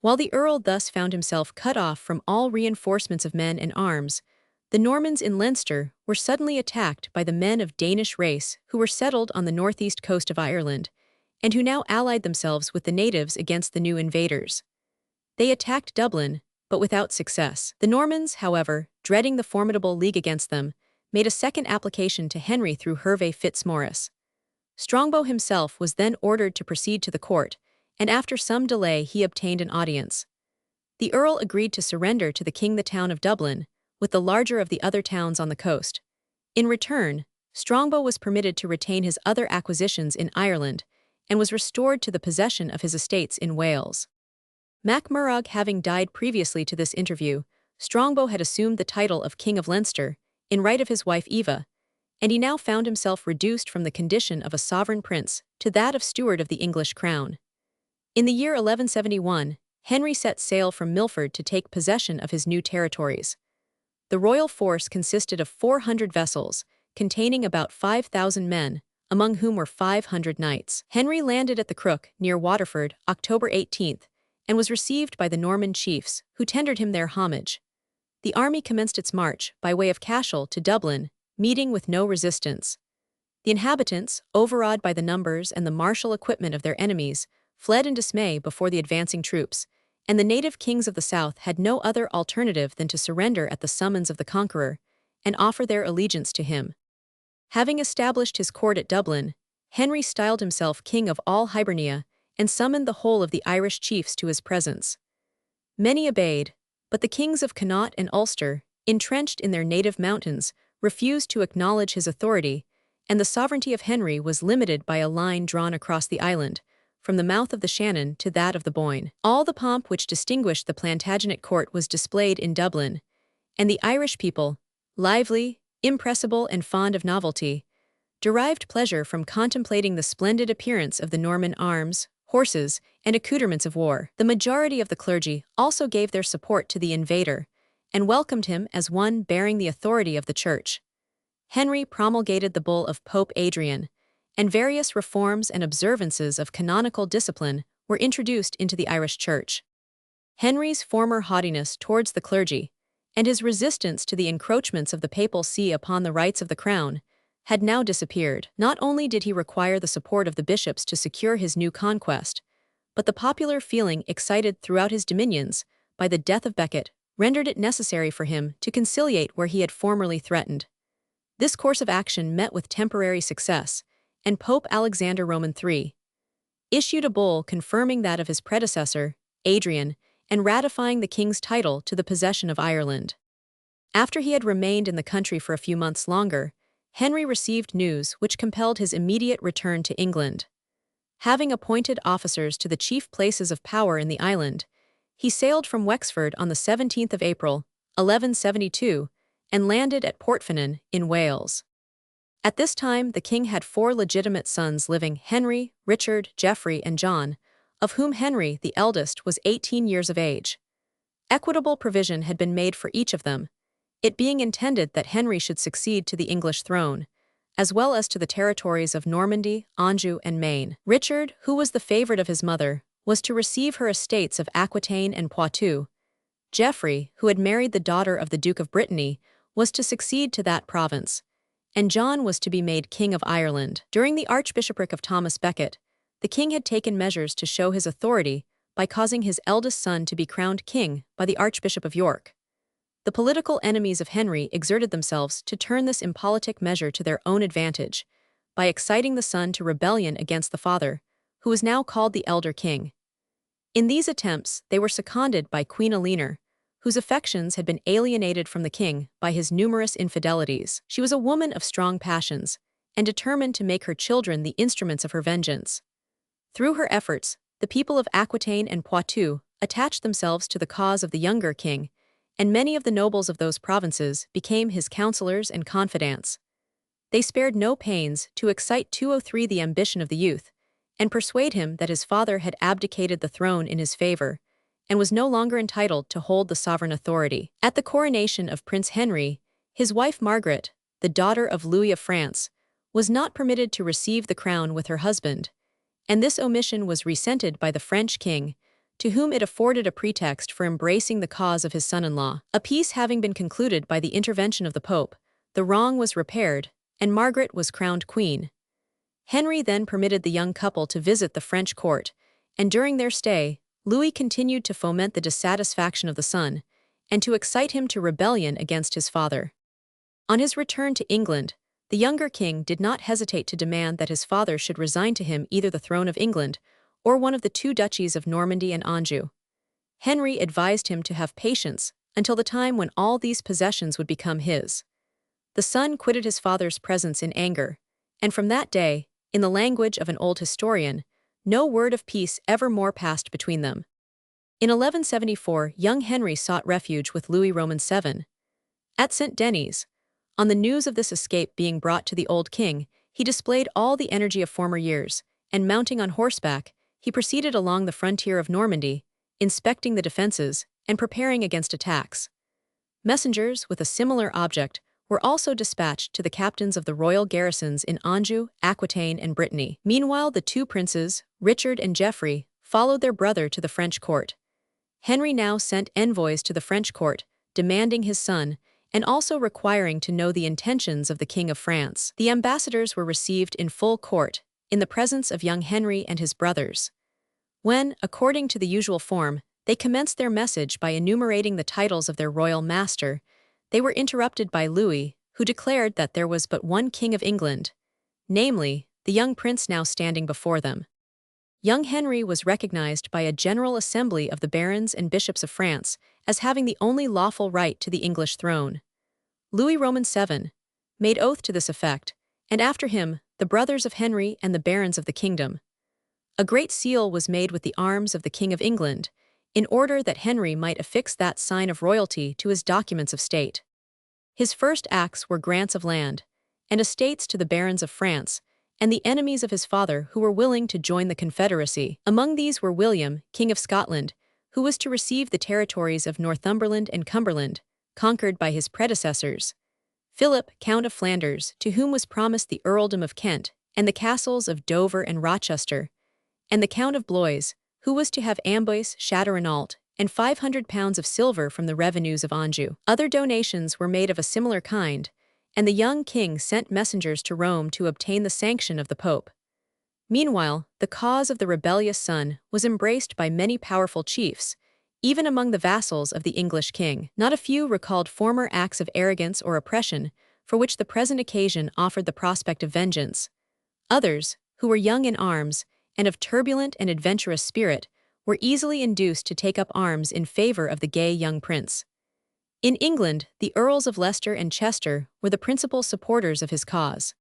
While the earl thus found himself cut off from all reinforcements of men and arms, the Normans in Leinster were suddenly attacked by the men of Danish race who were settled on the northeast coast of Ireland, and who now allied themselves with the natives against the new invaders. They attacked Dublin, but without success. The Normans, however, dreading the formidable league against them, made a second application to Henry through Hervé Fitzmaurice. Strongbow himself was then ordered to proceed to the court, and after some delay he obtained an audience. The earl agreed to surrender to the king the town of Dublin, with the larger of the other towns on the coast. In return, Strongbow was permitted to retain his other acquisitions in Ireland, and was restored to the possession of his estates in Wales. MacMurrough having died previously to this interview, Strongbow had assumed the title of King of Leinster, in right of his wife Eva, and he now found himself reduced from the condition of a sovereign prince to that of steward of the English crown. In the year 1171, Henry set sail from Milford to take possession of his new territories. The royal force consisted of 400 vessels, containing about 5,000 men, among whom were 500 knights. Henry landed at the Crook, near Waterford, October 18th, and was received by the Norman chiefs, who tendered him their homage. The army commenced its march, by way of Cassell to Dublin, meeting with no resistance. The inhabitants, overawed by the numbers and the martial equipment of their enemies, fled in dismay before the advancing troops, and the native kings of the south had no other alternative than to surrender at the summons of the conqueror, and offer their allegiance to him. Having established his court at Dublin, Henry styled himself king of all Hibernia, and summoned the whole of the Irish chiefs to his presence. Many obeyed, but the kings of Connaught and Ulster, entrenched in their native mountains, refused to acknowledge his authority, and the sovereignty of Henry was limited by a line drawn across the island, from the mouth of the Shannon to that of the Boyne. All the pomp which distinguished the Plantagenet court was displayed in Dublin, and the Irish people, lively, impressible, and fond of novelty, derived pleasure from contemplating the splendid appearance of the Norman arms, horses, and accoutrements of war. The majority of the clergy also gave their support to the invader, and welcomed him as one bearing the authority of the Church. Henry promulgated the bull of Pope Adrian, and various reforms and observances of canonical discipline were introduced into the Irish Church. Henry's former haughtiness towards the clergy, and his resistance to the encroachments of the papal see upon the rights of the crown, had now disappeared. Not only did he require the support of the bishops to secure his new conquest, but the popular feeling excited throughout his dominions by the death of Becket rendered it necessary for him to conciliate where he had formerly threatened. This course of action met with temporary success, and Pope Alexander Roman III issued a bull confirming that of his predecessor, Adrian, and ratifying the king's title to the possession of Ireland. After he had remained in the country for a few months longer, Henry received news which compelled his immediate return to England. Having appointed officers to the chief places of power in the island, he sailed from Wexford on the 17th of April, 1172, and landed at Portfinnen in Wales. At this time the king had 4 legitimate sons living: Henry, Richard, Geoffrey, and John, of whom Henry, the eldest, was 18 years of age. Equitable provision had been made for each of them, it being intended that Henry should succeed to the English throne, as well as to the territories of Normandy, Anjou, and Maine. Richard, who was the favorite of his mother, was to receive her estates of Aquitaine and Poitou. Geoffrey, who had married the daughter of the Duke of Brittany, was to succeed to that province, and John was to be made King of Ireland. During the archbishopric of Thomas Becket, the king had taken measures to show his authority by causing his eldest son to be crowned king by the Archbishop of York. The political enemies of Henry exerted themselves to turn this impolitic measure to their own advantage, by exciting the son to rebellion against the father, who was now called the elder king. In these attempts they were seconded by Queen Eleanor, whose affections had been alienated from the king by his numerous infidelities. She was a woman of strong passions, and determined to make her children the instruments of her vengeance. Through her efforts, the people of Aquitaine and Poitou attached themselves to the cause of the younger king, and many of the nobles of those provinces became his counselors and confidants. They spared no pains to excite 203 the ambition of the youth, and persuade him that his father had abdicated the throne in his favor, and was no longer entitled to hold the sovereign authority. At the coronation of Prince Henry, his wife Margaret, the daughter of Louis of France, was not permitted to receive the crown with her husband, and this omission was resented by the French king, to whom it afforded a pretext for embracing the cause of his son-in-law. A peace having been concluded by the intervention of the Pope, the wrong was repaired, and Margaret was crowned queen. Henry then permitted the young couple to visit the French court, and during their stay, Louis continued to foment the dissatisfaction of the son, and to excite him to rebellion against his father. On his return to England, the younger king did not hesitate to demand that his father should resign to him either the throne of England or one of the two duchies of Normandy and Anjou. Henry advised him to have patience until the time when all these possessions would become his. The son quitted his father's presence in anger, and from that day, in the language of an old historian, no word of peace ever more passed between them. In 1174, young Henry sought refuge with Louis Roman VII. At St. Denis, on the news of this escape being brought to the old king, he displayed all the energy of former years, and mounting on horseback, he proceeded along the frontier of Normandy, inspecting the defenses and preparing against attacks. Messengers with a similar object were also dispatched to the captains of the royal garrisons in Anjou, Aquitaine, and Brittany. Meanwhile, the two princes, Richard and Geoffrey, followed their brother to the French court. Henry now sent envoys to the French court, demanding his son, and also requiring to know the intentions of the King of France. The ambassadors were received in full court, in the presence of young Henry and his brothers. When, according to the usual form, they commenced their message by enumerating the titles of their royal master, they were interrupted by Louis, who declared that there was but one King of England, namely, the young prince now standing before them. Young Henry was recognized by a general assembly of the barons and bishops of France as having the only lawful right to the English throne. Louis Roman VII made oath to this effect, and after him, the brothers of Henry and the barons of the kingdom. A great seal was made with the arms of the King of England, in order that Henry might affix that sign of royalty to his documents of state. His first acts were grants of land and estates to the barons of France and the enemies of his father who were willing to join the Confederacy. Among these were William, King of Scotland, who was to receive the territories of Northumberland and Cumberland, conquered by his predecessors; Philip, Count of Flanders, to whom was promised the earldom of Kent and the castles of Dover and Rochester; and the Count of Blois, who was to have Amboise, Châteaurenault, and 500 pounds of silver from the revenues of Anjou. Other donations were made of a similar kind, and the young king sent messengers to Rome to obtain the sanction of the Pope. Meanwhile, the cause of the rebellious son was embraced by many powerful chiefs, even among the vassals of the English king. Not a few recalled former acts of arrogance or oppression, for which the present occasion offered the prospect of vengeance. Others, who were young in arms, and of turbulent and adventurous spirit, were easily induced to take up arms in favor of the gay young prince. In England, the Earls of Leicester and Chester were the principal supporters of his cause.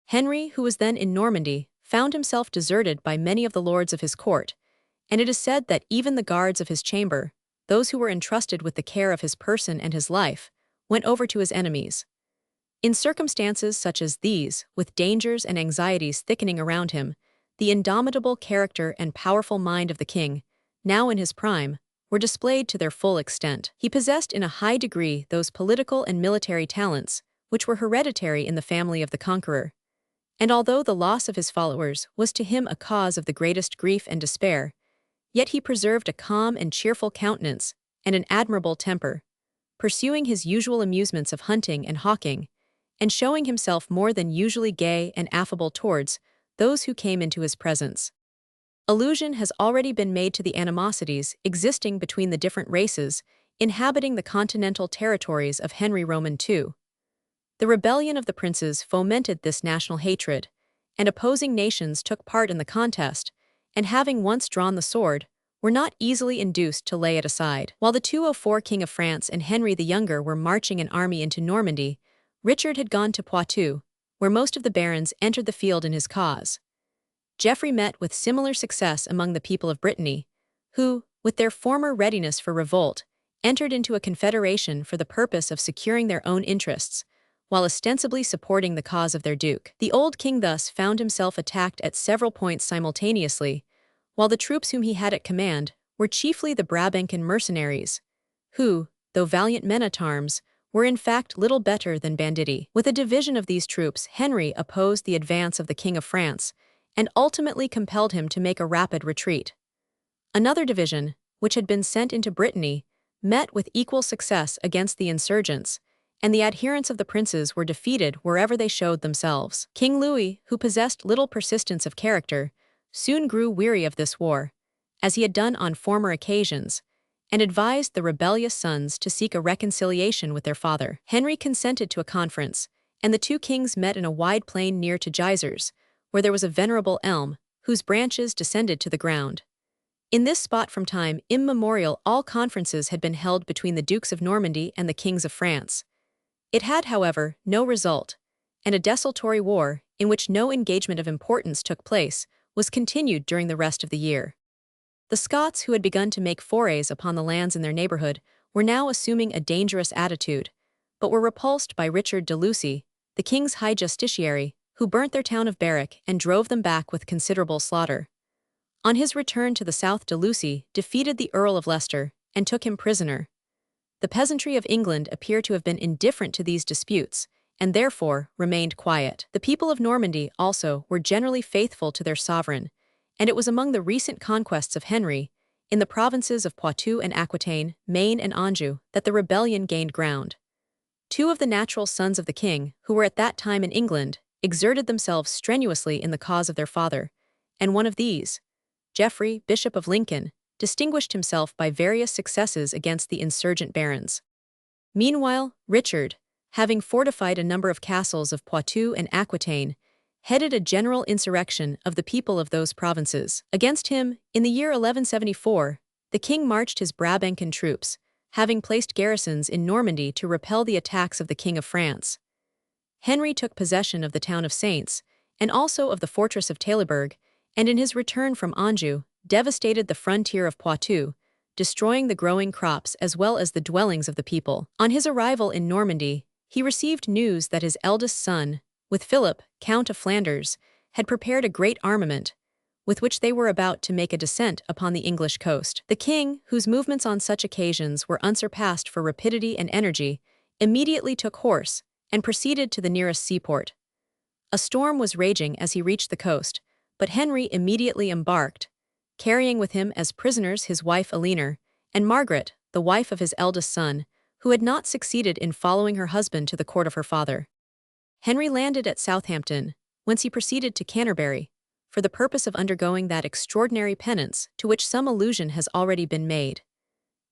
Henry, who was then in Normandy, found himself deserted by many of the lords of his court, and it is said that even the guards of his chamber, those who were entrusted with the care of his person and his life, went over to his enemies. In circumstances such as these, with dangers and anxieties thickening around him, the indomitable character and powerful mind of the king, now in his prime, were displayed to their full extent. He possessed in a high degree those political and military talents which were hereditary in the family of the conqueror. And although the loss of his followers was to him a cause of the greatest grief and despair, yet he preserved a calm and cheerful countenance and an admirable temper, pursuing his usual amusements of hunting and hawking, and showing himself more than usually gay and affable towards those who came into his presence. Allusion has already been made to the animosities existing between the different races inhabiting the continental territories of Henry Roman II. The rebellion of the princes fomented this national hatred, and opposing nations took part in the contest, and having once drawn the sword, were not easily induced to lay it aside. While the 204 King of France and Henry the Younger were marching an army into Normandy, Richard had gone to Poitou, where most of the barons entered the field in his cause. Geoffrey met with similar success among the people of Brittany, who, with their former readiness for revolt, entered into a confederation for the purpose of securing their own interests, while ostensibly supporting the cause of their duke. The old king thus found himself attacked at several points simultaneously, while the troops whom he had at command were chiefly the Brabancan mercenaries, who, though valiant men-at-arms, were in fact little better than banditti. With a division of these troops, Henry opposed the advance of the King of France, and ultimately compelled him to make a rapid retreat. Another division, which had been sent into Brittany, met with equal success against the insurgents, and the adherents of the princes were defeated wherever they showed themselves. King Louis, who possessed little persistence of character, soon grew weary of this war, as he had done on former occasions, and advised the rebellious sons to seek a reconciliation with their father. Henry consented to a conference, and the two kings met in a wide plain near to Gisors, where there was a venerable elm, whose branches descended to the ground. In this spot from time immemorial all conferences had been held between the Dukes of Normandy and the kings of France. It had, however, no result, and a desultory war, in which no engagement of importance took place, was continued during the rest of the year. The Scots, who had begun to make forays upon the lands in their neighborhood, were now assuming a dangerous attitude, but were repulsed by Richard de Lucy, the king's high justiciary, who burnt their town of Berwick and drove them back with considerable slaughter. On his return to the south, de Lucy defeated the Earl of Leicester and took him prisoner. The peasantry of England appear to have been indifferent to these disputes, and therefore remained quiet. The people of Normandy, also, were generally faithful to their sovereign, and it was among the recent conquests of Henry, in the provinces of Poitou and Aquitaine, Maine and Anjou, that the rebellion gained ground. Two of the natural sons of the king, who were at that time in England, exerted themselves strenuously in the cause of their father, and one of these, Geoffrey, Bishop of Lincoln, distinguished himself by various successes against the insurgent barons. Meanwhile, Richard, having fortified a number of castles of Poitou and Aquitaine, headed a general insurrection of the people of those provinces. Against him, in the year 1174, the king marched his Brabancan troops, having placed garrisons in Normandy to repel the attacks of the King of France. Henry took possession of the town of Saints, and also of the fortress of Taillebourg, and in his return from Anjou, devastated the frontier of Poitou, destroying the growing crops as well as the dwellings of the people. On his arrival in Normandy, he received news that his eldest son, with Philip, Count of Flanders, had prepared a great armament, with which they were about to make a descent upon the English coast. The king, whose movements on such occasions were unsurpassed for rapidity and energy, immediately took horse and proceeded to the nearest seaport. A storm was raging as he reached the coast, but Henry immediately embarked, carrying with him as prisoners his wife Eleanor, and Margaret, the wife of his eldest son, who had not succeeded in following her husband to the court of her father. Henry landed at Southampton, whence he proceeded to Canterbury, for the purpose of undergoing that extraordinary penance to which some allusion has already been made.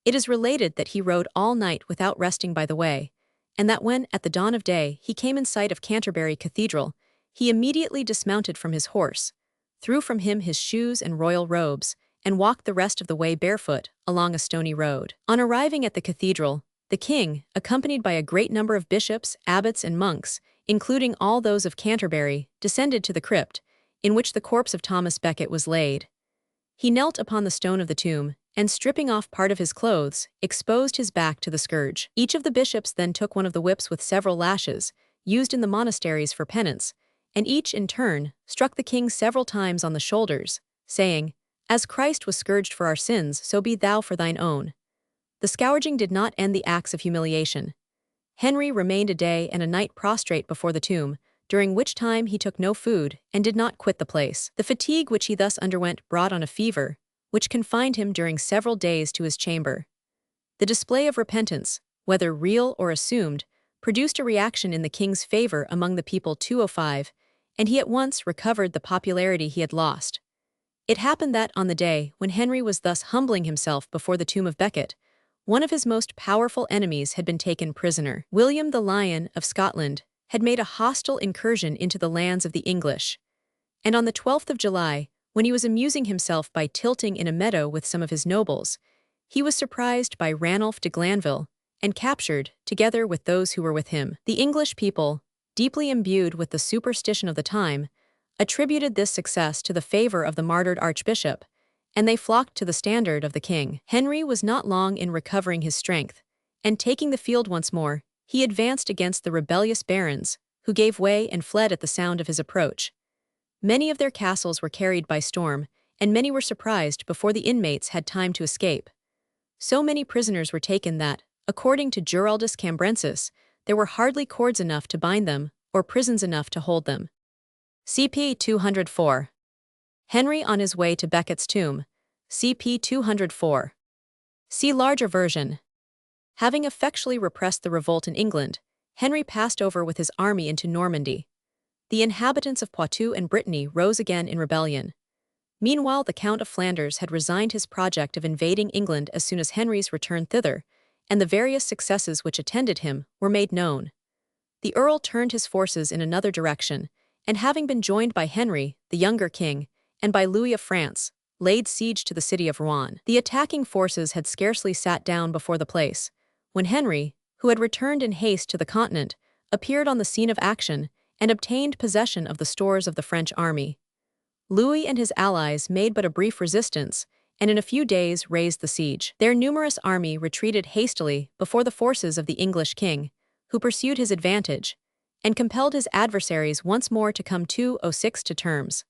It is related that he rode all night without resting by the way, and that when, at the dawn of day, he came in sight of Canterbury Cathedral, he immediately dismounted from his horse, threw from him his shoes and royal robes, and walked the rest of the way barefoot along a stony road. On arriving at the cathedral, the king, accompanied by a great number of bishops, abbots, and monks, including all those of Canterbury, descended to the crypt, in which the corpse of Thomas Becket was laid. He knelt upon the stone of the tomb, and stripping off part of his clothes, exposed his back to the scourge. Each of the bishops then took one of the whips with several lashes, used in the monasteries for penance, and each, in turn, struck the king several times on the shoulders, saying, "As Christ was scourged for our sins, so be thou for thine own." The scourging did not end the acts of humiliation. Henry remained a day and a night prostrate before the tomb, during which time he took no food and did not quit the place. The fatigue which he thus underwent brought on a fever, which confined him during several days to his chamber. The display of repentance, whether real or assumed, produced a reaction in the king's favor among the people 205, and he at once recovered the popularity he had lost. It happened that on the day when Henry was thus humbling himself before the tomb of Becket, one of his most powerful enemies had been taken prisoner. William the Lion of Scotland had made a hostile incursion into the lands of the English, and on the 12th of July, when he was amusing himself by tilting in a meadow with some of his nobles, he was surprised by Ranulph de Glanville and captured, together with those who were with him. The English people, deeply imbued with the superstition of the time, attributed this success to the favor of the martyred archbishop, and they flocked to the standard of the king. Henry was not long in recovering his strength, and taking the field once more, he advanced against the rebellious barons, who gave way and fled at the sound of his approach. Many of their castles were carried by storm, and many were surprised before the inmates had time to escape. So many prisoners were taken that, according to Giraldus Cambrensis, there were hardly cords enough to bind them, or prisons enough to hold them. CP 204. Henry, on his way to Becket's tomb, CP 204. See larger version. Having effectually repressed the revolt in England, Henry passed over with his army into Normandy. The inhabitants of Poitou and Brittany rose again in rebellion. Meanwhile, the Count of Flanders had resigned his project of invading England as soon as Henry's return thither, and the various successes which attended him were made known. The Earl turned his forces in another direction, and having been joined by Henry, the younger king, and by Louis of France, laid siege to the city of Rouen. The attacking forces had scarcely sat down before the place, when Henry, who had returned in haste to the continent, appeared on the scene of action and obtained possession of the stores of the French army. Louis and his allies made but a brief resistance, and in a few days raised the siege. Their numerous army retreated hastily before the forces of the English king, who pursued his advantage, and compelled his adversaries once more to come to terms.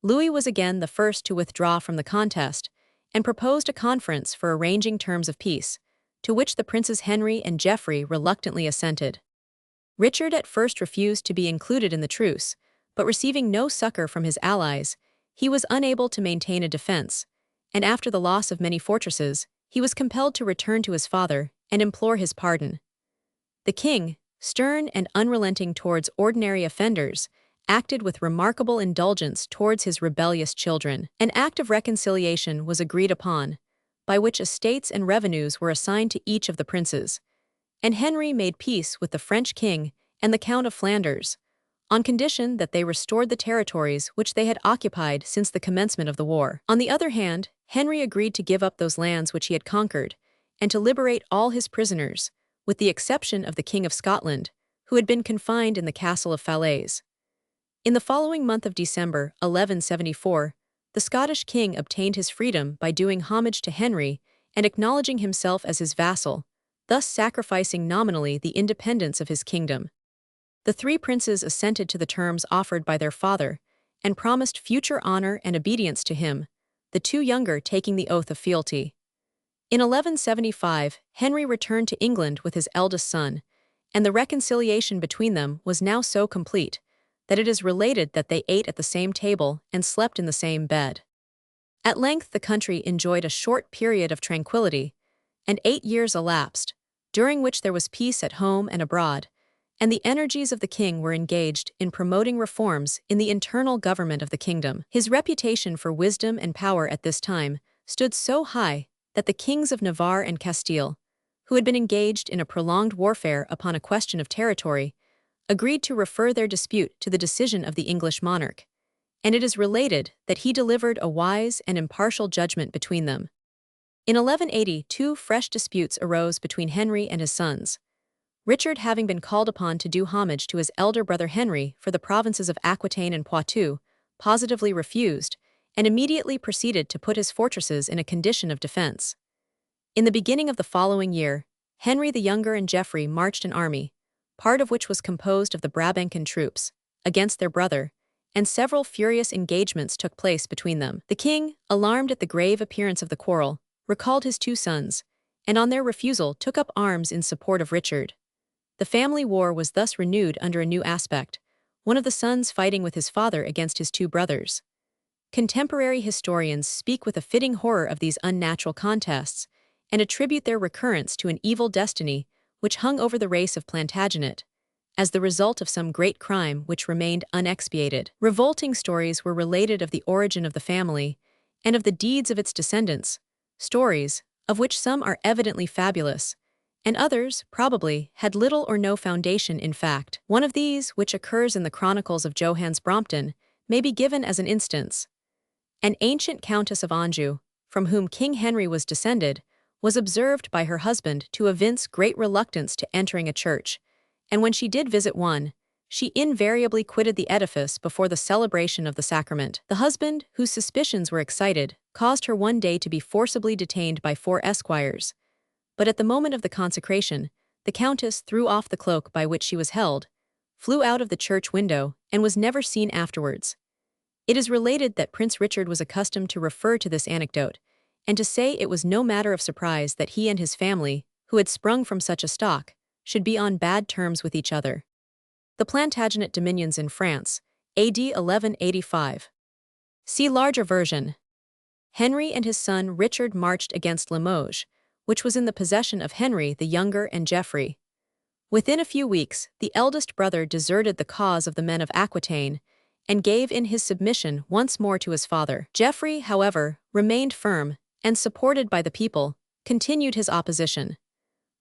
Louis was again the first to withdraw from the contest, and proposed a conference for arranging terms of peace, to which the princes Henry and Geoffrey reluctantly assented. Richard at first refused to be included in the truce, but receiving no succor from his allies, he was unable to maintain a defense, and after the loss of many fortresses, he was compelled to return to his father and implore his pardon. The king, stern and unrelenting towards ordinary offenders, acted with remarkable indulgence towards his rebellious children. An act of reconciliation was agreed upon, by which estates and revenues were assigned to each of the princes, and Henry made peace with the French king and the Count of Flanders, on condition that they restored the territories which they had occupied since the commencement of the war. On the other hand, Henry agreed to give up those lands which he had conquered, and to liberate all his prisoners, with the exception of the King of Scotland, who had been confined in the castle of Falaise. In the following month of December, 1174, the Scottish king obtained his freedom by doing homage to Henry and acknowledging himself as his vassal, thus sacrificing nominally the independence of his kingdom. The three princes assented to the terms offered by their father, and promised future honor and obedience to him, the two younger taking the oath of fealty. In 1175, Henry returned to England with his eldest son, and the reconciliation between them was now so complete that it is related that they ate at the same table and slept in the same bed. At length the country enjoyed a short period of tranquility, and 8 years elapsed, during which there was peace at home and abroad, and the energies of the king were engaged in promoting reforms in the internal government of the kingdom. His reputation for wisdom and power at this time stood so high that the kings of Navarre and Castile, who had been engaged in a prolonged warfare upon a question of territory, agreed to refer their dispute to the decision of the English monarch, and it is related that he delivered a wise and impartial judgment between them. In 1180, 2 fresh disputes arose between Henry and his sons. Richard, having been called upon to do homage to his elder brother Henry for the provinces of Aquitaine and Poitou, positively refused, and immediately proceeded to put his fortresses in a condition of defense. In the beginning of the following year, Henry the Younger and Geoffrey marched an army, part of which was composed of the Brabancan troops, against their brother, and several furious engagements took place between them. The king, alarmed at the grave appearance of the quarrel, recalled his 2 sons, and on their refusal took up arms in support of Richard. The family war was thus renewed under a new aspect, one of the sons fighting with his father against his 2 brothers. Contemporary historians speak with a fitting horror of these unnatural contests, and attribute their recurrence to an evil destiny which hung over the race of Plantagenet, as the result of some great crime which remained unexpiated. Revolting stories were related of the origin of the family, and of the deeds of its descendants, stories, of which some are evidently fabulous, and others, probably, had little or no foundation in fact. One of these, which occurs in the Chronicles of Johannes Brompton, may be given as an instance. An ancient Countess of Anjou, from whom King Henry was descended, was observed by her husband to evince great reluctance to entering a church, and when she did visit one, she invariably quitted the edifice before the celebration of the sacrament. The husband, whose suspicions were excited, caused her one day to be forcibly detained by 4 esquires, but at the moment of the consecration, the countess threw off the cloak by which she was held, flew out of the church window, and was never seen afterwards. It is related that Prince Richard was accustomed to refer to this anecdote, and to say it was no matter of surprise that he and his family, who had sprung from such a stock, should be on bad terms with each other. The Plantagenet dominions in France, AD 1185. See larger version. Henry and his son Richard marched against Limoges, which was in the possession of Henry the Younger and Geoffrey. Within a few weeks, the eldest brother deserted the cause of the men of Aquitaine and gave in his submission once more to his father. Geoffrey, however, remained firm and, supported by the people, continued his opposition.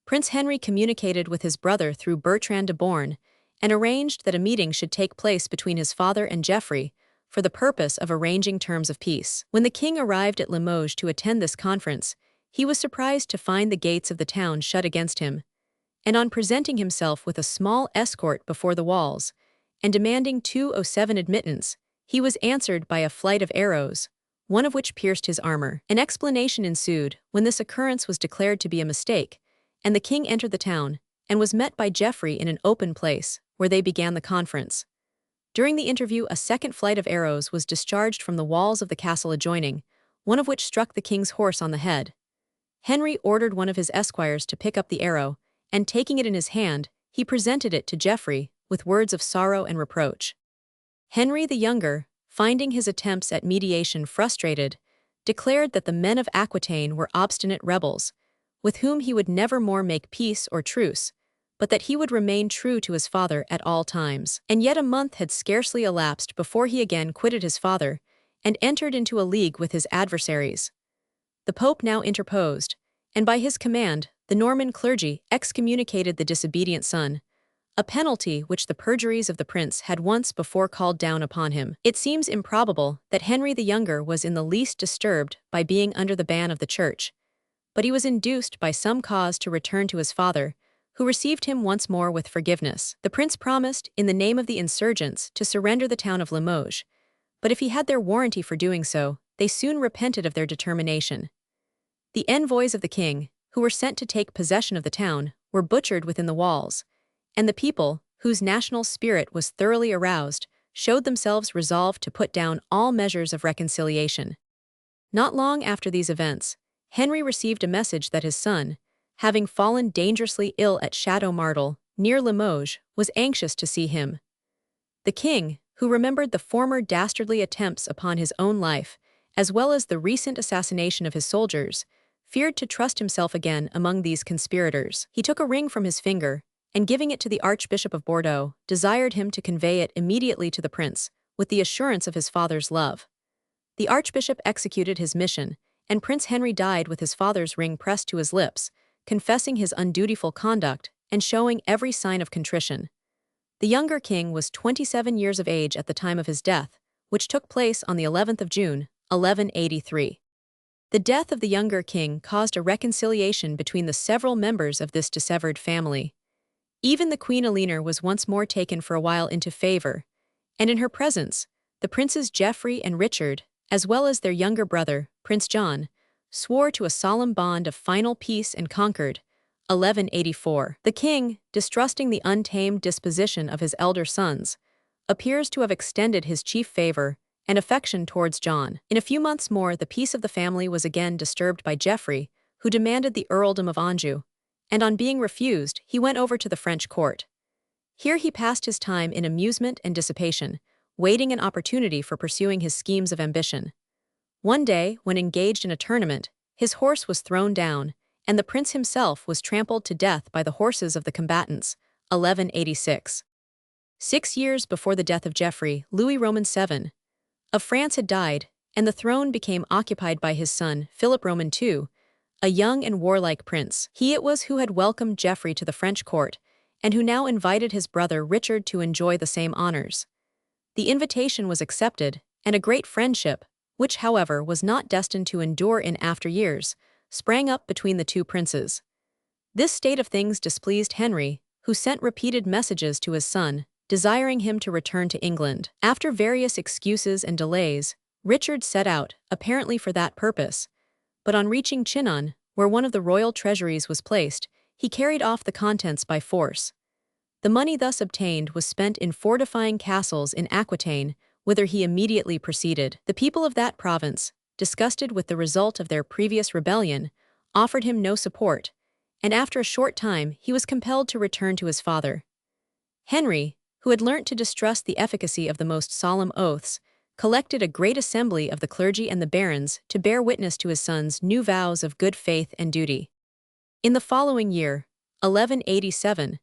Prince Henry communicated with his brother through Bertrand de Born and arranged that a meeting should take place between his father and Geoffrey for the purpose of arranging terms of peace. When the king arrived at Limoges to attend this conference, he was surprised to find the gates of the town shut against him, and on presenting himself with a small escort before the walls and demanding 207 admittance, he was answered by a flight of arrows, one of which pierced his armor. An explanation ensued when this occurrence was declared to be a mistake, and the king entered the town and was met by Geoffrey in an open place, where they began the conference. During the interview, a second flight of arrows was discharged from the walls of the castle adjoining, one of which struck the king's horse on the head. Henry ordered one of his esquires to pick up the arrow, and taking it in his hand, he presented it to Geoffrey with words of sorrow and reproach. Henry the Younger, finding his attempts at mediation frustrated, declared that the men of Aquitaine were obstinate rebels, with whom he would never more make peace or truce, but that he would remain true to his father at all times. And yet a month had scarcely elapsed before he again quitted his father and entered into a league with his adversaries. The Pope now interposed, and by his command, the Norman clergy excommunicated the disobedient son, a penalty which the perjuries of the prince had once before called down upon him. It seems improbable that Henry the Younger was in the least disturbed by being under the ban of the Church, but he was induced by some cause to return to his father, who received him once more with forgiveness. The prince promised, in the name of the insurgents, to surrender the town of Limoges, but if he had their warranty for doing so, they soon repented of their determination. The envoys of the king, who were sent to take possession of the town, were butchered within the walls, and the people, whose national spirit was thoroughly aroused, showed themselves resolved to put down all measures of reconciliation. Not long after these events, Henry received a message that his son, having fallen dangerously ill at Château Martel, near Limoges, was anxious to see him. The king, who remembered the former dastardly attempts upon his own life, as well as the recent assassination of his soldiers, feared to trust himself again among these conspirators. He took a ring from his finger, and giving it to the Archbishop of Bordeaux, desired him to convey it immediately to the prince, with the assurance of his father's love. The Archbishop executed his mission, and Prince Henry died with his father's ring pressed to his lips, confessing his undutiful conduct and showing every sign of contrition. The younger king was 27 years of age at the time of his death, which took place on the 11th of June, 1183. The death of the younger king caused a reconciliation between the several members of this dissevered family. Even the Queen Eleanor was once more taken for a while into favor, and in her presence, the princes Geoffrey and Richard, as well as their younger brother, Prince John, swore to a solemn bond of final peace and concord. 1184. The king, distrusting the untamed disposition of his elder sons, appears to have extended his chief favor and affection towards John. In a few months more, the peace of the family was again disturbed by Geoffrey, who demanded the earldom of Anjou, and on being refused, he went over to the French court. Here he passed his time in amusement and dissipation, waiting an opportunity for pursuing his schemes of ambition. One day, when engaged in a tournament, his horse was thrown down, and the prince himself was trampled to death by the horses of the combatants. 1186. 6 years before the death of Geoffrey, Louis Roman VII of France had died, and the throne became occupied by his son, Philip Roman II, a young and warlike prince. He it was who had welcomed Geoffrey to the French court, and who now invited his brother Richard to enjoy the same honors. The invitation was accepted, and a great friendship, which however was not destined to endure in after years, sprang up between the two princes. This state of things displeased Henry, who sent repeated messages to his son, desiring him to return to England. After various excuses and delays, Richard set out, apparently for that purpose, but on reaching Chinon, where one of the royal treasuries was placed, he carried off the contents by force. The money thus obtained was spent in fortifying castles in Aquitaine, whither he immediately proceeded. The people of that province, disgusted with the result of their previous rebellion, offered him no support, and after a short time he was compelled to return to his father. Henry, who had learnt to distrust the efficacy of the most solemn oaths, collected a great assembly of the clergy and the barons to bear witness to his son's new vows of good faith and duty. In the following year, 1187,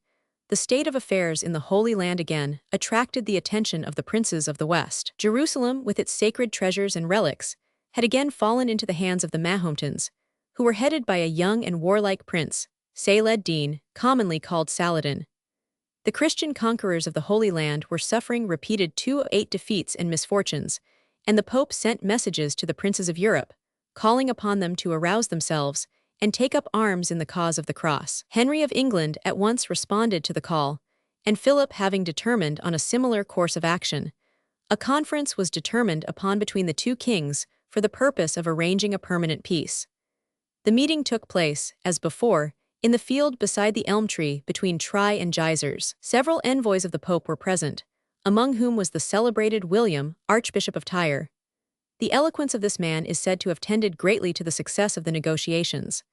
the state of affairs in the Holy Land again attracted the attention of the princes of the West. Jerusalem, with its sacred treasures and relics, had again fallen into the hands of the Mahometans, who were headed by a young and warlike prince, Saladin, commonly called Saladin. The Christian conquerors of the Holy Land were suffering repeated 2-8 defeats and misfortunes, and the Pope sent messages to the princes of Europe, calling upon them to arouse themselves and take up arms in the cause of the cross. Henry of England at once responded to the call, and Philip having determined on a similar course of action, a conference was determined upon between the two kings for the purpose of arranging a permanent peace. The meeting took place, as before, in the field beside the elm tree between Try and Geysers. Several envoys of the Pope were present, among whom was the celebrated William, Archbishop of Tyre. The eloquence of this man is said to have tended greatly to the success of the negotiations.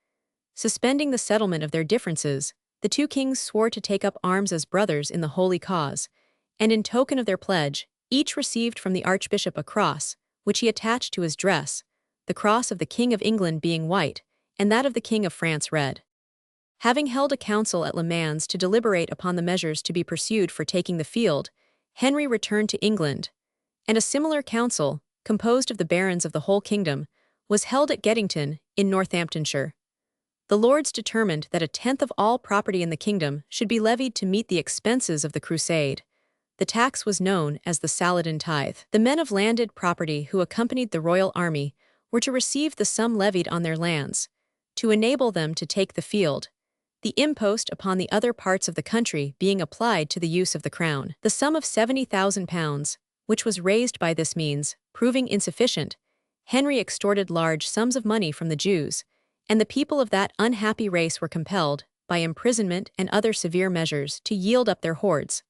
Suspending the settlement of their differences, the two kings swore to take up arms as brothers in the holy cause, and in token of their pledge, each received from the Archbishop a cross, which he attached to his dress, the cross of the King of England being white, and that of the King of France red. Having held a council at Le Mans to deliberate upon the measures to be pursued for taking the field, Henry returned to England, and a similar council, composed of the barons of the whole kingdom, was held at Geddington, in Northamptonshire. The lords determined that 1/10 of all property in the kingdom should be levied to meet the expenses of the crusade. The tax was known as the Saladin tithe. The men of landed property who accompanied the royal army were to receive the sum levied on their lands, to enable them to take the field, the impost upon the other parts of the country being applied to the use of the crown. The sum of £70,000, which was raised by this means, proving insufficient, Henry extorted large sums of money from the Jews, and the people of that unhappy race were compelled, by imprisonment and other severe measures, to yield up their hoards.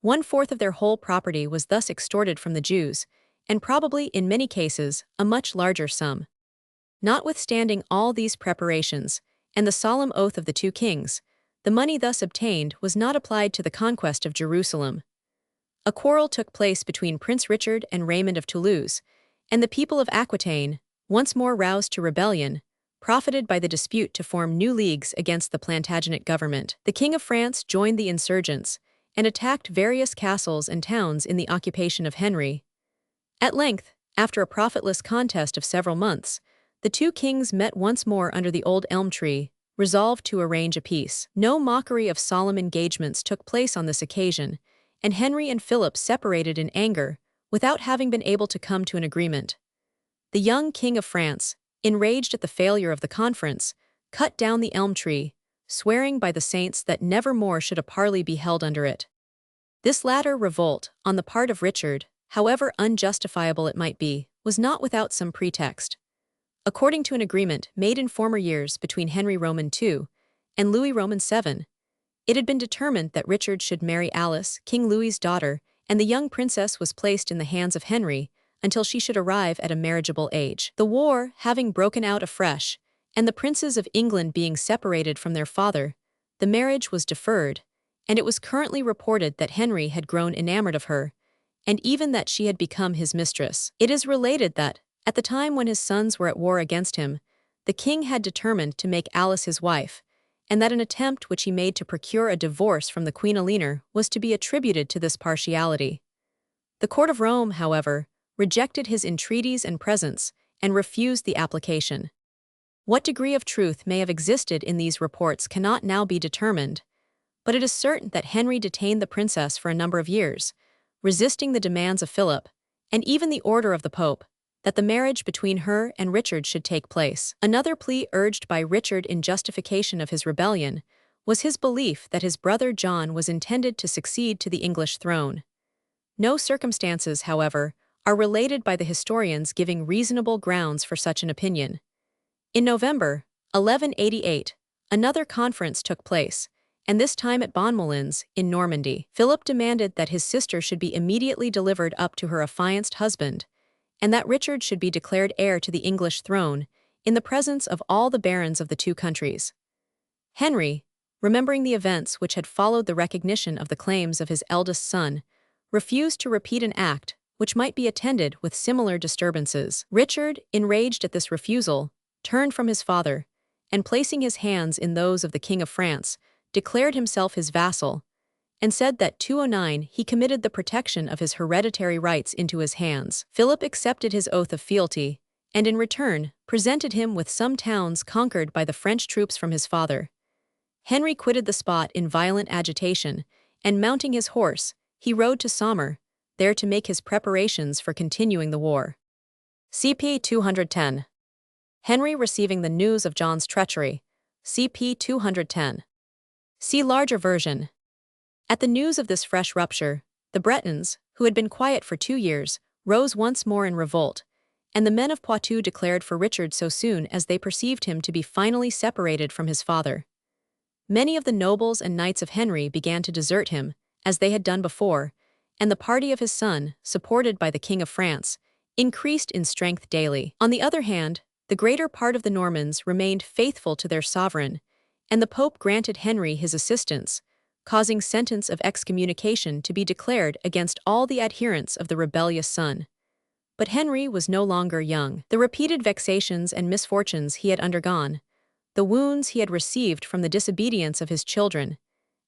1/4 of their whole property was thus extorted from the Jews, and probably, in many cases, a much larger sum. Notwithstanding all these preparations, and the solemn oath of the two kings, the money thus obtained was not applied to the conquest of Jerusalem. A quarrel took place between Prince Richard and Raymond of Toulouse, and the people of Aquitaine, once more roused to rebellion, profited by the dispute to form new leagues against the Plantagenet government. The King of France joined the insurgents, and attacked various castles and towns in the occupation of Henry. At length, after a profitless contest of several months, the two kings met once more under the old elm tree, resolved to arrange a peace. No mockery of solemn engagements took place on this occasion, and Henry and Philip separated in anger, without having been able to come to an agreement. The young King of France, enraged at the failure of the conference, cut down the elm tree, swearing by the saints that never more should a parley be held under it. This latter revolt, on the part of Richard, however unjustifiable it might be, was not without some pretext. According to an agreement made in former years between Henry Roman II and Louis Roman VII, it had been determined that Richard should marry Alice, King Louis's daughter, and the young princess was placed in the hands of Henry until she should arrive at a marriageable age. The war having broken out afresh, and the princes of England being separated from their father, the marriage was deferred, and it was currently reported that Henry had grown enamored of her, and even that she had become his mistress. It is related that, at the time when his sons were at war against him, the king had determined to make Alice his wife, and that an attempt which he made to procure a divorce from the Queen Eleanor was to be attributed to this partiality. The court of Rome, however, rejected his entreaties and presents, and refused the application. What degree of truth may have existed in these reports cannot now be determined, but it is certain that Henry detained the princess for a number of years, resisting the demands of Philip, and even the order of the Pope, that the marriage between her and Richard should take place. Another plea urged by Richard in justification of his rebellion was his belief that his brother John was intended to succeed to the English throne. No circumstances, however, are related by the historians giving reasonable grounds for such an opinion. In November 1188, another conference took place, and this time at Bonmoulins, in Normandy. Philip demanded that his sister should be immediately delivered up to her affianced husband, and that Richard should be declared heir to the English throne, in the presence of all the barons of the two countries. Henry, remembering the events which had followed the recognition of the claims of his eldest son, refused to repeat an act which might be attended with similar disturbances. Richard, enraged at this refusal, turned from his father, and placing his hands in those of the King of France, declared himself his vassal, and said that 209 he committed the protection of his hereditary rights into his hands. Philip accepted his oath of fealty, and in return, presented him with some towns conquered by the French troops from his father. Henry quitted the spot in violent agitation, and mounting his horse, he rode to Somer, there to make his preparations for continuing the war. CP 210. Henry receiving the news of John's treachery. CP 210. See larger version. At the news of this fresh rupture, the Bretons, who had been quiet for 2 years, rose once more in revolt, and the men of Poitou declared for Richard so soon as they perceived him to be finally separated from his father. Many of the nobles and knights of Henry began to desert him, as they had done before, and the party of his son, supported by the King of France, increased in strength daily. On the other hand, the greater part of the Normans remained faithful to their sovereign, and the Pope granted Henry his assistance, causing sentence of excommunication to be declared against all the adherents of the rebellious son. But Henry was no longer young. The repeated vexations and misfortunes he had undergone, the wounds he had received from the disobedience of his children,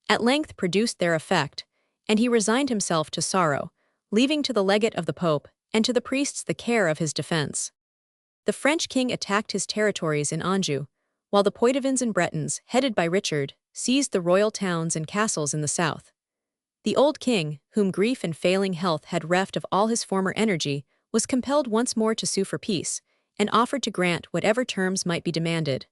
at length produced their effect, and he resigned himself to sorrow, leaving to the legate of the Pope and to the priests the care of his defense. The French king attacked his territories in Anjou, while the Poitevins and Bretons, headed by Richard, seized the royal towns and castles in the south. The old king, whom grief and failing health had reft of all his former energy, was compelled once more to sue for peace, and offered to grant whatever terms might be demanded.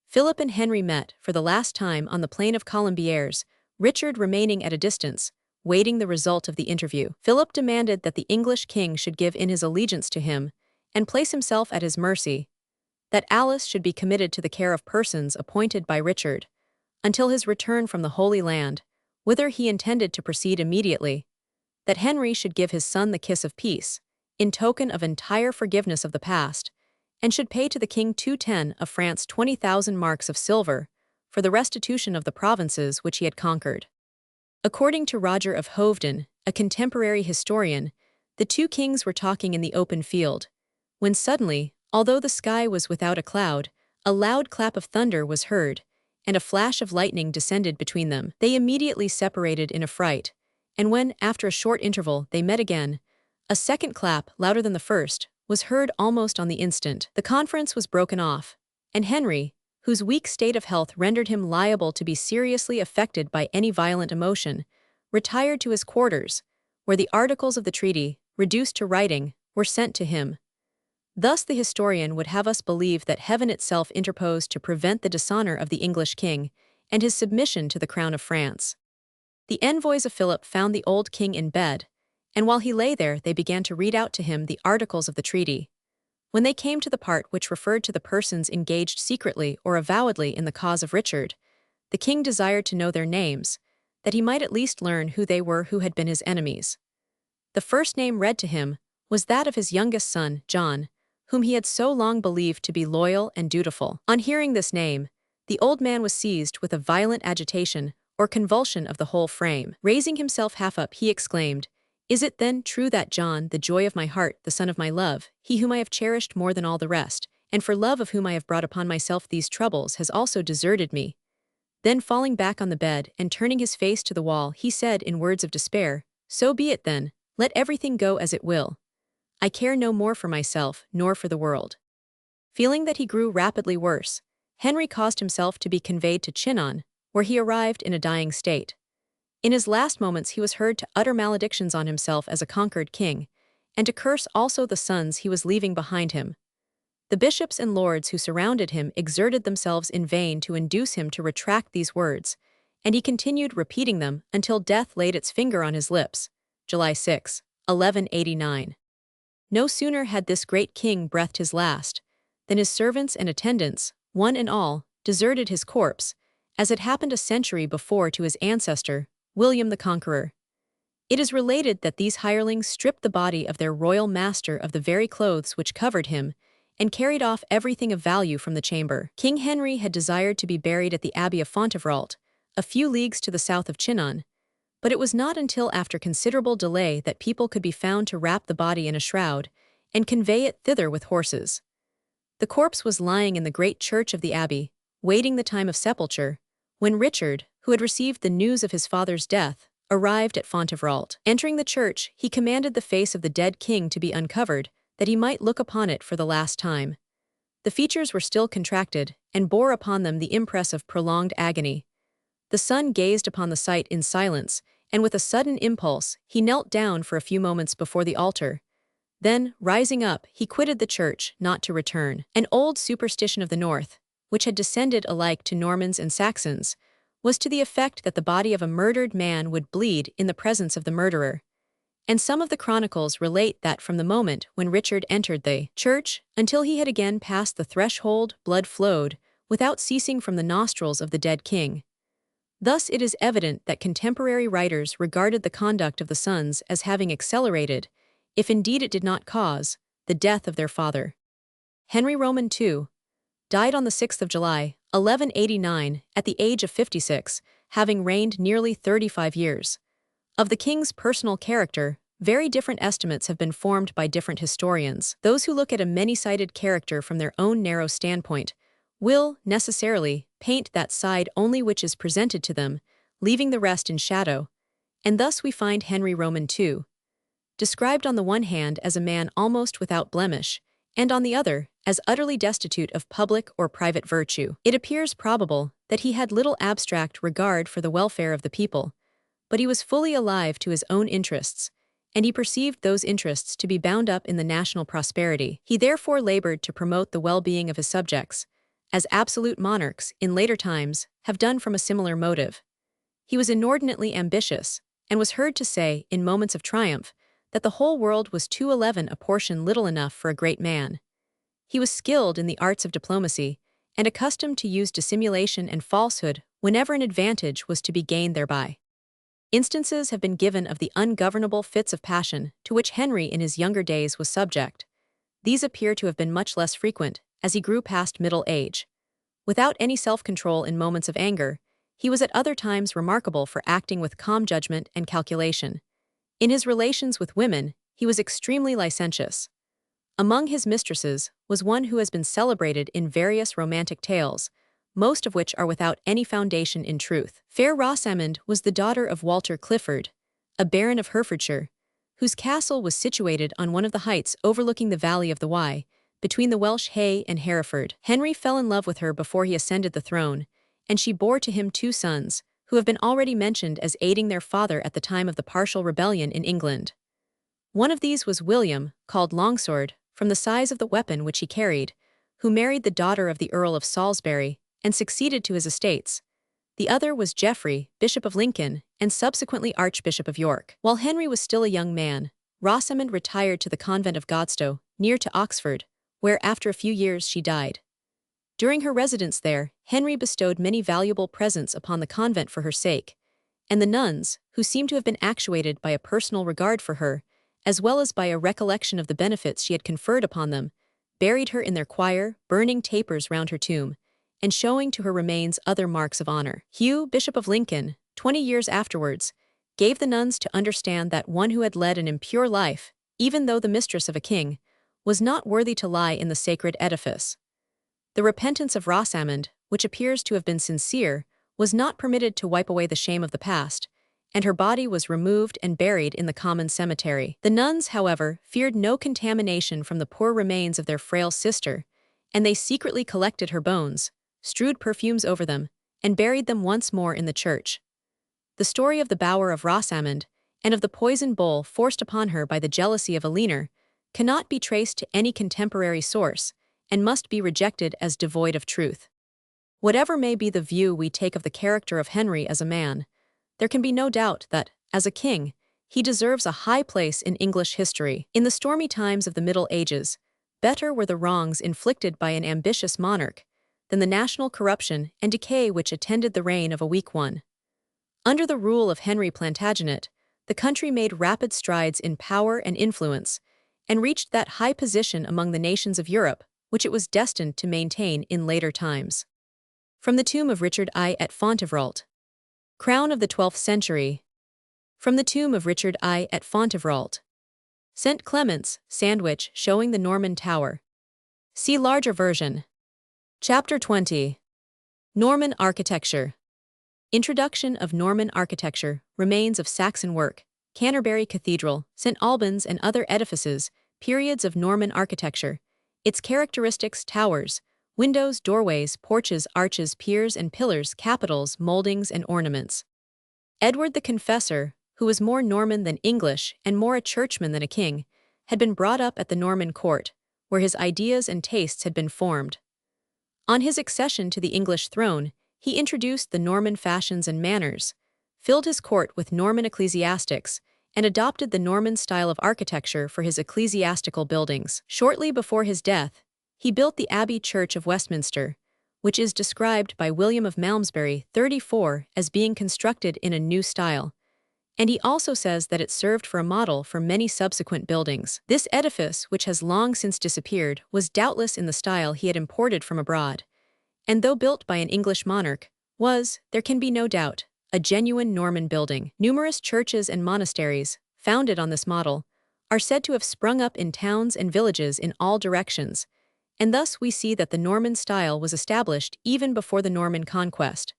Philip and Henry met for the last time on the plain of Colombières, Richard remaining at a distance, waiting the result of the interview. Philip demanded that the English king should give in his allegiance to him, and place himself at his mercy, that Alice should be committed to the care of persons appointed by Richard, until his return from the Holy Land, whither he intended to proceed immediately, that Henry should give his son the kiss of peace, in token of entire forgiveness of the past, and should pay to the king 210 of France 20,000 marks of silver for the restitution of the provinces which he had conquered. According to Roger of Hoveden, a contemporary historian, the two kings were talking in the open field, when suddenly, although the sky was without a cloud, a loud clap of thunder was heard, and a flash of lightning descended between them. They immediately separated in affright, and when, after a short interval, they met again, a second clap, louder than the first, was heard almost on the instant. The conference was broken off, and Henry, whose weak state of health rendered him liable to be seriously affected by any violent emotion, retired to his quarters, where the articles of the treaty, reduced to writing, were sent to him. Thus the historian would have us believe that heaven itself interposed to prevent the dishonor of the English king and his submission to the crown of France. The envoys of Philip found the old king in bed, and while he lay there they began to read out to him the articles of the treaty. When they came to the part which referred to the persons engaged secretly or avowedly in the cause of Richard, the king desired to know their names, that he might at least learn who they were who had been his enemies. The first name read to him was that of his youngest son, John, whom he had so long believed to be loyal and dutiful. On hearing this name, the old man was seized with a violent agitation or convulsion of the whole frame. Raising himself half up, he exclaimed, "Is it then true that John, the joy of my heart, the son of my love, he whom I have cherished more than all the rest, and for love of whom I have brought upon myself these troubles, has also deserted me?" Then falling back on the bed and turning his face to the wall, he said in words of despair, "So be it then, let everything go as it will. I care no more for myself, nor for the world." Feeling that he grew rapidly worse, Henry caused himself to be conveyed to Chinon, where he arrived in a dying state. In his last moments he was heard to utter maledictions on himself as a conquered king, and to curse also the sons he was leaving behind him. The bishops and lords who surrounded him exerted themselves in vain to induce him to retract these words, and he continued repeating them until death laid its finger on his lips. July 6, 1189. No sooner had this great king breathed his last, than his servants and attendants, one and all, deserted his corpse, as had happened a century before to his ancestor, William the Conqueror. It is related that these hirelings stripped the body of their royal master of the very clothes which covered him, and carried off everything of value from the chamber. King Henry had desired to be buried at the Abbey of Fontevrault, a few leagues to the south of Chinon, But it was not until after considerable delay that people could be found to wrap the body in a shroud and convey it thither with horses. The corpse was lying in the great church of the abbey, waiting the time of sepulture, when Richard, who had received the news of his father's death, arrived at Fontevrault. Entering the church, he commanded the face of the dead king to be uncovered, that he might look upon it for the last time. The features were still contracted, and bore upon them the impress of prolonged agony. The son gazed upon the sight in silence, and with a sudden impulse, he knelt down for a few moments before the altar. Then, rising up, he quitted the church, not to return. An old superstition of the North, which had descended alike to Normans and Saxons, was to the effect that the body of a murdered man would bleed in the presence of the murderer. And some of the chronicles relate that from the moment when Richard entered the church, until he had again passed the threshold, blood flowed, without ceasing from the nostrils of the dead king. Thus it is evident that contemporary writers regarded the conduct of the sons as having accelerated, if indeed it did not cause, the death of their father. Henry Roman II died on the 6th of July, 1189, at the age of 56, having reigned nearly 35 years. Of the king's personal character, very different estimates have been formed by different historians. Those who look at a many-sided character from their own narrow standpoint will, necessarily, paint that side only which is presented to them, leaving the rest in shadow, and thus we find Henry Roman II described on the one hand as a man almost without blemish, and on the other, as utterly destitute of public or private virtue. It appears probable that he had little abstract regard for the welfare of the people, but he was fully alive to his own interests, and he perceived those interests to be bound up in the national prosperity. He therefore labored to promote the well-being of his subjects, as absolute monarchs, in later times, have done from a similar motive. He was inordinately ambitious, and was heard to say, in moments of triumph, that the whole world was 211 a portion little enough for a great man. He was skilled in the arts of diplomacy, and accustomed to use dissimulation and falsehood whenever an advantage was to be gained thereby. Instances have been given of the ungovernable fits of passion to which Henry in his younger days was subject. These appear to have been much less frequent as he grew past middle age. Without any self-control in moments of anger, he was at other times remarkable for acting with calm judgment and calculation. In his relations with women, he was extremely licentious. Among his mistresses was one who has been celebrated in various romantic tales, most of which are without any foundation in truth. Fair Rosamond was the daughter of Walter Clifford, a baron of Herefordshire, whose castle was situated on one of the heights overlooking the valley of the Wye, between the Welsh Hay and Hereford. Henry fell in love with her before he ascended the throne, and she bore to him 2 sons, who have been already mentioned as aiding their father at the time of the partial rebellion in England. One of these was William, called Longsword, from the size of the weapon which he carried, who married the daughter of the Earl of Salisbury, and succeeded to his estates. The other was Geoffrey, Bishop of Lincoln, and subsequently Archbishop of York. While Henry was still a young man, Rosamond retired to the convent of Godstow, near to Oxford, where after a few years she died. During her residence there, Henry bestowed many valuable presents upon the convent for her sake, and the nuns, who seem to have been actuated by a personal regard for her, as well as by a recollection of the benefits she had conferred upon them, buried her in their choir, burning tapers round her tomb, and showing to her remains other marks of honor. Hugh, Bishop of Lincoln, 20 years afterwards, gave the nuns to understand that one who had led an impure life, even though the mistress of a king, was not worthy to lie in the sacred edifice. The repentance of Rosamond, which appears to have been sincere, was not permitted to wipe away the shame of the past, and her body was removed and buried in the common cemetery. The nuns, however, feared no contamination from the poor remains of their frail sister, and they secretly collected her bones, strewed perfumes over them, and buried them once more in the church. The story of the bower of Rosamond, and of the poison bowl forced upon her by the jealousy of a leaner, cannot be traced to any contemporary source, and must be rejected as devoid of truth. Whatever may be the view we take of the character of Henry as a man, there can be no doubt that, as a king, he deserves a high place in English history. In the stormy times of the Middle Ages, better were the wrongs inflicted by an ambitious monarch than the national corruption and decay which attended the reign of a weak one. Under the rule of Henry Plantagenet, the country made rapid strides in power and influence, and reached that high position among the nations of Europe which it was destined to maintain in later times. From the tomb of Richard I at Fontevrault. Crown of the 12th century. From the tomb of Richard I at Fontevrault. St. Clement's, Sandwich, showing the Norman Tower. See larger version. Chapter 20. Norman Architecture. Introduction of Norman architecture, remains of Saxon work, Canterbury Cathedral, St. Albans and other edifices, periods of Norman architecture, its characteristics: towers, windows, doorways, porches, arches, piers and pillars, capitals, moldings and ornaments. Edward the Confessor, who was more Norman than English and more a churchman than a king, had been brought up at the Norman court, where his ideas and tastes had been formed. On his accession to the English throne, he introduced the Norman fashions and manners, filled his court with Norman ecclesiastics, and adopted the Norman style of architecture for his ecclesiastical buildings. Shortly before his death, he built the Abbey Church of Westminster, which is described by William of Malmesbury 34 as being constructed in a new style, and he also says that it served for a model for many subsequent buildings. This edifice, which has long since disappeared, was doubtless in the style he had imported from abroad, and though built by an English monarch, was, there can be no doubt, a genuine Norman building. Numerous churches and monasteries, founded on this model, are said to have sprung up in towns and villages in all directions, and thus we see that the Norman style was established even before the Norman conquest.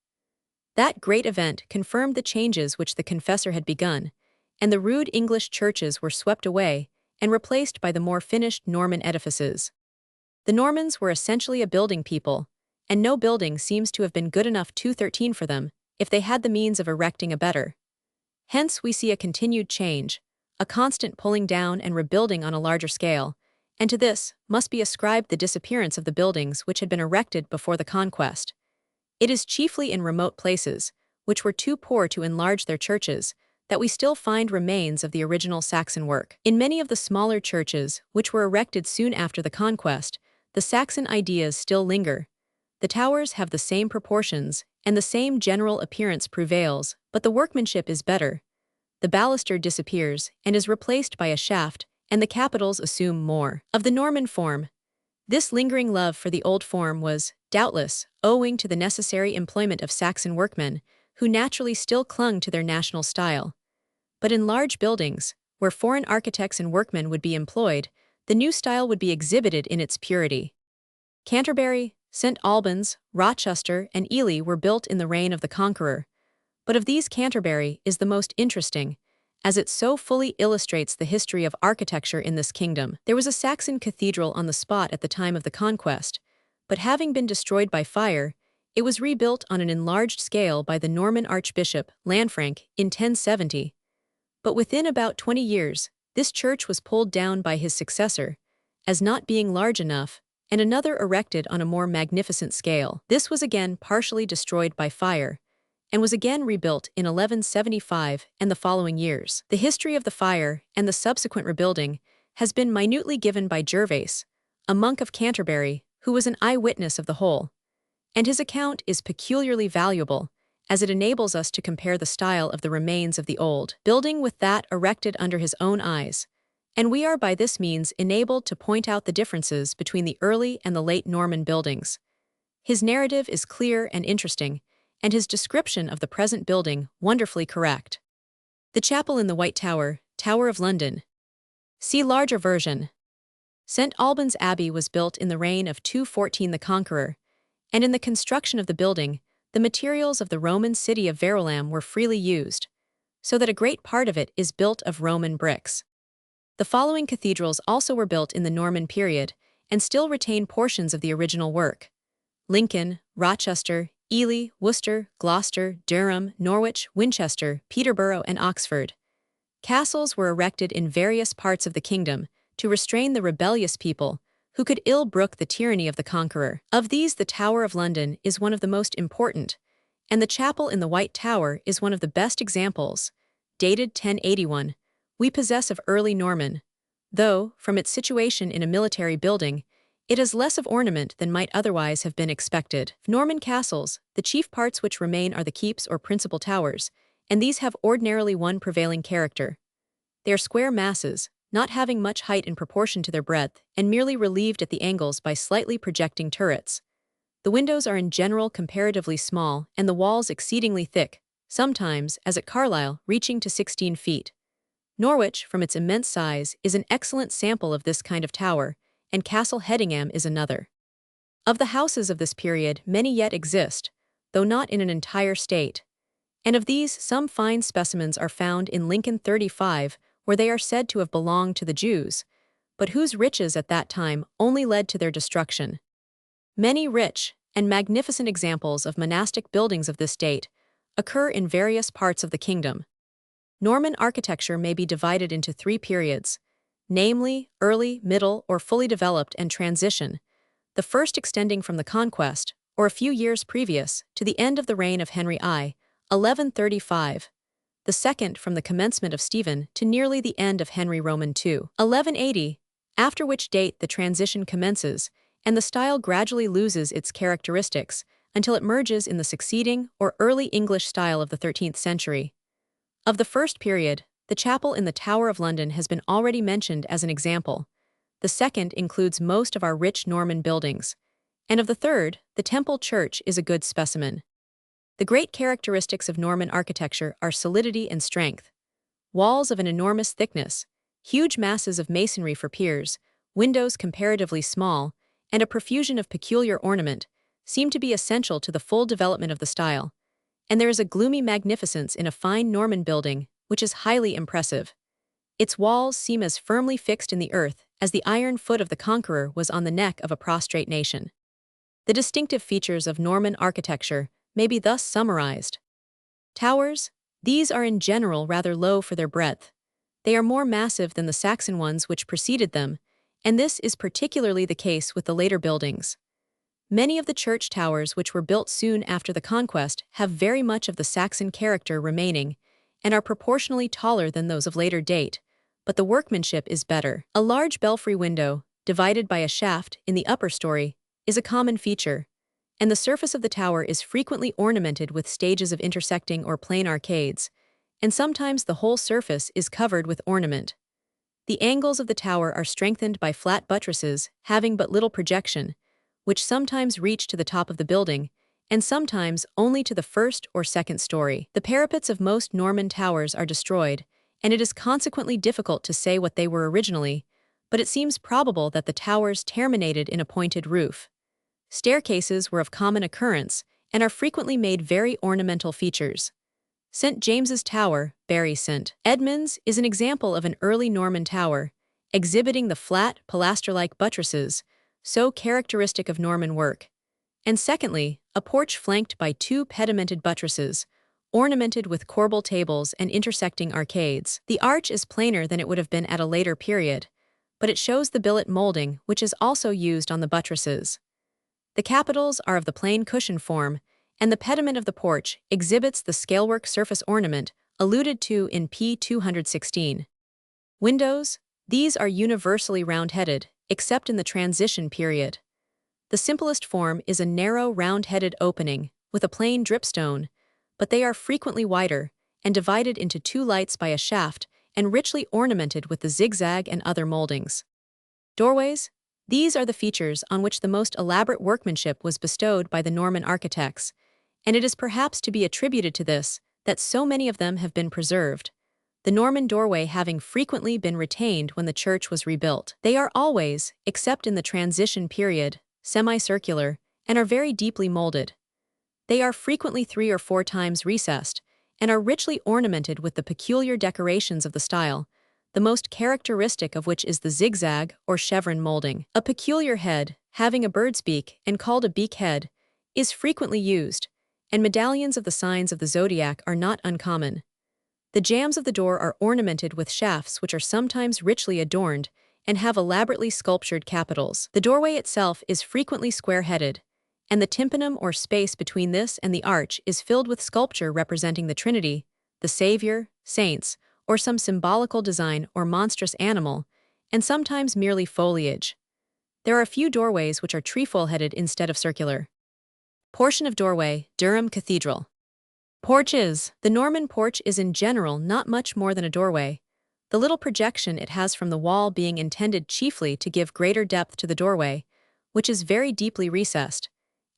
That great event confirmed the changes which the Confessor had begun, and the rude English churches were swept away and replaced by the more finished Norman edifices. The Normans were essentially a building people, and no building seems to have been good enough 213 for them if they had the means of erecting a better. Hence we see a continued change, a constant pulling down and rebuilding on a larger scale, and to this must be ascribed the disappearance of the buildings which had been erected before the conquest. It is chiefly in remote places, which were too poor to enlarge their churches, that we still find remains of the original Saxon work. In many of the smaller churches, which were erected soon after the conquest, the Saxon ideas still linger. The towers have the same proportions, and the same general appearance prevails, but the workmanship is better. The baluster disappears and is replaced by a shaft, and the capitals assume more of the Norman form. This lingering love for the old form was, doubtless, owing to the necessary employment of Saxon workmen, who naturally still clung to their national style. But in large buildings, where foreign architects and workmen would be employed, the new style would be exhibited in its purity. Canterbury, St. Albans, Rochester, and Ely were built in the reign of the Conqueror, but of these Canterbury is the most interesting, as it so fully illustrates the history of architecture in this kingdom. There was a Saxon cathedral on the spot at the time of the conquest, but having been destroyed by fire, it was rebuilt on an enlarged scale by the Norman Archbishop, Lanfranc, in 1070. But within about 20 years, this church was pulled down by his successor, as not being large enough, and another erected on a more magnificent scale. This was again partially destroyed by fire, and was again rebuilt in 1175 and the following years. The history of the fire and the subsequent rebuilding has been minutely given by Gervase, a monk of Canterbury, who was an eyewitness of the whole, and his account is peculiarly valuable, as it enables us to compare the style of the remains of the old building with that erected under his own eyes, and we are by this means enabled to point out the differences between the early and the late Norman buildings. His narrative is clear and interesting, and his description of the present building wonderfully correct. The Chapel in the White Tower, Tower of London. See larger version. St. Albans Abbey was built in the reign of 214 the Conqueror, and in the construction of the building, the materials of the Roman city of Verulam were freely used, so that a great part of it is built of Roman bricks. The following cathedrals also were built in the Norman period, and still retain portions of the original work: Lincoln, Rochester, Ely, Worcester, Gloucester, Durham, Norwich, Winchester, Peterborough, and Oxford. Castles were erected in various parts of the kingdom to restrain the rebellious people, who could ill brook the tyranny of the conqueror. Of these, the Tower of London is one of the most important, and the Chapel in the White Tower is one of the best examples, dated 1081, we possess of early Norman, though, from its situation in a military building, it has less of ornament than might otherwise have been expected. Norman castles, the chief parts which remain are the keeps or principal towers, and these have ordinarily one prevailing character. They are square masses, not having much height in proportion to their breadth, and merely relieved at the angles by slightly projecting turrets. The windows are in general comparatively small, and the walls exceedingly thick, sometimes, as at Carlisle, reaching to 16 feet. Norwich, from its immense size, is an excellent sample of this kind of tower, and Castle Hedingham is another. Of the houses of this period, many yet exist, though not in an entire state. And of these, some fine specimens are found in Lincoln 35, where they are said to have belonged to the Jews, but whose riches at that time only led to their destruction. Many rich and magnificent examples of monastic buildings of this date occur in various parts of the kingdom. Norman architecture may be divided into three periods, namely early, middle, or fully developed, and transition, the first extending from the conquest, or a few years previous, to the end of the reign of Henry I, 1135, the second from the commencement of Stephen to nearly the end of Henry Roman II, 1180, after which date the transition commences, and the style gradually loses its characteristics until it merges in the succeeding or early English style of the 13th century. Of the first period, the chapel in the Tower of London has been already mentioned as an example. The second includes most of our rich Norman buildings, and of the third, the Temple Church is a good specimen. The great characteristics of Norman architecture are solidity and strength. Walls of an enormous thickness, huge masses of masonry for piers, windows comparatively small, and a profusion of peculiar ornament seem to be essential to the full development of the style, and there is a gloomy magnificence in a fine Norman building which is highly impressive. Its walls seem as firmly fixed in the earth as the iron foot of the conqueror was on the neck of a prostrate nation. The distinctive features of Norman architecture may be thus summarized. Towers, these are in general rather low for their breadth. They are more massive than the Saxon ones which preceded them, and this is particularly the case with the later buildings. Many of the church towers which were built soon after the conquest have very much of the Saxon character remaining, and are proportionally taller than those of later date, but the workmanship is better. A large belfry window, divided by a shaft in the upper story, is a common feature, and the surface of the tower is frequently ornamented with stages of intersecting or plain arcades, and sometimes the whole surface is covered with ornament. The angles of the tower are strengthened by flat buttresses having but little projection, which sometimes reach to the top of the building, and sometimes only to the first or second story. The parapets of most Norman towers are destroyed, and it is consequently difficult to say what they were originally, but it seems probable that the towers terminated in a pointed roof. Staircases were of common occurrence, and are frequently made very ornamental features. St. James's Tower, Bury St. Edmunds, is an example of an early Norman tower, exhibiting the flat, pilaster-like buttresses, so characteristic of Norman work. And secondly, a porch flanked by two pedimented buttresses, ornamented with corbel tables and intersecting arcades. The arch is plainer than it would have been at a later period, but it shows the billet molding which is also used on the buttresses. The capitals are of the plain cushion form, and the pediment of the porch exhibits the scalework surface ornament alluded to in p. 216. Windows, these are universally round-headed, except in the transition period. The simplest form is a narrow round-headed opening with a plain dripstone, but they are frequently wider and divided into two lights by a shaft and richly ornamented with the zigzag and other moldings. Doorways, these are the features on which the most elaborate workmanship was bestowed by the Norman architects, and it is perhaps to be attributed to this that so many of them have been preserved, the Norman doorway having frequently been retained when the church was rebuilt. They are always, except in the transition period, semicircular, and are very deeply molded. They are frequently 3 or 4 times recessed, and are richly ornamented with the peculiar decorations of the style, the most characteristic of which is the zigzag or chevron molding. A peculiar head, having a bird's beak and called a beak head, is frequently used, and medallions of the signs of the zodiac are not uncommon. The jambs of the door are ornamented with shafts which are sometimes richly adorned and have elaborately sculptured capitals. The doorway itself is frequently square-headed, and the tympanum or space between this and the arch is filled with sculpture representing the Trinity, the Savior, saints, or some symbolical design or monstrous animal, and sometimes merely foliage. There are a few doorways which are trefoil-headed instead of circular. Portion of doorway, Durham Cathedral. Porches. The Norman porch is in general not much more than a doorway, the little projection it has from the wall being intended chiefly to give greater depth to the doorway, which is very deeply recessed,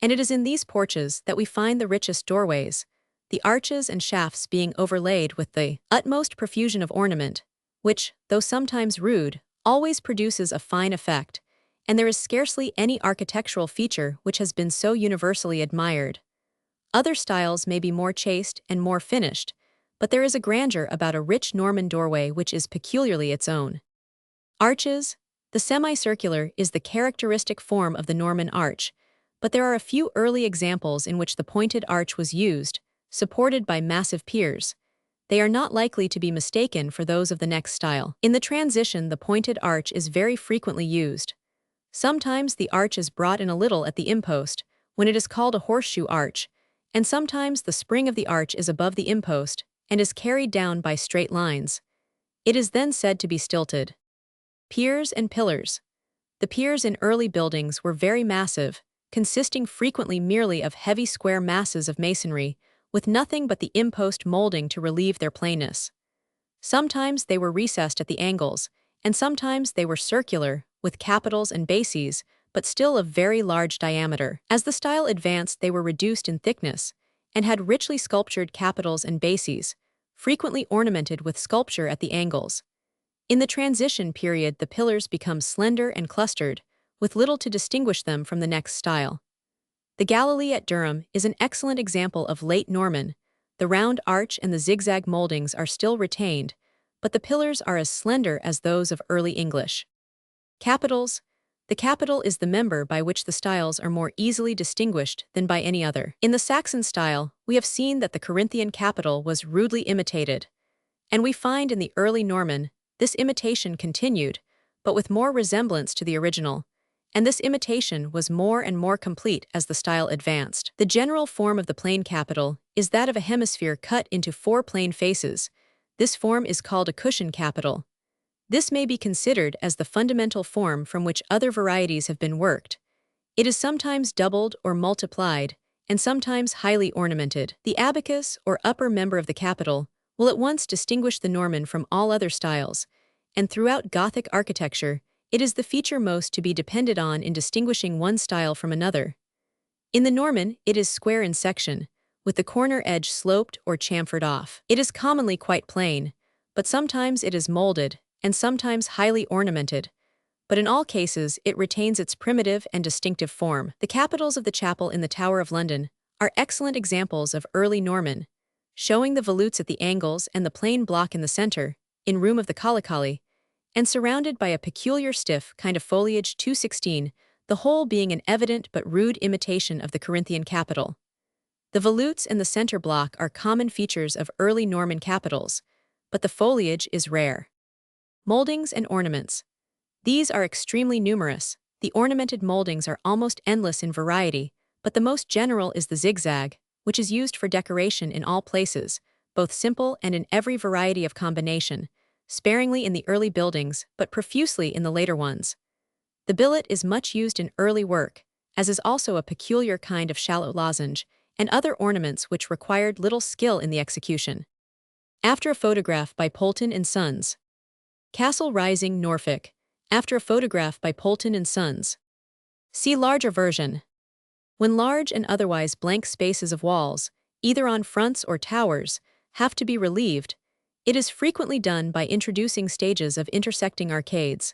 and it is in these porches that we find the richest doorways, the arches and shafts being overlaid with the utmost profusion of ornament, which, though sometimes rude, always produces a fine effect, and there is scarcely any architectural feature which has been so universally admired. Other styles may be more chaste and more finished, but there is a grandeur about a rich Norman doorway which is peculiarly its own. Arches. The semicircular is the characteristic form of the Norman arch, but there are a few early examples in which the pointed arch was used, supported by massive piers. They are not likely to be mistaken for those of the next style. In the transition, the pointed arch is very frequently used. Sometimes the arch is brought in a little at the impost, when it is called a horseshoe arch, and sometimes the spring of the arch is above the impost and is carried down by straight lines. It is then said to be stilted. Piers and pillars. The piers in early buildings were very massive, consisting frequently merely of heavy square masses of masonry, with nothing but the impost molding to relieve their plainness. Sometimes they were recessed at the angles, and sometimes they were circular, with capitals and bases, but still of very large diameter. As the style advanced, they were reduced in thickness, and had richly sculptured capitals and bases, frequently ornamented with sculpture at the angles. In the transition period, the pillars become slender and clustered, with little to distinguish them from the next style. The Galilee at Durham is an excellent example of late Norman. The round arch and the zigzag moldings are still retained, but the pillars are as slender as those of early English. Capitals. The capital is the member by which the styles are more easily distinguished than by any other. In the Saxon style, we have seen that the Corinthian capital was rudely imitated, and we find in the early Norman, this imitation continued, but with more resemblance to the original, and this imitation was more and more complete as the style advanced. The general form of the plain capital is that of a hemisphere cut into 4 plain faces. This form is called a cushion capital. This may be considered as the fundamental form from which other varieties have been worked. It is sometimes doubled or multiplied, and sometimes highly ornamented. The abacus, or upper member of the capital, will at once distinguish the Norman from all other styles, and throughout Gothic architecture, it is the feature most to be depended on in distinguishing one style from another. In the Norman, it is square in section, with the corner edge sloped or chamfered off. It is commonly quite plain, but sometimes it is molded, and sometimes highly ornamented, but in all cases it retains its primitive and distinctive form. The capitals of the chapel in the Tower of London are excellent examples of early Norman, showing the volutes at the angles and the plain block in the center, in room of the collicoli, and surrounded by a peculiar stiff kind of foliage 216, the whole being an evident but rude imitation of the Corinthian capital. The volutes and the center block are common features of early Norman capitals, but the foliage is rare. Moldings and ornaments. These are extremely numerous. The ornamented moldings are almost endless in variety, but the most general is the zigzag, which is used for decoration in all places, both simple and in every variety of combination, sparingly in the early buildings, but profusely in the later ones. The billet is much used in early work, as is also a peculiar kind of shallow lozenge, and other ornaments which required little skill in the execution. After a photograph by Poulton and Sons. Cassell Rising, Norfolk. After a photograph by Poulton and Sons. See larger version. When large and otherwise blank spaces of walls, either on fronts or towers, have to be relieved, it is frequently done by introducing stages of intersecting arcades,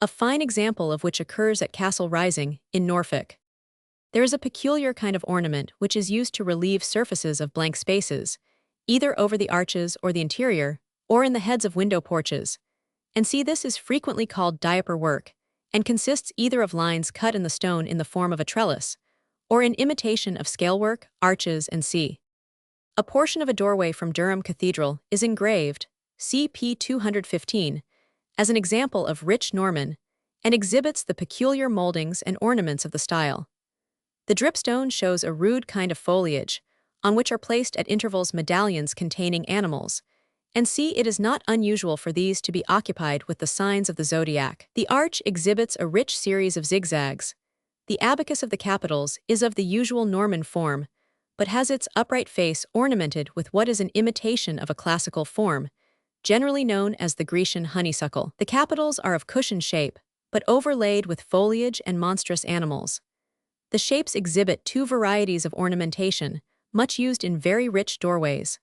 a fine example of which occurs at Cassell Rising, in Norfolk. There is a peculiar kind of ornament which is used to relieve surfaces of blank spaces, either over the arches or the interior, or in the heads of window porches. And see, this is frequently called diaper work, and consists either of lines cut in the stone in the form of a trellis, or in imitation of scalework, arches, and c. A portion of a doorway from Durham Cathedral is engraved, CP 215, as an example of rich Norman, and exhibits the peculiar moldings and ornaments of the style. The dripstone shows a rude kind of foliage, on which are placed at intervals medallions containing animals, and see, it is not unusual for these to be occupied with the signs of the zodiac. The arch exhibits a rich series of zigzags. The abacus of the capitals is of the usual Norman form, but has its upright face ornamented with what is an imitation of a classical form, generally known as the Grecian honeysuckle. The capitals are of cushion shape, but overlaid with foliage and monstrous animals. The shapes exhibit 2 varieties of ornamentation, much used in very rich doorways.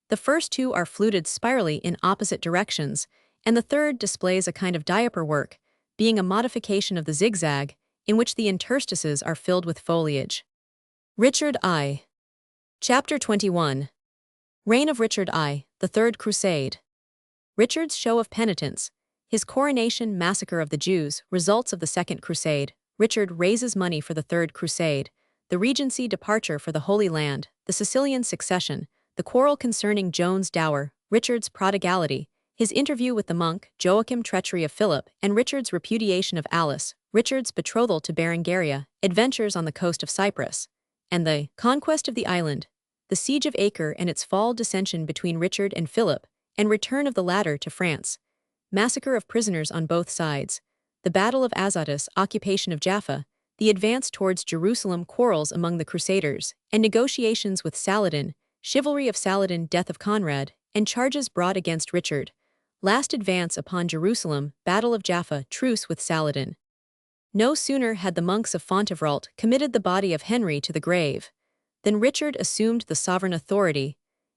The first two are fluted spirally in opposite directions, and the third displays a kind of diaper work, being a modification of the zigzag, in which the interstices are filled with foliage. Richard I. Chapter 21. Reign of Richard I, the Third Crusade. Richard's show of penitence, his coronation, massacre of the Jews, results of the Second Crusade. Richard raises money for the Third Crusade, the regency departure for the Holy Land, the Sicilian succession, the quarrel concerning Joan's dower, Richard's prodigality, his interview with the monk, Joachim, treachery of Philip, and Richard's repudiation of Alice, Richard's betrothal to Berengaria, adventures on the coast of Cyprus, and the conquest of the island, the siege of Acre and its fall, dissension between Richard and Philip, and return of the latter to France, massacre of prisoners on both sides, the Battle of Azotus, occupation of Jaffa, the advance towards Jerusalem, quarrels among the Crusaders, and negotiations with Saladin, chivalry of Saladin, death of Conrad, and charges brought against Richard, last advance upon Jerusalem, Battle of Jaffa, truce with Saladin. No sooner had the monks of Fontevrault committed the body of Henry to the grave than Richard assumed the sovereign authority,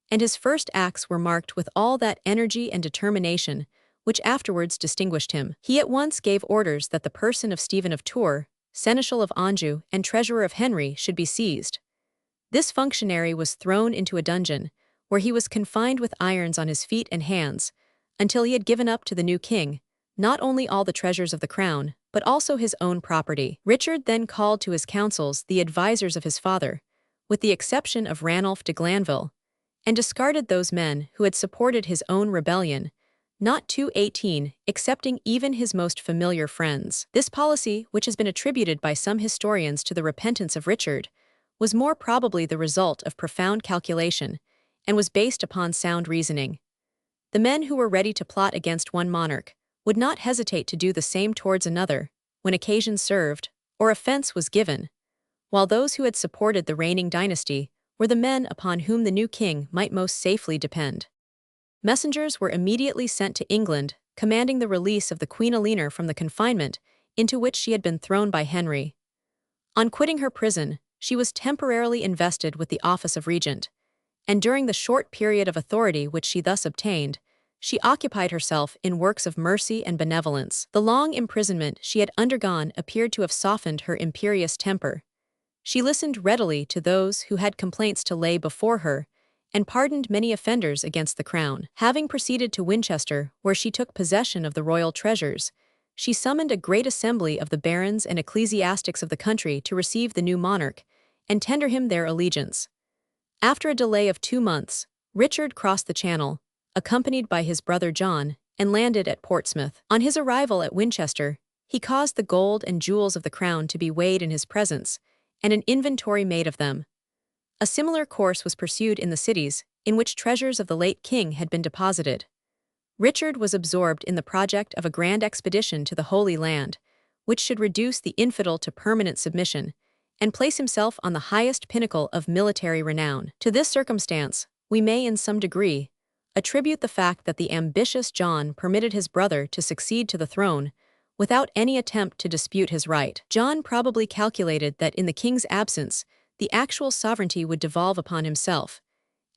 and his first acts were marked with all that energy and determination which afterwards distinguished him. He at once gave orders that the person of Stephen of Tours, seneschal of Anjou and treasurer of Henry, should be seized. This functionary was thrown into a dungeon, where he was confined with irons on his feet and hands, until he had given up to the new king, not only all the treasures of the crown, but also his own property. Richard then called to his councils the advisers of his father, with the exception of Ranulph de Glanville, and discarded those men who had supported his own rebellion, not 218, excepting even his most familiar friends. This policy, which has been attributed by some historians to the repentance of Richard, was more probably the result of profound calculation, and was based upon sound reasoning. The men who were ready to plot against one monarch would not hesitate to do the same towards another, when occasion served, or offense was given, while those who had supported the reigning dynasty were the men upon whom the new king might most safely depend. Messengers were immediately sent to England, commanding the release of the Queen Eleanor from the confinement into which she had been thrown by Henry. On quitting her prison, she was temporarily invested with the office of regent, and during the short period of authority which she thus obtained, she occupied herself in works of mercy and benevolence. The long imprisonment she had undergone appeared to have softened her imperious temper. She listened readily to those who had complaints to lay before her, and pardoned many offenders against the crown. Having proceeded to Winchester, where she took possession of the royal treasures, she summoned a great assembly of the barons and ecclesiastics of the country to receive the new monarch, and tender him their allegiance. After a delay of 2 months, Richard crossed the Channel, accompanied by his brother John, and landed at Portsmouth. On his arrival at Winchester, he caused the gold and jewels of the crown to be weighed in his presence, and an inventory made of them. A similar course was pursued in the cities in which treasures of the late king had been deposited. Richard was absorbed in the project of a grand expedition to the Holy Land, which should reduce the infidel to permanent submission, and place himself on the highest pinnacle of military renown. To this circumstance, we may in some degree attribute the fact that the ambitious John permitted his brother to succeed to the throne without any attempt to dispute his right. John probably calculated that in the king's absence, the actual sovereignty would devolve upon himself,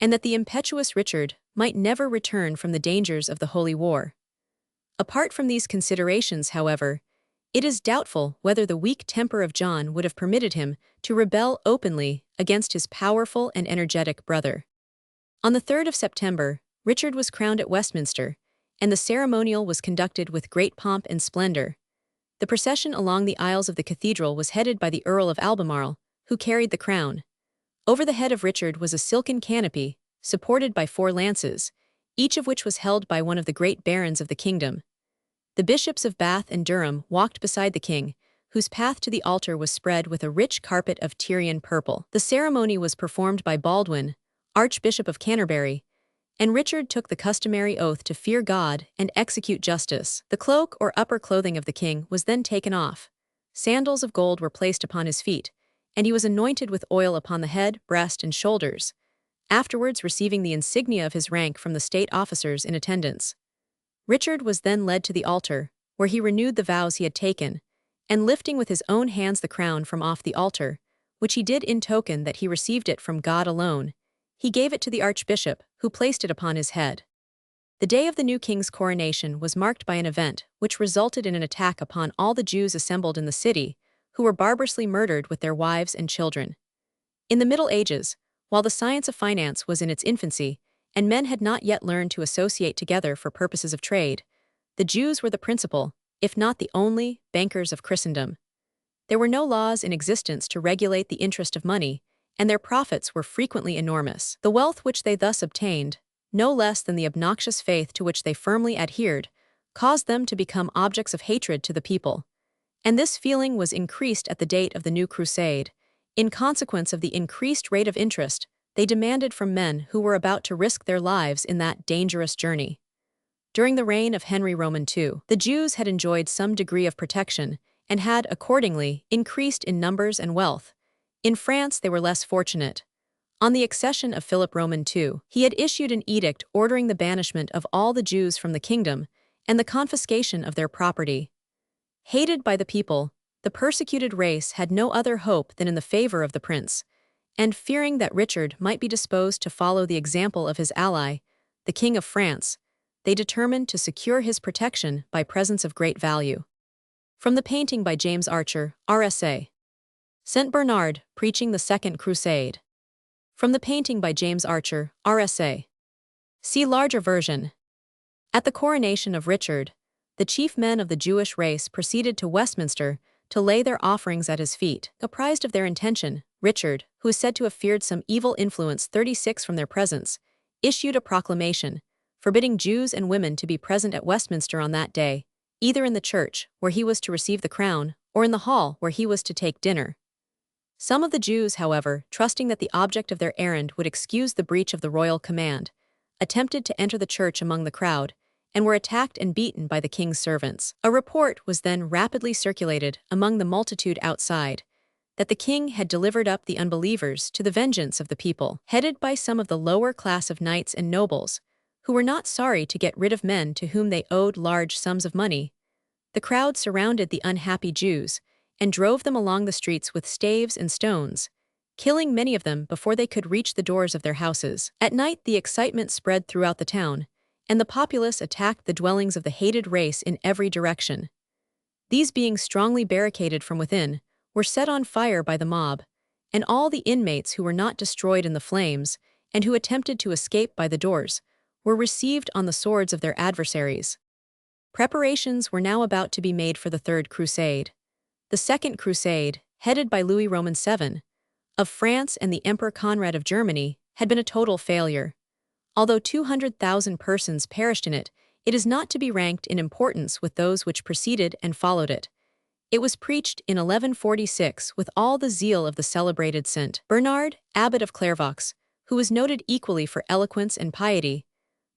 and that the impetuous Richard might never return from the dangers of the Holy War. Apart from these considerations, however, it is doubtful whether the weak temper of John would have permitted him to rebel openly against his powerful and energetic brother. On the 3rd of September, Richard was crowned at Westminster, and the ceremonial was conducted with great pomp and splendor. The procession along the aisles of the cathedral was headed by the Earl of Albemarle, who carried the crown. Over the head of Richard was a silken canopy, supported by 4 lances, each of which was held by one of the great barons of the kingdom. The bishops of Bath and Durham walked beside the king, whose path to the altar was spread with a rich carpet of Tyrian purple. The ceremony was performed by Baldwin, Archbishop of Canterbury, and Richard took the customary oath to fear God and execute justice. The cloak or upper clothing of the king was then taken off. Sandals of gold were placed upon his feet, and he was anointed with oil upon the head, breast, and shoulders, afterwards receiving the insignia of his rank from the state officers in attendance. Richard was then led to the altar, where he renewed the vows he had taken, and lifting with his own hands the crown from off the altar, which he did in token that he received it from God alone, he gave it to the archbishop, who placed it upon his head. The day of the new king's coronation was marked by an event which resulted in an attack upon all the Jews assembled in the city, who were barbarously murdered with their wives and children. In the Middle Ages, while the science of finance was in its infancy, and men had not yet learned to associate together for purposes of trade, the Jews were the principal, if not the only, bankers of Christendom. There were no laws in existence to regulate the interest of money, and their profits were frequently enormous. The wealth which they thus obtained, no less than the obnoxious faith to which they firmly adhered, caused them to become objects of hatred to the people. And this feeling was increased at the date of the new crusade. In consequence of the increased rate of interest, they demanded from men who were about to risk their lives in that dangerous journey. During the reign of Henry Roman II, the Jews had enjoyed some degree of protection and had, accordingly, increased in numbers and wealth. In France, they were less fortunate. On the accession of Philip Roman II, he had issued an edict ordering the banishment of all the Jews from the kingdom and the confiscation of their property. Hated by the people, the persecuted race had no other hope than in the favor of the prince, and fearing that Richard might be disposed to follow the example of his ally, the King of France, they determined to secure his protection by presents of great value. From the painting by James Archer, RSA. St. Bernard, preaching the Second Crusade. From the painting by James Archer, RSA. See larger version. At the coronation of Richard, the chief men of the Jewish race proceeded to Westminster to lay their offerings at his feet. Apprised of their intention, Richard, who is said to have feared some evil influence 36 from their presence, issued a proclamation, forbidding Jews and women to be present at Westminster on that day, either in the church, where he was to receive the crown, or in the hall, where he was to take dinner. Some of the Jews, however, trusting that the object of their errand would excuse the breach of the royal command, attempted to enter the church among the crowd, and were attacked and beaten by the king's servants. A report was then rapidly circulated among the multitude outside, that the king had delivered up the unbelievers to the vengeance of the people. Headed by some of the lower class of knights and nobles, who were not sorry to get rid of men to whom they owed large sums of money, the crowd surrounded the unhappy Jews and drove them along the streets with staves and stones, killing many of them before they could reach the doors of their houses. At night, the excitement spread throughout the town, and the populace attacked the dwellings of the hated race in every direction. These, being strongly barricaded from within, were set on fire by the mob, and all the inmates who were not destroyed in the flames, and who attempted to escape by the doors, were received on the swords of their adversaries. Preparations were now about to be made for the Third Crusade. The Second Crusade, headed by Louis Roman VII, of France and the Emperor Conrad of Germany, had been a total failure. Although 200,000 persons perished in it, it is not to be ranked in importance with those which preceded and followed it. It was preached in 1146 with all the zeal of the celebrated St. Bernard, abbot of Clairvaux, who was noted equally for eloquence and piety,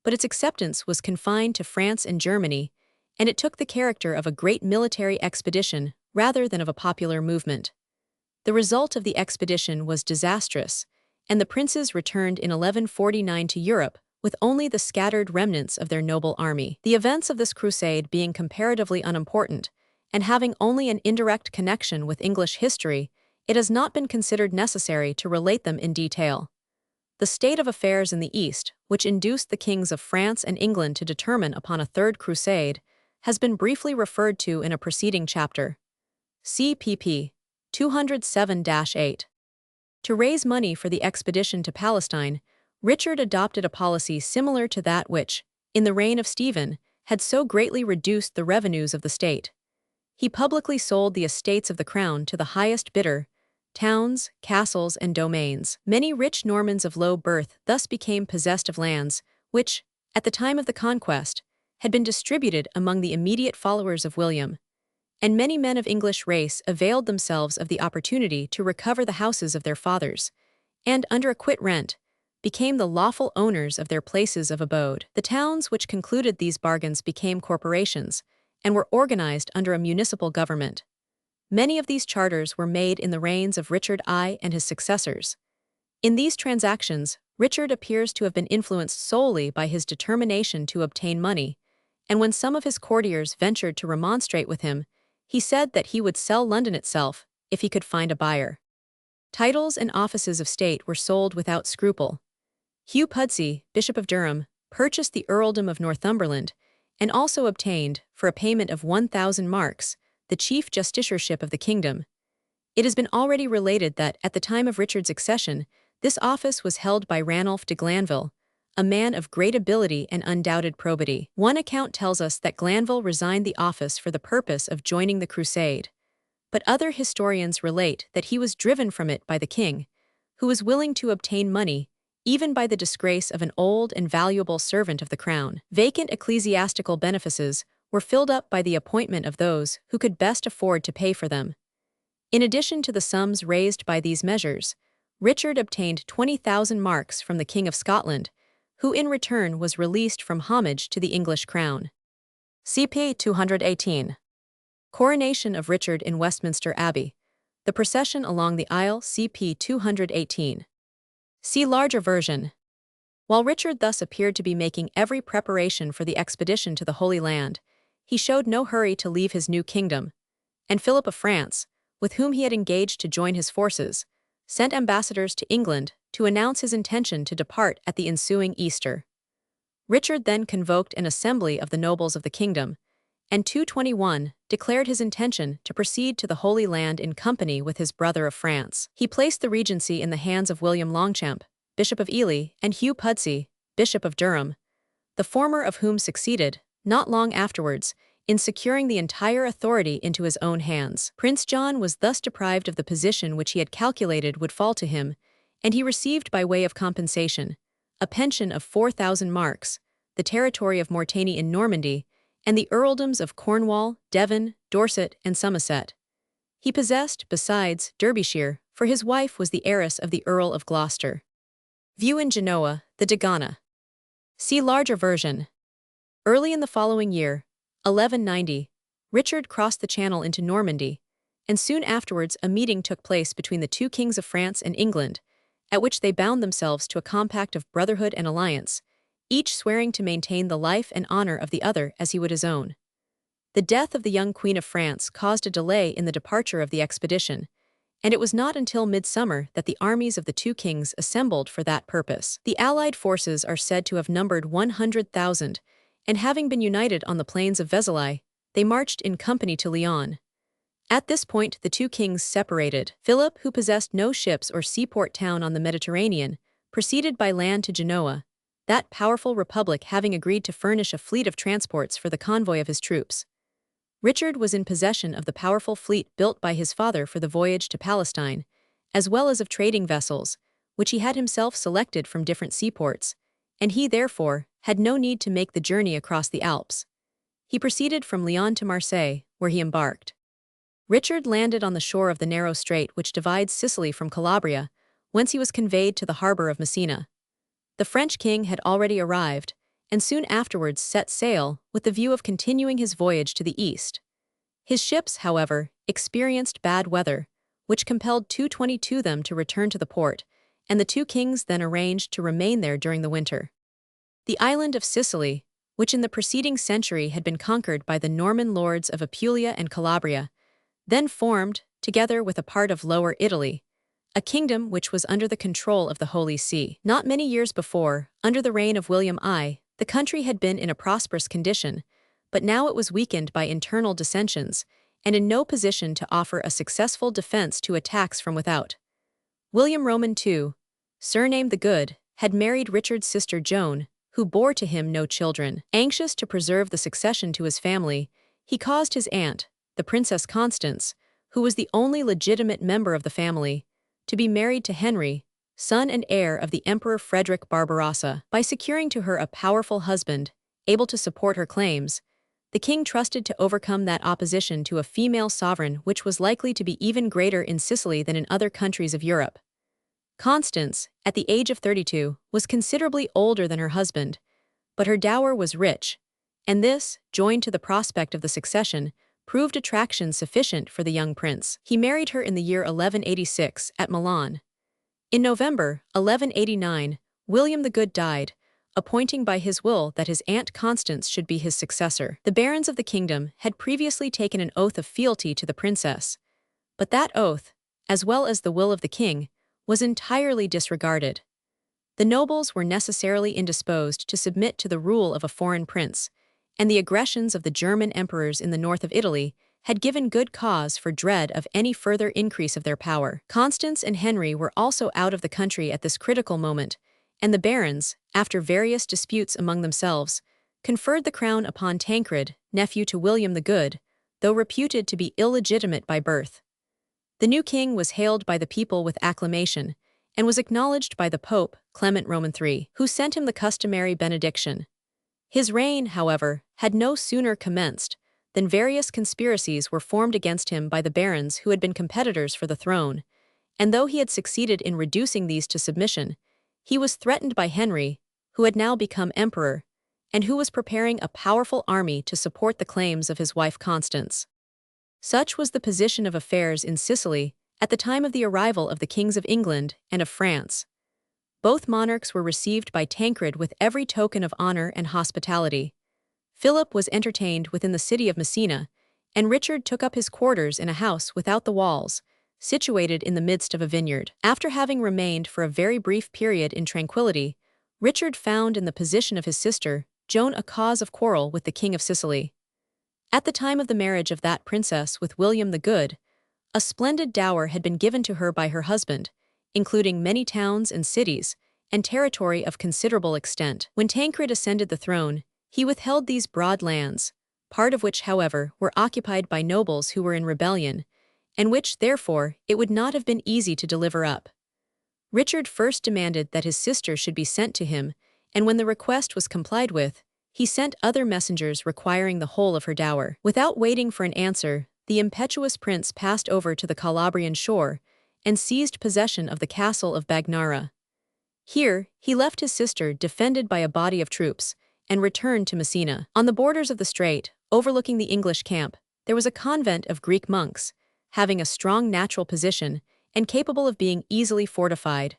but its acceptance was confined to France and Germany, and it took the character of a great military expedition rather than of a popular movement. The result of the expedition was disastrous, and the princes returned in 1149 to Europe with only the scattered remnants of their noble army. The events of this crusade being comparatively unimportant, and having only an indirect connection with English history, it has not been considered necessary to relate them in detail. The state of affairs in the East, which induced the kings of France and England to determine upon a third crusade, has been briefly referred to in a preceding chapter. See pp. 207-8. To raise money for the expedition to Palestine, Richard adopted a policy similar to that which, in the reign of Stephen, had so greatly reduced the revenues of the state. He publicly sold the estates of the crown to the highest bidder, towns, castles, and domains. Many rich Normans of low birth thus became possessed of lands, which, at the time of the conquest, had been distributed among the immediate followers of William, and many men of English race availed themselves of the opportunity to recover the houses of their fathers, and, under a quit rent, became the lawful owners of their places of abode. The towns which concluded these bargains became corporations, and were organized under a municipal government. Many of these charters were made in the reigns of Richard I and his successors. In these transactions, Richard appears to have been influenced solely by his determination to obtain money, and when some of his courtiers ventured to remonstrate with him, he said that he would sell London itself if he could find a buyer. Titles and offices of state were sold without scruple. Hugh Pudsey, Bishop of Durham, purchased the earldom of Northumberland and also obtained, for a payment of 1,000 marks, the chief justiciarship of the kingdom. It has been already related that, at the time of Richard's accession, this office was held by Ranulph de Glanville, a man of great ability and undoubted probity. One account tells us that Glanville resigned the office for the purpose of joining the crusade, but other historians relate that he was driven from it by the king, who was willing to obtain money, even by the disgrace of an old and valuable servant of the crown. Vacant ecclesiastical benefices were filled up by the appointment of those who could best afford to pay for them. In addition to the sums raised by these measures, Richard obtained 20,000 marks from the King of Scotland, who in return was released from homage to the English crown. CP 218. Coronation of Richard in Westminster Abbey. The procession along the aisle. CP 218. See larger version. While Richard thus appeared to be making every preparation for the expedition to the Holy Land, he showed no hurry to leave his new kingdom, and Philip of France, with whom he had engaged to join his forces, sent ambassadors to England to announce his intention to depart at the ensuing Easter. Richard then convoked an assembly of the nobles of the kingdom, and 221 declared his intention to proceed to the Holy Land in company with his brother of France. He placed the regency in the hands of William Longchamp, Bishop of Ely, and Hugh Pudsey, Bishop of Durham, the former of whom succeeded, not long afterwards, in securing the entire authority into his own hands. Prince John was thus deprived of the position which he had calculated would fall to him, and he received by way of compensation a pension of 4,000 marks, the territory of Mortaigne in Normandy, and the earldoms of Cornwall, Devon, Dorset, and Somerset. He possessed, besides, Derbyshire, for his wife was the heiress of the Earl of Gloucester. View in Genoa, the Dagana. See larger version. Early in the following year, 1190, Richard crossed the Channel into Normandy, and soon afterwards a meeting took place between the two kings of France and England, at which they bound themselves to a compact of brotherhood and alliance, each swearing to maintain the life and honor of the other as he would his own. The death of the young Queen of France caused a delay in the departure of the expedition, and it was not until midsummer that the armies of the two kings assembled for that purpose. The allied forces are said to have numbered 100,000, and having been united on the plains of Vézelay, they marched in company to Lyon. At this point the two kings separated. Philip, who possessed no ships or seaport town on the Mediterranean, proceeded by land to Genoa, that powerful republic having agreed to furnish a fleet of transports for the convoy of his troops. Richard was in possession of the powerful fleet built by his father for the voyage to Palestine, as well as of trading vessels, which he had himself selected from different seaports, and he therefore had no need to make the journey across the Alps. He proceeded from Lyon to Marseille, where he embarked. Richard landed on the shore of the narrow strait which divides Sicily from Calabria, whence he was conveyed to the harbor of Messina. The French king had already arrived, and soon afterwards set sail with the view of continuing his voyage to the east. His ships, however, experienced bad weather, which compelled 222 them to return to the port, and the two kings then arranged to remain there during the winter. The island of Sicily, which in the preceding century had been conquered by the Norman lords of Apulia and Calabria, then formed, together with a part of Lower Italy, a kingdom which was under the control of the Holy See. Not many years before, under the reign of William I, the country had been in a prosperous condition, but now it was weakened by internal dissensions, and in no position to offer a successful defense to attacks from without. William Roman II, surnamed the Good, had married Richard's sister Joan, who bore to him no children. Anxious to preserve the succession to his family, he caused his aunt, the Princess Constance, who was the only legitimate member of the family, to be married to Henry, son and heir of the Emperor Frederick Barbarossa. By securing to her a powerful husband, able to support her claims, the king trusted to overcome that opposition to a female sovereign which was likely to be even greater in Sicily than in other countries of Europe. Constance, at the age of 32, was considerably older than her husband, but her dower was rich, and this, joined to the prospect of the succession, proved attraction sufficient for the young prince. He married her in the year 1186 at Milan. In November 1189, William the Good died, appointing by his will that his aunt Constance should be his successor. The barons of the kingdom had previously taken an oath of fealty to the princess, but that oath, as well as the will of the king, was entirely disregarded. The nobles were necessarily indisposed to submit to the rule of a foreign prince, and the aggressions of the German emperors in the north of Italy had given good cause for dread of any further increase of their power. Constance and Henry were also out of the country at this critical moment, and the barons, after various disputes among themselves, conferred the crown upon Tancred, nephew to William the Good, though reputed to be illegitimate by birth. The new king was hailed by the people with acclamation, and was acknowledged by the Pope, Clement Roman III, who sent him the customary benediction. His reign, however, had no sooner commenced than various conspiracies were formed against him by the barons who had been competitors for the throne, and though he had succeeded in reducing these to submission, he was threatened by Henry, who had now become emperor, and who was preparing a powerful army to support the claims of his wife Constance. Such was the position of affairs in Sicily at the time of the arrival of the kings of England and of France. Both monarchs were received by Tancred with every token of honor and hospitality. Philip was entertained within the city of Messina, and Richard took up his quarters in a house without the walls, situated in the midst of a vineyard. After having remained for a very brief period in tranquility, Richard found in the position of his sister, Joan, a cause of quarrel with the King of Sicily. At the time of the marriage of that princess with William the Good, a splendid dower had been given to her by her husband, including many towns and cities, and territory of considerable extent. When Tancred ascended the throne, he withheld these broad lands, part of which, however, were occupied by nobles who were in rebellion, and which, therefore, it would not have been easy to deliver up. Richard first demanded that his sister should be sent to him, and when the request was complied with, he sent other messengers requiring the whole of her dower. Without waiting for an answer, the impetuous prince passed over to the Calabrian shore and seized possession of the castle of Bagnara. Here, he left his sister defended by a body of troops, and returned to Messina. On the borders of the strait, overlooking the English camp, there was a convent of Greek monks, having a strong natural position and capable of being easily fortified.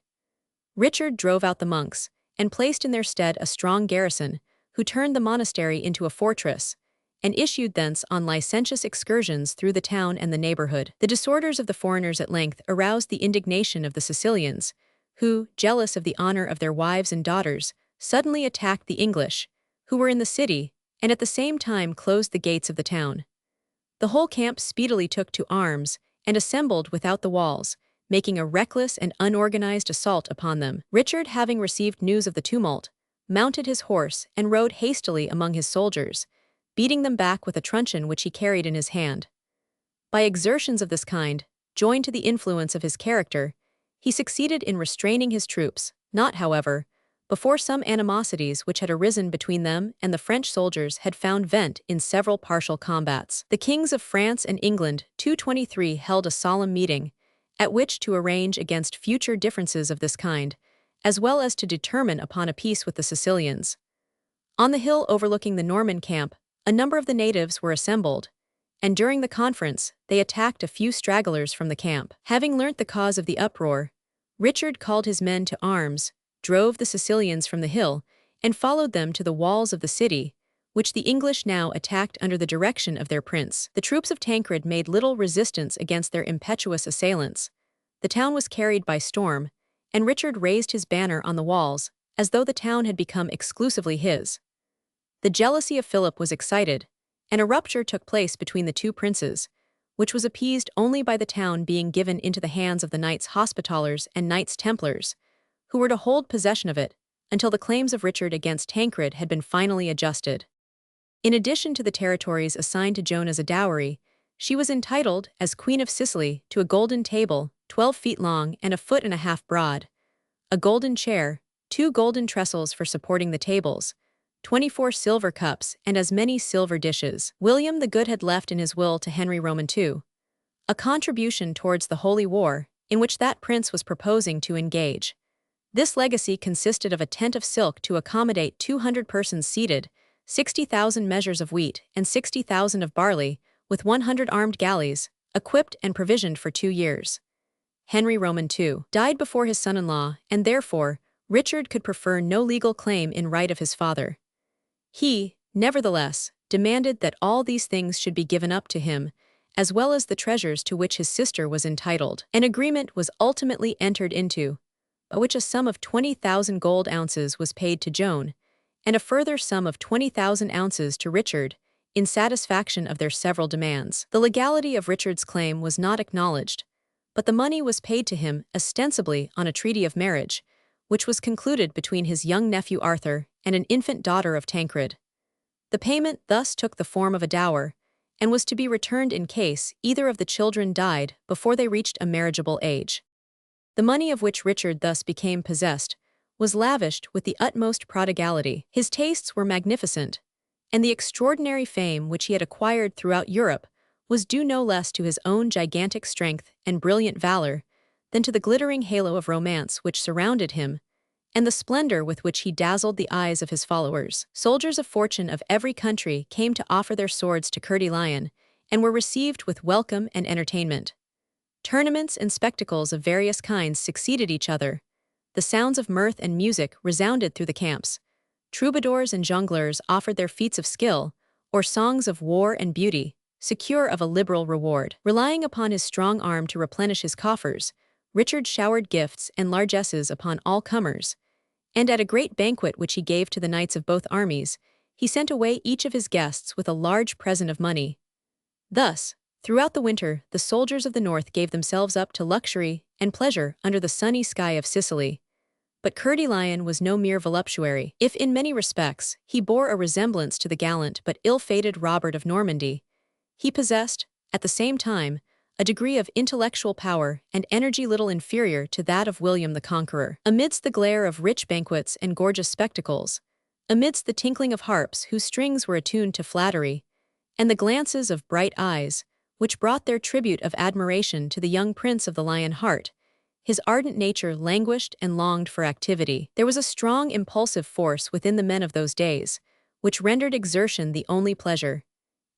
Richard drove out the monks, and placed in their stead a strong garrison, who turned the monastery into a fortress, and issued thence on licentious excursions through the town and the neighborhood. The disorders of the foreigners at length aroused the indignation of the Sicilians, who, jealous of the honor of their wives and daughters, suddenly attacked the English, who were in the city, and at the same time closed the gates of the town. The whole camp speedily took to arms, and assembled without the walls, making a reckless and unorganized assault upon them. Richard, having received news of the tumult, mounted his horse and rode hastily among his soldiers, beating them back with a truncheon which he carried in his hand. By exertions of this kind, joined to the influence of his character, he succeeded in restraining his troops, not, however, before some animosities which had arisen between them and the French soldiers had found vent in several partial combats. The kings of France and England 223 held a solemn meeting, at which to arrange against future differences of this kind, as well as to determine upon a peace with the Sicilians. On the hill overlooking the Norman camp, a number of the natives were assembled, and during the conference they attacked a few stragglers from the camp. Having learnt the cause of the uproar, Richard called his men to arms, drove the Sicilians from the hill, and followed them to the walls of the city, which the English now attacked under the direction of their prince. The troops of Tancred made little resistance against their impetuous assailants. The town was carried by storm, and Richard raised his banner on the walls, as though the town had become exclusively his. The jealousy of Philip was excited, and a rupture took place between the two princes, which was appeased only by the town being given into the hands of the Knights Hospitallers and Knights Templars, who were to hold possession of it until the claims of Richard against Tancred had been finally adjusted. In addition to the territories assigned to Joan as a dowry, she was entitled, as Queen of Sicily, to a golden table, 12 feet long and a foot and a half broad, a golden chair, 2 golden trestles for supporting the tables, 24 silver cups, and as many silver dishes. William the Good had left in his will to Henry Roman II a contribution towards the Holy War, in which that prince was proposing to engage. This legacy consisted of a tent of silk to accommodate 200 persons seated, 60,000 measures of wheat, and 60,000 of barley, with 100 armed galleys, equipped and provisioned for 2 years. Henry Roman II died before his son-in-law, and therefore, Richard could prefer no legal claim in right of his father. He, nevertheless, demanded that all these things should be given up to him, as well as the treasures to which his sister was entitled. An agreement was ultimately entered into, by which a sum of 20,000 gold ounces was paid to Joan, and a further sum of 20,000 ounces to Richard, in satisfaction of their several demands. The legality of Richard's claim was not acknowledged, but the money was paid to him ostensibly on a treaty of marriage, which was concluded between his young nephew Arthur and an infant daughter of Tancred. The payment thus took the form of a dower, and was to be returned in case either of the children died before they reached a marriageable age. The money of which Richard thus became possessed was lavished with the utmost prodigality. His tastes were magnificent, and the extraordinary fame which he had acquired throughout Europe was due no less to his own gigantic strength and brilliant valor than to the glittering halo of romance which surrounded him, and the splendor with which he dazzled the eyes of his followers. Soldiers of fortune of every country came to offer their swords to Coeur de Lion, and were received with welcome and entertainment. Tournaments and spectacles of various kinds succeeded each other. The sounds of mirth and music resounded through the camps. Troubadours and jongleurs offered their feats of skill, or songs of war and beauty, secure of a liberal reward. Relying upon his strong arm to replenish his coffers, Richard showered gifts and largesses upon all comers, and at a great banquet which he gave to the knights of both armies, he sent away each of his guests with a large present of money. Thus, throughout the winter, the soldiers of the north gave themselves up to luxury and pleasure under the sunny sky of Sicily. But Coeur de Lion was no mere voluptuary. If in many respects he bore a resemblance to the gallant but ill-fated Robert of Normandy, he possessed, at the same time, a degree of intellectual power and energy little inferior to that of William the Conqueror. Amidst the glare of rich banquets and gorgeous spectacles, amidst the tinkling of harps whose strings were attuned to flattery, and the glances of bright eyes, which brought their tribute of admiration to the young prince of the Lion Heart, his ardent nature languished and longed for activity. There was a strong impulsive force within the men of those days, which rendered exertion the only pleasure,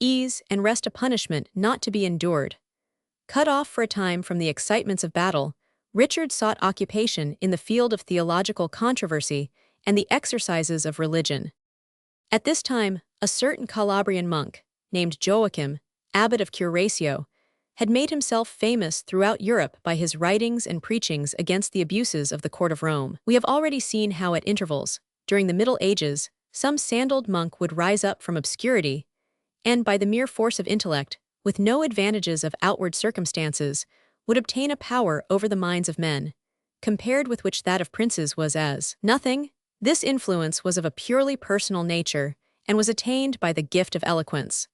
ease and rest a punishment not to be endured. Cut off for a time from the excitements of battle, Richard sought occupation in the field of theological controversy and the exercises of religion. At this time, a certain Calabrian monk, named Joachim, abbot of Curatio, had made himself famous throughout Europe by his writings and preachings against the abuses of the court of Rome. We have already seen how at intervals, during the Middle Ages, some sandaled monk would rise up from obscurity, and by the mere force of intellect, with no advantages of outward circumstances, would obtain a power over the minds of men, compared with which that of princes was as nothing. This influence was of a purely personal nature, and was attained by the gift of eloquence.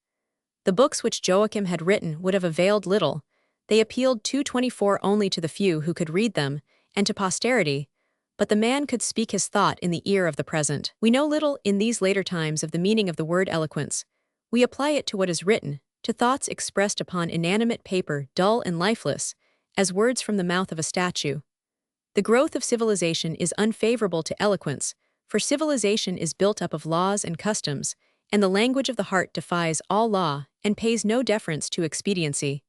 The books which Joachim had written would have availed little. They appealed 224 only to the few who could read them, and to posterity, but the man could speak his thought in the ear of the present. We know little in these later times of the meaning of the word eloquence. We apply it to what is written, to thoughts expressed upon inanimate paper, dull and lifeless, as words from the mouth of a statue. The growth of civilization is unfavorable to eloquence, for civilization is built up of laws and customs, and the language of the heart defies all law and pays no deference to expediency.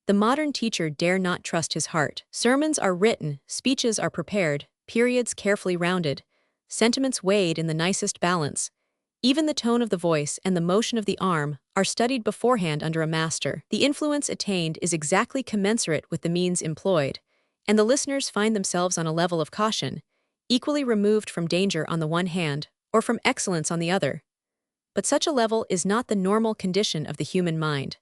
The modern teacher dare not trust his heart. Sermons are written, speeches are prepared, periods carefully rounded, sentiments weighed in the nicest balance. Even the tone of the voice and the motion of the arm are studied beforehand under a master. The influence attained is exactly commensurate with the means employed, and the listeners find themselves on a level of caution, equally removed from danger on the one hand, or from excellence on the other. But such a level is not the normal condition of the human mind.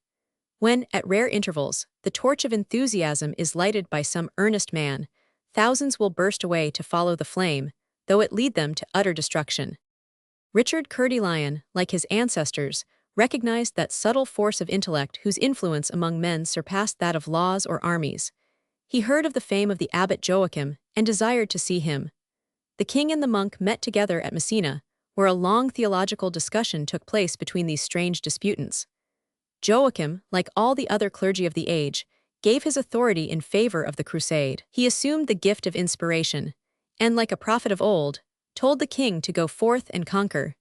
When, at rare intervals, the torch of enthusiasm is lighted by some earnest man, thousands will burst away to follow the flame, though it lead them to utter destruction. Richard Coeur de Lion, like his ancestors, recognized that subtle force of intellect whose influence among men surpassed that of laws or armies. He heard of the fame of the abbot Joachim and desired to see him. The king and the monk met together at Messina, where a long theological discussion took place between these strange disputants. Joachim, like all the other clergy of the age, gave his authority in favor of the crusade. He assumed the gift of inspiration, and, like a prophet of old, told the king to go forth and conquer.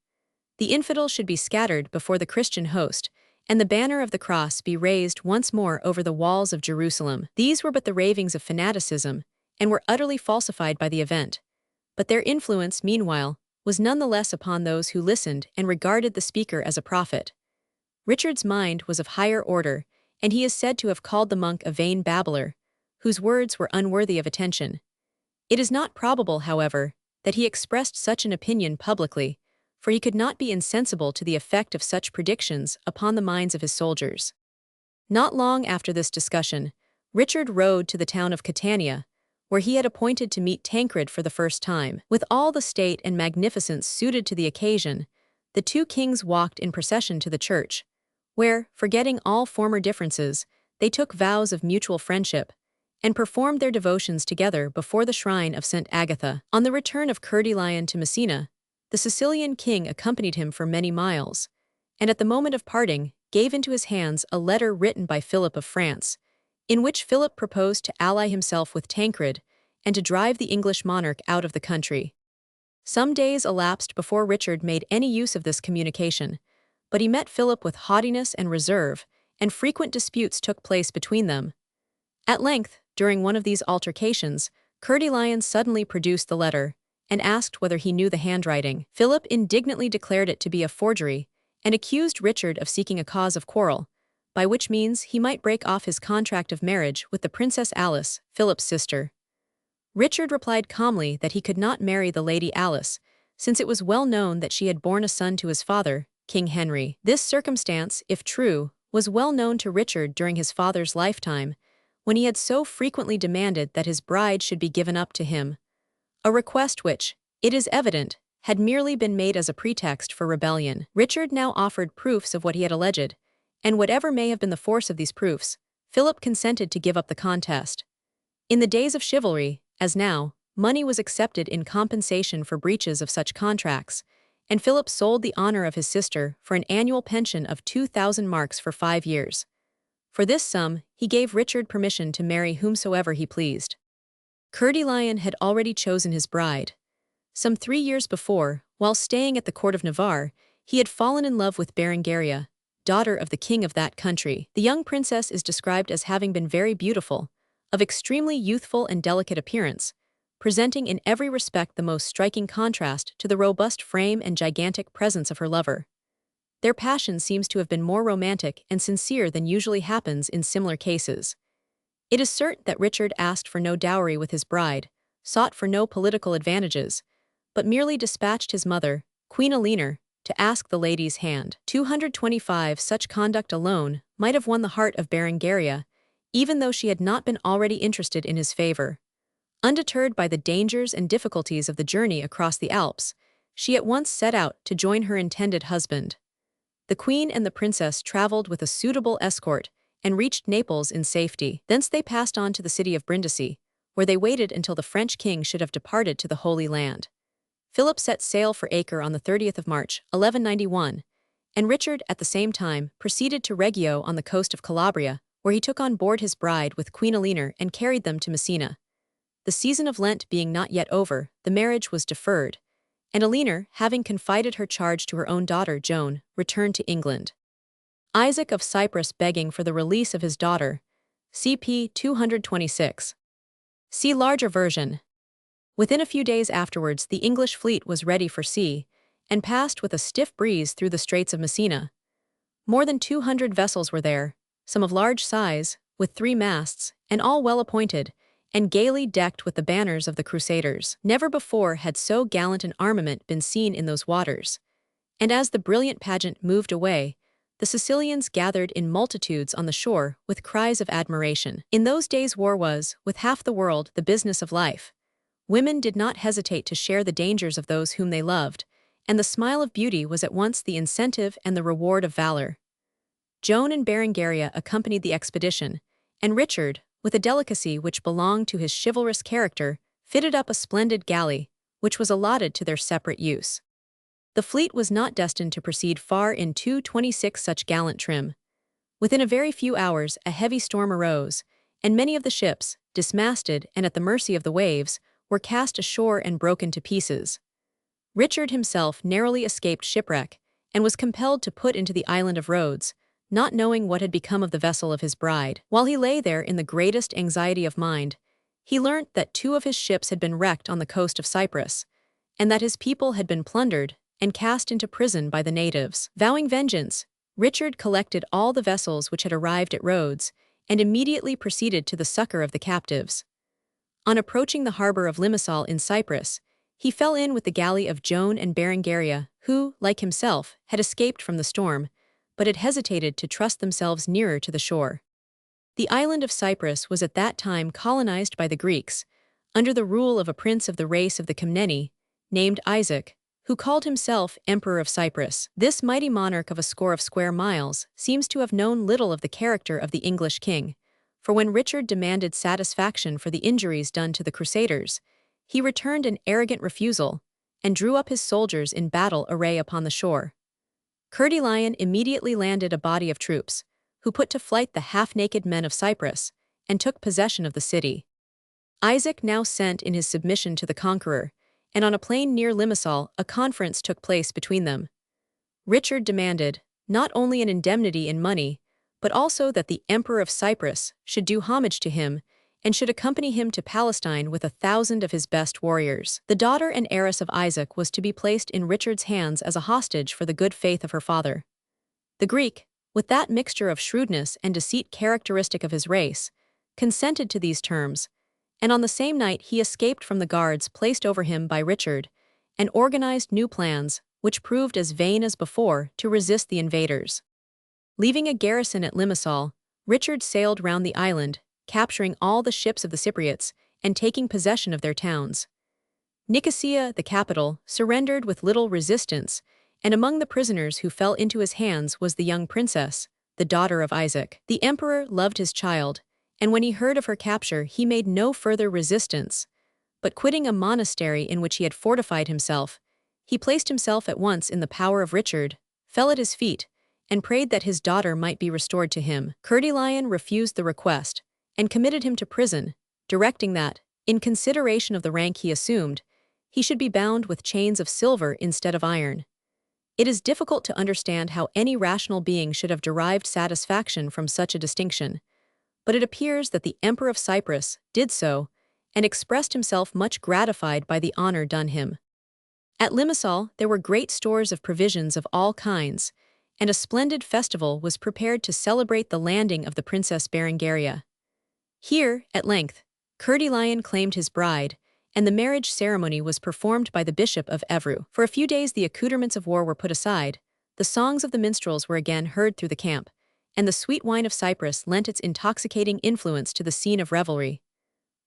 The infidels should be scattered before the Christian host, and the banner of the cross be raised once more over the walls of Jerusalem. These were but the ravings of fanaticism, and were utterly falsified by the event. But their influence, meanwhile, was none the less upon those who listened and regarded the speaker as a prophet. Richard's mind was of higher order, and he is said to have called the monk a vain babbler, whose words were unworthy of attention. It is not probable, however, that he expressed such an opinion publicly, for he could not be insensible to the effect of such predictions upon the minds of his soldiers. Not long after this discussion, Richard rode to the town of Catania, where he had appointed to meet Tancred for the first time. With all the state and magnificence suited to the occasion, the two kings walked in procession to the church, where, forgetting all former differences, they took vows of mutual friendship, and performed their devotions together before the shrine of St. Agatha. On the return of Coeur de Lion to Messina, the Sicilian king accompanied him for many miles, and at the moment of parting, gave into his hands a letter written by Philip of France, in which Philip proposed to ally himself with Tancred and to drive the English monarch out of the country. Some days elapsed before Richard made any use of this communication, but he met Philip with haughtiness and reserve, and frequent disputes took place between them. At length, during one of these altercations, Coeur de Lion suddenly produced the letter, and asked whether he knew the handwriting. Philip indignantly declared it to be a forgery, and accused Richard of seeking a cause of quarrel, by which means he might break off his contract of marriage with the Princess Alice, Philip's sister. Richard replied calmly that he could not marry the Lady Alice, since it was well known that she had borne a son to his father, King Henry. This circumstance, if true, was well known to Richard during his father's lifetime, when he had so frequently demanded that his bride should be given up to him, a request which, it is evident, had merely been made as a pretext for rebellion. Richard now offered proofs of what he had alleged, and whatever may have been the force of these proofs, Philip consented to give up the contest. In the days of chivalry, as now, money was accepted in compensation for breaches of such contracts, and Philip sold the honor of his sister for an annual pension of 2,000 marks for 5 years. For this sum, he gave Richard permission to marry whomsoever he pleased. Coeur de Lion had already chosen his bride. Some 3 years before, while staying at the court of Navarre, he had fallen in love with Berengaria, daughter of the king of that country. The young princess is described as having been very beautiful, of extremely youthful and delicate appearance, presenting in every respect the most striking contrast to the robust frame and gigantic presence of her lover. Their passion seems to have been more romantic and sincere than usually happens in similar cases. It is certain that Richard asked for no dowry with his bride, sought for no political advantages, but merely dispatched his mother, Queen Eleanor, to ask the lady's hand. 225 Such conduct alone might have won the heart of Berengaria, even though she had not been already interested in his favor. Undeterred by the dangers and difficulties of the journey across the Alps, she at once set out to join her intended husband. The queen and the princess traveled with a suitable escort and reached Naples in safety. Thence they passed on to the city of Brindisi, where they waited until the French king should have departed to the Holy Land. Philip set sail for Acre on the 30th of March, 1191, and Richard at the same time proceeded to Reggio on the coast of Calabria, where he took on board his bride with Queen Eleanor and carried them to Messina. The season of Lent being not yet over, the marriage was deferred, and Eleanor, having confided her charge to her own daughter Joan, returned to England. Isaac of Cyprus begging for the release of his daughter, CP 226. See larger version. Within a few days afterwards the English fleet was ready for sea, and passed with a stiff breeze through the Straits of Messina. More than 200 vessels were there, some of large size, with 3 masts, and all well appointed, and gaily decked with the banners of the Crusaders. Never before had so gallant an armament been seen in those waters, and as the brilliant pageant moved away, the Sicilians gathered in multitudes on the shore with cries of admiration. In those days war was, with half the world, the business of life. Women did not hesitate to share the dangers of those whom they loved, and the smile of beauty was at once the incentive and the reward of valor. Joan and Berengaria accompanied the expedition, and Richard, with a delicacy which belonged to his chivalrous character, fitted up a splendid galley, which was allotted to their separate use. The fleet was not destined to proceed far in 226 such gallant trim. Within a very few hours a heavy storm arose, and many of the ships, dismasted and at the mercy of the waves, were cast ashore and broken to pieces. Richard himself narrowly escaped shipwreck, and was compelled to put into the island of Rhodes, not knowing what had become of the vessel of his bride. While he lay there in the greatest anxiety of mind, he learnt that 2 of his ships had been wrecked on the coast of Cyprus, and that his people had been plundered and cast into prison by the natives. Vowing vengeance, Richard collected all the vessels which had arrived at Rhodes and immediately proceeded to the succor of the captives. On approaching the harbor of Limassol in Cyprus, he fell in with the galley of Joan and Berengaria, who, like himself, had escaped from the storm, but had hesitated to trust themselves nearer to the shore. The island of Cyprus was at that time colonized by the Greeks, under the rule of a prince of the race of the Comneni, named Isaac, who called himself Emperor of Cyprus. This mighty monarch of a score of square miles seems to have known little of the character of the English king, for when Richard demanded satisfaction for the injuries done to the Crusaders, he returned an arrogant refusal and drew up his soldiers in battle array upon the shore. Coeur de Lion immediately landed a body of troops, who put to flight the half-naked men of Cyprus and took possession of the city. Isaac now sent in his submission to the conqueror, and on a plain near Limassol a conference took place between them. Richard demanded not only an indemnity in money, but also that the Emperor of Cyprus should do homage to him and should accompany him to Palestine with 1,000 of his best warriors. The daughter and heiress of Isaac was to be placed in Richard's hands as a hostage for the good faith of her father. The Greek, with that mixture of shrewdness and deceit characteristic of his race, consented to these terms, and on the same night he escaped from the guards placed over him by Richard, and organized new plans, which proved as vain as before, to resist the invaders. Leaving a garrison at Limassol, Richard sailed round the island, capturing all the ships of the Cypriots and taking possession of their towns. Nicosia, the capital, surrendered with little resistance, and among the prisoners who fell into his hands was the young princess, the daughter of Isaac. The emperor loved his child, and when he heard of her capture he made no further resistance, but quitting a monastery in which he had fortified himself, he placed himself at once in the power of Richard, fell at his feet, and prayed that his daughter might be restored to him. Coeur de Lion refused the request, and committed him to prison, directing that, in consideration of the rank he assumed, he should be bound with chains of silver instead of iron. It is difficult to understand how any rational being should have derived satisfaction from such a distinction, but it appears that the Emperor of Cyprus did so, and expressed himself much gratified by the honor done him. At Limassol there were great stores of provisions of all kinds, and a splendid festival was prepared to celebrate the landing of the Princess Berengaria. Here, at length, Coeur de Lion claimed his bride, and the marriage ceremony was performed by the Bishop of Evreux. For a few days the accoutrements of war were put aside, the songs of the minstrels were again heard through the camp, and the sweet wine of Cyprus lent its intoxicating influence to the scene of revelry.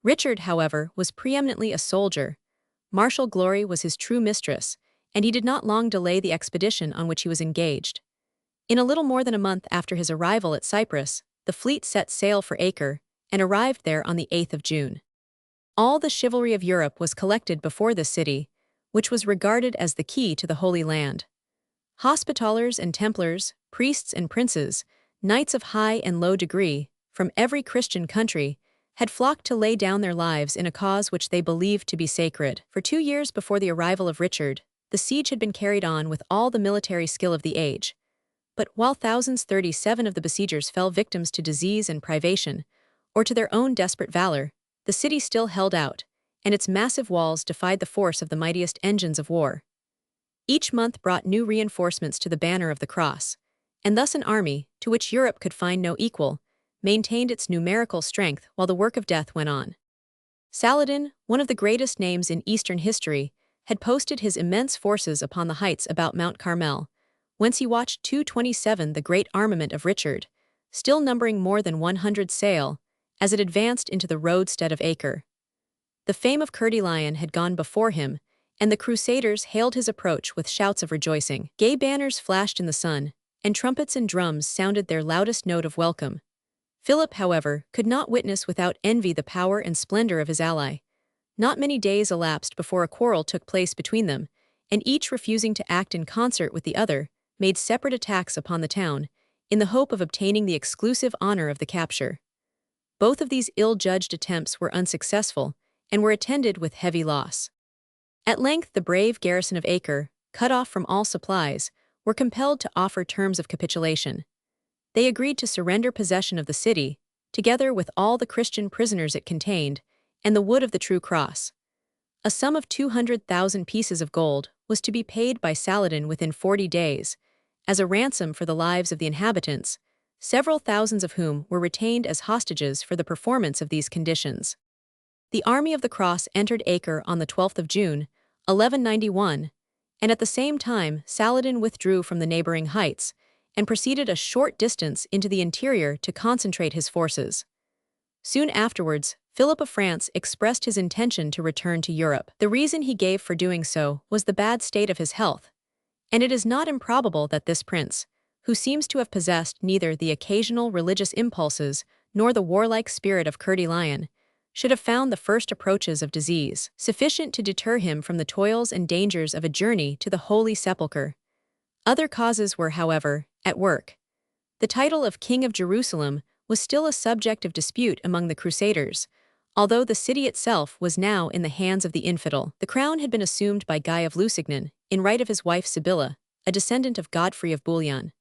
Richard, however, was preeminently a soldier. Martial glory was his true mistress, and he did not long delay the expedition on which he was engaged. In a little more than a month after his arrival at Cyprus, the fleet set sail for Acre, and arrived there on the 8th of June. All the chivalry of Europe was collected before this city, which was regarded as the key to the Holy Land. Hospitallers and Templars, priests and princes, knights of high and low degree, from every Christian country, had flocked to lay down their lives in a cause which they believed to be sacred. For 2 years before the arrival of Richard, the siege had been carried on with all the military skill of the age. But while 37 of the besiegers fell victims to disease and privation, or to their own desperate valor, the city still held out, and its massive walls defied the force of the mightiest engines of war. Each month brought new reinforcements to the banner of the cross, and thus an army, to which Europe could find no equal, maintained its numerical strength while the work of death went on. Saladin, one of the greatest names in Eastern history, had posted his immense forces upon the heights about Mount Carmel, whence he watched 227 the great armament of Richard, still numbering more than 100 sail, as it advanced into the roadstead of Acre. The fame of Coeur de Lion had gone before him, and the Crusaders hailed his approach with shouts of rejoicing. Gay banners flashed in the sun, and trumpets and drums sounded their loudest note of welcome. Philip, however, could not witness without envy the power and splendor of his ally. Not many days elapsed before a quarrel took place between them, and each refusing to act in concert with the other, made separate attacks upon the town, in the hope of obtaining the exclusive honor of the capture. Both of these ill-judged attempts were unsuccessful, and were attended with heavy loss. At length the brave garrison of Acre, cut off from all supplies, were compelled to offer terms of capitulation. They agreed to surrender possession of the city, together with all the Christian prisoners it contained, and the wood of the true cross. A sum of 200,000 pieces of gold was to be paid by Saladin within 40 days, as a ransom for the lives of the inhabitants, several thousands of whom were retained as hostages for the performance of these conditions. The Army of the Cross entered Acre on the 12th of June, 1191, and at the same time Saladin withdrew from the neighboring heights and proceeded a short distance into the interior to concentrate his forces. Soon afterwards, Philip of France expressed his intention to return to Europe. The reason he gave for doing so was the bad state of his health, and it is not improbable that this prince, who seems to have possessed neither the occasional religious impulses nor the warlike spirit of Coeur Lion, should have found the first approaches of disease sufficient to deter him from the toils and dangers of a journey to the Holy Sepulchre. Other causes were, however, at work. The title of King of Jerusalem was still a subject of dispute among the Crusaders, although the city itself was now in the hands of the infidel. The crown had been assumed by Guy of Lusignan, in right of his wife Sibylla, a descendant of Godfrey of Bouillon.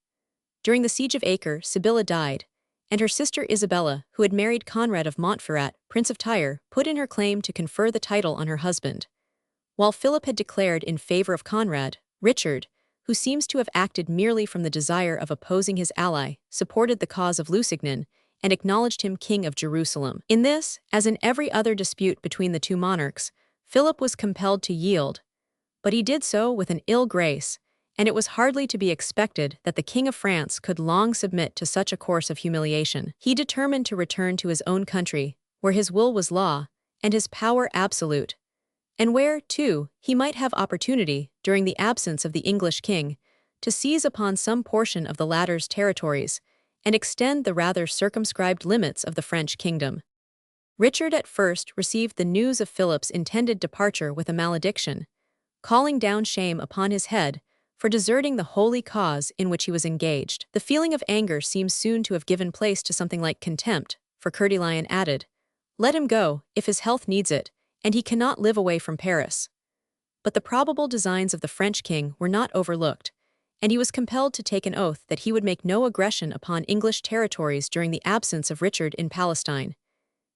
During the siege of Acre, Sibylla died, and her sister Isabella, who had married Conrad of Montferrat, Prince of Tyre, put in her claim to confer the title on her husband. While Philip had declared in favor of Conrad, Richard, who seems to have acted merely from the desire of opposing his ally, supported the cause of Lusignan and acknowledged him King of Jerusalem. In this, as in every other dispute between the two monarchs, Philip was compelled to yield, but he did so with an ill grace, and it was hardly to be expected that the King of France could long submit to such a course of humiliation. He determined to return to his own country, where his will was law, and his power absolute, and where, too, he might have opportunity, during the absence of the English king, to seize upon some portion of the latter's territories, and extend the rather circumscribed limits of the French kingdom. Richard at first received the news of Philip's intended departure with a malediction, calling down shame upon his head for deserting the holy cause in which he was engaged. The feeling of anger seems soon to have given place to something like contempt, for Coeur Lion added, "Let him go, if his health needs it, and he cannot live away from Paris." But the probable designs of the French king were not overlooked, and he was compelled to take an oath that he would make no aggression upon English territories during the absence of Richard in Palestine.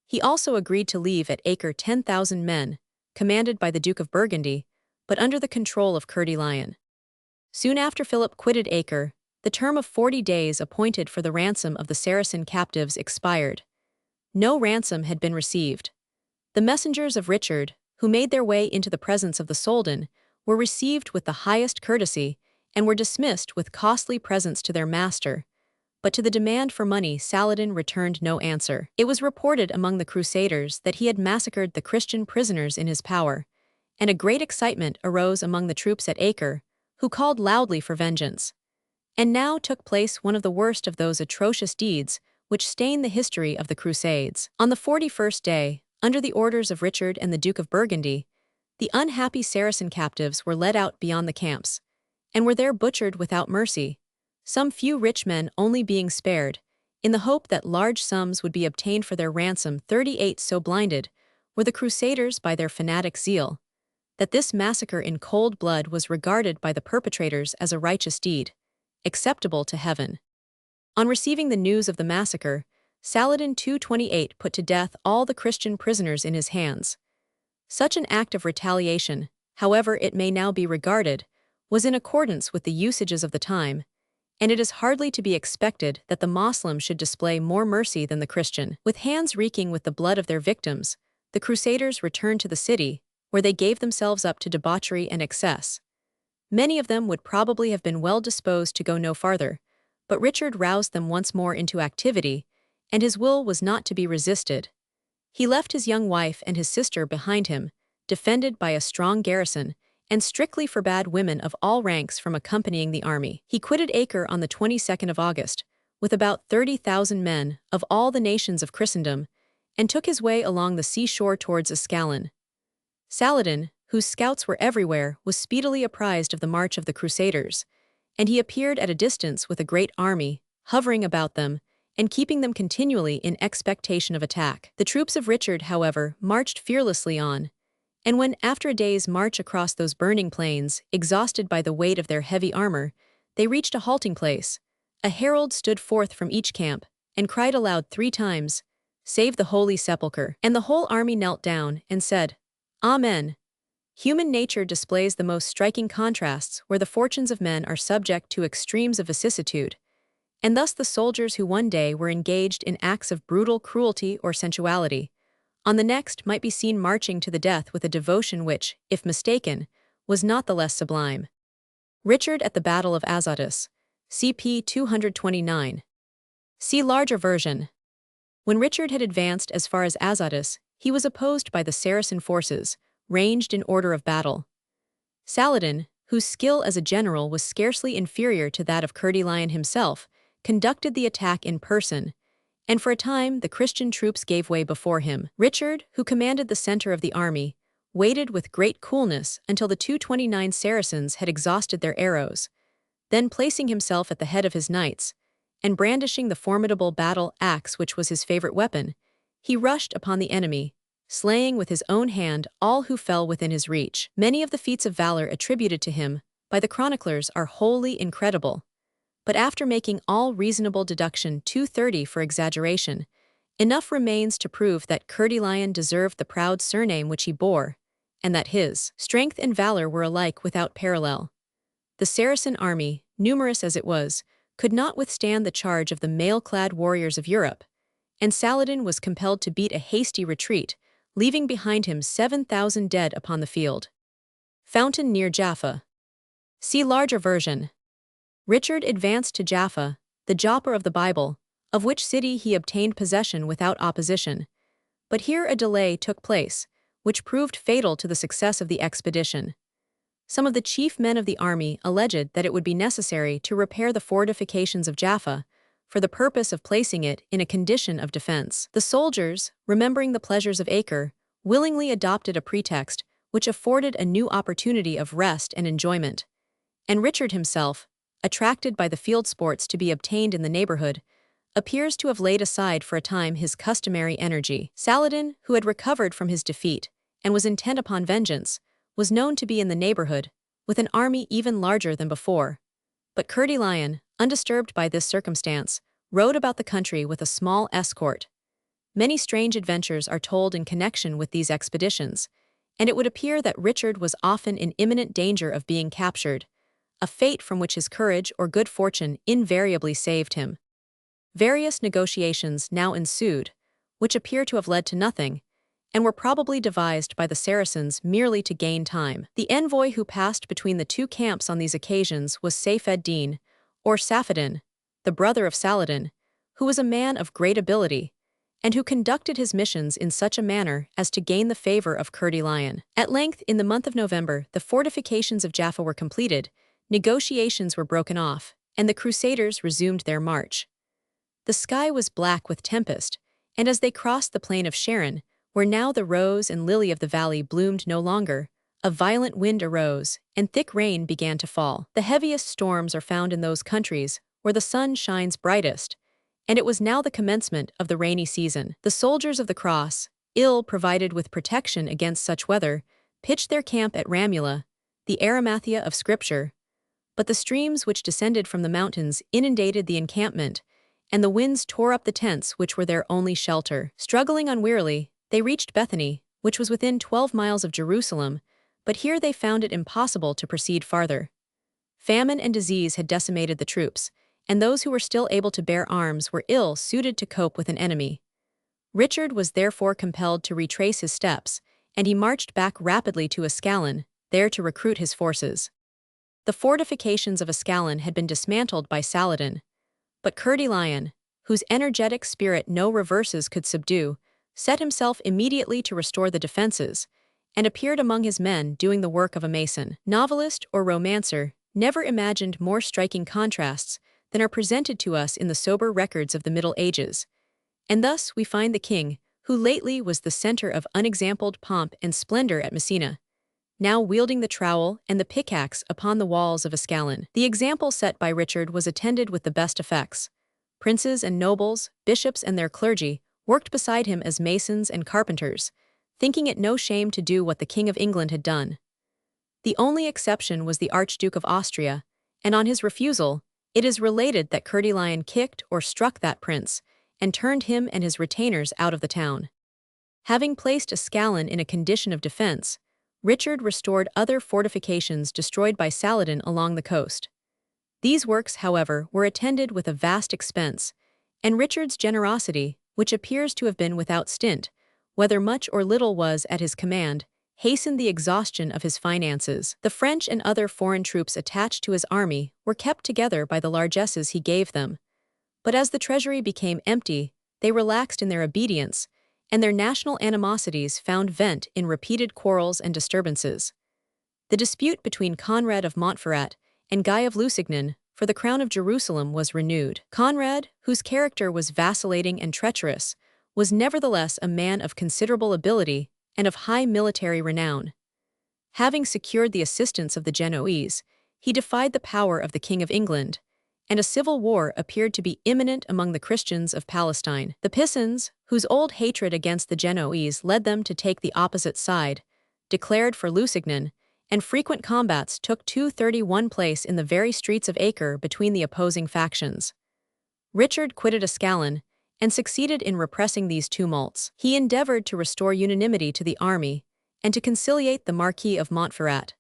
He also agreed to leave at Acre 10,000 men, commanded by the Duke of Burgundy, but under the control of Coeur Lion. Soon after Philip quitted Acre, the term of 40 days appointed for the ransom of the Saracen captives expired. No ransom had been received. The messengers of Richard, who made their way into the presence of the Soldan, were received with the highest courtesy and were dismissed with costly presents to their master, but to the demand for money Saladin returned no answer. It was reported among the Crusaders that he had massacred the Christian prisoners in his power, and a great excitement arose among the troops at Acre, who called loudly for vengeance. And now took place one of the worst of those atrocious deeds which stain the history of the Crusades. On the 41st day, under the orders of Richard and the Duke of Burgundy, the unhappy Saracen captives were led out beyond the camps, and were there butchered without mercy, some few rich men only being spared, in the hope that large sums would be obtained for their ransom. 38 So blinded were the Crusaders by their fanatic zeal, that this massacre in cold blood was regarded by the perpetrators as a righteous deed, acceptable to heaven. On receiving the news of the massacre, Saladin 228 put to death all the Christian prisoners in his hands. Such an act of retaliation, however it may now be regarded, was in accordance with the usages of the time, and it is hardly to be expected that the Moslem should display more mercy than the Christian. With hands reeking with the blood of their victims, the Crusaders returned to the city, where they gave themselves up to debauchery and excess. Many of them would probably have been well disposed to go no farther, but Richard roused them once more into activity, and his will was not to be resisted. He left his young wife and his sister behind him, defended by a strong garrison, and strictly forbade women of all ranks from accompanying the army. He quitted Acre on the 22nd of August, with about 30,000 men of all the nations of Christendom, and took his way along the seashore towards Ascalon. Saladin, whose scouts were everywhere, was speedily apprised of the march of the Crusaders, and he appeared at a distance with a great army, hovering about them, and keeping them continually in expectation of attack. The troops of Richard, however, marched fearlessly on, and when, after a day's march across those burning plains, exhausted by the weight of their heavy armor, they reached a halting place, a herald stood forth from each camp, and cried aloud 3 times, "Save the Holy Sepulchre!" And the whole army knelt down and said, "Amen." Human nature displays the most striking contrasts where the fortunes of men are subject to extremes of vicissitude, and thus the soldiers who one day were engaged in acts of brutal cruelty or sensuality, on the next might be seen marching to the death with a devotion which, if mistaken, was not the less sublime. Richard at the Battle of Azotus, CP 229. See larger version. When Richard had advanced as far as Azotus, he was opposed by the Saracen forces, ranged in order of battle. Saladin, whose skill as a general was scarcely inferior to that of Coeur de Lion himself, conducted the attack in person, and for a time the Christian troops gave way before him. Richard, who commanded the center of the army, waited with great coolness until the 229 Saracens had exhausted their arrows, then placing himself at the head of his knights, and brandishing the formidable battle axe which was his favorite weapon, he rushed upon the enemy, slaying with his own hand all who fell within his reach. Many of the feats of valor attributed to him by the chroniclers are wholly incredible, but after making all reasonable deduction 230 for exaggeration, enough remains to prove that Coeur de Lion deserved the proud surname which he bore, and that his strength and valor were alike without parallel. The Saracen army, numerous as it was, could not withstand the charge of the mail-clad warriors of Europe, and Saladin was compelled to beat a hasty retreat, leaving behind him 7,000 dead upon the field. Fountain near Jaffa. See larger version. Richard advanced to Jaffa, the Joppa of the Bible, of which city he obtained possession without opposition. But here a delay took place, which proved fatal to the success of the expedition. Some of the chief men of the army alleged that it would be necessary to repair the fortifications of Jaffa, for the purpose of placing it in a condition of defense. The soldiers, remembering the pleasures of Acre, willingly adopted a pretext which afforded a new opportunity of rest and enjoyment. And Richard himself, attracted by the field sports to be obtained in the neighborhood, appears to have laid aside for a time his customary energy. Saladin, who had recovered from his defeat and was intent upon vengeance, was known to be in the neighborhood, with an army even larger than before. But Coeur de Lion, undisturbed by this circumstance, rode about the country with a small escort. Many strange adventures are told in connection with these expeditions, and it would appear that Richard was often in imminent danger of being captured, a fate from which his courage or good fortune invariably saved him. Various negotiations now ensued, which appear to have led to nothing, and were probably devised by the Saracens merely to gain time. The envoy who passed between the two camps on these occasions was Saif ed-Din, or Safedin, the brother of Saladin, who was a man of great ability, and who conducted his missions in such a manner as to gain the favor of Coeur de Lion. At length, in the month of November, the fortifications of Jaffa were completed, negotiations were broken off, and the Crusaders resumed their march. The sky was black with tempest, and as they crossed the plain of Sharon, where now the rose and lily of the valley bloomed no longer, a violent wind arose, and thick rain began to fall. The heaviest storms are found in those countries where the sun shines brightest, and it was now the commencement of the rainy season. The soldiers of the cross, ill provided with protection against such weather, pitched their camp at Ramula, the Arimathea of Scripture. But the streams which descended from the mountains inundated the encampment, and the winds tore up the tents which were their only shelter. Struggling unwearily, they reached Bethany, which was within 12 miles of Jerusalem, but here they found it impossible to proceed farther. Famine and disease had decimated the troops, and those who were still able to bear arms were ill-suited to cope with an enemy. Richard was therefore compelled to retrace his steps, and he marched back rapidly to Ascalon, there to recruit his forces. The fortifications of Ascalon had been dismantled by Saladin, but Coeur de Lion, whose energetic spirit no reverses could subdue, set himself immediately to restore the defenses, and appeared among his men doing the work of a mason. Novelist or romancer never imagined more striking contrasts than are presented to us in the sober records of the Middle Ages, and thus we find the king, who lately was the center of unexampled pomp and splendor at Messina, now wielding the trowel and the pickaxe upon the walls of Ascalon. The example set by Richard was attended with the best effects. Princes and nobles, bishops and their clergy, worked beside him as masons and carpenters, thinking it no shame to do what the King of England had done. The only exception was the Archduke of Austria, and on his refusal, it is related that Coeur de Lion kicked or struck that prince, and turned him and his retainers out of the town. Having placed Ascalon in a condition of defense, Richard restored other fortifications destroyed by Saladin along the coast. These works, however, were attended with a vast expense, and Richard's generosity, which appears to have been without stint, whether much or little was at his command, hastened the exhaustion of his finances. The French and other foreign troops attached to his army were kept together by the largesses he gave them. But as the treasury became empty, they relaxed in their obedience, and their national animosities found vent in repeated quarrels and disturbances. The dispute between Conrad of Montferrat and Guy of Lusignan for the crown of Jerusalem was renewed. Conrad, whose character was vacillating and treacherous, was nevertheless a man of considerable ability and of high military renown. Having secured the assistance of the Genoese, he defied the power of the King of England, and a civil war appeared to be imminent among the Christians of Palestine. The Pisans, whose old hatred against the Genoese led them to take the opposite side, declared for Lusignan, and frequent combats took 231 place in the very streets of Acre between the opposing factions. Richard quitted Ascalon and succeeded in repressing these tumults. He endeavored to restore unanimity to the army and to conciliate the Marquis of Montferrat.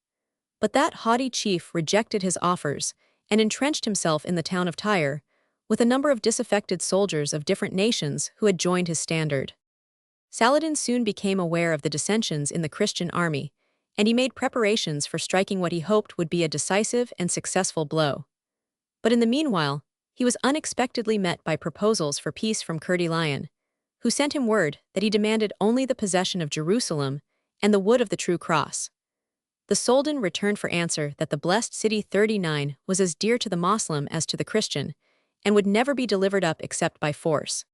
But that haughty chief rejected his offers and entrenched himself in the town of Tyre, with a number of disaffected soldiers of different nations who had joined his standard. Saladin soon became aware of the dissensions in the Christian army, and he made preparations for striking what he hoped would be a decisive and successful blow. But in the meanwhile, he was unexpectedly met by proposals for peace from Coeur de Lion, who sent him word that he demanded only the possession of Jerusalem and the wood of the true cross. The Soldan returned for answer that the blessed city 39 was as dear to the Moslem as to the Christian, and would never be delivered up except by force.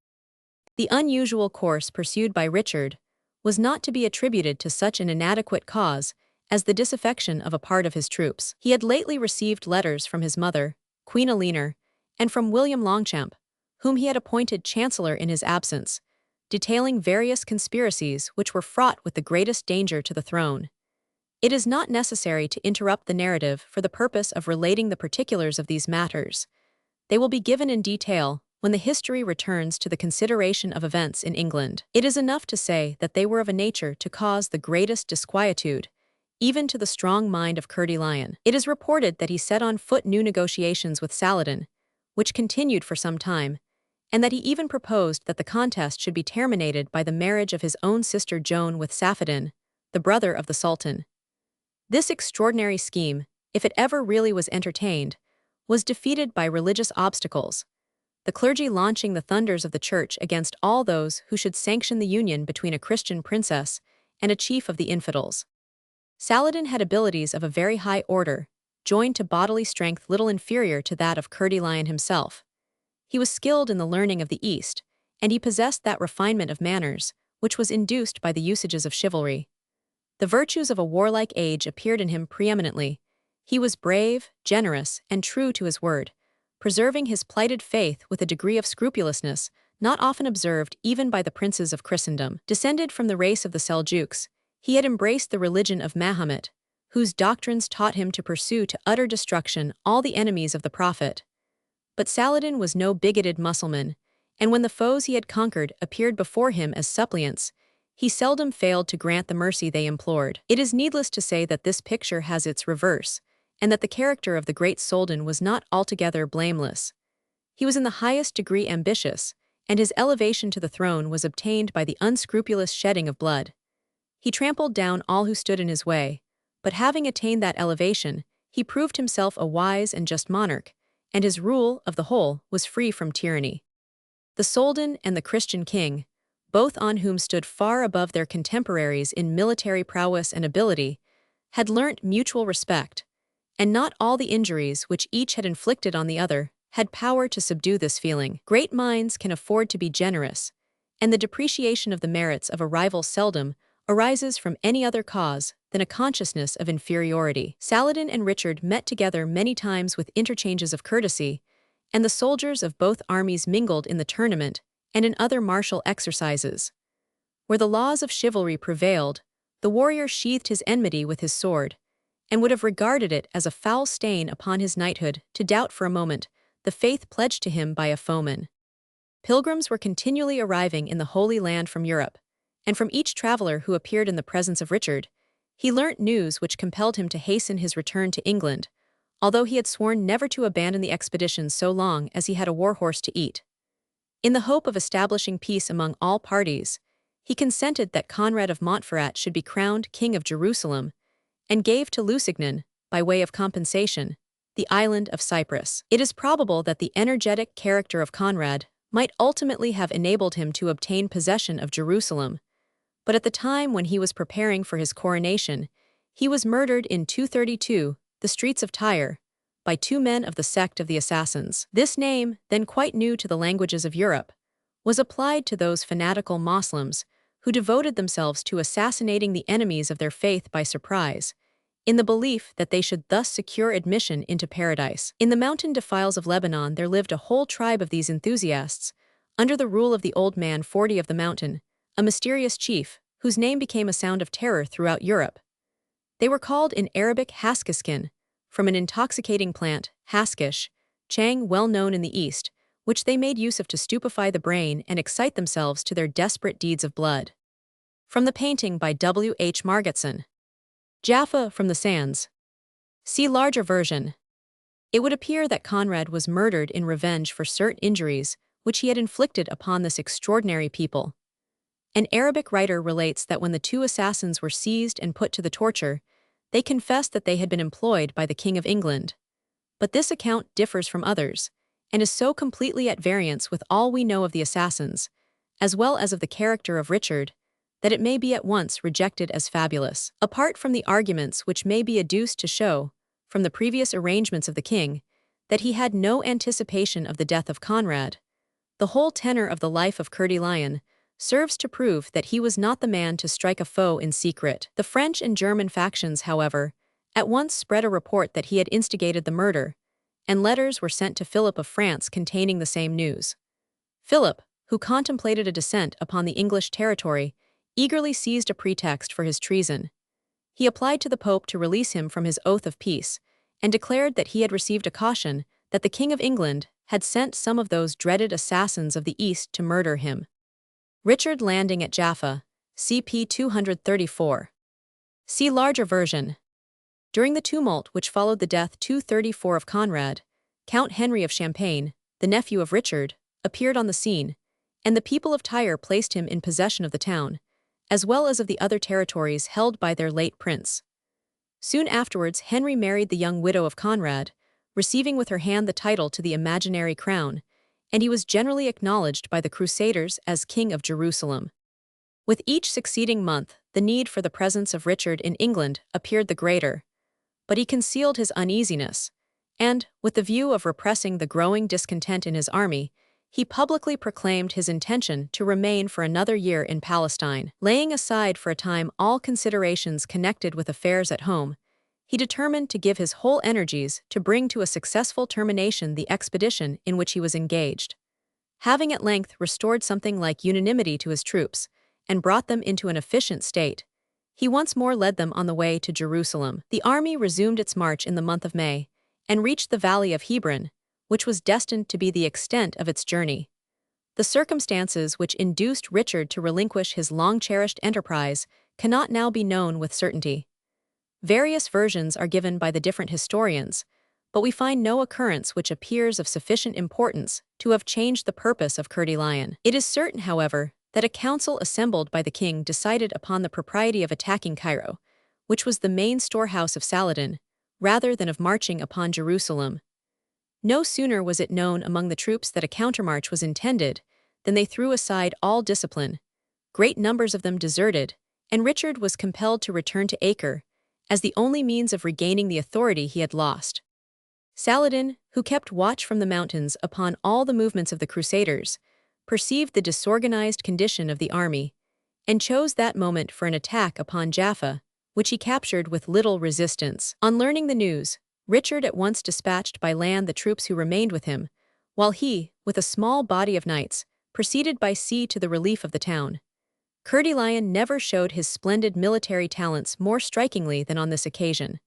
The unusual course pursued by Richard was not to be attributed to such an inadequate cause as the disaffection of a part of his troops. He had lately received letters from his mother, Queen Eleanor, and from William Longchamp, whom he had appointed chancellor in his absence, detailing various conspiracies which were fraught with the greatest danger to the throne. It is not necessary to interrupt the narrative for the purpose of relating the particulars of these matters. They will be given in detail when the history returns to the consideration of events in England. It is enough to say that they were of a nature to cause the greatest disquietude, even to the strong mind of Coeur de Lion. It is reported that he set on foot new negotiations with Saladin, which continued for some time, and that he even proposed that the contest should be terminated by the marriage of his own sister Joan with Saphedin, the brother of the Sultan. This extraordinary scheme, if it ever really was entertained, was defeated by religious obstacles, the clergy launching the thunders of the Church against all those who should sanction the union between a Christian princess and a chief of the infidels. Saladin had abilities of a very high order, joined to bodily strength little inferior to that of Coeur de Lion himself. He was skilled in the learning of the East, and he possessed that refinement of manners which was induced by the usages of chivalry. The virtues of a warlike age appeared in him preeminently. He was brave, generous, and true to his word, preserving his plighted faith with a degree of scrupulousness not often observed even by the princes of Christendom. Descended from the race of the Seljuks, he had embraced the religion of Mahomet, whose doctrines taught him to pursue to utter destruction all the enemies of the Prophet. But Saladin was no bigoted Mussulman, and when the foes he had conquered appeared before him as suppliants, he seldom failed to grant the mercy they implored. It is needless to say that this picture has its reverse, and that the character of the great Soldan was not altogether blameless. He was in the highest degree ambitious, and his elevation to the throne was obtained by the unscrupulous shedding of blood. He trampled down all who stood in his way, but having attained that elevation, he proved himself a wise and just monarch, and his rule, of the whole, was free from tyranny. The Soldan and the Christian king, both on whom stood far above their contemporaries in military prowess and ability, had learnt mutual respect, and not all the injuries which each had inflicted on the other had power to subdue this feeling. Great minds can afford to be generous, and the depreciation of the merits of a rival seldom arises from any other cause than a consciousness of inferiority. Saladin and Richard met together many times with interchanges of courtesy, and the soldiers of both armies mingled in the tournament and in other martial exercises. Where the laws of chivalry prevailed, the warrior sheathed his enmity with his sword, and would have regarded it as a foul stain upon his knighthood to doubt for a moment the faith pledged to him by a foeman. Pilgrims were continually arriving in the Holy Land from Europe, and from each traveler who appeared in the presence of Richard, He learnt news which compelled him to hasten his return to England, although he had sworn never to abandon the expedition so long as he had a war-horse to eat. In the hope of establishing peace among all parties, he consented that Conrad of Montferrat should be crowned King of Jerusalem, and gave to Lusignan, by way of compensation, the island of Cyprus. It is probable that the energetic character of Conrad might ultimately have enabled him to obtain possession of Jerusalem, but at the time when he was preparing for his coronation, he was murdered in 232, the streets of Tyre, by two men of the sect of the Assassins. This name, then quite new to the languages of Europe, was applied to those fanatical Moslems who devoted themselves to assassinating the enemies of their faith by surprise, in the belief that they should thus secure admission into paradise. In the mountain defiles of Lebanon there lived a whole tribe of these enthusiasts, under the rule of the old man 40 of the mountain, a mysterious chief, whose name became a sound of terror throughout Europe. They were called in Arabic Haskiskin, from an intoxicating plant, haskish, chang well known in the East, which they made use of to stupefy the brain and excite themselves to their desperate deeds of blood. From the painting by W. H. Margetson. Jaffa from the Sands. See larger version. It would appear that Conrad was murdered in revenge for certain injuries which he had inflicted upon this extraordinary people. An Arabic writer relates that when the two assassins were seized and put to the torture, they confessed that they had been employed by the King of England. But this account differs from others, and is so completely at variance with all we know of the assassins, as well as of the character of Richard, that it may be at once rejected as fabulous. Apart from the arguments which may be adduced to show, from the previous arrangements of the king, that he had no anticipation of the death of Conrad, the whole tenor of the life of Coeur de Lion serves to prove that he was not the man to strike a foe in secret. The French and German factions, however, at once spread a report that he had instigated the murder, and letters were sent to Philip of France containing the same news. Philip, who contemplated a descent upon the English territory, eagerly seized a pretext for his treason. He applied to the Pope to release him from his oath of peace, and declared that he had received a caution that the King of England had sent some of those dreaded assassins of the East to murder him. Richard landing at Jaffa, CP 234. See larger version. During the tumult which followed the death 234 of Conrad, Count Henry of Champagne, the nephew of Richard, appeared on the scene, and the people of Tyre placed him in possession of the town, as well as of the other territories held by their late prince. Soon afterwards Henry married the young widow of Conrad, receiving with her hand the title to the imaginary crown, and he was generally acknowledged by the Crusaders as King of Jerusalem. With each succeeding month, the need for the presence of Richard in England appeared the greater, but he concealed his uneasiness, and, with the view of repressing the growing discontent in his army, he publicly proclaimed his intention to remain for another year in Palestine. Laying aside for a time all considerations connected with affairs at home, he determined to give his whole energies to bring to a successful termination the expedition in which he was engaged. Having at length restored something like unanimity to his troops, and brought them into an efficient state, he once more led them on the way to Jerusalem. The army resumed its march in the month of May, and reached the valley of Hebron, which was destined to be the extent of its journey. The circumstances which induced Richard to relinquish his long-cherished enterprise cannot now be known with certainty. Various versions are given by the different historians, but we find no occurrence which appears of sufficient importance to have changed the purpose of Coeur de Lion. It is certain, however, that a council assembled by the king decided upon the propriety of attacking Cairo, which was the main storehouse of Saladin, rather than of marching upon Jerusalem. No sooner was it known among the troops that a countermarch was intended than they threw aside all discipline. Great numbers of them deserted, and Richard was compelled to return to Acre, as the only means of regaining the authority he had lost. Saladin, who kept watch from the mountains upon all the movements of the Crusaders, perceived the disorganized condition of the army, and chose that moment for an attack upon Jaffa, which he captured with little resistance. On learning the news, Richard at once dispatched by land the troops who remained with him, while he, with a small body of knights, proceeded by sea to the relief of the town. Coeur de Lion never showed his splendid military talents more strikingly than on this occasion.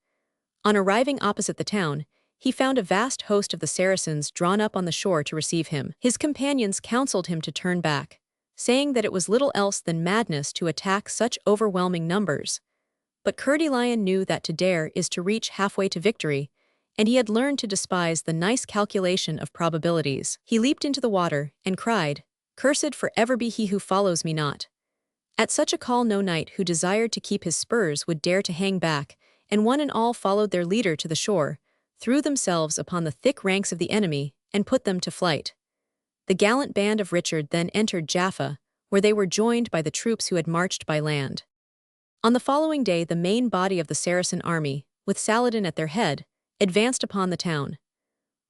On arriving opposite the town, he found a vast host of the Saracens drawn up on the shore to receive him. His companions counseled him to turn back, saying that it was little else than madness to attack such overwhelming numbers. But Curdie Lion knew that to dare is to reach halfway to victory, and he had learned to despise the nice calculation of probabilities. He leaped into the water and cried, "Cursed for ever be he who follows me not." At such a call no knight who desired to keep his spurs would dare to hang back, and one and all followed their leader to the shore, threw themselves upon the thick ranks of the enemy, and put them to flight. The gallant band of Richard then entered Jaffa, where they were joined by the troops who had marched by land. On the following day the main body of the Saracen army, with Saladin at their head, advanced upon the town.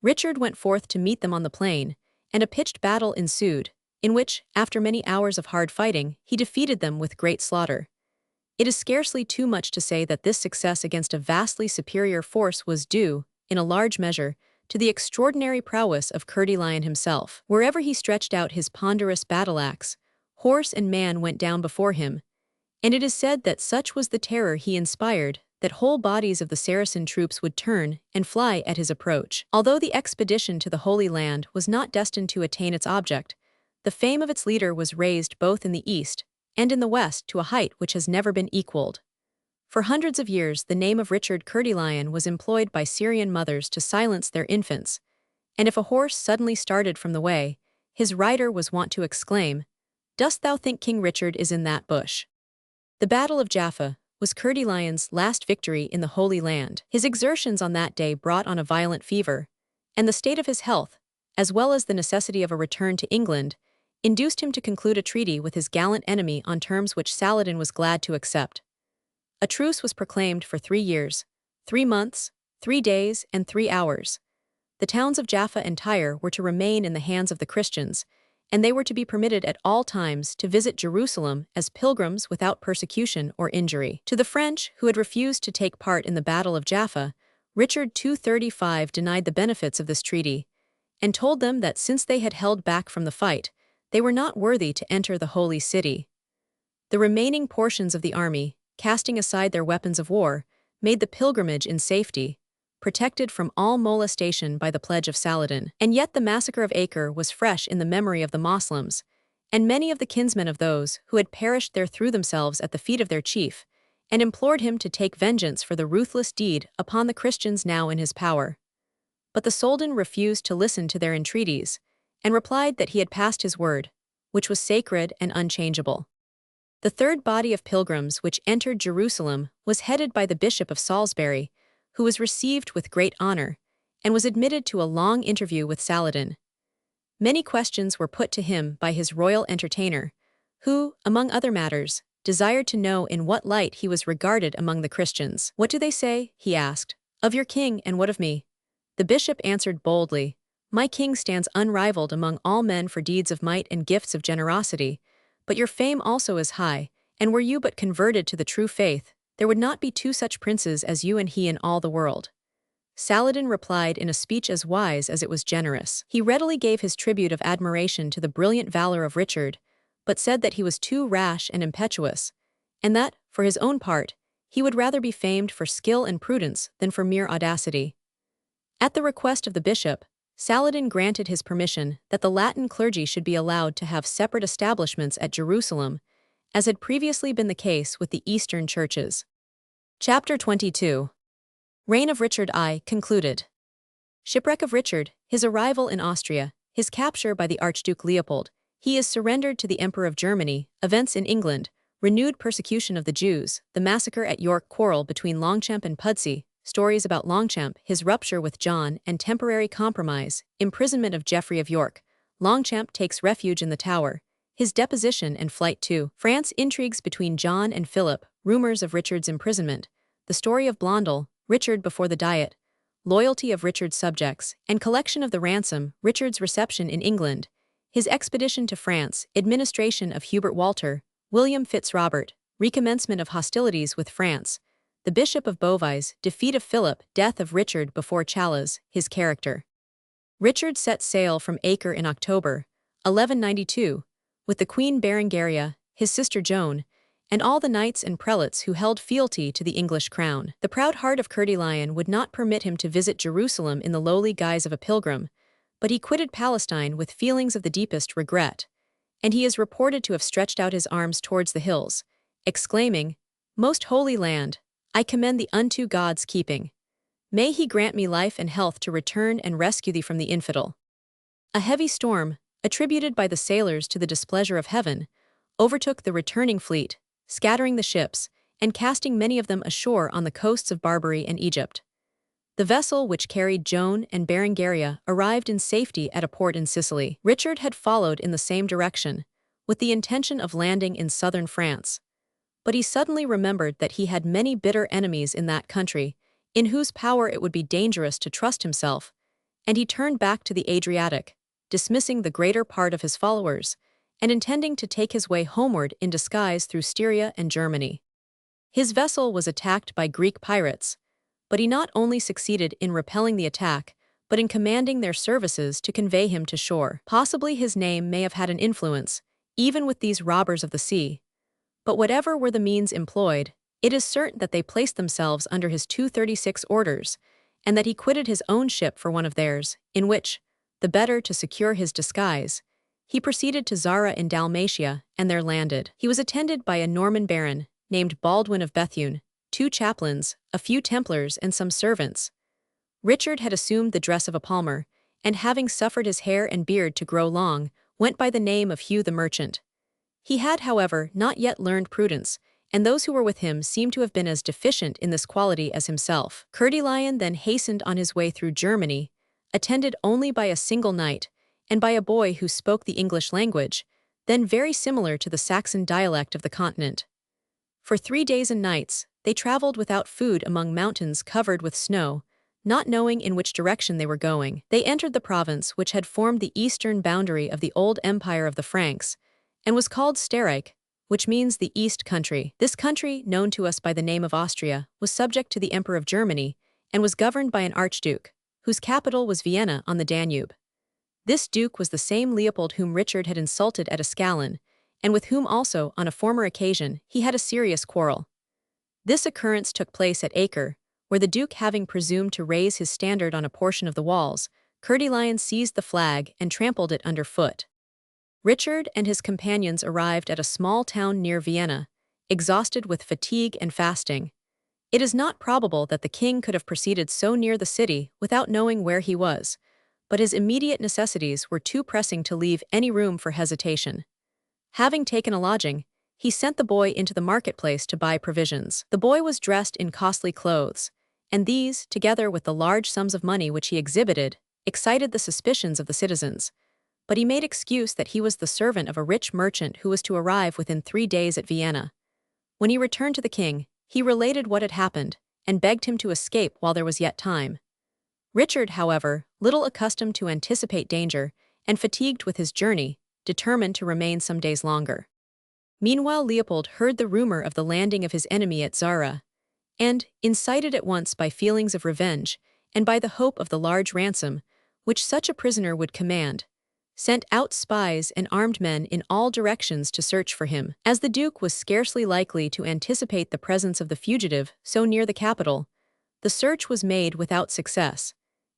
Richard went forth to meet them on the plain, and a pitched battle ensued, in which, after many hours of hard fighting, he defeated them with great slaughter. It is scarcely too much to say that this success against a vastly superior force was due, in a large measure, to the extraordinary prowess of Curdie Lion himself. Wherever he stretched out his ponderous battle-axe, horse and man went down before him, and it is said that such was the terror he inspired that whole bodies of the Saracen troops would turn and fly at his approach. Although the expedition to the Holy Land was not destined to attain its object, the fame of its leader was raised both in the east and in the west to a height which has never been equaled. For hundreds of years the name of Richard Curdie Lion was employed by Syrian mothers to silence their infants, and if a horse suddenly started from the way, his rider was wont to exclaim, "Dost thou think King Richard is in that bush?" The Battle of Jaffa was Curdie Lion's last victory in the Holy Land. His exertions on that day brought on a violent fever, and the state of his health, as well as the necessity of a return to England, induced him to conclude a treaty with his gallant enemy on terms which Saladin was glad to accept. A truce was proclaimed for 3 years, 3 months, 3 days, and 3 hours. The towns of Jaffa and Tyre were to remain in the hands of the Christians, and they were to be permitted at all times to visit Jerusalem as pilgrims without persecution or injury. To the French, who had refused to take part in the Battle of Jaffa, Richard 235 denied the benefits of this treaty, and told them that since they had held back from the fight, they were not worthy to enter the holy city. The remaining portions of the army, casting aside their weapons of war, made the pilgrimage in safety, protected from all molestation by the pledge of Saladin. And yet the massacre of Acre was fresh in the memory of the Moslems, and many of the kinsmen of those who had perished there threw themselves at the feet of their chief, and implored him to take vengeance for the ruthless deed upon the Christians now in his power. But the Soldan refused to listen to their entreaties, and replied that he had passed his word, which was sacred and unchangeable. The third body of pilgrims which entered Jerusalem was headed by the Bishop of Salisbury, who was received with great honor, and was admitted to a long interview with Saladin. Many questions were put to him by his royal entertainer, who, among other matters, desired to know in what light he was regarded among the Christians. "What do they say," he asked, "of your king, and what of me?" The bishop answered boldly, "My king stands unrivaled among all men for deeds of might and gifts of generosity, but your fame also is high, and were you but converted to the true faith, there would not be 2 such princes as you and he in all the world." Saladin replied in a speech as wise as it was generous. He readily gave his tribute of admiration to the brilliant valor of Richard, but said that he was too rash and impetuous, and that, for his own part, he would rather be famed for skill and prudence than for mere audacity. At the request of the bishop, Saladin granted his permission that the Latin clergy should be allowed to have separate establishments at Jerusalem, as had previously been the case with the Eastern churches. Chapter 22. Reign of Richard I concluded. Shipwreck of Richard, his arrival in Austria, his capture by the Archduke Leopold, he is surrendered to the Emperor of Germany, events in England, renewed persecution of the Jews, the massacre at York, quarrel between Longchamp and Pudsey, stories about Longchamp, his rupture with John and temporary compromise, imprisonment of Geoffrey of York, Longchamp takes refuge in the Tower, his deposition and flight to France, intrigues between John and Philip, rumors of Richard's imprisonment, the story of Blondel, Richard before the Diet, loyalty of Richard's subjects, and collection of the ransom, Richard's reception in England, his expedition to France, administration of Hubert Walter, William Fitzrobert, recommencement of hostilities with France, the Bishop of Beauvais, defeat of Philip, death of Richard before Chalais, his character. Richard set sail from Acre in October, 1192, with the Queen Berengaria, his sister Joan, and all the knights and prelates who held fealty to the English crown. The proud heart of Curdie Lion would not permit him to visit Jerusalem in the lowly guise of a pilgrim, but he quitted Palestine with feelings of the deepest regret, and he is reported to have stretched out his arms towards the hills, exclaiming, "Most holy land, I commend thee unto God's keeping. May he grant me life and health to return and rescue thee from the infidel. A heavy storm, attributed by the sailors to the displeasure of heaven, overtook the returning fleet, scattering the ships, and casting many of them ashore on the coasts of Barbary and Egypt. The vessel which carried Joan and Berengaria arrived in safety at a port in Sicily. Richard had followed in the same direction, with the intention of landing in southern France. But he suddenly remembered that he had many bitter enemies in that country, in whose power it would be dangerous to trust himself, and he turned back to the Adriatic, dismissing the greater part of his followers, and intending to take his way homeward in disguise through Styria and Germany. His vessel was attacked by Greek pirates, but he not only succeeded in repelling the attack, but in commanding their services to convey him to shore. Possibly his name may have had an influence, even with these robbers of the sea. But whatever were the means employed, it is certain that they placed themselves under his 236 orders, and that he quitted his own ship for one of theirs, in which, the better to secure his disguise, he proceeded to Zara in Dalmatia and there landed. He was attended by a Norman baron, named Baldwin of Bethune, 2 chaplains, a few Templars, and some servants. Richard had assumed the dress of a palmer, and having suffered his hair and beard to grow long, went by the name of Hugh the Merchant. He had, however, not yet learned prudence, and those who were with him seemed to have been as deficient in this quality as himself. Coeur de Lion then hastened on his way through Germany, attended only by a single knight, and by a boy who spoke the English language, then very similar to the Saxon dialect of the continent. For 3 days and nights, they traveled without food among mountains covered with snow, not knowing in which direction they were going. They entered the province which had formed the eastern boundary of the old empire of the Franks, and was called Sterreich, which means the East Country. This country, known to us by the name of Austria, was subject to the Emperor of Germany, and was governed by an archduke, whose capital was Vienna on the Danube. This duke was the same Leopold whom Richard had insulted at Ascalon, and with whom also, on a former occasion, he had a serious quarrel. This occurrence took place at Acre, where the duke, having presumed to raise his standard on a portion of the walls, Coeur de Lion seized the flag and trampled it underfoot. Richard and his companions arrived at a small town near Vienna, exhausted with fatigue and fasting. It is not probable that the king could have proceeded so near the city without knowing where he was, but his immediate necessities were too pressing to leave any room for hesitation. Having taken a lodging, he sent the boy into the marketplace to buy provisions. The boy was dressed in costly clothes, and these, together with the large sums of money which he exhibited, excited the suspicions of the citizens. But he made excuse that he was the servant of a rich merchant who was to arrive within 3 days at Vienna. When he returned to the king, he related what had happened, and begged him to escape while there was yet time. Richard, however, little accustomed to anticipate danger, and fatigued with his journey, determined to remain some days longer. Meanwhile Leopold heard the rumor of the landing of his enemy at Zara, and, incited at once by feelings of revenge, and by the hope of the large ransom, which such a prisoner would command, sent out spies and armed men in all directions to search for him. As the Duke was scarcely likely to anticipate the presence of the fugitive so near the capital, the search was made without success,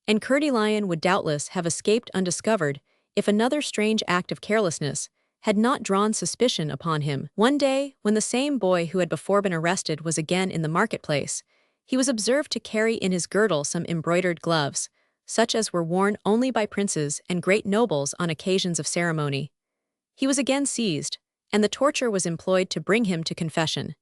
and Coeur de Lion would doubtless have escaped undiscovered if another strange act of carelessness had not drawn suspicion upon him. One day, when the same boy who had before been arrested was again in the marketplace, he was observed to carry in his girdle some embroidered gloves, such as were worn only by princes and great nobles on occasions of ceremony. He was again seized, and the torture was employed to bring him to confession.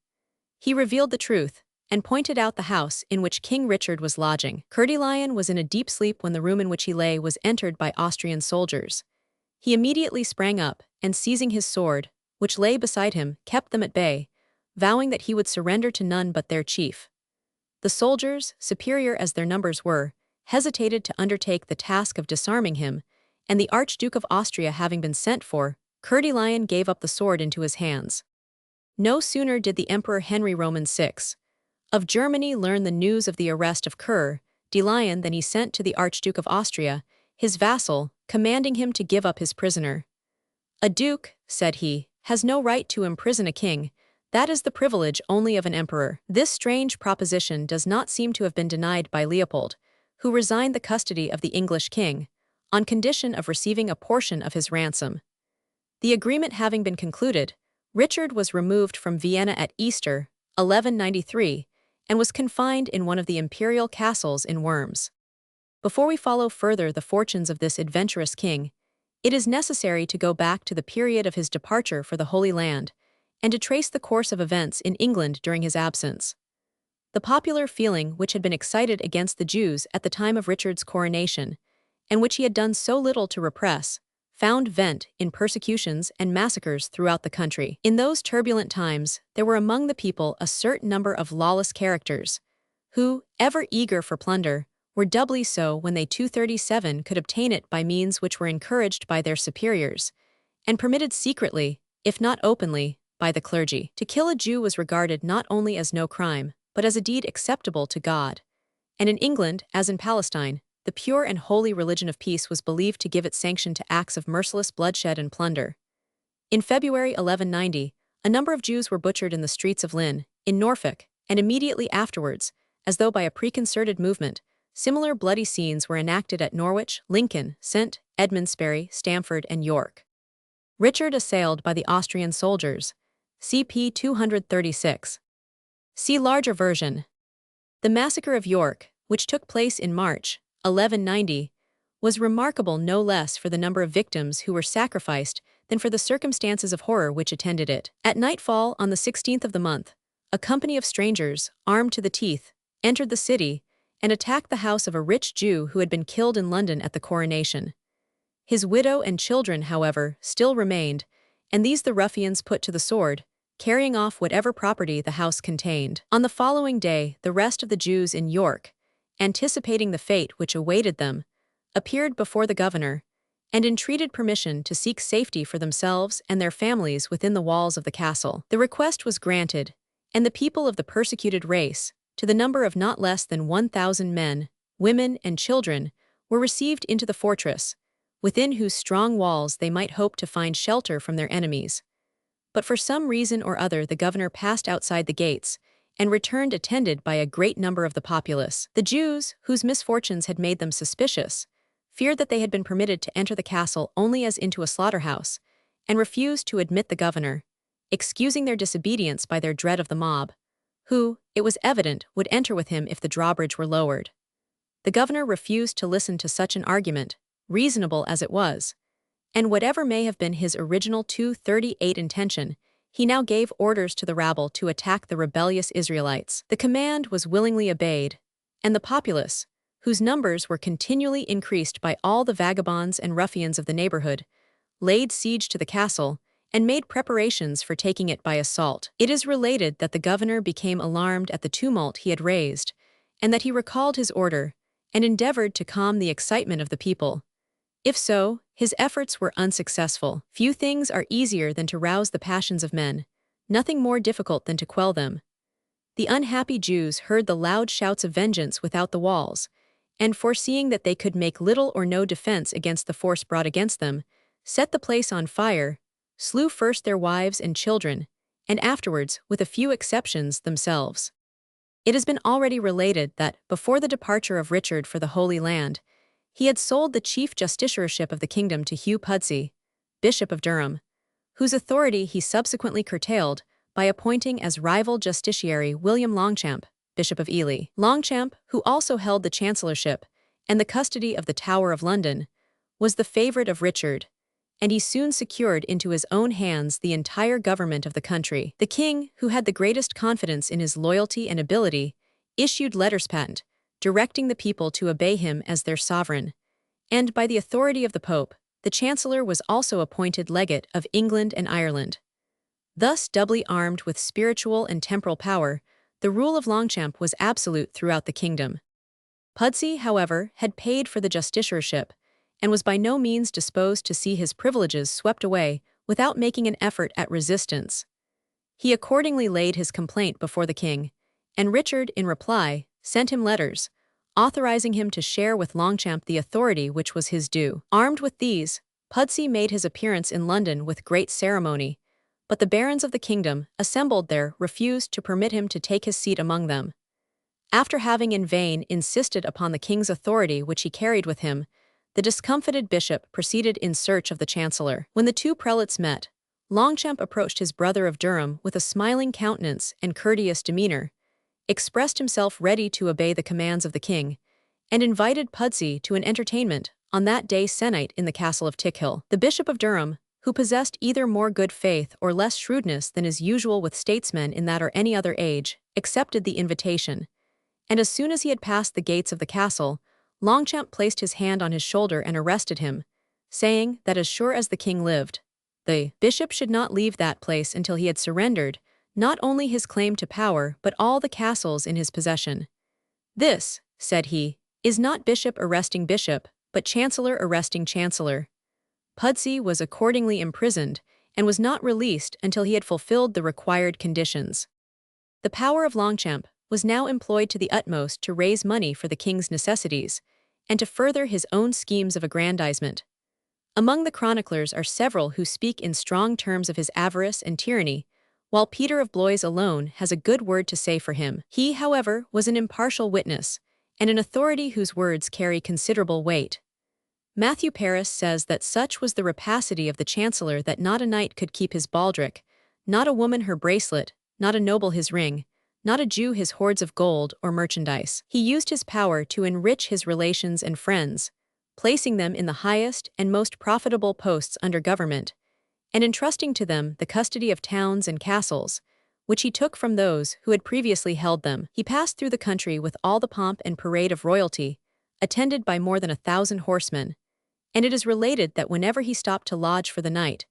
He revealed the truth, and pointed out the house in which King Richard was lodging. Coeur de Lion was in a deep sleep when the room in which he lay was entered by Austrian soldiers. He immediately sprang up, and seizing his sword, which lay beside him, kept them at bay, vowing that he would surrender to none but their chief. The soldiers, superior as their numbers were, hesitated to undertake the task of disarming him, and the Archduke of Austria having been sent for, Coeur de Lion gave up the sword into his hands. No sooner did the Emperor Henry Roman VI of Germany learn the news of the arrest of Coeur de Lion than he sent to the Archduke of Austria, his vassal, commanding him to give up his prisoner. "A duke," said he, "has no right to imprison a king. That is the privilege only of an emperor." This strange proposition does not seem to have been denied by Leopold, who resigned the custody of the English king, on condition of receiving a portion of his ransom. The agreement having been concluded, Richard was removed from Vienna at Easter, 1193, and was confined in one of the imperial castles in Worms. Before we follow further the fortunes of this adventurous king, it is necessary to go back to the period of his departure for the Holy Land, and to trace the course of events in England during his absence. The popular feeling which had been excited against the Jews at the time of Richard's coronation, and which he had done so little to repress, found vent in persecutions and massacres throughout the country. In those turbulent times, there were among the people a certain number of lawless characters, who, ever eager for plunder, were doubly so when they 237 could obtain it by means which were encouraged by their superiors, and permitted secretly, if not openly, by the clergy. To kill a Jew was regarded not only as no crime, but as a deed acceptable to God. And in England, as in Palestine, the pure and holy religion of peace was believed to give its sanction to acts of merciless bloodshed and plunder. In February 1190, a number of Jews were butchered in the streets of Lynn, in Norfolk, and immediately afterwards, as though by a preconcerted movement, similar bloody scenes were enacted at Norwich, Lincoln, St. Edmundsbury, Stamford, and York. Richard assailed by the Austrian soldiers. CP 236. See larger version. The massacre of York, which took place in March 1190, was remarkable no less for the number of victims who were sacrificed than for the circumstances of horror which attended it. At nightfall on the 16th of the month, a company of strangers, armed to the teeth, entered the city and attacked the house of a rich Jew who had been killed in London at the coronation. His widow and children, however, still remained, and these the ruffians put to the sword, carrying off whatever property the house contained. On the following day, the rest of the Jews in York, anticipating the fate which awaited them, appeared before the governor, and entreated permission to seek safety for themselves and their families within the walls of the castle. The request was granted, and the people of the persecuted race, to the number of not less than 1,000 men, women, and children, were received into the fortress, within whose strong walls they might hope to find shelter from their enemies. But for some reason or other the governor passed outside the gates, and returned attended by a great number of the populace. The Jews, whose misfortunes had made them suspicious, feared that they had been permitted to enter the castle only as into a slaughterhouse, and refused to admit the governor, excusing their disobedience by their dread of the mob, who, it was evident, would enter with him if the drawbridge were lowered. The governor refused to listen to such an argument, reasonable as it was, and whatever may have been his original 238 intention, he now gave orders to the rabble to attack the rebellious Israelites. The command was willingly obeyed, and the populace, whose numbers were continually increased by all the vagabonds and ruffians of the neighborhood, laid siege to the castle and made preparations for taking it by assault. It is related that the governor became alarmed at the tumult he had raised, and that he recalled his order and endeavored to calm the excitement of the people. If so, his efforts were unsuccessful. Few things are easier than to rouse the passions of men, nothing more difficult than to quell them. The unhappy Jews heard the loud shouts of vengeance without the walls, and foreseeing that they could make little or no defense against the force brought against them, set the place on fire, slew first their wives and children, and afterwards, with a few exceptions, themselves. It has been already related that, before the departure of Richard for the Holy Land, he had sold the chief justiciarship of the kingdom to Hugh Pudsey, Bishop of Durham, whose authority he subsequently curtailed by appointing as rival justiciary William Longchamp, Bishop of Ely. Longchamp, who also held the chancellorship and the custody of the Tower of London, was the favorite of Richard, and he soon secured into his own hands the entire government of the country. The king, who had the greatest confidence in his loyalty and ability, issued letters patent, directing the people to obey him as their sovereign, and by the authority of the Pope, the Chancellor was also appointed legate of England and Ireland. Thus doubly armed with spiritual and temporal power, the rule of Longchamp was absolute throughout the kingdom. Pudsey, however, had paid for the justiciarship, and was by no means disposed to see his privileges swept away without making an effort at resistance. He accordingly laid his complaint before the king, and Richard, in reply, sent him letters, authorizing him to share with Longchamp the authority which was his due. Armed with these, Pudsey made his appearance in London with great ceremony, but the barons of the kingdom, assembled there, refused to permit him to take his seat among them. After having in vain insisted upon the king's authority which he carried with him, the discomfited bishop proceeded in search of the chancellor. When the two prelates met, Longchamp approached his brother of Durham with a smiling countenance and courteous demeanor, expressed himself ready to obey the commands of the king, and invited Pudsey to an entertainment on that day sennight in the castle of Tickhill. The Bishop of Durham, who possessed either more good faith or less shrewdness than is usual with statesmen in that or any other age, accepted the invitation, and as soon as he had passed the gates of the castle, Longchamp placed his hand on his shoulder and arrested him, saying that as sure as the king lived, the bishop should not leave that place until he had surrendered not only his claim to power but all the castles in his possession. "This," said he, "is not bishop arresting bishop, but chancellor arresting chancellor." Pudsey was accordingly imprisoned and was not released until he had fulfilled the required conditions. The power of Longchamp was now employed to the utmost to raise money for the king's necessities, and to further his own schemes of aggrandizement. Among the chroniclers are several who speak in strong terms of his avarice and tyranny, while Peter of Blois alone has a good word to say for him. He, however, was an impartial witness, and an authority whose words carry considerable weight. Matthew Paris says that such was the rapacity of the chancellor that not a knight could keep his baldric, not a woman her bracelet, not a noble his ring, not a Jew his hoards of gold or merchandise. He used his power to enrich his relations and friends, placing them in the highest and most profitable posts under government, and entrusting to them the custody of towns and castles, which he took from those who had previously held them. He passed through the country with all the pomp and parade of royalty, attended by more than 1,000 horsemen, and it is related that whenever he stopped to lodge for the night,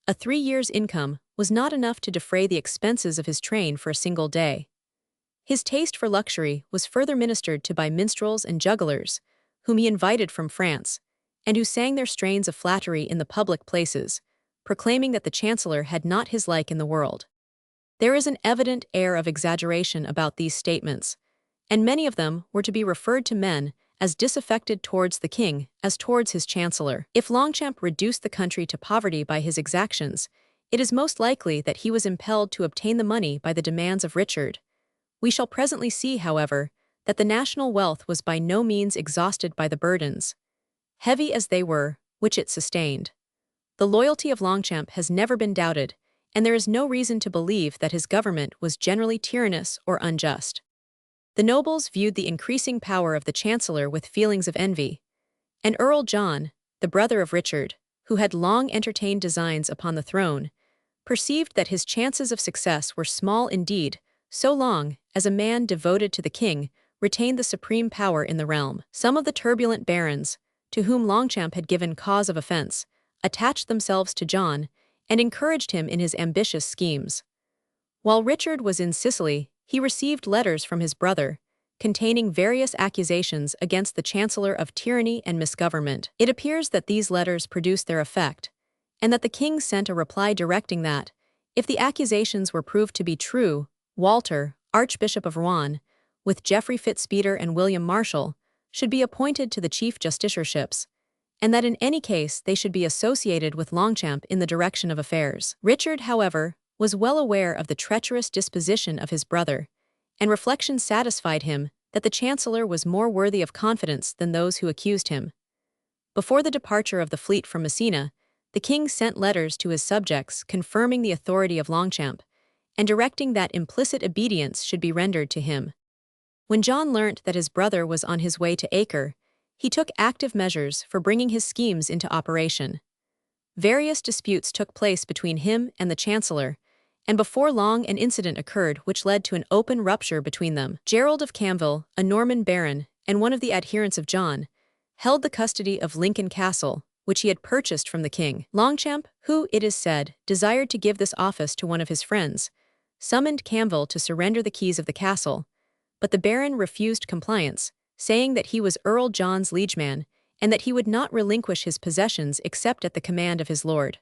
a 3 years' income was not enough to defray the expenses of his train for a single day. His taste for luxury was further ministered to by minstrels and jugglers, whom he invited from France, and who sang their strains of flattery in the public places, proclaiming that the chancellor had not his like in the world. There is an evident air of exaggeration about these statements, and many of them were to be referred to men as disaffected towards the king as towards his chancellor. If Longchamp reduced the country to poverty by his exactions, it is most likely that he was impelled to obtain the money by the demands of Richard. We shall presently see, however, that the national wealth was by no means exhausted by the burdens, heavy as they were, which it sustained. The loyalty of Longchamp has never been doubted, and there is no reason to believe that his government was generally tyrannous or unjust. The nobles viewed the increasing power of the chancellor with feelings of envy, and Earl John, the brother of Richard, who had long entertained designs upon the throne, perceived that his chances of success were small indeed, so long as a man devoted to the king retained the supreme power in the realm. Some of the turbulent barons, to whom Longchamp had given cause of offense, attached themselves to John and encouraged him in his ambitious schemes. While Richard was in Sicily, he received letters from his brother, containing various accusations against the chancellor of tyranny and misgovernment. It appears that these letters produced their effect, and that the king sent a reply directing that, if the accusations were proved to be true, Walter, Archbishop of Rouen, with Geoffrey Fitzpeter and William Marshall, should be appointed to the chief justicierships, and that in any case they should be associated with Longchamp in the direction of affairs. Richard, however, was well aware of the treacherous disposition of his brother, and reflection satisfied him that the chancellor was more worthy of confidence than those who accused him. Before the departure of the fleet from Messina, the king sent letters to his subjects confirming the authority of Longchamp, and directing that implicit obedience should be rendered to him. When John learnt that his brother was on his way to Acre, he took active measures for bringing his schemes into operation. Various disputes took place between him and the chancellor, and before long an incident occurred which led to an open rupture between them. Gerald of Camville, a Norman baron and one of the adherents of John, held the custody of Lincoln Castle, which he had purchased from the king. Longchamp, who, it is said, desired to give this office to one of his friends, summoned Camville to surrender the keys of the castle, but the baron refused compliance, saying that he was Earl John's liegeman, and that he would not relinquish his possessions except at the command of his lord.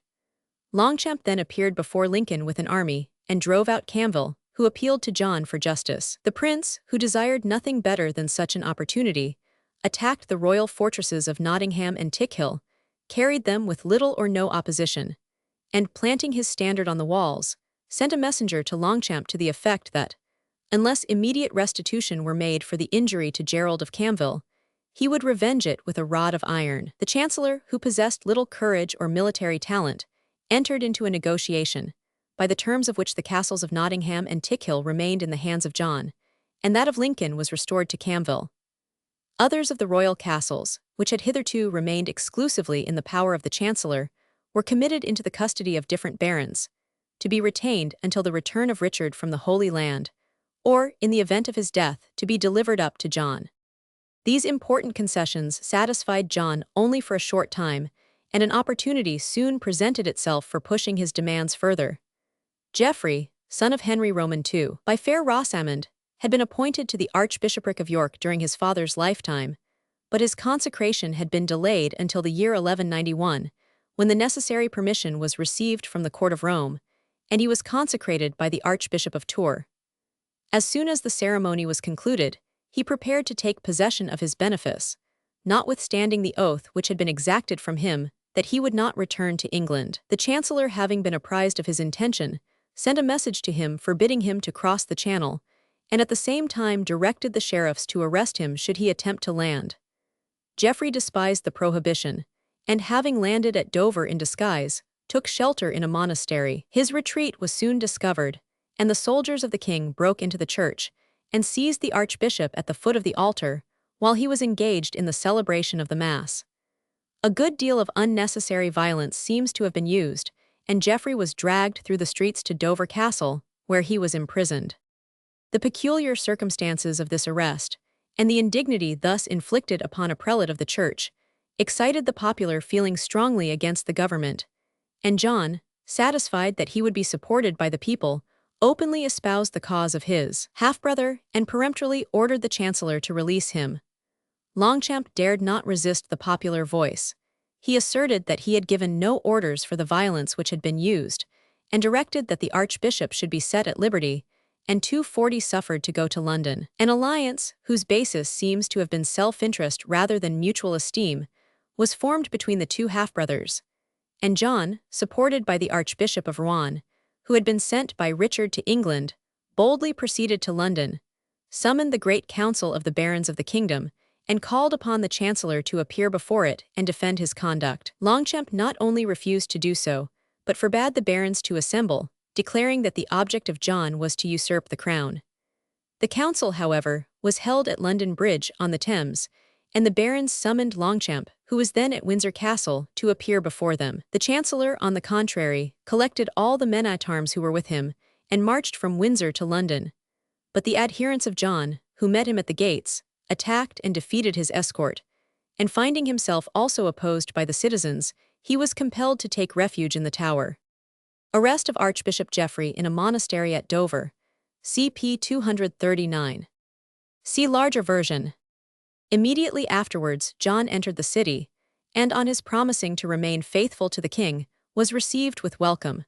Longchamp then appeared before Lincoln with an army, and drove out Camville, who appealed to John for justice. The prince, who desired nothing better than such an opportunity, attacked the royal fortresses of Nottingham and Tickhill, carried them with little or no opposition, and, planting his standard on the walls, sent a messenger to Longchamp to the effect that, unless immediate restitution were made for the injury to Gerald of Camville, he would revenge it with a rod of iron. The chancellor, who possessed little courage or military talent, entered into a negotiation, by the terms of which the castles of Nottingham and Tickhill remained in the hands of John, and that of Lincoln was restored to Camville. Others of the royal castles, which had hitherto remained exclusively in the power of the chancellor, were committed into the custody of different barons, to be retained until the return of Richard from the Holy Land, or, in the event of his death, to be delivered up to John. These important concessions satisfied John only for a short time, and an opportunity soon presented itself for pushing his demands further. Geoffrey, son of Henry Roman II, by fair Rosamond, had been appointed to the Archbishopric of York during his father's lifetime, but his consecration had been delayed until the year 1191, when the necessary permission was received from the court of Rome, and he was consecrated by the Archbishop of Tours. As soon as the ceremony was concluded, he prepared to take possession of his benefice, notwithstanding the oath which had been exacted from him that he would not return to England. The Chancellor, having been apprised of his intention, sent a message to him forbidding him to cross the Channel, and at the same time directed the sheriffs to arrest him should he attempt to land. Geoffrey despised the prohibition, and having landed at Dover in disguise, took shelter in a monastery. His retreat was soon discovered, and the soldiers of the king broke into the church and seized the archbishop at the foot of the altar while he was engaged in the celebration of the Mass. A good deal of unnecessary violence seems to have been used, and Geoffrey was dragged through the streets to Dover Castle, where he was imprisoned. The peculiar circumstances of this arrest, and the indignity thus inflicted upon a prelate of the church, excited the popular feeling strongly against the government, and John, satisfied that he would be supported by the people, openly espoused the cause of his half-brother and peremptorily ordered the chancellor to release him. Longchamp dared not resist the popular voice. He asserted that he had given no orders for the violence which had been used, and directed that the archbishop should be set at liberty, and 240 suffered to go to London. An alliance, whose basis seems to have been self-interest rather than mutual esteem, was formed between the two half-brothers, and John, supported by the Archbishop of Rouen, who had been sent by Richard to England, boldly proceeded to London, summoned the great council of the barons of the kingdom, and called upon the chancellor to appear before it and defend his conduct. Longchamp not only refused to do so, but forbade the barons to assemble, declaring that the object of John was to usurp the crown. The council, however, was held at London Bridge on the Thames, and the barons summoned Longchamp, who was then at Windsor Castle, to appear before them. The chancellor, on the contrary, collected all the men-at-arms who were with him, and marched from Windsor to London. But the adherents of John, who met him at the gates, attacked and defeated his escort, and finding himself also opposed by the citizens, he was compelled to take refuge in the Tower. Arrest of Archbishop Geoffrey in a monastery at Dover. CP 239. See larger version. Immediately afterwards, John entered the city, and on his promising to remain faithful to the king, was received with welcome.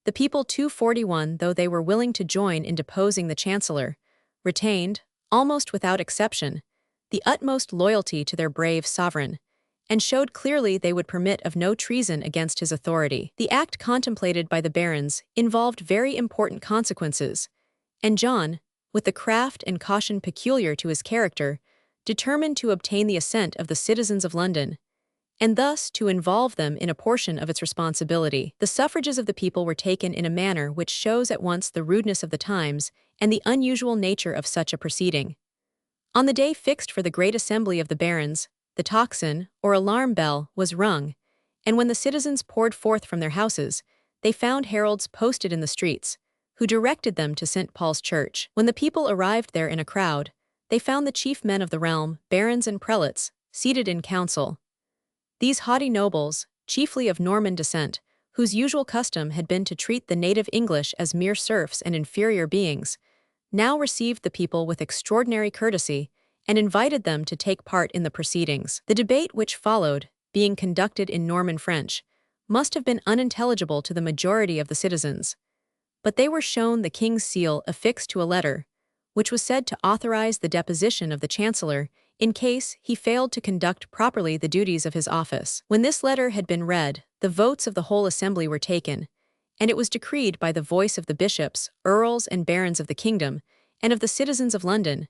The people 241, though they were willing to join in deposing the chancellor, retained, almost without exception, the utmost loyalty to their brave sovereign, and showed clearly they would permit of no treason against his authority. The act contemplated by the barons involved very important consequences, and John, with the craft and caution peculiar to his character, determined to obtain the assent of the citizens of London, and thus to involve them in a portion of its responsibility. The suffrages of the people were taken in a manner which shows at once the rudeness of the times and the unusual nature of such a proceeding. On the day fixed for the great assembly of the barons, the tocsin, or alarm bell, was rung, and when the citizens poured forth from their houses, they found heralds posted in the streets, who directed them to St. Paul's Church. When the people arrived there in a crowd, they found the chief men of the realm, barons and prelates, seated in council. These haughty nobles, chiefly of Norman descent, whose usual custom had been to treat the native English as mere serfs and inferior beings, now received the people with extraordinary courtesy and invited them to take part in the proceedings. The debate which followed, being conducted in Norman French, must have been unintelligible to the majority of the citizens, but they were shown the king's seal affixed to a letter, which was said to authorize the deposition of the chancellor in case he failed to conduct properly the duties of his office. When this letter had been read, the votes of the whole assembly were taken, and it was decreed by the voice of the bishops, earls, and barons of the kingdom, and of the citizens of London,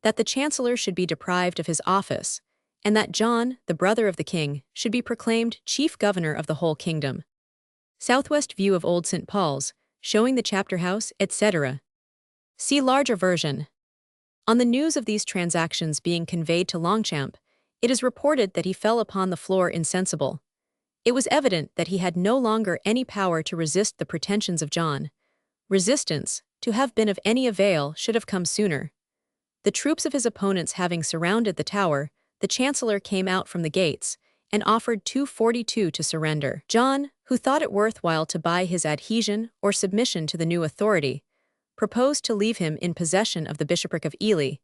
that the chancellor should be deprived of his office, and that John, the brother of the king, should be proclaimed chief governor of the whole kingdom. Southwest view of Old St. Paul's, showing the chapter house, etc. See larger version. On the news of these transactions being conveyed to Longchamp, it is reported that he fell upon the floor insensible. It was evident that he had no longer any power to resist the pretensions of John. Resistance, to have been of any avail, should have come sooner. The troops of his opponents having surrounded the tower, the chancellor came out from the gates, and offered 242 to surrender. John, who thought it worthwhile to buy his adhesion or submission to the new authority, proposed to leave him in possession of the bishopric of Ely,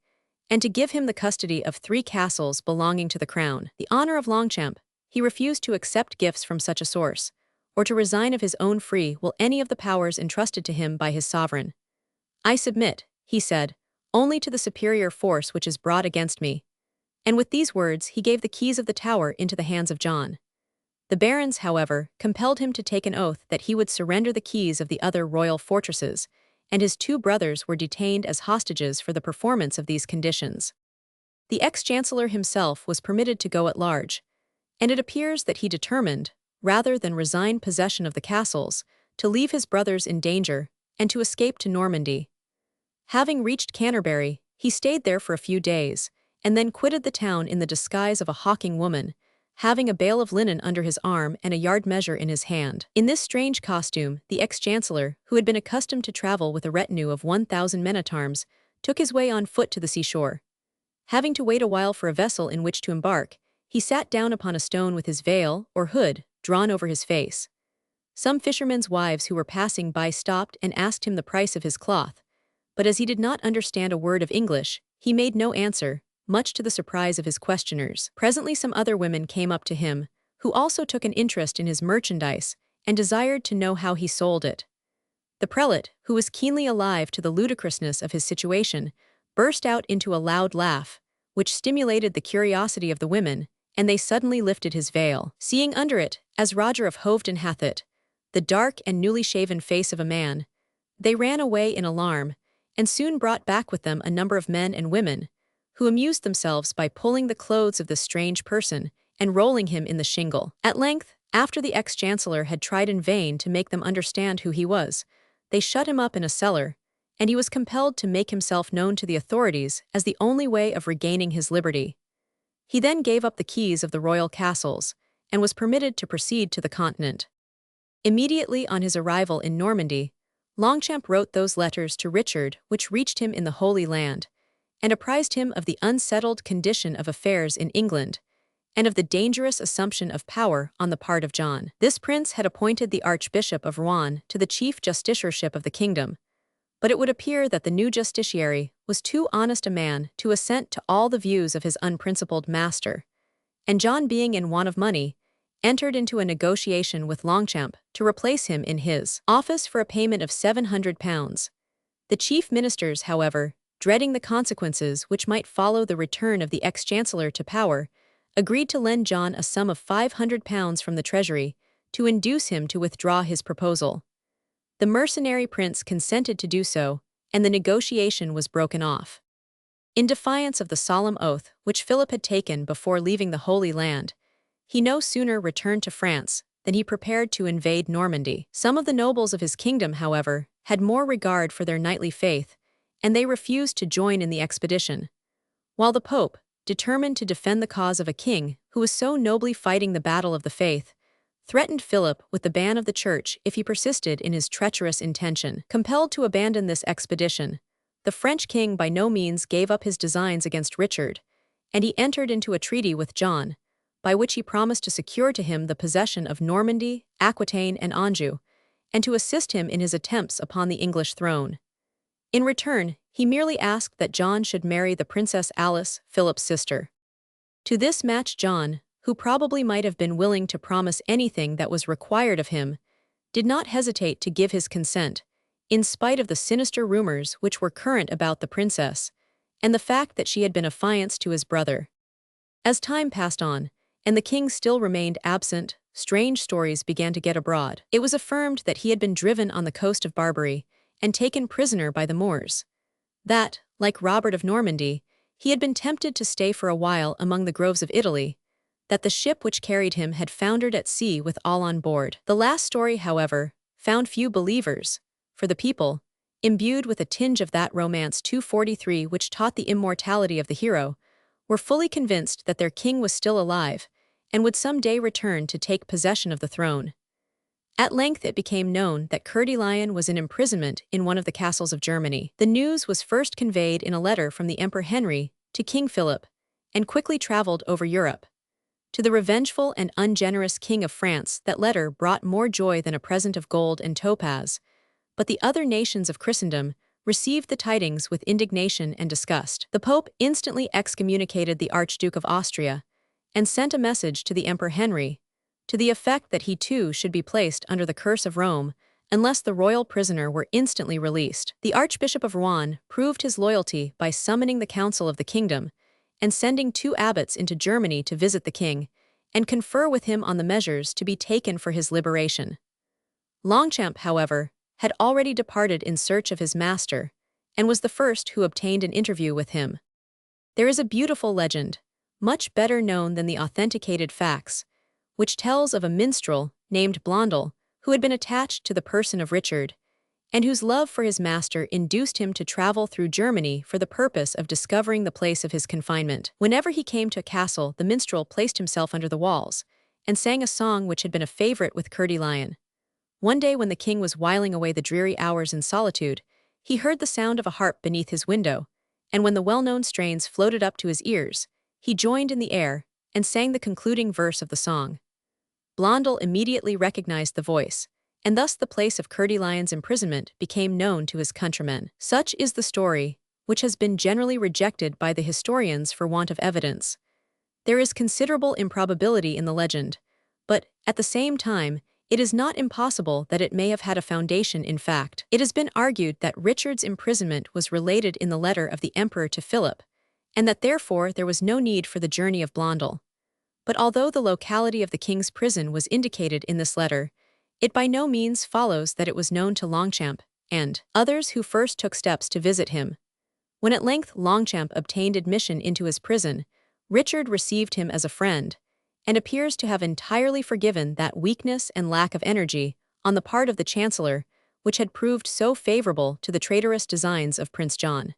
and to give him the custody of 3 castles belonging to the crown. The honor of Longchamp, he refused to accept gifts from such a source, or to resign of his own free will any of the powers entrusted to him by his sovereign. "I submit," he said, "only to the superior force which is brought against me." And with these words he gave the keys of the tower into the hands of John. The barons, however, compelled him to take an oath that he would surrender the keys of the other royal fortresses, and his 2 brothers were detained as hostages for the performance of these conditions. The ex-chancellor himself was permitted to go at large, and it appears that he determined, rather than resign possession of the castles, to leave his brothers in danger, and to escape to Normandy. Having reached Canterbury, he stayed there for a few days, and then quitted the town in the disguise of a hawking woman, having a bale of linen under his arm and a yard measure in his hand. In this strange costume, the ex-chancellor, who had been accustomed to travel with a retinue of 1,000 men-at-arms, took his way on foot to the seashore. Having to wait a while for a vessel in which to embark, he sat down upon a stone with his veil, or hood, drawn over his face. Some fishermen's wives who were passing by stopped and asked him the price of his cloth, but as he did not understand a word of English, he made no answer, much to the surprise of his questioners. Presently some other women came up to him, who also took an interest in his merchandise, and desired to know how he sold it. The prelate, who was keenly alive to the ludicrousness of his situation, burst out into a loud laugh, which stimulated the curiosity of the women, and they suddenly lifted his veil. Seeing under it, as Roger of Hoveden hath it, the dark and newly shaven face of a man, they ran away in alarm, and soon brought back with them a number of men and women, who amused themselves by pulling the clothes of this strange person and rolling him in the shingle. At length, after the ex-chancellor had tried in vain to make them understand who he was, they shut him up in a cellar, and he was compelled to make himself known to the authorities as the only way of regaining his liberty. He then gave up the keys of the royal castles, and was permitted to proceed to the continent. Immediately on his arrival in Normandy, Longchamp wrote those letters to Richard which reached him in the Holy Land, and apprised him of the unsettled condition of affairs in England, and of the dangerous assumption of power on the part of John. This prince had appointed the Archbishop of Rouen to the chief justiciarship of the kingdom, but it would appear that the new justiciary was too honest a man to assent to all the views of his unprincipled master, and John, being in want of money, entered into a negotiation with Longchamp to replace him in his office for a payment of £700. The chief ministers, however, dreading the consequences which might follow the return of the ex-chancellor to power, agreed to lend John a sum of £500 from the treasury to induce him to withdraw his proposal. The mercenary prince consented to do so, and the negotiation was broken off. In defiance of the solemn oath which Philip had taken before leaving the Holy Land, he no sooner returned to France than he prepared to invade Normandy. Some of the nobles of his kingdom, however, had more regard for their knightly faith, and they refused to join in the expedition, while the Pope, determined to defend the cause of a king who was so nobly fighting the battle of the faith, threatened Philip with the ban of the church if he persisted in his treacherous intention. Compelled to abandon this expedition, the French king by no means gave up his designs against Richard, and he entered into a treaty with John, by which he promised to secure to him the possession of Normandy, Aquitaine, and Anjou, and to assist him in his attempts upon the English throne. In return, he merely asked that John should marry the Princess Alice, Philip's sister. To this match John, who probably might have been willing to promise anything that was required of him, did not hesitate to give his consent, in spite of the sinister rumors which were current about the princess, and the fact that she had been affianced to his brother. As time passed on, and the king still remained absent, strange stories began to get abroad. It was affirmed that he had been driven on the coast of Barbary and taken prisoner by the Moors. That, like Robert of Normandy, he had been tempted to stay for a while among the groves of Italy, that the ship which carried him had foundered at sea with all on board. The last story, however, found few believers, for the people, imbued with a tinge of that romance 243 which taught the immortality of the hero, were fully convinced that their king was still alive and would someday return to take possession of the throne. At length it became known that Coeur de Lion was in imprisonment in one of the castles of Germany. The news was first conveyed in a letter from the Emperor Henry to King Philip, and quickly traveled over Europe. To the revengeful and ungenerous King of France, that letter brought more joy than a present of gold and topaz, but the other nations of Christendom received the tidings with indignation and disgust. The Pope instantly excommunicated the Archduke of Austria and sent a message to the Emperor Henry, to the effect that he too should be placed under the curse of Rome unless the royal prisoner were instantly released. The Archbishop of Rouen proved his loyalty by summoning the Council of the Kingdom and sending 2 abbots into Germany to visit the king and confer with him on the measures to be taken for his liberation. Longchamp, however, had already departed in search of his master, and was the first who obtained an interview with him. There is a beautiful legend, much better known than the authenticated facts, which tells of a minstrel named Blondel who had been attached to the person of Richard, and whose love for his master induced him to travel through Germany for the purpose of discovering the place of his confinement. Whenever he came to a castle, the minstrel placed himself under the walls and sang a song which had been a favorite with Coeur de Lion. One day when the king was whiling away the dreary hours in solitude, he heard the sound of a harp beneath his window, and when the well-known strains floated up to his ears, he joined in the air and sang the concluding verse of the song. Blondel immediately recognized the voice, and thus the place of Coeur de Lion's imprisonment became known to his countrymen. Such is the story, which has been generally rejected by the historians for want of evidence. There is considerable improbability in the legend, but, at the same time, it is not impossible that it may have had a foundation in fact. It has been argued that Richard's imprisonment was related in the letter of the emperor to Philip, and that therefore there was no need for the journey of Blondel. But although the locality of the king's prison was indicated in this letter, it by no means follows that it was known to Longchamp and others who first took steps to visit him. When at length Longchamp obtained admission into his prison, Richard received him as a friend, and appears to have entirely forgiven that weakness and lack of energy on the part of the chancellor which had proved so favorable to the traitorous designs of Prince John.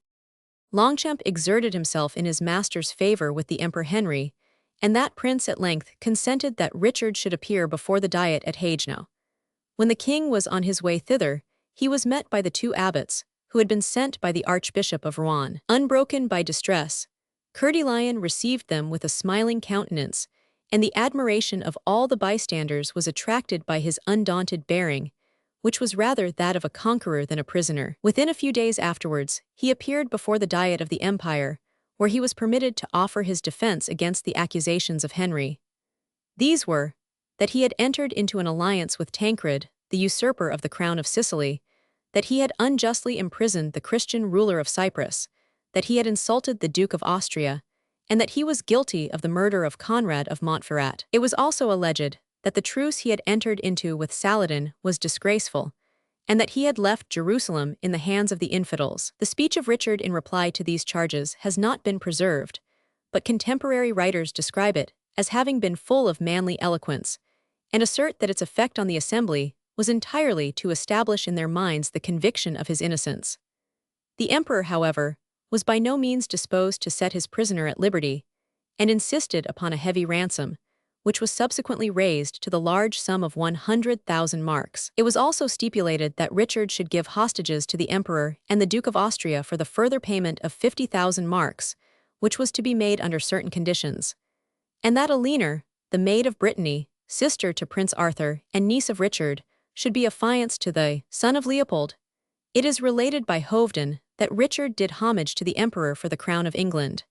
Longchamp exerted himself in his master's favor with the Emperor Henry, and that prince at length consented that Richard should appear before the Diet at Haguenau. When the king was on his way thither, he was met by the 2 abbots, who had been sent by the Archbishop of Rouen. Unbroken by distress, Coeur de Lion received them with a smiling countenance, and the admiration of all the bystanders was attracted by his undaunted bearing, which was rather that of a conqueror than a prisoner. Within a few days afterwards, he appeared before the Diet of the Empire, where he was permitted to offer his defense against the accusations of Henry. These were, that he had entered into an alliance with Tancred, the usurper of the crown of Sicily, that he had unjustly imprisoned the Christian ruler of Cyprus, that he had insulted the Duke of Austria, and that he was guilty of the murder of Conrad of Montferrat. It was also alleged that the truce he had entered into with Saladin was disgraceful, and that he had left Jerusalem in the hands of the infidels. The speech of Richard in reply to these charges has not been preserved, but contemporary writers describe it as having been full of manly eloquence, and assert that its effect on the assembly was entirely to establish in their minds the conviction of his innocence. The emperor, however, was by no means disposed to set his prisoner at liberty, and insisted upon a heavy ransom, which was subsequently raised to the large sum of 100,000 marks. It was also stipulated that Richard should give hostages to the emperor and the Duke of Austria for the further payment of 50,000 marks, which was to be made under certain conditions, and that Eleanor, the Maid of Brittany, sister to Prince Arthur and niece of Richard, should be affianced to the son of Leopold. It is related by Hoveden that Richard did homage to the emperor for the crown of England.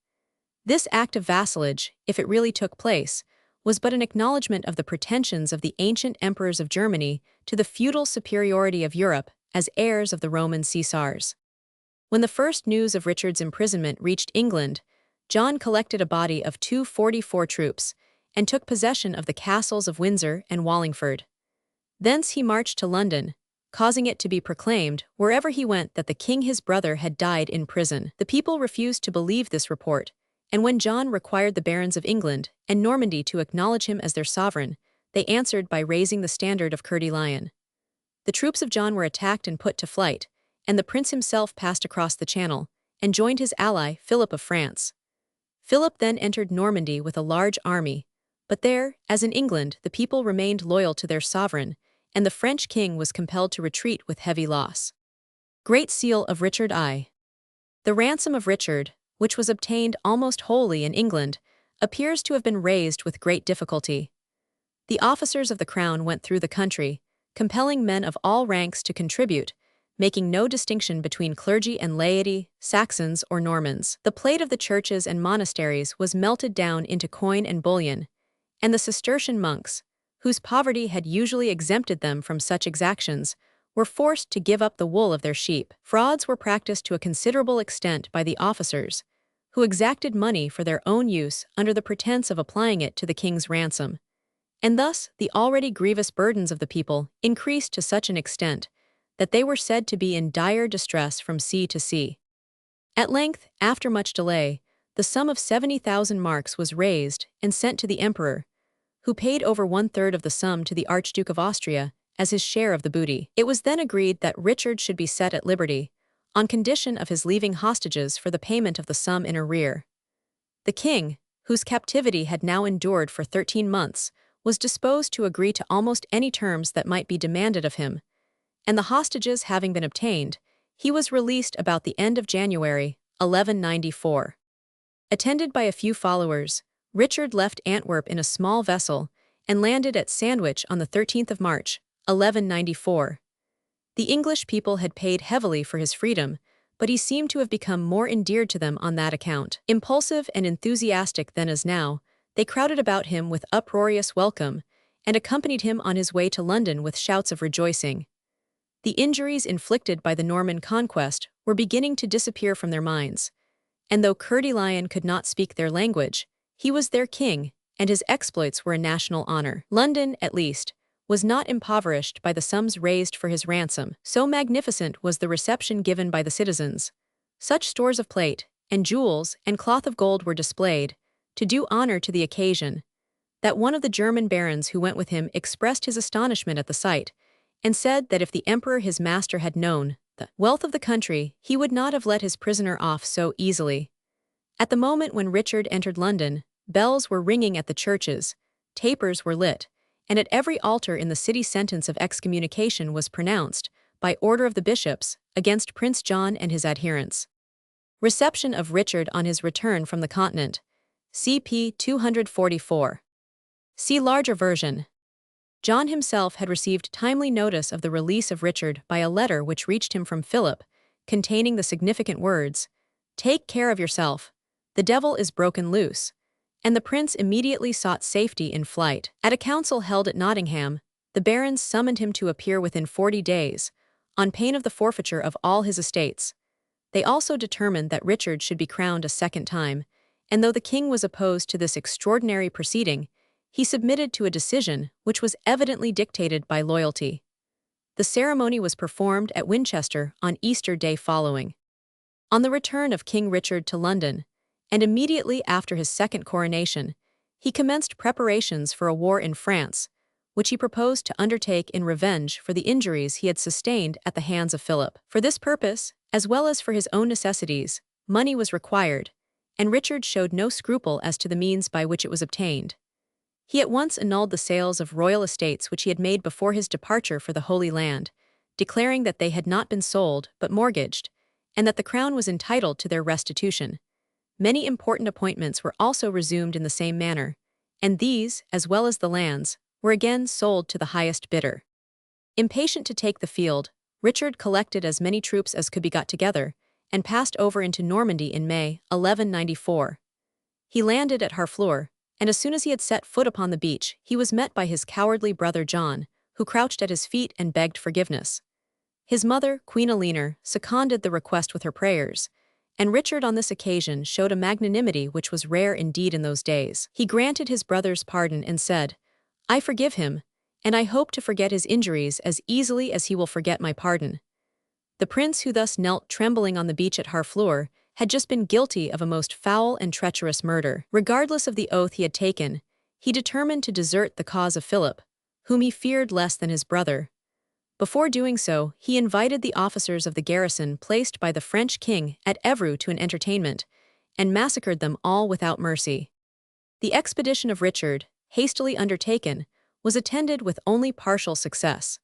This act of vassalage, if it really took place, was but an acknowledgement of the pretensions of the ancient emperors of Germany to the feudal superiority of Europe as heirs of the Roman Caesars. When the first news of Richard's imprisonment reached England, John collected a body of 244 troops and took possession of the castles of Windsor and Wallingford. Thence he marched to London, causing it to be proclaimed wherever he went that the king his brother had died in prison. The people refused to believe this report, and when John required the barons of England and Normandy to acknowledge him as their sovereign, they answered by raising the standard of Coeur de Lion. The troops of John were attacked and put to flight, and the prince himself passed across the Channel and joined his ally, Philip of France. Philip then entered Normandy with a large army, but there, as in England, the people remained loyal to their sovereign, and the French king was compelled to retreat with heavy loss. Great Seal of Richard I. The ransom of Richard, which was obtained almost wholly in England, appears to have been raised with great difficulty. The officers of the crown went through the country, compelling men of all ranks to contribute, making no distinction between clergy and laity, Saxons or Normans. The plate of the churches and monasteries was melted down into coin and bullion, and the Cistercian monks, whose poverty had usually exempted them from such exactions, were forced to give up the wool of their sheep. Frauds were practiced to a considerable extent by the officers, who exacted money for their own use under the pretense of applying it to the king's ransom. And thus the already grievous burdens of the people increased to such an extent that they were said to be in dire distress from sea to sea. At length, after much delay, the sum of 70,000 marks was raised and sent to the emperor, who paid over 1/3 of the sum to the Archduke of Austria as his share of the booty. It was then agreed that Richard should be set at liberty, on condition of his leaving hostages for the payment of the sum in arrear. The king, whose captivity had now endured for 13 months, was disposed to agree to almost any terms that might be demanded of him, and the hostages having been obtained, he was released about the end of January, 1194. Attended by a few followers, Richard left Antwerp in a small vessel and landed at Sandwich on the 13th of March, 1194. The English people had paid heavily for his freedom, but he seemed to have become more endeared to them on that account. Impulsive and enthusiastic then as now, they crowded about him with uproarious welcome and accompanied him on his way to London with shouts of rejoicing. The injuries inflicted by the Norman conquest were beginning to disappear from their minds, and though Coeur de Lion could not speak their language, he was their king, and his exploits were a national honor. London, at least, was not impoverished by the sums raised for his ransom. So magnificent was the reception given by the citizens. Such stores of plate, and jewels, and cloth of gold were displayed, to do honor to the occasion, that one of the German barons who went with him expressed his astonishment at the sight, and said that if the emperor his master had known the wealth of the country, he would not have let his prisoner off so easily. At the moment when Richard entered London, bells were ringing at the churches, tapers were lit, and at every altar in the city sentence of excommunication was pronounced, by order of the bishops, against Prince John and his adherents. Reception of Richard on his return from the continent. CP 244. See larger version. John himself had received timely notice of the release of Richard by a letter which reached him from Philip, containing the significant words, "Take care of yourself. The devil is broken loose," and the prince immediately sought safety in flight. At a council held at Nottingham, the barons summoned him to appear within 40 days, on pain of the forfeiture of all his estates. They also determined that Richard should be crowned a second time, and though the king was opposed to this extraordinary proceeding, he submitted to a decision which was evidently dictated by loyalty. The ceremony was performed at Winchester on Easter Day following. On the return of King Richard to London, and immediately after his second coronation, he commenced preparations for a war in France, which he proposed to undertake in revenge for the injuries he had sustained at the hands of Philip. For this purpose, as well as for his own necessities, money was required, and Richard showed no scruple as to the means by which it was obtained. He at once annulled the sales of royal estates which he had made before his departure for the Holy Land, declaring that they had not been sold but mortgaged, and that the crown was entitled to their restitution. Many important appointments were also resumed in the same manner, and these, as well as the lands, were again sold to the highest bidder. Impatient to take the field, Richard collected as many troops as could be got together, and passed over into Normandy in May, 1194. He landed at Harfleur, and as soon as he had set foot upon the beach, he was met by his cowardly brother John, who crouched at his feet and begged forgiveness. His mother, Queen Eleanor, seconded the request with her prayers, and Richard on this occasion showed a magnanimity which was rare indeed in those days. He granted his brother's pardon and said, "I forgive him, and I hope to forget his injuries as easily as he will forget my pardon." The prince who thus knelt trembling on the beach at Harfleur had just been guilty of a most foul and treacherous murder. Regardless of the oath he had taken, he determined to desert the cause of Philip, whom he feared less than his brother. Before doing so, he invited the officers of the garrison placed by the French king at Evreux to an entertainment, and massacred them all without mercy. The expedition of Richard, hastily undertaken, was attended with only partial success.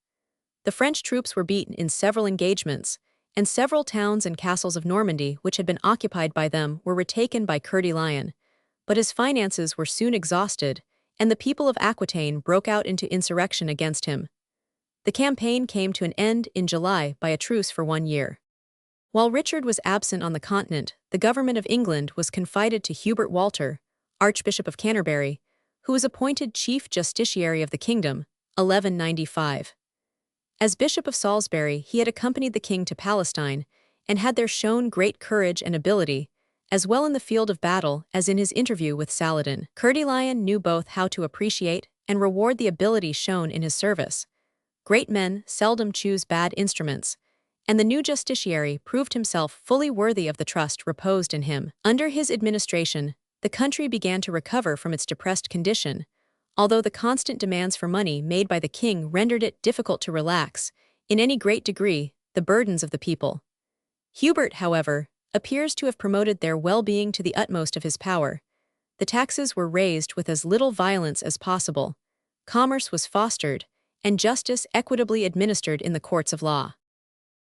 The French troops were beaten in several engagements, and several towns and castles of Normandy which had been occupied by them were retaken by Coeur de Lion, but his finances were soon exhausted, and the people of Aquitaine broke out into insurrection against him. The campaign came to an end in July by a truce for 1 year. While Richard was absent on the continent, the government of England was confided to Hubert Walter, Archbishop of Canterbury, who was appointed Chief Justiciary of the kingdom, 1195. As Bishop of Salisbury, he had accompanied the king to Palestine, and had there shown great courage and ability, as well in the field of battle as in his interview with Saladin. Coeur de Lion knew both how to appreciate and reward the ability shown in his service. Great men seldom choose bad instruments, and the new justiciary proved himself fully worthy of the trust reposed in him. Under his administration, the country began to recover from its depressed condition, although the constant demands for money made by the king rendered it difficult to relax, in any great degree, the burdens of the people. Hubert, however, appears to have promoted their well-being to the utmost of his power. The taxes were raised with as little violence as possible, commerce was fostered, and justice equitably administered in the courts of law.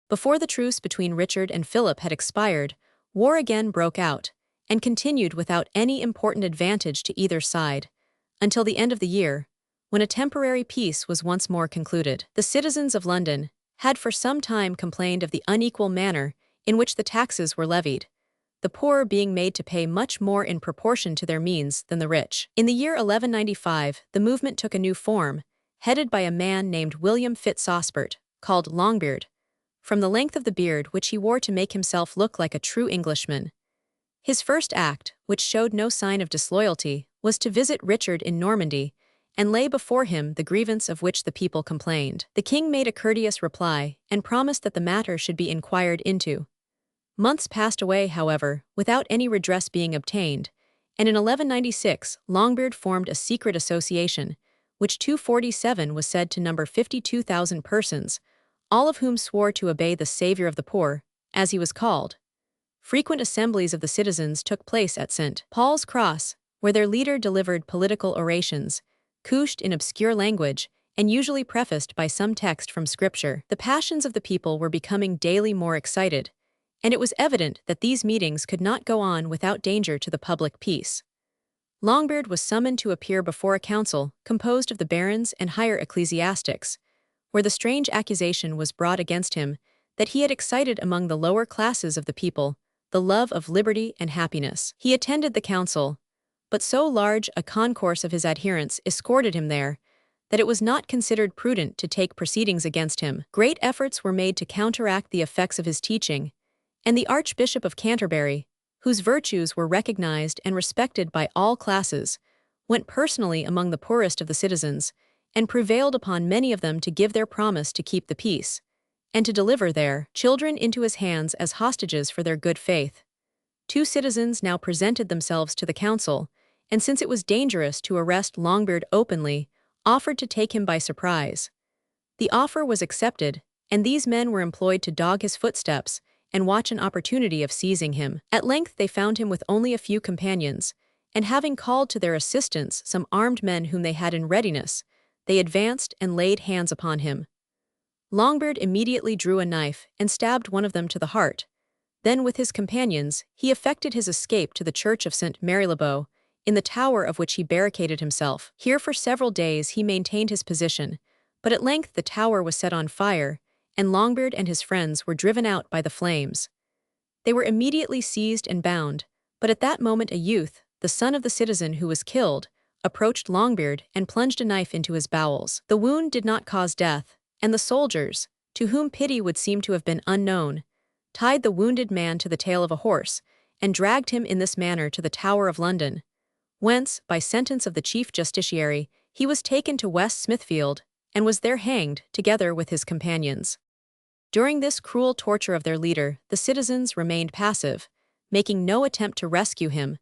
Before the truce between Richard and Philip had expired, war again broke out, and continued without any important advantage to either side, until the end of the year, when a temporary peace was once more concluded. The citizens of London had for some time complained of the unequal manner in which the taxes were levied, the poor being made to pay much more in proportion to their means than the rich. In the year 1195, the movement took a new form, headed by a man named William Fitz-Osbert, called Longbeard, from the length of the beard which he wore to make himself look like a true Englishman. His first act, which showed no sign of disloyalty, was to visit Richard in Normandy, and lay before him the grievance of which the people complained. The king made a courteous reply, and promised that the matter should be inquired into. Months passed away, however, without any redress being obtained, and in 1196 Longbeard formed a secret association, which 247 was said to number 52,000 persons, all of whom swore to obey the Saviour of the Poor, as he was called. Frequent assemblies of the citizens took place at St. Paul's Cross, where their leader delivered political orations, couched in obscure language, and usually prefaced by some text from Scripture. The passions of the people were becoming daily more excited, and it was evident that these meetings could not go on without danger to the public peace. Longbeard was summoned to appear before a council composed of the barons and higher ecclesiastics, where the strange accusation was brought against him that he had excited among the lower classes of the people the love of liberty and happiness. He attended the council, but so large a concourse of his adherents escorted him there that it was not considered prudent to take proceedings against him. Great efforts were made to counteract the effects of his teaching, and the Archbishop of Canterbury, whose virtues were recognized and respected by all classes, went personally among the poorest of the citizens, and prevailed upon many of them to give their promise to keep the peace, and to deliver their children into his hands as hostages for their good faith. 2 citizens now presented themselves to the council, and since it was dangerous to arrest Longbeard openly, offered to take him by surprise. The offer was accepted, and these men were employed to dog his footsteps and watch an opportunity of seizing him. At length they found him with only a few companions, and having called to their assistance some armed men whom they had in readiness, they advanced and laid hands upon him. Longbeard immediately drew a knife and stabbed one of them to the heart. Then with his companions, he effected his escape to the church of St. Marylebone, in the tower of which he barricaded himself. Here for several days he maintained his position, but at length the tower was set on fire, and Longbeard and his friends were driven out by the flames. They were immediately seized and bound, but at that moment a youth, the son of the citizen who was killed, approached Longbeard and plunged a knife into his bowels. The wound did not cause death, and the soldiers, to whom pity would seem to have been unknown, tied the wounded man to the tail of a horse, and dragged him in this manner to the Tower of London, whence, by sentence of the Chief Justiciary, he was taken to West Smithfield, and was there hanged, together with his companions. During this cruel torture of their leader, the citizens remained passive, making no attempt to rescue him,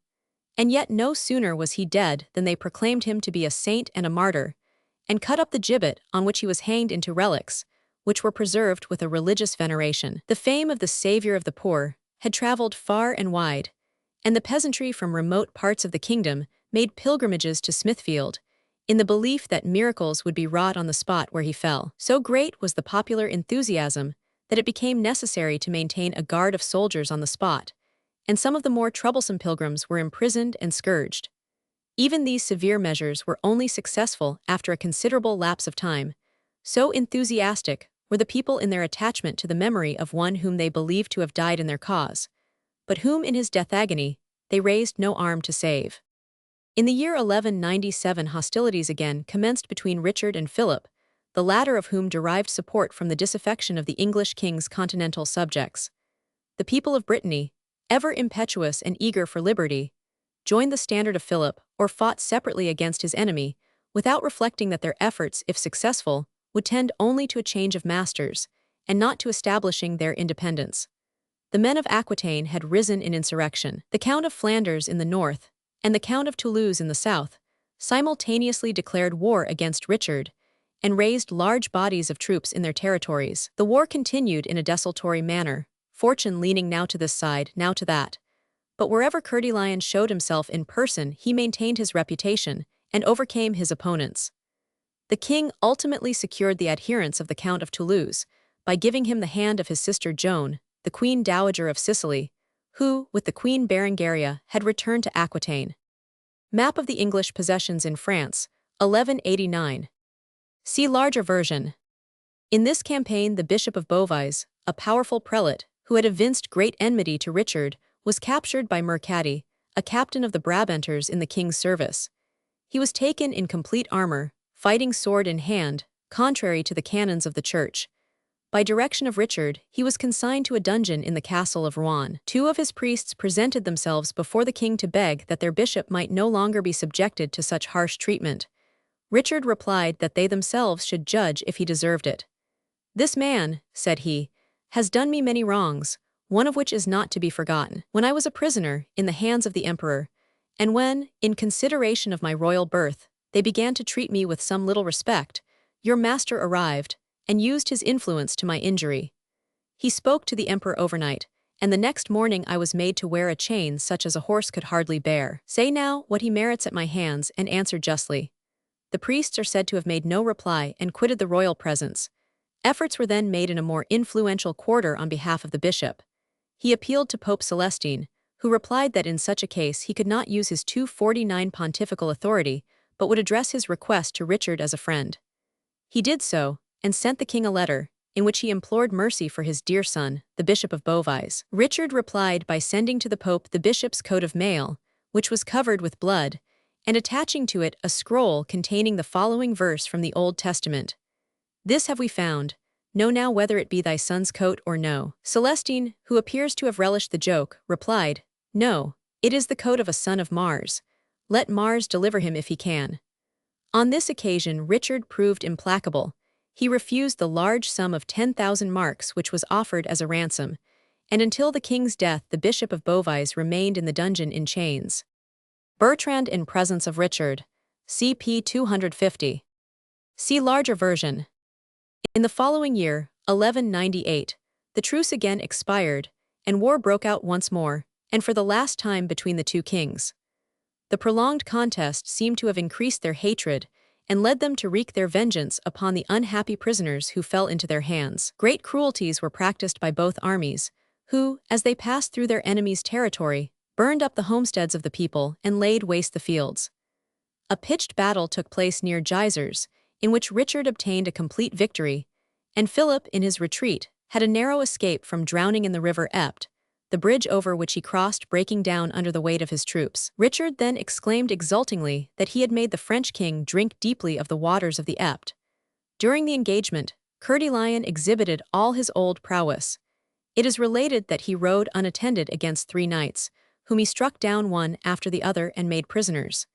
and yet no sooner was he dead than they proclaimed him to be a saint and a martyr, and cut up the gibbet on which he was hanged into relics, which were preserved with a religious veneration. The fame of the savior of the poor had traveled far and wide, and the peasantry from remote parts of the kingdom made pilgrimages to Smithfield, in the belief that miracles would be wrought on the spot where he fell. So great was the popular enthusiasm that it became necessary to maintain a guard of soldiers on the spot, and some of the more troublesome pilgrims were imprisoned and scourged. Even these severe measures were only successful after a considerable lapse of time. So enthusiastic were the people in their attachment to the memory of one whom they believed to have died in their cause, but whom in his death agony they raised no arm to save. In the year 1197 hostilities again commenced between Richard and Philip, the latter of whom derived support from the disaffection of the English king's continental subjects. The people of Brittany, ever impetuous and eager for liberty, joined the standard of Philip or fought separately against his enemy, without reflecting that their efforts, if successful, would tend only to a change of masters, and not to establishing their independence. The men of Aquitaine had risen in insurrection. The Count of Flanders in the north, and the Count of Toulouse in the south, simultaneously declared war against Richard, and raised large bodies of troops in their territories. The war continued in a desultory manner, fortune leaning now to this side, now to that. But wherever Coeur de Lion showed himself in person, he maintained his reputation, and overcame his opponents. The king ultimately secured the adherence of the Count of Toulouse, by giving him the hand of his sister Joan, the Queen Dowager of Sicily, who, with the Queen Berengaria, had returned to Aquitaine. Map of the English possessions in France, 1189. See larger version. In this campaign the Bishop of Beauvais, a powerful prelate, who had evinced great enmity to Richard, was captured by Mercati, a captain of the Brabanters in the king's service. He was taken in complete armor, fighting sword in hand, contrary to the canons of the church. By direction of Richard, he was consigned to a dungeon in the castle of Rouen. Two of his priests presented themselves before the king to beg that their bishop might no longer be subjected to such harsh treatment. Richard replied that they themselves should judge if he deserved it. "This man," said he, "has done me many wrongs, one of which is not to be forgotten. When I was a prisoner in the hands of the emperor, and when, in consideration of my royal birth, they began to treat me with some little respect, your master arrived, and used his influence to my injury. He spoke to the emperor overnight, and the next morning I was made to wear a chain such as a horse could hardly bear. Say now what he merits at my hands, and answer justly." The priests are said to have made no reply and quitted the royal presence. Efforts were then made in a more influential quarter on behalf of the bishop. He appealed to Pope Celestine, who replied that in such a case he could not use his 249 pontifical authority, but would address his request to Richard as a friend. He did so, and sent the king a letter, in which he implored mercy for his dear son, the Bishop of Beauvais. Richard replied by sending to the Pope the bishop's coat of mail, which was covered with blood, and attaching to it a scroll containing the following verse from the Old Testament. "This have we found, know now whether it be thy son's coat or no." Celestine, who appears to have relished the joke, replied, "No, it is the coat of a son of Mars. Let Mars deliver him if he can." On this occasion Richard proved implacable. He refused the large sum of 10,000 marks which was offered as a ransom, and until the king's death the Bishop of Beauvais remained in the dungeon in chains. Bertrand in presence of Richard, CP 250. See larger version. In the following year, 1198, the truce again expired, and war broke out once more, and for the last time between the two kings. The prolonged contest seemed to have increased their hatred, and led them to wreak their vengeance upon the unhappy prisoners who fell into their hands. Great cruelties were practiced by both armies, who, as they passed through their enemies' territory, burned up the homesteads of the people and laid waste the fields. A pitched battle took place near Gisors, in which Richard obtained a complete victory, and Philip, in his retreat, had a narrow escape from drowning in the river Epte, the bridge over which he crossed breaking down under the weight of his troops. Richard then exclaimed exultingly that he had made the French king drink deeply of the waters of the Epte. During the engagement, Coeur de Lion exhibited all his old prowess. It is related that he rode unattended against 3 knights, whom he struck down one after the other and made prisoners.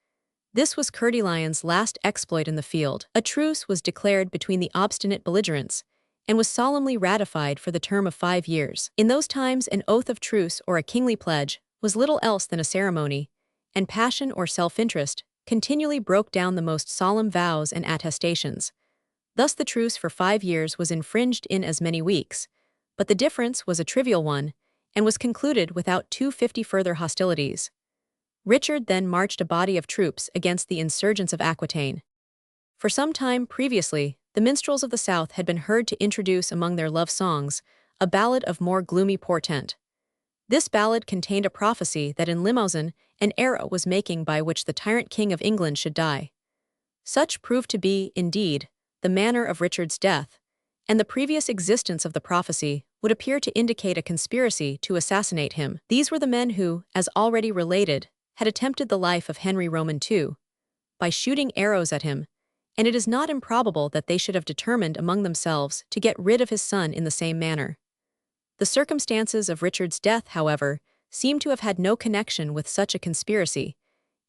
This was Coeur de Lion's last exploit in the field. A truce was declared between the obstinate belligerents, and was solemnly ratified for the term of 5 years. In those times an oath of truce or a kingly pledge was little else than a ceremony, and passion or self-interest continually broke down the most solemn vows and attestations. Thus the truce for 5 years was infringed in as many weeks, but the difference was a trivial one and was concluded without 250 further hostilities. Richard then marched a body of troops against the insurgents of Aquitaine. For some time previously, the minstrels of the South had been heard to introduce among their love songs a ballad of more gloomy portent. This ballad contained a prophecy that in Limousin an era was making by which the tyrant king of England should die. Such proved to be, indeed, the manner of Richard's death, and the previous existence of the prophecy would appear to indicate a conspiracy to assassinate him. These were the men who, as already related, had attempted the life of Henry Roman II by shooting arrows at him, and it is not improbable that they should have determined among themselves to get rid of his son in the same manner. The circumstances of Richard's death, however, seem to have had no connection with such a conspiracy.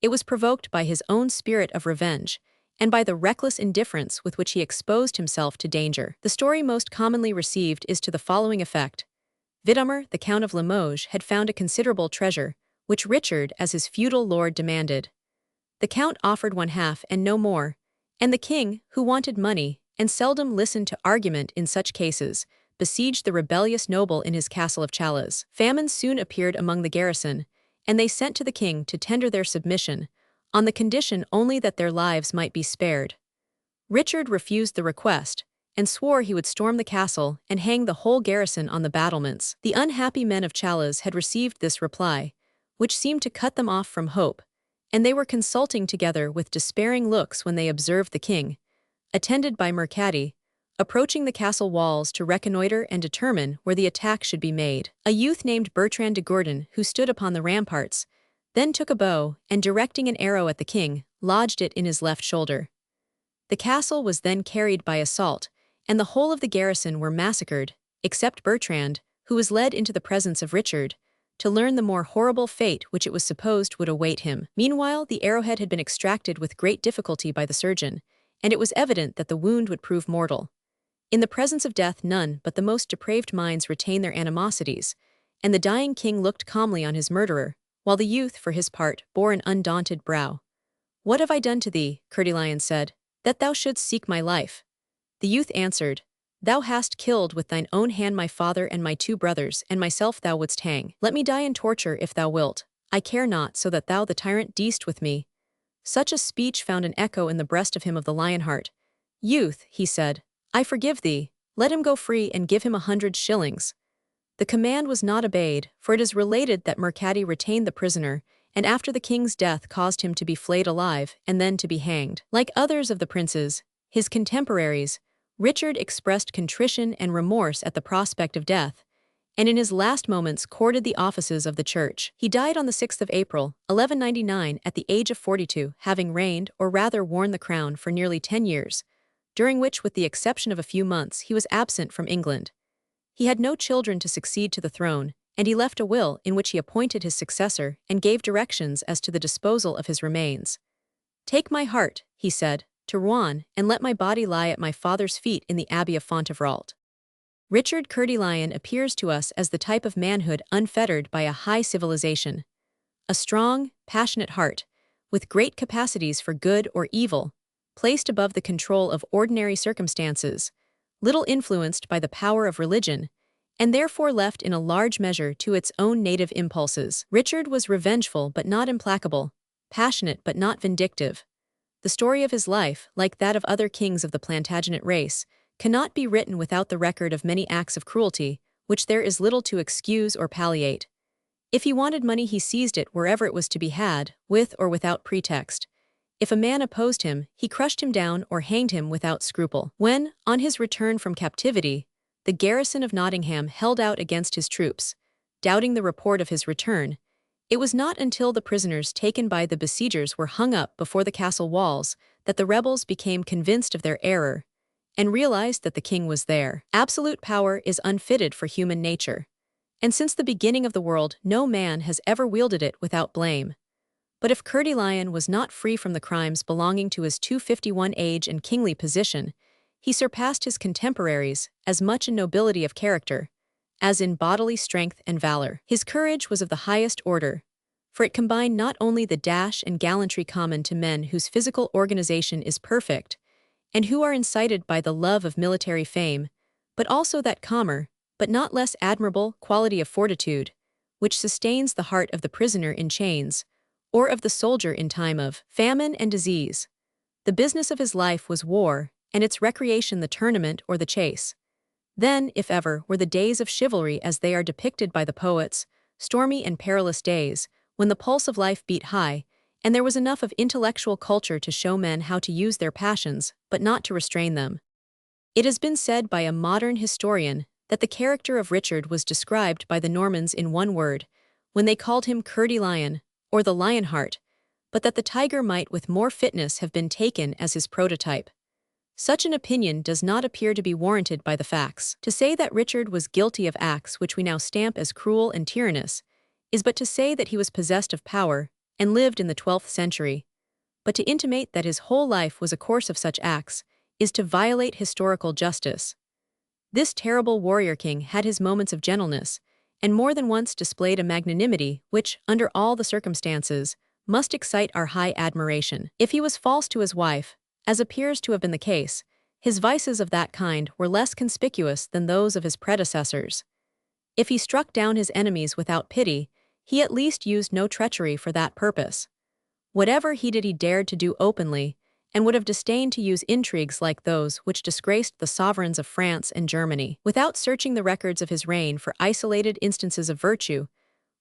It was provoked by his own spirit of revenge, and by the reckless indifference with which he exposed himself to danger. The story most commonly received is to the following effect. Vidomer, the Count of Limoges, had found a considerable treasure, which Richard, as his feudal lord, demanded. The Count offered one half and no more, and the king, who wanted money, and seldom listened to argument in such cases, besieged the rebellious noble in his castle of Chales. Famine soon appeared among the garrison, and they sent to the king to tender their submission, on the condition only that their lives might be spared. Richard refused the request, and swore he would storm the castle and hang the whole garrison on the battlements. The unhappy men of Chales had received this reply, which seemed to cut them off from hope, and they were consulting together with despairing looks when they observed the king, attended by Mercati, approaching the castle walls to reconnoiter and determine where the attack should be made. A youth named Bertrand de Gourdon, who stood upon the ramparts, then took a bow and, directing an arrow at the king, lodged it in his left shoulder. The castle was then carried by assault, and the whole of the garrison were massacred, except Bertrand, who was led into the presence of Richard, to learn the more horrible fate which it was supposed would await him. Meanwhile, the arrowhead had been extracted with great difficulty by the surgeon, and it was evident that the wound would prove mortal. In the presence of death, none but the most depraved minds retain their animosities, and the dying king looked calmly on his murderer, while the youth, for his part, bore an undaunted brow. "What have I done to thee," Coeur de Lion said, "that thou shouldst seek my life?" The youth answered, "Thou hast killed with thine own hand my father and my 2 brothers, and myself thou wouldst hang. Let me die in torture if thou wilt. I care not, so that thou the tyrant deest with me." Such a speech found an echo in the breast of him of the lion heart. "Youth," he said, "I forgive thee. Let him go free and give him 100 shillings. The command was not obeyed, for it is related that Mercati retained the prisoner, and after the king's death caused him to be flayed alive and then to be hanged. Like others of the princes, his contemporaries, Richard expressed contrition and remorse at the prospect of death, and in his last moments courted the offices of the church. He died on the 6th of April, 1199, at the age of 42, having reigned, or rather worn the crown, for nearly 10 years, during which, with the exception of a few months, he was absent from England. He had no children to succeed to the throne, and he left a will in which he appointed his successor and gave directions as to the disposal of his remains. "Take my heart," he said, "to Rouen, and let my body lie at my father's feet in the Abbey of Fontevrault." Richard Coeur de Lion appears to us as the type of manhood unfettered by a high civilization. A strong, passionate heart, with great capacities for good or evil, placed above the control of ordinary circumstances, little influenced by the power of religion, and therefore left in a large measure to its own native impulses. Richard was revengeful but not implacable, passionate but not vindictive. The story of his life, like that of other kings of the Plantagenet race, cannot be written without the record of many acts of cruelty, which there is little to excuse or palliate. If he wanted money, he seized it wherever it was to be had, with or without pretext. If a man opposed him, he crushed him down or hanged him without scruple. When, on his return from captivity, the garrison of Nottingham held out against his troops, doubting the report of his return, it was not until the prisoners taken by the besiegers were hung up before the castle walls that the rebels became convinced of their error and realized that the king was there. Absolute power is unfitted for human nature, and since the beginning of the world no man has ever wielded it without blame. But if Coeur de Lion was not free from the crimes belonging to his 251 age and kingly position, he surpassed his contemporaries as much in nobility of character as in bodily strength and valor. His courage was of the highest order, for it combined not only the dash and gallantry common to men whose physical organization is perfect, and who are incited by the love of military fame, but also that calmer, but not less admirable, quality of fortitude, which sustains the heart of the prisoner in chains, or of the soldier in time of famine and disease. The business of his life was war, and its recreation the tournament or the chase. Then, if ever, were the days of chivalry as they are depicted by the poets, stormy and perilous days, when the pulse of life beat high, and there was enough of intellectual culture to show men how to use their passions, but not to restrain them. It has been said by a modern historian that the character of Richard was described by the Normans in one word, when they called him Coeur de Lion, or the Lionheart, but that the tiger might with more fitness have been taken as his prototype. Such an opinion does not appear to be warranted by the facts. To say that Richard was guilty of acts which we now stamp as cruel and tyrannous is but to say that he was possessed of power and lived in the 12th century. But to intimate that his whole life was a course of such acts is to violate historical justice. This terrible warrior king had his moments of gentleness, and more than once displayed a magnanimity which, under all the circumstances, must excite our high admiration. If he was false to his wife, as appears to have been the case, his vices of that kind were less conspicuous than those of his predecessors. If he struck down his enemies without pity, he at least used no treachery for that purpose. Whatever he did he dared to do openly, and would have disdained to use intrigues like those which disgraced the sovereigns of France and Germany. Without searching the records of his reign for isolated instances of virtue,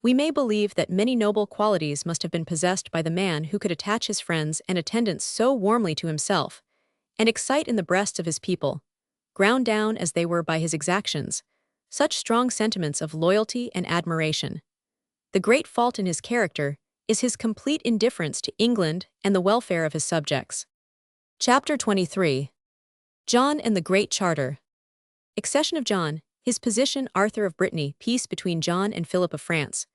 we may believe that many noble qualities must have been possessed by the man who could attach his friends and attendants so warmly to himself, and excite in the breasts of his people, ground down as they were by his exactions, such strong sentiments of loyalty and admiration. The great fault in his character is his complete indifference to England and the welfare of his subjects. Chapter 23. John and the Great Charter. Accession of John, his position Arthur of Brittany, peace between John and Philip of France.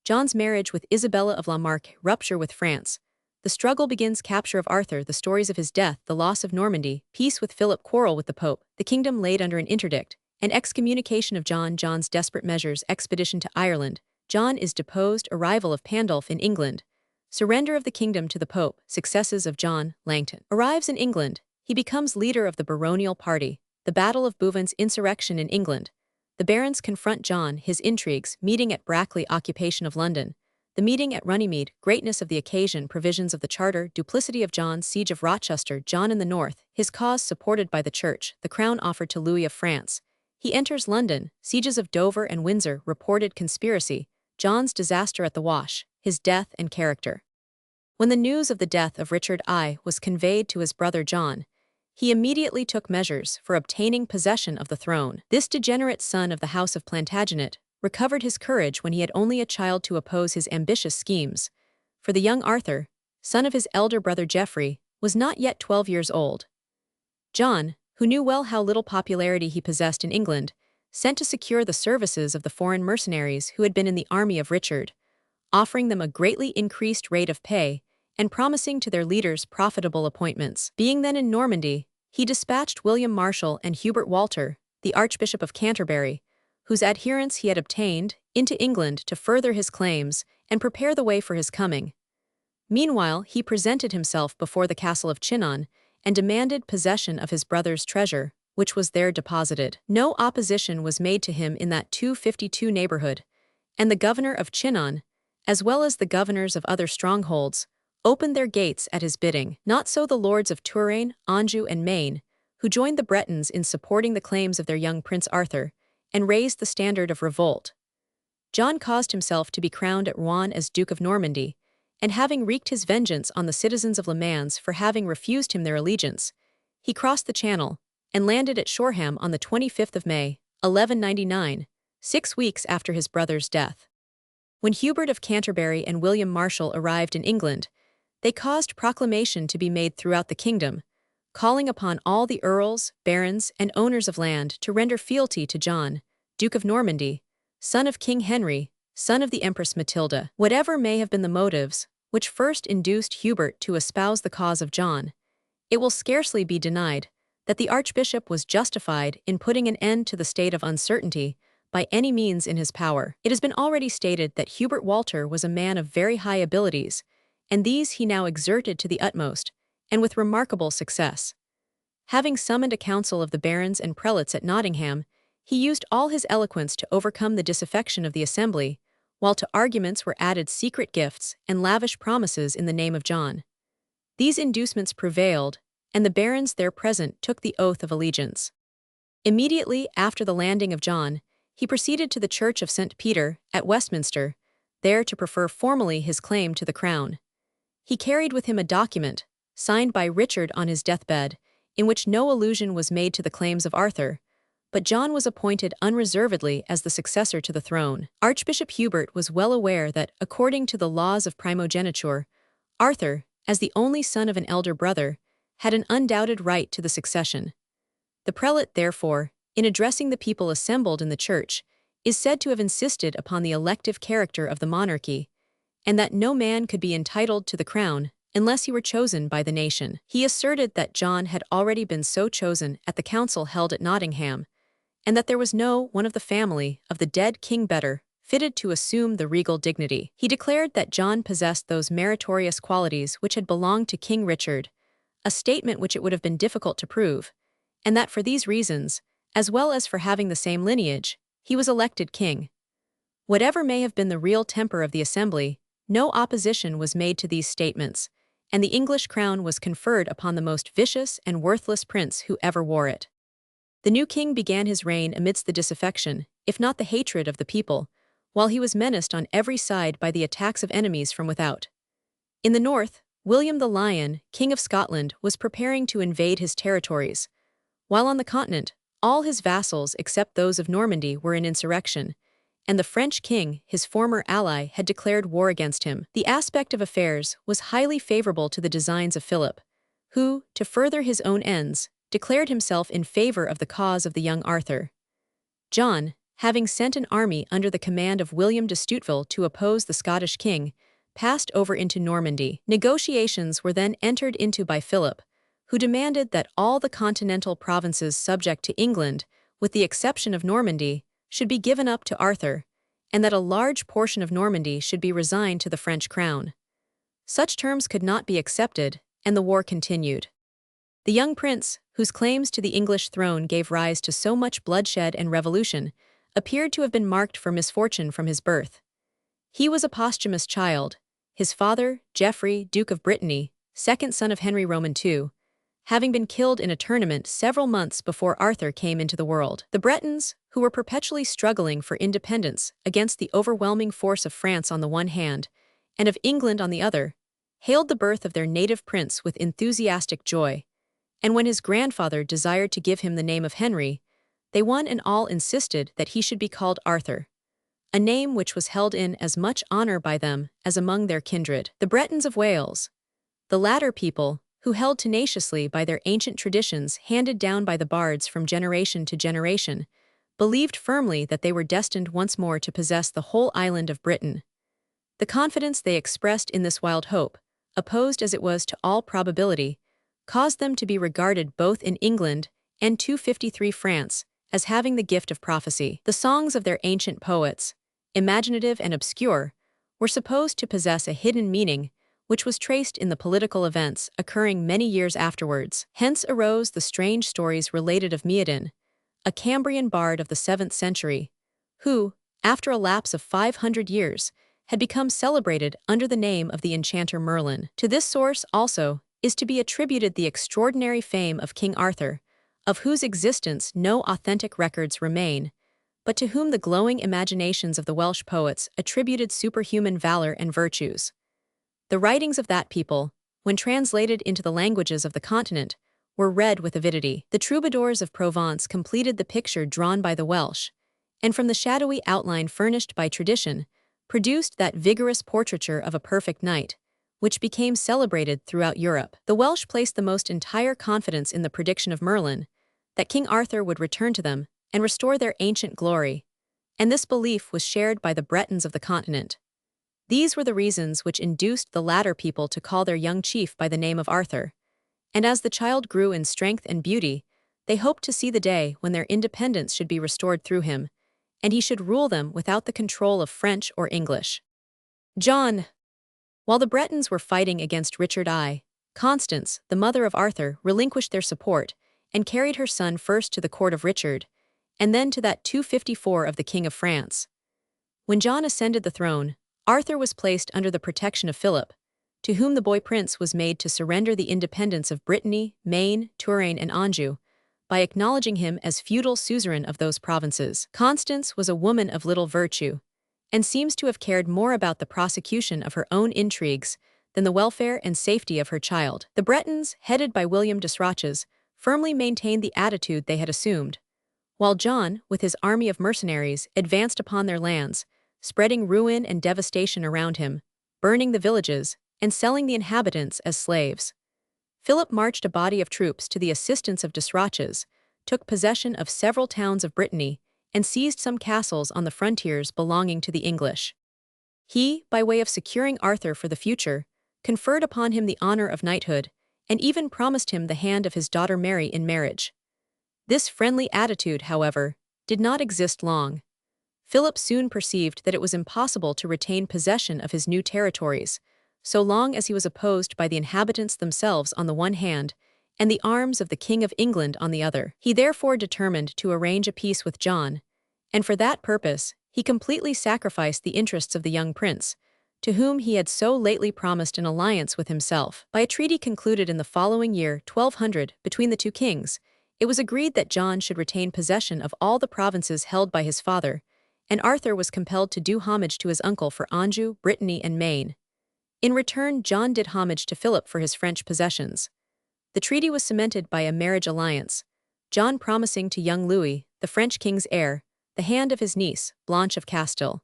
John's marriage with Isabella of La Marque, rupture with France. The struggle begins, capture of Arthur, the stories of his death, the loss of Normandy, peace with Philip, quarrel with the Pope, the kingdom laid under an interdict, and excommunication of John, John's desperate measures, expedition to Ireland. John is deposed, arrival of Pandulph in England. Surrender of the kingdom to the Pope, successes of John, Langton. Arrives in England, he becomes leader of the baronial party. The Battle of Bouvines, insurrection in England. The barons confront John, his intrigues, meeting at Brackley, occupation of London. The meeting at Runnymede, greatness of the occasion, provisions of the charter, duplicity of John, siege of Rochester, John in the north, his cause supported by the church, the crown offered to Louis of France. He enters London, sieges of Dover and Windsor, reported conspiracy, John's disaster at the Wash, his death and character. When the news of the death of Richard I was conveyed to his brother John, he immediately took measures for obtaining possession of the throne. This degenerate son of the house of Plantagenet recovered his courage when he had only a child to oppose his ambitious schemes, for the young Arthur, son of his elder brother Geoffrey, was not yet 12 years old. John, who knew well how little popularity he possessed in England, sent to secure the services of the foreign mercenaries who had been in the army of Richard, offering them a greatly increased rate of pay and promising to their leaders profitable appointments. Being then in Normandy, he dispatched William Marshal and Hubert Walter, the Archbishop of Canterbury, whose adherence he had obtained, into England to further his claims and prepare the way for his coming. Meanwhile, he presented himself before the castle of Chinon and demanded possession of his brother's treasure, which was there deposited. No opposition was made to him in that 252 neighborhood, and the governor of Chinon, as well as the governors of other strongholds, opened their gates at his bidding. Not so the lords of Touraine, Anjou, and Maine, who joined the Bretons in supporting the claims of their young Prince Arthur, and raised the standard of revolt. John caused himself to be crowned at Rouen as Duke of Normandy, and having wreaked his vengeance on the citizens of Le Mans for having refused him their allegiance, he crossed the Channel, and landed at Shoreham on the 25th of May, 1199, 6 weeks after his brother's death. When Hubert of Canterbury and William Marshal arrived in England, they caused proclamation to be made throughout the kingdom, calling upon all the earls, barons, and owners of land to render fealty to John, Duke of Normandy, son of King Henry, son of the Empress Matilda. Whatever may have been the motives which first induced Hubert to espouse the cause of John, it will scarcely be denied that the archbishop was justified in putting an end to the state of uncertainty by any means in his power. It has been already stated that Hubert Walter was a man of very high abilities, and these he now exerted to the utmost, and with remarkable success. Having summoned a council of the barons and prelates at Nottingham, he used all his eloquence to overcome the disaffection of the assembly, while to arguments were added secret gifts and lavish promises in the name of John. These inducements prevailed, and the barons there present took the oath of allegiance. Immediately after the landing of John, he proceeded to the Church of St. Peter at Westminster, there to prefer formally his claim to the crown. He carried with him a document, signed by Richard on his deathbed, in which no allusion was made to the claims of Arthur, but John was appointed unreservedly as the successor to the throne. Archbishop Hubert was well aware that, according to the laws of primogeniture, Arthur, as the only son of an elder brother, had an undoubted right to the succession. The prelate, therefore, in addressing the people assembled in the church, is said to have insisted upon the elective character of the monarchy, and that no man could be entitled to the crown unless he were chosen by the nation. He asserted that John had already been so chosen at the council held at Nottingham, and that there was no one of the family of the dead king better fitted to assume the regal dignity. He declared that John possessed those meritorious qualities which had belonged to King Richard, a statement which it would have been difficult to prove, and that for these reasons, as well as for having the same lineage, he was elected king. Whatever may have been the real temper of the assembly, no opposition was made to these statements, and the English crown was conferred upon the most vicious and worthless prince who ever wore it. The new king began his reign amidst the disaffection, if not the hatred of the people, while he was menaced on every side by the attacks of enemies from without. In the north, William the Lion, King of Scotland, was preparing to invade his territories, while on the continent, all his vassals except those of Normandy were in insurrection, and the French king, his former ally, had declared war against him. The aspect of affairs was highly favorable to the designs of Philip, who, to further his own ends, declared himself in favor of the cause of the young Arthur. John, having sent an army under the command of William de Stuteville to oppose the Scottish king, passed over into Normandy. Negotiations were then entered into by Philip, who demanded that all the continental provinces subject to England, with the exception of Normandy, should be given up to Arthur, and that a large portion of Normandy should be resigned to the French crown. Such terms could not be accepted, and the war continued. The young prince, whose claims to the English throne gave rise to so much bloodshed and revolution, appeared to have been marked for misfortune from his birth. He was a posthumous child, his father, Geoffrey, Duke of Brittany, second son of Henry Roman II, having been killed in a tournament several months before Arthur came into the world. The Bretons, who were perpetually struggling for independence against the overwhelming force of France on the one hand, and of England on the other, hailed the birth of their native prince with enthusiastic joy, and when his grandfather desired to give him the name of Henry, they one and all insisted that he should be called Arthur, a name which was held in as much honor by them as among their kindred. The Bretons of Wales, the latter people, who held tenaciously by their ancient traditions handed down by the bards from generation to generation, believed firmly that they were destined once more to possess the whole island of Britain. The confidence they expressed in this wild hope, opposed as it was to all probability, caused them to be regarded both in England and 253 France as having the gift of prophecy. The songs of their ancient poets, imaginative and obscure, were supposed to possess a hidden meaning which was traced in the political events occurring many years afterwards. Hence arose the strange stories related of Méadin, a Cambrian bard of the 7th century, who, after a lapse of 500 years, had become celebrated under the name of the enchanter Merlin. To this source, also, is to be attributed the extraordinary fame of King Arthur, of whose existence no authentic records remain, but to whom the glowing imaginations of the Welsh poets attributed superhuman valor and virtues. The writings of that people, when translated into the languages of the continent, were read with avidity. The troubadours of Provence completed the picture drawn by the Welsh, and from the shadowy outline furnished by tradition, produced that vigorous portraiture of a perfect knight, which became celebrated throughout Europe. The Welsh placed the most entire confidence in the prediction of Merlin, that King Arthur would return to them and restore their ancient glory, and this belief was shared by the Bretons of the continent. These were the reasons which induced the latter people to call their young chief by the name of Arthur, and as the child grew in strength and beauty, they hoped to see the day when their independence should be restored through him, and he should rule them without the control of French or English. John. While the Bretons were fighting against Richard I, Constance, the mother of Arthur, relinquished their support, and carried her son first to the court of Richard, and then to that 254 of the King of France. When John ascended the throne, Arthur was placed under the protection of Philip, to whom the boy prince was made to surrender the independence of Brittany, Maine, Touraine, and Anjou, by acknowledging him as feudal suzerain of those provinces. Constance was a woman of little virtue, and seems to have cared more about the prosecution of her own intrigues than the welfare and safety of her child. The Bretons, headed by William de Sroches, firmly maintained the attitude they had assumed, while John, with his army of mercenaries, advanced upon their lands, spreading ruin and devastation around him, burning the villages, and selling the inhabitants as slaves. Philip marched a body of troops to the assistance of de Sroches, took possession of several towns of Brittany, and seized some castles on the frontiers belonging to the English. He, by way of securing Arthur for the future, conferred upon him the honor of knighthood, and even promised him the hand of his daughter Mary in marriage. This friendly attitude, however, did not exist long. Philip soon perceived that it was impossible to retain possession of his new territories, so long as he was opposed by the inhabitants themselves on the one hand, and the arms of the King of England on the other. He therefore determined to arrange a peace with John, and for that purpose he completely sacrificed the interests of the young prince, to whom he had so lately promised an alliance with himself. By a treaty concluded in the following year, 1200, between the two kings, it was agreed that John should retain possession of all the provinces held by his father, and Arthur was compelled to do homage to his uncle for Anjou, Brittany, and Maine. In return, John did homage to Philip for his French possessions. The treaty was cemented by a marriage alliance, John promising to young Louis, the French king's heir, the hand of his niece, Blanche of Castile.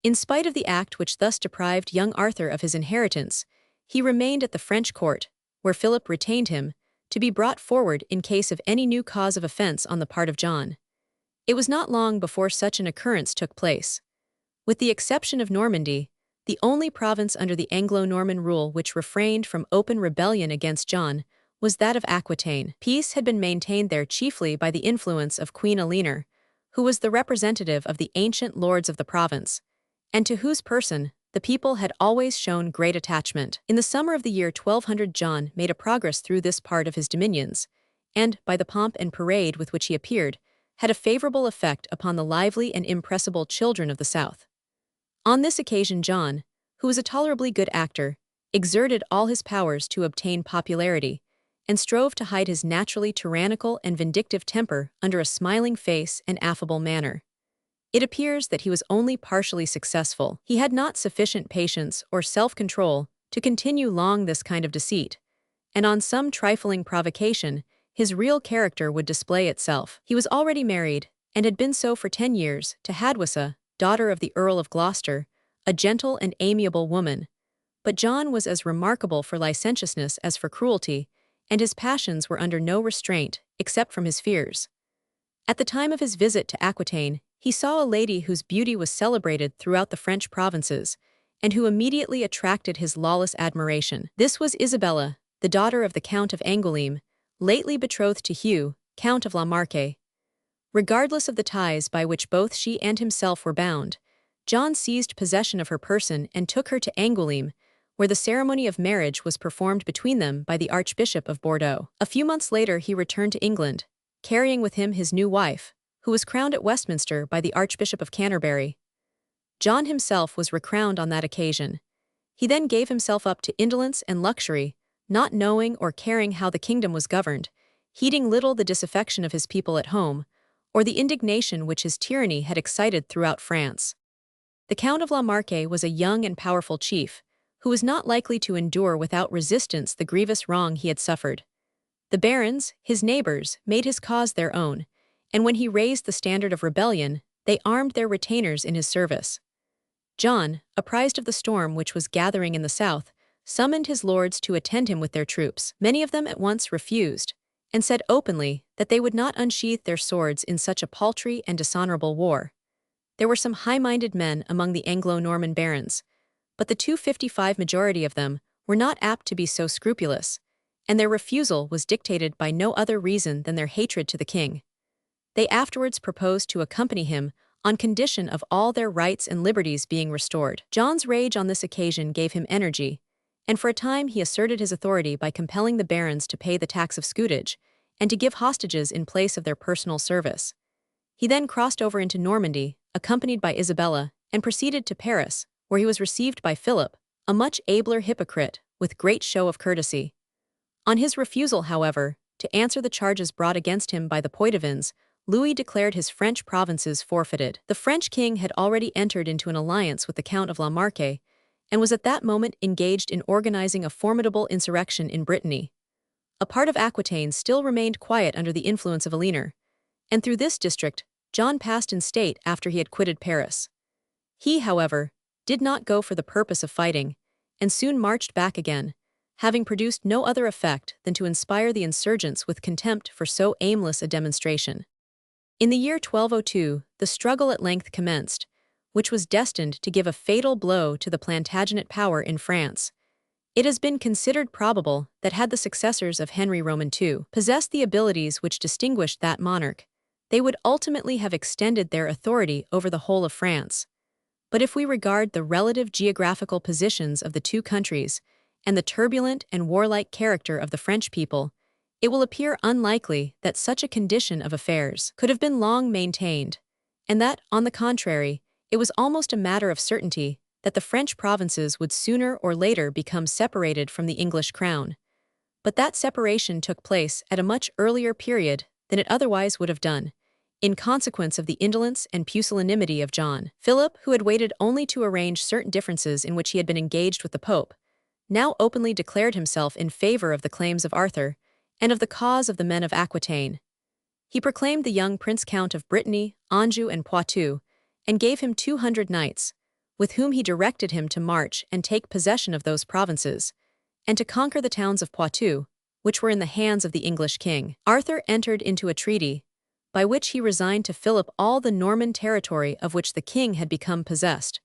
In spite of the act which thus deprived young Arthur of his inheritance, he remained at the French court, where Philip retained him, to be brought forward in case of any new cause of offense on the part of John. It was not long before such an occurrence took place. With the exception of Normandy, the only province under the Anglo-Norman rule which refrained from open rebellion against John was that of Aquitaine. Peace had been maintained there chiefly by the influence of Queen Eleanor, who was the representative of the ancient lords of the province, and to whose person the people had always shown great attachment. In the summer of the year 1200, John made a progress through this part of his dominions, and, by the pomp and parade with which he appeared, had a favorable effect upon the lively and impressible children of the south. On this occasion John, who was a tolerably good actor, exerted all his powers to obtain popularity, and strove to hide his naturally tyrannical and vindictive temper under a smiling face and affable manner. It appears that he was only partially successful. He had not sufficient patience or self-control to continue long this kind of deceit, and on some trifling provocation, his real character would display itself. He was already married, and had been so for 10 years, to Hadwissa, daughter of the Earl of Gloucester, a gentle and amiable woman. But John was as remarkable for licentiousness as for cruelty, and his passions were under no restraint, except from his fears. At the time of his visit to Aquitaine, he saw a lady whose beauty was celebrated throughout the French provinces, and who immediately attracted his lawless admiration. This was Isabella, the daughter of the Count of Angoulême, lately betrothed to Hugh, Count of La Marque. Regardless of the ties by which both she and himself were bound, John seized possession of her person and took her to Angoulême, where the ceremony of marriage was performed between them by the Archbishop of Bordeaux. A few months later he returned to England, carrying with him his new wife, who was crowned at Westminster by the Archbishop of Canterbury. John himself was recrowned on that occasion. He then gave himself up to indolence and luxury, not knowing or caring how the kingdom was governed, heeding little the disaffection of his people at home, or the indignation which his tyranny had excited throughout France. The Count of La Marque was a young and powerful chief, who was not likely to endure without resistance the grievous wrong he had suffered. The barons, his neighbors, made his cause their own, and when he raised the standard of rebellion, they armed their retainers in his service. John, apprised of the storm which was gathering in the south, summoned his lords to attend him with their troops. Many of them at once refused, and said openly that they would not unsheath their swords in such a paltry and dishonorable war. There were some high-minded men among the Anglo-Norman barons, but the 255 majority of them were not apt to be so scrupulous, and their refusal was dictated by no other reason than their hatred to the king. They afterwards proposed to accompany him on condition of all their rights and liberties being restored. John's rage on this occasion gave him energy, and for a time he asserted his authority by compelling the barons to pay the tax of scutage, and to give hostages in place of their personal service. He then crossed over into Normandy, accompanied by Isabella, and proceeded to Paris, where he was received by Philip, a much abler hypocrite, with great show of courtesy. On his refusal, however, to answer the charges brought against him by the Poitevins, Louis declared his French provinces forfeited. The French king had already entered into an alliance with the Count of La Marque, and was at that moment engaged in organizing a formidable insurrection in Brittany. A part of Aquitaine still remained quiet under the influence of Eleanor, and through this district John passed in state after he had quitted Paris. He, however, did not go for the purpose of fighting, and soon marched back again, having produced no other effect than to inspire the insurgents with contempt for so aimless a demonstration. In the year 1202, the struggle at length commenced, which was destined to give a fatal blow to the Plantagenet power in France. It has been considered probable that had the successors of Henry Roman II possessed the abilities which distinguished that monarch, they would ultimately have extended their authority over the whole of France. But if we regard the relative geographical positions of the two countries and the turbulent and warlike character of the French people, it will appear unlikely that such a condition of affairs could have been long maintained, and that, on the contrary, it was almost a matter of certainty that the French provinces would sooner or later become separated from the English crown. But that separation took place at a much earlier period than it otherwise would have done, in consequence of the indolence and pusillanimity of John. Philip, who had waited only to arrange certain differences in which he had been engaged with the Pope, now openly declared himself in favor of the claims of Arthur and of the cause of the men of Aquitaine. He proclaimed the young Prince Count of Brittany, Anjou, and Poitou, and gave him 200 knights, with whom he directed him to march and take possession of those provinces, and to conquer the towns of Poitou, which were in the hands of the English king. Arthur entered into a treaty, by which he resigned to Philip all the Norman territory of which the king had become possessed,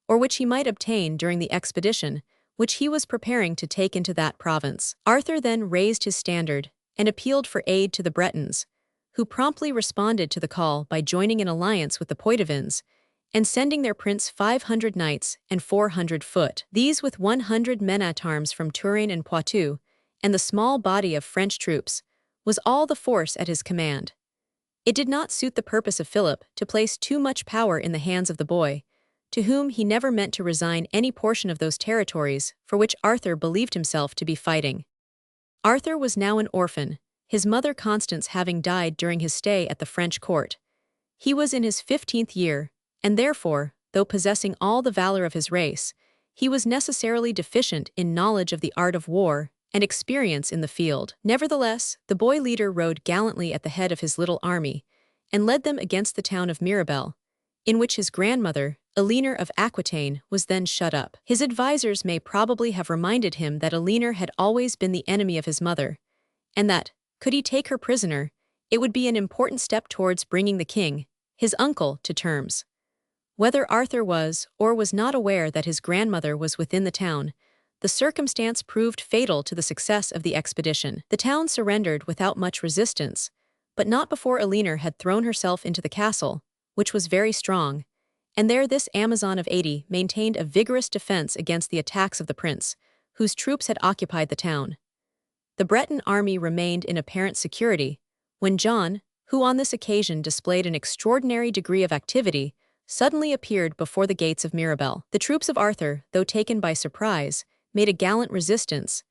or which he might obtain during the expedition which he was preparing to take into that province. Arthur then raised his standard and appealed for aid to the Bretons, who promptly responded to the call by joining an alliance with the Poitevins and sending their prince 500 knights and 400 foot. These, with 100 men-at-arms from Touraine and Poitou, and the small body of French troops, was all the force at his command. It did not suit the purpose of Philip to place too much power in the hands of the boy, to whom he never meant to resign any portion of those territories for which Arthur believed himself to be fighting. Arthur was now an orphan, his mother Constance having died during his stay at the French court. He was in his 15th year, and therefore, though possessing all the valor of his race, he was necessarily deficient in knowledge of the art of war and experience in the field. Nevertheless, the boy leader rode gallantly at the head of his little army, and led them against the town of Mirabel, in which his grandmother, Eleanor of Aquitaine, was then shut up. His advisers may probably have reminded him that Eleanor had always been the enemy of his mother, and that, could he take her prisoner, it would be an important step towards bringing the king, his uncle, to terms. Whether Arthur was or was not aware that his grandmother was within the town, the circumstance proved fatal to the success of the expedition. The town surrendered without much resistance, but not before Eleanor had thrown herself into the castle, which was very strong, and there this Amazon of 80 maintained a vigorous defense against the attacks of the prince, whose troops had occupied the town. The Breton army remained in apparent security, when John, who on this occasion displayed an extraordinary degree of activity, suddenly appeared before the gates of Mirabel. The troops of Arthur, though taken by surprise, made a gallant resistance,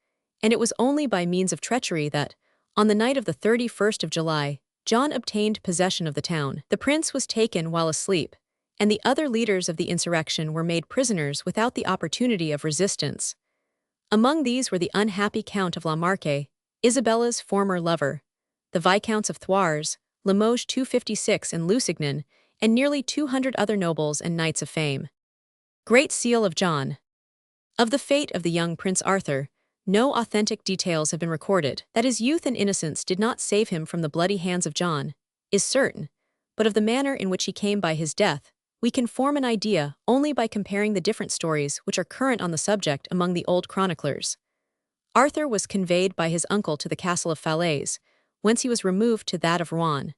and it was only by means of treachery that, on the night of the 31st of July, John obtained possession of the town. The prince was taken while asleep, and the other leaders of the insurrection were made prisoners without the opportunity of resistance. Among these were the unhappy Count of La Marque, Isabella's former lover, the Viscounts of Thouars, Limoges 256 and Lusignan, and nearly 200 other nobles and knights of fame. Great Seal of John. Of the fate of the young Prince Arthur, no authentic details have been recorded. That his youth and innocence did not save him from the bloody hands of John is certain, but of the manner in which he came by his death, we can form an idea only by comparing the different stories which are current on the subject among the old chroniclers. Arthur was conveyed by his uncle to the castle of Falaise, whence he was removed to that of Rouen.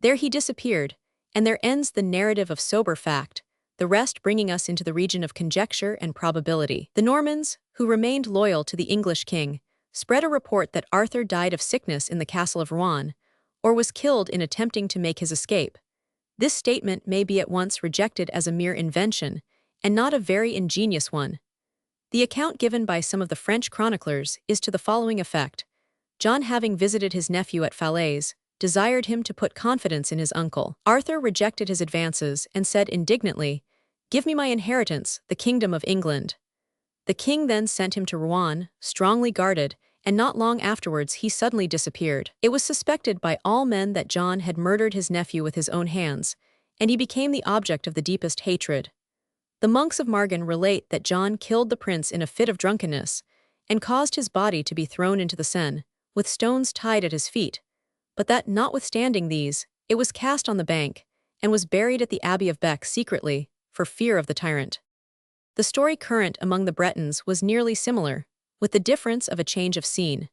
There he disappeared, and there ends the narrative of sober fact, the rest bringing us into the region of conjecture and probability. The Normans, who remained loyal to the English king, spread a report that Arthur died of sickness in the castle of Rouen, or was killed in attempting to make his escape. This statement may be at once rejected as a mere invention, and not a very ingenious one. The account given by some of the French chroniclers is to the following effect: John, having visited his nephew at Falaise, desired him to put confidence in his uncle. Arthur rejected his advances and said indignantly, "Give me my inheritance, the kingdom of England." The king then sent him to Rouen, strongly guarded, and not long afterwards he suddenly disappeared. It was suspected by all men that John had murdered his nephew with his own hands, and he became the object of the deepest hatred. The monks of Margan relate that John killed the prince in a fit of drunkenness, and caused his body to be thrown into the Seine, with stones tied at his feet, but that, notwithstanding these, it was cast on the bank, and was buried at the Abbey of Bec secretly, for fear of the tyrant. The story current among the Bretons was nearly similar, with the difference of a change of scene.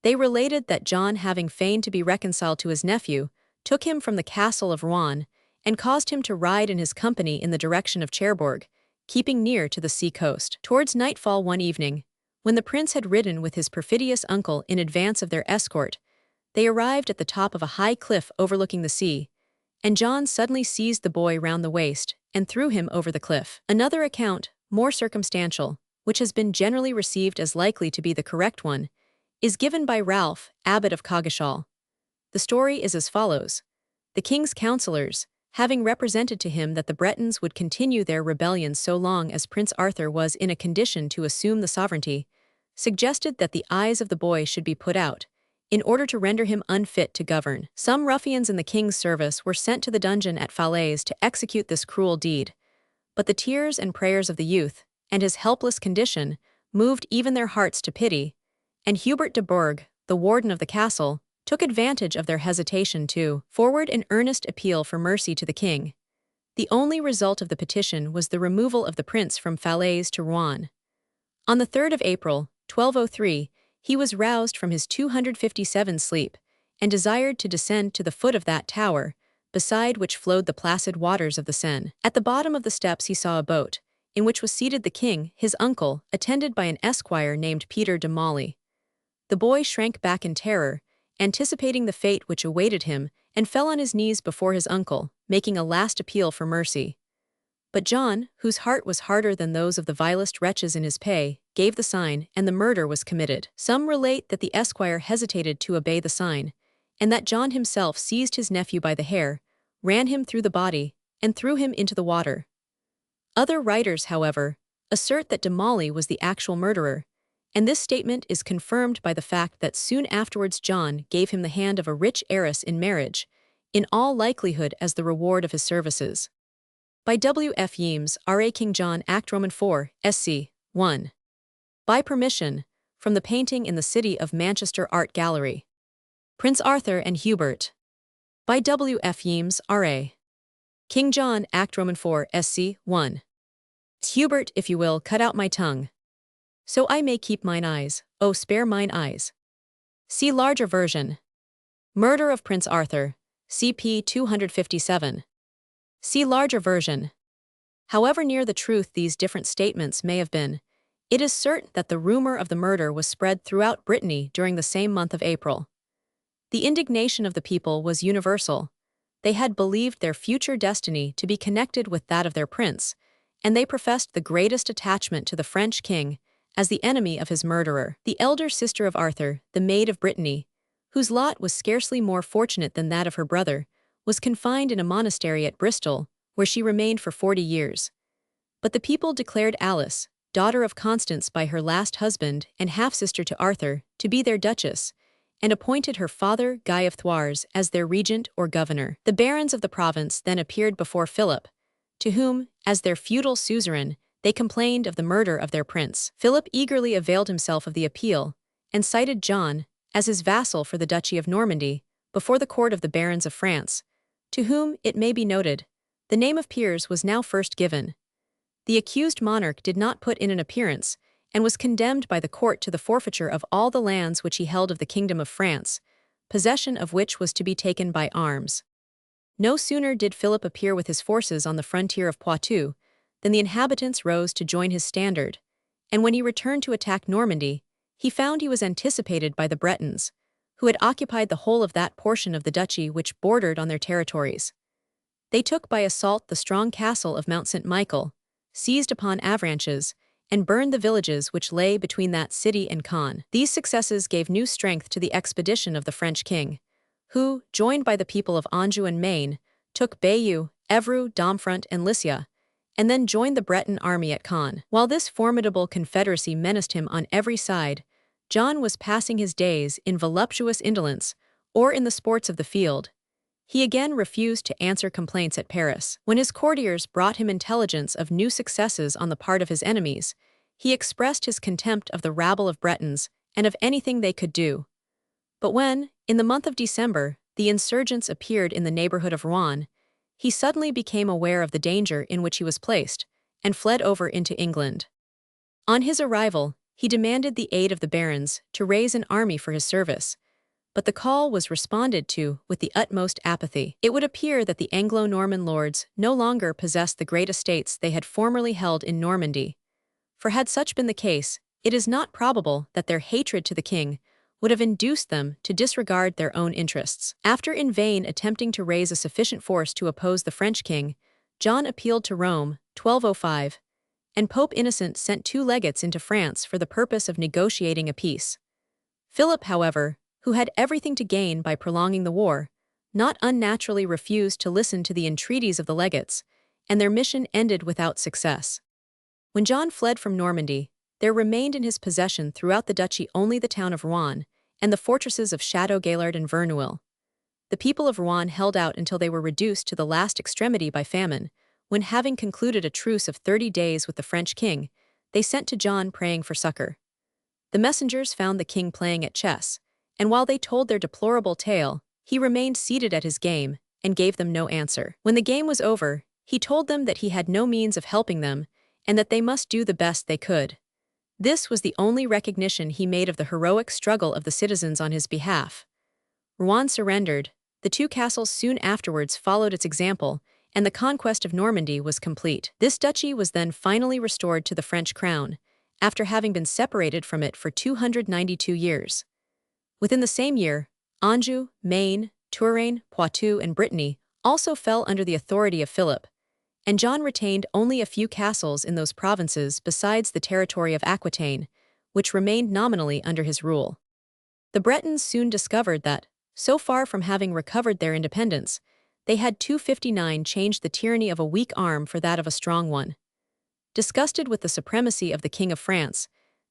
They related that John, having feigned to be reconciled to his nephew, took him from the castle of Rouen, and caused him to ride in his company in the direction of Cherbourg, keeping near to the sea coast. Towards nightfall one evening, when the prince had ridden with his perfidious uncle in advance of their escort, they arrived at the top of a high cliff overlooking the sea, and John suddenly seized the boy round the waist and threw him over the cliff. Another account, more circumstantial, which has been generally received as likely to be the correct one, is given by Ralph, abbot of Coggeshall. The story is as follows. The king's councillors, having represented to him that the Bretons would continue their rebellion so long as Prince Arthur was in a condition to assume the sovereignty, suggested that the eyes of the boy should be put out, in order to render him unfit to govern. Some ruffians in the king's service were sent to the dungeon at Falaise to execute this cruel deed, but the tears and prayers of the youth, and his helpless condition, moved even their hearts to pity, and Hubert de Burgh, the warden of the castle, took advantage of their hesitation to forward an earnest appeal for mercy to the king. The only result of the petition was the removal of the prince from Falaise to Rouen. On the 3rd of April, 1203, he was roused from his 257 sleep, and desired to descend to the foot of that tower, beside which flowed the placid waters of the Seine. At the bottom of the steps he saw a boat, in which was seated the king, his uncle, attended by an esquire named Peter de Molly. The boy shrank back in terror, anticipating the fate which awaited him, and fell on his knees before his uncle, making a last appeal for mercy. But John, whose heart was harder than those of the vilest wretches in his pay, gave the sign, and the murder was committed. Some relate that the esquire hesitated to obey the sign, and that John himself seized his nephew by the hair, ran him through the body, and threw him into the water. Other writers, however, assert that de Molly was the actual murderer, and this statement is confirmed by the fact that soon afterwards John gave him the hand of a rich heiress in marriage, in all likelihood as the reward of his services. By W. F. Yeames, R.A. King John Act Roman 4, SC. 1. By permission, from the painting in the City of Manchester Art Gallery. Prince Arthur and Hubert. By W. F. Yeames, R.A. King John Act Roman 4, SC. 1. Hubert, if you will, cut out my tongue, so I may keep mine eyes, oh spare mine eyes. See larger version. Murder of Prince Arthur, CP 257. See larger version. However near the truth these different statements may have been, it is certain that the rumor of the murder was spread throughout Brittany during the same month of April. The indignation of the people was universal. They had believed their future destiny to be connected with that of their prince, and they professed the greatest attachment to the French king, as the enemy of his murderer. The elder sister of Arthur, the Maid of Brittany, whose lot was scarcely more fortunate than that of her brother, was confined in a monastery at Bristol, where she remained for 40 years. But the people declared Alice, daughter of Constance by her last husband and half-sister to Arthur, to be their duchess, and appointed her father, Guy of Thouars, as their regent or governor. The barons of the province then appeared before Philip, to whom, as their feudal suzerain, they complained of the murder of their prince. Philip eagerly availed himself of the appeal, and cited John, as his vassal for the Duchy of Normandy, before the court of the barons of France, to whom, it may be noted, the name of peers was now first given. The accused monarch did not put in an appearance, and was condemned by the court to the forfeiture of all the lands which he held of the kingdom of France, possession of which was to be taken by arms. No sooner did Philip appear with his forces on the frontier of Poitou, than the inhabitants rose to join his standard, and when he returned to attack Normandy, he found he was anticipated by the Bretons, who had occupied the whole of that portion of the duchy which bordered on their territories. They took by assault the strong castle of Mount St. Michael, seized upon Avranches, and burned the villages which lay between that city and Caen. These successes gave new strength to the expedition of the French king, who, joined by the people of Anjou and Maine, took Bayeux, Evreux, Domfront, and Lycia, and then joined the Breton army at Caen. While this formidable confederacy menaced him on every side, John was passing his days in voluptuous indolence or in the sports of the field. He again refused to answer complaints at Paris. When his courtiers brought him intelligence of new successes on the part of his enemies, he expressed his contempt of the rabble of Bretons and of anything they could do. But when, in the month of December, the insurgents appeared in the neighborhood of Rouen, he suddenly became aware of the danger in which he was placed and fled over into England. On his arrival, he demanded the aid of the barons to raise an army for his service, but the call was responded to with the utmost apathy. It would appear that the Anglo-Norman lords no longer possessed the great estates they had formerly held in Normandy, for had such been the case, it is not probable that their hatred to the king would have induced them to disregard their own interests. After in vain attempting to raise a sufficient force to oppose the French king, John appealed to Rome, 1205, and Pope Innocent sent 2 legates into France for the purpose of negotiating a peace. Philip, however, who had everything to gain by prolonging the war, not unnaturally refused to listen to the entreaties of the legates, and their mission ended without success. When John fled from Normandy, there remained in his possession throughout the duchy only the town of Rouen and the fortresses of Château-Gaillard and Verneuil. The people of Rouen held out until they were reduced to the last extremity by famine, when, having concluded a truce of 30 days with the French king, they sent to John praying for succor. The messengers found the king playing at chess, and while they told their deplorable tale, he remained seated at his game and gave them no answer. When the game was over, he told them that he had no means of helping them and that they must do the best they could. This was the only recognition he made of the heroic struggle of the citizens on his behalf. Rouen surrendered, the 2 castles soon afterwards followed its example, and the conquest of Normandy was complete. This duchy was then finally restored to the French crown, after having been separated from it for 292 years. Within the same year, Anjou, Maine, Touraine, Poitou, and Brittany also fell under the authority of Philip, and John retained only a few castles in those provinces besides the territory of Aquitaine, which remained nominally under his rule. The Bretons soon discovered that, so far from having recovered their independence, they had 259 changed the tyranny of a weak arm for that of a strong one. Disgusted with the supremacy of the King of France,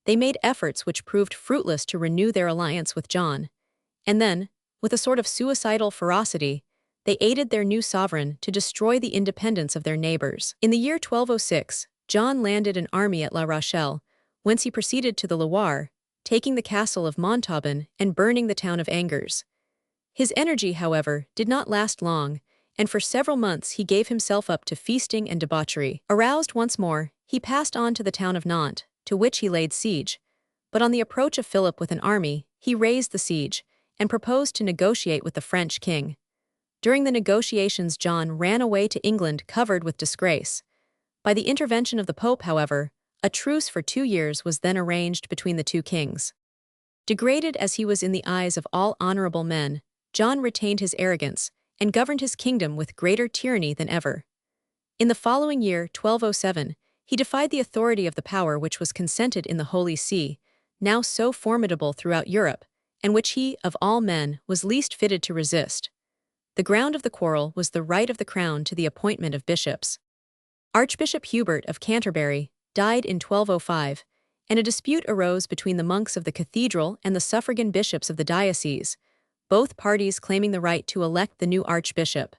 they made efforts which proved fruitless to renew their alliance with John, and then, with a sort of suicidal ferocity, they aided their new sovereign to destroy the independence of their neighbors. In the year 1206, John landed an army at La Rochelle, whence he proceeded to the Loire, taking the castle of Montauban and burning the town of Angers. His energy, however, did not last long, and for several months he gave himself up to feasting and debauchery. Aroused once more, he passed on to the town of Nantes, to which he laid siege, but on the approach of Philip with an army, he raised the siege, and proposed to negotiate with the French king. During the negotiations, John ran away to England covered with disgrace. By the intervention of the Pope, however, a truce for 2 years was then arranged between the 2 kings. Degraded as he was in the eyes of all honorable men, John retained his arrogance and governed his kingdom with greater tyranny than ever. In the following year, 1207, he defied the authority of the power which was consented in the Holy See, now so formidable throughout Europe, and which he, of all men, was least fitted to resist. The ground of the quarrel was the right of the crown to the appointment of bishops. Archbishop Hubert of Canterbury died in 1205, and a dispute arose between the monks of the cathedral and the suffragan bishops of the diocese, both parties claiming the right to elect the new archbishop.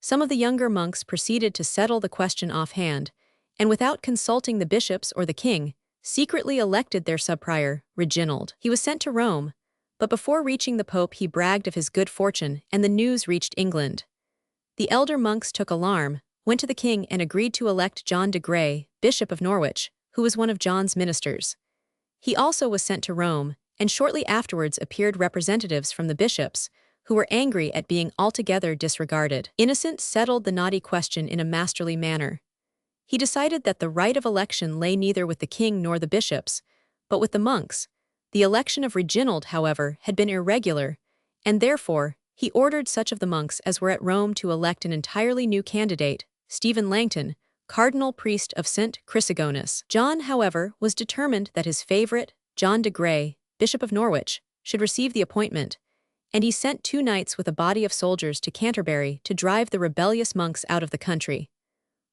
Some of the younger monks proceeded to settle the question offhand, and without consulting the bishops or the king, secretly elected their subprior, Reginald. He was sent to Rome, but before reaching the Pope he bragged of his good fortune, and the news reached England. The elder monks took alarm, went to the king and agreed to elect John de Grey, Bishop of Norwich, who was one of John's ministers. He also was sent to Rome, and shortly afterwards appeared representatives from the bishops, who were angry at being altogether disregarded. Innocent settled the knotty question in a masterly manner. He decided that the right of election lay neither with the king nor the bishops, but with the monks, The election of Reginald, however, had been irregular, and therefore he ordered such of the monks as were at Rome to elect an entirely new candidate, Stephen Langton, cardinal priest of St. Chrysogonus. John, however, was determined that his favorite, John de Grey, Bishop of Norwich, should receive the appointment, and he sent 2 knights with a body of soldiers to Canterbury to drive the rebellious monks out of the country.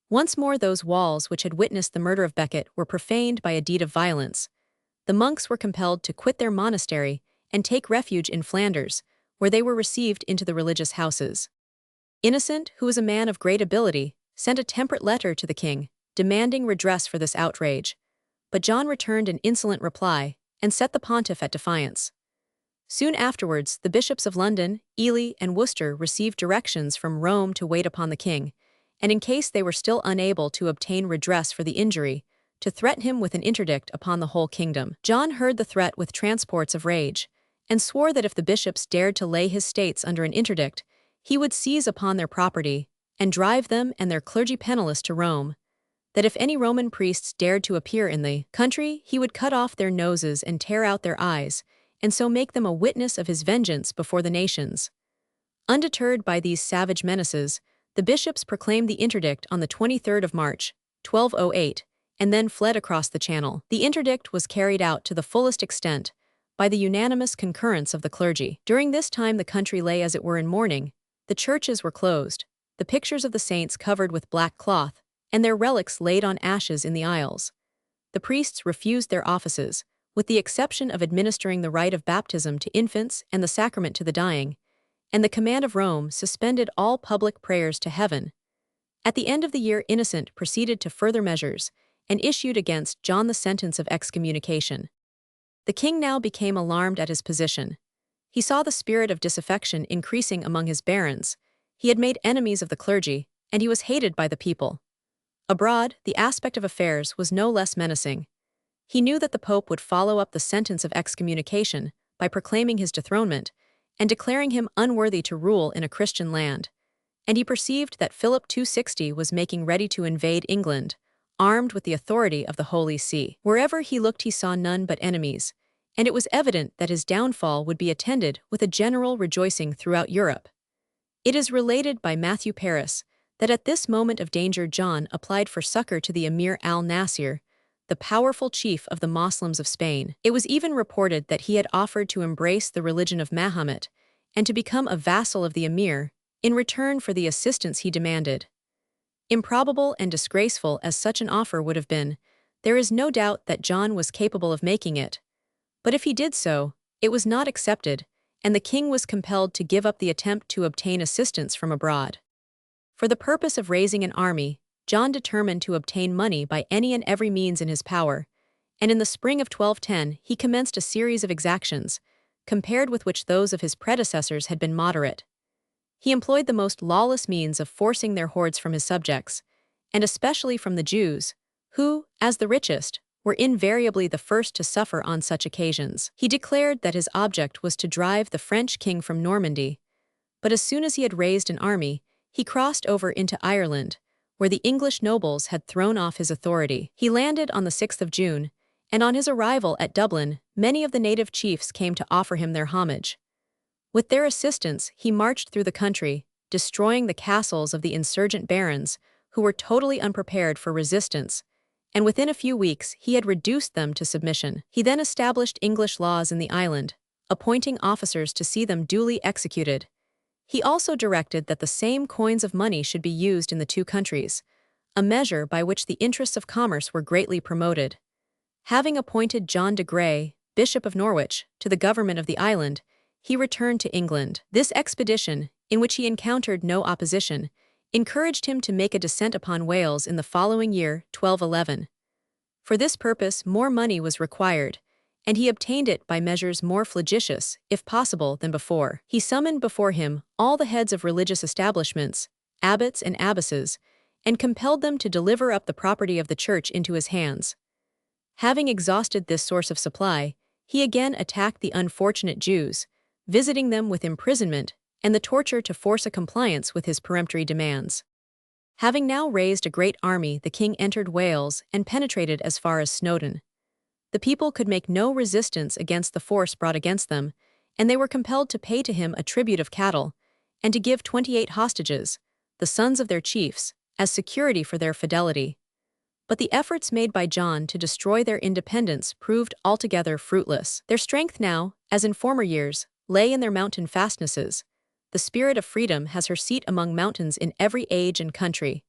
Once more those walls which had witnessed the murder of Becket were profaned by a deed of violence. The monks were compelled to quit their monastery and take refuge in Flanders, where they were received into the religious houses. Innocent, who was a man of great ability, sent a temperate letter to the king, demanding redress for this outrage. But John returned an insolent reply and set the pontiff at defiance. Soon afterwards, the bishops of London, Ely, and Worcester received directions from Rome to wait upon the king, and in case they were still unable to obtain redress for the injury, to threaten him with an interdict upon the whole kingdom. John heard the threat with transports of rage, and swore that if the bishops dared to lay his states under an interdict, he would seize upon their property, and drive them and their clergy penniless to Rome, that if any Roman priests dared to appear in the country, he would cut off their noses and tear out their eyes, and so make them a witness of his vengeance before the nations. Undeterred by these savage menaces, the bishops proclaimed the interdict on the 23rd of March, 1208, and then fled across the Channel. The interdict was carried out to the fullest extent, by the unanimous concurrence of the clergy. During this time the country lay as it were in mourning, the churches were closed, the pictures of the saints covered with black cloth, and their relics laid on ashes in the aisles. The priests refused their offices, with the exception of administering the rite of baptism to infants and the sacrament to the dying, and the command of Rome suspended all public prayers to heaven. At the end of the year Innocent proceeded to further measures, and issued against John the sentence of excommunication. The king now became alarmed at his position. He saw the spirit of disaffection increasing among his barons. He had made enemies of the clergy, and he was hated by the people. Abroad, the aspect of affairs was no less menacing. He knew that the Pope would follow up the sentence of excommunication by proclaiming his dethronement and declaring him unworthy to rule in a Christian land, and he perceived that Philip II was making ready to invade England, armed with the authority of the Holy See. Wherever he looked he saw none but enemies, and it was evident that his downfall would be attended with a general rejoicing throughout Europe. It is related by Matthew Paris that at this moment of danger John applied for succor to the Emir al-Nasir, the powerful chief of the Moslems of Spain. It was even reported that he had offered to embrace the religion of Mahomet and to become a vassal of the Emir in return for the assistance he demanded. Improbable and disgraceful as such an offer would have been, there is no doubt that John was capable of making it. But if he did so, it was not accepted, and the king was compelled to give up the attempt to obtain assistance from abroad. For the purpose of raising an army, John determined to obtain money by any and every means in his power, and in the spring of 1210 he commenced a series of exactions, compared with which those of his predecessors had been moderate. He employed the most lawless means of forcing their hoards from his subjects, and especially from the Jews, who, as the richest, were invariably the first to suffer on such occasions. He declared that his object was to drive the French king from Normandy, but as soon as he had raised an army, he crossed over into Ireland, where the English nobles had thrown off his authority. He landed on the 6th of June, and on his arrival at Dublin, many of the native chiefs came to offer him their homage. With their assistance, he marched through the country, destroying the castles of the insurgent barons, who were totally unprepared for resistance, and within a few weeks he had reduced them to submission. He then established English laws in the island, appointing officers to see them duly executed. He also directed that the same coins of money should be used in the two countries, a measure by which the interests of commerce were greatly promoted. Having appointed John de Grey, Bishop of Norwich, to the government of the island, he returned to England. This expedition, in which he encountered no opposition, encouraged him to make a descent upon Wales in the following year, 1211. For this purpose more money was required, and he obtained it by measures more flagitious, if possible, than before. He summoned before him all the heads of religious establishments, abbots and abbesses, and compelled them to deliver up the property of the church into his hands. Having exhausted this source of supply, he again attacked the unfortunate Jews, visiting them with imprisonment and the torture to force a compliance with his peremptory demands. Having now raised a great army, the king entered Wales and penetrated as far as Snowdon. The people could make no resistance against the force brought against them, and they were compelled to pay to him a tribute of cattle, and to give 28 hostages, the sons of their chiefs, as security for their fidelity. But the efforts made by John to destroy their independence proved altogether fruitless. Their strength now, as in former years, lay in their mountain fastnesses. The spirit of freedom has her seat among mountains in every age and country.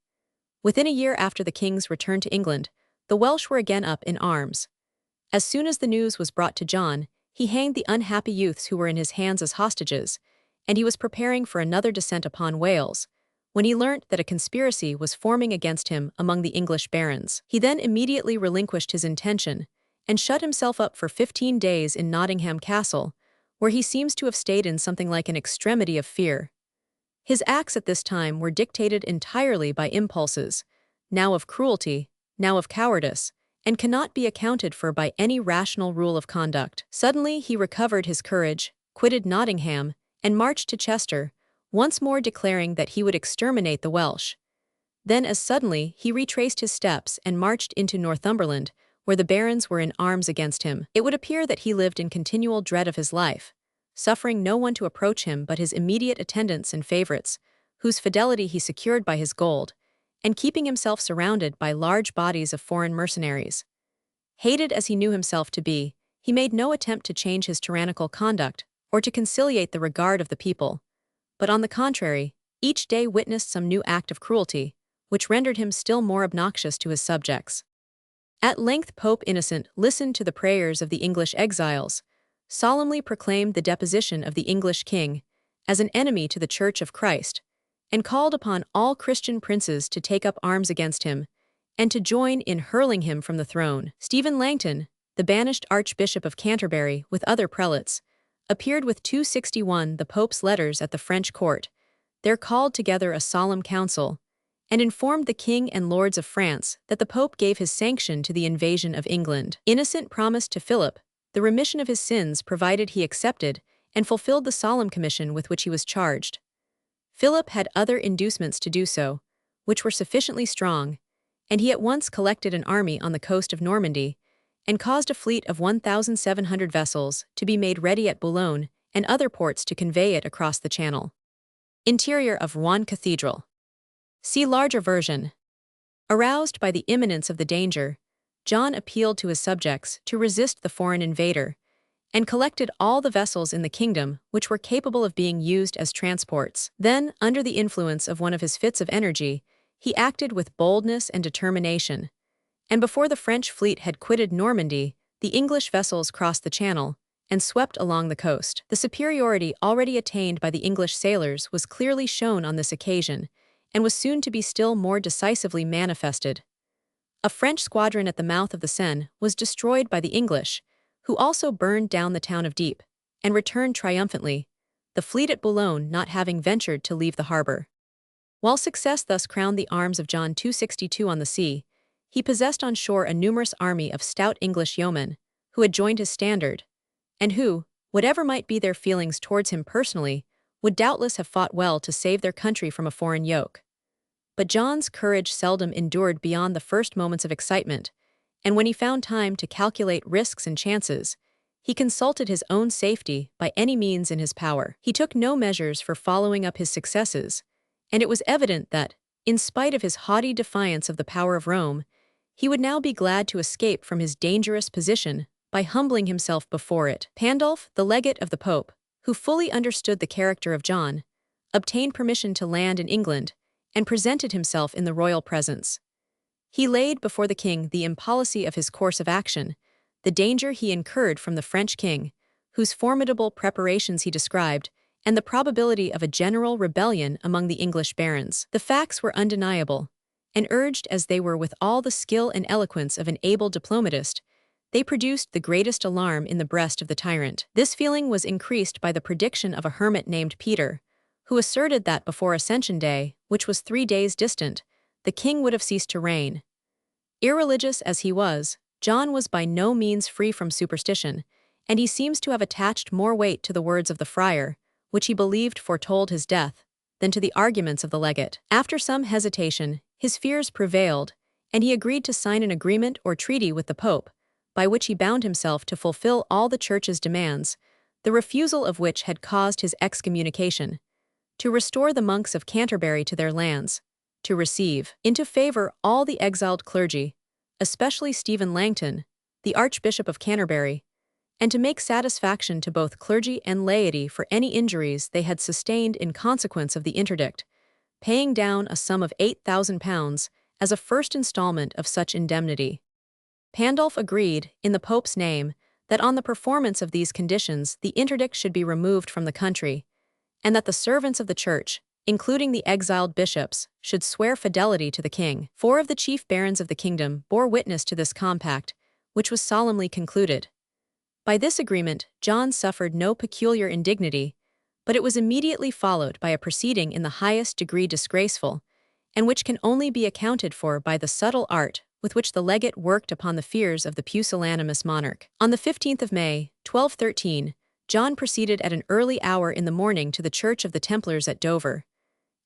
Within a year after the king's return to England, the Welsh were again up in arms. As soon as the news was brought to John, he hanged the unhappy youths who were in his hands as hostages, and he was preparing for another descent upon Wales, when he learnt that a conspiracy was forming against him among the English barons. He then immediately relinquished his intention, and shut himself up for 15 days in Nottingham Castle, where he seems to have stayed in something like an extremity of fear. His acts at this time were dictated entirely by impulses, now of cruelty, now of cowardice, and cannot be accounted for by any rational rule of conduct. Suddenly he recovered his courage, quitted Nottingham, and marched to Chester, once more declaring that he would exterminate the Welsh. Then as suddenly he retraced his steps and marched into Northumberland, where the barons were in arms against him. It would appear that he lived in continual dread of his life, suffering no one to approach him but his immediate attendants and favorites, whose fidelity he secured by his gold, and keeping himself surrounded by large bodies of foreign mercenaries. Hated as he knew himself to be, he made no attempt to change his tyrannical conduct or to conciliate the regard of the people, but on the contrary, each day witnessed some new act of cruelty, which rendered him still more obnoxious to his subjects. At length Pope Innocent listened to the prayers of the English exiles, solemnly proclaimed the deposition of the English king as an enemy to the Church of Christ, and called upon all Christian princes to take up arms against him, and to join in hurling him from the throne. Stephen Langton, the banished Archbishop of Canterbury, with other prelates, appeared with 261 the Pope's letters at the French court. There called together a solemn council, and informed the king and lords of France that the Pope gave his sanction to the invasion of England. Innocent promised to Philip the remission of his sins provided he accepted and fulfilled the solemn commission with which he was charged. Philip had other inducements to do so, which were sufficiently strong, and he at once collected an army on the coast of Normandy, and caused a fleet of 1,700 vessels to be made ready at Boulogne and other ports to convey it across the Channel. Interior of Rouen Cathedral. See larger version. Aroused by the imminence of the danger, John appealed to his subjects to resist the foreign invader, and collected all the vessels in the kingdom which were capable of being used as transports. Then, under the influence of one of his fits of energy, he acted with boldness and determination, and before the French fleet had quitted Normandy, the English vessels crossed the Channel and swept along the coast. The superiority already attained by the English sailors was clearly shown on this occasion, and was soon to be still more decisively manifested. A French squadron at the mouth of the Seine was destroyed by the English, who also burned down the town of Dieppe, and returned triumphantly, the fleet at Boulogne not having ventured to leave the harbor. While success thus crowned the arms of John 262 on the sea, he possessed on shore a numerous army of stout English yeomen, who had joined his standard, and who, whatever might be their feelings towards him personally, would doubtless have fought well to save their country from a foreign yoke. But John's courage seldom endured beyond the first moments of excitement, and when he found time to calculate risks and chances, he consulted his own safety by any means in his power. He took no measures for following up his successes, and it was evident that, in spite of his haughty defiance of the power of Rome, he would now be glad to escape from his dangerous position by humbling himself before it. Pandulf, the legate of the Pope, who fully understood the character of John, obtained permission to land in England and presented himself in the royal presence. He laid before the king the impolicy of his course of action, the danger he incurred from the French king, whose formidable preparations he described, and the probability of a general rebellion among the English barons. The facts were undeniable, and urged as they were with all the skill and eloquence of an able diplomatist, they produced the greatest alarm in the breast of the tyrant. This feeling was increased by the prediction of a hermit named Peter, who asserted that before Ascension Day, which was 3 days distant, the king would have ceased to reign. Irreligious as he was, John was by no means free from superstition, and he seems to have attached more weight to the words of the friar, which he believed foretold his death, than to the arguments of the legate. After some hesitation, his fears prevailed, and he agreed to sign an agreement or treaty with the Pope, by which he bound himself to fulfill all the Church's demands, the refusal of which had caused his excommunication, to restore the monks of Canterbury to their lands, to receive into favor all the exiled clergy, especially Stephen Langton, the Archbishop of Canterbury, and to make satisfaction to both clergy and laity for any injuries they had sustained in consequence of the interdict, paying down a sum of £8,000 as a first installment of such indemnity. Pandulf agreed, in the Pope's name, that on the performance of these conditions the interdict should be removed from the country, and that the servants of the Church, including the exiled bishops, should swear fidelity to the king. 4 of the chief barons of the kingdom bore witness to this compact, which was solemnly concluded. By this agreement, John suffered no peculiar indignity, but it was immediately followed by a proceeding in the highest degree disgraceful, and which can only be accounted for by the subtle art with which the legate worked upon the fears of the pusillanimous monarch. On the 15th of May, 1213, John proceeded at an early hour in the morning to the Church of the Templars at Dover,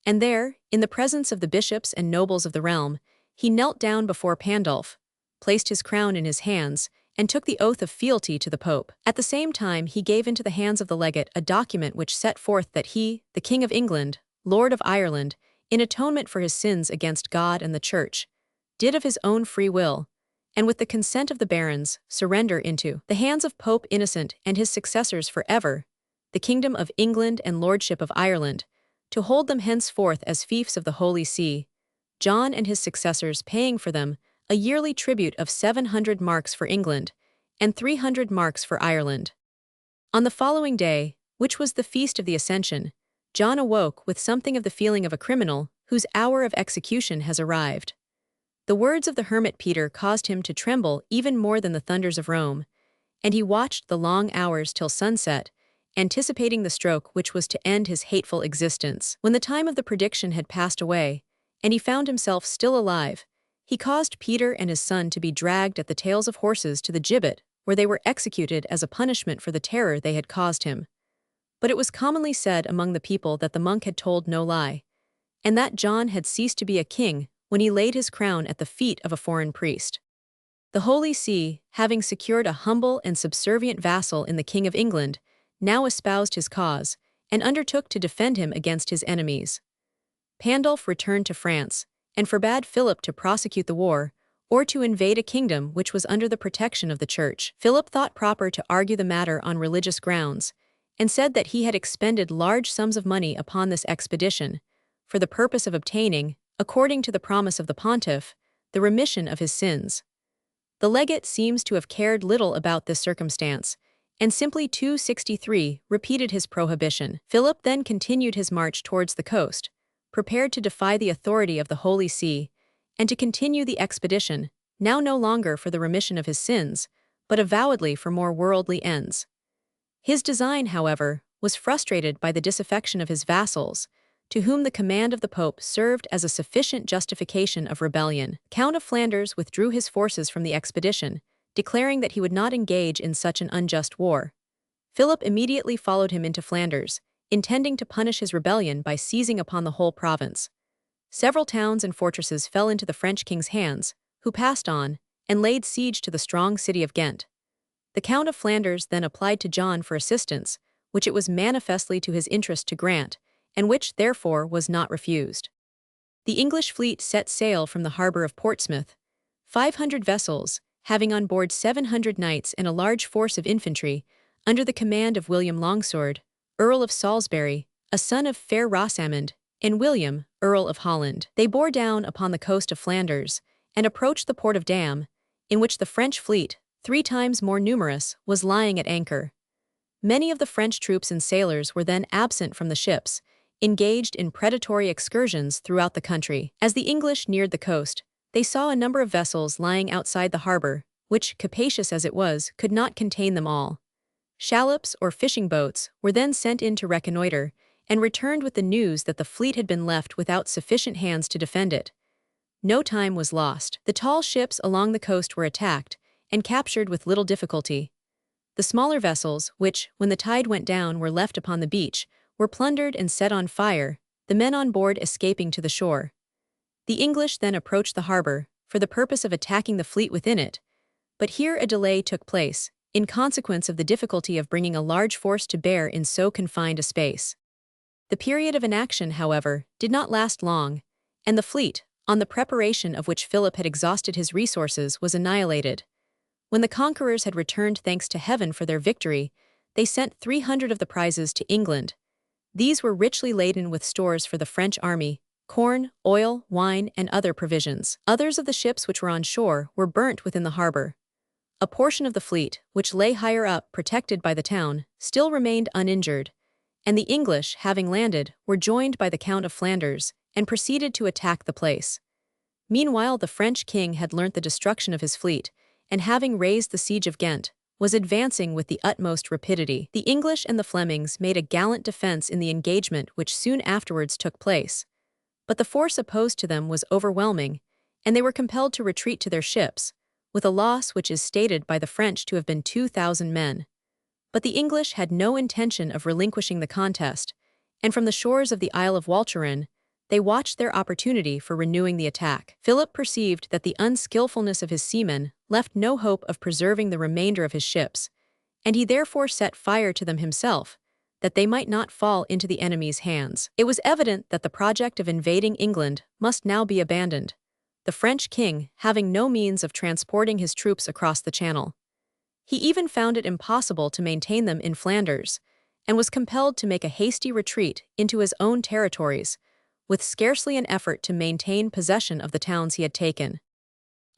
and there, in the presence of the bishops and nobles of the realm, he knelt down before Pandulf, placed his crown in his hands, and took the oath of fealty to the Pope. At the same time he gave into the hands of the legate a document which set forth that he, the King of England, Lord of Ireland, in atonement for his sins against God and the Church, did of his own free will, and with the consent of the barons, surrender into the hands of Pope Innocent and his successors forever, the Kingdom of England and Lordship of Ireland, to hold them henceforth as fiefs of the Holy See, John and his successors paying for them a yearly tribute of 700 marks for England and 300 marks for Ireland. On the following day, which was the Feast of the Ascension, John awoke with something of the feeling of a criminal whose hour of execution has arrived. The words of the hermit Peter caused him to tremble even more than the thunders of Rome, and he watched the long hours till sunset, anticipating the stroke which was to end his hateful existence. When the time of the prediction had passed away, and he found himself still alive, he caused Peter and his son to be dragged at the tails of horses to the gibbet, where they were executed as a punishment for the terror they had caused him. But it was commonly said among the people that the monk had told no lie, and that John had ceased to be a king when he laid his crown at the feet of a foreign priest. The Holy See, having secured a humble and subservient vassal in the King of England, now espoused his cause, and undertook to defend him against his enemies. Pandulf returned to France, and forbade Philip to prosecute the war, or to invade a kingdom which was under the protection of the Church. Philip thought proper to argue the matter on religious grounds, and said that he had expended large sums of money upon this expedition, for the purpose of obtaining, according to the promise of the pontiff, the remission of his sins. The legate seems to have cared little about this circumstance, and simply 263 repeated his prohibition. Philip then continued his march towards the coast, prepared to defy the authority of the Holy See, and to continue the expedition, now no longer for the remission of his sins, but avowedly for more worldly ends. His design, however, was frustrated by the disaffection of his vassals, to whom the command of the Pope served as a sufficient justification of rebellion. Count of Flanders withdrew his forces from the expedition, declaring that he would not engage in such an unjust war. Philip immediately followed him into Flanders, intending to punish his rebellion by seizing upon the whole province. Several towns and fortresses fell into the French king's hands, who passed on, and laid siege to the strong city of Ghent. The Count of Flanders then applied to John for assistance, which it was manifestly to his interest to grant, and which, therefore, was not refused. The English fleet set sail from the harbour of Portsmouth, 500 vessels, having on board 700 knights and a large force of infantry, under the command of William Longsword, Earl of Salisbury, a son of fair Rosamond, and William, Earl of Holland. They bore down upon the coast of Flanders, and approached the port of Dam, in which the French fleet, 3 times more numerous, was lying at anchor. Many of the French troops and sailors were then absent from the ships, engaged in predatory excursions throughout the country. As the English neared the coast, they saw a number of vessels lying outside the harbour, which, capacious as it was, could not contain them all. Shallops or fishing boats were then sent in to reconnoitre, and returned with the news that the fleet had been left without sufficient hands to defend it. No time was lost. The tall ships along the coast were attacked, and captured with little difficulty. The smaller vessels, which, when the tide went down, were left upon the beach, were plundered and set on fire, the men on board escaping to the shore. The English then approached the harbour, for the purpose of attacking the fleet within it, But here a delay took place, in consequence of the difficulty of bringing a large force to bear in so confined a space. The period of inaction, however, did not last long, and the fleet, on the preparation of which Philip had exhausted his resources, was annihilated. When the conquerors had returned thanks to heaven for their victory, they sent 300 of the prizes to England. These were richly laden with stores for the French army, corn, oil, wine, and other provisions. Others of the ships which were on shore were burnt within the harbor. A portion of the fleet, which lay higher up, protected by the town, still remained uninjured, and the English, having landed, were joined by the Count of Flanders, and proceeded to attack the place. Meanwhile the French king had learnt the destruction of his fleet, and having raised the siege of Ghent, was advancing with the utmost rapidity. The English and the Flemings made a gallant defence in the engagement which soon afterwards took place. But the force opposed to them was overwhelming, and they were compelled to retreat to their ships, with a loss which is stated by the French to have been 2,000 men. But the English had no intention of relinquishing the contest, and from the shores of the Isle of Walcheren, they watched their opportunity for renewing the attack. Philip perceived that the unskillfulness of his seamen left no hope of preserving the remainder of his ships, and he therefore set fire to them himself, that they might not fall into the enemy's hands. It was evident that the project of invading England must now be abandoned, the French king having no means of transporting his troops across the Channel. He even found it impossible to maintain them in Flanders, and was compelled to make a hasty retreat into his own territories, with scarcely an effort to maintain possession of the towns he had taken.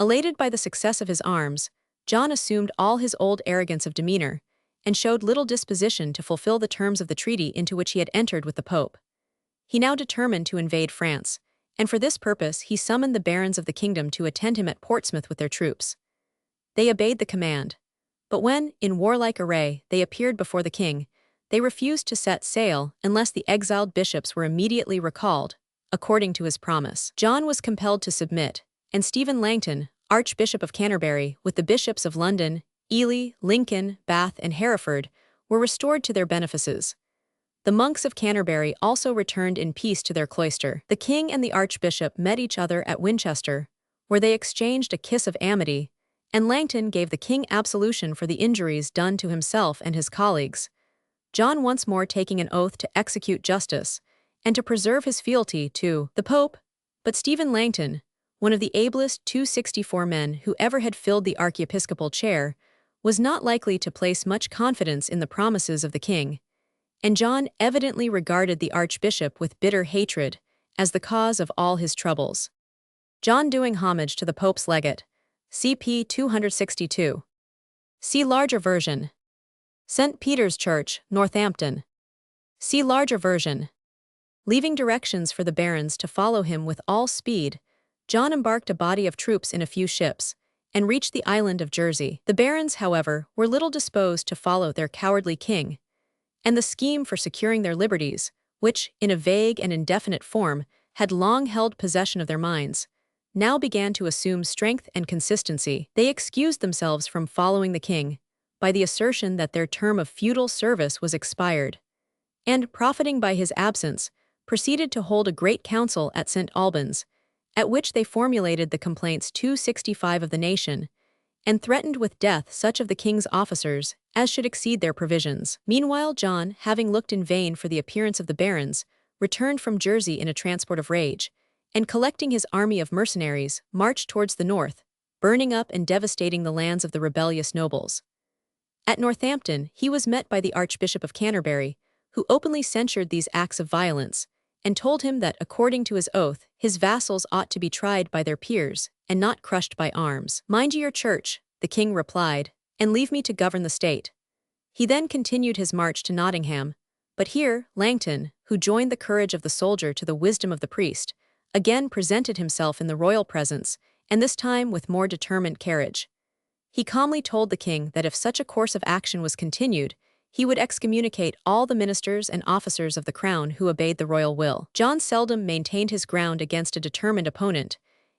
Elated by the success of his arms, John assumed all his old arrogance of demeanor, and showed little disposition to fulfill the terms of the treaty into which he had entered with the Pope. He now determined to invade France, and for this purpose he summoned the barons of the kingdom to attend him at Portsmouth with their troops. They obeyed the command. But when, in warlike array, they appeared before the king, they refused to set sail unless the exiled bishops were immediately recalled, according to his promise. John was compelled to submit, and Stephen Langton, Archbishop of Canterbury, with the bishops of London, Ely, Lincoln, Bath, and Hereford, were restored to their benefices. The monks of Canterbury also returned in peace to their cloister. The king and the archbishop met each other at Winchester, where they exchanged a kiss of amity, and Langton gave the king absolution for the injuries done to himself and his colleagues, John once more taking an oath to execute justice, and to preserve his fealty to the Pope. But Stephen Langton, one of the ablest 264 men who ever had filled the archiepiscopal chair, was not likely to place much confidence in the promises of the king, and John evidently regarded the archbishop with bitter hatred as the cause of all his troubles. John doing homage to the Pope's legate, CP 262. See larger version. St. Peter's Church, Northampton. See larger version. Leaving directions for the barons to follow him with all speed, John embarked a body of troops in a few ships, and reached the island of Jersey. The barons, however, were little disposed to follow their cowardly king, and the scheme for securing their liberties, which, in a vague and indefinite form, had long held possession of their minds, now began to assume strength and consistency. They excused themselves from following the king by the assertion that their term of feudal service was expired, and, profiting by his absence, proceeded to hold a great council at St. Albans, at which they formulated the complaints 265 of the nation, and threatened with death such of the king's officers as should exceed their provisions. Meanwhile John, having looked in vain for the appearance of the barons, returned from Jersey in a transport of rage, and collecting his army of mercenaries, marched towards the north, burning up and devastating the lands of the rebellious nobles. At Northampton he was met by the Archbishop of Canterbury, who openly censured these acts of violence, and told him that, according to his oath, his vassals ought to be tried by their peers, and not crushed by arms. "Mind your church," the king replied, "and leave me to govern the state." He then continued his march to Nottingham, but here Langton, who joined the courage of the soldier to the wisdom of the priest, again presented himself in the royal presence, and this time with more determined carriage. He calmly told the king that if such a course of action was continued, he would excommunicate all the ministers and officers of the crown who obeyed the royal will. John seldom maintained his ground against a determined opponent,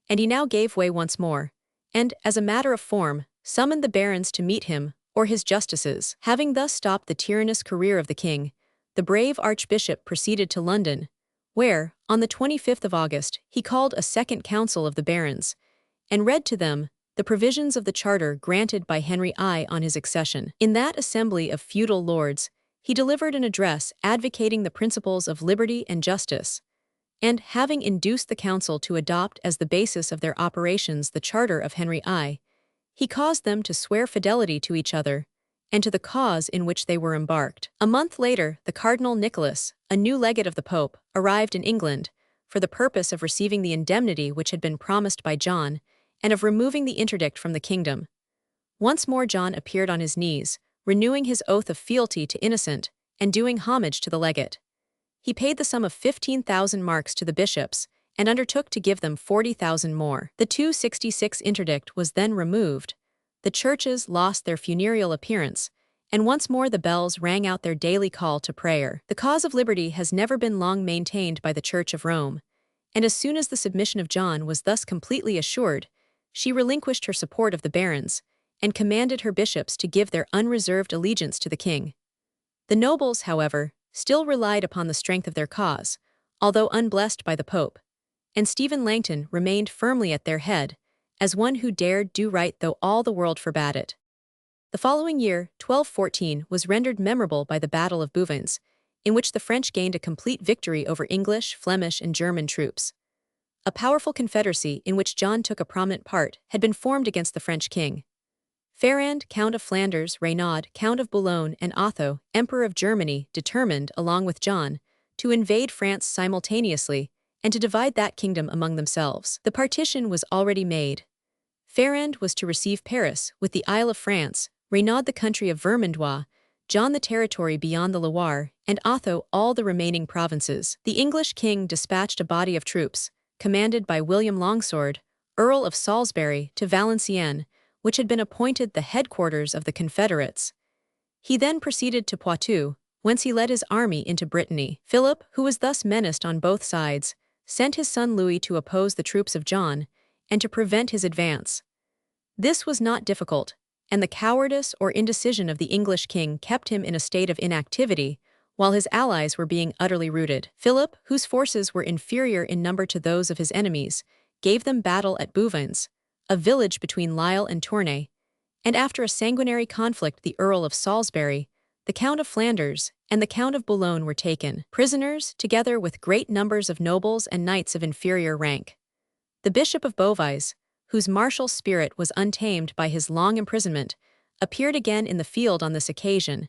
and he now gave way once more, and, as a matter of form, summoned the barons to meet him, or his justices. Having thus stopped the tyrannous career of the king, the brave archbishop proceeded to London, where, on the 25th of August, he called a second council of the barons, and read to them the provisions of the charter granted by Henry I on his accession. In that assembly of feudal lords, he delivered an address advocating the principles of liberty and justice, and, having induced the council to adopt as the basis of their operations the charter of Henry I, he caused them to swear fidelity to each other and to the cause in which they were embarked. A month later, the Cardinal Nicholas, a new legate of the Pope, arrived in England for the purpose of receiving the indemnity which had been promised by John and of removing the interdict from the kingdom. Once more John appeared on his knees, renewing his oath of fealty to Innocent and doing homage to the legate. He paid the sum of 15,000 marks to the bishops and undertook to give them 40,000 more. The 266 interdict was then removed, the churches lost their funereal appearance, and once more the bells rang out their daily call to prayer. The cause of liberty has never been long maintained by the Church of Rome, and as soon as the submission of John was thus completely assured, she relinquished her support of the barons and commanded her bishops to give their unreserved allegiance to the king. The nobles, however, still relied upon the strength of their cause, although unblessed by the Pope, and Stephen Langton remained firmly at their head, as one who dared do right though all the world forbade it. The following year, 1214, was rendered memorable by the Battle of Bouvines, in which the French gained a complete victory over English, Flemish, and German troops. A powerful confederacy in which John took a prominent part had been formed against the French king. Ferrand, Count of Flanders, Renaud, Count of Boulogne, and Otho, Emperor of Germany, determined, along with John, to invade France simultaneously and to divide that kingdom among themselves. The partition was already made. Ferrand was to receive Paris, with the Isle of France, Renaud the country of Vermandois, John the territory beyond the Loire, and Otho all the remaining provinces. The English king dispatched a body of troops, commanded by William Longsword, Earl of Salisbury, to Valenciennes, which had been appointed the headquarters of the Confederates. He then proceeded to Poitou, whence he led his army into Brittany. Philip, who was thus menaced on both sides, sent his son Louis to oppose the troops of John and to prevent his advance. This was not difficult, and the cowardice or indecision of the English king kept him in a state of inactivity, while his allies were being utterly routed. Philip, whose forces were inferior in number to those of his enemies, gave them battle at Bouvines, a village between Lisle and Tournai, and after a sanguinary conflict the Earl of Salisbury, the Count of Flanders, and the Count of Boulogne were taken prisoners, together with great numbers of nobles and knights of inferior rank. The Bishop of Beauvais, whose martial spirit was untamed by his long imprisonment, appeared again in the field on this occasion,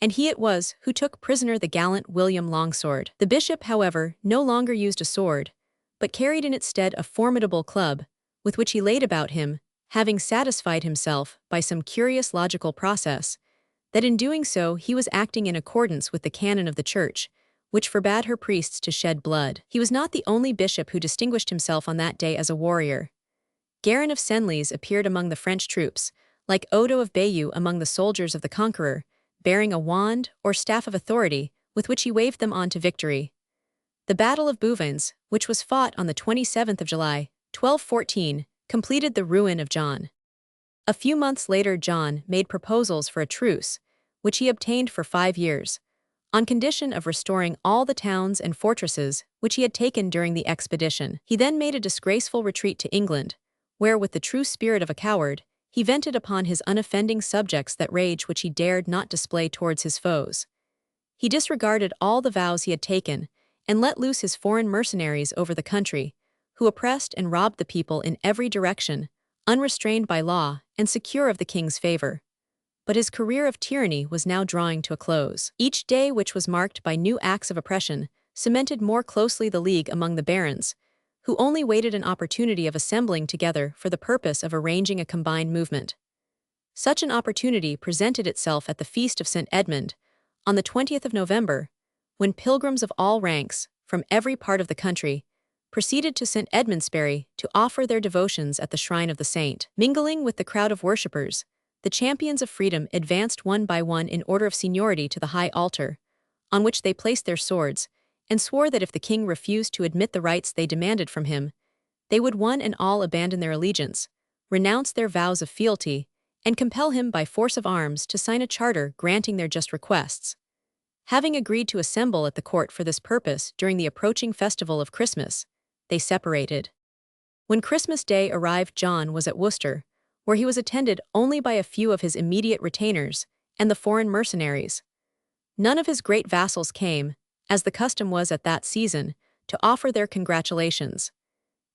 and he it was who took prisoner the gallant William Longsword. The bishop, however, no longer used a sword, but carried in its stead a formidable club, with which he laid about him, having satisfied himself, by some curious logical process, that in doing so he was acting in accordance with the canon of the Church, which forbade her priests to shed blood. He was not the only bishop who distinguished himself on that day as a warrior. Guerin of Senlis appeared among the French troops, like Odo of Bayeux among the soldiers of the conqueror, bearing a wand or staff of authority, with which he waved them on to victory. The Battle of Bouvines, which was fought on the 27th of July, 1214, completed the ruin of John. A few months later John made proposals for a truce, which he obtained for 5 years, on condition of restoring all the towns and fortresses which he had taken during the expedition. He then made a disgraceful retreat to England, where, with the true spirit of a coward, he vented upon his unoffending subjects that rage which he dared not display towards his foes. He disregarded all the vows he had taken, and let loose his foreign mercenaries over the country, who oppressed and robbed the people in every direction, unrestrained by law and secure of the king's favor. But his career of tyranny was now drawing to a close. Each day which was marked by new acts of oppression cemented more closely the league among the barons, who only waited an opportunity of assembling together for the purpose of arranging a combined movement. Such an opportunity presented itself at the Feast of St. Edmund, on the 20th of November, when pilgrims of all ranks, from every part of the country, proceeded to St. Edmundsbury to offer their devotions at the shrine of the saint. Mingling with the crowd of worshippers, the champions of freedom advanced one by one in order of seniority to the high altar, on which they placed their swords, and swore that if the king refused to admit the rights they demanded from him, they would one and all abandon their allegiance, renounce their vows of fealty, and compel him by force of arms to sign a charter granting their just requests. Having agreed to assemble at the court for this purpose during the approaching festival of Christmas, they separated. When Christmas Day arrived John was at Worcester, where he was attended only by a few of his immediate retainers and the foreign mercenaries. None of his great vassals came, as the custom was at that season, to offer their congratulations.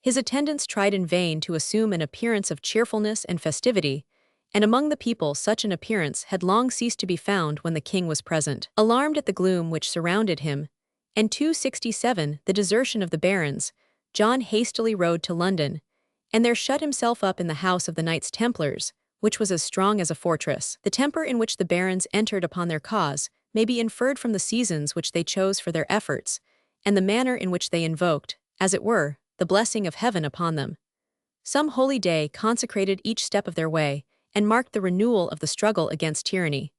His attendants tried in vain to assume an appearance of cheerfulness and festivity, and among the people such an appearance had long ceased to be found when the king was present. Alarmed at the gloom which surrounded him, and 267 the desertion of the barons, John hastily rode to London, and there shut himself up in the house of the Knights Templars, which was as strong as a fortress. The temper in which the barons entered upon their cause may be inferred from the seasons which they chose for their efforts, and the manner in which they invoked, as it were, the blessing of heaven upon them. Some holy day consecrated each step of their way, and marked the renewal of the struggle against tyranny.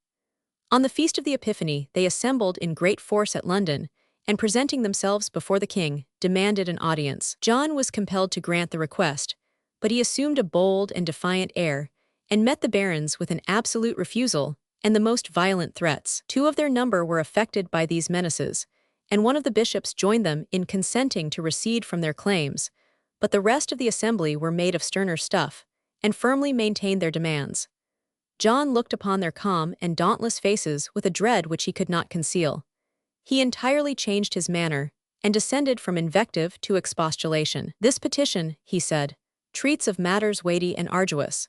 On the feast of the Epiphany they assembled in great force at London, and presenting themselves before the king, demanded an audience. John was compelled to grant the request, but he assumed a bold and defiant air, and met the barons with an absolute refusal and the most violent threats. 2 of their number were affected by these menaces, and one of the bishops joined them in consenting to recede from their claims, but the rest of the assembly were made of sterner stuff, and firmly maintained their demands. John looked upon their calm and dauntless faces with a dread which he could not conceal. He entirely changed his manner, and descended from invective to expostulation. "This petition," he said, "treats of matters weighty and arduous.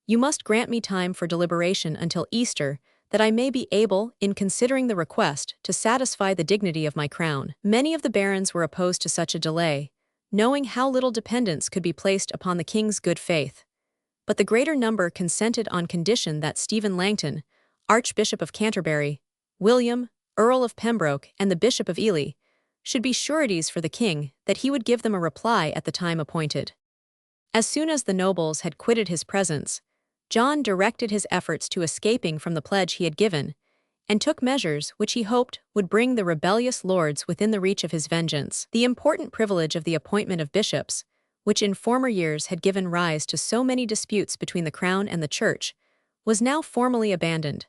You must grant me time for deliberation until Easter, that I may be able, in considering the request, to satisfy the dignity of my crown." Many of the barons were opposed to such a delay, knowing how little dependence could be placed upon the king's good faith. But the greater number consented on condition that Stephen Langton, Archbishop of Canterbury, William, Earl of Pembroke, and the Bishop of Ely, should be sureties for the king that he would give them a reply at the time appointed. As soon as the nobles had quitted his presence, John directed his efforts to escaping from the pledge he had given, and took measures which he hoped would bring the rebellious lords within the reach of his vengeance. The important privilege of the appointment of bishops, which in former years had given rise to so many disputes between the crown and the church, was now formally abandoned.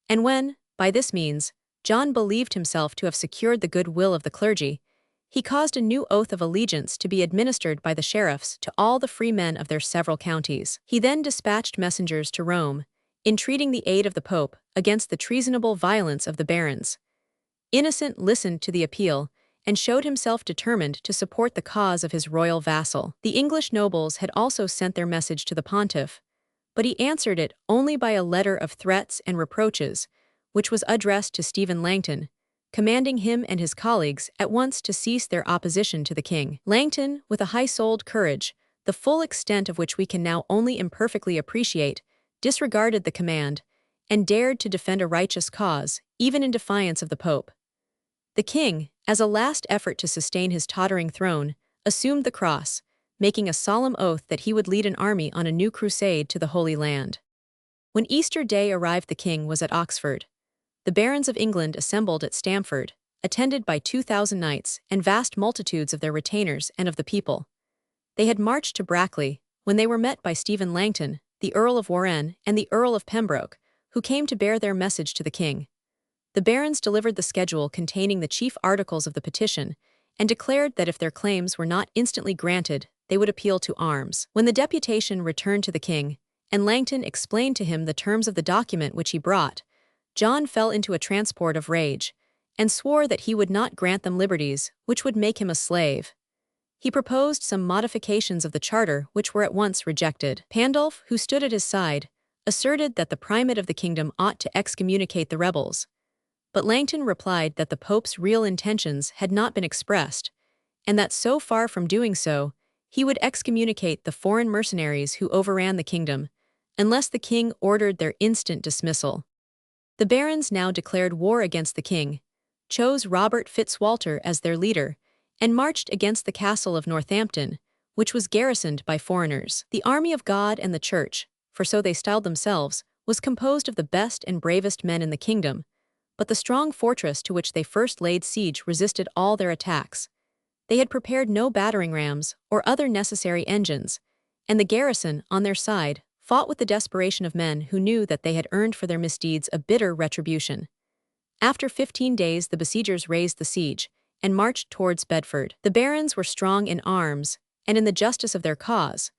And when, by this means, John believed himself to have secured the good will of the clergy, he caused a new oath of allegiance to be administered by the sheriffs to all the free men of their several counties. He then dispatched messengers to Rome, entreating the aid of the Pope against the treasonable violence of the barons. Innocent listened to the appeal, and showed himself determined to support the cause of his royal vassal. The English nobles had also sent their message to the pontiff, but he answered it only by a letter of threats and reproaches, which was addressed to Stephen Langton, commanding him and his colleagues at once to cease their opposition to the king. Langton, with a high-souled courage, the full extent of which we can now only imperfectly appreciate, disregarded the command, and dared to defend a righteous cause, even in defiance of the Pope. The king, as a last effort to sustain his tottering throne, assumed the cross, making a solemn oath that he would lead an army on a new crusade to the Holy Land. When Easter Day arrived, the king was at Oxford. The barons of England assembled at Stamford, attended by 2,000 knights and vast multitudes of their retainers and of the people. They had marched to Brackley, when they were met by Stephen Langton, the Earl of Warenne, and the Earl of Pembroke, who came to bear their message to the king. The barons delivered the schedule containing the chief articles of the petition, and declared that if their claims were not instantly granted, they would appeal to arms. When the deputation returned to the king, and Langton explained to him the terms of the document which he brought, John fell into a transport of rage, and swore that he would not grant them liberties which would make him a slave. He proposed some modifications of the charter which were at once rejected. Pandulf, who stood at his side, asserted that the primate of the kingdom ought to excommunicate the rebels, but Langton replied that the Pope's real intentions had not been expressed, and that so far from doing so, he would excommunicate the foreign mercenaries who overran the kingdom, unless the king ordered their instant dismissal. The barons now declared war against the king, chose Robert Fitzwalter as their leader, and marched against the castle of Northampton, which was garrisoned by foreigners. The army of God and the Church, for so they styled themselves, was composed of the best and bravest men in the kingdom, but the strong fortress to which they first laid siege resisted all their attacks. They had prepared no battering rams or other necessary engines, and the garrison, on their side, fought with the desperation of men who knew that they had earned for their misdeeds a bitter retribution. After 15 days the besiegers raised the siege, and marched towards Bedford. The barons were strong in arms, and in the justice of their cause,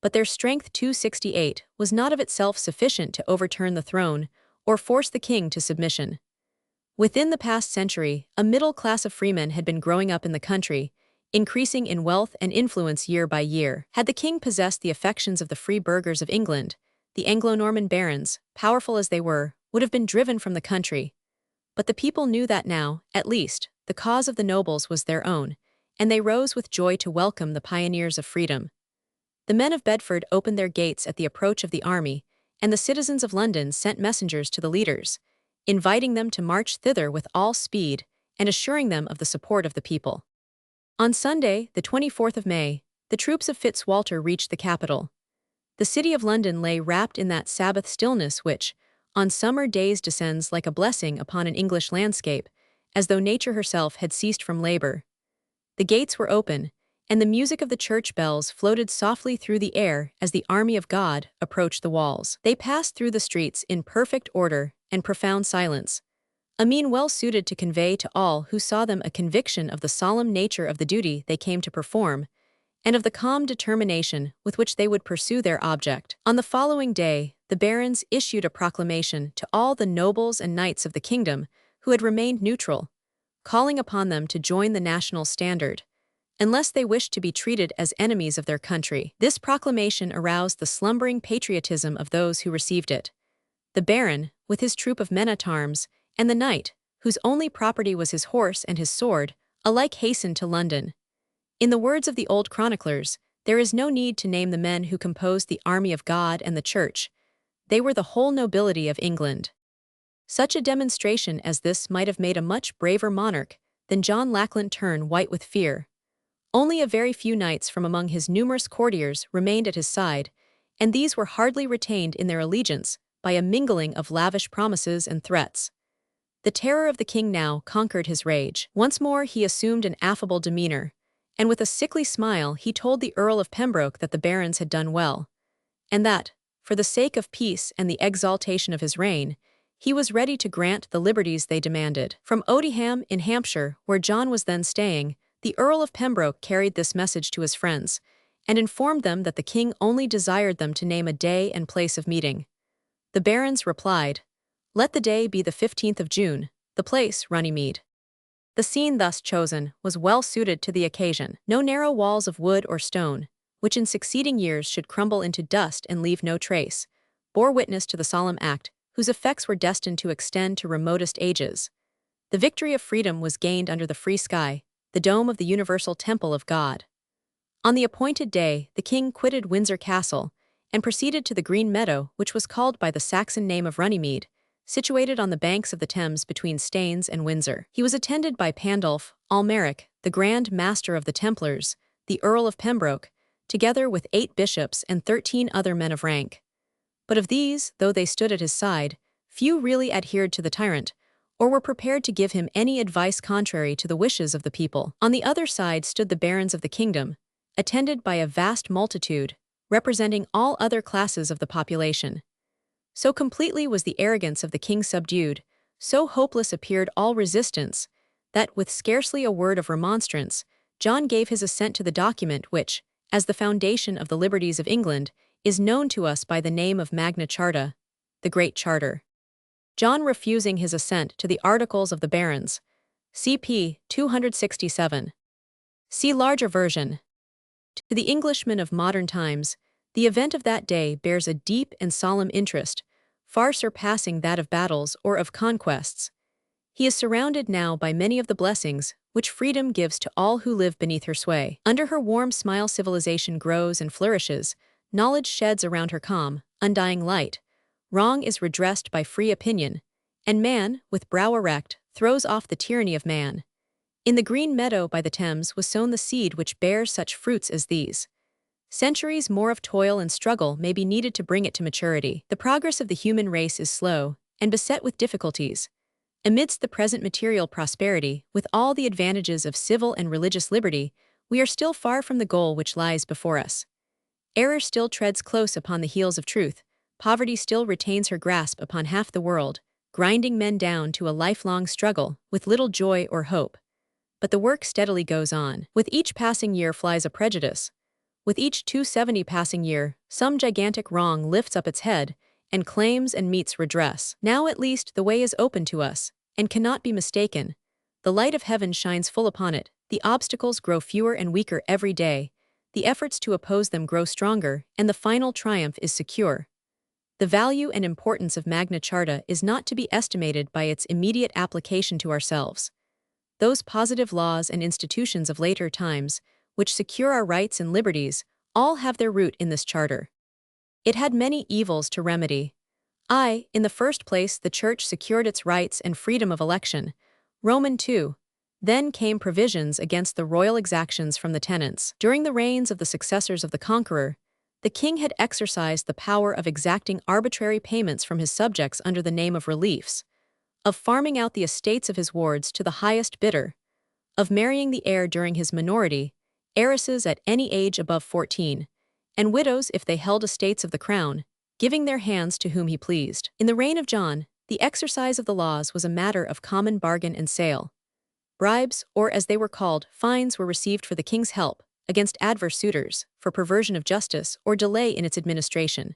but their strength 268 was not of itself sufficient to overturn the throne or force the king to submission. Within the past century, a middle class of freemen had been growing up in the country, increasing in wealth and influence year by year. Had the king possessed the affections of the free burghers of England, the Anglo-Norman barons, powerful as they were, would have been driven from the country. But the people knew that now, at least, the cause of the nobles was their own, and they rose with joy to welcome the pioneers of freedom. The men of Bedford opened their gates at the approach of the army, and the citizens of London sent messengers to the leaders, inviting them to march thither with all speed and assuring them of the support of the people. On Sunday, the 24th of May, the troops of Fitzwalter reached the capital. The city of London lay wrapped in that Sabbath stillness which, on summer days, descends like a blessing upon an English landscape, as though nature herself had ceased from labor. The gates were open, and the music of the church bells floated softly through the air as the army of God approached the walls. They passed through the streets in perfect order and profound silence, a mean well suited to convey to all who saw them a conviction of the solemn nature of the duty they came to perform, and of the calm determination with which they would pursue their object. On the following day, the barons issued a proclamation to all the nobles and knights of the kingdom who had remained neutral, calling upon them to join the national standard, unless they wished to be treated as enemies of their country. This proclamation aroused the slumbering patriotism of those who received it. The baron, with his troop of men-at-arms, and the knight, whose only property was his horse and his sword, alike hastened to London. In the words of the old chroniclers, there is no need to name the men who composed the army of God and the Church. They were the whole nobility of England. Such a demonstration as this might have made a much braver monarch than John Lackland turn white with fear. Only a very few knights from among his numerous courtiers remained at his side, and these were hardly retained in their allegiance by a mingling of lavish promises and threats. The terror of the king now conquered his rage. Once more he assumed an affable demeanor, and with a sickly smile he told the Earl of Pembroke that the barons had done well, and that, for the sake of peace and the exaltation of his reign, he was ready to grant the liberties they demanded. From Odiham in Hampshire, where John was then staying, the Earl of Pembroke carried this message to his friends, and informed them that the king only desired them to name a day and place of meeting. The barons replied, "Let the day be the 15th of June, the place Runnymede." The scene thus chosen was well suited to the occasion. No narrow walls of wood or stone, which in succeeding years should crumble into dust and leave no trace, bore witness to the solemn act, whose effects were destined to extend to remotest ages. The victory of freedom was gained under the free sky, the dome of the universal temple of God. On the appointed day, the king quitted Windsor Castle and proceeded to the green meadow which was called by the Saxon name of Runnymede, situated on the banks of the Thames between Staines and Windsor. He was attended by Pandulf Almeric, the Grand Master of the Templars, the Earl of Pembroke, together with 8 bishops and 13 other men of rank. But of these, though they stood at his side, few really adhered to the tyrant, or were prepared to give him any advice contrary to the wishes of the people. On the other side stood the barons of the kingdom, attended by a vast multitude, representing all other classes of the population. So completely was the arrogance of the king subdued, so hopeless appeared all resistance, that with scarcely a word of remonstrance, John gave his assent to the document which, as the foundation of the liberties of England, is known to us by the name of Magna Charta, the Great Charter. John refusing his assent to the Articles of the Barons, CP 267. See larger version. To the Englishman of modern times, the event of that day bears a deep and solemn interest, far surpassing that of battles or of conquests. He is surrounded now by many of the blessings which freedom gives to all who live beneath her sway. Under her warm smile civilization grows and flourishes, knowledge sheds around her calm, undying light, wrong is redressed by free opinion, and man, with brow erect, throws off the tyranny of man. In the green meadow by the Thames was sown the seed which bears such fruits as these. Centuries more of toil and struggle may be needed to bring it to maturity. The progress of the human race is slow and beset with difficulties. Amidst the present material prosperity, with all the advantages of civil and religious liberty, we are still far from the goal which lies before us. Error still treads close upon the heels of truth, poverty still retains her grasp upon half the world, grinding men down to a lifelong struggle, with little joy or hope. But the work steadily goes on. With each passing year flies a prejudice. With each 270 passing year, some gigantic wrong lifts up its head, and claims and meets redress. Now at least the way is open to us, and cannot be mistaken. The light of heaven shines full upon it, the obstacles grow fewer and weaker every day, the efforts to oppose them grow stronger, and the final triumph is secure. The value and importance of Magna Charta is not to be estimated by its immediate application to ourselves. Those positive laws and institutions of later times, which secure our rights and liberties, all have their root in this charter. It had many evils to remedy. In the first place, the Church secured its rights and freedom of election. Roman 2. Then came provisions against the royal exactions from the tenants. During the reigns of the successors of the conqueror, the king had exercised the power of exacting arbitrary payments from his subjects under the name of reliefs, of farming out the estates of his wards to the highest bidder, of marrying the heir during his minority, heiresses at any age above 14, and widows if they held estates of the crown, giving their hands to whom he pleased. In the reign of John, the exercise of the laws was a matter of common bargain and sale. Bribes, or as they were called, fines were received for the king's help against adverse suitors, for perversion of justice or delay in its administration.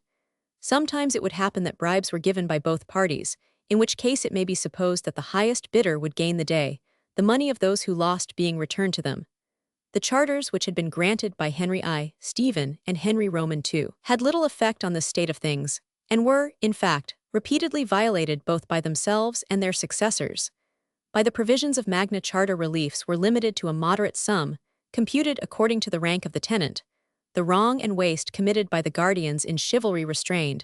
Sometimes it would happen that bribes were given by both parties, in which case it may be supposed that the highest bidder would gain the day, the money of those who lost being returned to them. The charters which had been granted by Henry I, Stephen, and Henry Roman II had little effect on this state of things, and were, in fact, repeatedly violated both by themselves and their successors. By the provisions of Magna Charta, reliefs were limited to a moderate sum, computed according to the rank of the tenant, the wrong and waste committed by the guardians in chivalry restrained,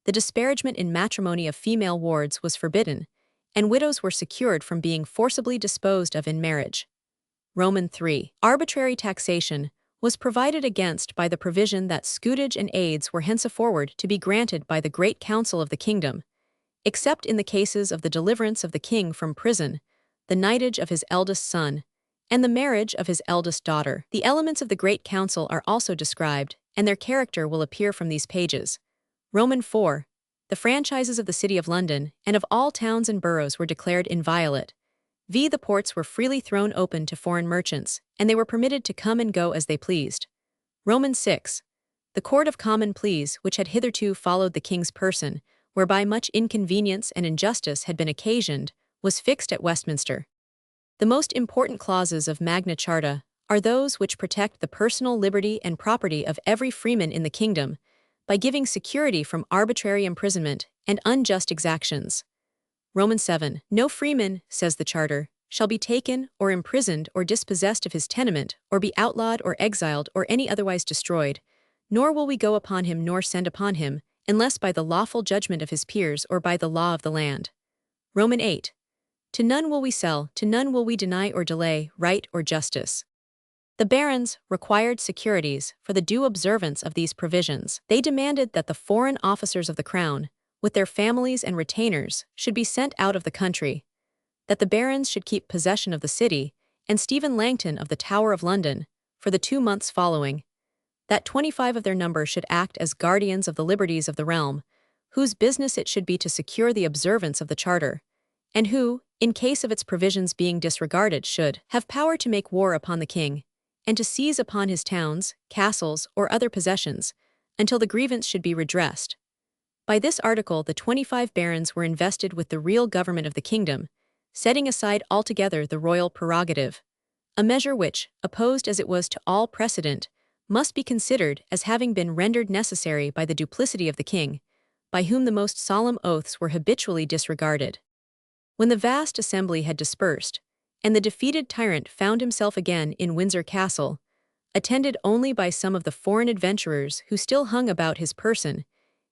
the disparagement in matrimony of female wards was forbidden, and widows were secured from being forcibly disposed of in marriage. Roman 3. Arbitrary taxation was provided against by the provision that scutage and aids were henceforward to be granted by the Great Council of the kingdom, except in the cases of the deliverance of the king from prison, the knightage of his eldest son, and the marriage of his eldest daughter. The elements of the Great Council are also described, and their character will appear from these pages. Roman 4. The franchises of the City of London and of all towns and boroughs were declared inviolate. The ports were freely thrown open to foreign merchants, and they were permitted to come and go as they pleased. Roman 6. The Court of Common Pleas, which had hitherto followed the king's person, whereby much inconvenience and injustice had been occasioned, was fixed at Westminster. The most important clauses of Magna Charta are those which protect the personal liberty and property of every freeman in the kingdom, by giving security from arbitrary imprisonment and unjust exactions. Roman 7. No freeman, says the Charter, shall be taken or imprisoned or dispossessed of his tenement, or be outlawed or exiled or any otherwise destroyed, nor will we go upon him nor send upon him, unless by the lawful judgment of his peers or by the law of the land. Roman 8. To none will we sell, to none will we deny or delay right or justice. The barons required securities for the due observance of these provisions. They demanded that the foreign officers of the crown, with their families and retainers, should be sent out of the country, that the barons should keep possession of the city, and Stephen Langton of the Tower of London, for the 2 months following, that 25 of their number should act as guardians of the liberties of the realm, whose business it should be to secure the observance of the charter, and who, in case of its provisions being disregarded, should have power to make war upon the king, and to seize upon his towns, castles, or other possessions, until the grievance should be redressed. By this article, the 25 barons were invested with the real government of the kingdom, setting aside altogether the royal prerogative, a measure which, opposed as it was to all precedent, must be considered as having been rendered necessary by the duplicity of the king, by whom the most solemn oaths were habitually disregarded. When the vast assembly had dispersed, and the defeated tyrant found himself again in Windsor Castle, attended only by some of the foreign adventurers who still hung about his person,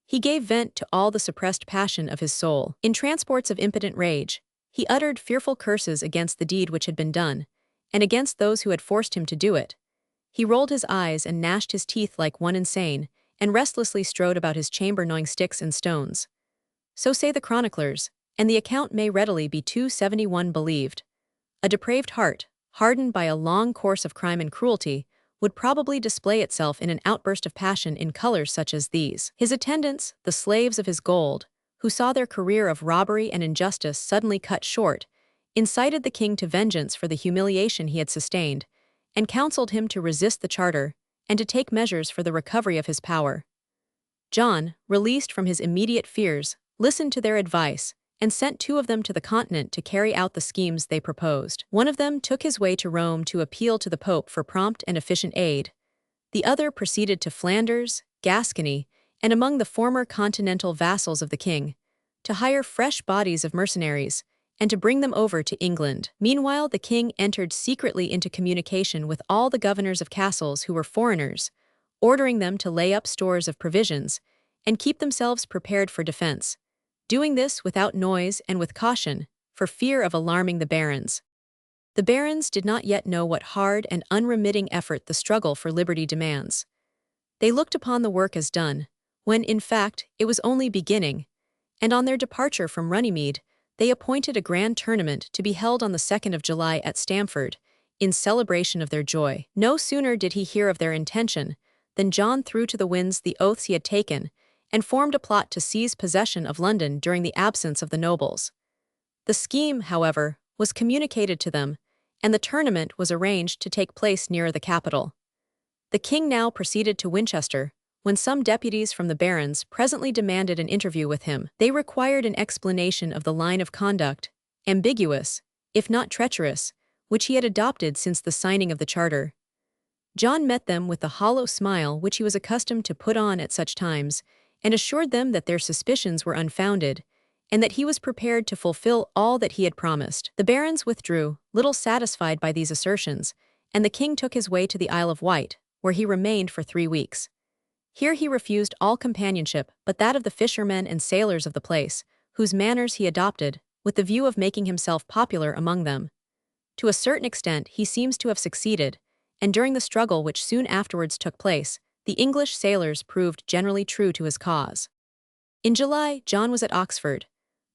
he gave vent to all the suppressed passion of his soul. In transports of impotent rage, he uttered fearful curses against the deed which had been done, and against those who had forced him to do it. He rolled his eyes and gnashed his teeth like one insane, and restlessly strode about his chamber gnawing sticks and stones. So say the chroniclers, and the account may readily be 271 believed. A depraved heart, hardened by a long course of crime and cruelty, would probably display itself in an outburst of passion in colors such as these. His attendants, the slaves of his gold, who saw their career of robbery and injustice suddenly cut short, incited the king to vengeance for the humiliation he had sustained, and counseled him to resist the charter, and to take measures for the recovery of his power. John, released from his immediate fears, listened to their advice and sent 2 of them to the continent to carry out the schemes they proposed. One of them took his way to Rome to appeal to the Pope for prompt and efficient aid. The other proceeded to Flanders, Gascony, and among the former continental vassals of the king, to hire fresh bodies of mercenaries and to bring them over to England. Meanwhile, the king entered secretly into communication with all the governors of castles who were foreigners, ordering them to lay up stores of provisions and keep themselves prepared for defense, doing this without noise and with caution, for fear of alarming the barons. The barons did not yet know what hard and unremitting effort the struggle for liberty demands. They looked upon the work as done, when in fact it was only beginning, and on their departure from Runnymede, they appointed a grand tournament to be held on the 2nd of July at Stamford, in celebration of their joy. No sooner did he hear of their intention than John threw to the winds the oaths he had taken and formed a plot to seize possession of London during the absence of the nobles. The scheme, however, was communicated to them, and the tournament was arranged to take place nearer the capital. The king now proceeded to Winchester, when some deputies from the barons presently demanded an interview with him. They required an explanation of the line of conduct, ambiguous, if not treacherous, which he had adopted since the signing of the charter. John met them with the hollow smile which he was accustomed to put on at such times, and assured them that their suspicions were unfounded, and that he was prepared to fulfill all that he had promised. The barons withdrew, little satisfied by these assertions, and the king took his way to the Isle of Wight, where he remained for 3 weeks. Here he refused all companionship but that of the fishermen and sailors of the place, whose manners he adopted, with the view of making himself popular among them. To a certain extent he seems to have succeeded, and during the struggle which soon afterwards took place, the English sailors proved generally true to his cause. In July, John was at Oxford,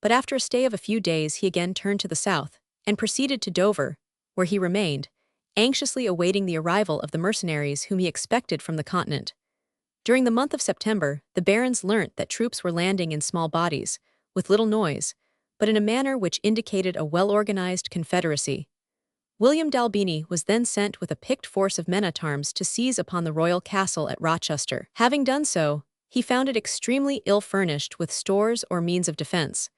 but after a stay of a few days he again turned to the south, and proceeded to Dover, where he remained, anxiously awaiting the arrival of the mercenaries whom he expected from the continent. During the month of September, the barons learnt that troops were landing in small bodies, with little noise, but in a manner which indicated a well-organized confederacy. William d'Albini was then sent with a picked force of men-at-arms to seize upon the royal castle at Rochester. Having done so, he found it extremely ill-furnished with stores or means of defense,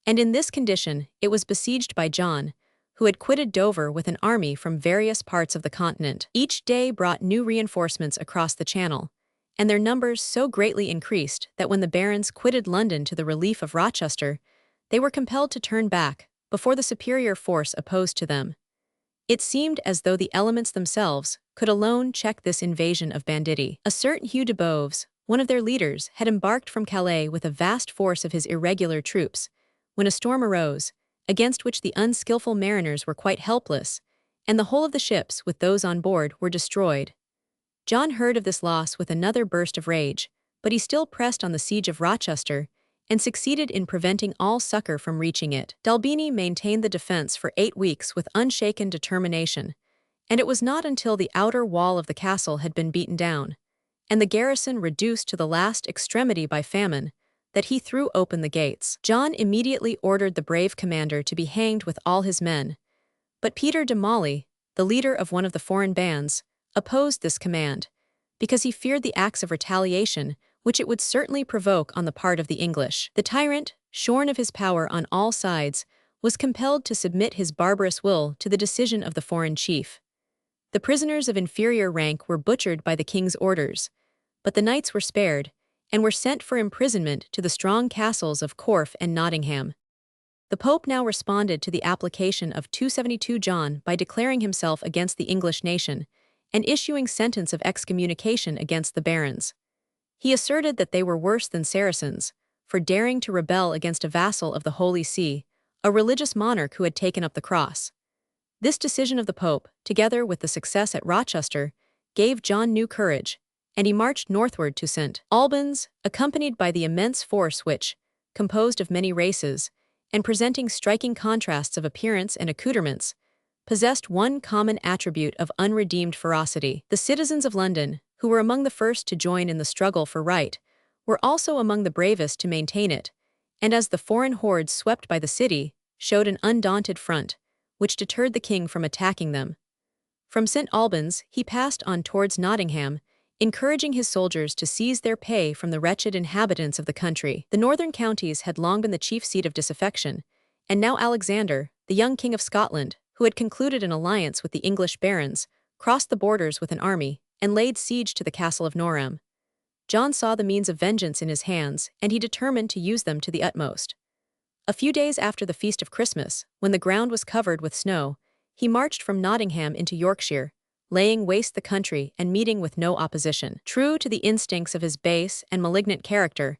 and in this condition it was besieged by John, who had quitted Dover with an army from various parts of the continent. Each day brought new reinforcements across the Channel, and their numbers so greatly increased that when the barons quitted London to the relief of Rochester, they were compelled to turn back before the superior force opposed to them. It seemed as though the elements themselves could alone check this invasion of banditti. A certain Hugh de Boves, one of their leaders, had embarked from Calais with a vast force of his irregular troops, when a storm arose, against which the unskillful mariners were quite helpless, and the whole of the ships with those on board were destroyed. John heard of this loss with another burst of rage, but he still pressed on the siege of Rochester, and succeeded in preventing all succor from reaching it. D'Albini maintained the defense for 8 weeks with unshaken determination, and it was not until the outer wall of the castle had been beaten down, and the garrison reduced to the last extremity by famine, that he threw open the gates. John immediately ordered the brave commander to be hanged with all his men, but Peter de Mauley, the leader of one of the foreign bands, opposed this command, because he feared the acts of retaliation which it would certainly provoke on the part of the English. The tyrant, shorn of his power on all sides, was compelled to submit his barbarous will to the decision of the foreign chief. The prisoners of inferior rank were butchered by the king's orders, but the knights were spared, and were sent for imprisonment to the strong castles of Corfe and Nottingham. The Pope now responded to the application of 272 John by declaring himself against the English nation, and issuing sentence of excommunication against the barons. He asserted that they were worse than Saracens, for daring to rebel against a vassal of the Holy See, a religious monarch who had taken up the cross. This decision of the Pope, together with the success at Rochester, gave John new courage, and he marched northward to St. Albans, accompanied by the immense force which, composed of many races, and presenting striking contrasts of appearance and accoutrements, possessed one common attribute of unredeemed ferocity. The citizens of London, who were among the first to join in the struggle for right, were also among the bravest to maintain it, and as the foreign hordes swept by the city, showed an undaunted front, which deterred the king from attacking them. From St. Albans he passed on towards Nottingham, encouraging his soldiers to seize their pay from the wretched inhabitants of the country. The northern counties had long been the chief seat of disaffection, and now Alexander, the young king of Scotland, who had concluded an alliance with the English barons, crossed the borders with an army and laid siege to the castle of Norham. John saw the means of vengeance in his hands, and he determined to use them to the utmost. A few days after the feast of Christmas, when the ground was covered with snow, he marched from Nottingham into Yorkshire, laying waste the country and meeting with no opposition. True to the instincts of his base and malignant character,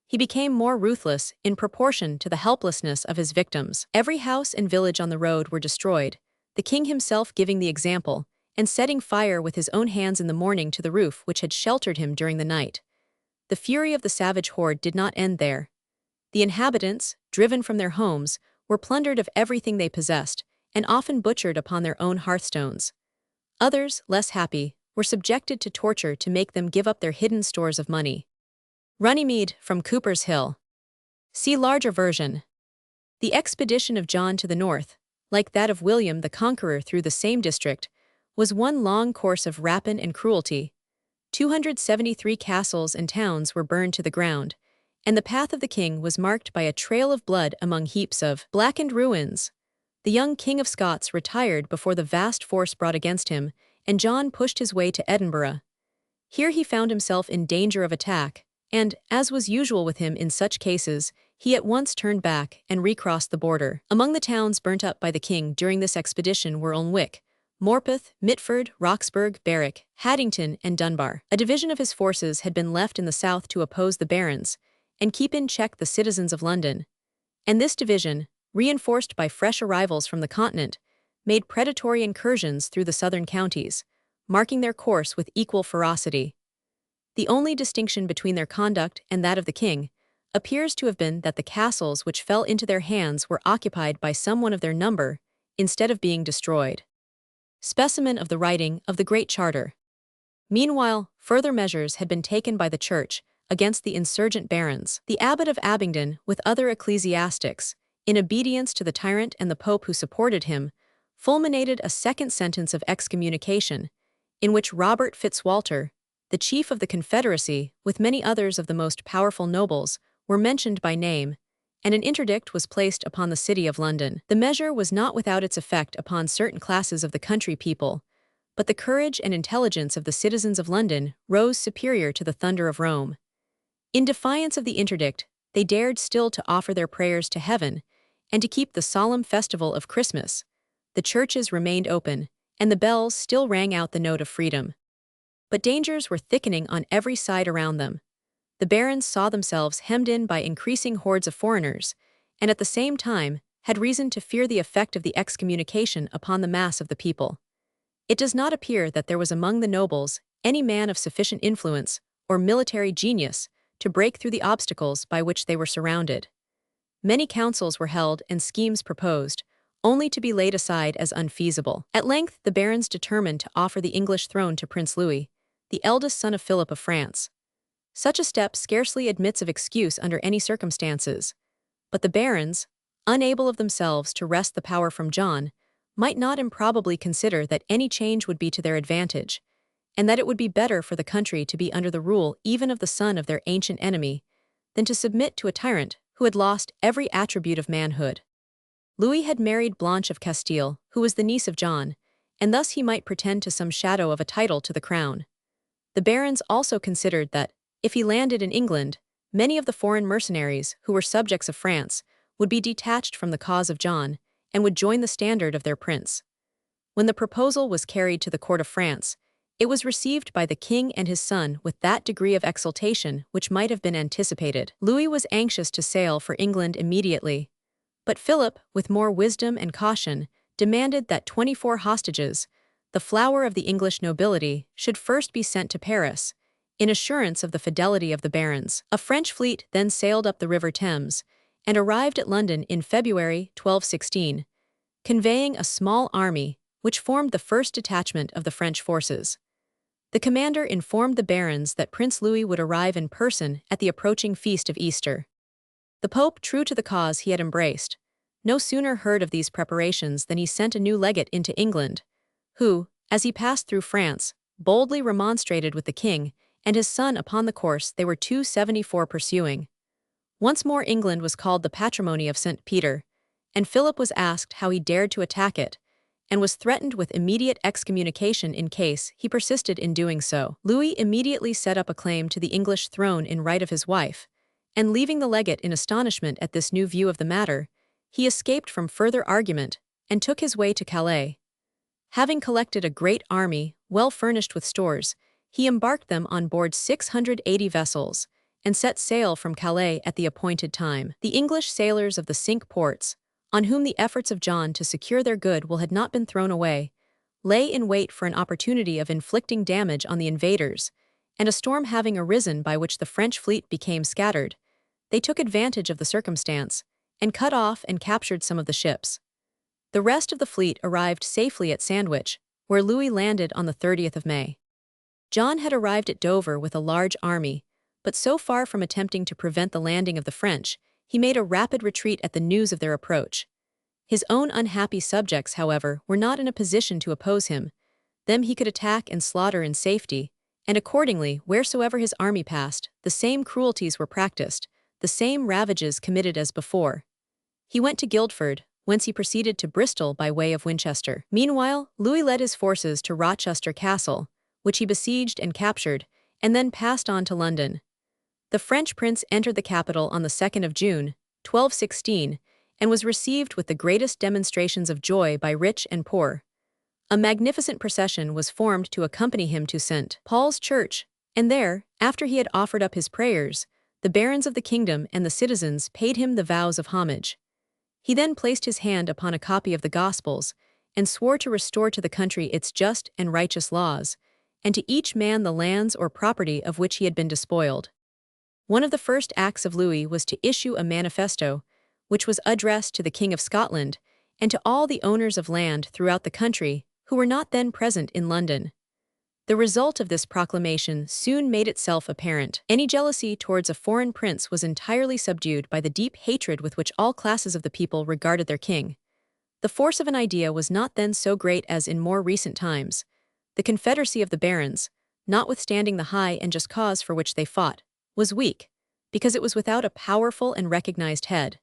he became more ruthless in proportion to the helplessness of his victims. Every house and village on the road were destroyed, the king himself giving the example, and setting fire with his own hands in the morning to the roof which had sheltered him during the night. The fury of the savage horde did not end there. The inhabitants, driven from their homes, were plundered of everything they possessed, and often butchered upon their own hearthstones. Others, less happy, were subjected to torture to make them give up their hidden stores of money. Runnymede from Cooper's Hill. See larger version. The expedition of John to the north, like that of William the Conqueror through the same district, was one long course of rapine and cruelty. 273 castles and towns were burned to the ground, and the path of the king was marked by a trail of blood among heaps of blackened ruins. The young King of Scots retired before the vast force brought against him, and John pushed his way to Edinburgh. Here he found himself in danger of attack, and, as was usual with him in such cases, he at once turned back and recrossed the border. Among the towns burnt up by the king during this expedition were Alnwick, Morpeth, Mitford, Roxburgh, Berwick, Haddington, and Dunbar. A division of his forces had been left in the south to oppose the barons and keep in check the citizens of London. And this division, reinforced by fresh arrivals from the continent, made predatory incursions through the southern counties, marking their course with equal ferocity. The only distinction between their conduct and that of the king appears to have been that the castles which fell into their hands were occupied by someone of their number, instead of being destroyed. Specimen of the writing of the Great Charter. Meanwhile, further measures had been taken by the Church against the insurgent barons. The abbot of Abingdon, with other ecclesiastics, in obedience to the tyrant and the pope who supported him, fulminated a second sentence of excommunication, in which Robert Fitzwalter, the chief of the Confederacy, with many others of the most powerful nobles, were mentioned by name, and an interdict was placed upon the city of London. The measure was not without its effect upon certain classes of the country people, but the courage and intelligence of the citizens of London rose superior to the thunder of Rome. In defiance of the interdict, they dared still to offer their prayers to heaven, and to keep the solemn festival of Christmas. The churches remained open, and the bells still rang out the note of freedom. But dangers were thickening on every side around them. The barons saw themselves hemmed in by increasing hordes of foreigners, and at the same time had reason to fear the effect of the excommunication upon the mass of the people. It does not appear that there was among the nobles any man of sufficient influence or military genius to break through the obstacles by which they were surrounded. Many councils were held and schemes proposed, only to be laid aside as unfeasible. At length the barons determined to offer the English throne to Prince Louis, the eldest son of Philip of France. Such a step scarcely admits of excuse under any circumstances, but the barons, unable of themselves to wrest the power from John, might not improbably consider that any change would be to their advantage, and that it would be better for the country to be under the rule even of the son of their ancient enemy, than to submit to a tyrant who had lost every attribute of manhood. Louis had married Blanche of Castile, who was the niece of John, and thus he might pretend to some shadow of a title to the crown. The barons also considered that, if he landed in England, many of the foreign mercenaries who were subjects of France would be detached from the cause of John and would join the standard of their prince. When the proposal was carried to the court of France, it was received by the king and his son with that degree of exultation which might have been anticipated. Louis was anxious to sail for England immediately, but Philip, with more wisdom and caution, demanded that 24 hostages, the flower of the English nobility, should first be sent to Paris, in assurance of the fidelity of the barons. A French fleet then sailed up the River Thames, and arrived at London in February 1216, conveying a small army which formed the first detachment of the French forces. The commander informed the barons that Prince Louis would arrive in person at the approaching feast of Easter. The Pope, true to the cause he had embraced, no sooner heard of these preparations than he sent a new legate into England, who, as he passed through France, boldly remonstrated with the king and his son upon the course they were 274 pursuing. Once more England was called the patrimony of St. Peter, and Philip was asked how he dared to attack it, and was threatened with immediate excommunication in case he persisted in doing so. Louis immediately set up a claim to the English throne in right of his wife, and leaving the legate in astonishment at this new view of the matter, he escaped from further argument and took his way to Calais. Having collected a great army, well furnished with stores, he embarked them on board 680 vessels, and set sail from Calais at the appointed time. The English sailors of the Cinque Ports, on whom the efforts of John to secure their goodwill had not been thrown away, lay in wait for an opportunity of inflicting damage on the invaders, and a storm having arisen by which the French fleet became scattered, they took advantage of the circumstance, and cut off and captured some of the ships. The rest of the fleet arrived safely at Sandwich, where Louis landed on the 30th of May. John had arrived at Dover with a large army, but so far from attempting to prevent the landing of the French, he made a rapid retreat at the news of their approach. His own unhappy subjects, however, were not in a position to oppose him. Them he could attack and slaughter in safety, and accordingly, wheresoever his army passed, the same cruelties were practiced, the same ravages committed as before. He went to Guildford, whence he proceeded to Bristol by way of Winchester. Meanwhile, Louis led his forces to Rochester Castle, which he besieged and captured, and then passed on to London. The French prince entered the capital on the 2nd of June, 1216, and was received with the greatest demonstrations of joy by rich and poor. A magnificent procession was formed to accompany him to St. Paul's Church, and there, after he had offered up his prayers, the barons of the kingdom and the citizens paid him the vows of homage. He then placed his hand upon a copy of the Gospels, and swore to restore to the country its just and righteous laws, and to each man the lands or property of which he had been despoiled. One of the first acts of Louis was to issue a manifesto, which was addressed to the King of Scotland, and to all the owners of land throughout the country who were not then present in London. The result of this proclamation soon made itself apparent. Any jealousy towards a foreign prince was entirely subdued by the deep hatred with which all classes of the people regarded their king. The force of an idea was not then so great as in more recent times. The confederacy of the barons, notwithstanding the high and just cause for which they fought, was weak, because it was without a powerful and recognized head.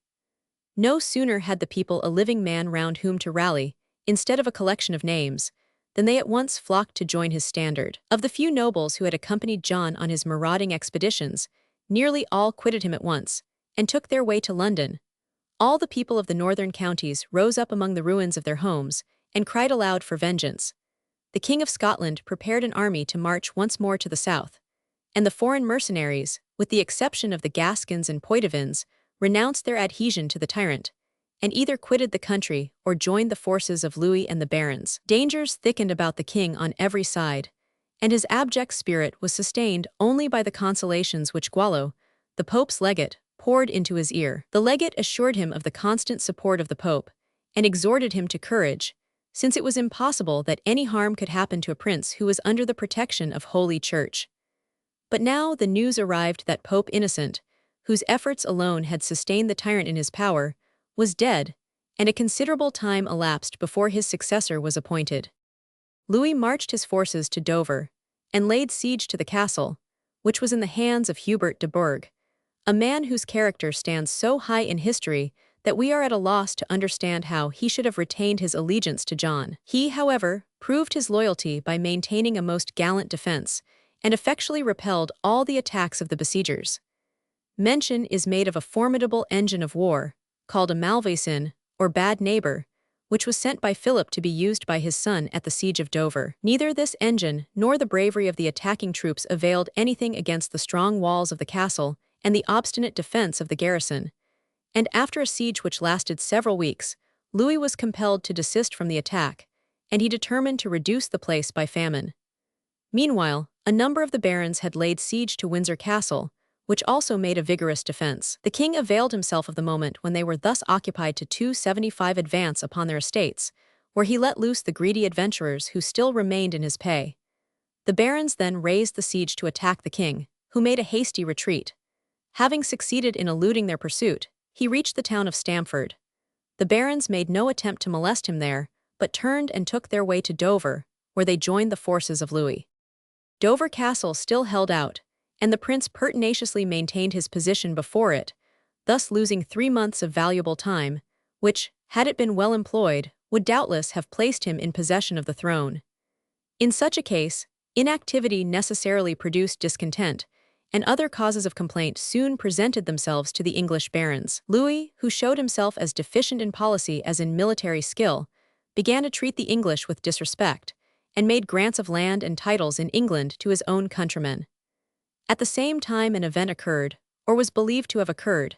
No sooner had the people a living man round whom to rally, instead of a collection of names, than they at once flocked to join his standard. Of the few nobles who had accompanied John on his marauding expeditions, nearly all quitted him at once, and took their way to London. All the people of the northern counties rose up among the ruins of their homes, and cried aloud for vengeance. The King of Scotland prepared an army to march once more to the south, and the foreign mercenaries, with the exception of the Gascons and Poitevins, renounced their adhesion to the tyrant, and either quitted the country or joined the forces of Louis and the barons. Dangers thickened about the king on every side, and his abject spirit was sustained only by the consolations which Gualo, the Pope's legate, poured into his ear. The legate assured him of the constant support of the Pope, and exhorted him to courage, since it was impossible that any harm could happen to a prince who was under the protection of Holy Church. But now the news arrived that Pope Innocent, whose efforts alone had sustained the tyrant in his power, was dead, and a considerable time elapsed before his successor was appointed. Louis marched his forces to Dover, and laid siege to the castle, which was in the hands of Hubert de Burgh, a man whose character stands so high in history that we are at a loss to understand how he should have retained his allegiance to John. He, however, proved his loyalty by maintaining a most gallant defense, and effectually repelled all the attacks of the besiegers. Mention is made of a formidable engine of war, called a malvoisin, or bad neighbor, which was sent by Philip to be used by his son at the siege of Dover. Neither this engine nor the bravery of the attacking troops availed anything against the strong walls of the castle and the obstinate defense of the garrison, and after a siege which lasted several weeks, Louis was compelled to desist from the attack, and he determined to reduce the place by famine. Meanwhile, a number of the barons had laid siege to Windsor Castle, which also made a vigorous defense. The king availed himself of the moment when they were thus occupied to 275 advance upon their estates, where he let loose the greedy adventurers who still remained in his pay. The barons then raised the siege to attack the king, who made a hasty retreat. Having succeeded in eluding their pursuit, he reached the town of Stamford. The barons made no attempt to molest him there, but turned and took their way to Dover, where they joined the forces of Louis. Dover Castle still held out, and the prince pertinaciously maintained his position before it, thus losing 3 months of valuable time, which, had it been well employed, would doubtless have placed him in possession of the throne. In such a case, inactivity necessarily produced discontent, and other causes of complaint soon presented themselves to the English barons. Louis, who showed himself as deficient in policy as in military skill, began to treat the English with disrespect, and made grants of land and titles in England to his own countrymen. At the same time an event occurred, or was believed to have occurred,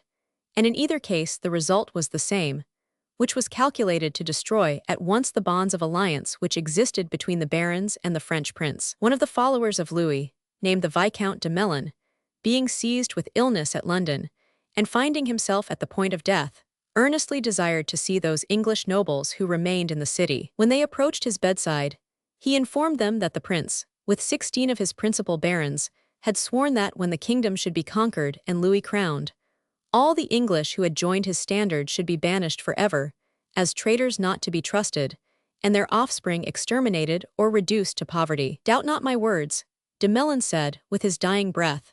and in either case the result was the same, which was calculated to destroy at once the bonds of alliance which existed between the barons and the French prince. One of the followers of Louis, named the Viscount de Melun, being seized with illness at London, and finding himself at the point of death, earnestly desired to see those English nobles who remained in the city. When they approached his bedside, he informed them that the prince, with 16 of his principal barons, had sworn that when the kingdom should be conquered and Louis crowned, all the English who had joined his standard should be banished forever, as traitors not to be trusted, and their offspring exterminated or reduced to poverty. "Doubt not my words," de Melun said, with his dying breath.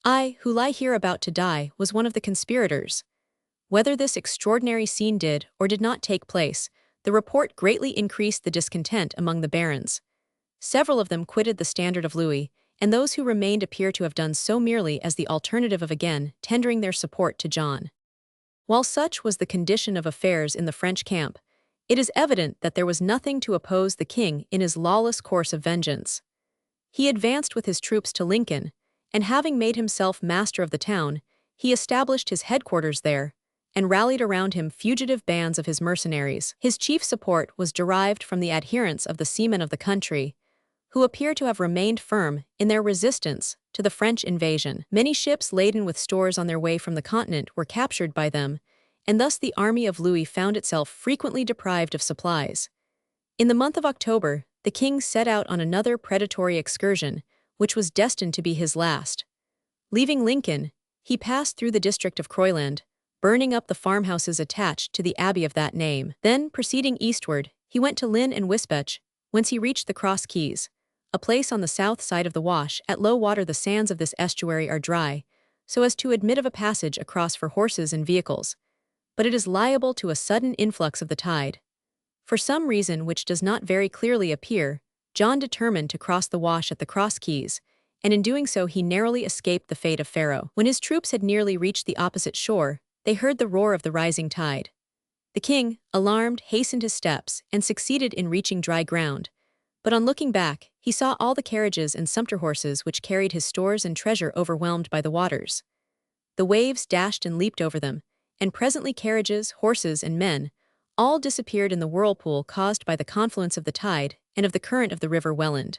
"I, who lie here about to die, was one of the conspirators." Whether this extraordinary scene did or did not take place, the report greatly increased the discontent among the barons. Several of them quitted the standard of Louis, and those who remained appear to have done so merely as the alternative of again tendering their support to John. While such was the condition of affairs in the French camp, it is evident that there was nothing to oppose the king in his lawless course of vengeance. He advanced with his troops to Lincoln, and having made himself master of the town, he established his headquarters there, and rallied around him fugitive bands of his mercenaries. His chief support was derived from the adherents of the seamen of the country, who appear to have remained firm in their resistance to the French invasion. Many ships laden with stores on their way from the continent were captured by them, and thus the army of Louis found itself frequently deprived of supplies. In the month of October, the king set out on another predatory excursion, which was destined to be his last. Leaving Lincoln, he passed through the district of Croyland, burning up the farmhouses attached to the abbey of that name. Then, proceeding eastward, he went to Lynn and Wisbech, whence he reached the Cross Keys, a place on the south side of the Wash. At low water the sands of this estuary are dry, so as to admit of a passage across for horses and vehicles, but it is liable to a sudden influx of the tide. For some reason which does not very clearly appear, John determined to cross the Wash at the Cross Keys, and in doing so he narrowly escaped the fate of Pharaoh. When his troops had nearly reached the opposite shore, they heard the roar of the rising tide. The king, alarmed, hastened his steps, and succeeded in reaching dry ground. But on looking back, he saw all the carriages and sumpter horses which carried his stores and treasure overwhelmed by the waters. The waves dashed and leaped over them, and presently carriages, horses, and men all disappeared in the whirlpool caused by the confluence of the tide and of the current of the river Welland.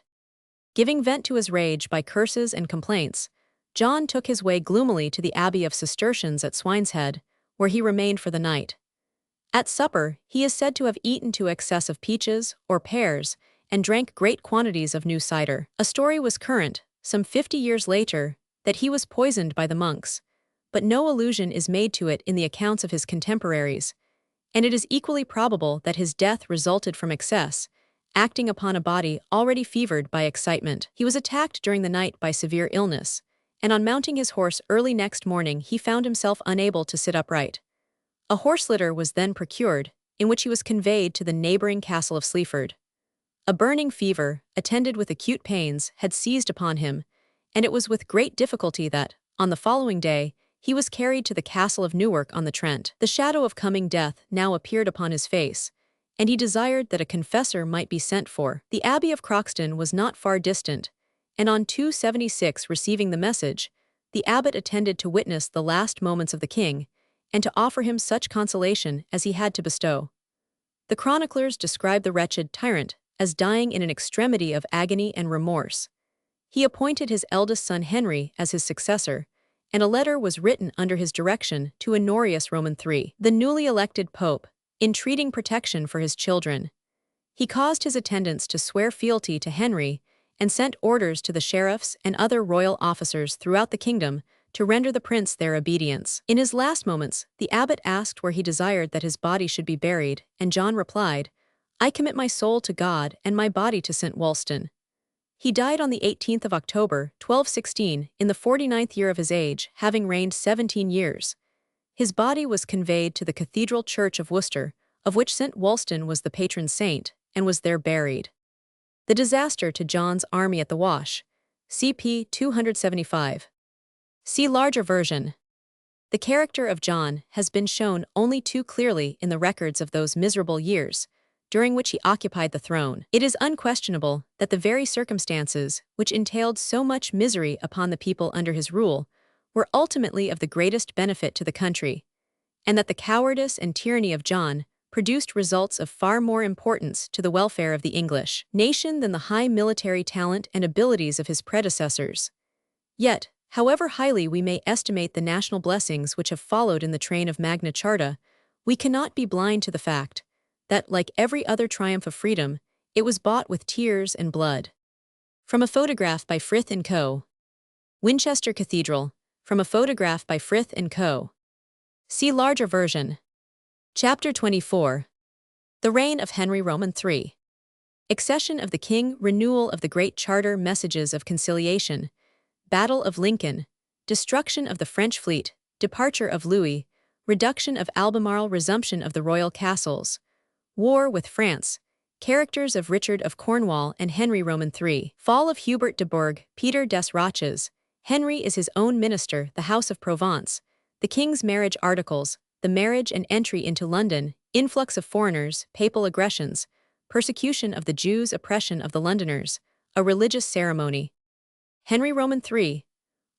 Giving vent to his rage by curses and complaints, John took his way gloomily to the Abbey of Cistercians at Swineshead, where he remained for the night. At supper, he is said to have eaten to excess of peaches or pears, and drank great quantities of new cider. A story was current, some 50 years later, that he was poisoned by the monks, but no allusion is made to it in the accounts of his contemporaries, and it is equally probable that his death resulted from excess, acting upon a body already fevered by excitement. He was attacked during the night by severe illness, and on mounting his horse early next morning he found himself unable to sit upright. A horse litter was then procured, in which he was conveyed to the neighboring castle of Sleaford. A burning fever, attended with acute pains, had seized upon him, and it was with great difficulty that, on the following day, he was carried to the castle of Newark-on-the-Trent. The shadow of coming death now appeared upon his face, and he desired that a confessor might be sent for. The Abbey of Croxton was not far distant, and on 276 receiving the message, the abbot attended to witness the last moments of the king, and to offer him such consolation as he had to bestow. The chroniclers describe the wretched tyrant as dying in an extremity of agony and remorse. He appointed his eldest son Henry as his successor, and a letter was written under his direction to Honorius Roman III, the newly elected pope, entreating protection for his children. He caused his attendants to swear fealty to Henry, and sent orders to the sheriffs and other royal officers throughout the kingdom to render the prince their obedience. In his last moments, the abbot asked where he desired that his body should be buried, and John replied, "I commit my soul to God and my body to St. Wulstan." He died on the 18th of October, 1216, in the 49th year of his age, having reigned 17 years. His body was conveyed to the Cathedral Church of Worcester, of which St. Wulstan was the patron saint, and was there buried. The disaster to John's army at the Wash, CP 275. See larger version. The character of John has been shown only too clearly in the records of those miserable years, during which he occupied the throne. It is unquestionable that the very circumstances which entailed so much misery upon the people under his rule were ultimately of the greatest benefit to the country, and that the cowardice and tyranny of John produced results of far more importance to the welfare of the English nation than the high military talent and abilities of his predecessors. Yet, however highly we may estimate the national blessings which have followed in the train of Magna Charta, we cannot be blind to the fact that, like every other triumph of freedom, it was bought with tears and blood. From a photograph by Frith & Co. Winchester Cathedral. From a photograph by Frith & Co. See larger version. Chapter 24. The Reign of Henry Roman III. Accession of the King, renewal of the Great Charter, messages of conciliation, Battle of Lincoln, destruction of the French fleet, departure of Louis, reduction of Albemarle, resumption of the royal castles, war with France, characters of Richard of Cornwall and Henry Roman III, fall of Hubert de Burgh, Peter des Roches, Henry is his own minister, the House of Provence, the King's marriage articles, the marriage and entry into London, influx of foreigners, papal aggressions, persecution of the Jews, oppression of the Londoners, a religious ceremony. Henry Roman III,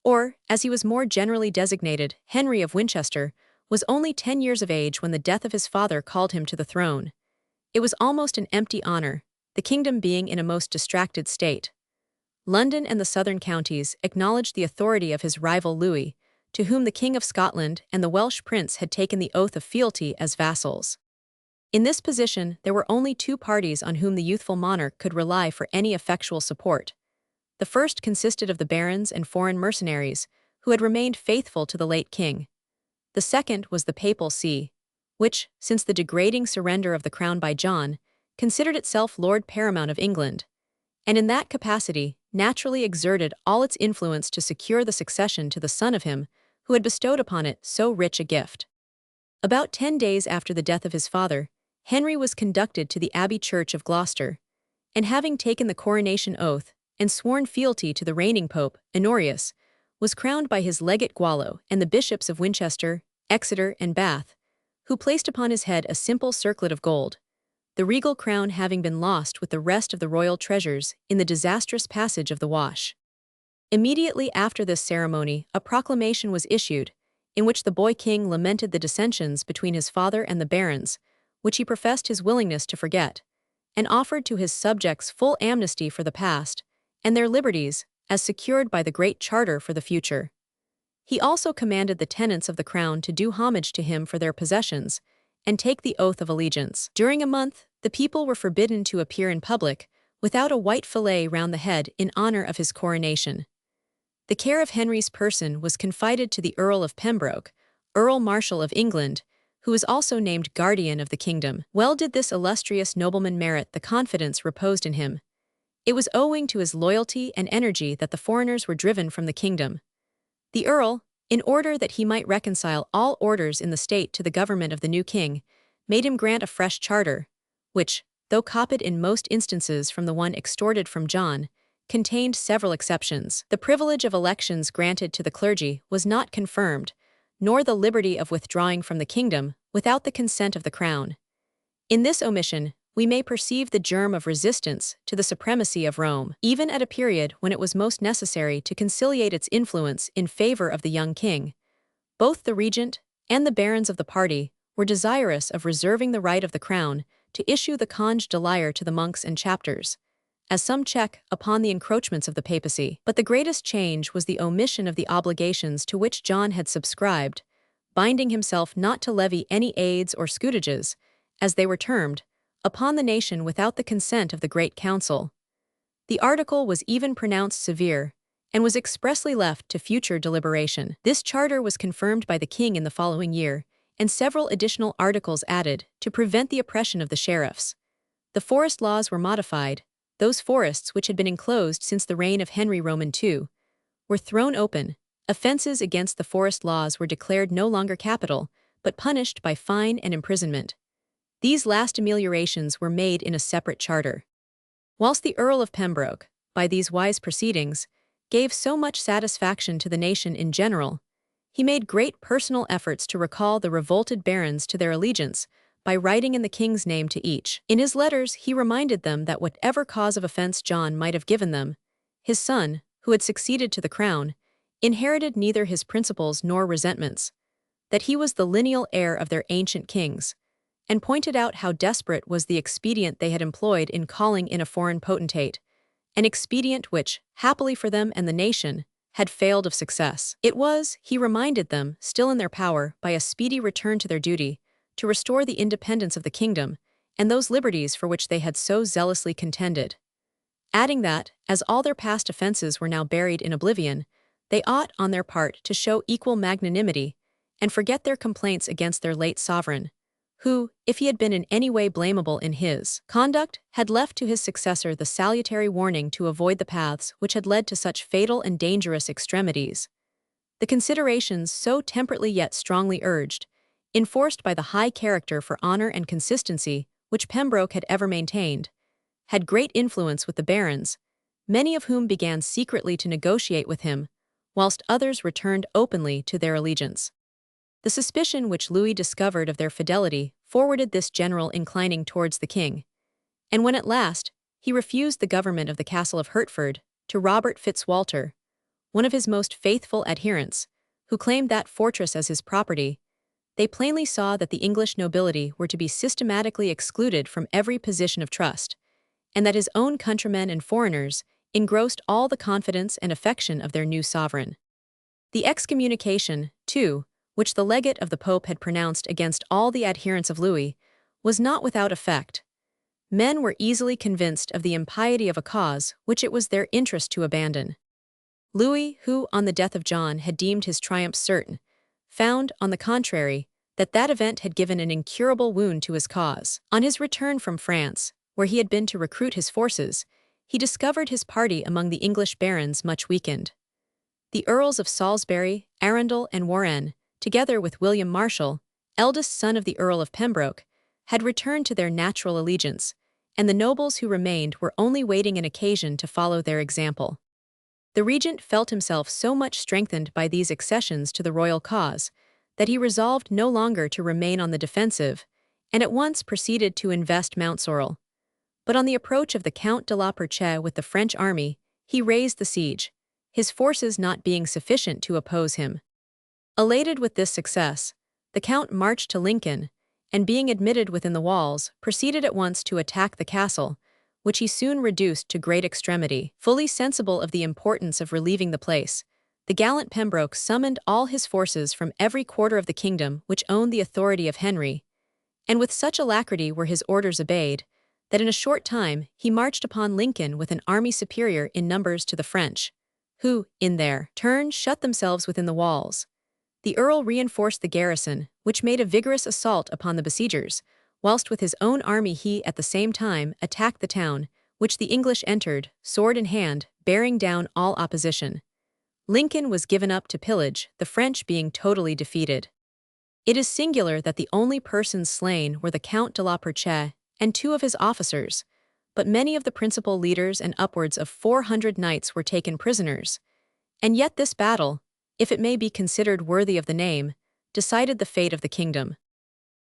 or, as he was more generally designated, Henry of Winchester, was only 10 years of age when the death of his father called him to the throne. It was almost an empty honor, the kingdom being in a most distracted state. London and the southern counties acknowledged the authority of his rival Louis, to whom the King of Scotland and the Welsh prince had taken the oath of fealty as vassals. In this position, there were only two parties on whom the youthful monarch could rely for any effectual support. The first consisted of the barons and foreign mercenaries, who had remained faithful to the late king. The second was the papal see, which, since the degrading surrender of the crown by John, considered itself Lord Paramount of England, and in that capacity naturally exerted all its influence to secure the succession to the son of him who had bestowed upon it so rich a gift. About 10 days after the death of his father, Henry was conducted to the Abbey Church of Gloucester, and having taken the coronation oath and sworn fealty to the reigning pope, Honorius, was crowned by his legate Gualo and the bishops of Winchester, Exeter, and Bath, who placed upon his head a simple circlet of gold, the regal crown having been lost with the rest of the royal treasures in the disastrous passage of the Wash. Immediately after this ceremony, a proclamation was issued, in which the boy king lamented the dissensions between his father and the barons, which he professed his willingness to forget, and offered to his subjects full amnesty for the past, and their liberties, as secured by the Great Charter for the future. He also commanded the tenants of the crown to do homage to him for their possessions, and take the oath of allegiance. During a month, the people were forbidden to appear in public without a white fillet round the head in honor of his coronation. The care of Henry's person was confided to the Earl of Pembroke, Earl Marshal of England, who was also named guardian of the kingdom. Well did this illustrious nobleman merit the confidence reposed in him. It was owing to his loyalty and energy that the foreigners were driven from the kingdom. The Earl, in order that he might reconcile all orders in the state to the government of the new king, made him grant a fresh charter, which, though copied in most instances from the one extorted from John, contained several exceptions. The privilege of elections granted to the clergy was not confirmed, nor the liberty of withdrawing from the kingdom without the consent of the crown. In this omission, we may perceive the germ of resistance to the supremacy of Rome, even at a period when it was most necessary to conciliate its influence in favor of the young king. Both the regent and the barons of the party were desirous of reserving the right of the crown to issue the conge de lyre to the monks and chapters, as some check upon the encroachments of the papacy. But the greatest change was the omission of the obligations to which John had subscribed, binding himself not to levy any aids or scutages, as they were termed, upon the nation without the consent of the Great Council. The article was even pronounced severe, and was expressly left to future deliberation. This charter was confirmed by the king in the following year, and several additional articles added to prevent the oppression of the sheriffs. The forest laws were modified, those forests which had been enclosed since the reign of Henry Roman II, were thrown open. Offenses against the forest laws were declared no longer capital, but punished by fine and imprisonment. These last ameliorations were made in a separate charter. Whilst the Earl of Pembroke, by these wise proceedings, gave so much satisfaction to the nation in general, he made great personal efforts to recall the revolted barons to their allegiance by writing in the king's name to each. In his letters, he reminded them that whatever cause of offense John might have given them, his son, who had succeeded to the crown, inherited neither his principles nor resentments, that he was the lineal heir of their ancient kings, and pointed out how desperate was the expedient they had employed in calling in a foreign potentate, an expedient which, happily for them and the nation, had failed of success. It was, he reminded them, still in their power, by a speedy return to their duty, to restore the independence of the kingdom and those liberties for which they had so zealously contended. Adding that, as all their past offenses were now buried in oblivion, they ought, on their part, to show equal magnanimity and forget their complaints against their late sovereign, who, if he had been in any way blamable in his conduct, had left to his successor the salutary warning to avoid the paths which had led to such fatal and dangerous extremities. The considerations so temperately yet strongly urged, enforced by the high character for honor and consistency which Pembroke had ever maintained, had great influence with the barons, many of whom began secretly to negotiate with him, whilst others returned openly to their allegiance. The suspicion which Louis discovered of their fidelity forwarded this general inclining towards the king, and when at last he refused the government of the castle of Hertford to Robert Fitzwalter, one of his most faithful adherents, who claimed that fortress as his property, they plainly saw that the English nobility were to be systematically excluded from every position of trust, and that his own countrymen and foreigners engrossed all the confidence and affection of their new sovereign. The excommunication, too, which the legate of the Pope had pronounced against all the adherents of Louis, was not without effect. Men were easily convinced of the impiety of a cause which it was their interest to abandon. Louis, who, on the death of John, had deemed his triumph certain, found, on the contrary, that event had given an incurable wound to his cause. On his return from France, where he had been to recruit his forces, he discovered his party among the English barons much weakened. The Earls of Salisbury, Arundel, and Warenne, together with William Marshal, eldest son of the Earl of Pembroke, had returned to their natural allegiance, and the nobles who remained were only waiting an occasion to follow their example. The regent felt himself so much strengthened by these accessions to the royal cause that he resolved no longer to remain on the defensive, and at once proceeded to invest Mount Sorel. But on the approach of the Count de la Perche with the French army, he raised the siege, his forces not being sufficient to oppose him. Elated with this success, the Count marched to Lincoln, and being admitted within the walls, proceeded at once to attack the castle, which he soon reduced to great extremity. Fully sensible of the importance of relieving the place, the gallant Pembroke summoned all his forces from every quarter of the kingdom which owned the authority of Henry, and with such alacrity were his orders obeyed, that in a short time he marched upon Lincoln with an army superior in numbers to the French, who, in their turn, shut themselves within the walls. The Earl reinforced the garrison, which made a vigorous assault upon the besiegers, whilst with his own army he, at the same time, attacked the town, which the English entered, sword in hand, bearing down all opposition. Lincoln was given up to pillage, the French being totally defeated. It is singular that the only persons slain were the Count de la Perche and 2 of his officers, but many of the principal leaders and upwards of 400 knights were taken prisoners. And yet this battle, if it may be considered worthy of the name, decided the fate of the kingdom.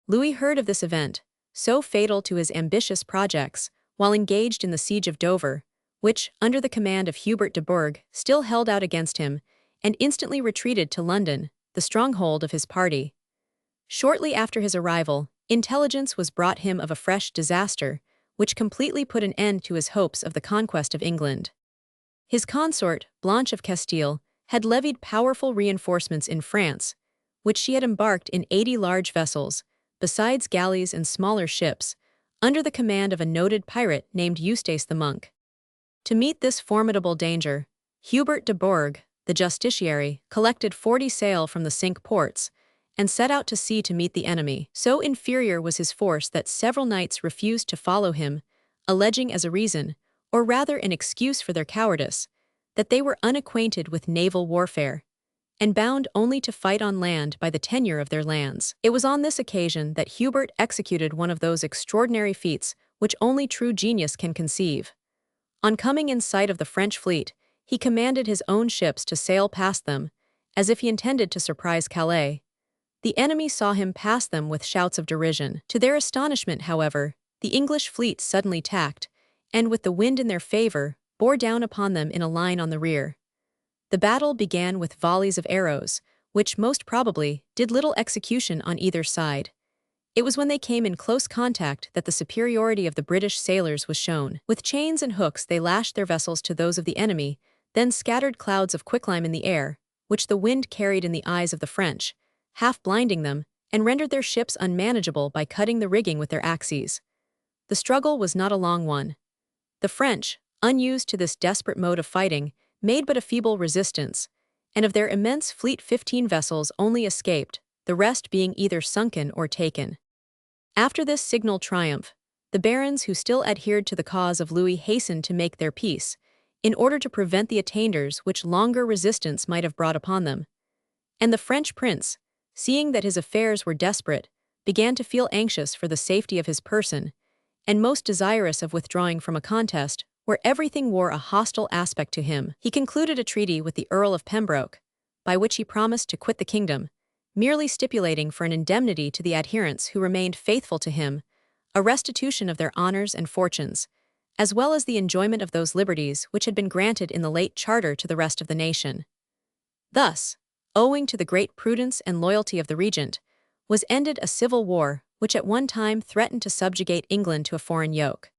Louis heard of this event, so fatal to his ambitious projects, while engaged in the siege of Dover, which, under the command of Hubert de Burgh, still held out against him, and instantly retreated to London, the stronghold of his party. Shortly after his arrival, intelligence was brought him of a fresh disaster, which completely put an end to his hopes of the conquest of England. His consort, Blanche of Castile, had levied powerful reinforcements in France, which she had embarked in 80 large vessels, besides galleys and smaller ships, under the command of a noted pirate named Eustace the Monk. To meet this formidable danger, Hubert de Burgh, the justiciary, collected 40 sail from the Cinque Ports, and set out to sea to meet the enemy. So inferior was his force that several knights refused to follow him, alleging as a reason, or rather an excuse for their cowardice, that they were unacquainted with naval warfare, and bound only to fight on land by the tenure of their lands. It was on this occasion that Hubert executed one of those extraordinary feats which only true genius can conceive. On coming in sight of the French fleet, he commanded his own ships to sail past them, as if he intended to surprise Calais. The enemy saw him pass them with shouts of derision. To their astonishment, however, the English fleet suddenly tacked, and with the wind in their favor, bore down upon them in a line on the rear. The battle began with volleys of arrows, which most probably did little execution on either side. It was when they came in close contact that the superiority of the British sailors was shown. With chains and hooks they lashed their vessels to those of the enemy, then scattered clouds of quicklime in the air, which the wind carried in the eyes of the French, half blinding them, and rendered their ships unmanageable by cutting the rigging with their axes. The struggle was not a long one. The French, unused to this desperate mode of fighting, made but a feeble resistance, and of their immense fleet 15 vessels only escaped, the rest being either sunken or taken. After this signal triumph, the barons who still adhered to the cause of Louis hastened to make their peace, in order to prevent the attainders which longer resistance might have brought upon them. And the French prince, seeing that his affairs were desperate, began to feel anxious for the safety of his person, and most desirous of withdrawing from a contest where everything wore a hostile aspect to him. He concluded a treaty with the Earl of Pembroke, by which he promised to quit the kingdom, merely stipulating for an indemnity to the adherents who remained faithful to him, a restitution of their honors and fortunes, as well as the enjoyment of those liberties which had been granted in the late charter to the rest of the nation. Thus, owing to the great prudence and loyalty of the regent, was ended a civil war which at one time threatened to subjugate England to a foreign yoke.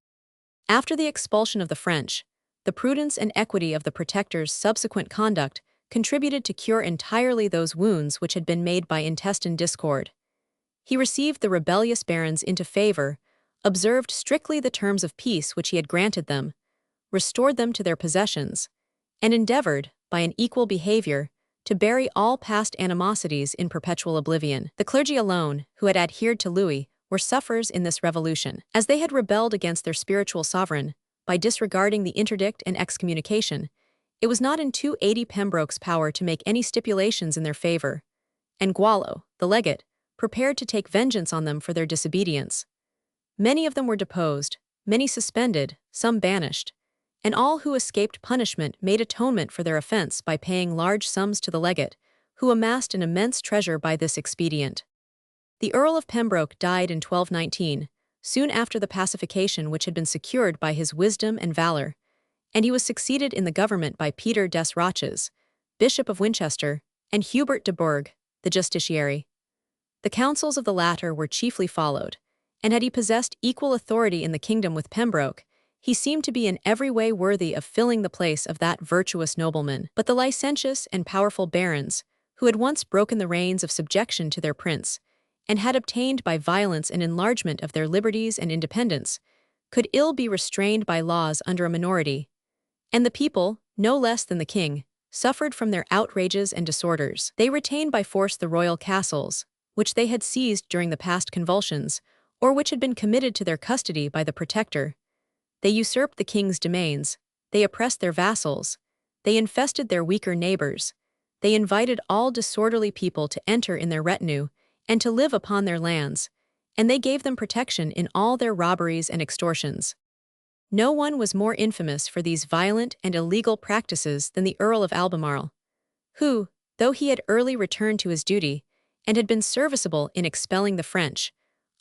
After the expulsion of the French, the prudence and equity of the Protector's subsequent conduct contributed to cure entirely those wounds which had been made by intestine discord. He received the rebellious barons into favor, observed strictly the terms of peace which he had granted them, restored them to their possessions, and endeavored, by an equal behavior, to bury all past animosities in perpetual oblivion. The clergy alone, who had adhered to Louis, were sufferers in this revolution, as they had rebelled against their spiritual sovereign, by disregarding the interdict and excommunication. It was not in 280 Pembroke's power to make any stipulations in their favor, and Gualo, the legate, prepared to take vengeance on them for their disobedience. Many of them were deposed, many suspended, some banished, and all who escaped punishment made atonement for their offense by paying large sums to the legate, who amassed an immense treasure by this expedient. The Earl of Pembroke died in 1219, soon after the pacification which had been secured by his wisdom and valor, and he was succeeded in the government by Peter des Roches, Bishop of Winchester, and Hubert de Burgh, the justiciary. The counsels of the latter were chiefly followed, and had he possessed equal authority in the kingdom with Pembroke, he seemed to be in every way worthy of filling the place of that virtuous nobleman. But the licentious and powerful barons, who had once broken the reins of subjection to their prince, and had obtained by violence an enlargement of their liberties and independence, could ill be restrained by laws under a minority, and the people, no less than the king, suffered from their outrages and disorders. They retained by force the royal castles, which they had seized during the past convulsions, or which had been committed to their custody by the Protector. They usurped the king's domains, they oppressed their vassals, they infested their weaker neighbors, they invited all disorderly people to enter in their retinue, and to live upon their lands, and they gave them protection in all their robberies and extortions. No one was more infamous for these violent and illegal practices than the Earl of Albemarle, who, though he had early returned to his duty, and had been serviceable in expelling the French,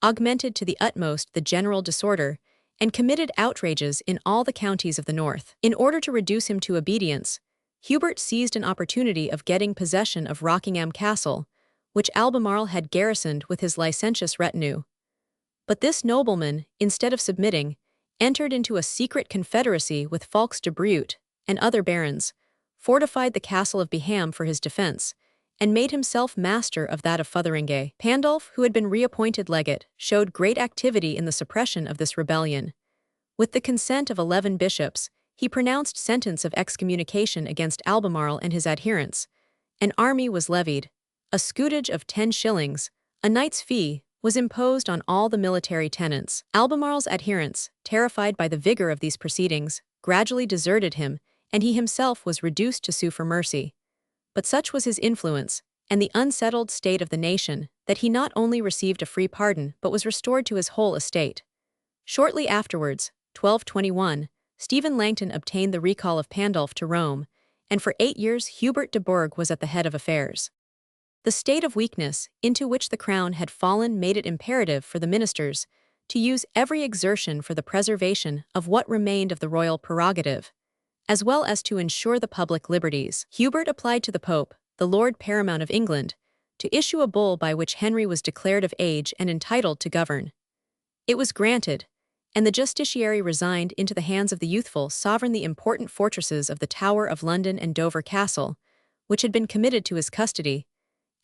augmented to the utmost the general disorder, and committed outrages in all the counties of the north. In order to reduce him to obedience, Hubert seized an opportunity of getting possession of Rockingham Castle, which Albemarle had garrisoned with his licentious retinue. But this nobleman, instead of submitting, entered into a secret confederacy with Fawkes de Breute and other barons, fortified the castle of Beham for his defense, and made himself master of that of Fotheringay. Pandulf, who had been reappointed legate, showed great activity in the suppression of this rebellion. With the consent of 11 bishops, he pronounced sentence of excommunication against Albemarle and his adherents. An army was levied. A scutage of 10 shillings, a knight's fee, was imposed on all the military tenants. Albemarle's adherents, terrified by the vigor of these proceedings, gradually deserted him, and he himself was reduced to sue for mercy. But such was his influence, and the unsettled state of the nation, that he not only received a free pardon but was restored to his whole estate. Shortly afterwards, 1221, Stephen Langton obtained the recall of Pandulf to Rome, and for 8 years Hubert de Burgh was at the head of affairs. The state of weakness into which the crown had fallen made it imperative for the ministers to use every exertion for the preservation of what remained of the royal prerogative, as well as to ensure the public liberties. Hubert applied to the Pope, the Lord Paramount of England, to issue a bull by which Henry was declared of age and entitled to govern. It was granted, and the justiciary resigned into the hands of the youthful sovereign the important fortresses of the Tower of London and Dover Castle, which had been committed to his custody,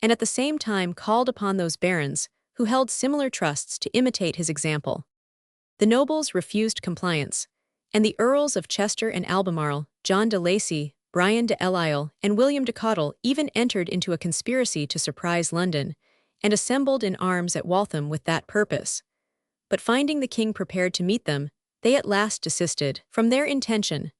and at the same time called upon those barons who held similar trusts to imitate his example. The nobles refused compliance, and the Earls of Chester and Albemarle, John de Lacy, Brian de Lisle, and William de Caudle even entered into a conspiracy to surprise London, and assembled in arms at Waltham with that purpose. But finding the king prepared to meet them, they at last desisted from their intention.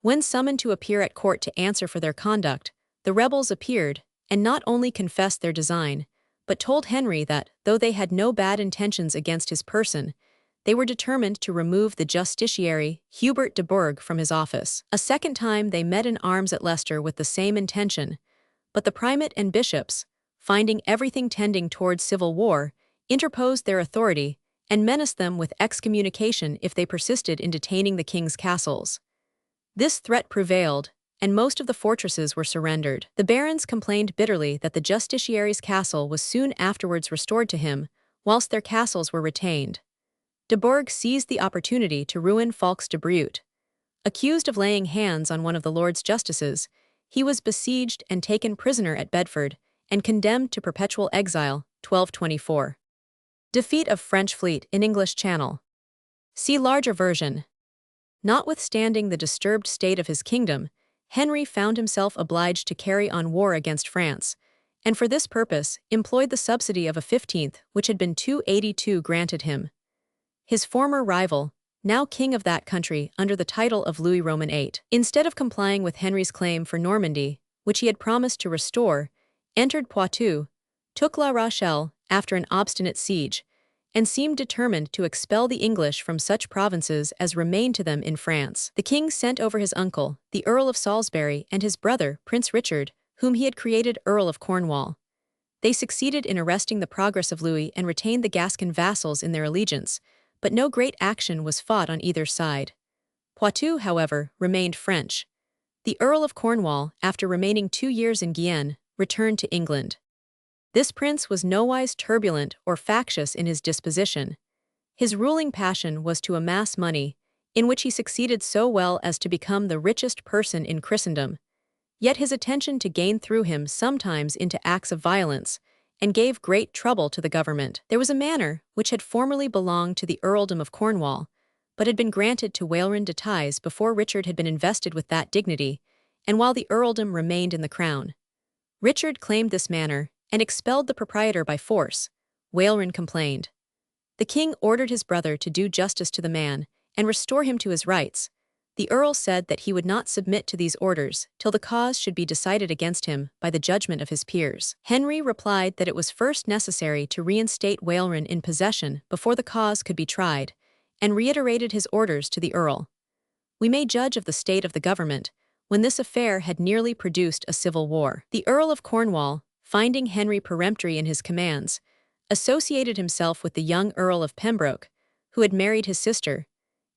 When summoned to appear at court to answer for their conduct, the rebels appeared, and not only confessed their design, but told Henry that, though they had no bad intentions against his person, they were determined to remove the justiciary, Hubert de Burgh, from his office. A second time they met in arms at Leicester with the same intention, but the primate and bishops, finding everything tending towards civil war, interposed their authority and menaced them with excommunication if they persisted in detaining the king's castles. This threat prevailed, and most of the fortresses were surrendered. The barons complained bitterly that the justiciary's castle was soon afterwards restored to him, whilst their castles were retained. De Burgh seized the opportunity to ruin Fawkes de Breut. Accused of laying hands on one of the Lords Justices, he was besieged and taken prisoner at Bedford, and condemned to perpetual exile, 1224. Defeat of French fleet in English Channel. See larger version. Notwithstanding the disturbed state of his kingdom, Henry found himself obliged to carry on war against France, and for this purpose employed the subsidy of a 15th which had been 282 granted him. His former rival, now king of that country under the title of Louis Roman VIII, instead of complying with Henry's claim for Normandy, which he had promised to restore, entered Poitou, took La Rochelle after an obstinate siege, and seemed determined to expel the English from such provinces as remained to them in France. The king sent over his uncle, the Earl of Salisbury, and his brother, Prince Richard, whom he had created Earl of Cornwall. They succeeded in arresting the progress of Louis and retained the Gascon vassals in their allegiance, but no great action was fought on either side. Poitou, however, remained French. The Earl of Cornwall, after remaining 2 years in Guienne, returned to England. This prince was nowise turbulent or factious in his disposition. His ruling passion was to amass money, in which he succeeded so well as to become the richest person in Christendom. Yet his attention to gain threw him sometimes into acts of violence, and gave great trouble to the government. There was a manor which had formerly belonged to the earldom of Cornwall, but had been granted to Waleran de Ties before Richard had been invested with that dignity, and while the earldom remained in the crown. Richard claimed this manor, and expelled the proprietor by force. Waleran complained. The king ordered his brother to do justice to the man, and restore him to his rights. The earl said that he would not submit to these orders till the cause should be decided against him by the judgment of his peers. Henry replied that it was first necessary to reinstate Waleran in possession before the cause could be tried, and reiterated his orders to the earl. We may judge of the state of the government, when this affair had nearly produced a civil war. The Earl of Cornwall, finding Henry peremptory in his commands, associated himself with the young Earl of Pembroke, who had married his sister,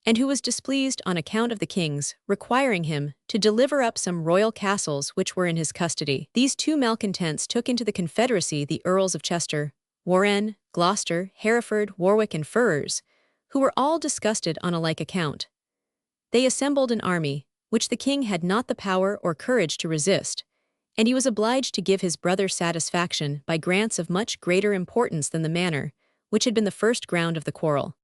and who was displeased on account of the king's requiring him to deliver up some royal castles which were in his custody. These two malcontents took into the confederacy the Earls of Chester, Warenne, Gloucester, Hereford, Warwick, and Ferrers, who were all disgusted on a like account. They assembled an army, which the king had not the power or courage to resist, and he was obliged to give his brother satisfaction by grants of much greater importance than the manor, which had been the first ground of the quarrel.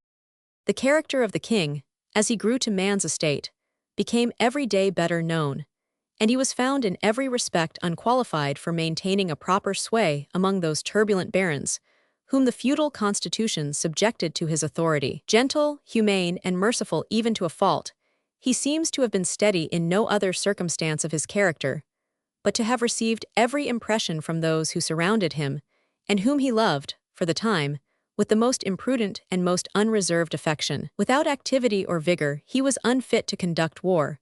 The character of the king, as he grew to man's estate, became every day better known, and he was found in every respect unqualified for maintaining a proper sway among those turbulent barons, whom the feudal constitution subjected to his authority. Gentle, humane, and merciful even to a fault, He seems to have been steady in no other circumstance of his character, but to have received every impression from those who surrounded him, and whom he loved, for the time, with the most imprudent and most unreserved affection. Without activity or vigor, he was unfit to conduct war.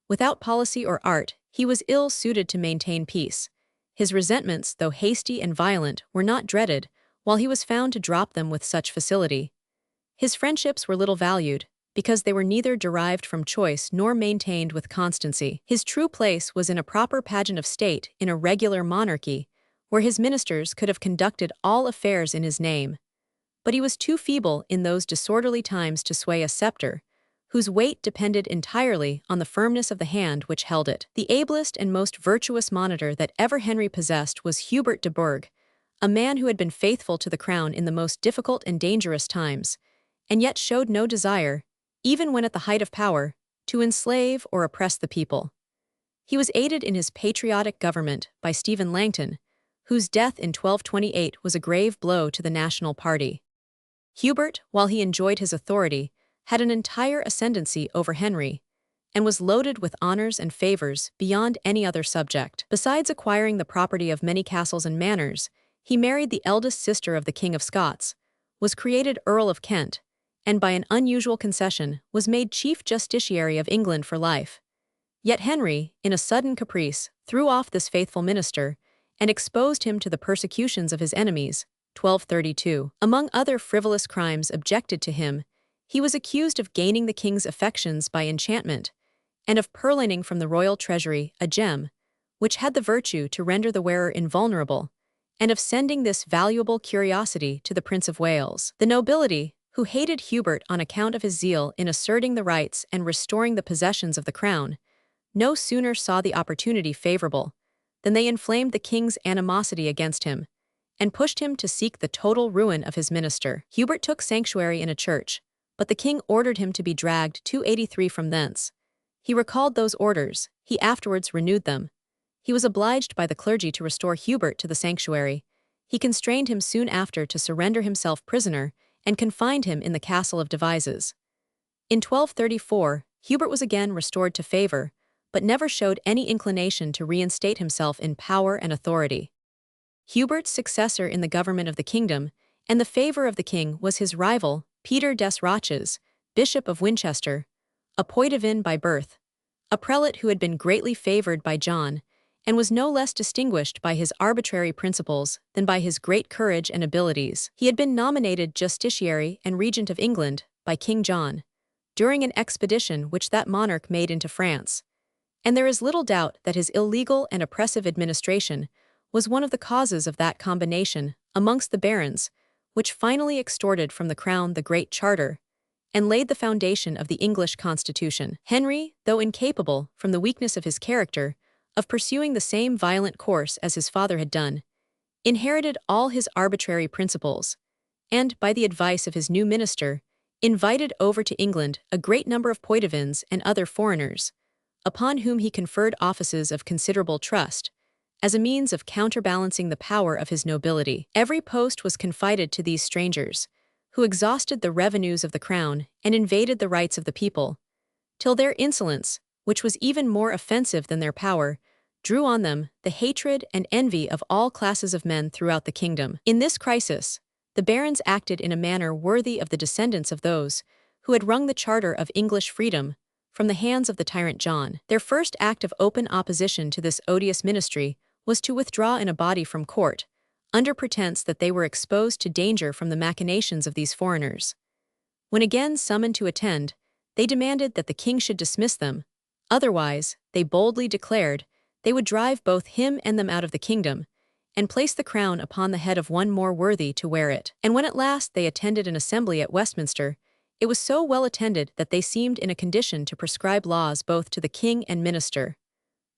Without policy or art, he was ill-suited to maintain peace. His resentments, though hasty and violent, were not dreaded, while he was found to drop them with such facility. His friendships were little valued, because they were neither derived from choice nor maintained with constancy. His true place was in a proper pageant of state in a regular monarchy, where his ministers could have conducted all affairs in his name. But he was too feeble in those disorderly times to sway a scepter, whose weight depended entirely on the firmness of the hand which held it. The ablest and most virtuous monitor that ever Henry possessed was Hubert de Burgh, a man who had been faithful to the crown in the most difficult and dangerous times, and yet showed no desire, even when at the height of power, to enslave or oppress the people. He was aided in his patriotic government by Stephen Langton, whose death in 1228 was a grave blow to the national party. Hubert, while he enjoyed his authority, had an entire ascendancy over Henry, and was loaded with honors and favors beyond any other subject. Besides acquiring the property of many castles and manors, he married the eldest sister of the King of Scots, was created Earl of Kent, and by an unusual concession was made Chief Justiciary of England for life. Yet Henry, in a sudden caprice, threw off this faithful minister and exposed him to the persecutions of his enemies. 1232. Among other frivolous crimes objected to him, he was accused of gaining the king's affections by enchantment, and of purloining from the royal treasury a gem, which had the virtue to render the wearer invulnerable, and of sending this valuable curiosity to the Prince of Wales. The nobility, who hated Hubert on account of his zeal in asserting the rights and restoring the possessions of the crown, no sooner saw the opportunity favorable than they inflamed the king's animosity against him, and pushed him to seek the total ruin of his minister. Hubert took sanctuary in a church, but the king ordered him to be dragged 283 from thence. He recalled those orders, he afterwards renewed them. He was obliged by the clergy to restore Hubert to the sanctuary. He constrained him soon after to surrender himself prisoner, and confined him in the castle of Devizes. In 1234, Hubert was again restored to favor, but never showed any inclination to reinstate himself in power and authority. Hubert's successor in the government of the kingdom, and the favor of the king, was his rival, Peter des Roches, Bishop of Winchester, a Poitevin by birth, a prelate who had been greatly favored by John, and was no less distinguished by his arbitrary principles than by his great courage and abilities. He had been nominated Justiciary and Regent of England by King John, during an expedition which that monarch made into France, and there is little doubt that his illegal and oppressive administration was one of the causes of that combination amongst the barons, which finally extorted from the crown the Great Charter, and laid the foundation of the English Constitution. Henry, though incapable, from the weakness of his character, of pursuing the same violent course as his father had done, inherited all his arbitrary principles, and, by the advice of his new minister, invited over to England a great number of Poitevins and other foreigners, upon whom he conferred offices of considerable trust, as a means of counterbalancing the power of his nobility. Every post was confided to these strangers, who exhausted the revenues of the crown and invaded the rights of the people, till their insolence, which was even more offensive than their power, drew on them the hatred and envy of all classes of men throughout the kingdom. In this crisis, the barons acted in a manner worthy of the descendants of those who had wrung the charter of English freedom from the hands of the tyrant John. Their first act of open opposition to this odious ministry was to withdraw in a body from court, under pretense that they were exposed to danger from the machinations of these foreigners. When again summoned to attend, they demanded that the king should dismiss them. Otherwise, they boldly declared, they would drive both him and them out of the kingdom, and place the crown upon the head of one more worthy to wear it. And when at last they attended an assembly at Westminster, it was so well attended that they seemed in a condition to prescribe laws both to the king and minister.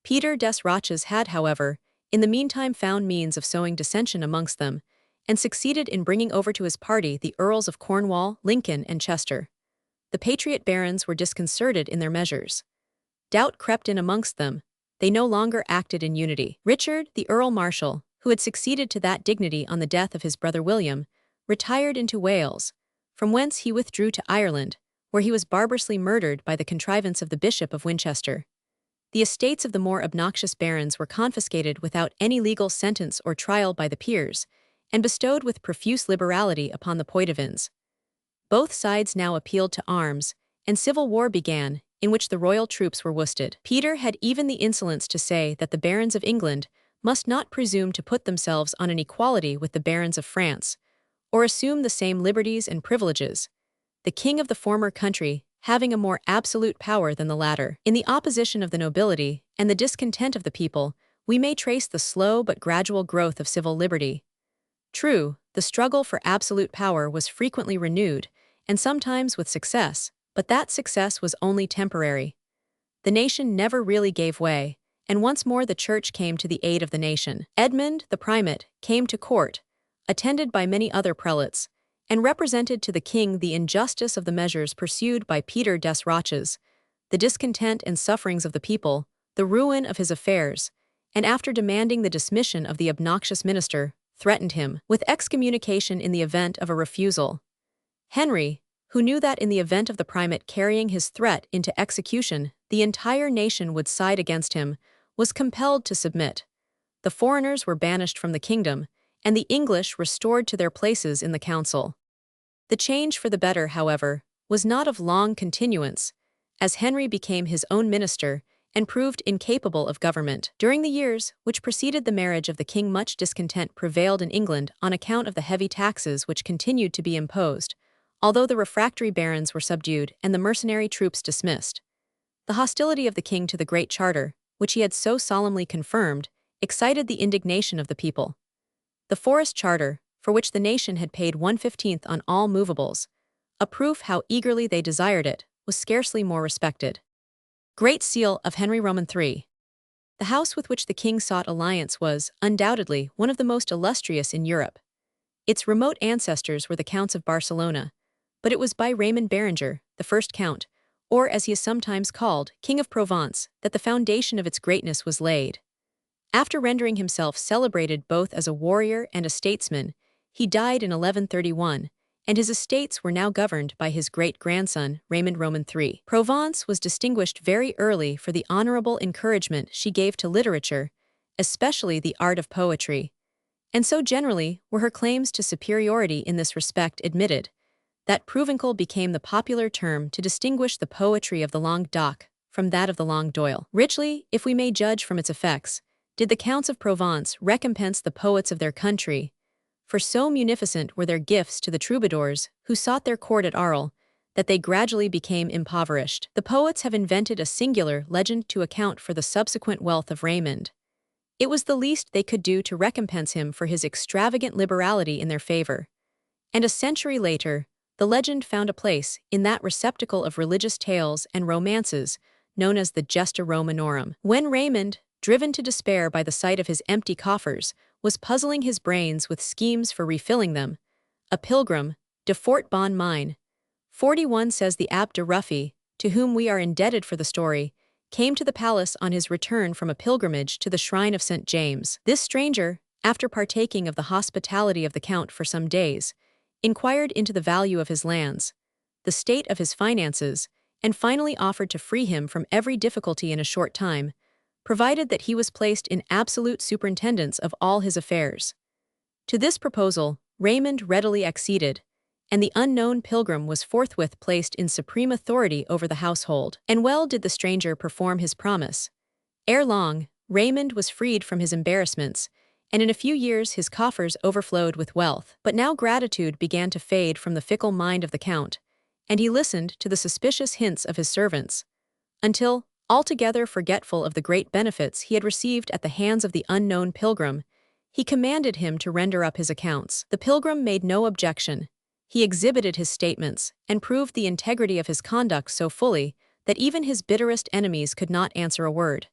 Peter des Roches had, however, in the meantime found means of sowing dissension amongst them, and succeeded in bringing over to his party the Earls of Cornwall, Lincoln, and Chester. The patriot barons were disconcerted in their measures. Doubt crept in amongst them. They no longer acted in unity. Richard, the Earl Marshal, who had succeeded to that dignity on the death of his brother William, retired into Wales, from whence he withdrew to Ireland, where he was barbarously murdered by the contrivance of the Bishop of Winchester. The estates of the more obnoxious barons were confiscated without any legal sentence or trial by the peers, and bestowed with profuse liberality upon the Poitevins. Both sides now appealed to arms, and civil war began, in which the royal troops were worsted. Peter had even the insolence to say that the barons of England must not presume to put themselves on an equality with the barons of France, or assume the same liberties and privileges, the king of the former country having a more absolute power than the latter. In the opposition of the nobility and the discontent of the people, we may trace the slow but gradual growth of civil liberty. True, the struggle for absolute power was frequently renewed, and sometimes with success, but that success was only temporary. The nation never really gave way, and once more the church came to the aid of the nation. Edmund, the primate, came to court, attended by many other prelates, and represented to the king the injustice of the measures pursued by Peter des Roches, the discontent and sufferings of the people, the ruin of his affairs, and after demanding the dismission of the obnoxious minister, threatened him with excommunication in the event of a refusal. Henry, who knew that in the event of the primate carrying his threat into execution, the entire nation would side against him, was compelled to submit. The foreigners were banished from the kingdom, and the English restored to their places in the council. The change for the better, however, was not of long continuance, as Henry became his own minister and proved incapable of government. During the years which preceded the marriage of the king, much discontent prevailed in England on account of the heavy taxes which continued to be imposed, although the refractory barons were subdued and the mercenary troops dismissed. The hostility of the king to the Great Charter, which he had so solemnly confirmed, excited the indignation of the people. The Forest Charter, for which the nation had paid 1/15 on all movables, a proof how eagerly they desired it, was scarcely more respected. Great Seal of Henry Roman III. The house with which the king sought alliance was, undoubtedly, one of the most illustrious in Europe. Its remote ancestors were the Counts of Barcelona, but it was by Raymond Berenger, the first count, or as he is sometimes called, King of Provence, that the foundation of its greatness was laid. After rendering himself celebrated both as a warrior and a statesman, he died in 1131, and his estates were now governed by his great-grandson, Raymond Roman III. Provence was distinguished very early for the honorable encouragement she gave to literature, especially the art of poetry, and so generally were her claims to superiority in this respect admitted, that Provençal became the popular term to distinguish the poetry of the Languedoc from that of the Languedoil. Richly, if we may judge from its effects, did the Counts of Provence recompense the poets of their country, for so munificent were their gifts to the troubadours who sought their court at Arles, that they gradually became impoverished. The poets have invented a singular legend to account for the subsequent wealth of Raymond. It was the least they could do to recompense him for his extravagant liberality in their favor. And a century later, the legend found a place in that receptacle of religious tales and romances known as the Gesta Romanorum. When Raymond, driven to despair by the sight of his empty coffers, was puzzling his brains with schemes for refilling them, a pilgrim, de Fort Bon Mine, 41 says the Abbé de Ruffy, to whom we are indebted for the story, came to the palace on his return from a pilgrimage to the shrine of St. James. This stranger, after partaking of the hospitality of the count for some days, inquired into the value of his lands, the state of his finances, and finally offered to free him from every difficulty in a short time, provided that he was placed in absolute superintendence of all his affairs. To this proposal, Raymond readily acceded, and the unknown pilgrim was forthwith placed in supreme authority over the household. And well did the stranger perform his promise. Ere long, Raymond was freed from his embarrassments, and in a few years his coffers overflowed with wealth. But now gratitude began to fade from the fickle mind of the count, and he listened to the suspicious hints of his servants, until, altogether forgetful of the great benefits he had received at the hands of the unknown pilgrim, he commanded him to render up his accounts. The pilgrim made no objection. He exhibited his statements and proved the integrity of his conduct so fully that even his bitterest enemies could not answer a word.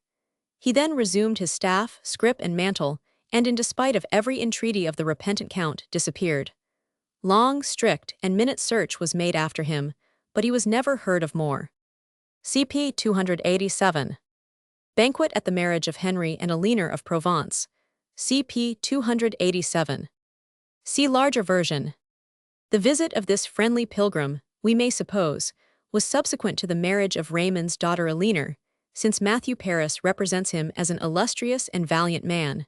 He then resumed his staff, scrip, and mantle, and in despite of every entreaty of the repentant count, disappeared. Long, strict, and minute search was made after him, but he was never heard of more. CP 287. Banquet at the Marriage of Henry and Eleanor of Provence. CP 287. See larger version. The visit of this friendly pilgrim, we may suppose, was subsequent to the marriage of Raymond's daughter Eleanor, since Matthew Paris represents him as an illustrious and valiant man.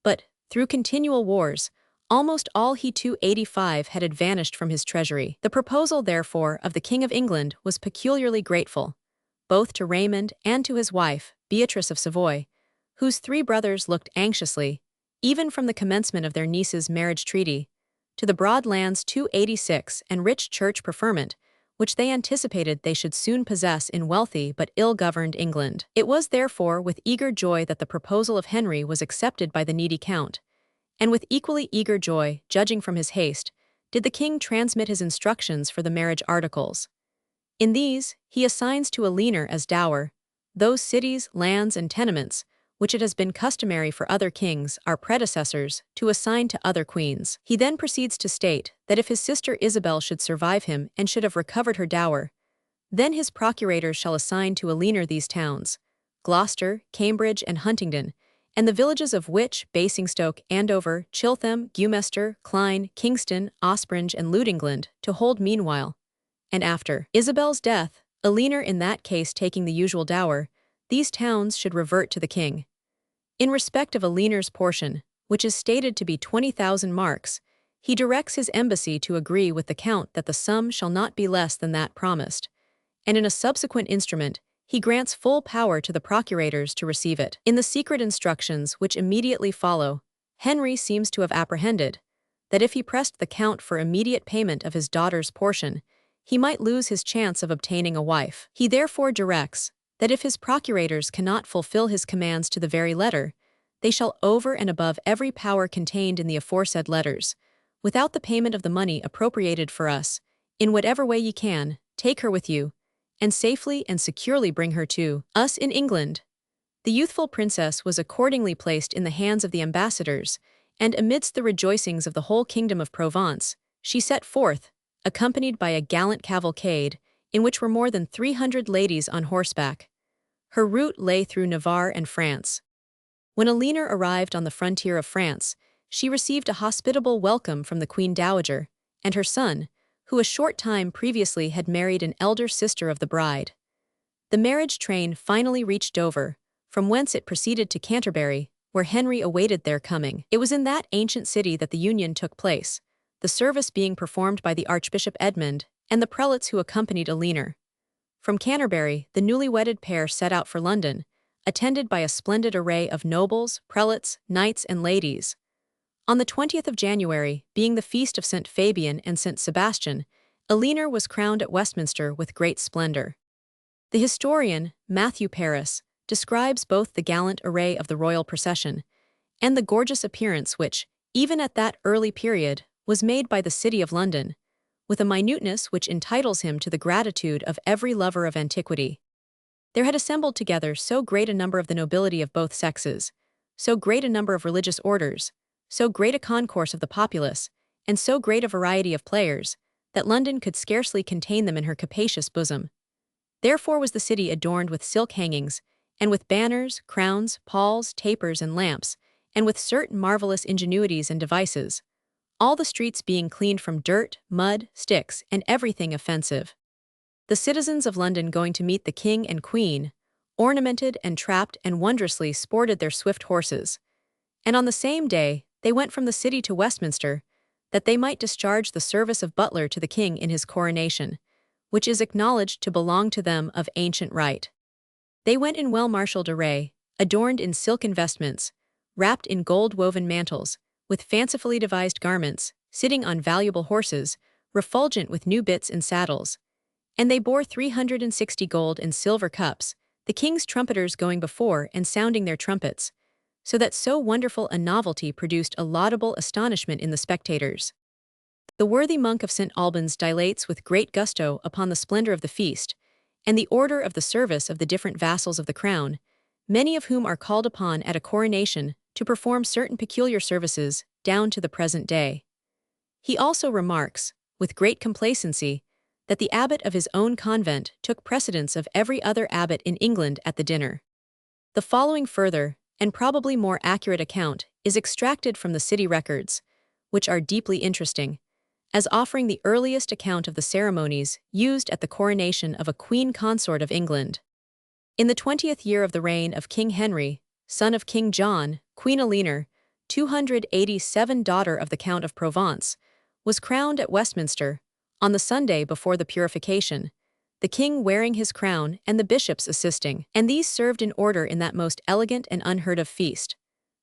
But, through continual wars, almost all he 285 had vanished from his treasury. The proposal, therefore, of the King of England was peculiarly grateful, both to Raymond and to his wife, Beatrice of Savoy, whose 3 brothers looked anxiously, even from the commencement of their niece's marriage treaty, to the broad lands 286 and rich church preferment, which they anticipated they should soon possess in wealthy but ill-governed England. It was therefore with eager joy that the proposal of Henry was accepted by the needy count, and with equally eager joy, judging from his haste, did the king transmit his instructions for the marriage articles. In these, he assigns to Eleanor as dower those cities, lands, and tenements which it has been customary for other kings, our predecessors, to assign to other queens. He then proceeds to state that if his sister Isabel should survive him and should have recovered her dower, then his procurators shall assign to Eleanor these towns, Gloucester, Cambridge, and Huntingdon, and the villages of Wych, Basingstoke, Andover, Chiltham, Gumester, Clyne, Kingston, Ospringe, and Ludingland, to hold meanwhile. And after Isabel's death, Eleanor in that case taking the usual dower, these towns should revert to the king. In respect of Eleanor's portion, which is stated to be 20,000 marks, he directs his embassy to agree with the count that the sum shall not be less than that promised, and in a subsequent instrument, he grants full power to the procurators to receive it. In the secret instructions which immediately follow, Henry seems to have apprehended that if he pressed the count for immediate payment of his daughter's portion, he might lose his chance of obtaining a wife. He therefore directs that if his procurators cannot fulfill his commands to the very letter, they shall over and above every power contained in the aforesaid letters, without the payment of the money appropriated for us, in whatever way ye can, take her with you, and safely and securely bring her to us in England. The youthful princess was accordingly placed in the hands of the ambassadors, and amidst the rejoicings of the whole kingdom of Provence, she set forth, accompanied by a gallant cavalcade, in which were more than 300 ladies on horseback. Her route lay through Navarre and France. When Eleanor arrived on the frontier of France, she received a hospitable welcome from the Queen Dowager, and her son, who a short time previously had married an elder sister of the bride. The marriage train finally reached Dover, from whence it proceeded to Canterbury, where Henry awaited their coming. It was in that ancient city that the union took place, the service being performed by the Archbishop Edmund and the prelates who accompanied Eleanor. From Canterbury, the newly wedded pair set out for London, attended by a splendid array of nobles, prelates, knights, and ladies. On the 20th of January, being the feast of St. Fabian and St. Sebastian, Eleanor was crowned at Westminster with great splendor. The historian, Matthew Paris, describes both the gallant array of the royal procession and the gorgeous appearance which, even at that early period, was made by the city of London, with a minuteness which entitles him to the gratitude of every lover of antiquity. There had assembled together so great a number of the nobility of both sexes, so great a number of religious orders, so great a concourse of the populace, and so great a variety of players, that London could scarcely contain them in her capacious bosom. Therefore was the city adorned with silk hangings, and with banners, crowns, palls, tapers, and lamps, and with certain marvelous ingenuities and devices, all the streets being cleaned from dirt, mud, sticks, and everything offensive. The citizens of London going to meet the king and queen, ornamented and trapped and wondrously sported their swift horses. And on the same day, they went from the city to Westminster, that they might discharge the service of butler to the king in his coronation, which is acknowledged to belong to them of ancient right. They went in well-marshalled array, adorned in silken vestments, wrapped in gold-woven mantles, with fancifully devised garments, sitting on valuable horses, refulgent with new bits and saddles. And they bore 360 gold and silver cups, the king's trumpeters going before and sounding their trumpets, so that so wonderful a novelty produced a laudable astonishment in the spectators. The worthy monk of St. Albans dilates with great gusto upon the splendor of the feast, and the order of the service of the different vassals of the crown, many of whom are called upon at a coronation to perform certain peculiar services down to the present day. He also remarks, with great complacency, that the abbot of his own convent took precedence of every other abbot in England at the dinner. The following further, and probably more accurate account, is extracted from the city records, which are deeply interesting, as offering the earliest account of the ceremonies used at the coronation of a queen consort of England. In the 20th year of the reign of King Henry, son of King John, Queen Eleanor, 287 daughter of the Count of Provence, was crowned at Westminster, on the Sunday before the purification, the king wearing his crown and the bishops assisting, and these served in order in that most elegant and unheard-of feast.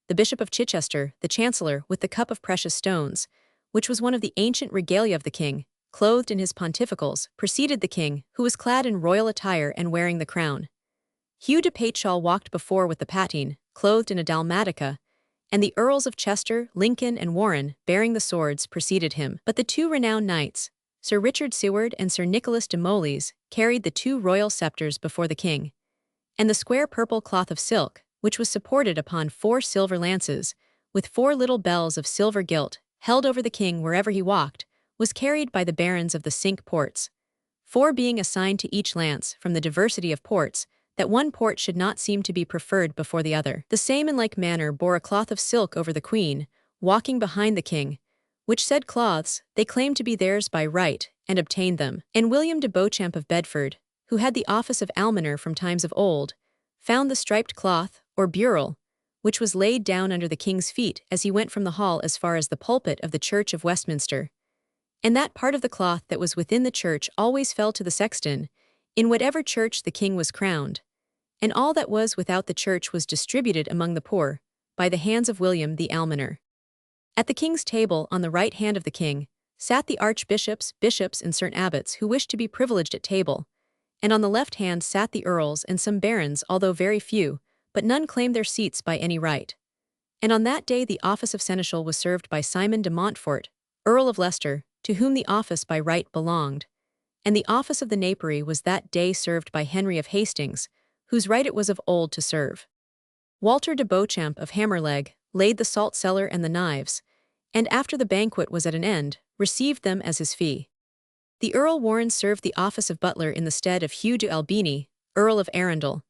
The Bishop of Chichester, the Chancellor, with the cup of precious stones, which was one of the ancient regalia of the king, clothed in his pontificals, preceded the king, who was clad in royal attire and wearing the crown. Hugh de Peyshall walked before with the patin, clothed in a dalmatica, and the Earls of Chester, Lincoln, and Warren, bearing the swords, preceded him. But the two renowned knights, Sir Richard Seward and Sir Nicholas de Moles, carried the two royal scepters before the king, and the square purple cloth of silk, which was supported upon 4 silver lances, with 4 little bells of silver gilt, held over the king wherever he walked, was carried by the barons of the Cinque Ports, 4 being assigned to each lance from the diversity of ports, that one port should not seem to be preferred before the other. The same in like manner bore a cloth of silk over the queen, walking behind the king, which said cloths they claimed to be theirs by right, and obtained them. And William de Beauchamp of Bedford, who had the office of almoner from times of old, found the striped cloth, or buryl, which was laid down under the king's feet as he went from the hall as far as the pulpit of the Church of Westminster. And that part of the cloth that was within the church always fell to the sexton, in whatever church the king was crowned, and all that was without the church was distributed among the poor, by the hands of William the almoner. At the king's table, on the right hand of the king, sat the archbishops, bishops, and certain abbots who wished to be privileged at table, and on the left hand sat the earls and some barons, although very few, but none claimed their seats by any right. And on that day the office of seneschal was served by Simon de Montfort, Earl of Leicester, to whom the office by right belonged, and the office of the napery was that day served by Henry of Hastings, whose right it was of old to serve. Walter de Beauchamp of Hammerleg laid the salt cellar and the knives, and after the banquet was at an end, received them as his fee. The Earl Warren served the office of butler in the stead of Hugh de Albini, Earl of Arundel,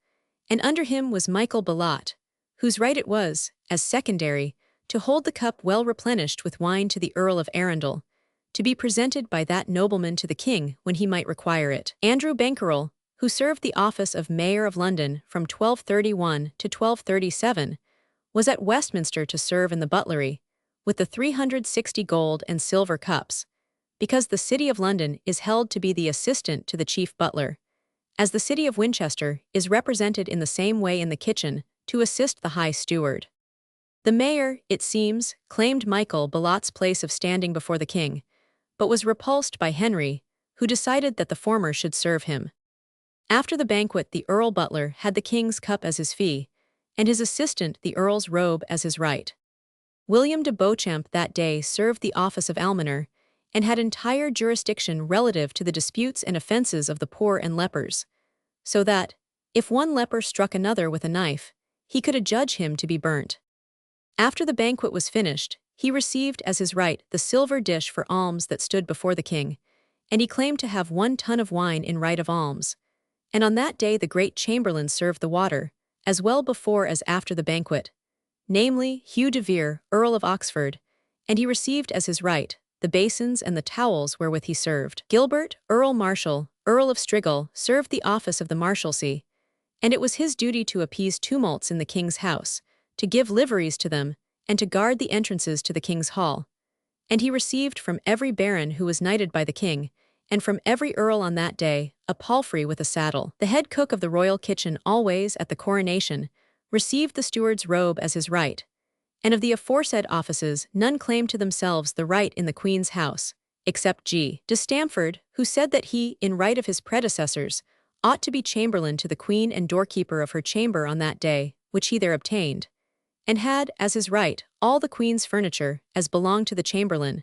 and under him was Michael Belot, whose right it was, as secondary, to hold the cup well replenished with wine to the Earl of Arundel, to be presented by that nobleman to the king when he might require it. Andrew Bankerel, who served the office of Mayor of London from 1231 to 1237, was at Westminster to serve in the butlery, with the 360 gold and silver cups, because the city of London is held to be the assistant to the chief butler, as the city of Winchester is represented in the same way in the kitchen to assist the high steward. The mayor, it seems, claimed Michael Belot's place of standing before the king, but was repulsed by Henry, who decided that the former should serve him. After the banquet the Earl Butler had the king's cup as his fee, and his assistant the Earl's robe as his right. William de Beauchamp that day served the office of almoner, and had entire jurisdiction relative to the disputes and offences of the poor and lepers, so that, if one leper struck another with a knife, he could adjudge him to be burnt. After the banquet was finished, he received as his right the silver dish for alms that stood before the king, and he claimed to have 1 tun of wine in right of alms. And on that day the great chamberlain served the water, as well before as after the banquet, namely Hugh de Vere, Earl of Oxford, and he received as his right the basins and the towels wherewith he served. Gilbert, Earl Marshal, Earl of Strigul, served the office of the marshalsea, and it was his duty to appease tumults in the king's house, to give liveries to them, and to guard the entrances to the king's hall. And he received from every baron who was knighted by the king, and from every earl on that day, a palfrey with a saddle. The head cook of the royal kitchen always, at the coronation, received the steward's robe as his right, and of the aforesaid offices none claimed to themselves the right in the Queen's house, except G. de Stamford, who said that he, in right of his predecessors, ought to be chamberlain to the Queen and doorkeeper of her chamber on that day, which he there obtained, and had, as his right, all the Queen's furniture, as belonged to the chamberlain.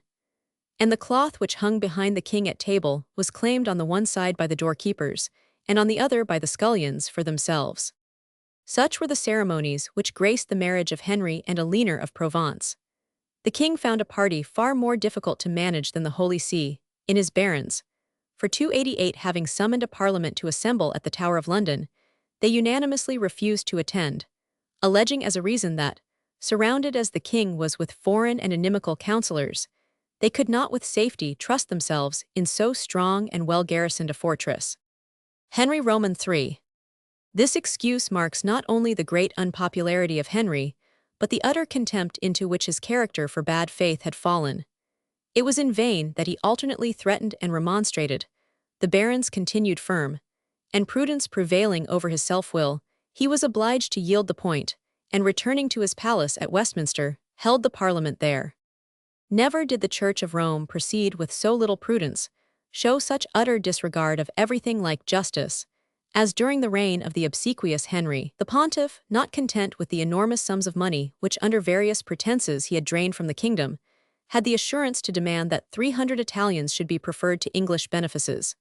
And the cloth which hung behind the king at table was claimed on the one side by the doorkeepers, and on the other by the scullions for themselves. Such were the ceremonies which graced the marriage of Henry and Eleanor of Provence. The king found a party far more difficult to manage than the Holy See, in his barons. For 288 having summoned a parliament to assemble at the Tower of London, they unanimously refused to attend, alleging as a reason that, surrounded as the king was with foreign and inimical counsellors, They could not with safety trust themselves in so strong and well-garrisoned a fortress. Henry Roman III. This excuse marks not only the great unpopularity of Henry, but the utter contempt into which his character for bad faith had fallen. It was in vain that he alternately threatened and remonstrated. The barons continued firm, and prudence prevailing over his self-will, he was obliged to yield the point, and returning to his palace at Westminster, held the Parliament there. Never did the Church of Rome proceed with so little prudence, show such utter disregard of everything like justice, as during the reign of the obsequious Henry. The pontiff, not content with the enormous sums of money which under various pretenses he had drained from the kingdom, had the assurance to demand that 300 Italians should be preferred to English benefices.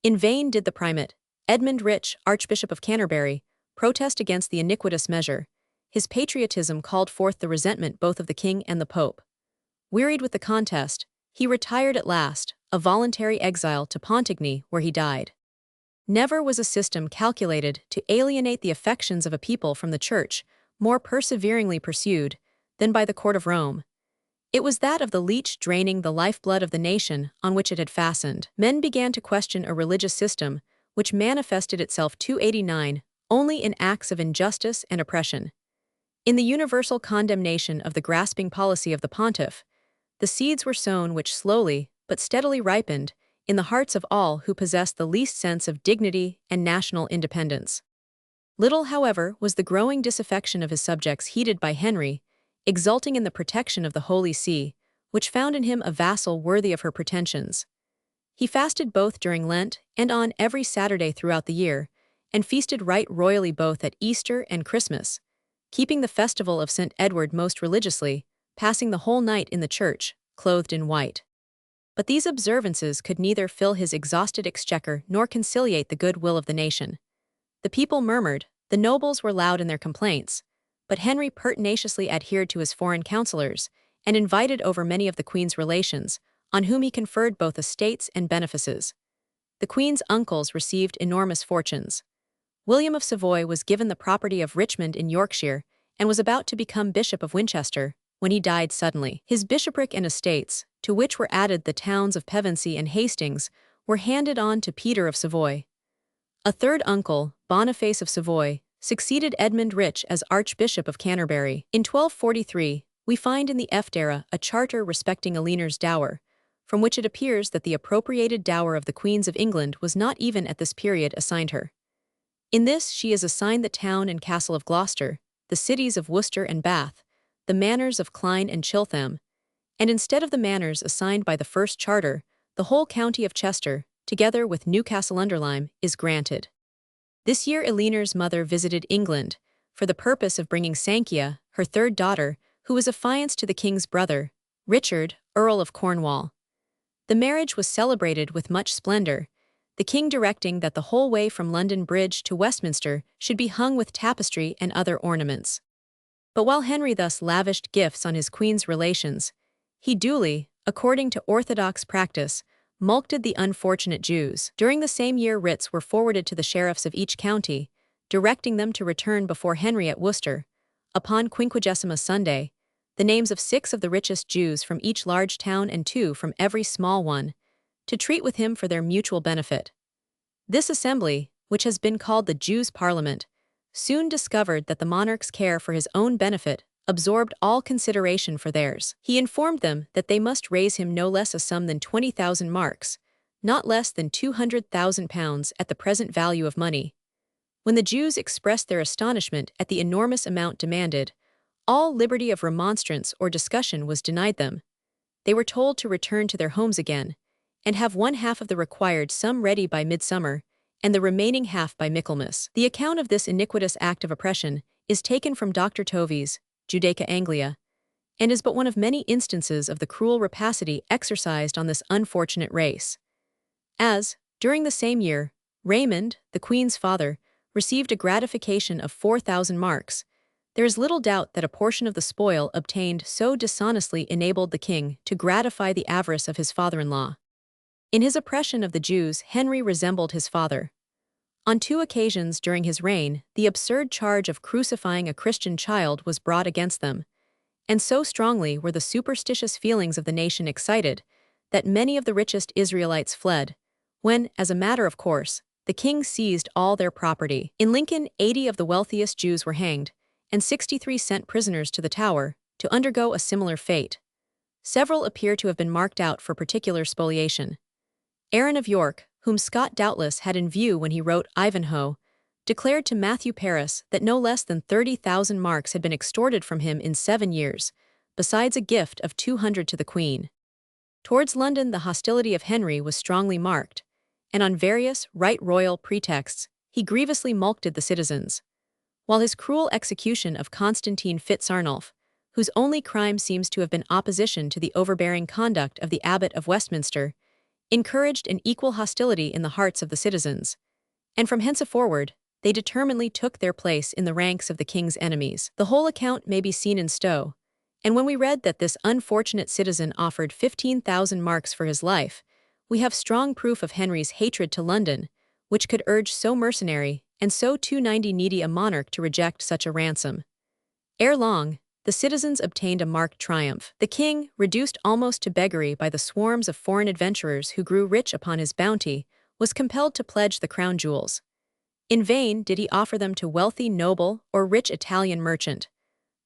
In vain did the primate, Edmund Rich, Archbishop of Canterbury, protest against the iniquitous measure. His patriotism called forth the resentment both of the king and the pope. Wearied with the contest, he retired at last, a voluntary exile to Pontigny, where he died. Never was a system calculated to alienate the affections of a people from the Church more perseveringly pursued than by the court of Rome. It was that of the leech draining the lifeblood of the nation on which it had fastened. Men began to question a religious system which manifested itself 289 only in acts of injustice and oppression. In the universal condemnation of the grasping policy of the pontiff, the seeds were sown which slowly but steadily ripened in the hearts of all who possessed the least sense of dignity and national independence. Little, however, was the growing disaffection of his subjects heeded by Henry, exulting in the protection of the Holy See, which found in him a vassal worthy of her pretensions. He fasted both during Lent and on every Saturday throughout the year, and feasted right royally both at Easter and Christmas, keeping the festival of St. Edward most religiously, passing the whole night in the church, clothed in white. But these observances could neither fill his exhausted exchequer nor conciliate the good will of the nation. The people murmured, the nobles were loud in their complaints, but Henry pertinaciously adhered to his foreign counselors and invited over many of the Queen's relations, on whom he conferred both estates and benefices. The Queen's uncles received enormous fortunes. William of Savoy was given the property of Richmond in Yorkshire and was about to become Bishop of Winchester when he died suddenly. His bishopric and estates, to which were added the towns of Pevensey and Hastings, were handed on to Peter of Savoy. A third uncle, Boniface of Savoy, succeeded Edmund Rich as Archbishop of Canterbury. In 1243, we find in the Eftera a charter respecting Eleanor's dower, from which it appears that the appropriated dower of the Queens of England was not even at this period assigned her. In this she is assigned the town and castle of Gloucester, the cities of Worcester and Bath, the manors of Clyne and Chiltham, and instead of the manors assigned by the first charter, the whole county of Chester, together with Newcastle-under-Lyme, is granted. This year Eleanor's mother visited England, for the purpose of bringing Sanchia, her third daughter, who was affianced to the king's brother, Richard, Earl of Cornwall. The marriage was celebrated with much splendor, the king directing that the whole way from London Bridge to Westminster should be hung with tapestry and other ornaments. But while Henry thus lavished gifts on his queen's relations, he duly, according to orthodox practice, mulcted the unfortunate Jews. During the same year writs were forwarded to the sheriffs of each county, directing them to return before Henry at Worcester, upon Quinquagesima Sunday, the names of 6 of the richest Jews from each large town and 2 from every small one, to treat with him for their mutual benefit. This assembly, which has been called the Jews' Parliament, soon discovered that the monarch's care for his own benefit absorbed all consideration for theirs. He informed them that they must raise him no less a sum than 20,000 marks, not less than £200,000 at the present value of money. When the Jews expressed their astonishment at the enormous amount demanded, all liberty of remonstrance or discussion was denied them. They were told to return to their homes again, and have 1/2 of the required sum ready by midsummer, and the remaining half by Michaelmas. The account of this iniquitous act of oppression is taken from Dr. Tovey's Judaica Anglia, and is but one of many instances of the cruel rapacity exercised on this unfortunate race. As, during the same year, Raymond, the Queen's father, received a gratification of 4,000 marks, there is little doubt that a portion of the spoil obtained so dishonestly enabled the king to gratify the avarice of his father-in-law. In his oppression of the Jews, Henry resembled his father. On 2 occasions during his reign, the absurd charge of crucifying a Christian child was brought against them, And so strongly were the superstitious feelings of the nation excited that many of the richest Israelites fled, when, as a matter of course, the king seized all their property. In Lincoln, 80 of the wealthiest Jews were hanged, and 63 sent prisoners to the Tower to undergo a similar fate. Several appear to have been marked out for particular spoliation. Aaron of York, whom Scott doubtless had in view when he wrote Ivanhoe, declared to Matthew Paris that no less than 30,000 marks had been extorted from him in 7 years, besides a gift of 200 to the Queen. Towards London the hostility of Henry was strongly marked, and on various right royal pretexts he grievously mulcted the citizens. While his cruel execution of Constantine Fitz-Arnulf, whose only crime seems to have been opposition to the overbearing conduct of the Abbot of Westminster, encouraged an equal hostility in the hearts of the citizens, and from henceforward they determinedly took their place in the ranks of the king's enemies. The whole account may be seen in Stowe, and when we read that this unfortunate citizen offered 15,000 marks for his life, we have strong proof of Henry's hatred to London, which could urge so mercenary and so 290 needy a monarch to reject such a ransom. Ere long, the citizens obtained a marked triumph. The king, reduced almost to beggary by the swarms of foreign adventurers who grew rich upon his bounty, was compelled to pledge the crown jewels. In vain did he offer them to wealthy noble or rich Italian merchant.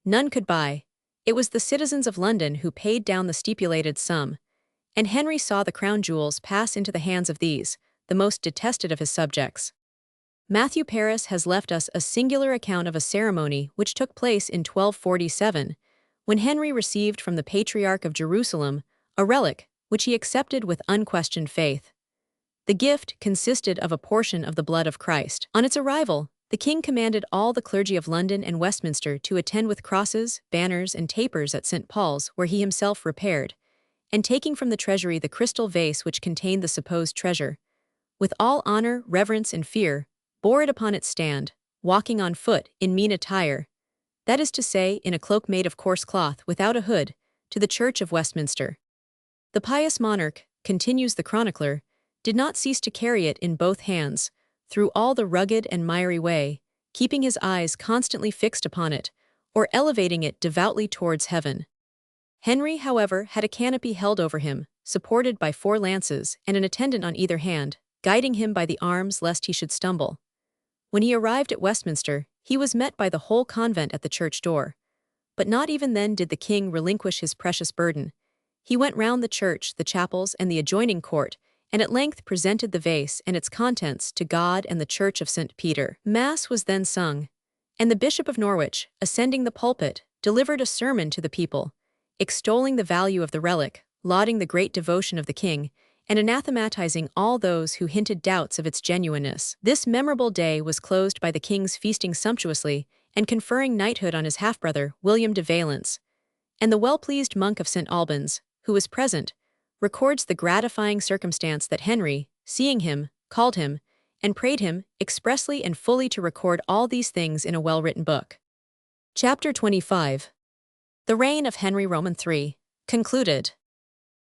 None could buy. It was the citizens of London who paid down the stipulated sum, and Henry saw the crown jewels pass into the hands of these, the most detested of his subjects. Matthew Paris has left us a singular account of a ceremony which took place in 1247, when Henry received from the Patriarch of Jerusalem a relic which he accepted with unquestioned faith. The gift consisted of a portion of the blood of Christ. On its arrival, the king commanded all the clergy of London and Westminster to attend with crosses, banners, and tapers at St. Paul's, where he himself repaired, and taking from the treasury the crystal vase which contained the supposed treasure, with all honor, reverence, and fear, bore it upon its stand, walking on foot, in mean attire, that is to say, in a cloak made of coarse cloth without a hood, to the church of Westminster. The pious monarch, continues the chronicler, did not cease to carry it in both hands, through all the rugged and miry way, keeping his eyes constantly fixed upon it, or elevating it devoutly towards heaven. Henry, however, had a canopy held over him, supported by 4 lances, and an attendant on either hand, guiding him by the arms lest he should stumble. When he arrived at Westminster, he was met by the whole convent at the church door. But not even then did the king relinquish his precious burden. He went round the church, the chapels, and the adjoining court, and at length presented the vase and its contents to God and the church of St. Peter. Mass was then sung, and the Bishop of Norwich, ascending the pulpit, delivered a sermon to the people, extolling the value of the relic, lauding the great devotion of the king, and anathematizing all those who hinted doubts of its genuineness. This memorable day was closed by the king's feasting sumptuously and conferring knighthood on his half-brother, William de Valence, and the well-pleased monk of St. Albans, who was present, records the gratifying circumstance that Henry, seeing him, called him, and prayed him expressly and fully to record all these things in a well-written book. Chapter 25. The reign of Henry Roman III, concluded.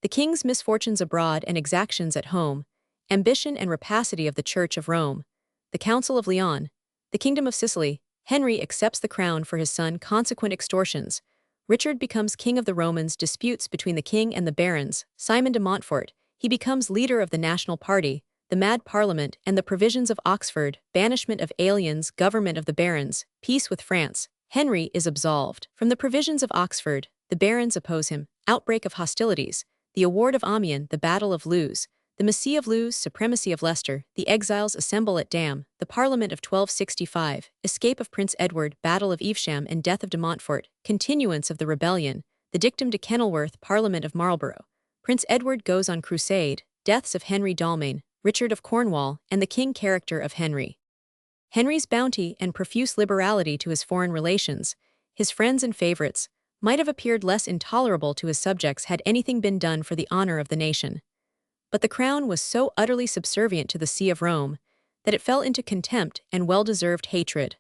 The king's misfortunes abroad and exactions at home, ambition and rapacity of the Church of Rome, the Council of Lyons, the Kingdom of Sicily, Henry accepts the crown for his son, consequent extortions, Richard becomes king of the Romans, disputes between the king and the barons, Simon de Montfort, he becomes leader of the national party, the mad parliament and the provisions of Oxford, banishment of aliens, government of the barons, peace with France, Henry is absolved. From the provisions of Oxford, the barons oppose him, outbreak of hostilities, the award of Amiens, the battle of Lewes, the Massey of Lewes, supremacy of Leicester, the exiles assemble at Dam, the Parliament of 1265, escape of Prince Edward, battle of Evesham and death of de Montfort, continuance of the rebellion, the dictum de Kenilworth, Parliament of Marlborough, Prince Edward goes on crusade, deaths of Henry d'Almaine, Richard of Cornwall, and the king character of Henry. Henry's bounty and profuse liberality to his foreign relations, his friends and favorites, might have appeared less intolerable to his subjects had anything been done for the honor of the nation. But the crown was so utterly subservient to the See of Rome that it fell into contempt and well-deserved hatred.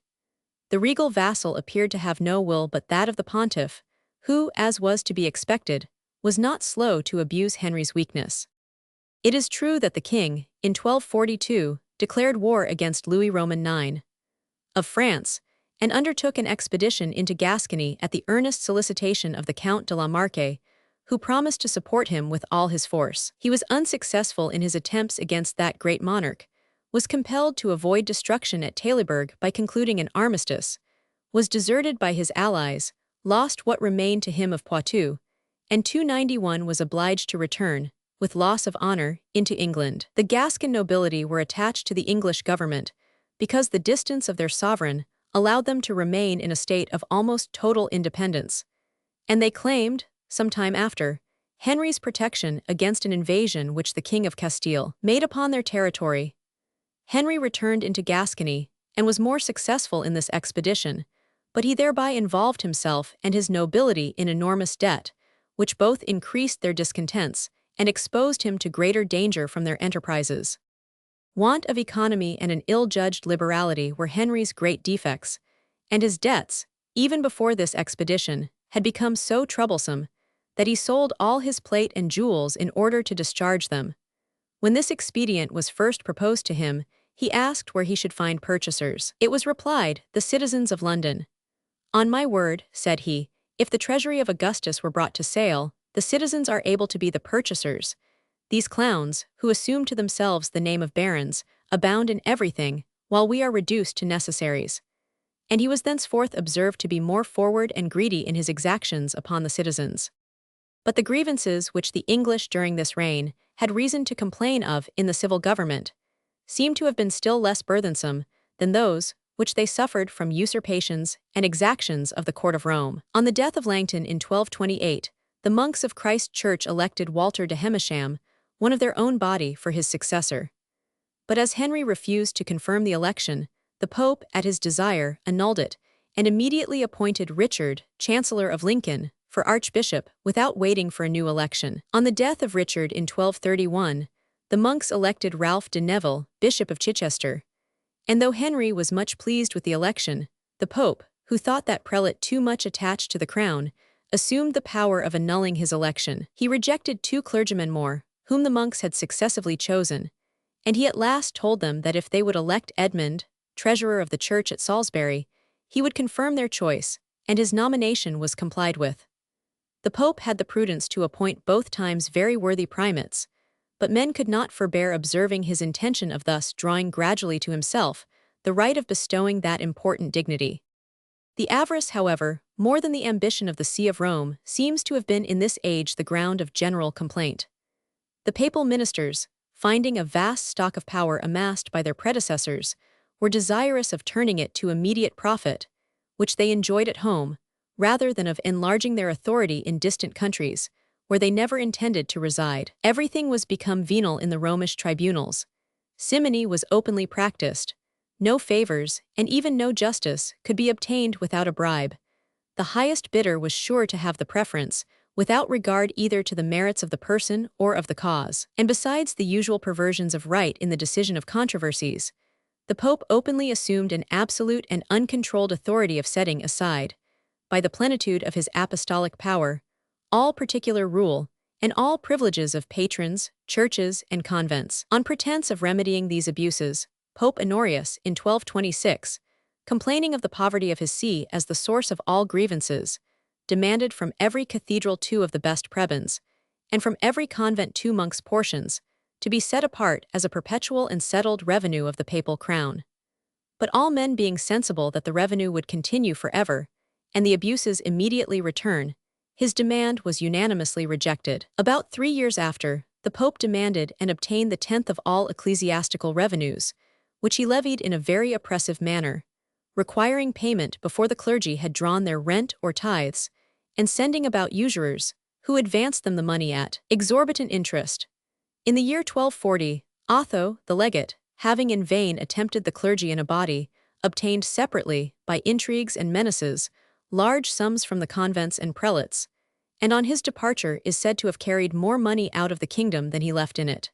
The regal vassal appeared to have no will but that of the pontiff, who, as was to be expected, was not slow to abuse Henry's weakness. It is true that the king, in 1242, declared war against Louis Roman IX of France, and undertook an expedition into Gascony at the earnest solicitation of the Count de la Marque, who promised to support him with all his force. He was unsuccessful in his attempts against that great monarch, was compelled to avoid destruction at Taillebourg by concluding an armistice, was deserted by his allies, lost what remained to him of Poitou, and 291 was obliged to return, with loss of honor, into England. The Gascon nobility were attached to the English government because the distance of their sovereign allowed them to remain in a state of almost total independence, and they claimed, some time after, Henry's protection against an invasion which the King of Castile made upon their territory. Henry returned into Gascony and was more successful in this expedition, but he thereby involved himself and his nobility in enormous debt, which both increased their discontents and exposed him to greater danger from their enterprises. Want of economy and an ill-judged liberality were Henry's great defects, and his debts, even before this expedition, had become so troublesome that he sold all his plate and jewels in order to discharge them. When this expedient was first proposed to him, he asked where he should find purchasers. It was replied, the citizens of London. On my word, said he, if the treasury of Augustus were brought to sale, the citizens are able to be the purchasers. These clowns, who assume to themselves the name of barons, abound in everything, while we are reduced to necessaries. And he was thenceforth observed to be more forward and greedy in his exactions upon the citizens. But the grievances which the English during this reign had reason to complain of in the civil government seem to have been still less burthensome than those which they suffered from usurpations and exactions of the court of Rome. On the death of Langton in 1228, the monks of Christ Church elected Walter de Hemesham, one of their own body, for his successor. But as Henry refused to confirm the election, the Pope, at his desire, annulled it, and immediately appointed Richard, Chancellor of Lincoln, for Archbishop, without waiting for a new election. On the death of Richard in 1231, the monks elected Ralph de Neville, Bishop of Chichester. And though Henry was much pleased with the election, the Pope, who thought that prelate too much attached to the crown, assumed the power of annulling his election. He rejected 2 clergymen more, whom the monks had successively chosen, and he at last told them that if they would elect Edmund, treasurer of the church at Salisbury, he would confirm their choice, and his nomination was complied with. The Pope had the prudence to appoint both times very worthy primates, but men could not forbear observing his intention of thus drawing gradually to himself the right of bestowing that important dignity. The avarice, however, more than the ambition of the See of Rome, seems to have been in this age the ground of general complaint. The papal ministers, finding a vast stock of power amassed by their predecessors, were desirous of turning it to immediate profit, which they enjoyed at home, rather than of enlarging their authority in distant countries, where they never intended to reside. Everything was become venal in the Romish tribunals. Simony was openly practiced. No favors, and even no justice, could be obtained without a bribe. The highest bidder was sure to have the preference, without regard either to the merits of the person or of the cause. And besides the usual perversions of right in the decision of controversies, the Pope openly assumed an absolute and uncontrolled authority of setting aside, by the plenitude of his apostolic power, all particular rule, and all privileges of patrons, churches, and convents. On pretense of remedying these abuses, Pope Honorius, in 1226, complaining of the poverty of his see as the source of all grievances, demanded from every cathedral 2 of the best prebends, and from every convent 2 monks' portions, to be set apart as a perpetual and settled revenue of the papal crown. But all men being sensible that the revenue would continue forever, and the abuses immediately return, his demand was unanimously rejected. About 3 years after, the Pope demanded and obtained the 10th of all ecclesiastical revenues, which he levied in a very oppressive manner, requiring payment before the clergy had drawn their rent or tithes, and sending about usurers, who advanced them the money at exorbitant interest. In the year 1240, Otho, the legate, having in vain attempted the clergy in a body, obtained separately, by intrigues and menaces, large sums from the convents and prelates, and on his departure is said to have carried more money out of the kingdom than he left in it.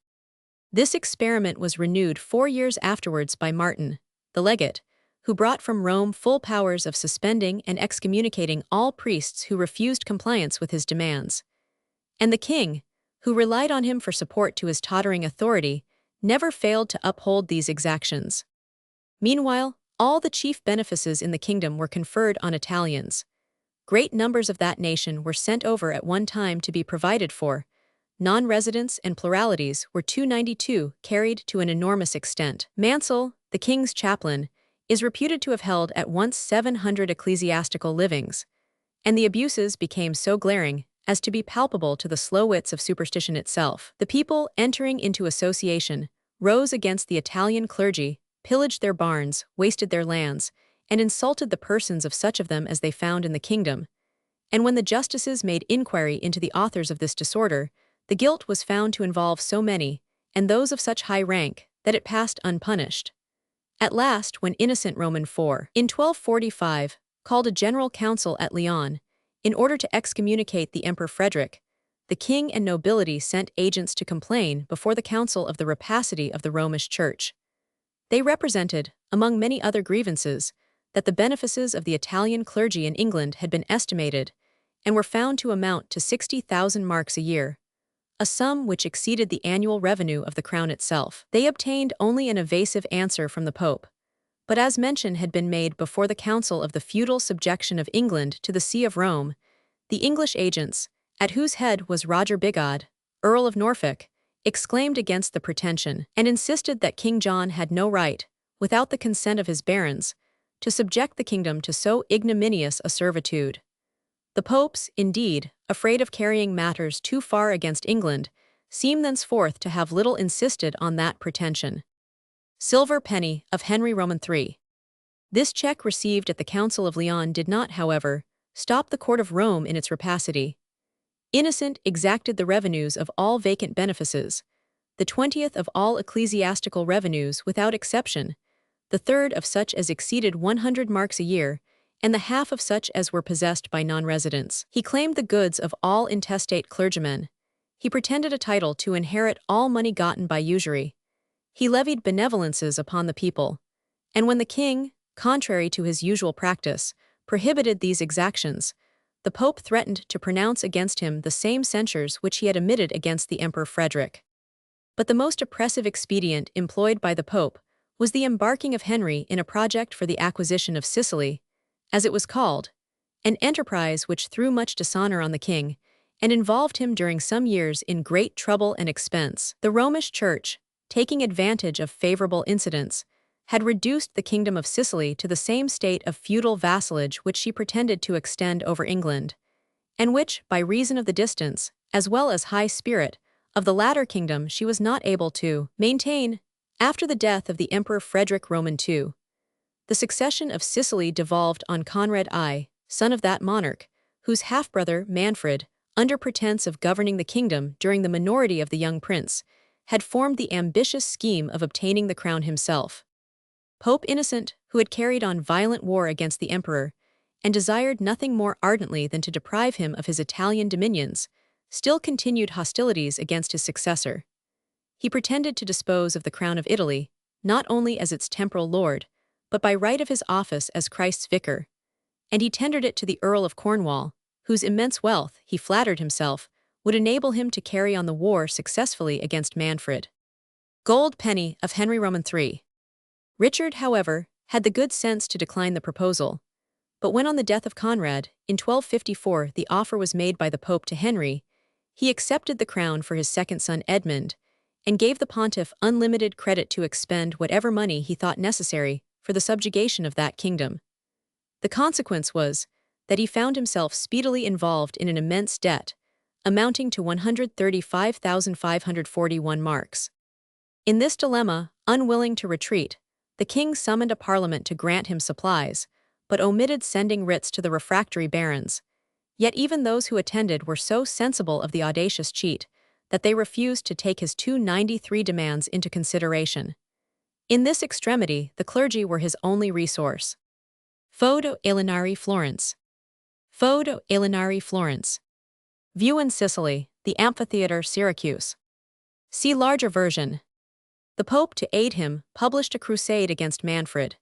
This experiment was renewed 4 years afterwards by Martin, the legate, who brought from Rome full powers of suspending and excommunicating all priests who refused compliance with his demands. And the king, who relied on him for support to his tottering authority, never failed to uphold these exactions. Meanwhile, All the chief benefices in the kingdom were conferred on Italians. Great numbers of that nation were sent over at one time to be provided for. Non-residents and pluralities were 292 carried to an enormous extent. Mansell, the king's chaplain, is reputed to have held at once 700 ecclesiastical livings, and the abuses became so glaring as to be palpable to the slow wits of superstition itself. The people, entering into association, rose against the Italian clergy, pillaged their barns, wasted their lands, and insulted the persons of such of them as they found in the kingdom. And when the justices made inquiry into the authors of this disorder, the guilt was found to involve so many, and those of such high rank, that it passed unpunished. At last, when Innocent Roman IV, in 1245, called a general council at Lyon, in order to excommunicate the Emperor Frederick, the king and nobility sent agents to complain before the council of the rapacity of the Romish Church. They represented, among many other grievances, that the benefices of the Italian clergy in England had been estimated, and were found to amount to 60,000 marks a year, a sum which exceeded the annual revenue of the crown itself. They obtained only an evasive answer from the Pope, but as mention had been made before the council of the feudal subjection of England to the See of Rome, the English agents, at whose head was Roger Bigod, Earl of Norfolk, exclaimed against the pretension, and insisted that King John had no right, without the consent of his barons, to subject the kingdom to so ignominious a servitude. The popes, indeed, afraid of carrying matters too far against England, seem thenceforth to have little insisted on that pretension. Silver penny of Henry Roman III. This check received at the Council of Lyon did not, however, stop the court of Rome in its rapacity. Innocent exacted the revenues of all vacant benefices, the 20th of all ecclesiastical revenues without exception, the third of such as exceeded 100 marks a year, and the half of such as were possessed by non-residents. He claimed the goods of all intestate clergymen. He pretended a title to inherit all money gotten by usury. He levied benevolences upon the people, and when the king, contrary to his usual practice, prohibited these exactions, the Pope threatened to pronounce against him the same censures which he had emitted against the Emperor Frederick. But the most oppressive expedient employed by the Pope was the embarking of Henry in a project for the acquisition of Sicily, as it was called, an enterprise which threw much dishonor on the king, and involved him during some years in great trouble and expense. The Romish Church, taking advantage of favorable incidents, had reduced the kingdom of Sicily to the same state of feudal vassalage which she pretended to extend over England, and which, by reason of the distance, as well as high spirit, of the latter kingdom she was not able to maintain. After the death of the Emperor Frederick Roman II, the succession of Sicily devolved on Conrad I, son of that monarch, whose half-brother, Manfred, under pretense of governing the kingdom during the minority of the young prince, had formed the ambitious scheme of obtaining the crown himself. Pope Innocent, who had carried on violent war against the emperor, and desired nothing more ardently than to deprive him of his Italian dominions, still continued hostilities against his successor. He pretended to dispose of the crown of Italy, not only as its temporal lord, but by right of his office as Christ's vicar, and he tendered it to the Earl of Cornwall, whose immense wealth, he flattered himself, would enable him to carry on the war successfully against Manfred. Gold penny of Henry Roman III. Richard, however, had the good sense to decline the proposal, but when on the death of Conrad, in 1254, the offer was made by the Pope to Henry, he accepted the crown for his second son Edmund, and gave the pontiff unlimited credit to expend whatever money he thought necessary for the subjugation of that kingdom. The consequence was that he found himself speedily involved in an immense debt, amounting to 135,541 marks. In this dilemma, unwilling to retreat, the king summoned a parliament to grant him supplies, but omitted sending writs to the refractory barons. Yet even those who attended were so sensible of the audacious cheat that they refused to take his 293 demands into consideration. In this extremity, the clergy were his only resource. Fodo Alinari Florence. Fodo Alinari Florence. View in Sicily, the amphitheater Syracuse. See larger version. The Pope, to aid him, published a crusade against Manfred.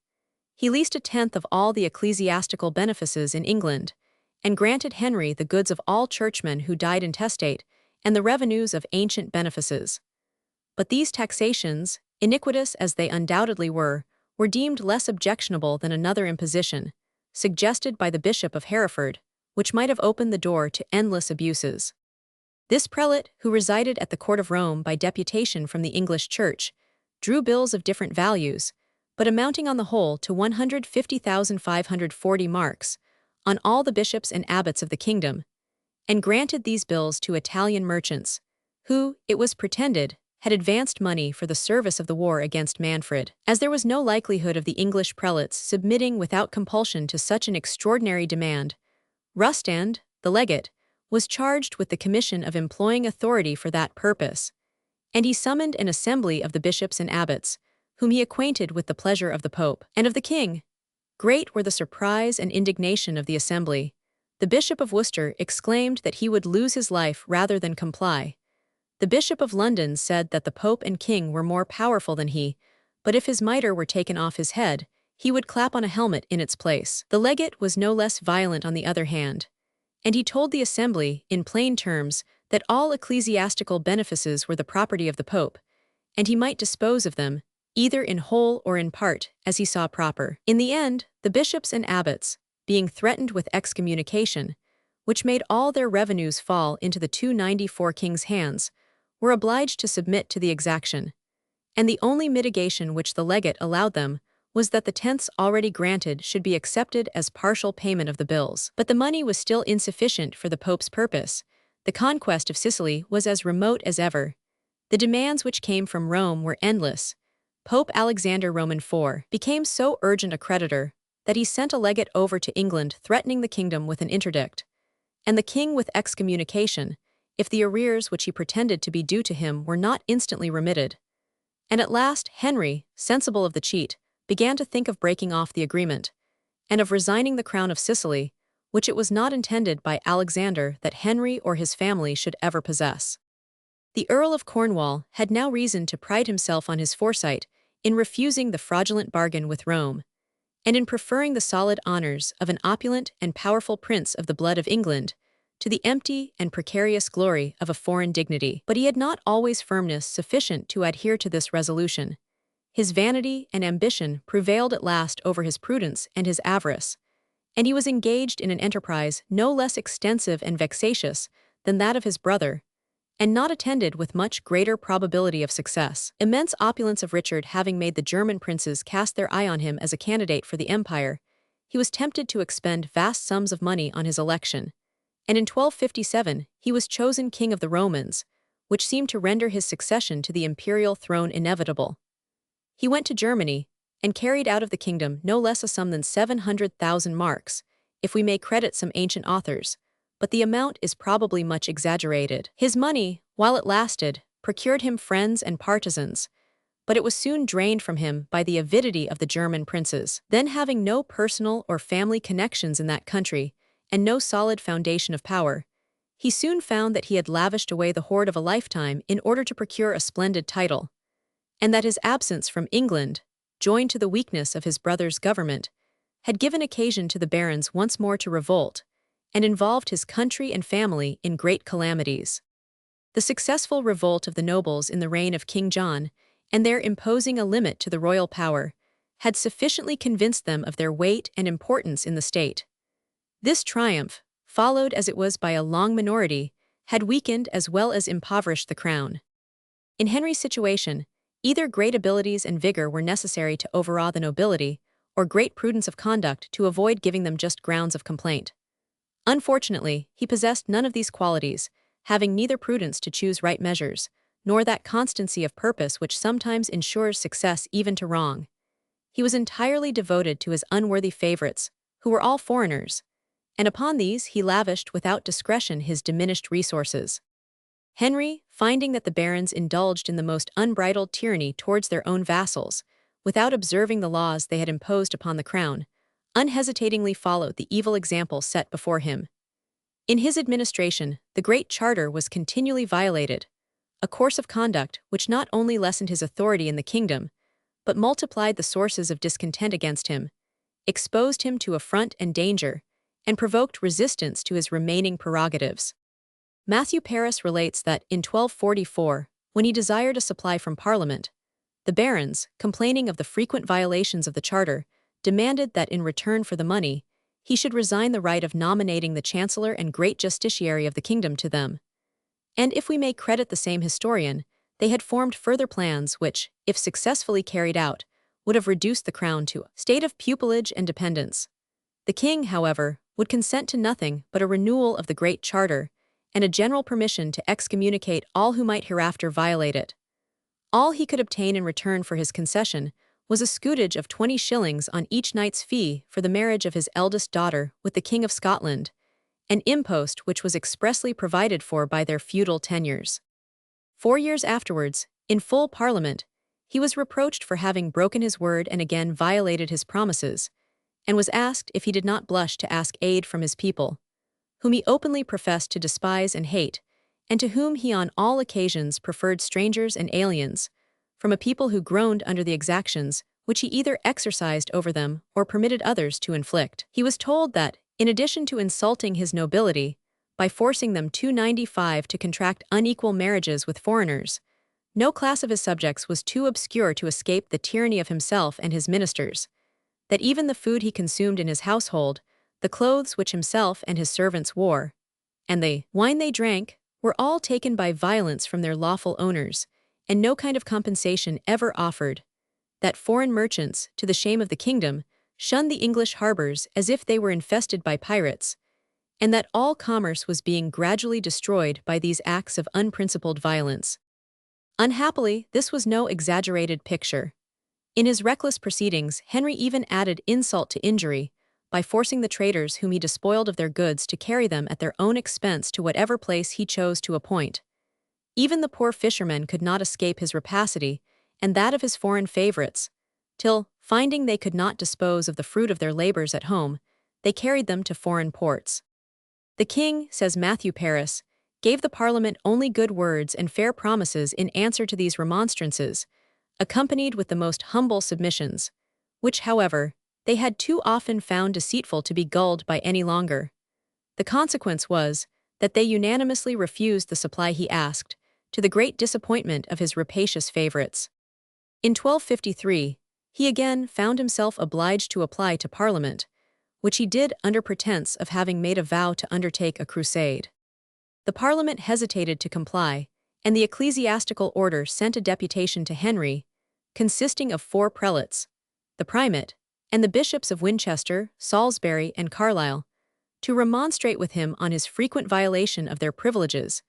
He leased 1/10 of all the ecclesiastical benefices in England, and granted Henry the goods of all churchmen who died intestate, and the revenues of ancient benefices. But these taxations, iniquitous as they undoubtedly were were deemed less objectionable than another imposition, suggested by the Bishop of Hereford, which might have opened the door to endless abuses. This prelate, who resided at the court of Rome by deputation from the English Church, drew bills of different values, but amounting on the whole to 150,540 marks, on all the bishops and abbots of the kingdom, and granted these bills to Italian merchants, who, it was pretended, had advanced money for the service of the war against Manfred. As there was no likelihood of the English prelates submitting without compulsion to such an extraordinary demand, Rustand, the legate, was charged with the commission of employing authority for that purpose, and he summoned an assembly of the bishops and abbots, whom he acquainted with the pleasure of the Pope and of the king. Great were the surprise and indignation of the assembly. The Bishop of Worcester exclaimed that he would lose his life rather than comply. The Bishop of London said that the Pope and King were more powerful than he, but if his mitre were taken off his head, he would clap on a helmet in its place. The legate was no less violent on the other hand, and he told the assembly, in plain terms, that all ecclesiastical benefices were the property of the Pope, and he might dispose of them, either in whole or in part, as he saw proper. In the end, the bishops and abbots, being threatened with excommunication, which made all their revenues fall into the 294 king's hands, were obliged to submit to the exaction, and the only mitigation which the legate allowed them was that the tenths already granted should be accepted as partial payment of the bills. But the money was still insufficient for the Pope's purpose. The conquest of Sicily was as remote as ever. The demands which came from Rome were endless. Pope Alexander Roman IV became so urgent a creditor that he sent a legate over to England threatening the kingdom with an interdict, and the king with excommunication, if the arrears which he pretended to be due to him were not instantly remitted. And at last Henry, sensible of the cheat, began to think of breaking off the agreement, and of resigning the crown of Sicily, which it was not intended by Alexander that Henry or his family should ever possess. The Earl of Cornwall had now reason to pride himself on his foresight in refusing the fraudulent bargain with Rome, and in preferring the solid honors of an opulent and powerful prince of the blood of England to the empty and precarious glory of a foreign dignity. But he had not always firmness sufficient to adhere to this resolution. His vanity and ambition prevailed at last over his prudence and his avarice, and he was engaged in an enterprise no less extensive and vexatious than that of his brother, and not attended with much greater probability of success. Immense opulence of Richard having made the German princes cast their eye on him as a candidate for the empire, he was tempted to expend vast sums of money on his election, and in 1257 he was chosen king of the Romans, which seemed to render his succession to the imperial throne inevitable. He went to Germany, and carried out of the kingdom no less a sum than 700,000 marks, if we may credit some ancient authors, but the amount is probably much exaggerated. His money, while it lasted, procured him friends and partisans, but it was soon drained from him by the avidity of the German princes. Then, having no personal or family connections in that country, and no solid foundation of power, he soon found that he had lavished away the hoard of a lifetime in order to procure a splendid title, and that his absence from England, joined to the weakness of his brother's government, had given occasion to the barons once more to revolt, and involved his country and family in great calamities. The successful revolt of the nobles in the reign of King John, and their imposing a limit to the royal power, had sufficiently convinced them of their weight and importance in the state. This triumph, followed as it was by a long minority, had weakened as well as impoverished the crown. In Henry's situation, either great abilities and vigor were necessary to overawe the nobility, or great prudence of conduct to avoid giving them just grounds of complaint. Unfortunately, he possessed none of these qualities, having neither prudence to choose right measures, nor that constancy of purpose which sometimes ensures success even to wrong. He was entirely devoted to his unworthy favorites, who were all foreigners, and upon these he lavished without discretion his diminished resources. Henry, finding that the barons indulged in the most unbridled tyranny towards their own vassals, without observing the laws they had imposed upon the crown, unhesitatingly followed the evil example set before him. In his administration, the Great Charter was continually violated, a course of conduct which not only lessened his authority in the kingdom, but multiplied the sources of discontent against him, exposed him to affront and danger, and provoked resistance to his remaining prerogatives. Matthew Paris relates that, in 1244, when he desired a supply from Parliament, The barons, complaining of the frequent violations of the charter, demanded that in return for the money, he should resign the right of nominating the chancellor and great justiciary of the kingdom to them. And if we may credit the same historian, they had formed further plans which, if successfully carried out, would have reduced the crown to a state of pupilage and dependence. The king, however, would consent to nothing but a renewal of the Great Charter and a general permission to excommunicate all who might hereafter violate it. All he could obtain in return for his concession was a scutage of 20 shillings on each knight's fee for the marriage of his eldest daughter with the King of Scotland, an impost which was expressly provided for by their feudal tenures. 4 years afterwards, in full Parliament, he was reproached for having broken his word and again violated his promises, and was asked if he did not blush to ask aid from his people, whom he openly professed to despise and hate, and to whom he on all occasions preferred strangers and aliens, from a people who groaned under the exactions which he either exercised over them or permitted others to inflict. He was told that, in addition to insulting his nobility, by forcing them 295 to contract unequal marriages with foreigners, no class of his subjects was too obscure to escape the tyranny of himself and his ministers, that even the food he consumed in his household, the clothes which himself and his servants wore, and the wine they drank, were all taken by violence from their lawful owners, and no kind of compensation ever offered, that foreign merchants, to the shame of the kingdom, shunned the English harbors as if they were infested by pirates, and that all commerce was being gradually destroyed by these acts of unprincipled violence. Unhappily, this was no exaggerated picture. In his reckless proceedings, Henry even added insult to injury by forcing the traders whom he despoiled of their goods to carry them at their own expense to whatever place he chose to appoint. Even the poor fishermen could not escape his rapacity and that of his foreign favorites, till, finding they could not dispose of the fruit of their labors at home, they carried them to foreign ports. The king, says Matthew Paris, gave the Parliament only good words and fair promises in answer to these remonstrances, accompanied with the most humble submissions, which, however, they had too often found deceitful to be gulled by any longer. The consequence was that they unanimously refused the supply he asked, to the great disappointment of his rapacious favorites. In 1253, he again found himself obliged to apply to Parliament, which he did under pretense of having made a vow to undertake a crusade. The Parliament hesitated to comply, and the ecclesiastical order sent a deputation to Henry, consisting of 4 prelates, the primate, and the bishops of Winchester, Salisbury, and Carlisle, to remonstrate with him on his frequent violation of their privileges,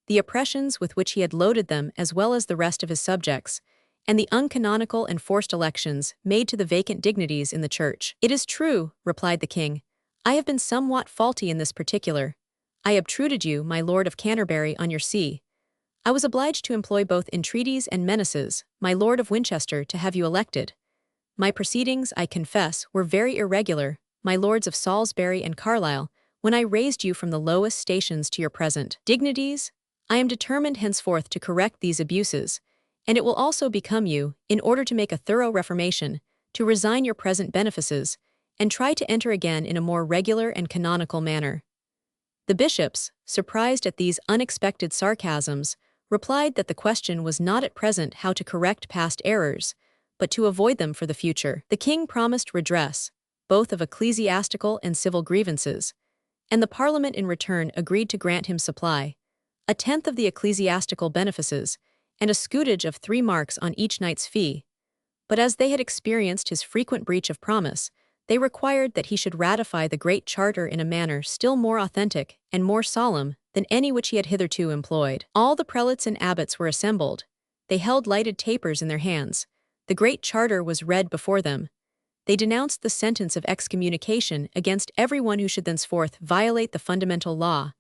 the oppressions with which he had loaded them as well as the rest of his subjects, and the uncanonical and forced elections made to the vacant dignities in the church. "It is true," replied the king, "I have been somewhat faulty in this particular. I obtruded you, my lord of Canterbury, on your see. I was obliged to employ both entreaties and menaces, my lord of Winchester, to have you elected. My proceedings, I confess, were very irregular, my lords of Salisbury and Carlisle, when I raised you from the lowest stations to your present dignities. I am determined henceforth to correct these abuses, and it will also become you, in order to make a thorough reformation, to resign your present benefices, and try to enter again in a more regular and canonical manner." The bishops, surprised at these unexpected sarcasms, replied that the question was not at present how to correct past errors, but to avoid them for the future. The king promised redress, both of ecclesiastical and civil grievances, and the Parliament in return agreed to grant him supply, 1/10 of the ecclesiastical benefices, and a scutage of 3 marks on each knight's fee. But as they had experienced his frequent breach of promise, they required that he should ratify the Great Charter in a manner still more authentic and more solemn than any which he had hitherto employed. All the prelates and abbots were assembled. They held lighted tapers in their hands. The Great Charter was read before them. They denounced the sentence of excommunication against everyone who should thenceforth violate the fundamental law.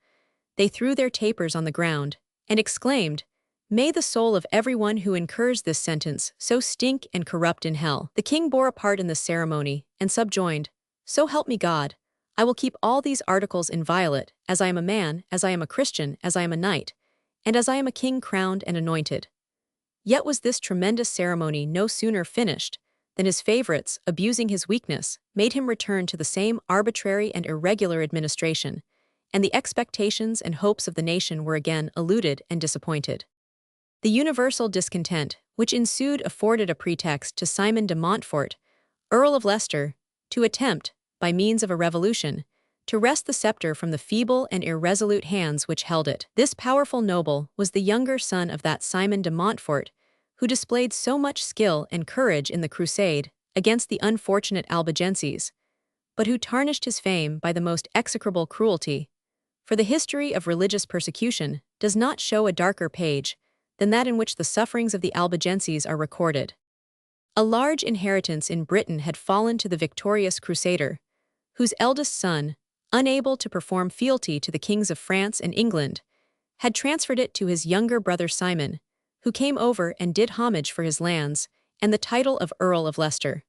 They threw their tapers on the ground, and exclaimed, "May the soul of everyone who incurs this sentence so stink and corrupt in hell." The king bore a part in this ceremony, and subjoined, "So help me God, I will keep all these articles inviolate, as I am a man, as I am a Christian, as I am a knight, and as I am a king crowned and anointed." Yet was this tremendous ceremony no sooner finished than his favorites, abusing his weakness, made him return to the same arbitrary and irregular administration, and the expectations and hopes of the nation were again eluded and disappointed. The universal discontent, which ensued afforded a pretext to Simon de Montfort, Earl of Leicester, to attempt, by means of a revolution, to wrest the scepter from the feeble and irresolute hands which held it. This powerful noble was the younger son of that Simon de Montfort, who displayed so much skill and courage in the crusade against the unfortunate Albigenses, but who tarnished his fame by the most execrable cruelty. For the history of religious persecution does not show a darker page than that in which the sufferings of the Albigenses are recorded. A large inheritance in Britain had fallen to the victorious crusader, whose eldest son, unable to perform fealty to the kings of France and England, had transferred it to his younger brother Simon, who came over and did homage for his lands and the title of Earl of Leicester.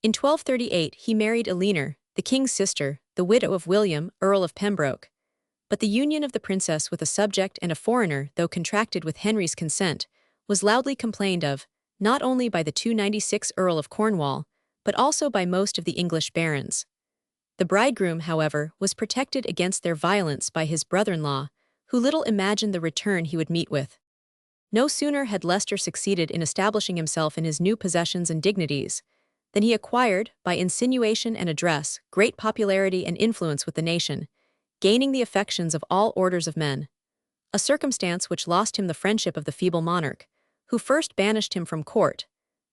In 1238 he married Eleanor, the king's sister, the widow of William, Earl of Pembroke. But the union of the princess with a subject and a foreigner, though contracted with Henry's consent, was loudly complained of, not only by the 296 Earl of Cornwall, but also by most of the English barons. The bridegroom, however, was protected against their violence by his brother-in-law, who little imagined the return he would meet with. No sooner had Leicester succeeded in establishing himself in his new possessions and dignities, than he acquired, by insinuation and address, great popularity and influence with the nation, gaining the affections of all orders of men, a circumstance which lost him the friendship of the feeble monarch, who first banished him from court,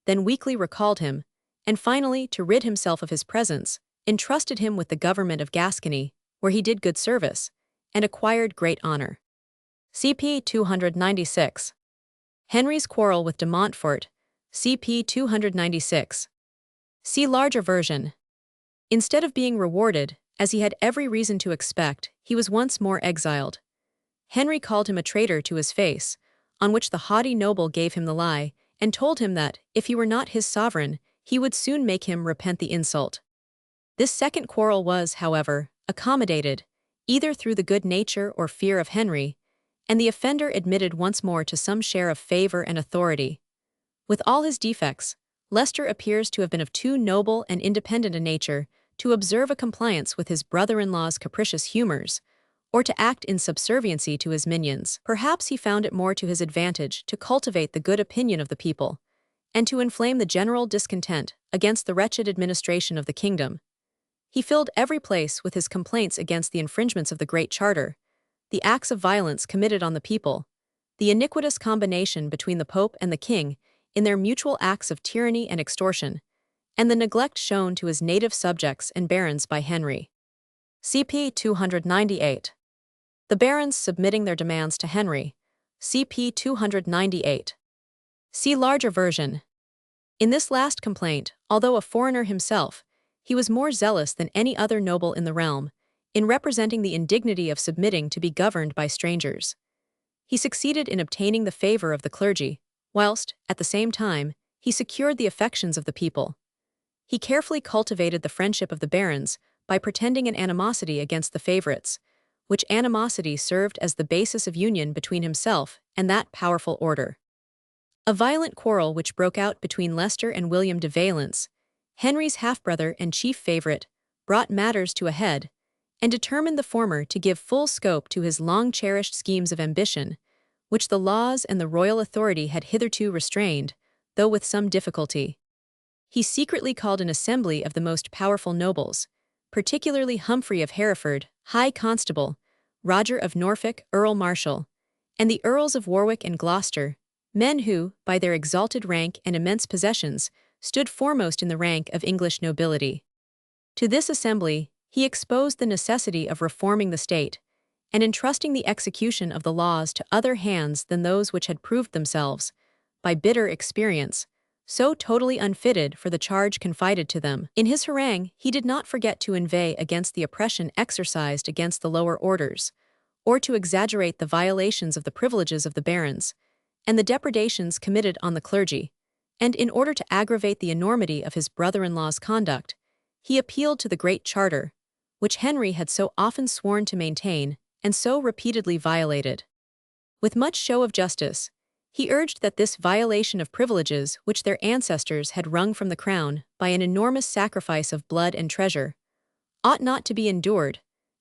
then weakly recalled him, and finally, to rid himself of his presence, entrusted him with the government of Gascony, where he did good service, and acquired great honor. CP 296. Henry's quarrel with de Montfort, CP 296. See larger version. Instead of being rewarded, as he had every reason to expect, he was once more exiled. Henry called him a traitor to his face, on which the haughty noble gave him the lie, and told him that, if he were not his sovereign, he would soon make him repent the insult. This second quarrel was, however, accommodated, either through the good nature or fear of Henry, and the offender admitted once more to some share of favor and authority. With all his defects, Leicester appears to have been of too noble and independent a nature to observe a compliance with his brother-in-law's capricious humors, or to act in subserviency to his minions. Perhaps he found it more to his advantage to cultivate the good opinion of the people, and to inflame the general discontent against the wretched administration of the kingdom. He filled every place with his complaints against the infringements of the Great Charter, the acts of violence committed on the people, the iniquitous combination between the Pope and the King in their mutual acts of tyranny and extortion, and the neglect shown to his native subjects and barons by Henry. CP 298. The barons submitting their demands to Henry, CP 298. See larger version. In this last complaint, although a foreigner himself, he was more zealous than any other noble in the realm, in representing the indignity of submitting to be governed by strangers. He succeeded in obtaining the favor of the clergy, whilst, at the same time, he secured the affections of the people. He carefully cultivated the friendship of the barons by pretending an animosity against the favorites, which animosity served as the basis of union between himself and that powerful order. A violent quarrel which broke out between Leicester and William de Valence, Henry's half-brother and chief favorite, brought matters to a head, and determined the former to give full scope to his long-cherished schemes of ambition, which the laws and the royal authority had hitherto restrained, though with some difficulty. He secretly called an assembly of the most powerful nobles, particularly Humphrey of Hereford, High Constable, Roger of Norfolk, Earl Marshal, and the Earls of Warwick and Gloucester, men who, by their exalted rank and immense possessions, stood foremost in the rank of English nobility. To this assembly, he exposed the necessity of reforming the state, and entrusting the execution of the laws to other hands than those which had proved themselves, by bitter experience, so totally unfitted for the charge confided to them. In his harangue, he did not forget to inveigh against the oppression exercised against the lower orders, or to exaggerate the violations of the privileges of the barons, and the depredations committed on the clergy, and in order to aggravate the enormity of his brother-in-law's conduct, he appealed to the Great Charter, which Henry had so often sworn to maintain and so repeatedly violated. With much show of justice, he urged that this violation of privileges which their ancestors had wrung from the crown by an enormous sacrifice of blood and treasure ought not to be endured,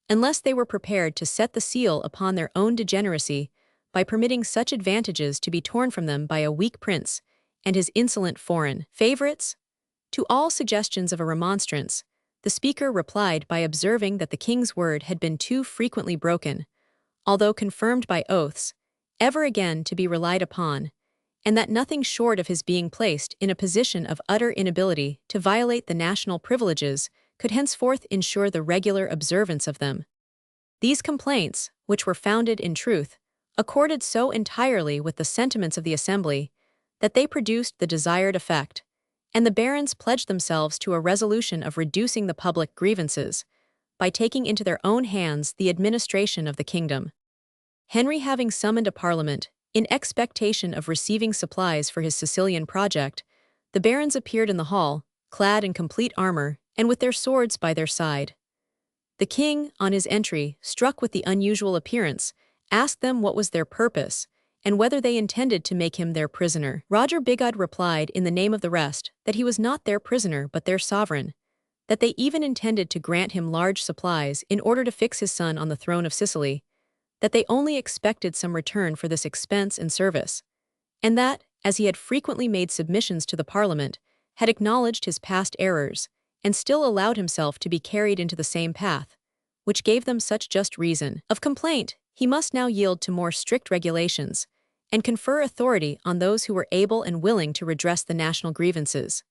unless they were prepared to set the seal upon their own degeneracy by permitting such advantages to be torn from them by a weak prince, and his insolent foreign favorites. To all suggestions of a remonstrance, the speaker replied by observing that the king's word had been too frequently broken, although confirmed by oaths, ever again to be relied upon, and that nothing short of his being placed in a position of utter inability to violate the national privileges could henceforth ensure the regular observance of them. These complaints, which were founded in truth, accorded so entirely with the sentiments of the assembly that they produced the desired effect, and the barons pledged themselves to a resolution of reducing the public grievances by taking into their own hands the administration of the kingdom. Henry having summoned a parliament, in expectation of receiving supplies for his Sicilian project, the barons appeared in the hall, clad in complete armor, and with their swords by their side. The king, on his entry, struck with the unusual appearance, asked them what was their purpose, and whether they intended to make him their prisoner. Roger Bigod replied in the name of the rest that he was not their prisoner but their sovereign, that they even intended to grant him large supplies in order to fix his son on the throne of Sicily, that they only expected some return for this expense and service, and that, as he had frequently made submissions to the Parliament, had acknowledged his past errors, and still allowed himself to be carried into the same path, which gave them such just reason of complaint, he must now yield to more strict regulations, and confer authority on those who were able and willing to redress the national grievances.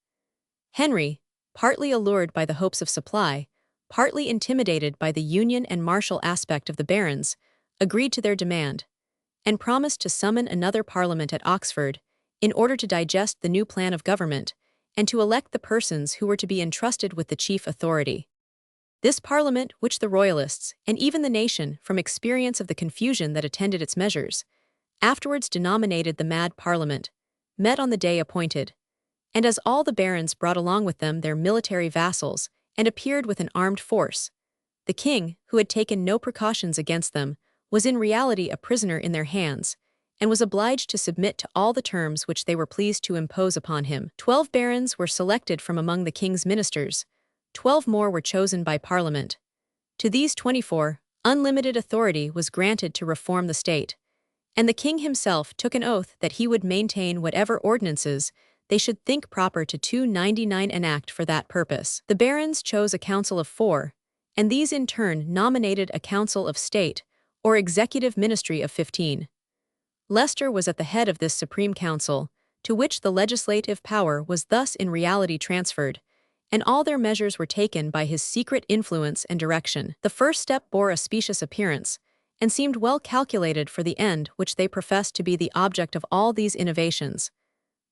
Henry, partly allured by the hopes of supply, partly intimidated by the union and martial aspect of the barons, agreed to their demand, and promised to summon another parliament at Oxford in order to digest the new plan of government and to elect the persons who were to be entrusted with the chief authority. This parliament, which the royalists, and even the nation, from experience of the confusion that attended its measures, afterwards denominated the Mad Parliament, met on the day appointed, and as all the barons brought along with them their military vassals and appeared with an armed force, the king, who had taken no precautions against them, was in reality a prisoner in their hands, and was obliged to submit to all the terms which they were pleased to impose upon him. 12 barons were selected from among the king's ministers, 12 more were chosen by Parliament. To these 24, unlimited authority was granted to reform the state, and the king himself took an oath that he would maintain whatever ordinances they should think proper to 299 enact for that purpose. The barons chose a council of 4, and these in turn nominated a council of state, or executive ministry of 15. Leicester was at the head of this Supreme Council, to which the legislative power was thus in reality transferred, and all their measures were taken by his secret influence and direction. The first step bore a specious appearance, and seemed well calculated for the end which they professed to be the object of all these innovations.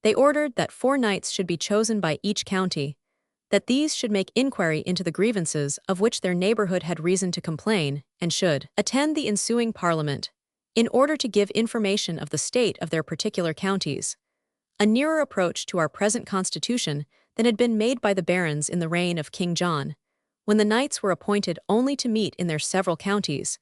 They ordered that 4 knights should be chosen by each county, that these should make inquiry into the grievances of which their neighborhood had reason to complain, and should attend the ensuing Parliament, in order to give information of the state of their particular counties, a nearer approach to our present constitution than had been made by the barons in the reign of King John, when the knights were appointed only to meet in their several counties,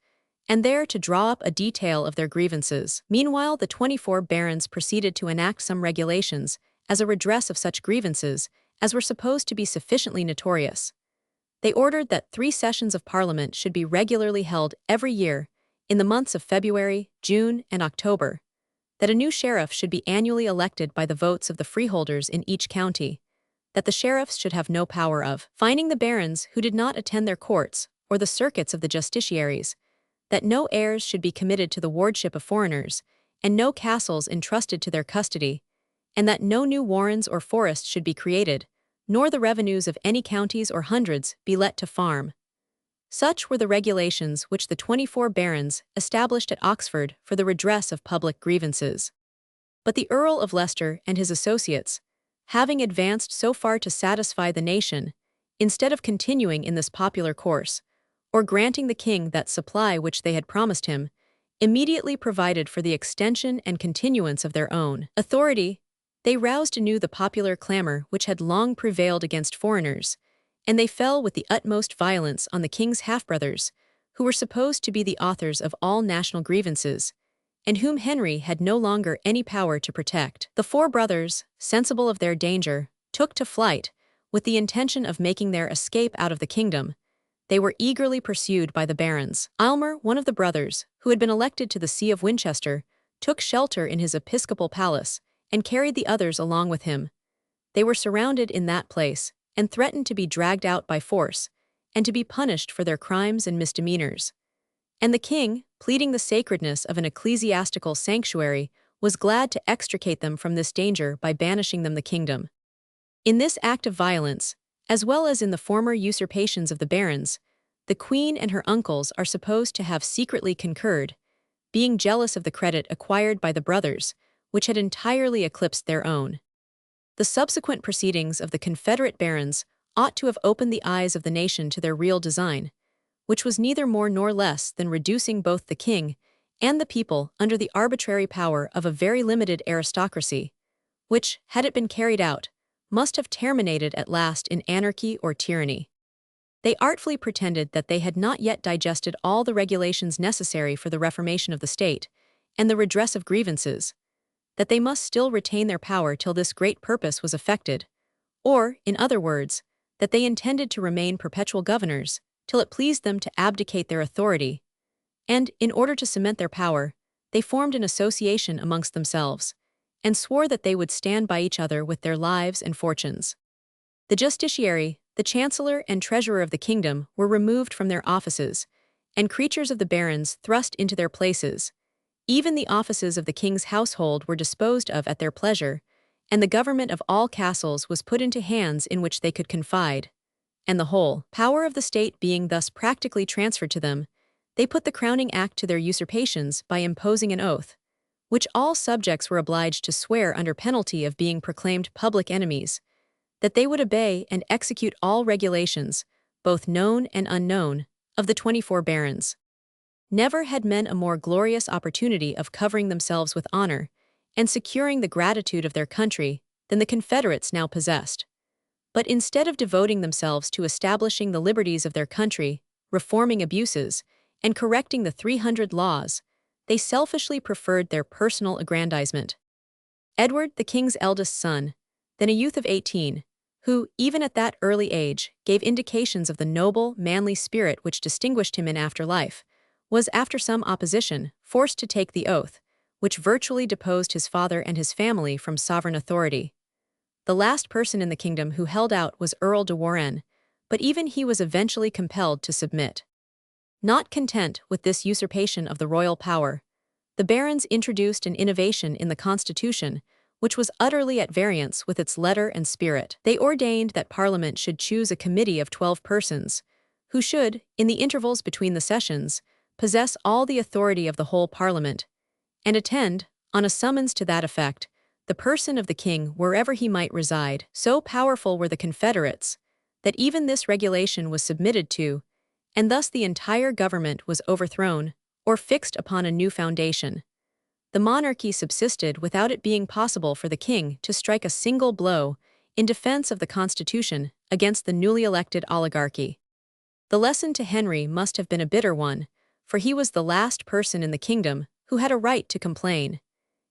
and there to draw up a detail of their grievances. Meanwhile, the 24 barons proceeded to enact some regulations as a redress of such grievances as were supposed to be sufficiently notorious. They ordered that 3 sessions of Parliament should be regularly held every year in the months of February, June, and October, that a new sheriff should be annually elected by the votes of the freeholders in each county, that the sheriffs should have no power of fining the barons who did not attend their courts or the circuits of the justiciaries, that no heirs should be committed to the wardship of foreigners, and no castles entrusted to their custody, and that no new warrens or forests should be created, nor the revenues of any counties or hundreds be let to farm. Such were the regulations which the 24 barons established at Oxford for the redress of public grievances. But the Earl of Leicester and his associates, having advanced so far to satisfy the nation, instead of continuing in this popular course, or granting the king that supply which they had promised him, immediately provided for the extension and continuance of their own authority. They roused anew the popular clamor which had long prevailed against foreigners, and they fell with the utmost violence on the king's half-brothers, who were supposed to be the authors of all national grievances, and whom Henry had no longer any power to protect. The 4 brothers, sensible of their danger, took to flight, with the intention of making their escape out of the kingdom. They were eagerly pursued by the barons. Aylmer, one of the brothers, who had been elected to the See of Winchester, took shelter in his episcopal palace, and carried the others along with him. They were surrounded in that place, and threatened to be dragged out by force, and to be punished for their crimes and misdemeanors. And the king, pleading the sacredness of an ecclesiastical sanctuary, was glad to extricate them from this danger by banishing them the kingdom. In this act of violence, as well as in the former usurpations of the barons, the queen and her uncles are supposed to have secretly concurred, being jealous of the credit acquired by the brothers, which had entirely eclipsed their own. The subsequent proceedings of the Confederate barons ought to have opened the eyes of the nation to their real design, which was neither more nor less than reducing both the king and the people under the arbitrary power of a very limited aristocracy, which, had it been carried out, must have terminated at last in anarchy or tyranny. They artfully pretended that they had not yet digested all the regulations necessary for the reformation of the state and the redress of grievances, that they must still retain their power till this great purpose was effected, or, in other words, that they intended to remain perpetual governors till it pleased them to abdicate their authority, and, in order to cement their power, they formed an association amongst themselves, and swore that they would stand by each other with their lives and fortunes. The justiciary, the chancellor and treasurer of the kingdom were removed from their offices, and creatures of the barons thrust into their places. Even the offices of the king's household were disposed of at their pleasure, and the government of all castles was put into hands in which they could confide. And the whole power of the state being thus practically transferred to them, they put the crowning act to their usurpations by imposing an oath, which all subjects were obliged to swear under penalty of being proclaimed public enemies, that they would obey and execute all regulations, both known and unknown, of the 24 barons. Never had men a more glorious opportunity of covering themselves with honor and securing the gratitude of their country than the Confederates now possessed. But instead of devoting themselves to establishing the liberties of their country, reforming abuses, and correcting the 300 laws, they selfishly preferred their personal aggrandizement. Edward, the king's eldest son, then a youth of 18, who, even at that early age, gave indications of the noble, manly spirit which distinguished him in after life, was, after some opposition, forced to take the oath, which virtually deposed his father and his family from sovereign authority. The last person in the kingdom who held out was Earl de Warenne, but even he was eventually compelled to submit. Not content with this usurpation of the royal power, the barons introduced an innovation in the constitution which was utterly at variance with its letter and spirit. They ordained that Parliament should choose a committee of 12 persons, who should, in the intervals between the sessions, possess all the authority of the whole Parliament, and attend, on a summons to that effect, the person of the king wherever he might reside. So powerful were the Confederates, that even this regulation was submitted to, and thus the entire government was overthrown, or fixed upon a new foundation. The monarchy subsisted without it being possible for the king to strike a single blow in defense of the Constitution against the newly elected oligarchy. The lesson to Henry must have been a bitter one, for he was the last person in the kingdom who had a right to complain.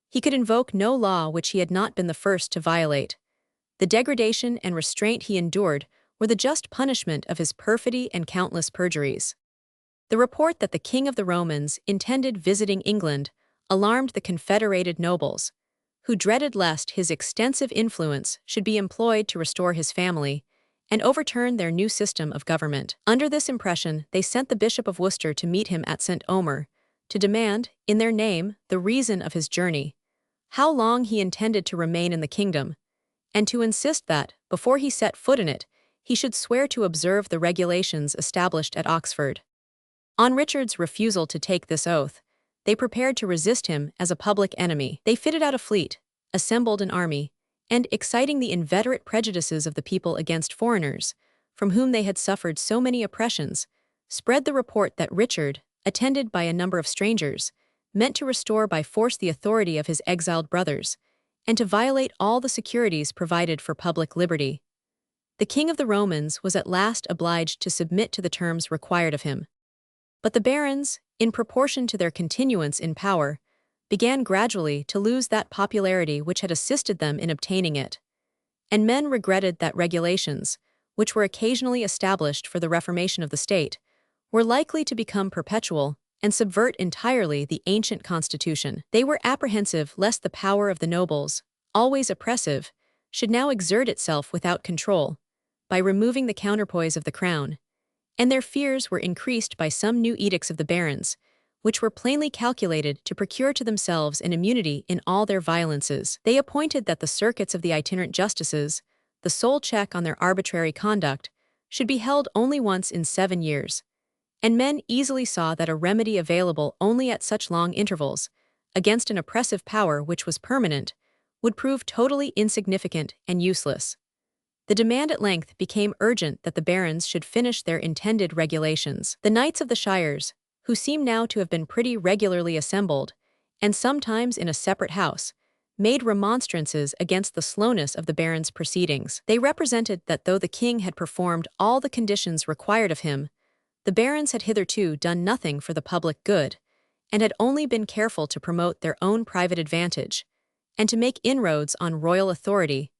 He could invoke no law which he had not been the first to violate. The degradation and restraint he endured were the just punishment of his perfidy and countless perjuries. The report that the King of the Romans intended visiting England alarmed the confederated nobles, who dreaded lest his extensive influence should be employed to restore his family and overturn their new system of government. Under this impression, they sent the Bishop of Worcester to meet him at St. Omer, to demand, in their name, the reason of his journey, how long he intended to remain in the kingdom, and to insist that, before he set foot in it, he should swear to observe the regulations established at Oxford. On Richard's refusal to take this oath, they prepared to resist him as a public enemy. They fitted out a fleet, assembled an army, and, exciting the inveterate prejudices of the people against foreigners, from whom they had suffered so many oppressions, spread the report that Richard, attended by a number of strangers, meant to restore by force the authority of his exiled brothers, and to violate all the securities provided for public liberty. The King of the Romans was at last obliged to submit to the terms required of him. But the barons, in proportion to their continuance in power, began gradually to lose that popularity which had assisted them in obtaining it, and men regretted that regulations, which were occasionally established for the reformation of the state, were likely to become perpetual and subvert entirely the ancient constitution. They were apprehensive lest the power of the nobles, always oppressive, should now exert itself without control, by removing the counterpoise of the crown, and their fears were increased by some new edicts of the barons, which were plainly calculated to procure to themselves an immunity in all their violences. They appointed that the circuits of the itinerant justices, the sole check on their arbitrary conduct, should be held only once in 7 years, and men easily saw that a remedy available only at such long intervals, against an oppressive power which was permanent, would prove totally insignificant and useless. The demand at length became urgent that the barons should finish their intended regulations. The knights of the shires, who seem now to have been pretty regularly assembled, and sometimes in a separate house, made remonstrances against the slowness of the barons' proceedings. They represented that though the king had performed all the conditions required of him, the barons had hitherto done nothing for the public good, and had only been careful to promote their own private advantage, and to make inroads on royal authority,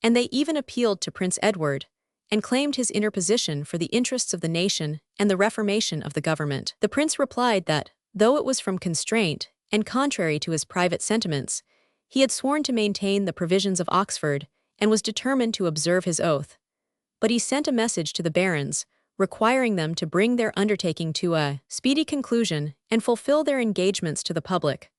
and they even appealed to Prince Edward, and claimed his interposition for the interests of the nation and the reformation of the government. The prince replied that, though it was from constraint, and contrary to his private sentiments, he had sworn to maintain the provisions of Oxford, and was determined to observe his oath. But he sent a message to the barons, requiring them to bring their undertaking to a speedy conclusion and fulfill their engagements to the public.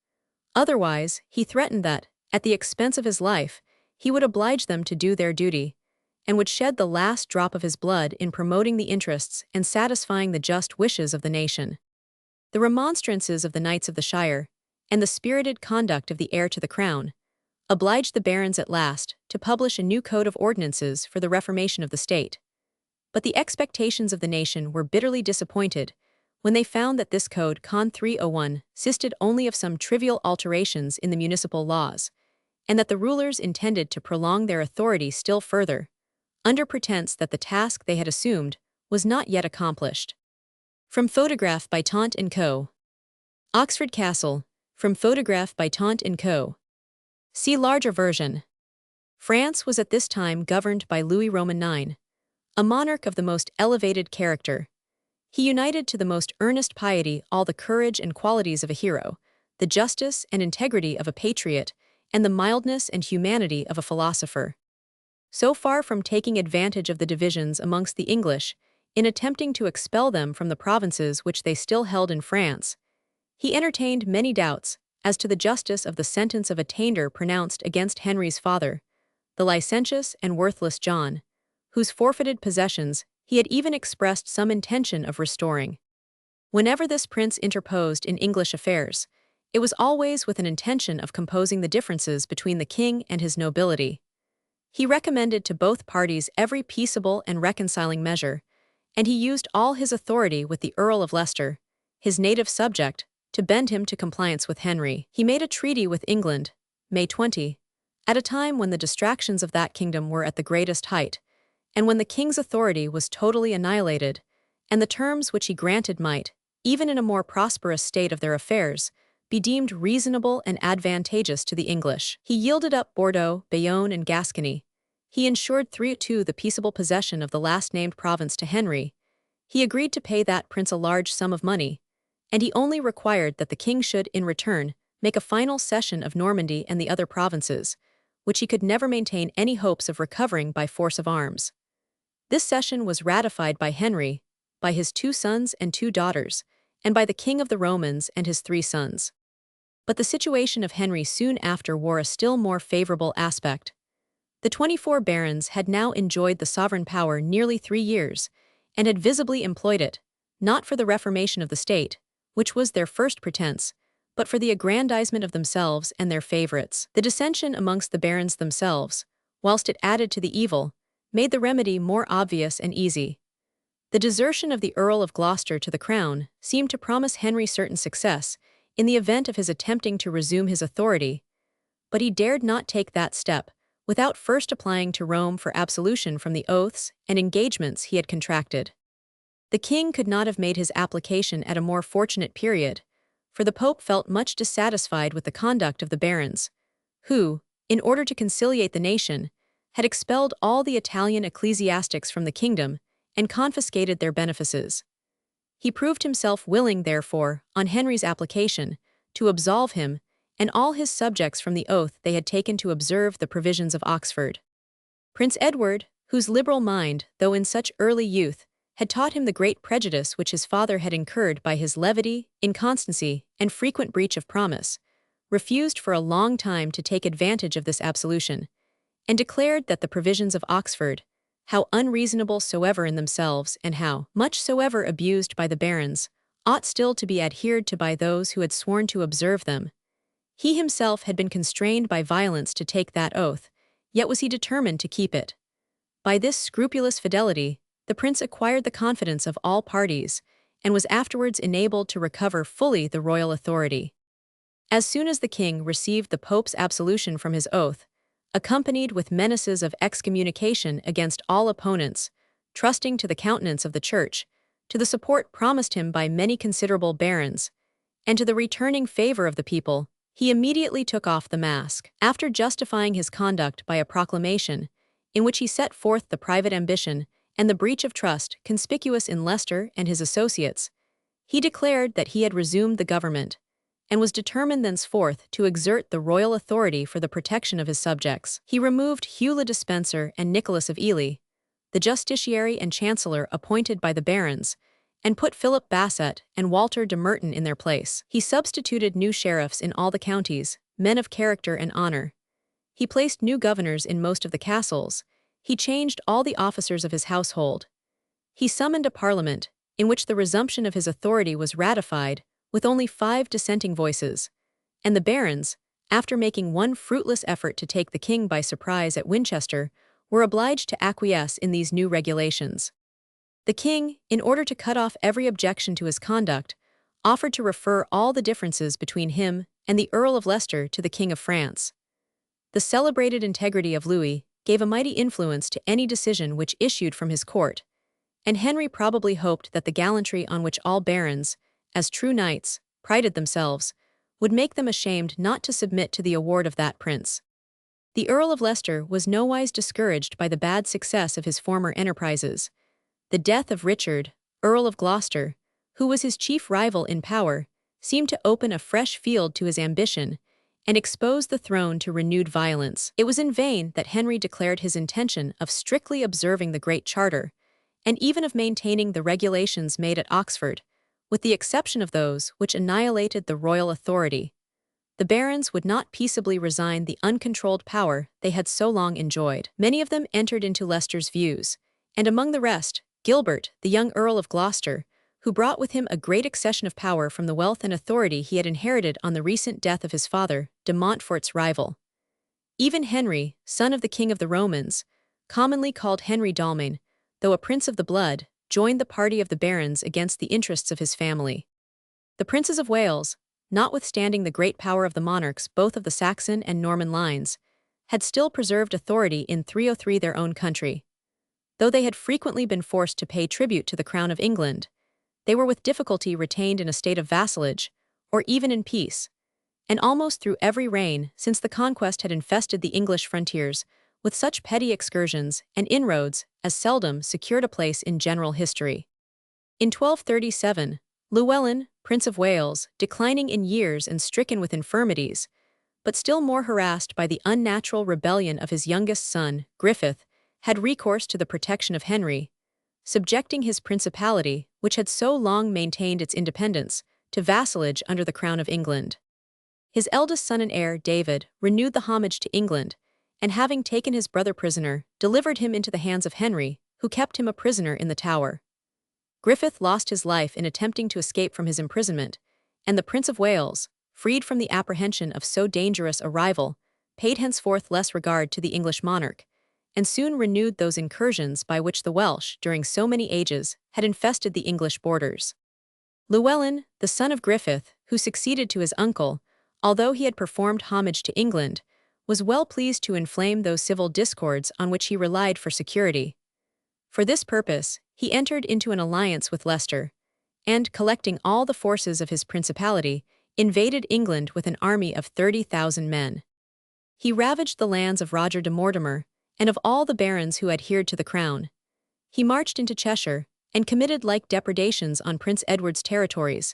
Otherwise, he threatened that, at the expense of his life, he would oblige them to do their duty, and would shed the last drop of his blood in promoting the interests and satisfying the just wishes of the nation. The remonstrances of the knights of the shire, and the spirited conduct of the heir to the crown, obliged the barons at last to publish a new code of ordinances for the reformation of the state. But the expectations of the nation were bitterly disappointed when they found that this code, Con 301, consisted only of some trivial alterations in the municipal laws, and that the rulers intended to prolong their authority still further, under pretense that the task they had assumed was not yet accomplished. From photograph by Taunt & Co. Oxford Cassell, from photograph by Taunt & Co. See larger version. France was at this time governed by Louis Roman IX, a monarch of the most elevated character. He united to the most earnest piety all the courage and qualities of a hero, the justice and integrity of a patriot, and the mildness and humanity of a philosopher. So far from taking advantage of the divisions amongst the English, in attempting to expel them from the provinces which they still held in France, he entertained many doubts as to the justice of the sentence of attainder pronounced against Henry's father, the licentious and worthless John, whose forfeited possessions he had even expressed some intention of restoring. Whenever this prince interposed in English affairs, it was always with an intention of composing the differences between the king and his nobility. He recommended to both parties every peaceable and reconciling measure, and he used all his authority with the Earl of Leicester, his native subject, to bend him to compliance with Henry. He made a treaty with England, May 20, at a time when the distractions of that kingdom were at the greatest height, and when the king's authority was totally annihilated, and the terms which he granted might, even in a more prosperous state of their affairs, be deemed reasonable and advantageous to the English. He yielded up Bordeaux, Bayonne, and Gascony. He ensured 3-2 the peaceable possession of the last-named province to Henry. He agreed to pay that prince a large sum of money, and he only required that the king should, in return, make a final cession of Normandy and the other provinces, which he could never maintain any hopes of recovering by force of arms. This cession was ratified by Henry, by his 2 sons and 2 daughters, and by the king of the Romans and his 3 sons. But the situation of Henry soon after wore a still more favorable aspect. The 24 barons had now enjoyed the sovereign power nearly 3 years, and had visibly employed it, not for the reformation of the state, which was their first pretense, but for the aggrandizement of themselves and their favorites. The dissension amongst the barons themselves, whilst it added to the evil, made the remedy more obvious and easy. The desertion of the Earl of Gloucester to the crown seemed to promise Henry certain success in the event of his attempting to resume his authority, but he dared not take that step without first applying to Rome for absolution from the oaths and engagements he had contracted. The king could not have made his application at a more fortunate period, for the Pope felt much dissatisfied with the conduct of the barons, who, in order to conciliate the nation, had expelled all the Italian ecclesiastics from the kingdom and confiscated their benefices. He proved himself willing, therefore, on Henry's application, to absolve him and all his subjects from the oath they had taken to observe the provisions of Oxford. Prince Edward, whose liberal mind, though in such early youth, had taught him the great prejudice which his father had incurred by his levity, inconstancy, and frequent breach of promise, refused for a long time to take advantage of this absolution, and declared that the provisions of Oxford, how unreasonable soever in themselves and how much soever abused by the barons, ought still to be adhered to by those who had sworn to observe them. He himself had been constrained by violence to take that oath, yet was he determined to keep it. By this scrupulous fidelity, the prince acquired the confidence of all parties, and was afterwards enabled to recover fully the royal authority. As soon as the king received the pope's absolution from his oath, accompanied with menaces of excommunication against all opponents, trusting to the countenance of the church, to the support promised him by many considerable barons, and to the returning favor of the people, he immediately took off the mask. After justifying his conduct by a proclamation, in which he set forth the private ambition and the breach of trust conspicuous in Leicester and his associates, he declared that he had resumed the government, and was determined thenceforth to exert the royal authority for the protection of his subjects. He removed Hugh le Despencer and Nicholas of Ely, the justiciary and chancellor appointed by the barons, and put Philip Basset and Walter de Merton in their place. He substituted new sheriffs in all the counties, men of character and honor. He placed new governors in most of the castles. He changed all the officers of his household. He summoned a parliament, in which the resumption of his authority was ratified, with only 5 dissenting voices, and the barons, after making one fruitless effort to take the king by surprise at Winchester, were obliged to acquiesce in these new regulations. The king, in order to cut off every objection to his conduct, offered to refer all the differences between him and the Earl of Leicester to the King of France. The celebrated integrity of Louis gave a mighty influence to any decision which issued from his court, and Henry probably hoped that the gallantry on which all barons, as true knights, prided themselves, would make them ashamed not to submit to the award of that prince. The Earl of Leicester was nowise discouraged by the bad success of his former enterprises. The death of Richard, Earl of Gloucester, who was his chief rival in power, seemed to open a fresh field to his ambition and expose the throne to renewed violence. It was in vain that Henry declared his intention of strictly observing the Great Charter, and even of maintaining the regulations made at Oxford, with the exception of those which annihilated the royal authority. The barons would not peaceably resign the uncontrolled power they had so long enjoyed. Many of them entered into Leicester's views, and among the rest, Gilbert, the young Earl of Gloucester, who brought with him a great accession of power from the wealth and authority he had inherited on the recent death of his father, de Montfort's rival. Even Henry, son of the King of the Romans, commonly called Henry d'Almaine, though a prince of the blood, joined the party of the barons against the interests of his family. The princes of Wales, notwithstanding the great power of the monarchs both of the Saxon and Norman lines, had still preserved authority in 303 their own country. Though they had frequently been forced to pay tribute to the crown of England, they were with difficulty retained in a state of vassalage, or even in peace, and almost through every reign since the conquest had infested the English frontiers with such petty excursions and inroads as seldom secured a place in general history. In 1237, Llewellyn, Prince of Wales, declining in years and stricken with infirmities, but still more harassed by the unnatural rebellion of his youngest son, Griffith, had recourse to the protection of Henry, subjecting his principality, which had so long maintained its independence, to vassalage under the crown of England. His eldest son and heir, David, renewed the homage to England, and having taken his brother prisoner, delivered him into the hands of Henry, who kept him a prisoner in the Tower. Griffith lost his life in attempting to escape from his imprisonment, and the Prince of Wales, freed from the apprehension of so dangerous a rival, paid henceforth less regard to the English monarch, and soon renewed those incursions by which the Welsh, during so many ages, had infested the English borders. Llewellyn, the son of Griffith, who succeeded to his uncle, although he had performed homage to England, was well pleased to inflame those civil discords on which he relied for security. For this purpose, he entered into an alliance with Leicester, and, collecting all the forces of his principality, invaded England with an army of 30,000 men. He ravaged the lands of Roger de Mortimer, and of all the barons who adhered to the crown. He marched into Cheshire, and committed like depredations on Prince Edward's territories,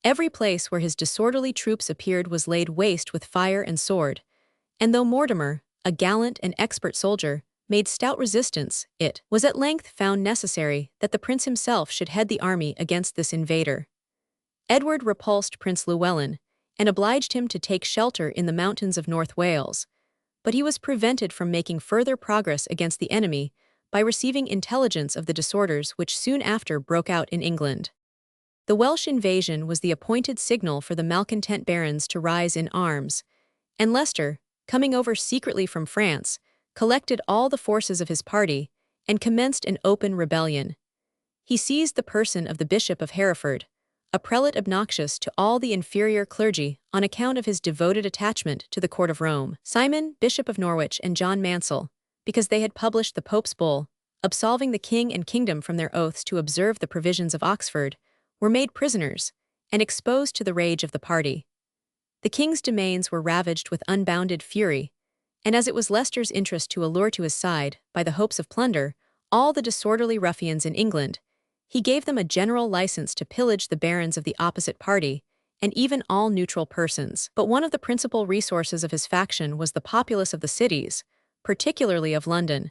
Every place where his disorderly troops appeared was laid waste with fire and sword, and though Mortimer, a gallant and expert soldier, made stout resistance, it was at length found necessary that the prince himself should head the army against this invader. Edward repulsed Prince Llewellyn and obliged him to take shelter in the mountains of North Wales, but he was prevented from making further progress against the enemy by receiving intelligence of the disorders which soon after broke out in England. The Welsh invasion was the appointed signal for the malcontent barons to rise in arms, and Leicester, coming over secretly from France, collected all the forces of his party and commenced an open rebellion. He seized the person of the Bishop of Hereford, a prelate obnoxious to all the inferior clergy on account of his devoted attachment to the court of Rome. Simon, Bishop of Norwich, and John Mansell, because they had published the Pope's bull, absolving the king and kingdom from their oaths to observe the provisions of Oxford, were made prisoners and exposed to the rage of the party. The king's domains were ravaged with unbounded fury, and as it was Leicester's interest to allure to his side, by the hopes of plunder, all the disorderly ruffians in England, he gave them a general license to pillage the barons of the opposite party, and even all neutral persons. But one of the principal resources of his faction was the populace of the cities, particularly of London.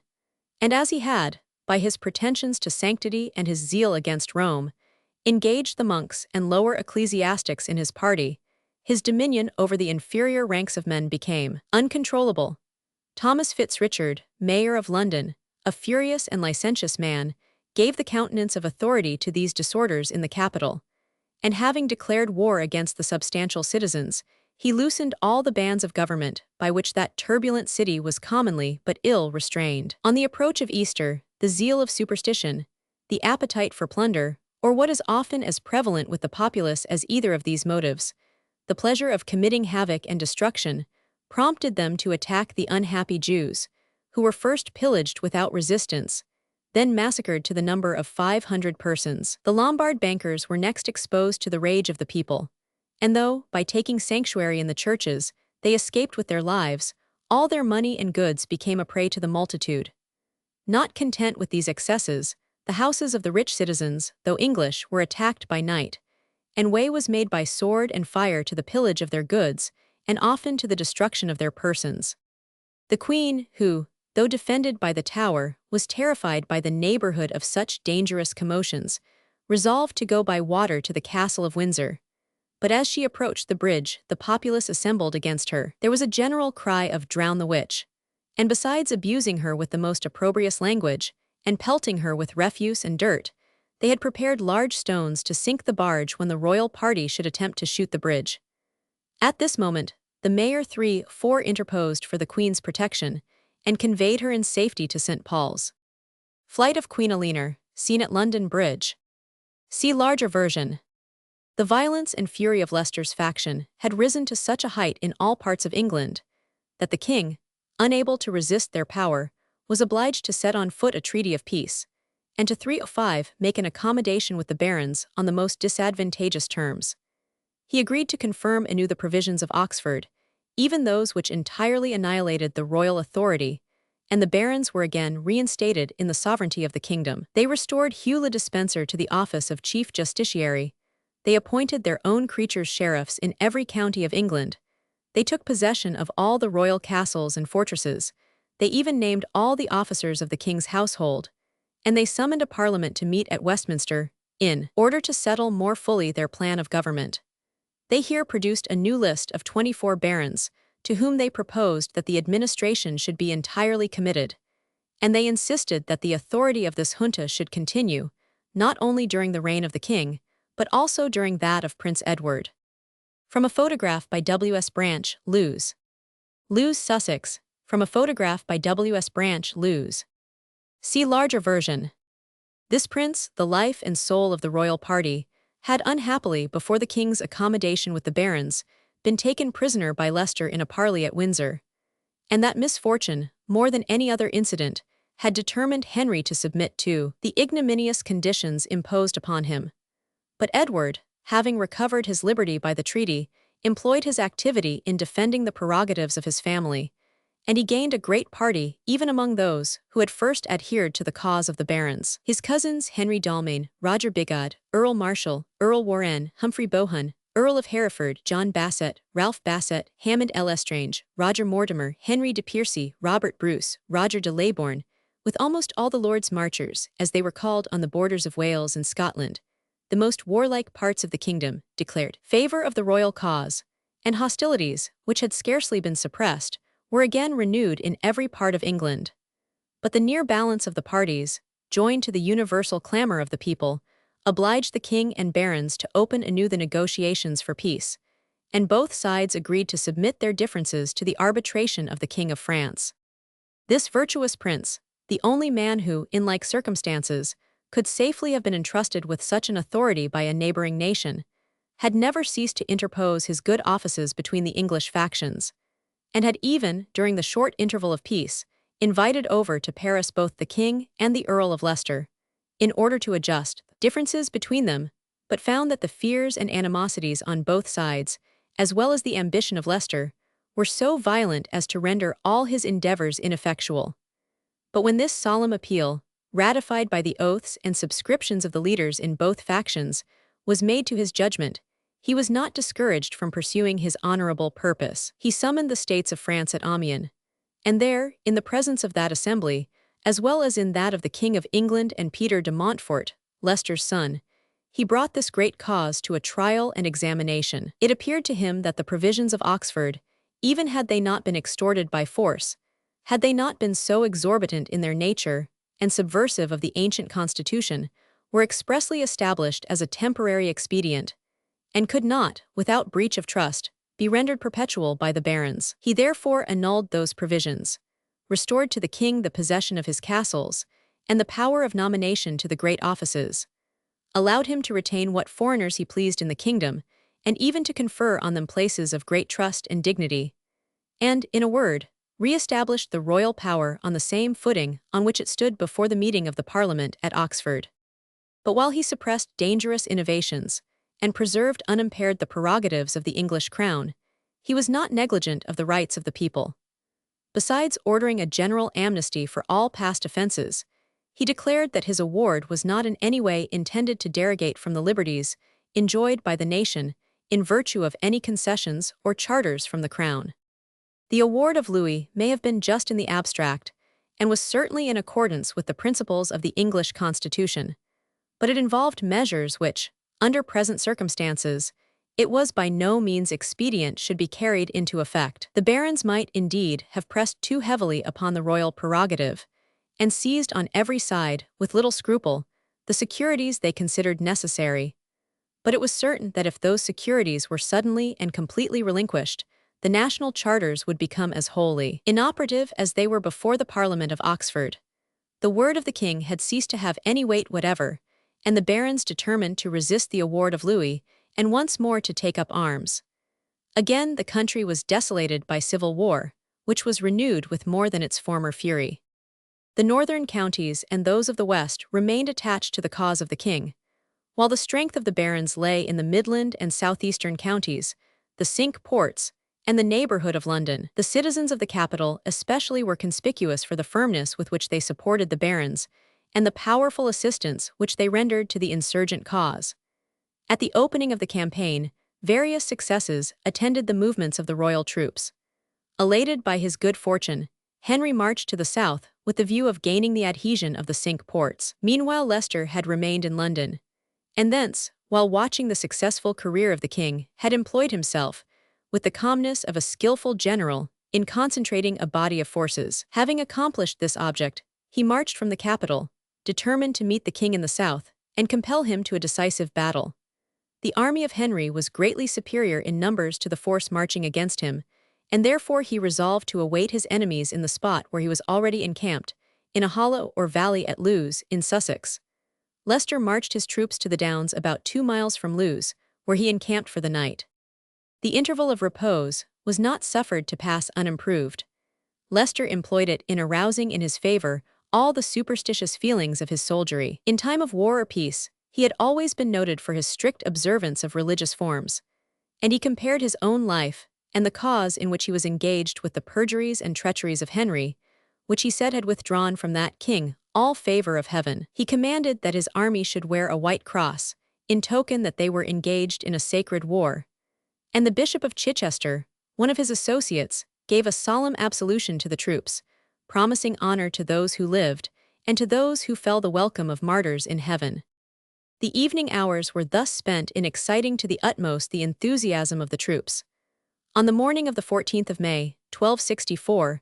And as he had, by his pretensions to sanctity and his zeal against Rome, engaged the monks and lower ecclesiastics in his party, his dominion over the inferior ranks of men became uncontrollable. Thomas Fitzrichard, mayor of London, a furious and licentious man, gave the countenance of authority to these disorders in the capital, and having declared war against the substantial citizens, he loosened all the bands of government by which that turbulent city was commonly but ill restrained. On the approach of Easter, the zeal of superstition, the appetite for plunder, or what is often as prevalent with the populace as either of these motives, the pleasure of committing havoc and destruction, prompted them to attack the unhappy Jews, who were first pillaged without resistance, then massacred to the number of 500 persons. The Lombard bankers were next exposed to the rage of the people, and though, by taking sanctuary in the churches, they escaped with their lives, all their money and goods became a prey to the multitude. Not content with these excesses, the houses of the rich citizens, though English, were attacked by night, and way was made by sword and fire to the pillage of their goods, and often to the destruction of their persons. The Queen, who, though defended by the Tower, was terrified by the neighborhood of such dangerous commotions, resolved to go by water to the Castle of Windsor. But as she approached the bridge, the populace assembled against her. There was a general cry of "Drown the witch!" And besides abusing her with the most opprobrious language, and pelting her with refuse and dirt, they had prepared large stones to sink the barge when the royal party should attempt to shoot the bridge. At this moment, the Mayor 3-4 interposed for the Queen's protection, and conveyed her in safety to St. Paul's. Flight of Queen Eleanor, seen at London Bridge. See larger version. The violence and fury of Leicester's faction had risen to such a height in all parts of England, that the king, unable to resist their power, was obliged to set on foot a treaty of peace, and to 305 make an accommodation with the barons on the most disadvantageous terms. He agreed to confirm anew the provisions of Oxford, even those which entirely annihilated the royal authority, and the barons were again reinstated in the sovereignty of the kingdom. They restored Hugh le Despencer to the office of Chief Justiciary. They appointed their own creatures sheriffs in every county of England. They took possession of all the royal castles and fortresses. They even named all the officers of the king's household, and they summoned a parliament to meet at Westminster, in order to settle more fully their plan of government. They here produced a new list of 24 barons, to whom they proposed that the administration should be entirely committed, and they insisted that the authority of this junta should continue, not only during the reign of the king, but also during that of Prince Edward. From a photograph by W.S. Branch, Lewes, Sussex. From a photograph by W.S. Branch, Lewes. See larger version. This prince, the life and soul of the royal party, had unhappily, before the king's accommodation with the barons, been taken prisoner by Leicester in a parley at Windsor, and that misfortune, more than any other incident, had determined Henry to submit to the ignominious conditions imposed upon him. But Edward, having recovered his liberty by the treaty, employed his activity in defending the prerogatives of his family, and he gained a great party even among those who had first adhered to the cause of the barons. His cousins Henry Dalmain, Roger Bigod, Earl Marshall, Earl Warenne, Humphrey Bohun, Earl of Hereford, John Basset, Ralph Basset, Hammond L. Estrange, Roger Mortimer, Henry de Piercy, Robert Bruce, Roger de Leybourne, with almost all the Lords Marchers, as they were called on the borders of Wales and Scotland, the most warlike parts of the kingdom, declared favor of the royal cause, and hostilities, which had scarcely been suppressed, were again renewed in every part of England. But the near balance of the parties, joined to the universal clamor of the people, obliged the king and barons to open anew the negotiations for peace, and both sides agreed to submit their differences to the arbitration of the King of France. This virtuous prince, the only man who, in like circumstances, could safely have been entrusted with such an authority by a neighboring nation, had never ceased to interpose his good offices between the English factions, and had even, during the short interval of peace, invited over to Paris both the king and the Earl of Leicester, in order to adjust differences between them, but found that the fears and animosities on both sides, as well as the ambition of Leicester, were so violent as to render all his endeavors ineffectual. But when this solemn appeal, ratified by the oaths and subscriptions of the leaders in both factions, was made to his judgment, he was not discouraged from pursuing his honorable purpose. He summoned the states of France at Amiens, and there, in the presence of that assembly, as well as in that of the King of England and Peter de Montfort, Leicester's son, he brought this great cause to a trial and examination. It appeared to him that the provisions of Oxford, even had they not been extorted by force, had they not been so exorbitant in their nature and subversive of the ancient constitution, were expressly established as a temporary expedient, and could not, without breach of trust, be rendered perpetual by the barons. He therefore annulled those provisions, restored to the king the possession of his castles, and the power of nomination to the great offices, allowed him to retain what foreigners he pleased in the kingdom, and even to confer on them places of great trust and dignity, and, in a word, re-established the royal power on the same footing on which it stood before the meeting of the Parliament at Oxford. But while he suppressed dangerous innovations, and preserved unimpaired the prerogatives of the English crown, he was not negligent of the rights of the people. Besides ordering a general amnesty for all past offences, he declared that his award was not in any way intended to derogate from the liberties enjoyed by the nation in virtue of any concessions or charters from the crown. The award of Louis may have been just in the abstract, and was certainly in accordance with the principles of the English constitution, but it involved measures which, under present circumstances, it was by no means expedient should be carried into effect. The barons might, indeed, have pressed too heavily upon the royal prerogative, and seized on every side, with little scruple, the securities they considered necessary. But it was certain that if those securities were suddenly and completely relinquished, the national charters would become as wholly inoperative as they were before the Parliament of Oxford. The word of the king had ceased to have any weight whatever, and the barons determined to resist the award of Louis and once more to take up arms. Again the country was desolated by civil war, which was renewed with more than its former fury. The northern counties and those of the west remained attached to the cause of the king, while the strength of the barons lay in the Midland and southeastern counties, the Cinque Ports, and the neighbourhood of London. The citizens of the capital especially were conspicuous for the firmness with which they supported the barons, and the powerful assistance which they rendered to the insurgent cause. At the opening of the campaign, various successes attended the movements of the royal troops. Elated by his good fortune, Henry marched to the south with the view of gaining the adhesion of the Cinque Ports. Meanwhile Leicester had remained in London, and thence, while watching the successful career of the king, had employed himself, with the calmness of a skillful general, in concentrating a body of forces. Having accomplished this object, he marched from the capital, determined to meet the king in the south, and compel him to a decisive battle. The army of Henry was greatly superior in numbers to the force marching against him, and therefore he resolved to await his enemies in the spot where he was already encamped, in a hollow or valley at Lewes, in Sussex. Leicester marched his troops to the Downs about 2 miles from Lewes, where he encamped for the night. The interval of repose was not suffered to pass unimproved. Leicester employed it in arousing in his favor all the superstitious feelings of his soldiery. In time of war or peace, he had always been noted for his strict observance of religious forms, and he compared his own life and the cause in which he was engaged with the perjuries and treacheries of Henry, which he said had withdrawn from that king all favor of heaven. He commanded that his army should wear a white cross, in token that they were engaged in a sacred war. And the Bishop of Chichester, one of his associates, gave a solemn absolution to the troops, promising honor to those who lived, and to those who fell the welcome of martyrs in heaven. The evening hours were thus spent in exciting to the utmost the enthusiasm of the troops. On the morning of the 14th of May, 1264,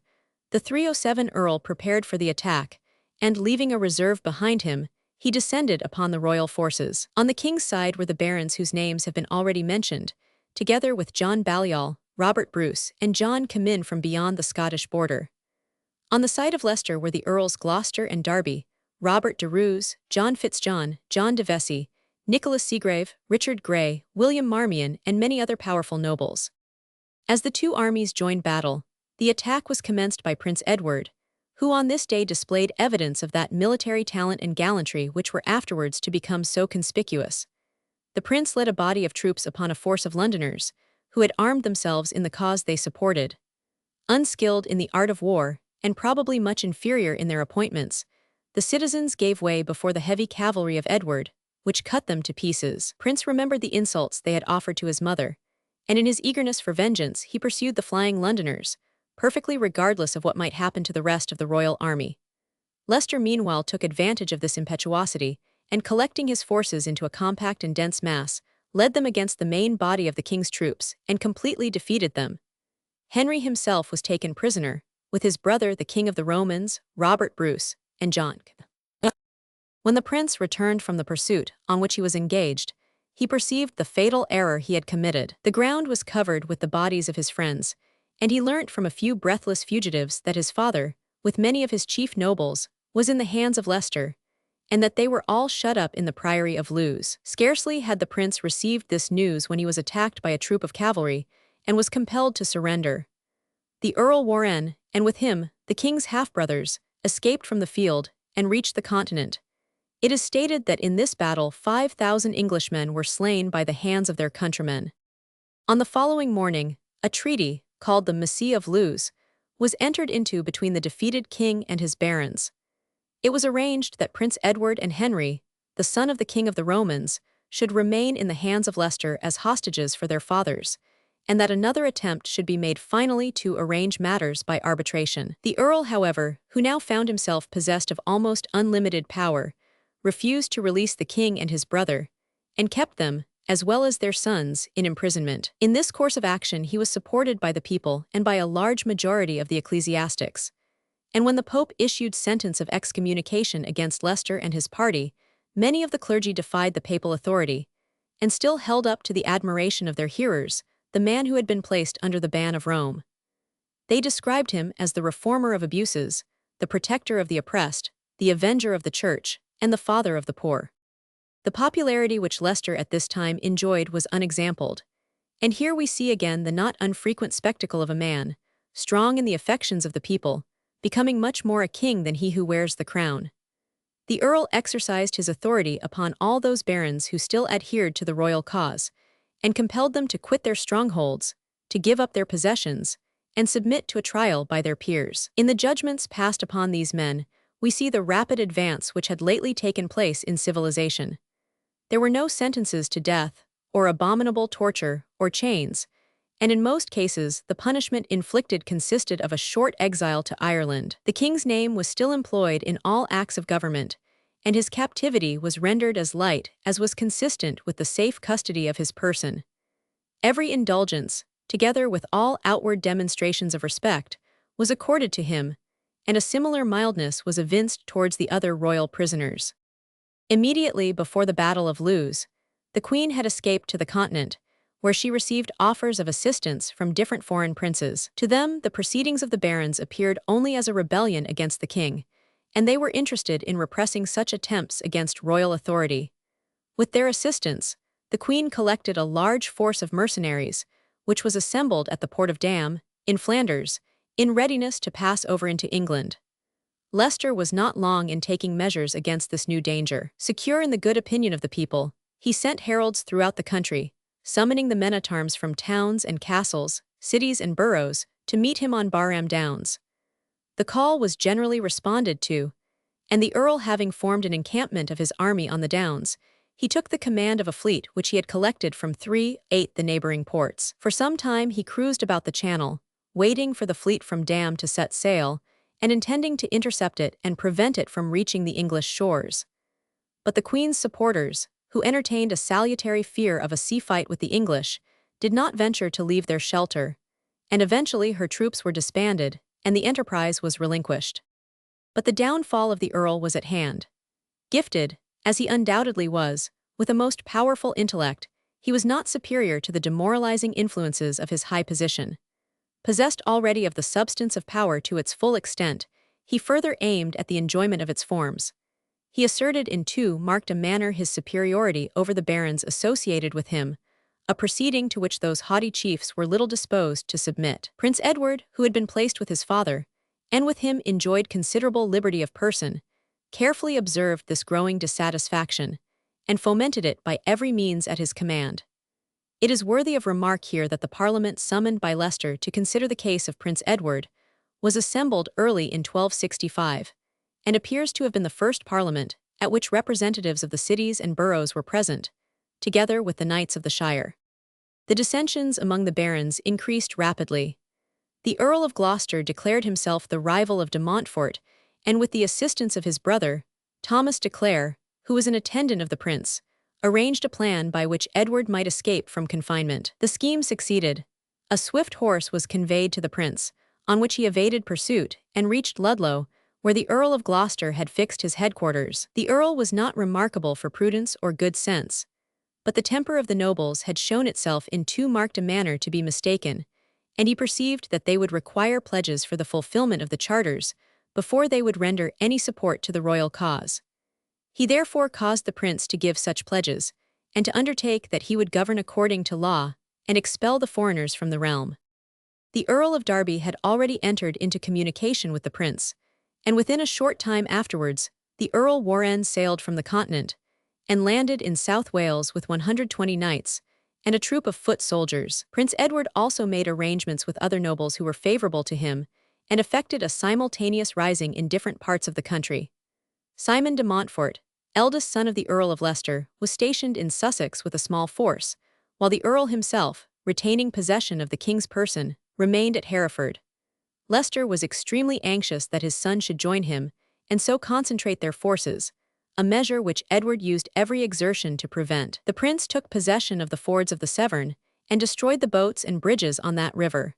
the 307 Earl prepared for the attack, and leaving a reserve behind him, he descended upon the royal forces. On the king's side were the barons whose names have been already mentioned, together with John Balliol, Robert Bruce, and John Comyn from beyond the Scottish border. On the side of Leicester were the Earls Gloucester and Derby, Robert de Roos, John Fitzjohn, John de Vesey, Nicholas Seagrave, Richard Grey, William Marmion, and many other powerful nobles. As the two armies joined battle, the attack was commenced by Prince Edward, who on this day displayed evidence of that military talent and gallantry which were afterwards to become so conspicuous. The prince led a body of troops upon a force of Londoners, who had armed themselves in the cause they supported. Unskilled in the art of war, and probably much inferior in their appointments, the citizens gave way before the heavy cavalry of Edward, which cut them to pieces. Prince remembered the insults they had offered to his mother, and in his eagerness for vengeance he pursued the flying Londoners, perfectly regardless of what might happen to the rest of the royal army. Leicester meanwhile took advantage of this impetuosity, and collecting his forces into a compact and dense mass, led them against the main body of the king's troops and completely defeated them. Henry himself was taken prisoner, with his brother the King of the Romans, Robert Bruce, and John. When the prince returned from the pursuit on which he was engaged, he perceived the fatal error he had committed. The ground was covered with the bodies of his friends, and he learnt from a few breathless fugitives that his father, with many of his chief nobles, was in the hands of Leicester, and that they were all shut up in the priory of Lewes. Scarcely had the prince received this news when he was attacked by a troop of cavalry, and was compelled to surrender. The Earl Warenne, and with him, the king's half-brothers, escaped from the field and reached the continent. It is stated that in this battle 5,000 Englishmen were slain by the hands of their countrymen. On the following morning, a treaty, called the Massey of Lewes, was entered into between the defeated king and his barons. It was arranged that Prince Edward and Henry, the son of the King of the Romans, should remain in the hands of Leicester as hostages for their fathers, and that another attempt should be made finally to arrange matters by arbitration. The Earl, however, who now found himself possessed of almost unlimited power, refused to release the king and his brother, and kept them, as well as their sons, in imprisonment. In this course of action he was supported by the people and by a large majority of the ecclesiastics. And when the Pope issued sentence of excommunication against Leicester and his party, many of the clergy defied the papal authority, and still held up to the admiration of their hearers the man who had been placed under the ban of Rome. They described him as the reformer of abuses, the protector of the oppressed, the avenger of the church, and the father of the poor. The popularity which Leicester at this time enjoyed was unexampled, and here we see again the not unfrequent spectacle of a man, strong in the affections of the people, becoming much more a king than he who wears the crown. The Earl exercised his authority upon all those barons who still adhered to the royal cause, and compelled them to quit their strongholds, to give up their possessions, and submit to a trial by their peers. In the judgments passed upon these men, we see the rapid advance which had lately taken place in civilization. There were no sentences to death, or abominable torture, or chains, and in most cases the punishment inflicted consisted of a short exile to Ireland. The king's name was still employed in all acts of government, and his captivity was rendered as light as was consistent with the safe custody of his person. Every indulgence, together with all outward demonstrations of respect, was accorded to him, and a similar mildness was evinced towards the other royal prisoners. Immediately before the Battle of Lewes, the Queen had escaped to the continent, where she received offers of assistance from different foreign princes. To them, the proceedings of the barons appeared only as a rebellion against the king, and they were interested in repressing such attempts against royal authority. With their assistance, the Queen collected a large force of mercenaries, which was assembled at the port of Dam, in Flanders, in readiness to pass over into England. Leicester was not long in taking measures against this new danger. Secure in the good opinion of the people, he sent heralds throughout the country, summoning the men-at-arms from towns and castles, cities and boroughs, to meet him on Barham Downs. The call was generally responded to, and the Earl having formed an encampment of his army on the Downs, He took the command of a fleet which he had collected from the neighboring ports. For some time he cruised about the channel, waiting for the fleet from Dam to set sail, and intending to intercept it and prevent it from reaching the English shores. But the Queen's supporters, who entertained a salutary fear of a sea fight with the English, did not venture to leave their shelter, and eventually her troops were disbanded, and the enterprise was relinquished. But the downfall of the Earl was at hand. Gifted, as he undoubtedly was, with a most powerful intellect, he was not superior to the demoralizing influences of his high position. Possessed already of the substance of power to its full extent, he further aimed at the enjoyment of its forms. He asserted in too marked a manner his superiority over the barons associated with him, a proceeding to which those haughty chiefs were little disposed to submit. Prince Edward, who had been placed with his father, and with him enjoyed considerable liberty of person, carefully observed this growing dissatisfaction, and fomented it by every means at his command. It is worthy of remark here that the Parliament summoned by Leicester to consider the case of Prince Edward was assembled early in 1265, and appears to have been the first Parliament at which representatives of the cities and boroughs were present, together with the knights of the shire. The dissensions among the barons increased rapidly. The Earl of Gloucester declared himself the rival of de Montfort, and with the assistance of his brother, Thomas de Clare, who was an attendant of the prince, arranged a plan by which Edward might escape from confinement. The scheme succeeded. A swift horse was conveyed to the prince, on which he evaded pursuit and reached Ludlow, where the Earl of Gloucester had fixed his headquarters. The Earl was not remarkable for prudence or good sense, but the temper of the nobles had shown itself in too marked a manner to be mistaken, and he perceived that they would require pledges for the fulfillment of the charters before they would render any support to the royal cause. He therefore caused the prince to give such pledges, and to undertake that he would govern according to law and expel the foreigners from the realm. The Earl of Derby had already entered into communication with the prince, and within a short time afterwards, the Earl Warenne sailed from the continent, and landed in South Wales with 120 knights and a troop of foot soldiers. Prince Edward also made arrangements with other nobles who were favorable to him, and effected a simultaneous rising in different parts of the country. Simon de Montfort, eldest son of the Earl of Leicester, was stationed in Sussex with a small force, while the Earl himself, retaining possession of the king's person, remained at Hereford. Leicester was extremely anxious that his son should join him, and so concentrate their forces, a measure which Edward used every exertion to prevent. The prince took possession of the fords of the Severn, and destroyed the boats and bridges on that river.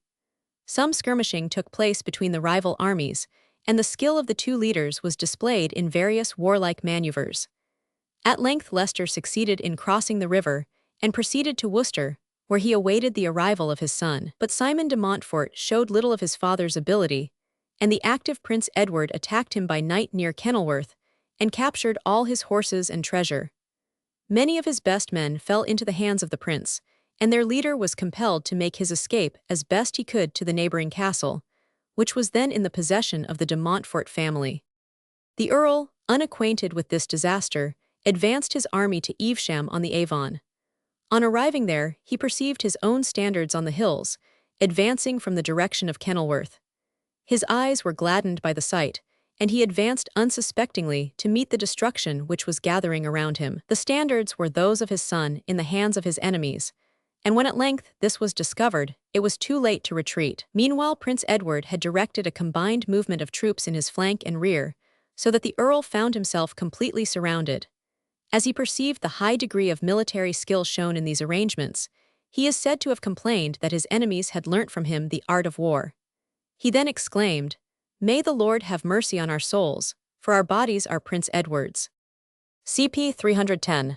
Some skirmishing took place between the rival armies, and the skill of the two leaders was displayed in various warlike maneuvers. At length Leicester succeeded in crossing the river, and proceeded to Worcester, where he awaited the arrival of his son. But Simon de Montfort showed little of his father's ability, and the active Prince Edward attacked him by night near Kenilworth, and captured all his horses and treasure. Many of his best men fell into the hands of the prince, and their leader was compelled to make his escape as best he could to the neighboring castle, which was then in the possession of the de Montfort family. The Earl, unacquainted with this disaster, advanced his army to Evesham on the Avon. On arriving there, he perceived his own standards on the hills, advancing from the direction of Kenilworth. His eyes were gladdened by the sight, and he advanced unsuspectingly to meet the destruction which was gathering around him. The standards were those of his son in the hands of his enemies, and when at length this was discovered, it was too late to retreat. Meanwhile, Prince Edward had directed a combined movement of troops in his flank and rear, so that the Earl found himself completely surrounded. As he perceived the high degree of military skill shown in these arrangements, he is said to have complained that his enemies had learnt from him the art of war. He then exclaimed, "May the Lord have mercy on our souls, for our bodies are Prince Edward's." CP 310.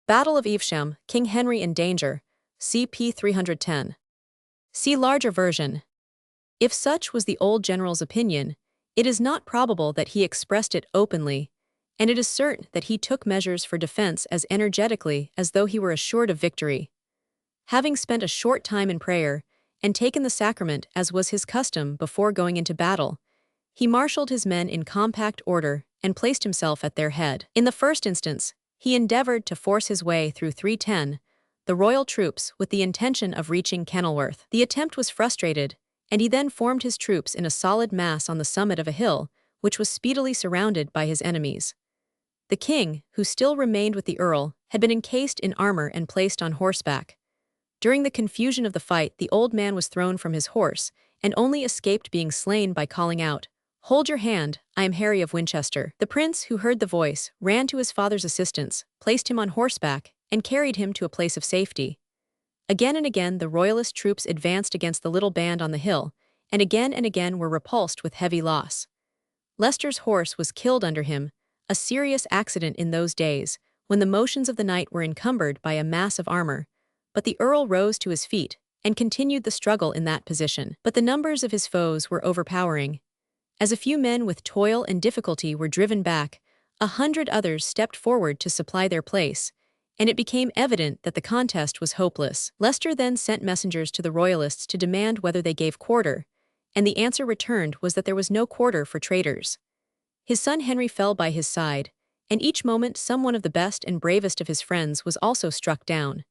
Battle of Evesham, King Henry in danger, CP 310. See larger version. If such was the old general's opinion, it is not probable that he expressed it openly, and it is certain that he took measures for defense as energetically as though he were assured of victory. Having spent a short time in prayer, and taken the sacrament as was his custom before going into battle, he marshaled his men in compact order and placed himself at their head. In the first instance, he endeavored to force his way through 310, the royal troops, with the intention of reaching Kenilworth. The attempt was frustrated, and he then formed his troops in a solid mass on the summit of a hill, which was speedily surrounded by his enemies. The king, who still remained with the Earl, had been encased in armor and placed on horseback. During the confusion of the fight, the old man was thrown from his horse, and only escaped being slain by calling out, "Hold your hand, I am Harry of Winchester." The prince, who heard the voice, ran to his father's assistance, placed him on horseback, and carried him to a place of safety. Again and again the royalist troops advanced against the little band on the hill, and again were repulsed with heavy loss. Leicester's horse was killed under him, a serious accident in those days, when the motions of the knight were encumbered by a mass of armor, but the earl rose to his feet and continued the struggle in that position. But the numbers of his foes were overpowering. As a few men with toil and difficulty were driven back, 100 others stepped forward to supply their place, and it became evident that the contest was hopeless. Leicester then sent messengers to the royalists to demand whether they gave quarter, and the answer returned was that there was no quarter for traitors. His son Henry fell by his side, and each moment some one of the best and bravest of his friends was also struck down.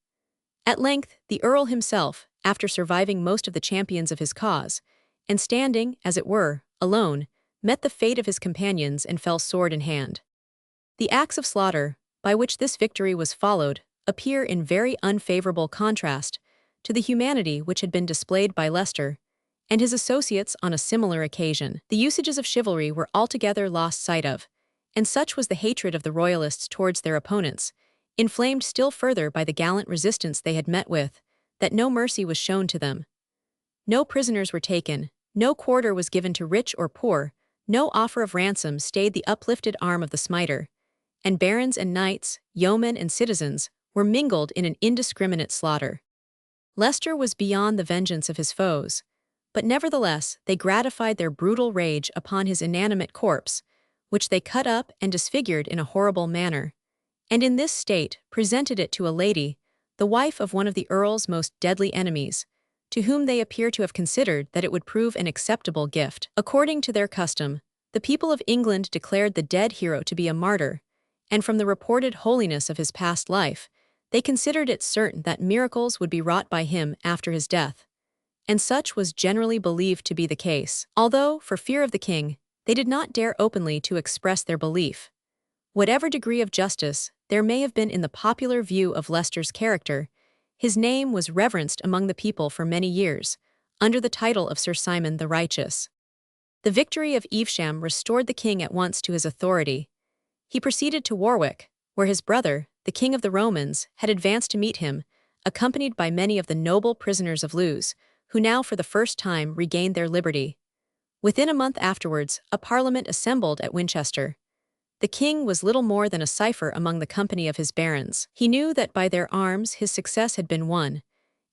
At length, the earl himself, after surviving most of the champions of his cause, and standing, as it were, alone, met the fate of his companions and fell sword in hand. The acts of slaughter, by which this victory was followed, appear in very unfavorable contrast to the humanity which had been displayed by Leicester and his associates on a similar occasion. The usages of chivalry were altogether lost sight of, and such was the hatred of the royalists towards their opponents, inflamed still further by the gallant resistance they had met with, that no mercy was shown to them. No prisoners were taken, no quarter was given to rich or poor, no offer of ransom stayed the uplifted arm of the smiter, and barons and knights, yeomen and citizens, were mingled in an indiscriminate slaughter. Leicester was beyond the vengeance of his foes, but nevertheless they gratified their brutal rage upon his inanimate corpse, which they cut up and disfigured in a horrible manner, and in this state presented it to a lady, the wife of one of the earl's most deadly enemies, to whom they appear to have considered that it would prove an acceptable gift. According to their custom, the people of England declared the dead hero to be a martyr, and from the reported holiness of his past life, they considered it certain that miracles would be wrought by him after his death. And such was generally believed to be the case, although, for fear of the king, they did not dare openly to express their belief. Whatever degree of justice there may have been in the popular view of Leicester's character, his name was reverenced among the people for many years, under the title of Sir Simon the Righteous. The victory of Evesham restored the king at once to his authority. He proceeded to Warwick, where his brother, the king of the Romans, had advanced to meet him, accompanied by many of the noble prisoners of Lewes, who now for the first time regained their liberty. Within a month afterwards, a parliament assembled at Winchester. The king was little more than a cipher among the company of his barons. He knew that by their arms his success had been won,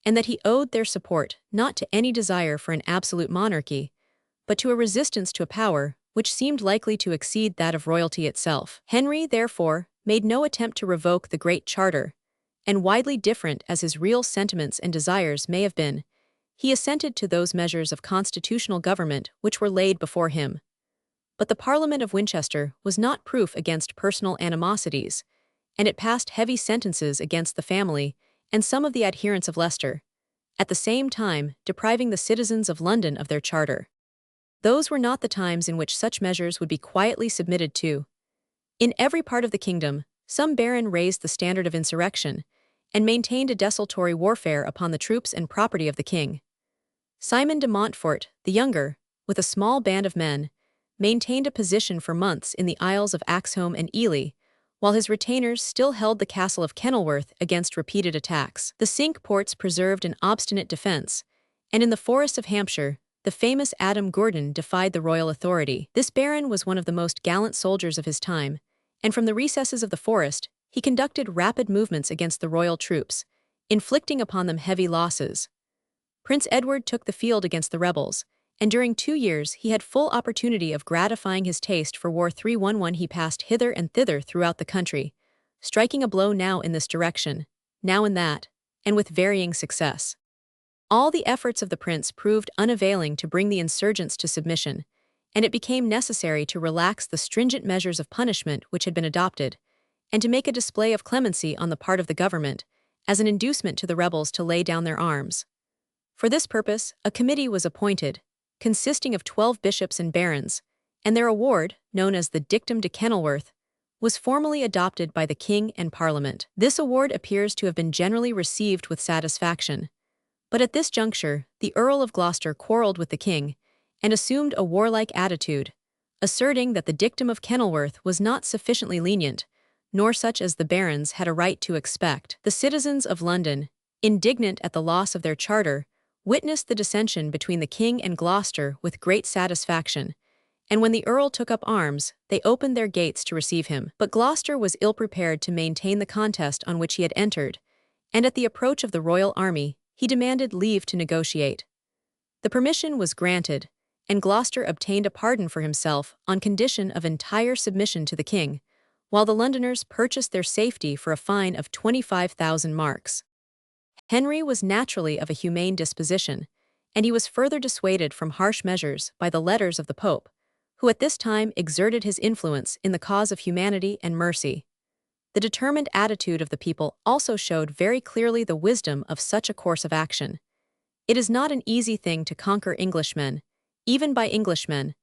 and that he owed their support not to any desire for an absolute monarchy, but to a resistance to a power which seemed likely to exceed that of royalty itself. Henry, therefore, made no attempt to revoke the Great Charter, and widely different as his real sentiments and desires may have been, he assented to those measures of constitutional government which were laid before him. But the Parliament of Winchester was not proof against personal animosities, and it passed heavy sentences against the family and some of the adherents of Leicester, at the same time depriving the citizens of London of their charter. Those were not the times in which such measures would be quietly submitted to. In every part of the kingdom, some baron raised the standard of insurrection, and maintained a desultory warfare upon the troops and property of the king. Simon de Montfort, the younger, with a small band of men, maintained a position for months in the Isles of Axholme and Ely, while his retainers still held the castle of Kenilworth against repeated attacks. The Cinque Ports preserved an obstinate defense, and in the forests of Hampshire, the famous Adam Gordon defied the royal authority. This baron was one of the most gallant soldiers of his time, and from the recesses of the forest, he conducted rapid movements against the royal troops, inflicting upon them heavy losses. Prince Edward took the field against the rebels, and during 2 years he had full opportunity of gratifying his taste for war. 311 He passed hither and thither throughout the country, striking a blow now in this direction, now in that, and with varying success. All the efforts of the prince proved unavailing to bring the insurgents to submission, and it became necessary to relax the stringent measures of punishment which had been adopted, and to make a display of clemency on the part of the government, as an inducement to the rebels to lay down their arms. For this purpose, a committee was appointed, consisting of 12 bishops and barons, and their award, known as the Dictum de Kenilworth, was formally adopted by the king and parliament. This award appears to have been generally received with satisfaction. But at this juncture, the Earl of Gloucester quarreled with the king and assumed a warlike attitude, asserting that the dictum of Kenilworth was not sufficiently lenient, nor such as the barons had a right to expect. The citizens of London, indignant at the loss of their charter, witnessed the dissension between the king and Gloucester with great satisfaction, and when the earl took up arms, they opened their gates to receive him. But Gloucester was ill-prepared to maintain the contest on which he had entered, and at the approach of the royal army, he demanded leave to negotiate. The permission was granted, and Gloucester obtained a pardon for himself on condition of entire submission to the king, while the Londoners purchased their safety for a fine of 25,000 marks. Henry was naturally of a humane disposition, and he was further dissuaded from harsh measures by the letters of the Pope, who at this time exerted his influence in the cause of humanity and mercy. The determined attitude of the people also showed very clearly the wisdom of such a course of action. It is not an easy thing to conquer Englishmen, even by Englishmen,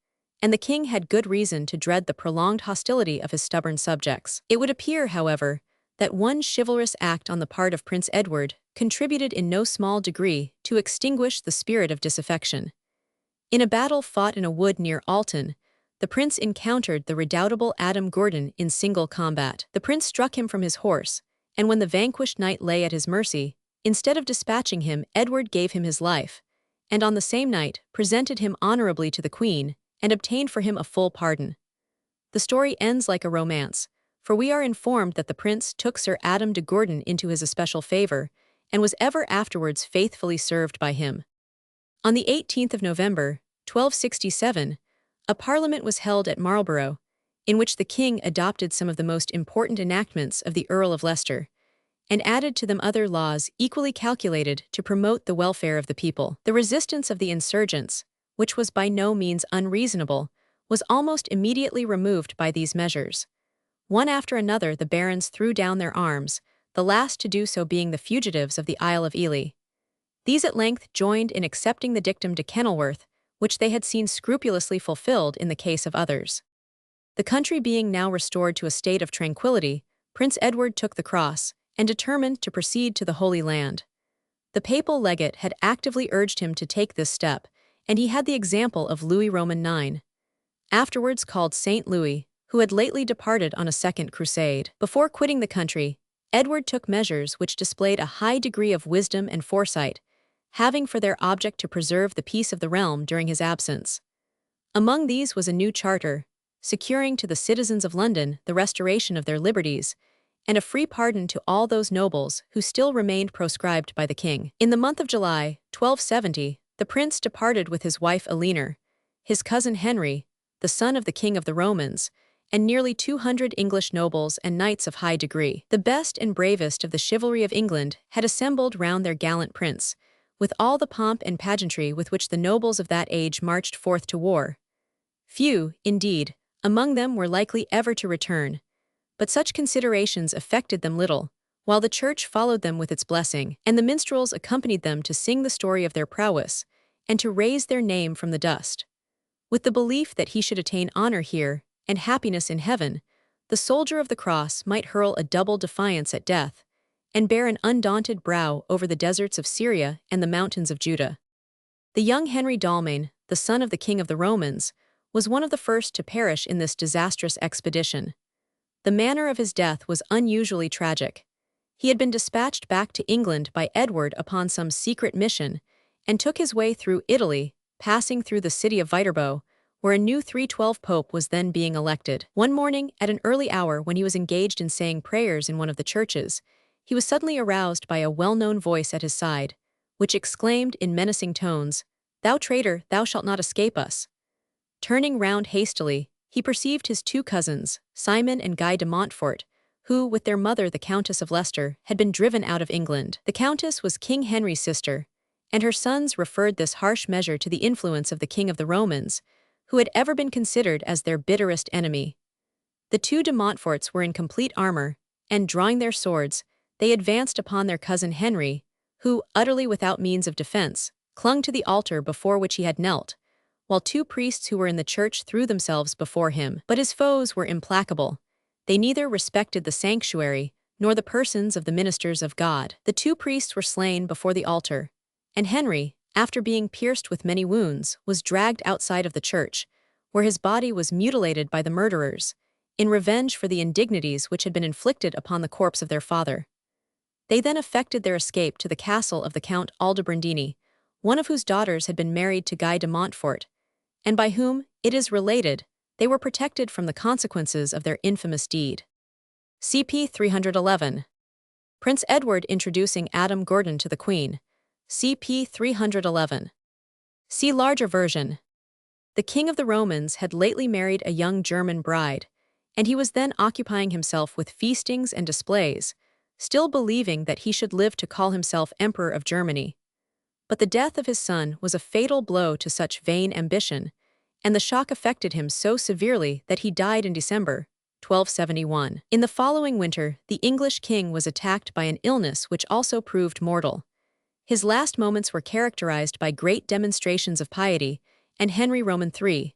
and the king had good reason to dread the prolonged hostility of his stubborn subjects. It would appear, however, that one chivalrous act on the part of Prince Edward contributed in no small degree to extinguish the spirit of disaffection. In a battle fought in a wood near Alton, the prince encountered the redoubtable Adam Gordon in single combat. The prince struck him from his horse, and when the vanquished knight lay at his mercy, instead of dispatching him, Edward gave him his life, and on the same night presented him honorably to the queen and obtained for him a full pardon. The story ends like a romance, for we are informed that the prince took Sir Adam de Gordon into his especial favor and was ever afterwards faithfully served by him. On the 18th of November, 1267, a parliament was held at Marlborough, in which the king adopted some of the most important enactments of the Earl of Leicester, and added to them other laws equally calculated to promote the welfare of the people. The resistance of the insurgents, which was by no means unreasonable, was almost immediately removed by these measures. One after another the barons threw down their arms, the last to do so being the fugitives of the Isle of Ely. These at length joined in accepting the dictum de Kenilworth, which they had seen scrupulously fulfilled in the case of others. The country being now restored to a state of tranquility, Prince Edward took the cross, and determined to proceed to the Holy Land. The papal legate had actively urged him to take this step, and he had the example of Louis Roman IX, afterwards called Saint Louis, who had lately departed on a second crusade. Before quitting the country, Edward took measures which displayed a high degree of wisdom and foresight, having for their object to preserve the peace of the realm during his absence. Among these was a new charter, securing to the citizens of London the restoration of their liberties, and a free pardon to all those nobles who still remained proscribed by the king. In the month of July, 1270, the prince departed with his wife Eleanor, his cousin Henry, the son of the King of the Romans, and nearly 200 English nobles and knights of high degree. The best and bravest of the chivalry of England had assembled round their gallant prince, with all the pomp and pageantry with which the nobles of that age marched forth to war. Few, indeed, among them were likely ever to return, but such considerations affected them little, while the church followed them with its blessing, and the minstrels accompanied them to sing the story of their prowess, and to raise their name from the dust. With the belief that he should attain honor here, and happiness in heaven, the soldier of the cross might hurl a double defiance at death, and bear an undaunted brow over the deserts of Syria and the mountains of Judah. The young Henry Dalmain, the son of the King of the Romans, was one of the first to perish in this disastrous expedition. The manner of his death was unusually tragic. He had been dispatched back to England by Edward upon some secret mission, and took his way through Italy, passing through the city of Viterbo, where a new 312 pope was then being elected. One morning, at an early hour when he was engaged in saying prayers in one of the churches, he was suddenly aroused by a well-known voice at his side, which exclaimed in menacing tones, "Thou traitor, thou shalt not escape us." Turning round hastily, he perceived his two cousins, Simon and Guy de Montfort, who, with their mother the Countess of Leicester, had been driven out of England. The Countess was King Henry's sister, and her sons referred this harsh measure to the influence of the King of the Romans, who had ever been considered as their bitterest enemy. The two de Montforts were in complete armor, and, drawing their swords, they advanced upon their cousin Henry, who, utterly without means of defense, clung to the altar before which he had knelt, while two priests who were in the church threw themselves before him. But his foes were implacable. They neither respected the sanctuary nor the persons of the ministers of God. The two priests were slain before the altar, and Henry, after being pierced with many wounds, was dragged outside of the church, where his body was mutilated by the murderers, in revenge for the indignities which had been inflicted upon the corpse of their father. They then effected their escape to the castle of the Count Aldobrandini, one of whose daughters had been married to Guy de Montfort, and by whom, it is related, they were protected from the consequences of their infamous deed. CP 311. Prince Edward introducing Adam Gordon to the Queen. CP 311. See larger version. The King of the Romans had lately married a young German bride, and he was then occupying himself with feastings and displays, still believing that he should live to call himself Emperor of Germany. But the death of his son was a fatal blow to such vain ambition, and the shock affected him so severely that he died in December 1271. In the following winter, the English king was attacked by an illness which also proved mortal. His last moments were characterized by great demonstrations of piety, and Henry Roman III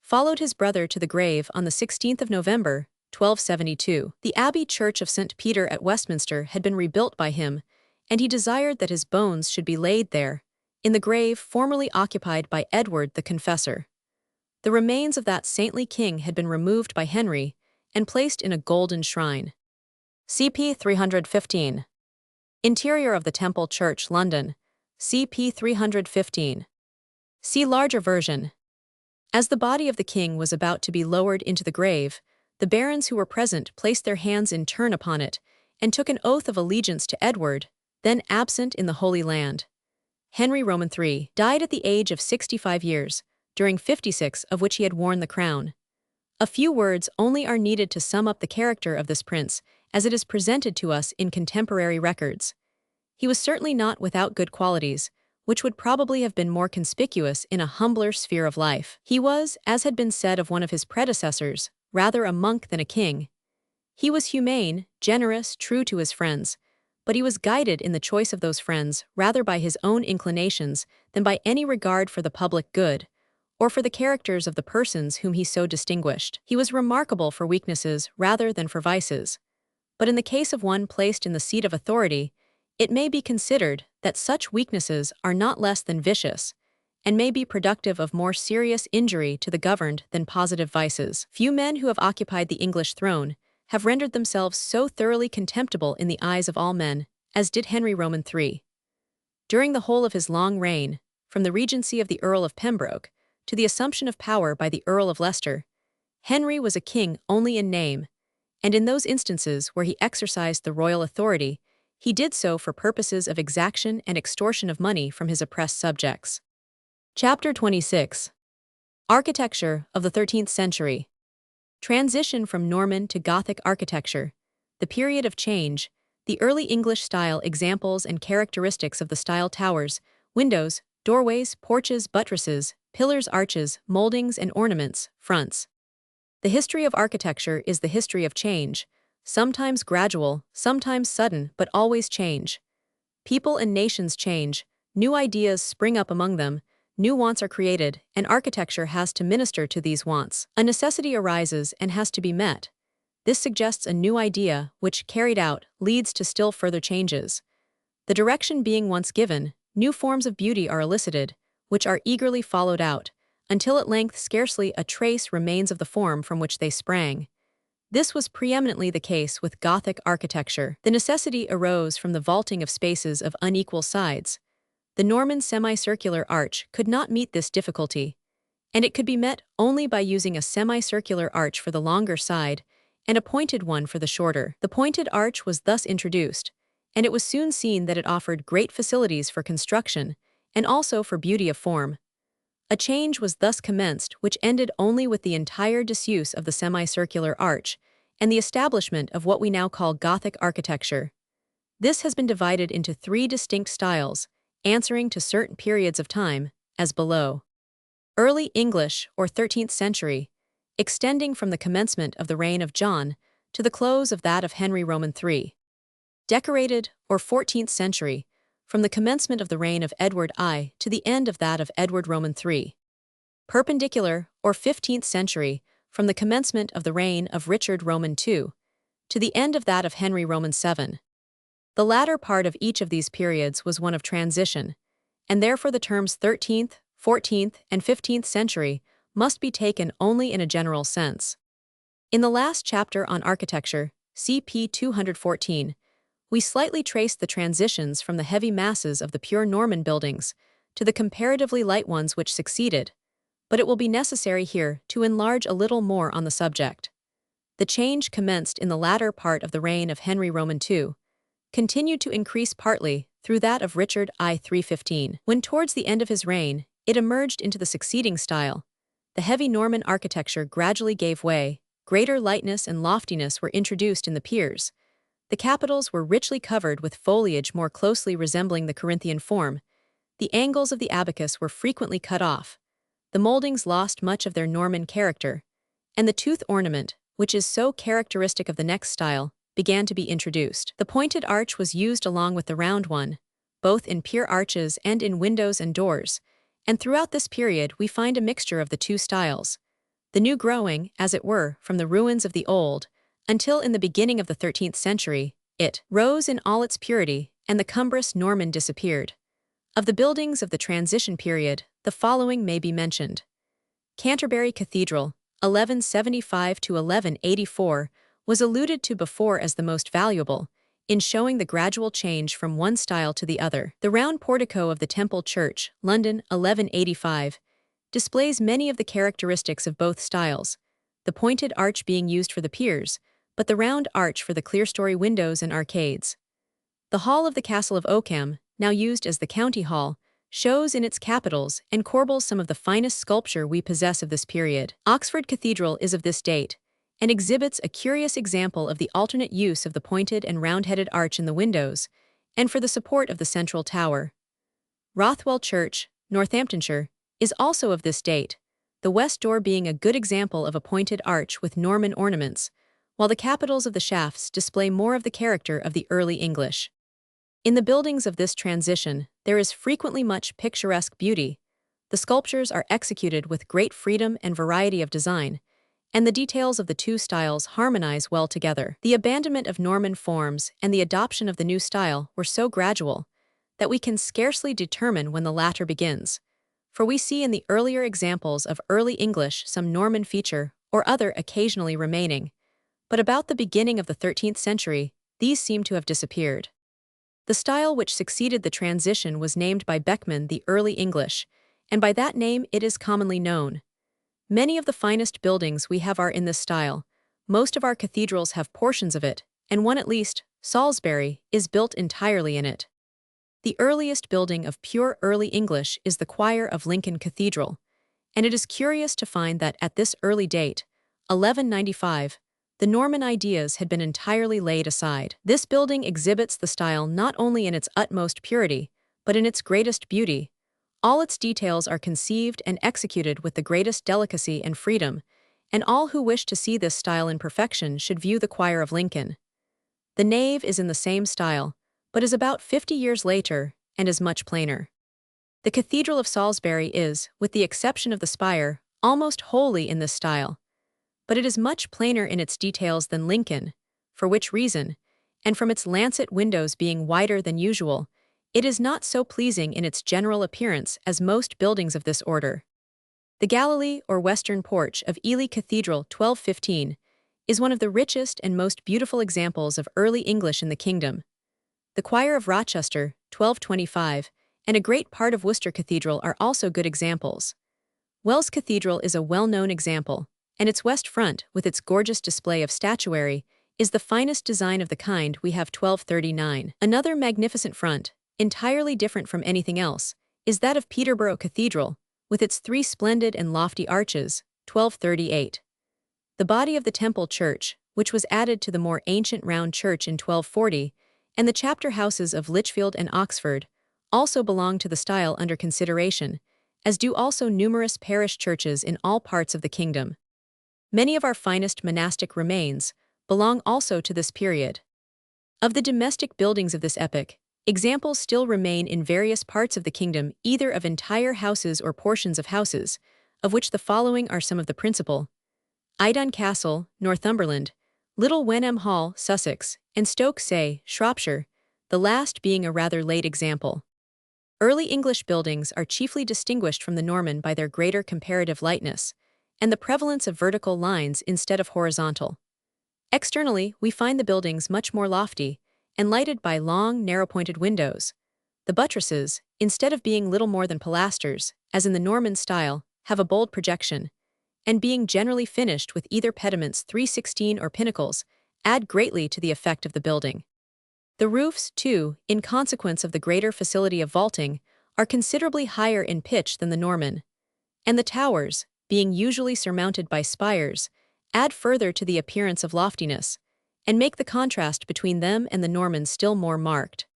followed his brother to the grave on the 16th of November, 1272. The Abbey Church of St. Peter at Westminster had been rebuilt by him, and he desired that his bones should be laid there, in the grave formerly occupied by Edward the Confessor. The remains of that saintly king had been removed by Henry and placed in a golden shrine. CP 315. Interior of the Temple Church, London. CP 315. See larger version. As the body of the king was about to be lowered into the grave, the barons who were present placed their hands in turn upon it and took an oath of allegiance to Edward, then absent in the Holy Land. Henry Roman III died at the age of 65 years, during 56 of which he had worn the crown. A few words only are needed to sum up the character of this prince, as it is presented to us in contemporary records. He was certainly not without good qualities, which would probably have been more conspicuous in a humbler sphere of life. He was, as had been said of one of his predecessors, rather a monk than a king. He was humane, generous, true to his friends, but he was guided in the choice of those friends rather by his own inclinations than by any regard for the public good, or for the characters of the persons whom he so distinguished. He was remarkable for weaknesses rather than for vices. But in the case of one placed in the seat of authority, it may be considered that such weaknesses are not less than vicious, and may be productive of more serious injury to the governed than positive vices. Few men who have occupied the English throne have rendered themselves so thoroughly contemptible in the eyes of all men, as did Henry Roman III. During the whole of his long reign, from the regency of the Earl of Pembroke to the assumption of power by the Earl of Leicester, Henry was a king only in name, and in those instances where he exercised the royal authority, he did so for purposes of exaction and extortion of money from his oppressed subjects. Chapter 26. Architecture of the 13th century. Transition from Norman to Gothic architecture. The period of change. The early English style examples and characteristics of the style: towers, windows, doorways, porches, buttresses, pillars, arches, moldings and ornaments, fronts. The history of architecture is the history of change, sometimes gradual, sometimes sudden, but always change. People and nations change, new ideas spring up among them, new wants are created, and architecture has to minister to these wants. A necessity arises and has to be met. This suggests a new idea, which, carried out, leads to still further changes. The direction being once given, new forms of beauty are elicited, which are eagerly followed out, until at length scarcely a trace remains of the form from which they sprang. This was preeminently the case with Gothic architecture. The necessity arose from the vaulting of spaces of unequal sides. The Norman semicircular arch could not meet this difficulty, and it could be met only by using a semicircular arch for the longer side and a pointed one for the shorter. The pointed arch was thus introduced, and it was soon seen that it offered great facilities for construction and also for beauty of form. A change was thus commenced which ended only with the entire disuse of the semicircular arch and the establishment of what we now call Gothic architecture. This has been divided into three distinct styles, answering to certain periods of time, as below. Early English, or 13th century, extending from the commencement of the reign of John to the close of that of Henry Roman III. Decorated, or 14th century, from the commencement of the reign of Edward I to the end of that of Edward Roman III. Perpendicular, or 15th century, from the commencement of the reign of Richard Roman II to the end of that of Henry Roman VII. The latter part of each of these periods was one of transition, and therefore the terms 13th, 14th, and 15th century must be taken only in a general sense. In the last chapter on architecture, CP 214, we slightly traced the transitions from the heavy masses of the pure Norman buildings to the comparatively light ones which succeeded, but it will be necessary here to enlarge a little more on the subject. The change commenced in the latter part of the reign of Henry Roman II, continued to increase partly through that of Richard I 315. When towards the end of his reign, it emerged into the succeeding style, the heavy Norman architecture gradually gave way, greater lightness and loftiness were introduced in the piers. The capitals were richly covered with foliage more closely resembling the Corinthian form. The angles of the abacus were frequently cut off. The moldings lost much of their Norman character, and the tooth ornament, which is so characteristic of the next style, began to be introduced. The pointed arch was used along with the round one, both in pier arches and in windows and doors, and throughout this period we find a mixture of the two styles, the new growing, as it were, from the ruins of the old, until in the beginning of the 13th century, it rose in all its purity, and the cumbrous Norman disappeared. Of the buildings of the transition period, the following may be mentioned. Canterbury Cathedral, 1175 to 1184, was alluded to before as the most valuable, in showing the gradual change from one style to the other. The round portico of the Temple Church, London, 1185, displays many of the characteristics of both styles, the pointed arch being used for the piers, but the round arch for the clerestory windows and arcades. The hall of the Castle of Oakham, now used as the County Hall, shows in its capitals and corbels some of the finest sculpture we possess of this period. Oxford Cathedral is of this date, and exhibits a curious example of the alternate use of the pointed and round-headed arch in the windows, and for the support of the central tower. Rothwell Church, Northamptonshire, is also of this date, the west door being a good example of a pointed arch with Norman ornaments, while the capitals of the shafts display more of the character of the early English. In the buildings of this transition, there is frequently much picturesque beauty. The sculptures are executed with great freedom and variety of design, and the details of the two styles harmonize well together. The abandonment of Norman forms and the adoption of the new style were so gradual that we can scarcely determine when the latter begins, for we see in the earlier examples of early English some Norman feature or other occasionally remaining, but about the beginning of the 13th century, these seem to have disappeared. The style which succeeded the transition was named by Beckmann the Early English, and by that name it is commonly known. Many of the finest buildings we have are in this style. Most of our cathedrals have portions of it, and one at least, Salisbury, is built entirely in it. The earliest building of pure Early English is the choir of Lincoln Cathedral, and it is curious to find that at this early date, 1195, the Norman ideas had been entirely laid aside. This building exhibits the style not only in its utmost purity, but in its greatest beauty. All its details are conceived and executed with the greatest delicacy and freedom, and all who wish to see this style in perfection should view the choir of Lincoln. The nave is in the same style, but is about 50 years later and is much plainer. The Cathedral of Salisbury is, with the exception of the spire, almost wholly in this style, but it is much plainer in its details than Lincoln, for which reason, and from its lancet windows being wider than usual, it is not so pleasing in its general appearance as most buildings of this order. The Galilee or Western Porch of Ely Cathedral 1215 is one of the richest and most beautiful examples of early English in the kingdom. The choir of Rochester 1225 and a great part of Worcester Cathedral are also good examples. Wells Cathedral is a well-known example, and its west front, with its gorgeous display of statuary, is the finest design of the kind we have 1239. Another magnificent front, entirely different from anything else, is that of Peterborough Cathedral, with its three splendid and lofty arches, 1238. The body of the Temple Church, which was added to the more ancient round church in 1240, and the chapter houses of Lichfield and Oxford, also belong to the style under consideration, as do also numerous parish churches in all parts of the kingdom. Many of our finest monastic remains belong also to this period. Of the domestic buildings of this epoch, examples still remain in various parts of the kingdom, either of entire houses or portions of houses, of which the following are some of the principal. Idun Castle, Northumberland, Little Wenham Hall, Sussex, and Stoke Say, Shropshire, the last being a rather late example. Early English buildings are chiefly distinguished from the Norman by their greater comparative lightness, and the prevalence of vertical lines instead of horizontal. Externally, we find the buildings much more lofty, and lighted by long, narrow-pointed windows. The buttresses, instead of being little more than pilasters, as in the Norman style, have a bold projection, and being generally finished with either pediments 316 or pinnacles, add greatly to the effect of the building. The roofs, too, in consequence of the greater facility of vaulting, are considerably higher in pitch than the Norman, and the towers, being usually surmounted by spires, add further to the appearance of loftiness, and make the contrast between them and the Norman still more marked.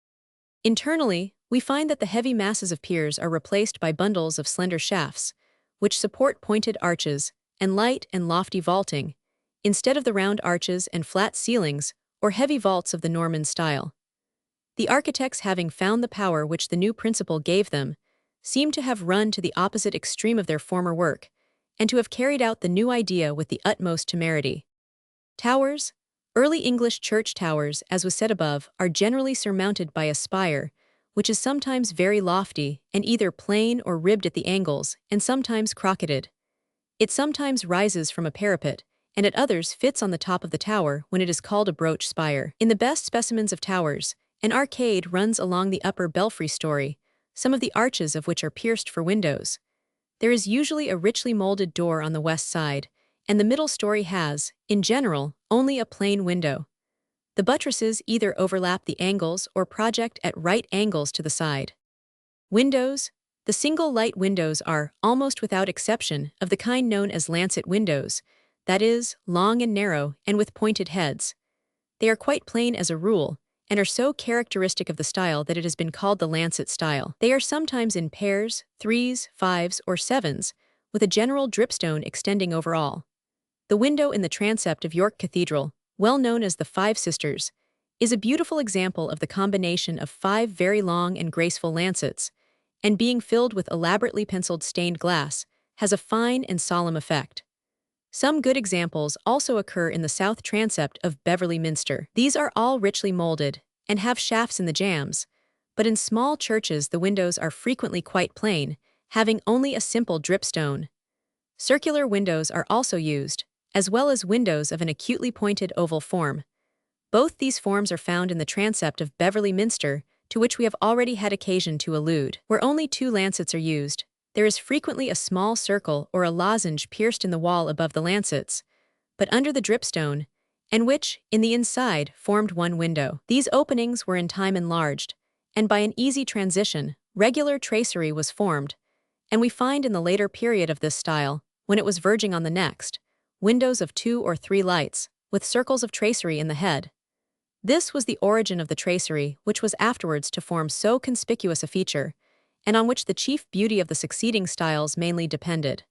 Internally, we find that the heavy masses of piers are replaced by bundles of slender shafts, which support pointed arches and light and lofty vaulting, instead of the round arches and flat ceilings or heavy vaults of the Norman style. The architects, having found the power which the new principle gave them, seem to have run to the opposite extreme of their former work, and to have carried out the new idea with the utmost temerity. Towers. Early English church towers, as was said above, are generally surmounted by a spire, which is sometimes very lofty and either plain or ribbed at the angles, and sometimes crocketed. It sometimes rises from a parapet, and at others fits on the top of the tower when it is called a broach spire. In the best specimens of towers, an arcade runs along the upper belfry story, some of the arches of which are pierced for windows. There is usually a richly molded door on the west side, and the middle story has, in general, only a plain window. The buttresses either overlap the angles or project at right angles to the side. Windows. The single light windows are, almost without exception, of the kind known as lancet windows, that is, long and narrow and with pointed heads. They are quite plain as a rule, and are so characteristic of the style that it has been called the lancet style. They are sometimes in pairs, threes, fives, or sevens, with a general dripstone extending over all. The window in the transept of York Cathedral, well known as the Five Sisters, is a beautiful example of the combination of 5 very long and graceful lancets, and being filled with elaborately penciled stained glass, has a fine and solemn effect. Some good examples also occur in the south transept of Beverley Minster. These are all richly molded, and have shafts in the jambs, but in small churches the windows are frequently quite plain, having only a simple dripstone. Circular windows are also used, as well as windows of an acutely pointed oval form. Both these forms are found in the transept of Beverley Minster, to which we have already had occasion to allude. Where only 2 lancets are used, there is frequently a small circle or a lozenge pierced in the wall above the lancets, but under the dripstone, and which, in the inside, formed one window. These openings were in time enlarged, and by an easy transition, regular tracery was formed, and we find in the later period of this style, when it was verging on the next, windows of 2 or 3 lights, with circles of tracery in the head. This was the origin of the tracery, which was afterwards to form so conspicuous a feature, and on which the chief beauty of the succeeding styles mainly depended.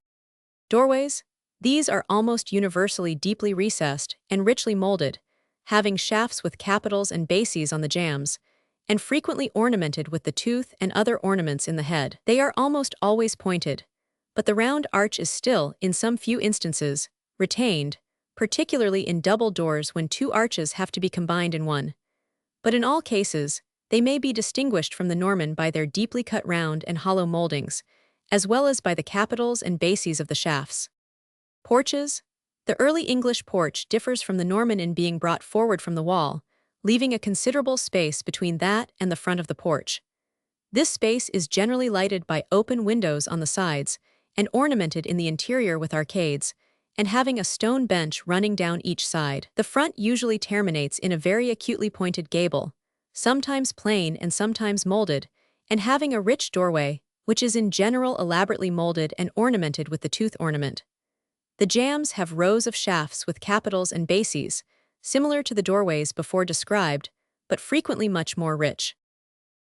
Doorways. These are almost universally deeply recessed and richly molded, having shafts with capitals and bases on the jambs, and frequently ornamented with the tooth and other ornaments in the head. They are almost always pointed, but the round arch is still, in some few instances, retained, particularly in double doors when 2 arches have to be combined in one. But in all cases, they may be distinguished from the Norman by their deeply cut round and hollow moldings, as well as by the capitals and bases of the shafts. Porches. The early English porch differs from the Norman in being brought forward from the wall, leaving a considerable space between that and the front of the porch. This space is generally lighted by open windows on the sides, and ornamented in the interior with arcades, and having a stone bench running down each side. The front usually terminates in a very acutely pointed gable, sometimes plain and sometimes molded, and having a rich doorway, which is in general elaborately molded and ornamented with the tooth ornament. The jambs have rows of shafts with capitals and bases, similar to the doorways before described, but frequently much more rich.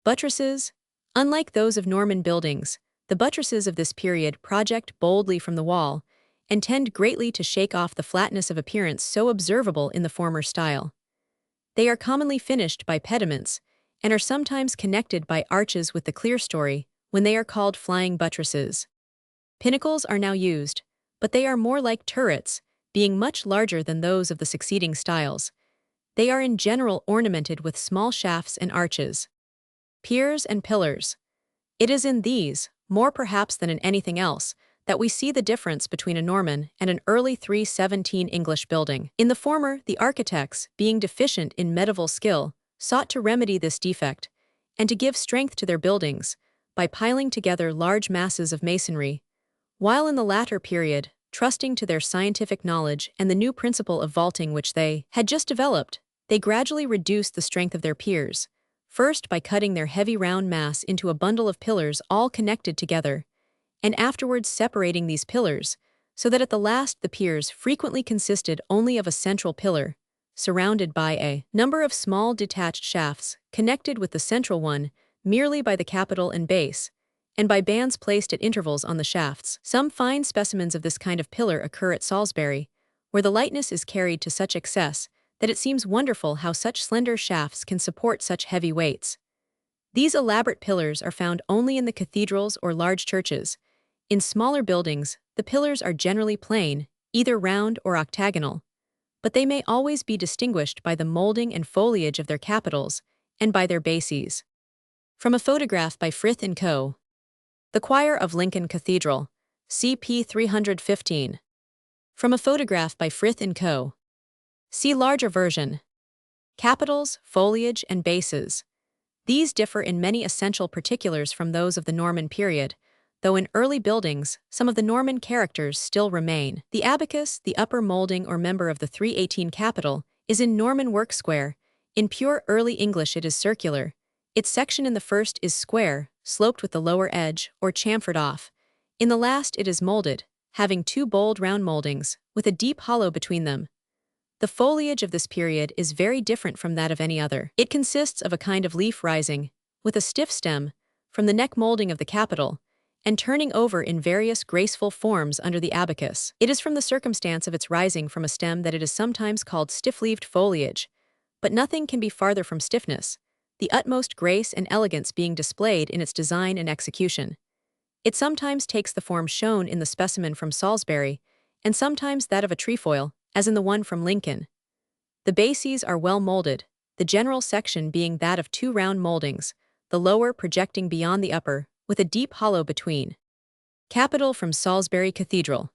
Buttresses. Unlike those of Norman buildings, the buttresses of this period project boldly from the wall, and tend greatly to shake off the flatness of appearance so observable in the former style. They are commonly finished by pediments, and are sometimes connected by arches with the clerestory, when they are called flying buttresses. Pinnacles are now used, but they are more like turrets, being much larger than those of the succeeding styles. They are in general ornamented with small shafts and arches. Piers and pillars. It is in these, more perhaps than in anything else, that we see the difference between a Norman and an early 317 English building. In the former, the architects, being deficient in medieval skill, sought to remedy this defect, and to give strength to their buildings, by piling together large masses of masonry, while in the latter period, trusting to their scientific knowledge and the new principle of vaulting which they had just developed, they gradually reduced the strength of their piers, first by cutting their heavy round mass into a bundle of pillars all connected together, and afterwards separating these pillars, so that at the last the piers frequently consisted only of a central pillar, surrounded by a number of small detached shafts connected with the central one merely by the capital and base, and by bands placed at intervals on the shafts. Some fine specimens of this kind of pillar occur at Salisbury, where the lightness is carried to such excess that it seems wonderful how such slender shafts can support such heavy weights. These elaborate pillars are found only in the cathedrals or large churches. In smaller buildings, the pillars are generally plain, either round or octagonal, but they may always be distinguished by the molding and foliage of their capitals and by their bases. From a photograph by Frith & Co. The Choir of Lincoln Cathedral, CP 315. From a photograph by Frith & Co. See larger version. Capitals, foliage, and bases. These differ in many essential particulars from those of the Norman period, though in early buildings, some of the Norman characters still remain. The abacus, the upper molding or member of the 318 capital, is in Norman work square. In pure early English it is circular. Its section in the first is square, sloped with the lower edge, or chamfered off. In the last it is molded, having two bold round moldings, with a deep hollow between them. The foliage of this period is very different from that of any other. It consists of a kind of leaf rising, with a stiff stem, from the neck molding of the capital, and turning over in various graceful forms under the abacus. It is from the circumstance of its rising from a stem that it is sometimes called stiff-leaved foliage, but nothing can be farther from stiffness, the utmost grace and elegance being displayed in its design and execution. It sometimes takes the form shown in the specimen from Salisbury, and sometimes that of a trefoil, as in the one from Lincoln. The bases are well molded, the general section being that of two round moldings, the lower projecting beyond the upper, with a deep hollow between. Capital from Salisbury Cathedral.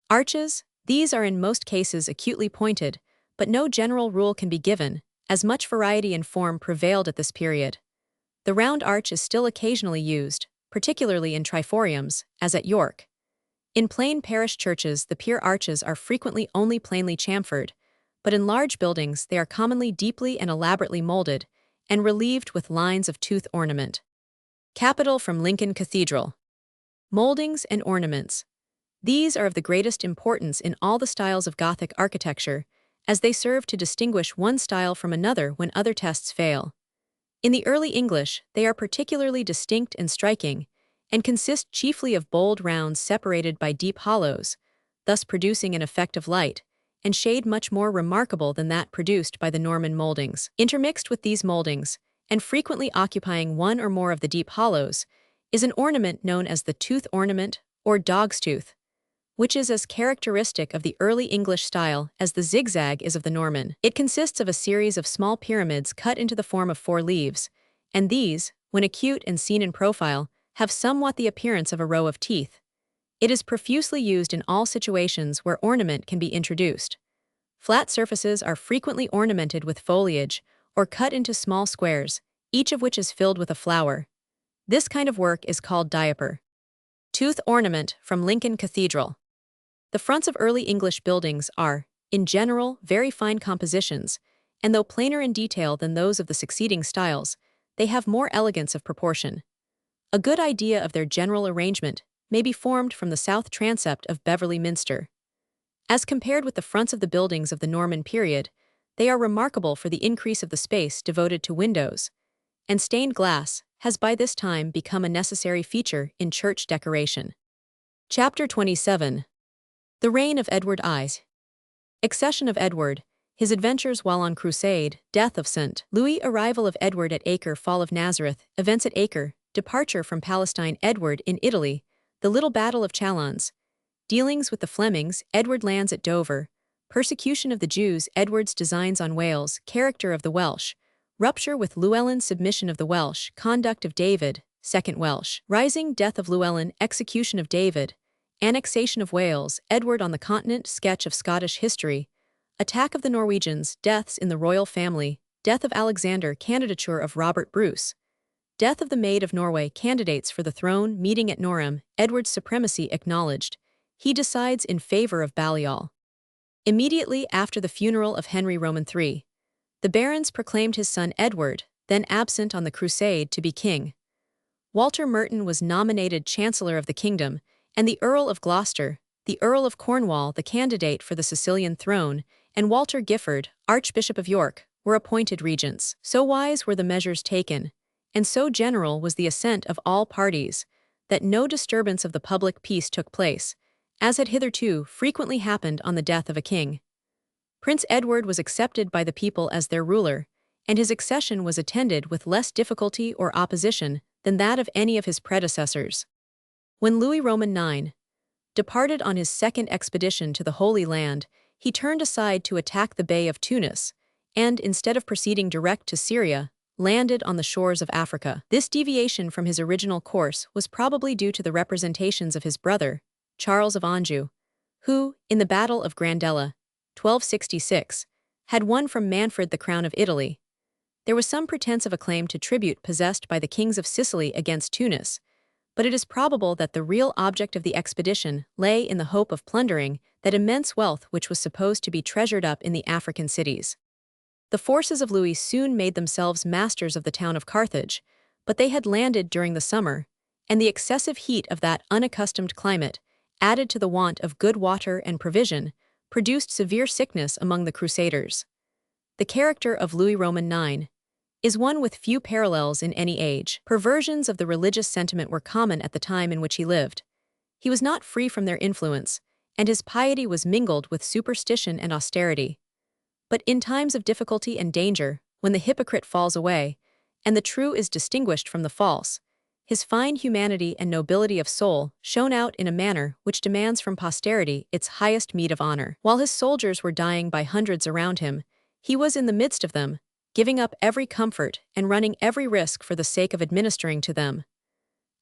Arches, these are in most cases acutely pointed, but no general rule can be given, as much variety in form prevailed at this period. The round arch is still occasionally used, particularly in triforiums, as at York. In plain parish churches the pier arches are frequently only plainly chamfered, but in large buildings they are commonly deeply and elaborately molded, and relieved with lines of tooth ornament. Capital from Lincoln Cathedral. Moldings and ornaments. These are of the greatest importance in all the styles of Gothic architecture, as they serve to distinguish one style from another when other tests fail. In the early English, they are particularly distinct and striking, and consist chiefly of bold rounds separated by deep hollows, thus producing an effect of light and shade much more remarkable than that produced by the Norman moldings. Intermixed with these moldings, and frequently occupying one or more of the deep hollows, is an ornament known as the tooth ornament or dog's tooth, which is as characteristic of the early English style as the zigzag is of the Norman. It consists of a series of small pyramids cut into the form of 4 leaves, and these, when acute and seen in profile, have somewhat the appearance of a row of teeth. It is profusely used in all situations where ornament can be introduced. Flat surfaces are frequently ornamented with foliage, or cut into small squares, each of which is filled with a flower. This kind of work is called diaper. Tooth ornament from Lincoln Cathedral. The fronts of early English buildings are, in general, very fine compositions, and though plainer in detail than those of the succeeding styles, they have more elegance of proportion. A good idea of their general arrangement may be formed from the south transept of Beverley Minster. As compared with the fronts of the buildings of the Norman period, they are remarkable for the increase of the space devoted to windows, and stained glass has by this time become a necessary feature in church decoration. Chapter 27. The Reign of Edward I. Accession of Edward, his adventures while on crusade, death of St. Louis, arrival of Edward at Acre, fall of Nazareth, events at Acre, departure from Palestine, Edward in Italy, the little battle of Chalons, Dealings with the Flemings, Edward lands at Dover. Persecution of the Jews, Edward's designs on Wales, character of the Welsh. Rupture with Llewellyn, submission of the Welsh, conduct of David, Second Welsh. Rising, death of Llewellyn, execution of David. Annexation of Wales, Edward on the continent, sketch of Scottish history. Attack of the Norwegians, deaths in the royal family. Death of Alexander, candidature of Robert Bruce. Death of the Maid of Norway, candidates for the throne, meeting at Norham, Edward's supremacy acknowledged. He decides in favor of Balliol. Immediately after the funeral of Henry Roman III, the barons proclaimed his son Edward, then absent on the crusade, to be king. Walter Merton was nominated Chancellor of the Kingdom, and the Earl of Gloucester, the Earl of Cornwall, the candidate for the Sicilian throne, and Walter Giffard, Archbishop of York, were appointed regents. So wise were the measures taken, and so general was the assent of all parties, that no disturbance of the public peace took place, as had hitherto frequently happened on the death of a king. Prince Edward was accepted by the people as their ruler, and his accession was attended with less difficulty or opposition than that of any of his predecessors. When Louis Roman IX departed on his second expedition to the Holy Land, he turned aside to attack the Bay of Tunis, and, instead of proceeding direct to Syria, landed on the shores of Africa. This deviation from his original course was probably due to the representations of his brother, Charles of Anjou, who, in the Battle of Grandella, 1266, had won from Manfred the crown of Italy. There was some pretense of a claim to tribute possessed by the kings of Sicily against Tunis, but it is probable that the real object of the expedition lay in the hope of plundering that immense wealth which was supposed to be treasured up in the African cities. The forces of Louis soon made themselves masters of the town of Carthage, but they had landed during the summer, and the excessive heat of that unaccustomed climate, added to the want of good water and provision, produced severe sickness among the Crusaders. The character of Louis Roman IX is one with few parallels in any age. Perversions of the religious sentiment were common at the time in which he lived. He was not free from their influence, and his piety was mingled with superstition and austerity. But in times of difficulty and danger, when the hypocrite falls away, and the true is distinguished from the false, his fine humanity and nobility of soul shone out in a manner which demands from posterity its highest meed of honor. While his soldiers were dying by hundreds around him, he was in the midst of them, giving up every comfort and running every risk for the sake of administering to them.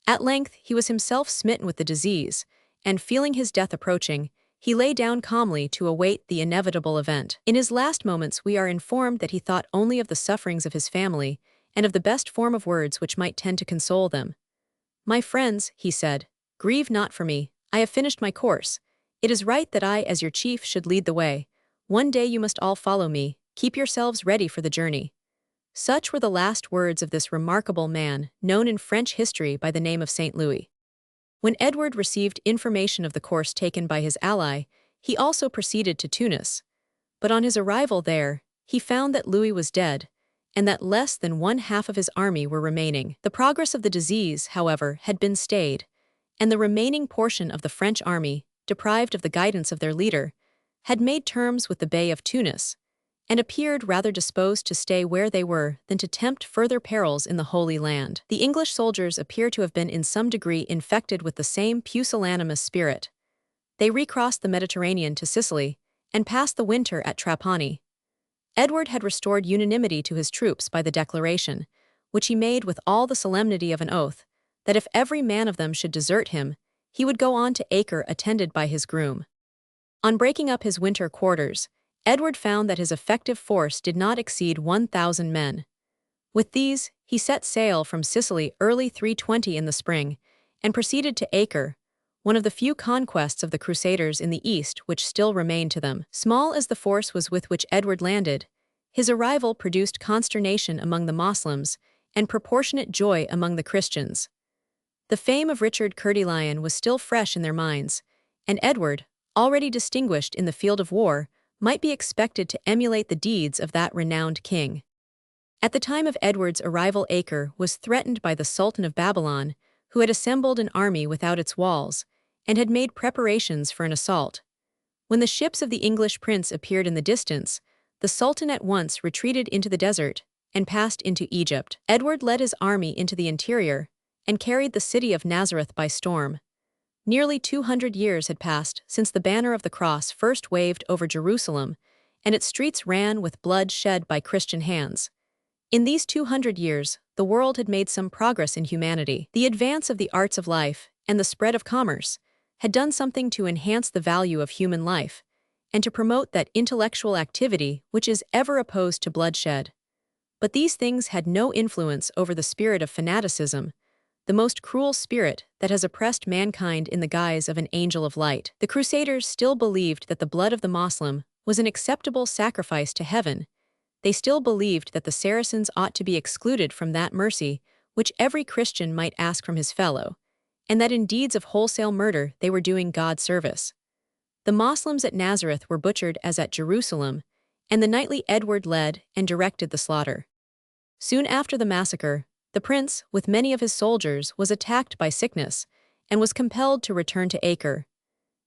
At length he was himself smitten with the disease, and feeling his death approaching, he lay down calmly to await the inevitable event. In his last moments we are informed that he thought only of the sufferings of his family, and of the best form of words which might tend to console them. "My friends," he said, "grieve not for me, I have finished my course. It is right that I as your chief should lead the way. One day you must all follow me, keep yourselves ready for the journey." Such were the last words of this remarkable man, known in French history by the name of Saint Louis. When Edward received information of the course taken by his ally, he also proceeded to Tunis. But on his arrival there, he found that Louis was dead, and that less than one half of his army were remaining. The progress of the disease, however, had been stayed, and the remaining portion of the French army, deprived of the guidance of their leader, had made terms with the Bey of Tunis, and appeared rather disposed to stay where they were than to tempt further perils in the Holy Land. The English soldiers appear to have been in some degree infected with the same pusillanimous spirit. They recrossed the Mediterranean to Sicily, and passed the winter at Trapani. Edward had restored unanimity to his troops by the declaration, which he made with all the solemnity of an oath, that if every man of them should desert him, he would go on to Acre attended by his groom. On breaking up his winter quarters, Edward found that his effective force did not exceed 1,000 men. With these, he set sail from Sicily early 320 in the spring, and proceeded to Acre, one of the few conquests of the Crusaders in the east which still remained to them. Small as the force was with which Edward landed, his arrival produced consternation among the Moslems, and proportionate joy among the Christians. The fame of Richard Coeur de Lion was still fresh in their minds, and Edward, already distinguished in the field of war, might be expected to emulate the deeds of that renowned king. At the time of Edward's arrival, Acre was threatened by the Sultan of Babylon, who had assembled an army without its walls, and had made preparations for an assault. When the ships of the English prince appeared in the distance, the Sultan at once retreated into the desert, and passed into Egypt. Edward led his army into the interior, and carried the city of Nazareth by storm. Nearly 200 years had passed since the banner of the cross first waved over Jerusalem, and its streets ran with blood shed by Christian hands. In these 200 years, the world had made some progress in humanity. The advance of the arts of life and the spread of commerce had done something to enhance the value of human life and to promote that intellectual activity which is ever opposed to bloodshed. But these things had no influence over the spirit of fanaticism, the most cruel spirit that has oppressed mankind in the guise of an angel of light. The Crusaders still believed that the blood of the Moslem was an acceptable sacrifice to heaven. They still believed that the Saracens ought to be excluded from that mercy which every Christian might ask from his fellow, and that in deeds of wholesale murder they were doing God service. The Moslems at Nazareth were butchered as at Jerusalem, and the knightly Edward led and directed the slaughter. Soon after the massacre, the prince, with many of his soldiers, was attacked by sickness and was compelled to return to Acre.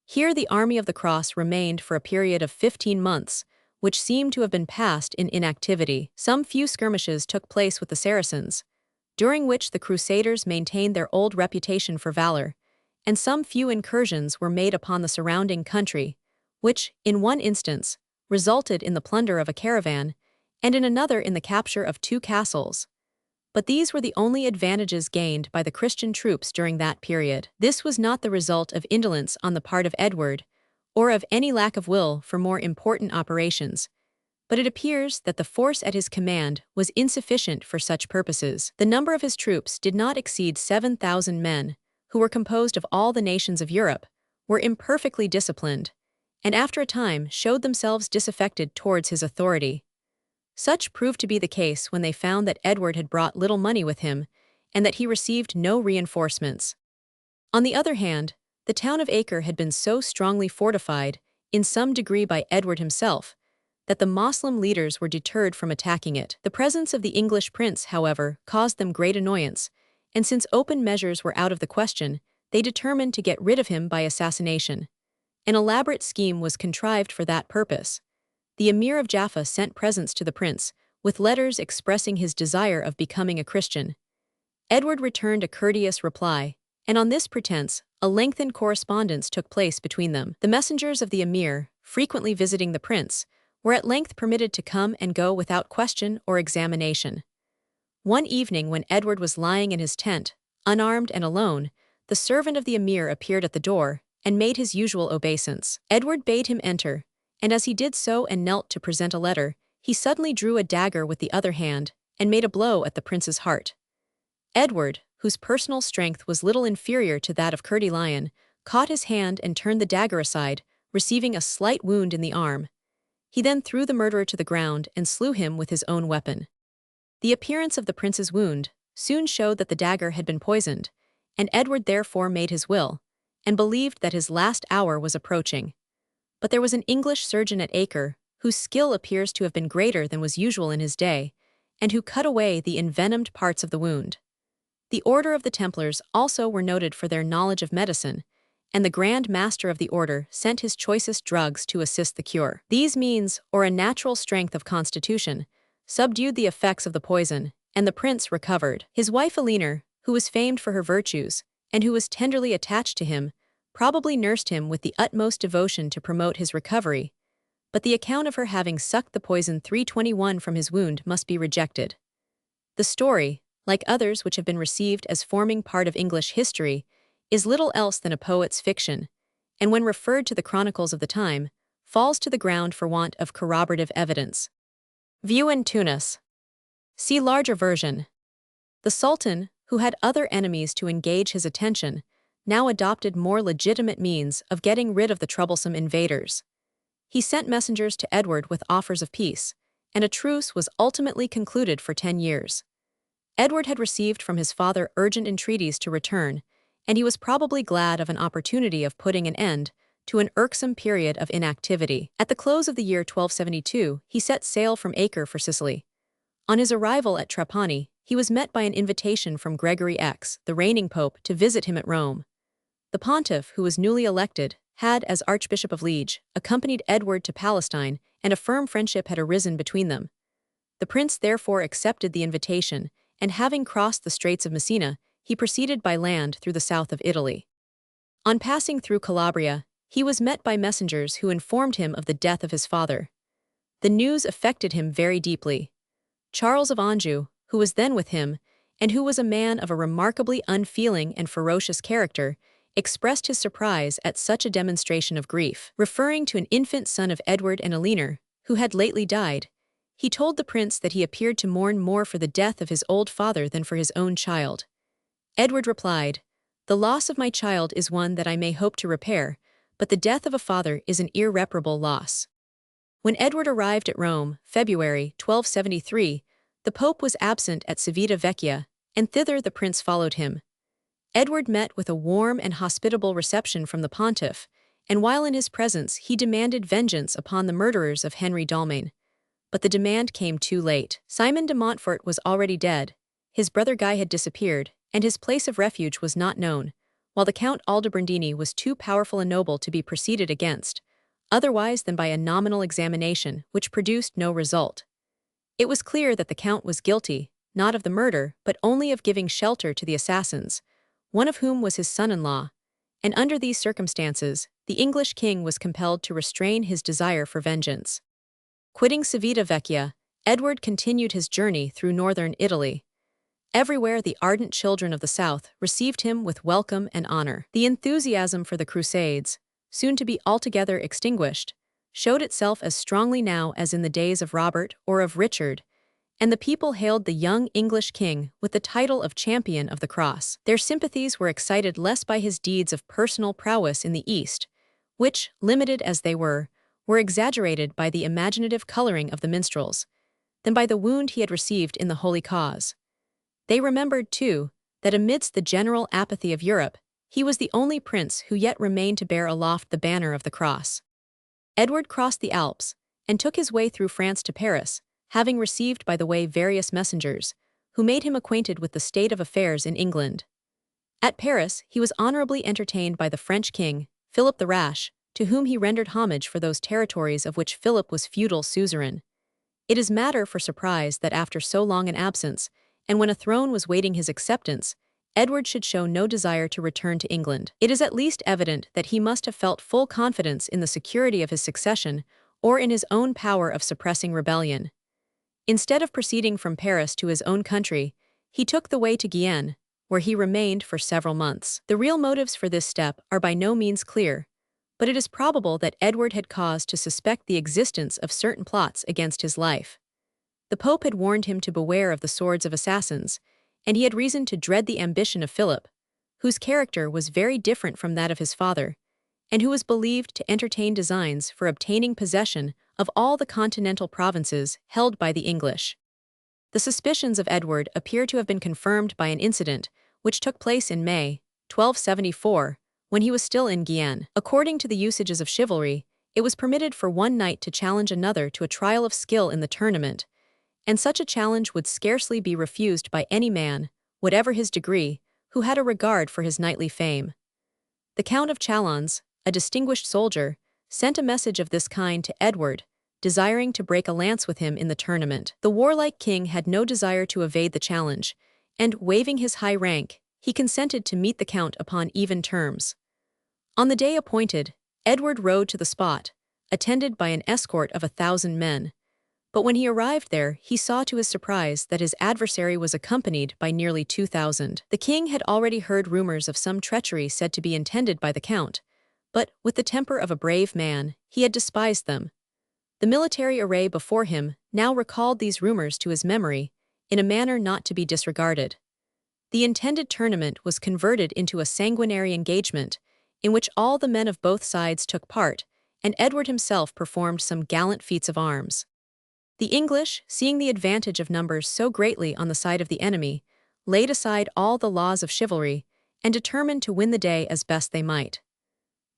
Here the army of the cross remained for a period of 15 months, which seemed to have been passed in inactivity. Some few skirmishes took place with the Saracens, during which the Crusaders maintained their old reputation for valor, and some few incursions were made upon the surrounding country, which, in one instance, resulted in the plunder of a caravan, and in another in the capture of 2 castles. But these were the only advantages gained by the Christian troops during that period. This was not the result of indolence on the part of Edward, or of any lack of will for more important operations, but it appears that the force at his command was insufficient for such purposes. The number of his troops did not exceed 7,000 men, who were composed of all the nations of Europe, were imperfectly disciplined, and after a time showed themselves disaffected towards his authority. Such proved to be the case when they found that Edward had brought little money with him, and that he received no reinforcements. On the other hand, the town of Acre had been so strongly fortified, in some degree by Edward himself, that the Moslem leaders were deterred from attacking it. The presence of the English prince, however, caused them great annoyance, and since open measures were out of the question, they determined to get rid of him by assassination. An elaborate scheme was contrived for that purpose. The Emir of Jaffa sent presents to the prince, with letters expressing his desire of becoming a Christian. Edward returned a courteous reply, and on this pretense, a lengthened correspondence took place between them. The messengers of the Emir, frequently visiting the prince, were at length permitted to come and go without question or examination. One evening when Edward was lying in his tent, unarmed and alone, the servant of the Emir appeared at the door and made his usual obeisance. Edward bade him enter, and as he did so and knelt to present a letter, he suddenly drew a dagger with the other hand and made a blow at the prince's heart. Edward, whose personal strength was little inferior to that of Curdie Lion, caught his hand and turned the dagger aside, receiving a slight wound in the arm. He then threw the murderer to the ground and slew him with his own weapon. The appearance of the prince's wound soon showed that the dagger had been poisoned, and Edward therefore made his will, and believed that his last hour was approaching. But there was an English surgeon at Acre, whose skill appears to have been greater than was usual in his day, and who cut away the envenomed parts of the wound. The Order of the Templars also were noted for their knowledge of medicine, and the Grand Master of the Order sent his choicest drugs to assist the cure. These means, or a natural strength of constitution, subdued the effects of the poison, and the prince recovered. His wife Eleanor, who was famed for her virtues, and who was tenderly attached to him, probably nursed him with the utmost devotion to promote his recovery, but the account of her having sucked the poison 321 from his wound must be rejected. The story, like others which have been received as forming part of English history, is little else than a poet's fiction, and when referred to the chronicles of the time, falls to the ground for want of corroborative evidence. View in Tunis. See larger version. The Sultan, who had other enemies to engage his attention, now adopted more legitimate means of getting rid of the troublesome invaders. He sent messengers to Edward with offers of peace, and a truce was ultimately concluded for 10 years. Edward had received from his father urgent entreaties to return, and he was probably glad of an opportunity of putting an end to an irksome period of inactivity. At the close of the year 1272, he set sail from Acre for Sicily. On his arrival at Trapani, he was met by an invitation from Gregory X, the reigning pope, to visit him at Rome. The pontiff, who was newly elected, had, as Archbishop of Liege, accompanied Edward to Palestine, and a firm friendship had arisen between them. The prince therefore accepted the invitation, and having crossed the Straits of Messina, he proceeded by land through the south of Italy. On passing through Calabria, he was met by messengers who informed him of the death of his father. The news affected him very deeply. Charles of Anjou, who was then with him, and who was a man of a remarkably unfeeling and ferocious character, expressed his surprise at such a demonstration of grief. Referring to an infant son of Edward and Eleanor, who had lately died, he told the prince that he appeared to mourn more for the death of his old father than for his own child. Edward replied, "The loss of my child is one that I may hope to repair, but the death of a father is an irreparable loss." When Edward arrived at Rome, February 1273, the Pope was absent at Civita Vecchia, and thither the prince followed him. Edward met with a warm and hospitable reception from the pontiff, and while in his presence he demanded vengeance upon the murderers of Henry d'Almaine. But the demand came too late. Simon de Montfort was already dead, his brother Guy had disappeared, and his place of refuge was not known, while the Count Aldobrandini was too powerful a noble to be proceeded against, otherwise than by a nominal examination which produced no result. It was clear that the Count was guilty, not of the murder, but only of giving shelter to the assassins, one of whom was his son-in-law, and under these circumstances, the English king was compelled to restrain his desire for vengeance. Quitting Civita Vecchia, Edward continued his journey through northern Italy. Everywhere the ardent children of the south received him with welcome and honor. The enthusiasm for the Crusades, soon to be altogether extinguished, showed itself as strongly now as in the days of Robert or of Richard, and the people hailed the young English king with the title of Champion of the Cross. Their sympathies were excited less by his deeds of personal prowess in the East, which, limited as they were exaggerated by the imaginative coloring of the minstrels, than by the wound he had received in the holy cause. They remembered, too, that amidst the general apathy of Europe, he was the only prince who yet remained to bear aloft the banner of the cross. Edward crossed the Alps, and took his way through France to Paris, having received by the way various messengers, who made him acquainted with the state of affairs in England. At Paris, he was honorably entertained by the French king, Philip the Rash, to whom he rendered homage for those territories of which Philip was feudal suzerain. It is matter for surprise that after so long an absence, and when a throne was waiting his acceptance, Edward should show no desire to return to England. It is at least evident that he must have felt full confidence in the security of his succession, or in his own power of suppressing rebellion. Instead of proceeding from Paris to his own country, he took the way to Guyenne, where he remained for several months. The real motives for this step are by no means clear, but it is probable that Edward had cause to suspect the existence of certain plots against his life. The Pope had warned him to beware of the swords of assassins, and he had reason to dread the ambition of Philip, whose character was very different from that of his father, and who was believed to entertain designs for obtaining possession of all the continental provinces held by the English. The suspicions of Edward appear to have been confirmed by an incident which took place in May 1274, when he was still in Guyenne. According to the usages of chivalry, it was permitted for one knight to challenge another to a trial of skill in the tournament, and such a challenge would scarcely be refused by any man, whatever his degree, who had a regard for his knightly fame. The Count of Chalons, a distinguished soldier, sent a message of this kind to Edward, desiring to break a lance with him in the tournament. The warlike king had no desire to evade the challenge, and, waiving his high rank, he consented to meet the Count upon even terms. On the day appointed, Edward rode to the spot, attended by an escort of 1,000 men. But when he arrived there, he saw to his surprise that his adversary was accompanied by nearly 2,000. The king had already heard rumors of some treachery said to be intended by the Count, but, with the temper of a brave man, he had despised them. The military array before him now recalled these rumors to his memory, in a manner not to be disregarded. The intended tournament was converted into a sanguinary engagement, in which all the men of both sides took part, and Edward himself performed some gallant feats of arms. The English, seeing the advantage of numbers so greatly on the side of the enemy, laid aside all the laws of chivalry, and determined to win the day as best they might.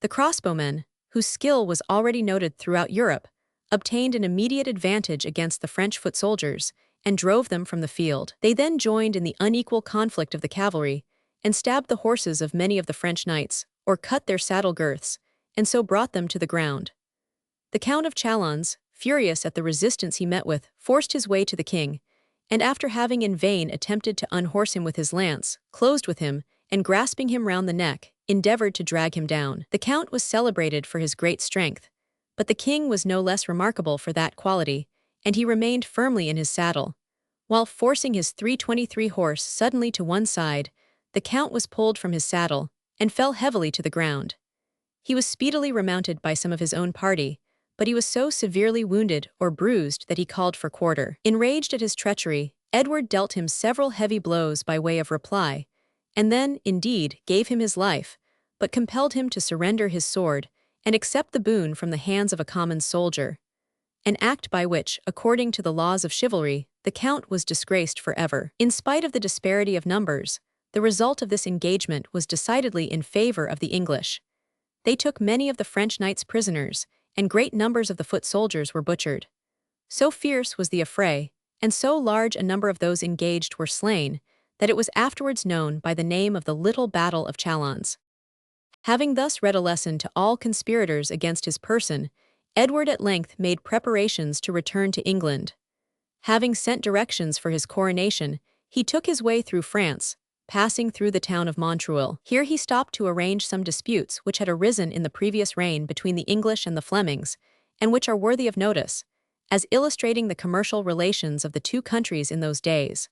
The crossbowmen, whose skill was already noted throughout Europe, obtained an immediate advantage against the French foot soldiers, and drove them from the field. They then joined in the unequal conflict of the cavalry, and stabbed the horses of many of the French knights, or cut their saddle girths, and so brought them to the ground. The Count of Chalons, furious at the resistance he met with, forced his way to the king, and after having in vain attempted to unhorse him with his lance, closed with him, and grasping him round the neck, endeavored to drag him down. The count was celebrated for his great strength, but the king was no less remarkable for that quality, and he remained firmly in his saddle. While forcing his 323 horse suddenly to one side, the count was pulled from his saddle and fell heavily to the ground. He was speedily remounted by some of his own party, but he was so severely wounded or bruised that he called for quarter. Enraged at his treachery, Edward dealt him several heavy blows by way of reply, and then, indeed, gave him his life, but compelled him to surrender his sword and accept the boon from the hands of a common soldier, an act by which, according to the laws of chivalry, the count was disgraced forever. In spite of the disparity of numbers, the result of this engagement was decidedly in favor of the English. They took many of the French knights prisoners, and great numbers of the foot soldiers were butchered. So fierce was the affray, and so large a number of those engaged were slain, that it was afterwards known by the name of the Little Battle of Chalons. Having thus read a lesson to all conspirators against his person, Edward at length made preparations to return to England. Having sent directions for his coronation, he took his way through France, passing through the town of Montreuil. Here he stopped to arrange some disputes which had arisen in the previous reign between the English and the Flemings, and which are worthy of notice, as illustrating the commercial relations of the two countries in those days.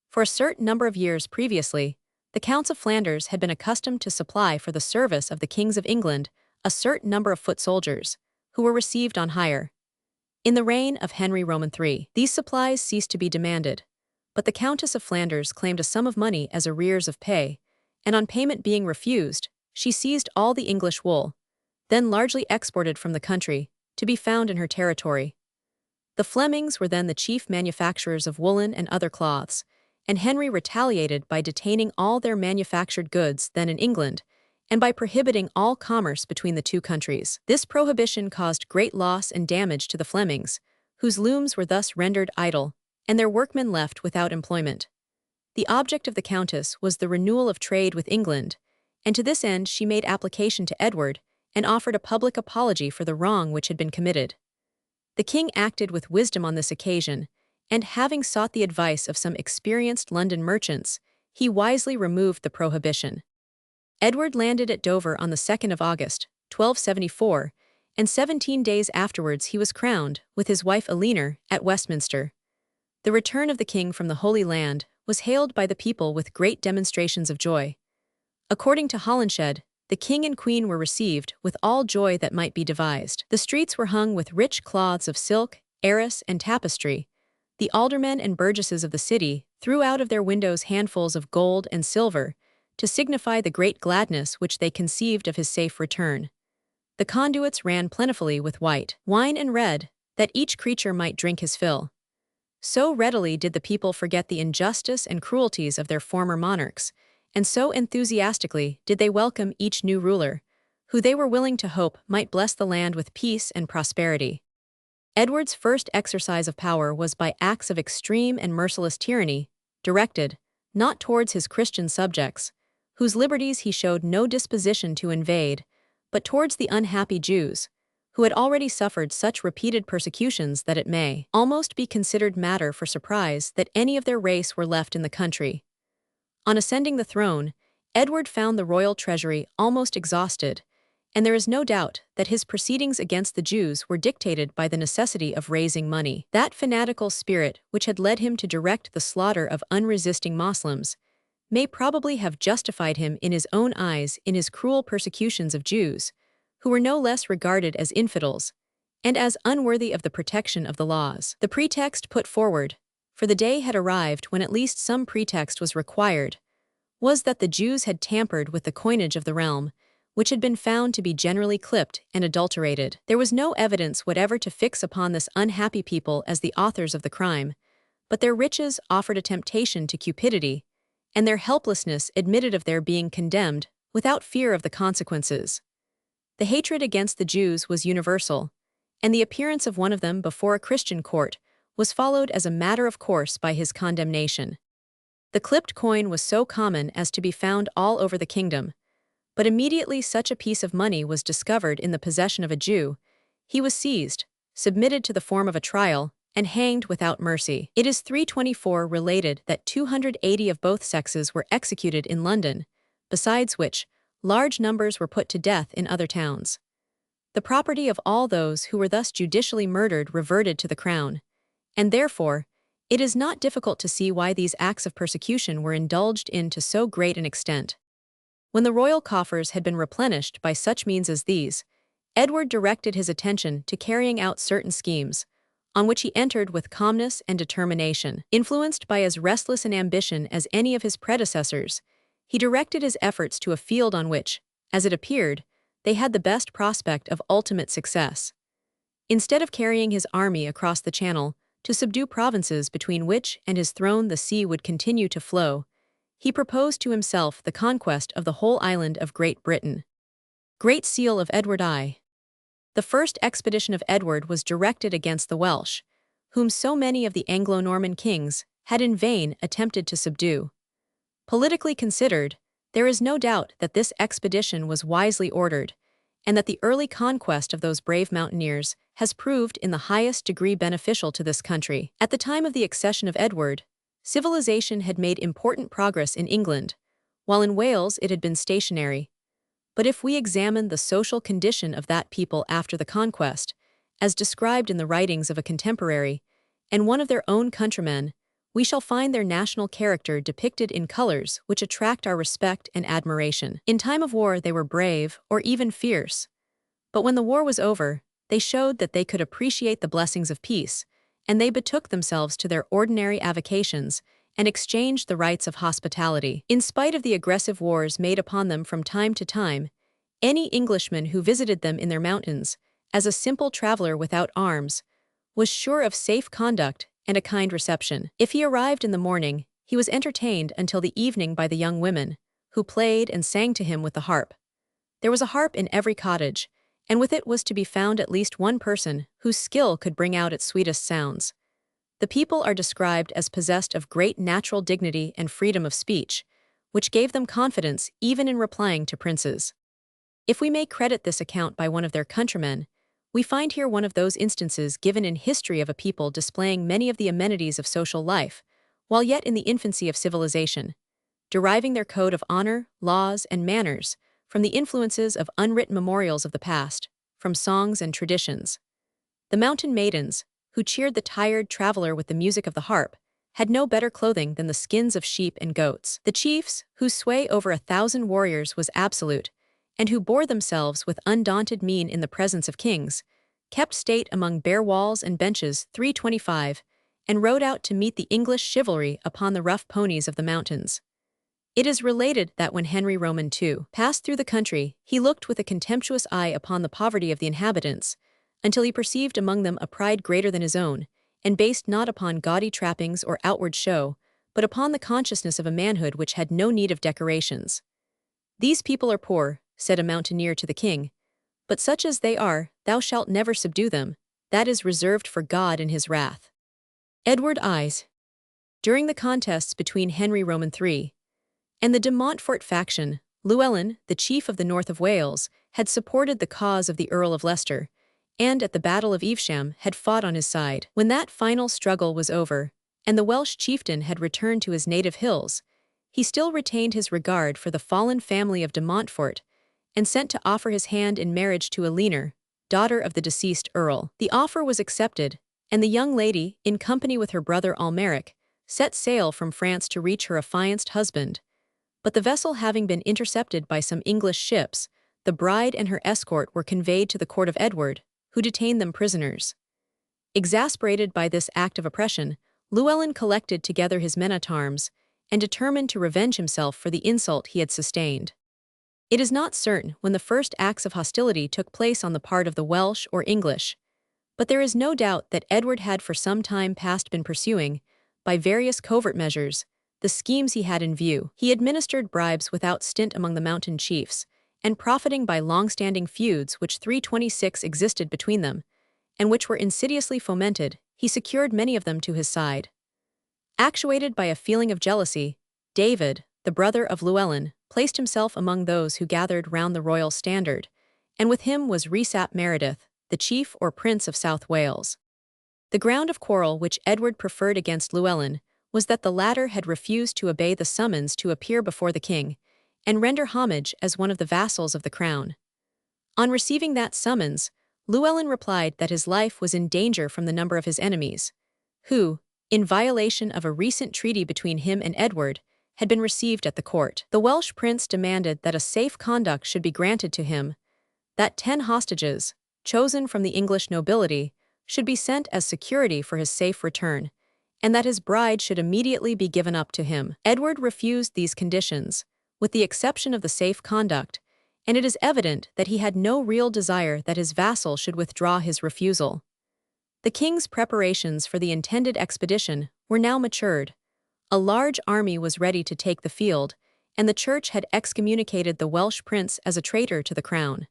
For a certain number of years previously, the Counts of Flanders had been accustomed to supply for the service of the kings of England a certain number of foot soldiers, who were received on hire. In the reign of Henry Roman III, these supplies ceased to be demanded, but the Countess of Flanders claimed a sum of money as arrears of pay, and on payment being refused, she seized all the English wool, then largely exported from the country, to be found in her territory. The Flemings were then the chief manufacturers of woolen and other cloths, and Henry retaliated by detaining all their manufactured goods then in England, and by prohibiting all commerce between the two countries. This prohibition caused great loss and damage to the Flemings, whose looms were thus rendered idle, and their workmen left without employment. The object of the Countess was the renewal of trade with England, and to this end she made application to Edward and offered a public apology for the wrong which had been committed. The king acted with wisdom on this occasion, and having sought the advice of some experienced London merchants, he wisely removed the prohibition. Edward landed at Dover on the 2nd of August, 1274, and 17 days afterwards he was crowned, with his wife Eleanor, at Westminster. The return of the king from the Holy Land was hailed by the people with great demonstrations of joy. According to Holinshed, the king and queen were received with all joy that might be devised. The streets were hung with rich cloths of silk, arras, and tapestry. The aldermen and burgesses of the city threw out of their windows handfuls of gold and silver, to signify the great gladness which they conceived of his safe return. The conduits ran plentifully with white wine and red, that each creature might drink his fill. So readily did the people forget the injustice and cruelties of their former monarchs, and so enthusiastically did they welcome each new ruler, who they were willing to hope might bless the land with peace and prosperity. Edward's first exercise of power was by acts of extreme and merciless tyranny, directed, not towards his Christian subjects, whose liberties he showed no disposition to invade, but towards the unhappy Jews, who had already suffered such repeated persecutions that it may almost be considered matter for surprise that any of their race were left in the country. On ascending the throne, Edward found the royal treasury almost exhausted, and there is no doubt that his proceedings against the Jews were dictated by the necessity of raising money. That fanatical spirit which had led him to direct the slaughter of unresisting Moslems may probably have justified him in his own eyes in his cruel persecutions of Jews, who were no less regarded as infidels, and as unworthy of the protection of the laws. The pretext put forward, for the day had arrived when at least some pretext was required, was that the Jews had tampered with the coinage of the realm, which had been found to be generally clipped and adulterated. There was no evidence whatever to fix upon this unhappy people as the authors of the crime, but their riches offered a temptation to cupidity, and their helplessness admitted of their being condemned without fear of the consequences. The hatred against the Jews was universal, and the appearance of one of them before a Christian court was followed as a matter of course by his condemnation. The clipped coin was so common as to be found all over the kingdom, but immediately such a piece of money was discovered in the possession of a Jew, he was seized, submitted to the form of a trial, and hanged without mercy. It is 324 related that 280 of both sexes were executed in London, besides which, large numbers were put to death in other towns. The property of all those who were thus judicially murdered reverted to the crown, and therefore, it is not difficult to see why these acts of persecution were indulged in to so great an extent. When the royal coffers had been replenished by such means as these, Edward directed his attention to carrying out certain schemes, on which he entered with calmness and determination. Influenced by as restless an ambition as any of his predecessors, he directed his efforts to a field on which, as it appeared, they had the best prospect of ultimate success. Instead of carrying his army across the Channel to subdue provinces between which and his throne the sea would continue to flow, he proposed to himself the conquest of the whole island of Great Britain. Great Seal of Edward I. The first expedition of Edward was directed against the Welsh, whom so many of the Anglo-Norman kings had in vain attempted to subdue. Politically considered, there is no doubt that this expedition was wisely ordered, and that the early conquest of those brave mountaineers has proved in the highest degree beneficial to this country. At the time of the accession of Edward, civilization had made important progress in England, while in Wales it had been stationary. But if we examine the social condition of that people after the conquest, as described in the writings of a contemporary, and one of their own countrymen, we shall find their national character depicted in colors which attract our respect and admiration. In time of war they were brave or even fierce, but when the war was over, they showed that they could appreciate the blessings of peace, and they betook themselves to their ordinary avocations and exchanged the rights of hospitality. In spite of the aggressive wars made upon them from time to time, any Englishman who visited them in their mountains, as a simple traveler without arms, was sure of safe conduct and a kind reception. If he arrived in the morning, he was entertained until the evening by the young women, who played and sang to him with the harp. There was a harp in every cottage, and with it was to be found at least one person whose skill could bring out its sweetest sounds. The people are described as possessed of great natural dignity and freedom of speech, which gave them confidence even in replying to princes. If we may credit this account by one of their countrymen, we find here one of those instances given in history of a people displaying many of the amenities of social life, while yet in the infancy of civilization, deriving their code of honor, laws, and manners from the influences of unwritten memorials of the past, from songs and traditions. The mountain maidens, who cheered the tired traveler with the music of the harp, had no better clothing than the skins of sheep and goats. The chiefs, whose sway over 1,000 warriors was absolute, and who bore themselves with undaunted mien in the presence of kings, kept state among bare walls and benches 325, and rode out to meet the English chivalry upon the rough ponies of the mountains. It is related that when Henry Roman II passed through the country, he looked with a contemptuous eye upon the poverty of the inhabitants, until he perceived among them a pride greater than his own, and based not upon gaudy trappings or outward show, but upon the consciousness of a manhood which had no need of decorations. "These people are poor," said a mountaineer to the king, "but such as they are, thou shalt never subdue them. That is reserved for God in his wrath." Edward I's. During the contests between Henry Roman III and the de Montfort faction, Llewellyn, the chief of the north of Wales, had supported the cause of the Earl of Leicester, and at the Battle of Evesham had fought on his side. When that final struggle was over, and the Welsh chieftain had returned to his native hills, he still retained his regard for the fallen family of de Montfort, and sent to offer his hand in marriage to Eleanor, daughter of the deceased earl. The offer was accepted, and the young lady, in company with her brother Almeric, set sail from France to reach her affianced husband. But the vessel having been intercepted by some English ships, the bride and her escort were conveyed to the court of Edward, who detained them prisoners. Exasperated by this act of oppression, Llewellyn collected together his men-at-arms, and determined to revenge himself for the insult he had sustained. It is not certain when the first acts of hostility took place on the part of the Welsh or English, but there is no doubt that Edward had for some time past been pursuing, by various covert measures, the schemes he had in view. He administered bribes without stint among the mountain chiefs, and profiting by long-standing feuds which 326 existed between them, and which were insidiously fomented, he secured many of them to his side. Actuated by a feeling of jealousy, David, the brother of Llewellyn, placed himself among those who gathered round the royal standard, and with him was Rhys ap Meredith, the chief or prince of South Wales. The ground of quarrel which Edward preferred against Llewellyn was that the latter had refused to obey the summons to appear before the king, and render homage as one of the vassals of the crown. On receiving that summons, Llewellyn replied that his life was in danger from the number of his enemies, who, in violation of a recent treaty between him and Edward, had been received at the court. The Welsh prince demanded that a safe conduct should be granted to him, that 10 hostages, chosen from the English nobility, should be sent as security for his safe return, and that his bride should immediately be given up to him. Edward refused these conditions, with the exception of the safe conduct, and it is evident that he had no real desire that his vassal should withdraw his refusal. The king's preparations for the intended expedition were now matured. A large army was ready to take the field, and the church had excommunicated the Welsh prince as a traitor to the crown.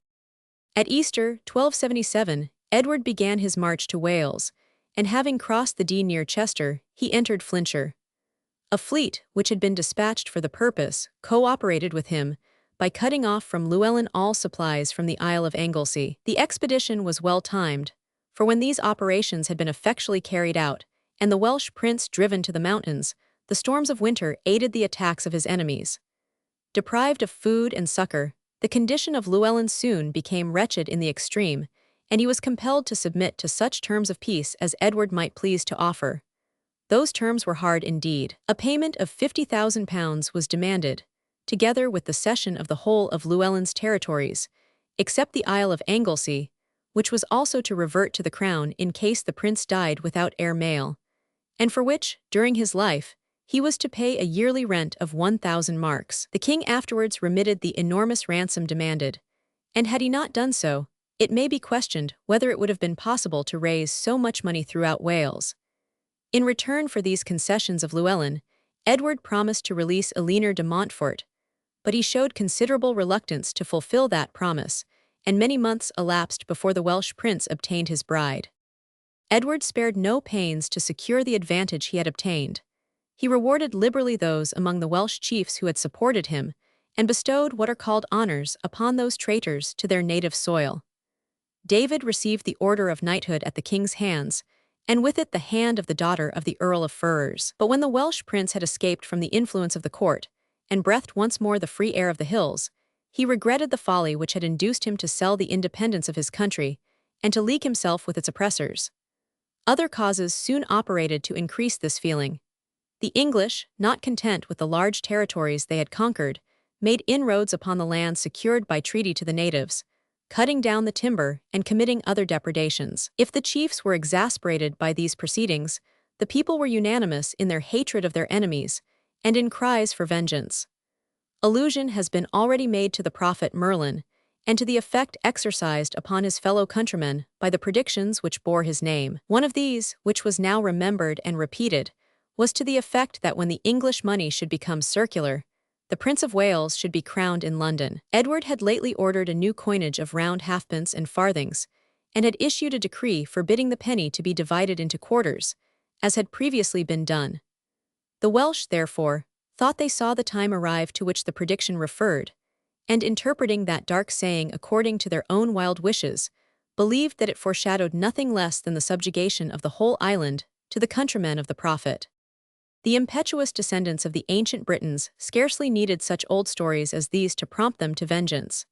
At Easter 1277, Edward began his march to Wales, and having crossed the Dee near Chester, he entered Flintshire. A fleet, which had been dispatched for the purpose, co-operated with him by cutting off from Llewellyn all supplies from the Isle of Anglesey. The expedition was well timed, for when these operations had been effectually carried out, and the Welsh prince driven to the mountains, the storms of winter aided the attacks of his enemies. Deprived of food and succor, the condition of Llewellyn soon became wretched in the extreme, and he was compelled to submit to such terms of peace as Edward might please to offer. Those terms were hard indeed. A payment of £50,000 was demanded, together with the cession of the whole of Llewellyn's territories, except the Isle of Anglesey, which was also to revert to the crown in case the prince died without heir male, and for which, during his life, he was to pay a yearly rent of 1,000 marks. The king afterwards remitted the enormous ransom demanded, and had he not done so, it may be questioned whether it would have been possible to raise so much money throughout Wales. In return for these concessions of Llewellyn, Edward promised to release Eleanor de Montfort, but he showed considerable reluctance to fulfill that promise, and many months elapsed before the Welsh prince obtained his bride. Edward spared no pains to secure the advantage he had obtained. He rewarded liberally those among the Welsh chiefs who had supported him, and bestowed what are called honours upon those traitors to their native soil. David received the order of knighthood at the king's hands, and with it the hand of the daughter of the Earl of Ferrers. But when the Welsh prince had escaped from the influence of the court, and breathed once more the free air of the hills, he regretted the folly which had induced him to sell the independence of his country, and to league himself with its oppressors. Other causes soon operated to increase this feeling. The English, not content with the large territories they had conquered, made inroads upon the land secured by treaty to the natives, cutting down the timber and committing other depredations. If the chiefs were exasperated by these proceedings, the people were unanimous in their hatred of their enemies and in cries for vengeance. Allusion has been already made to the prophet Merlin, and to the effect exercised upon his fellow countrymen by the predictions which bore his name. One of these, which was now remembered and repeated, was to the effect that when the English money should become circular, the Prince of Wales should be crowned in London. Edward had lately ordered a new coinage of round halfpence and farthings, and had issued a decree forbidding the penny to be divided into quarters, as had previously been done. The Welsh, therefore, thought they saw the time arrive to which the prediction referred, and interpreting that dark saying according to their own wild wishes, believed that it foreshadowed nothing less than the subjugation of the whole island to the countrymen of the prophet. The impetuous descendants of the ancient Britons scarcely needed such old stories as these to prompt them to vengeance.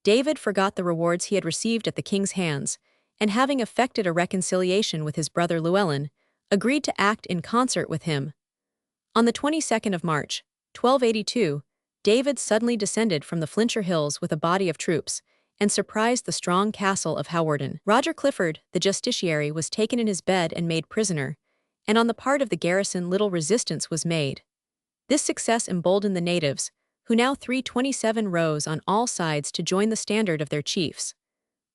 David forgot the rewards he had received at the king's hands, and having effected a reconciliation with his brother Llewellyn, agreed to act in concert with him. On the 22nd of March, 1282, David suddenly descended from the Flintshire hills with a body of troops, and surprised the strong castle of Hawarden. Roger Clifford, the justiciary, was taken in his bed and made prisoner, and on the part of the garrison little resistance was made. This success emboldened the natives, who now 327 rose on all sides to join the standard of their chiefs.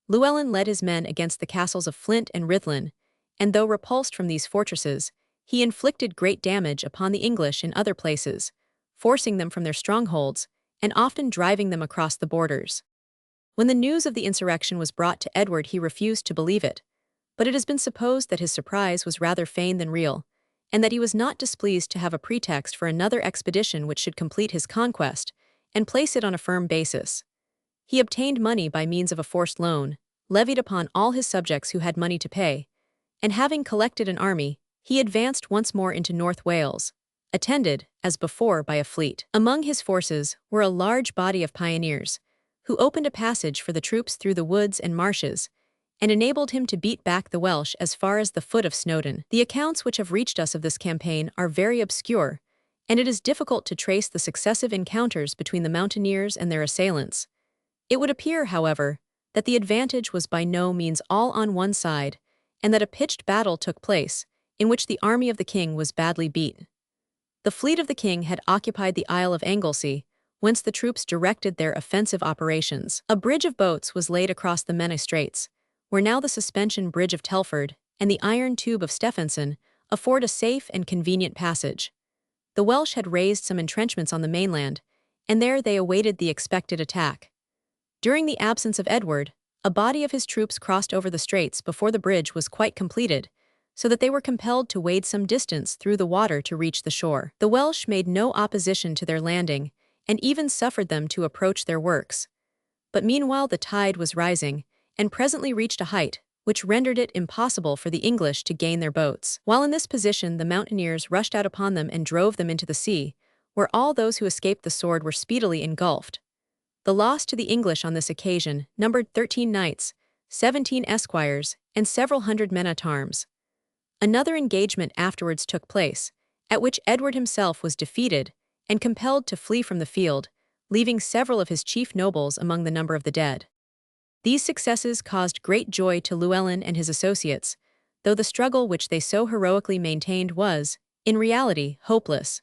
Llewellyn led his men against the castles of Flint and Rhuddlan, and though repulsed from these fortresses, he inflicted great damage upon the English in other places, forcing them from their strongholds, and often driving them across the borders. When the news of the insurrection was brought to Edward, he refused to believe it, but it has been supposed that his surprise was rather feigned than real, and that he was not displeased to have a pretext for another expedition which should complete his conquest, and place it on a firm basis. He obtained money by means of a forced loan, levied upon all his subjects who had money to pay, and having collected an army, he advanced once more into North Wales, attended, as before, by a fleet. Among his forces were a large body of pioneers, who opened a passage for the troops through the woods and marshes, and enabled him to beat back the Welsh as far as the foot of Snowdon. The accounts which have reached us of this campaign are very obscure, and it is difficult to trace the successive encounters between the mountaineers and their assailants. It would appear, however, that the advantage was by no means all on one side, and that a pitched battle took place, in which the army of the king was badly beat. The fleet of the king had occupied the Isle of Anglesey, whence the troops directed their offensive operations. A bridge of boats was laid across the Menai Straits, where now the suspension bridge of Telford and the iron tube of Stephenson afford a safe and convenient passage. The Welsh had raised some entrenchments on the mainland, and there they awaited the expected attack. During the absence of Edward, a body of his troops crossed over the straits before the bridge was quite completed, so that they were compelled to wade some distance through the water to reach the shore. The Welsh made no opposition to their landing, and even suffered them to approach their works. But meanwhile the tide was rising, and presently reached a height which rendered it impossible for the English to gain their boats. While in this position the mountaineers rushed out upon them and drove them into the sea, where all those who escaped the sword were speedily engulfed. The loss to the English on this occasion numbered 13 knights, 17 esquires, and several hundred men-at-arms. Another engagement afterwards took place, at which Edward himself was defeated and compelled to flee from the field, leaving several of his chief nobles among the number of the dead. These successes caused great joy to Llewellyn and his associates, though the struggle which they so heroically maintained was, in reality, hopeless.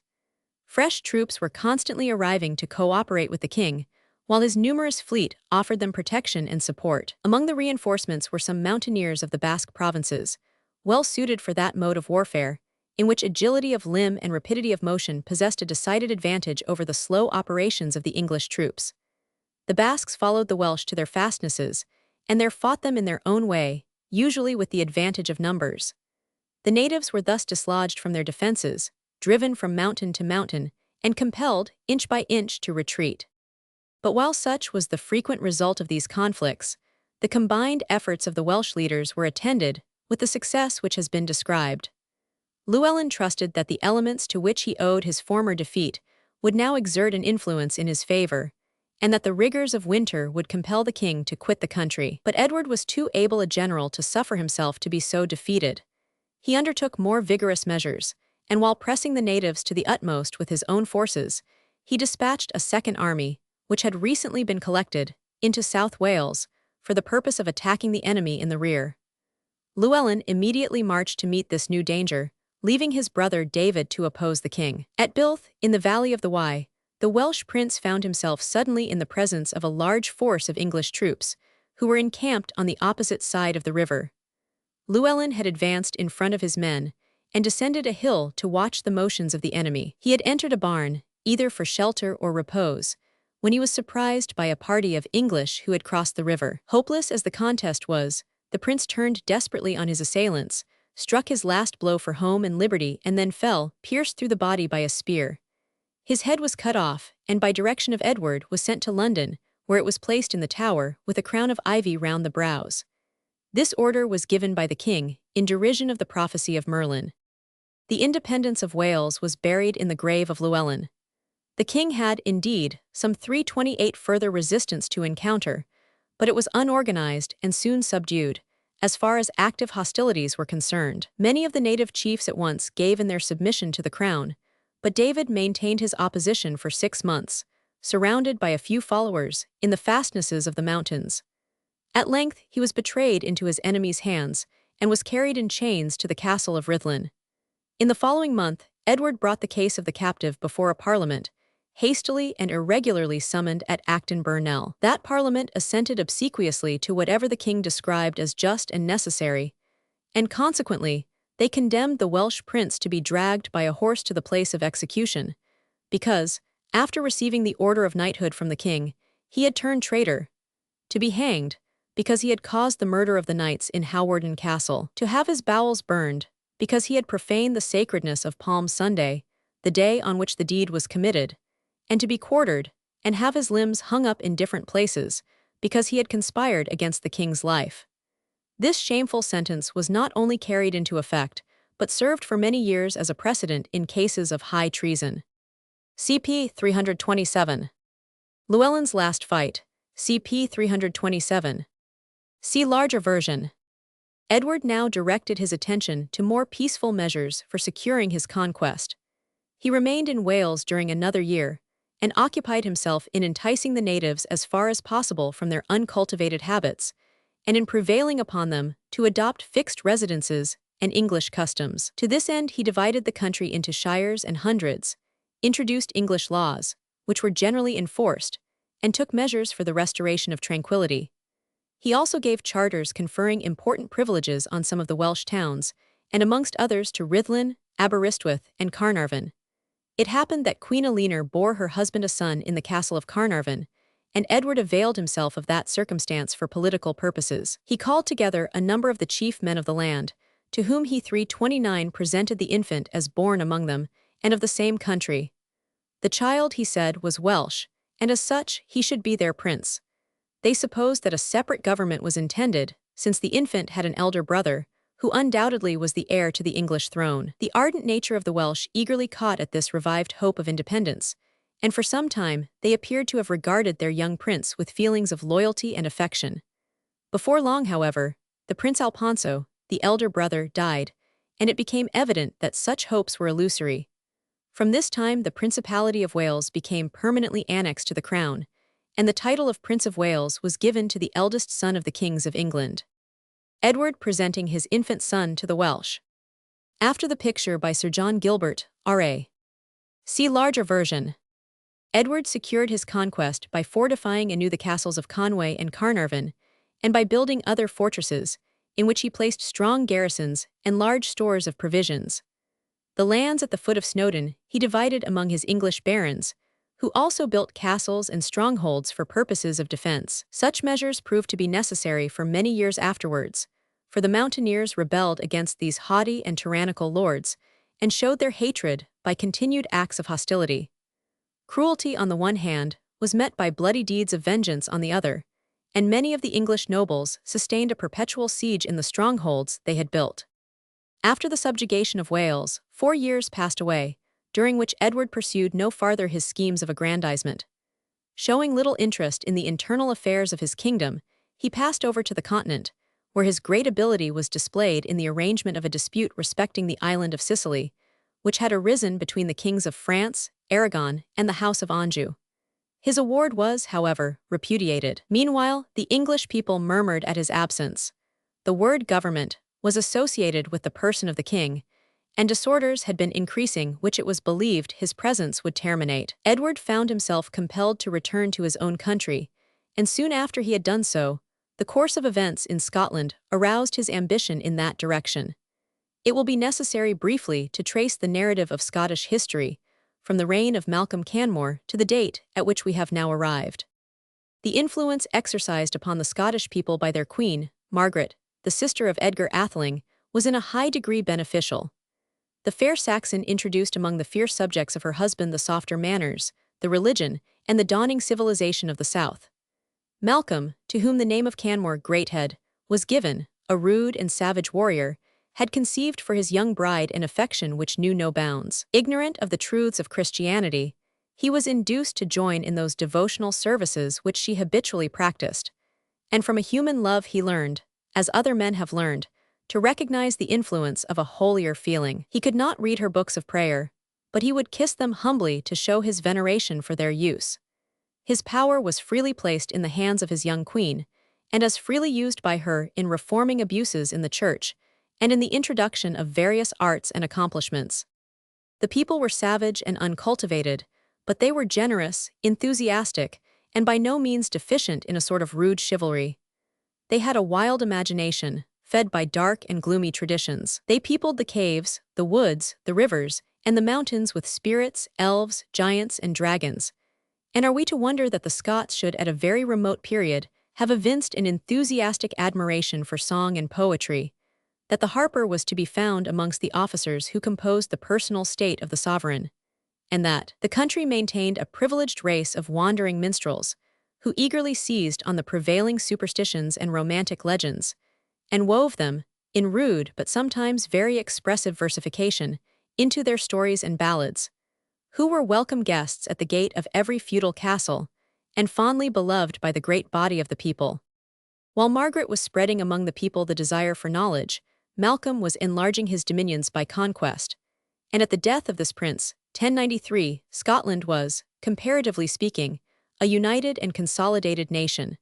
Fresh troops were constantly arriving to cooperate with the king, while his numerous fleet offered them protection and support. Among the reinforcements were some mountaineers of the Basque provinces, well suited for that mode of warfare, in which agility of limb and rapidity of motion possessed a decided advantage over the slow operations of the English troops. The Basques followed the Welsh to their fastnesses, and there fought them in their own way, usually with the advantage of numbers. The natives were thus dislodged from their defenses, driven from mountain to mountain, and compelled, inch by inch, to retreat. But while such was the frequent result of these conflicts, the combined efforts of the Welsh leaders were attended with the success which has been described. Llewellyn trusted that the elements to which he owed his former defeat would now exert an influence in his favor, and that the rigors of winter would compel the king to quit the country. But Edward was too able a general to suffer himself to be so defeated. He undertook more vigorous measures, and while pressing the natives to the utmost with his own forces, he dispatched a second army, which had recently been collected, into South Wales, for the purpose of attacking the enemy in the rear. Llewellyn immediately marched to meet this new danger, leaving his brother David to oppose the king. At Bilth, in the valley of the Wye, the Welsh prince found himself suddenly in the presence of a large force of English troops, who were encamped on the opposite side of the river. Llewellyn had advanced in front of his men, and descended a hill to watch the motions of the enemy. He had entered a barn, either for shelter or repose, when he was surprised by a party of English who had crossed the river. Hopeless as the contest was, the prince turned desperately on his assailants, struck his last blow for home and liberty, and then fell, pierced through the body by a spear. His head was cut off, and by direction of Edward was sent to London, where it was placed in the Tower, with a crown of ivy round the brows. This order was given by the king, in derision of the prophecy of Merlin. The independence of Wales was buried in the grave of Llewellyn. The king had, indeed, some 328 further resistance to encounter, but it was unorganized and soon subdued, as far as active hostilities were concerned. Many of the native chiefs at once gave in their submission to the crown, but David maintained his opposition for 6 months, surrounded by a few followers, in the fastnesses of the mountains. At length he was betrayed into his enemy's hands, and was carried in chains to the castle of Rhuddlan. In the following month, Edward brought the case of the captive before a parliament, hastily and irregularly summoned at Acton Burnell. That parliament assented obsequiously to whatever the king described as just and necessary, and consequently, they condemned the Welsh prince to be dragged by a horse to the place of execution, because, after receiving the order of knighthood from the king, he had turned traitor; to be hanged, because he had caused the murder of the knights in Hawarden Castle; to have his bowels burned, because he had profaned the sacredness of Palm Sunday, the day on which the deed was committed; and to be quartered, and have his limbs hung up in different places, because he had conspired against the king's life. This shameful sentence was not only carried into effect, but served for many years as a precedent in cases of high treason. CP 327. Llewellyn's Last Fight, CP 327. See larger version. Edward now directed his attention to more peaceful measures for securing his conquest. He remained in Wales during another year, and occupied himself in enticing the natives as far as possible from their uncultivated habits, and in prevailing upon them to adopt fixed residences and English customs. To this end he divided the country into shires and hundreds, introduced English laws, which were generally enforced, and took measures for the restoration of tranquility. He also gave charters conferring important privileges on some of the Welsh towns, and amongst others to Rhuddlan, Aberystwyth, and Carnarvon. It happened that Queen Eleanor bore her husband a son in the castle of Carnarvon, and Edward availed himself of that circumstance for political purposes. He called together a number of the chief men of the land, to whom he 329 presented the infant as born among them, and of the same country. The child, he said, was Welsh, and as such he should be their prince. They supposed that a separate government was intended, since the infant had an elder brother, who undoubtedly was the heir to the English throne. The ardent nature of the Welsh eagerly caught at this revived hope of independence, and for some time they appeared to have regarded their young prince with feelings of loyalty and affection. Before long, however, the Prince Alfonso, the elder brother, died, and it became evident that such hopes were illusory. From this time the Principality of Wales became permanently annexed to the crown, and the title of Prince of Wales was given to the eldest son of the kings of England. Edward presenting his infant son to the Welsh. After the picture by Sir John Gilbert, R.A. See larger version. Edward secured his conquest by fortifying anew the castles of Conway and Carnarvon, and by building other fortresses, in which he placed strong garrisons and large stores of provisions. The lands at the foot of Snowdon he divided among his English barons, who also built castles and strongholds for purposes of defense. Such measures proved to be necessary for many years afterwards, for the mountaineers rebelled against these haughty and tyrannical lords, and showed their hatred by continued acts of hostility. Cruelty on the one hand was met by bloody deeds of vengeance on the other, and many of the English nobles sustained a perpetual siege in the strongholds they had built. After the subjugation of Wales, 4 years passed away, during which Edward pursued no farther his schemes of aggrandizement. Showing little interest in the internal affairs of his kingdom, he passed over to the continent, where his great ability was displayed in the arrangement of a dispute respecting the island of Sicily, which had arisen between the kings of France, Aragon, and the House of Anjou. His award was, however, repudiated. Meanwhile, the English people murmured at his absence. The word government was associated with the person of the king, and disorders had been increasing which it was believed his presence would terminate. Edward found himself compelled to return to his own country, and soon after he had done so, the course of events in Scotland aroused his ambition in that direction. It will be necessary briefly to trace the narrative of Scottish history, from the reign of Malcolm Canmore to the date at which we have now arrived. The influence exercised upon the Scottish people by their queen, Margaret, the sister of Edgar Atheling, was in a high degree beneficial. The fair Saxon introduced among the fierce subjects of her husband the softer manners, the religion, and the dawning civilization of the South. Malcolm, to whom the name of Canmore Greathead was given, a rude and savage warrior, had conceived for his young bride an affection which knew no bounds. Ignorant of the truths of Christianity, he was induced to join in those devotional services which she habitually practiced, and from a human love he learned, as other men have learned, to recognize the influence of a holier feeling. He could not read her books of prayer, but he would kiss them humbly to show his veneration for their use. His power was freely placed in the hands of his young queen, and as freely used by her in reforming abuses in the church, and in the introduction of various arts and accomplishments. The people were savage and uncultivated, but they were generous, enthusiastic, and by no means deficient in a sort of rude chivalry. They had a wild imagination, fed by dark and gloomy traditions. They peopled the caves, the woods, the rivers, and the mountains with spirits, elves, giants, and dragons. And are we to wonder that the Scots should, at a very remote period, have evinced an enthusiastic admiration for song and poetry, that the harper was to be found amongst the officers who composed the personal state of the sovereign, and that the country maintained a privileged race of wandering minstrels, who eagerly seized on the prevailing superstitions and romantic legends, and wove them, in rude but sometimes very expressive versification, into their stories and ballads, who were welcome guests at the gate of every feudal castle, and fondly beloved by the great body of the people. While Margaret was spreading among the people the desire for knowledge, Malcolm was enlarging his dominions by conquest, and at the death of this prince, 1093, Scotland was, comparatively speaking, a united and consolidated nation.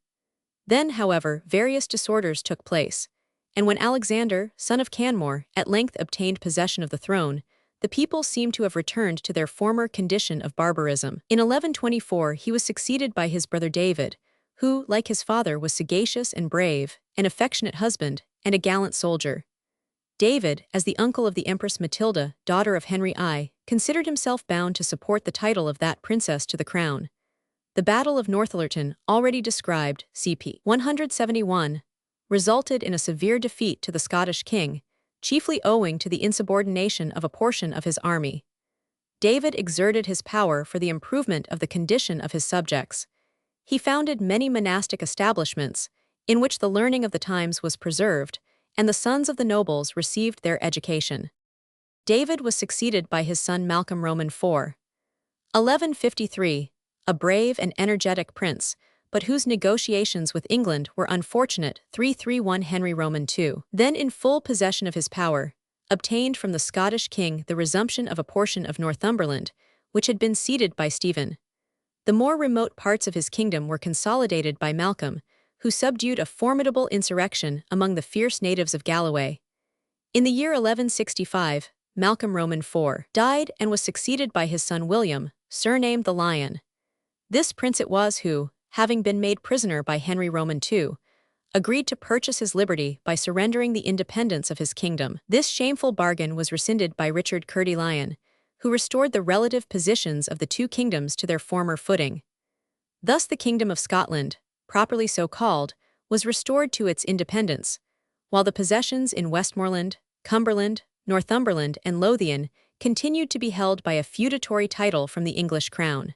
Then, however, various disorders took place, and when Alexander, son of Canmore, at length obtained possession of the throne, the people seem to have returned to their former condition of barbarism. In 1124 he was succeeded by his brother David, who, like his father, was sagacious and brave, an affectionate husband, and a gallant soldier. David, as the uncle of the Empress Matilda, daughter of Henry I, considered himself bound to support the title of that princess to the crown. The Battle of Northallerton, already described, CP 171, resulted in a severe defeat to the Scottish king, chiefly owing to the insubordination of a portion of his army. David exerted his power for the improvement of the condition of his subjects. He founded many monastic establishments, in which the learning of the times was preserved, and the sons of the nobles received their education. David was succeeded by his son Malcolm Roman IV. 1153, a brave and energetic prince, but whose negotiations with England were unfortunate. 331 Henry Roman II, then in full possession of his power, obtained from the Scottish king the resumption of a portion of Northumberland, which had been ceded by Stephen. The more remote parts of his kingdom were consolidated by Malcolm, who subdued a formidable insurrection among the fierce natives of Galloway. In the year 1165, Malcolm Roman IV died and was succeeded by his son William, surnamed the Lion. This prince it was who, having been made prisoner by Henry Roman II, agreed to purchase his liberty by surrendering the independence of his kingdom. This shameful bargain was rescinded by Richard Coeur de Lion, who restored the relative positions of the two kingdoms to their former footing. Thus the Kingdom of Scotland, properly so called, was restored to its independence, while the possessions in Westmoreland, Cumberland, Northumberland, and Lothian continued to be held by a feudatory title from the English crown.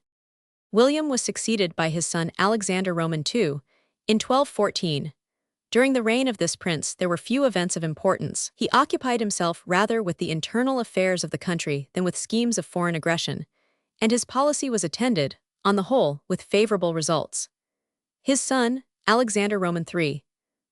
William was succeeded by his son Alexander Roman II in 1214. During the reign of this prince there were few events of importance. He occupied himself rather with the internal affairs of the country than with schemes of foreign aggression, and his policy was attended, on the whole, with favorable results. His son, Alexander Roman III,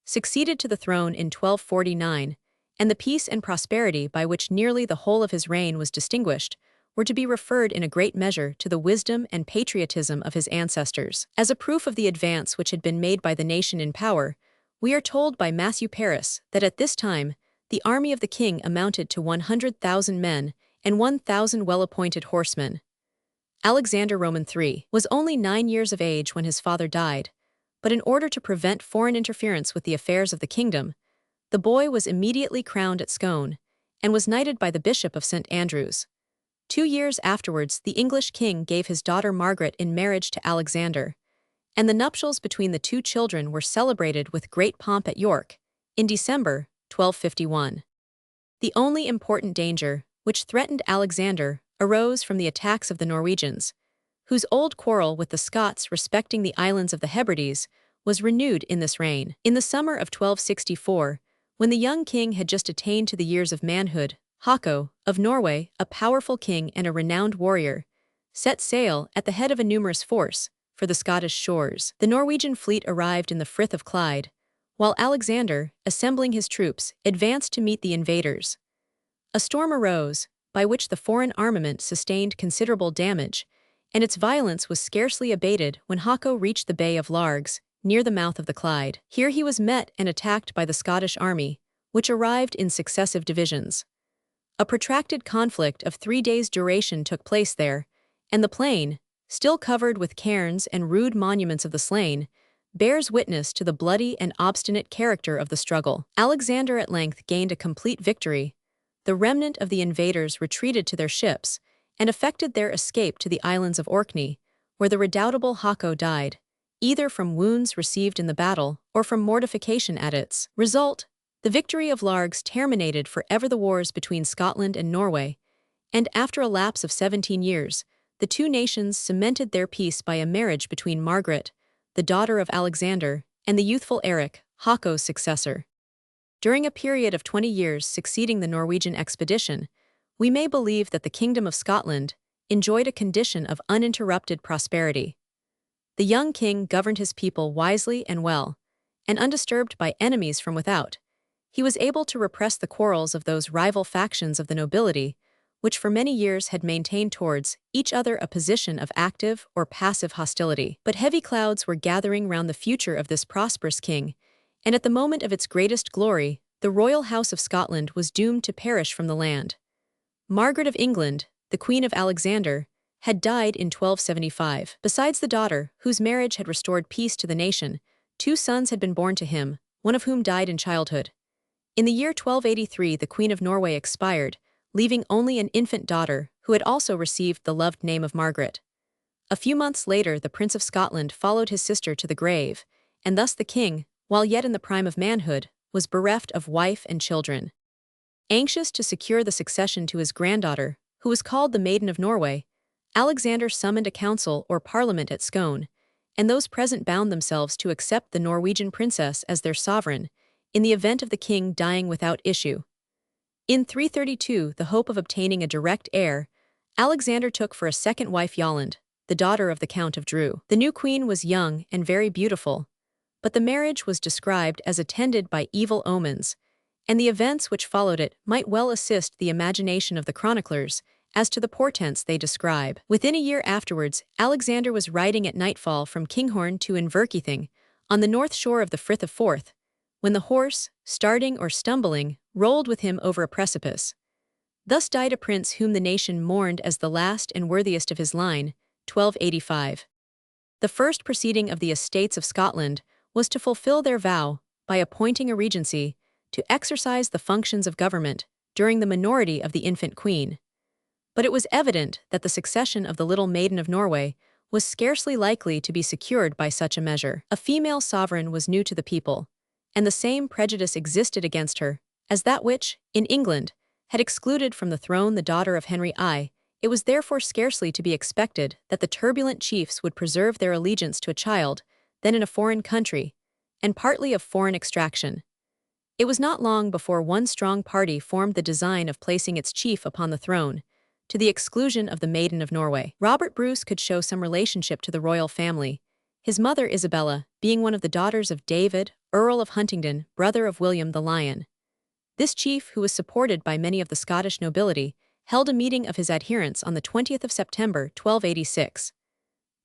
succeeded to the throne in 1249, and the peace and prosperity by which nearly the whole of his reign was distinguished were to be referred in a great measure to the wisdom and patriotism of his ancestors. As a proof of the advance which had been made by the nation in power, we are told by Matthew Paris that at this time the army of the king amounted to 100,000 men and 1,000 well-appointed horsemen. Alexander Roman III was only 9 years of age when his father died, but in order to prevent foreign interference with the affairs of the kingdom, the boy was immediately crowned at Scone, and was knighted by the Bishop of St. Andrews. 2 years afterwards the English king gave his daughter Margaret in marriage to Alexander, and the nuptials between the two children were celebrated with great pomp at York, in December 1251. The only important danger, which threatened Alexander, arose from the attacks of the Norwegians, whose old quarrel with the Scots respecting the islands of the Hebrides was renewed in this reign. In the summer of 1264, when the young king had just attained to the years of manhood, Hako, of Norway, a powerful king and a renowned warrior, set sail, at the head of a numerous force, for the Scottish shores. The Norwegian fleet arrived in the Frith of Clyde, while Alexander, assembling his troops, advanced to meet the invaders. A storm arose, by which the foreign armament sustained considerable damage, and its violence was scarcely abated when Hako reached the Bay of Largs, near the mouth of the Clyde. Here he was met and attacked by the Scottish army, which arrived in successive divisions. A protracted conflict of 3 days' duration took place there, and the plain, still covered with cairns and rude monuments of the slain, bears witness to the bloody and obstinate character of the struggle. Alexander at length gained a complete victory. The remnant of the invaders retreated to their ships, and effected their escape to the islands of Orkney, where the redoubtable Hako died, either from wounds received in the battle or from mortification at its result. The victory of Largs terminated forever the wars between Scotland and Norway, and after a lapse of 17 years, the two nations cemented their peace by a marriage between Margaret, the daughter of Alexander, and the youthful Eric, Hako's successor. During a period of 20 years succeeding the Norwegian expedition, we may believe that the Kingdom of Scotland enjoyed a condition of uninterrupted prosperity. The young king governed his people wisely and well, and undisturbed by enemies from without. He was able to repress the quarrels of those rival factions of the nobility, which for many years had maintained towards each other a position of active or passive hostility. But heavy clouds were gathering round the future of this prosperous king, and at the moment of its greatest glory, the royal house of Scotland was doomed to perish from the land. Margaret of England, the Queen of Alexander, had died in 1275. Besides the daughter, whose marriage had restored peace to the nation, 2 sons had been born to him, one of whom died in childhood. In the year 1283, the Queen of Norway expired, leaving only an infant daughter, who had also received the loved name of Margaret. A few months later, the Prince of Scotland followed his sister to the grave, and thus the king, while yet in the prime of manhood, was bereft of wife and children. Anxious to secure the succession to his granddaughter, who was called the Maiden of Norway, Alexander summoned a council or parliament at Scone, and those present bound themselves to accept the Norwegian princess as their sovereign, in the event of the king dying without issue. In 332, the hope of obtaining a direct heir, Alexander took for a second wife Yolande, the daughter of the Count of Dreux. The new queen was young and very beautiful, but the marriage was described as attended by evil omens, and the events which followed it might well assist the imagination of the chroniclers as to the portents they describe. Within a year afterwards, Alexander was riding at nightfall from Kinghorn to Inverkeithing, on the north shore of the Frith of Forth, when the horse, starting or stumbling, rolled with him over a precipice. Thus died a prince whom the nation mourned as the last and worthiest of his line, 1285. The first proceeding of the Estates of Scotland was to fulfill their vow by appointing a regency to exercise the functions of government during the minority of the infant queen. But it was evident that the succession of the little Maiden of Norway was scarcely likely to be secured by such a measure. A female sovereign was new to the people, and the same prejudice existed against her as that which, in England, had excluded from the throne the daughter of Henry I. It was therefore scarcely to be expected that the turbulent chiefs would preserve their allegiance to a child, then in a foreign country, and partly of foreign extraction. It was not long before one strong party formed the design of placing its chief upon the throne, to the exclusion of the Maiden of Norway. Robert Bruce could show some relationship to the royal family, his mother Isabella being one of the daughters of David, Earl of Huntingdon, brother of William the Lion. This chief, who was supported by many of the Scottish nobility, held a meeting of his adherents on the 20th of September, 1286.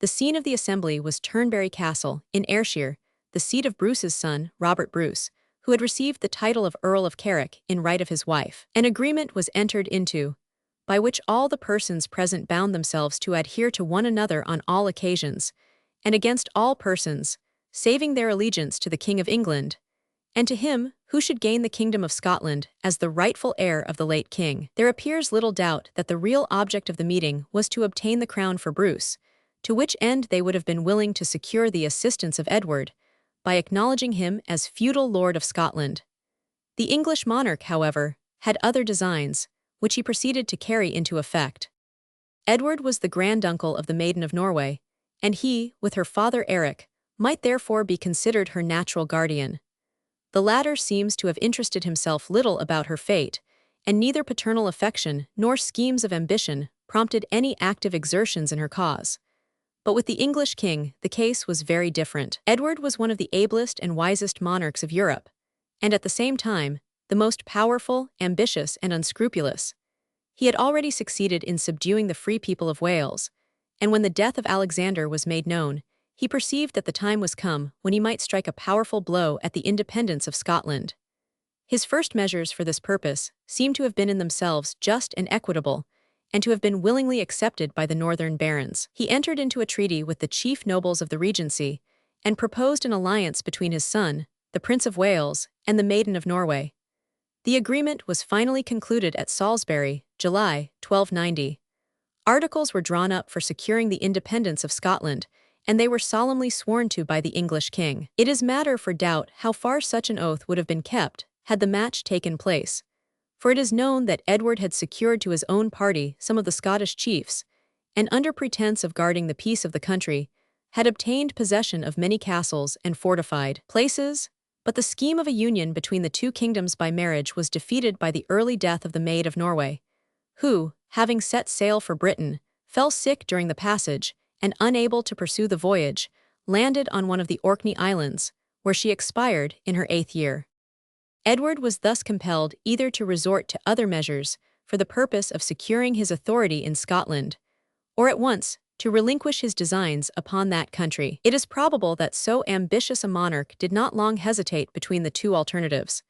The scene of the assembly was Turnberry Castle, in Ayrshire, the seat of Bruce's son, Robert Bruce, who had received the title of Earl of Carrick in right of his wife. An agreement was entered into, by which all the persons present bound themselves to adhere to one another on all occasions, and against all persons, saving their allegiance to the King of England, and to him who should gain the Kingdom of Scotland as the rightful heir of the late king. There appears little doubt that the real object of the meeting was to obtain the crown for Bruce, to which end they would have been willing to secure the assistance of Edward, by acknowledging him as feudal Lord of Scotland. The English monarch, however, had other designs, which he proceeded to carry into effect. Edward was the granduncle of the Maiden of Norway, and he, with her father Eric, might therefore be considered her natural guardian. The latter seems to have interested himself little about her fate, and neither paternal affection nor schemes of ambition prompted any active exertions in her cause. But with the English king, the case was very different. Edward was one of the ablest and wisest monarchs of Europe, and at the same time, the most powerful, ambitious, and unscrupulous. He had already succeeded in subduing the free people of Wales, and when the death of Alexander was made known, he perceived that the time was come when he might strike a powerful blow at the independence of Scotland. His first measures for this purpose seem to have been in themselves just and equitable, and to have been willingly accepted by the northern barons. He entered into a treaty with the chief nobles of the regency, and proposed an alliance between his son, the Prince of Wales, and the Maiden of Norway. The agreement was finally concluded at Salisbury, July 1290. Articles were drawn up for securing the independence of Scotland, and they were solemnly sworn to by the English king. It is matter for doubt how far such an oath would have been kept had the match taken place, for it is known that Edward had secured to his own party some of the Scottish chiefs, and under pretense of guarding the peace of the country, had obtained possession of many castles and fortified places, But the scheme of a union between the two kingdoms by marriage was defeated by the early death of the Maid of Norway, who, having set sail for Britain, fell sick during the passage, and unable to pursue the voyage, landed on one of the Orkney Islands, where she expired in her 8th year. Edward was thus compelled either to resort to other measures for the purpose of securing his authority in Scotland, or at once to relinquish his designs upon that country. It is probable that so ambitious a monarch did not long hesitate between the two alternatives,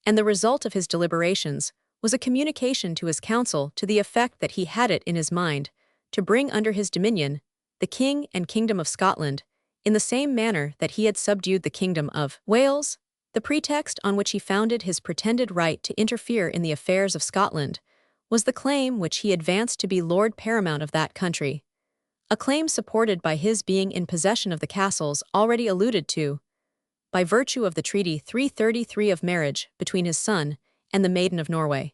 and the result of his deliberations was a communication to his council to the effect that he had it in his mind to bring under his dominion the king and kingdom of Scotland in the same manner that he had subdued the kingdom of Wales. The pretext on which he founded his pretended right to interfere in the affairs of Scotland was the claim which he advanced to be Lord Paramount of that country, a claim supported by his being in possession of the castles already alluded to, by virtue of the Treaty 333 of marriage between his son and the Maiden of Norway.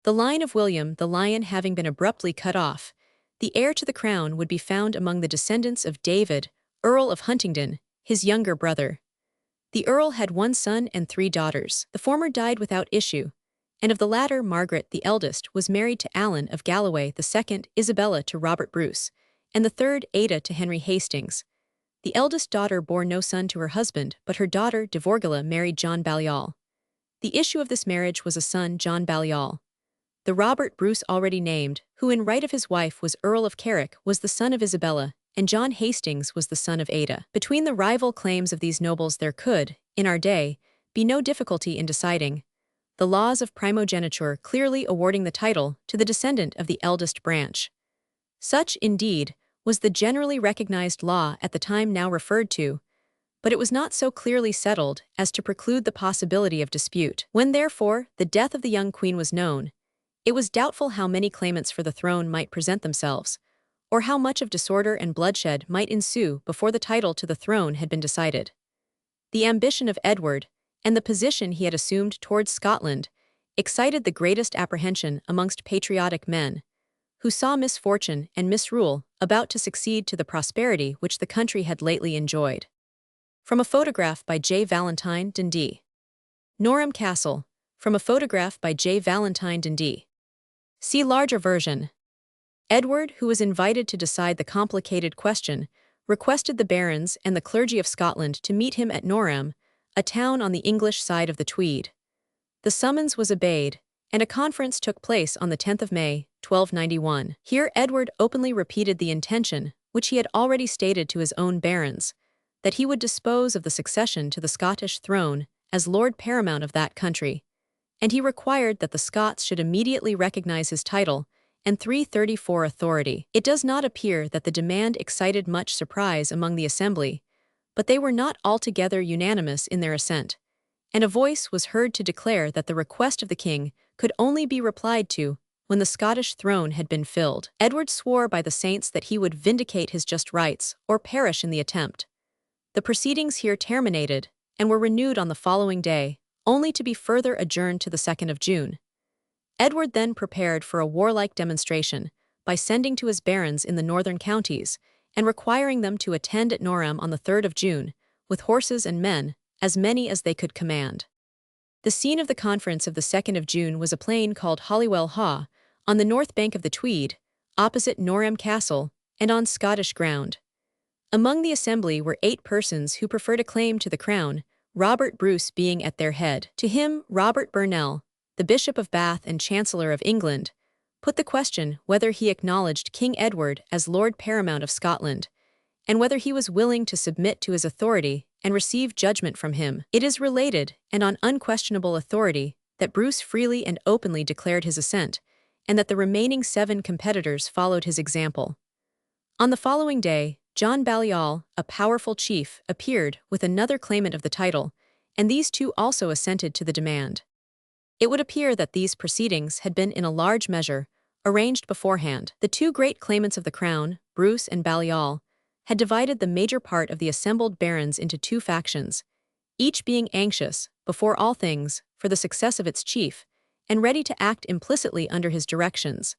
The line of William the Lion having been abruptly cut off, the heir to the crown would be found among the descendants of David, Earl of Huntingdon, his younger brother. The Earl had one son and 3 daughters. The former died without issue, and of the latter, Margaret, the eldest, was married to Alan of Galloway, the second, Isabella to Robert Bruce, and the third, Ada, to Henry Hastings. The eldest daughter bore no son to her husband, but her daughter, Devorgilla, married John Balliol. The issue of this marriage was a son, John Balliol. The Robert Bruce already named, who in right of his wife was Earl of Carrick, was the son of Isabella, and John Hastings was the son of Ada. Between the rival claims of these nobles there could, in our day, be no difficulty in deciding, the laws of primogeniture clearly awarding the title to the descendant of the eldest branch. Such, indeed, was the generally recognized law at the time now referred to, but it was not so clearly settled as to preclude the possibility of dispute. When, therefore, the death of the young queen was known, it was doubtful how many claimants for the throne might present themselves, or how much of disorder and bloodshed might ensue before the title to the throne had been decided. The ambition of Edward, and the position he had assumed towards Scotland, excited the greatest apprehension amongst patriotic men, who saw misfortune and misrule about to succeed to the prosperity which the country had lately enjoyed. From a photograph by J. Valentine Dundee. Norham Castle, from a photograph by J. Valentine Dundee. See larger version. Edward, who was invited to decide the complicated question, requested the barons and the clergy of Scotland to meet him at Norham, a town on the English side of the Tweed. The summons was obeyed, and a conference took place on the 10th of May, 1291. Here Edward openly repeated the intention, which he had already stated to his own barons, that he would dispose of the succession to the Scottish throne as Lord Paramount of that country, and he required that the Scots should immediately recognize his title and 334 authority. It does not appear that the demand excited much surprise among the assembly, but they were not altogether unanimous in their assent, and a voice was heard to declare that the request of the king could only be replied to when the Scottish throne had been filled. Edward swore by the saints that he would vindicate his just rights or perish in the attempt. The proceedings here terminated, and were renewed on the following day, only to be further adjourned to the 2nd of June. Edward then prepared for a warlike demonstration by sending to his barons in the northern counties and requiring them to attend at Norham on the 3rd of June, with horses and men, as many as they could command. The scene of the conference of the 2nd of June was a plain called Hollywell Haugh, on the north bank of the Tweed, opposite Norham Castle, and on Scottish ground. Among the assembly were 8 persons who preferred a claim to the crown, Robert Bruce being at their head. To him, Robert Burnell, the Bishop of Bath and Chancellor of England, put the question whether he acknowledged King Edward as Lord Paramount of Scotland, and whether he was willing to submit to his authority and receive judgment from him. It is related, and on unquestionable authority, that Bruce freely and openly declared his assent, and that the remaining 7 competitors followed his example. On the following day, John Balliol, a powerful chief, appeared with another claimant of the title, and these 2 also assented to the demand. It would appear that these proceedings had been in a large measure arranged beforehand. The 2 great claimants of the crown, Bruce and Balliol, had divided the major part of the assembled barons into 2 factions, each being anxious, before all things, for the success of its chief, and ready to act implicitly under his directions.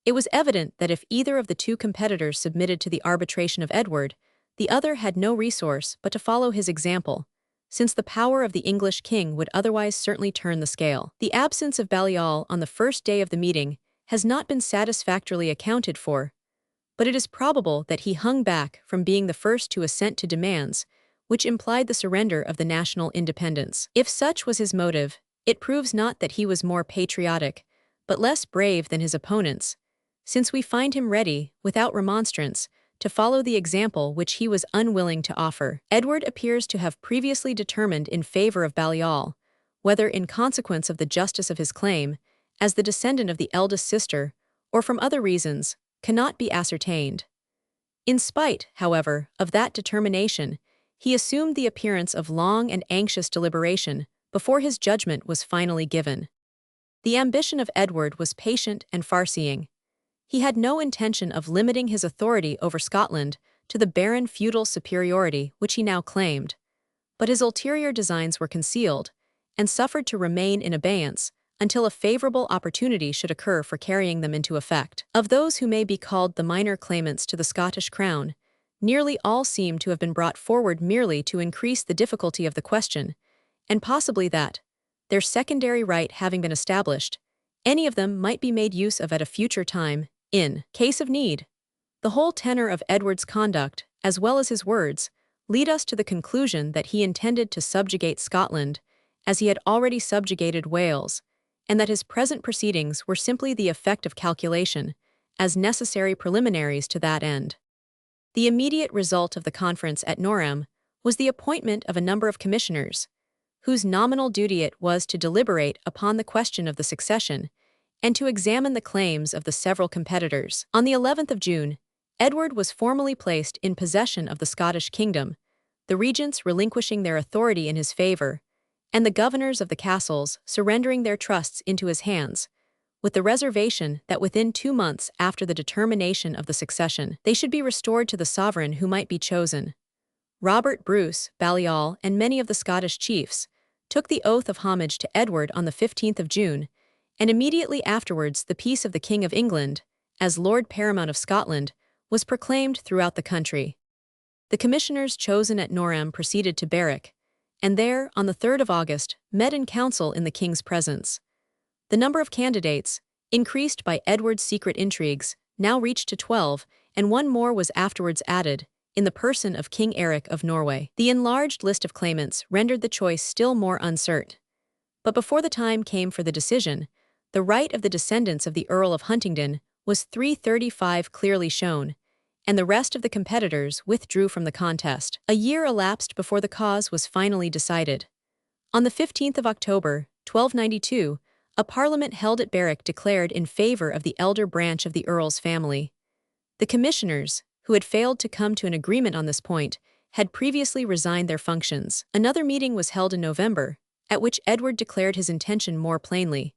It was evident that if either of the 2 competitors submitted to the arbitration of Edward, the other had no resource but to follow his example, since the power of the English king would otherwise certainly turn the scale. The absence of Balliol on the first day of the meeting has not been satisfactorily accounted for, but it is probable that he hung back from being the first to assent to demands, which implied the surrender of the national independence. If such was his motive, it proves not that he was more patriotic, but less brave than his opponents, since we find him ready, without remonstrance, to follow the example which he was unwilling to offer. Edward appears to have previously determined in favor of Balliol, whether in consequence of the justice of his claim, as the descendant of the eldest sister, or from other reasons, cannot be ascertained. In spite, however, of that determination, he assumed the appearance of long and anxious deliberation before his judgment was finally given. The ambition of Edward was patient and far-seeing. He had no intention of limiting his authority over Scotland to the barren feudal superiority which he now claimed, but his ulterior designs were concealed and suffered to remain in abeyance until a favorable opportunity should occur for carrying them into effect. Of those who may be called the minor claimants to the Scottish crown, nearly all seem to have been brought forward merely to increase the difficulty of the question, and possibly that, their secondary right having been established, any of them might be made use of at a future time, in case of need. The whole tenor of Edward's conduct, as well as his words, lead us to the conclusion that he intended to subjugate Scotland, as he had already subjugated Wales, and that his present proceedings were simply the effect of calculation, as necessary preliminaries to that end. The immediate result of the conference at Norham was the appointment of a number of commissioners, whose nominal duty it was to deliberate upon the question of the succession and to examine the claims of the several competitors. On the 11th of June, Edward was formally placed in possession of the Scottish kingdom, the regents relinquishing their authority in his favor, and the governors of the castles surrendering their trusts into his hands, with the reservation that within 2 months after the determination of the succession, they should be restored to the sovereign who might be chosen. Robert Bruce, Balliol, and many of the Scottish chiefs took the oath of homage to Edward on the 15th of June, and immediately afterwards the peace of the King of England, as Lord Paramount of Scotland, was proclaimed throughout the country. The commissioners chosen at Norham proceeded to Berwick, and there, on the 3rd of August, met in council in the king's presence. The number of candidates, increased by Edward's secret intrigues, now reached to 12, and one more was afterwards added, in the person of King Eric of Norway. The enlarged list of claimants rendered the choice still more uncertain. But before the time came for the decision, the right of the descendants of the Earl of Huntingdon was 335 clearly shown, and the rest of the competitors withdrew from the contest. A year elapsed before the cause was finally decided. On the 15th of October, 1292, a parliament held at Berwick declared in favor of the elder branch of the Earl's family. The commissioners, who had failed to come to an agreement on this point, had previously resigned their functions. Another meeting was held in November, at which Edward declared his intention more plainly,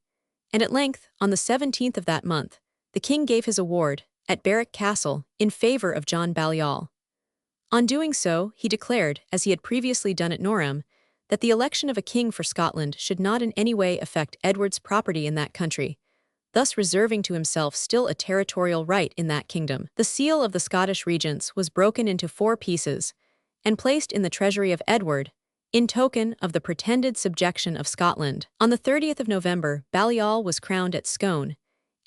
and at length, on the 17th of that month, the king gave his award, at Berwick Castle, in favor of John Balliol. On doing so, he declared, as he had previously done at Norham, that the election of a king for Scotland should not in any way affect Edward's property in that country, thus reserving to himself still a territorial right in that kingdom. The seal of the Scottish regents was broken into 4 pieces, and placed in the treasury of Edward, in token of the pretended subjection of Scotland. On the 30th of November, Balliol was crowned at Scone,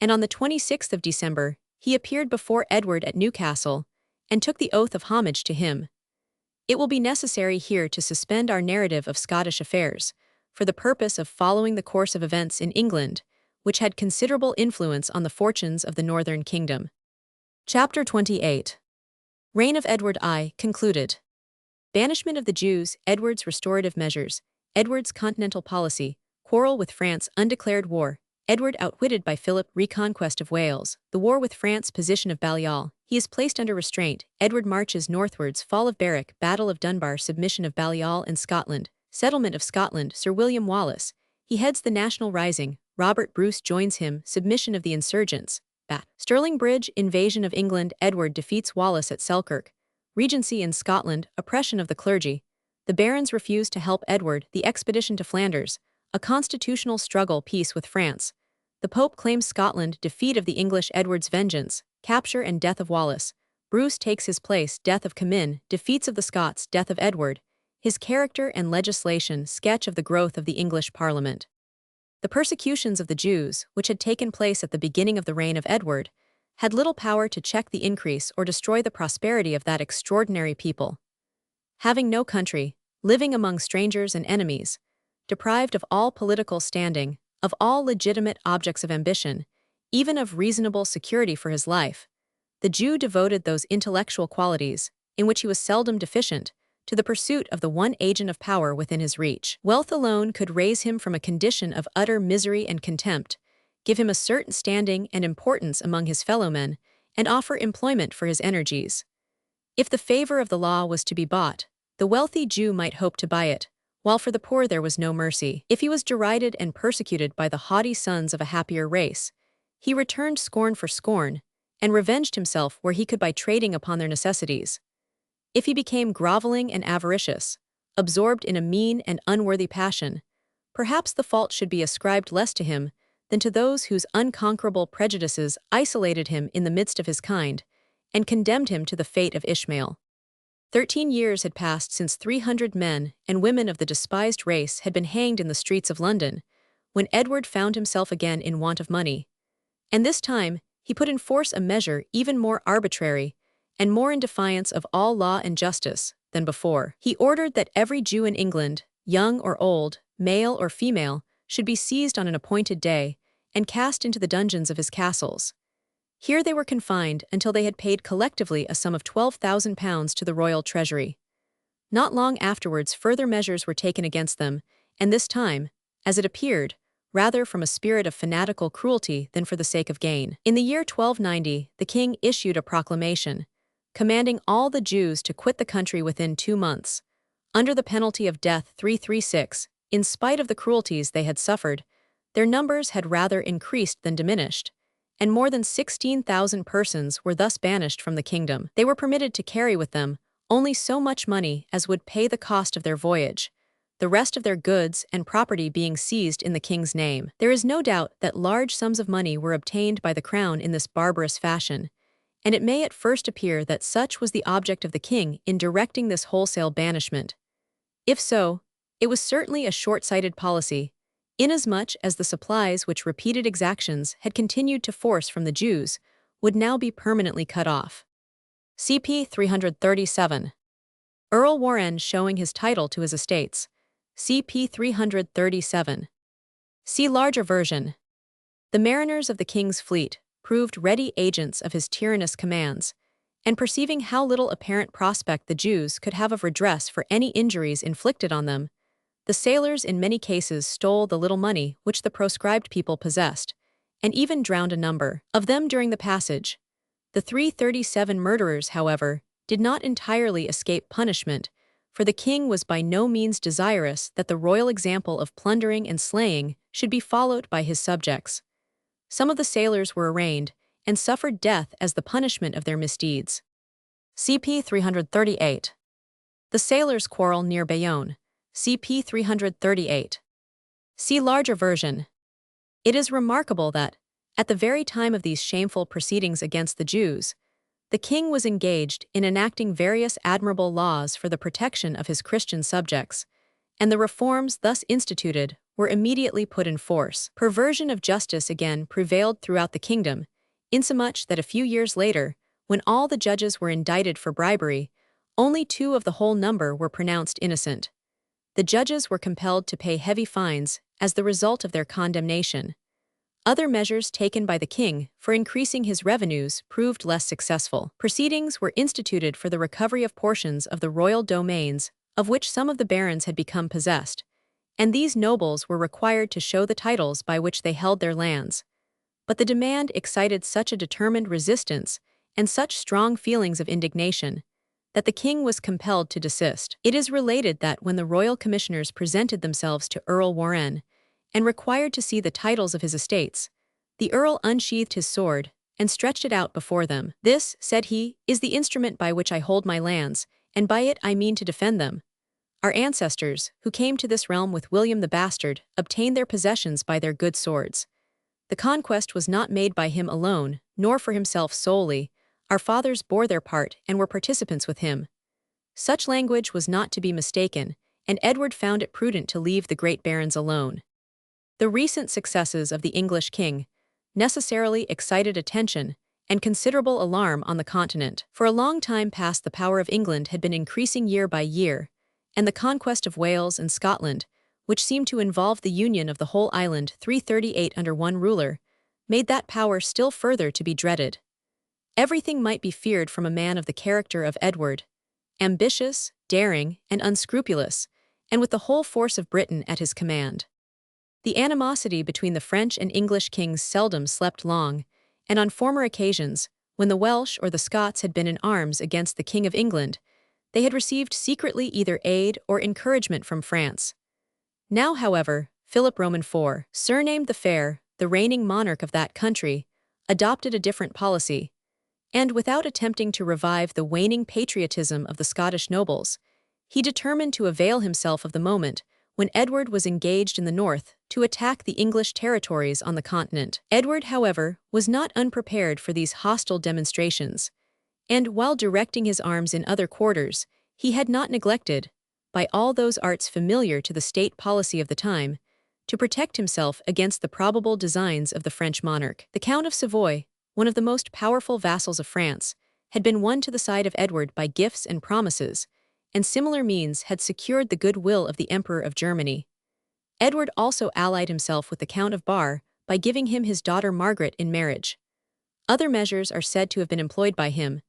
and on the 26th of December, he appeared before Edward at Newcastle, and took the oath of homage to him. It will be necessary here to suspend our narrative of Scottish affairs, for the purpose of following the course of events in England, which had considerable influence on the fortunes of the northern kingdom. Chapter 28. Reign of Edward I, concluded. Banishment of the Jews, Edward's restorative measures, Edward's continental policy, quarrel with France, undeclared war, Edward outwitted by Philip, reconquest of Wales, the war with France, position of Balliol, he is placed under restraint, Edward marches northwards, fall of Berwick, battle of Dunbar, submission of Balliol and Scotland, settlement of Scotland, Sir William Wallace, he heads the national rising, Robert Bruce joins him, submission of the insurgents, Stirling Bridge, invasion of England, Edward defeats Wallace at Selkirk, regency in Scotland, oppression of the clergy, the barons refuse to help Edward, the expedition to Flanders, a constitutional struggle, peace with France, the Pope claims Scotland, defeat of the English, Edward's vengeance, capture and death of Wallace, Bruce takes his place, death of Comyn, defeats of the Scots, death of Edward, his character and legislation sketch of the growth of the English Parliament. The persecutions of the Jews, which had taken place at the beginning of the reign of Edward, had little power to check the increase or destroy the prosperity of that extraordinary people. Having no country, living among strangers and enemies, deprived of all political standing, of all legitimate objects of ambition, even of reasonable security for his life, the Jew devoted those intellectual qualities, in which he was seldom deficient, to the pursuit of the one agent of power within his reach. Wealth alone could raise him from a condition of utter misery and contempt, give him a certain standing and importance among his fellowmen, and offer employment for his energies. If the favor of the law was to be bought, the wealthy Jew might hope to buy it, while for the poor there was no mercy. If he was derided and persecuted by the haughty sons of a happier race, he returned scorn for scorn, and revenged himself where he could by trading upon their necessities. If he became groveling and avaricious, absorbed in a mean and unworthy passion, perhaps the fault should be ascribed less to him than to those whose unconquerable prejudices isolated him in the midst of his kind, and condemned him to the fate of Ishmael. 13 years had passed since 300 men and women of the despised race had been hanged in the streets of London, when Edward found himself again in want of money. And this time, he put in force a measure even more arbitrary and more in defiance of all law and justice than before. He ordered that every Jew in England, young or old, male or female, should be seized on an appointed day and cast into the dungeons of his castles. Here they were confined until they had paid collectively a sum of £12,000 to the royal treasury. Not long afterwards further measures were taken against them, and this time, as it appeared, rather from a spirit of fanatical cruelty than for the sake of gain. In the year 1290, the king issued a proclamation, commanding all the Jews to quit the country within 2 months, under the penalty of death. 336. In spite of the cruelties they had suffered, their numbers had rather increased than diminished, and more than 16,000 persons were thus banished from the kingdom. They were permitted to carry with them only so much money as would pay the cost of their voyage, the rest of their goods and property being seized in the king's name. There is no doubt that large sums of money were obtained by the crown in this barbarous fashion, and it may at first appear that such was the object of the king in directing this wholesale banishment. If so, it was certainly a short-sighted policy, inasmuch as the supplies which repeated exactions had continued to force from the Jews would now be permanently cut off. CP 337. Earl Warenne showing his title to his estates. CP 337. See larger version. The mariners of the king's fleet proved ready agents of his tyrannous commands, and perceiving how little apparent prospect the Jews could have of redress for any injuries inflicted on them, the sailors in many cases stole the little money which the proscribed people possessed, and even drowned a number of them during the passage. The 337 murderers, however, did not entirely escape punishment, for the king was by no means desirous that the royal example of plundering and slaying should be followed by his subjects. Some of the sailors were arraigned and suffered death as the punishment of their misdeeds. CP 338. The sailors' quarrel near Bayonne. CP 338. See larger version. It is remarkable that, at the very time of these shameful proceedings against the Jews, the king was engaged in enacting various admirable laws for the protection of his Christian subjects, and the reforms thus instituted were immediately put in force. Perversion of justice again prevailed throughout the kingdom, insomuch that a few years later, when all the judges were indicted for bribery, only 2 of the whole number were pronounced innocent. The judges were compelled to pay heavy fines as the result of their condemnation. Other measures taken by the king for increasing his revenues proved less successful. Proceedings were instituted for the recovery of portions of the royal domains of which some of the barons had become possessed, and these nobles were required to show the titles by which they held their lands. But the demand excited such a determined resistance and such strong feelings of indignation that the king was compelled to desist. It is related that when the royal commissioners presented themselves to Earl Warenne and required to see the titles of his estates, the earl unsheathed his sword and stretched it out before them. "This," said he, "is the instrument by which I hold my lands, and by it I mean to defend them. Our ancestors, who came to this realm with William the Bastard, obtained their possessions by their good swords. The conquest was not made by him alone, nor for himself solely. Our fathers bore their part and were participants with him. Such language was not to be mistaken, and Edward found it prudent to leave the great barons alone. The recent successes of the English king necessarily excited attention and considerable alarm on the continent. For a long time past, the power of England had been increasing year by year, and the conquest of Wales and Scotland, which seemed to involve the union of the whole island 338 under one ruler, made that power still further to be dreaded. Everything might be feared from a man of the character of Edward, ambitious, daring, and unscrupulous, and with the whole force of Britain at his command. The animosity between the French and English kings seldom slept long, and on former occasions, when the Welsh or the Scots had been in arms against the King of England, they had received secretly either aid or encouragement from France. Now, however, Philip Roman IV, surnamed the Fair, the reigning monarch of that country, adopted a different policy, and without attempting to revive the waning patriotism of the Scottish nobles, he determined to avail himself of the moment when Edward was engaged in the north to attack the English territories on the continent. Edward, however, was not unprepared for these hostile demonstrations, and while directing his arms in other quarters, he had not neglected, by all those arts familiar to the state policy of the time, to protect himself against the probable designs of the French monarch. The Count of Savoy, one of the most powerful vassals of France, had been won to the side of Edward by gifts and promises, and similar means had secured the goodwill of the Emperor of Germany. Edward also allied himself with the Count of Bar by giving him his daughter Margaret in marriage. Other measures are said to have been employed by him,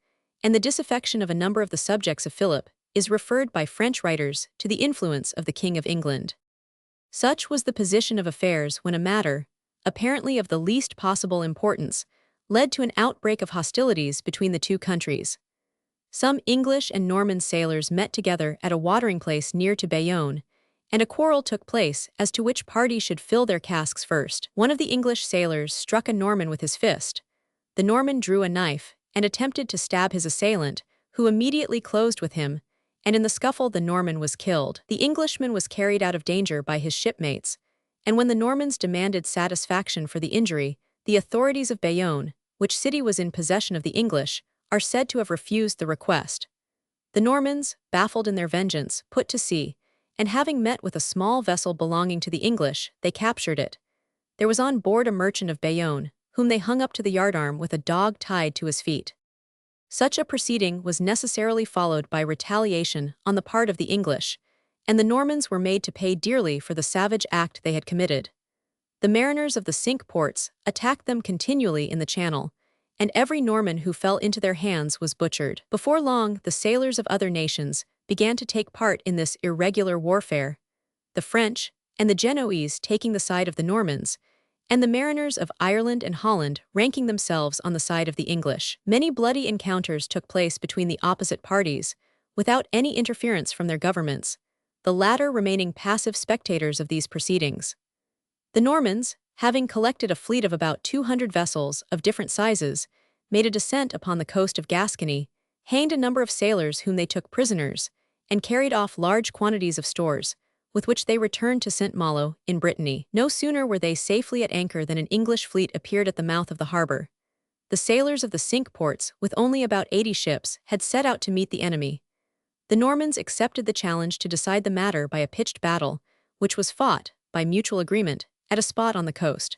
and the disaffection of a number of the subjects of Philip is referred by French writers to the influence of the King of England. Such was the position of affairs when a matter, apparently of the least possible importance, led to an outbreak of hostilities between the two countries. Some English and Norman sailors met together at a watering place near to Bayonne, and a quarrel took place as to which party should fill their casks first. One of the English sailors struck a Norman with his fist. The Norman drew a knife and attempted to stab his assailant, who immediately closed with him, and in the scuffle the Norman was killed. The Englishman was carried out of danger by his shipmates, and when the Normans demanded satisfaction for the injury, the authorities of Bayonne, which city was in possession of the English, are said to have refused the request. The Normans, baffled in their vengeance, put to sea, and having met with a small vessel belonging to the English, they captured it. There was on board a merchant of Bayonne, whom they hung up to the yardarm with a dog tied to his feet. Such a proceeding was necessarily followed by retaliation on the part of the English, and the Normans were made to pay dearly for the savage act they had committed. The mariners of the Cinque Ports attacked them continually in the Channel, and every Norman who fell into their hands was butchered. Before long, the sailors of other nations began to take part in this irregular warfare, the French and the Genoese taking the side of the Normans, and the mariners of Ireland and Holland ranking themselves on the side of the English. Many bloody encounters took place between the opposite parties, without any interference from their governments, the latter remaining passive spectators of these proceedings. The Normans, having collected a fleet of about 200 vessels of different sizes, made a descent upon the coast of Gascony, hanged a number of sailors whom they took prisoners, and carried off large quantities of stores, with which they returned to St. Malo, in Brittany. No sooner were they safely at anchor than an English fleet appeared at the mouth of the harbor. The sailors of the Cinque Ports, with only about 80 ships, had set out to meet the enemy. The Normans accepted the challenge to decide the matter by a pitched battle, which was fought, by mutual agreement, at a spot on the coast.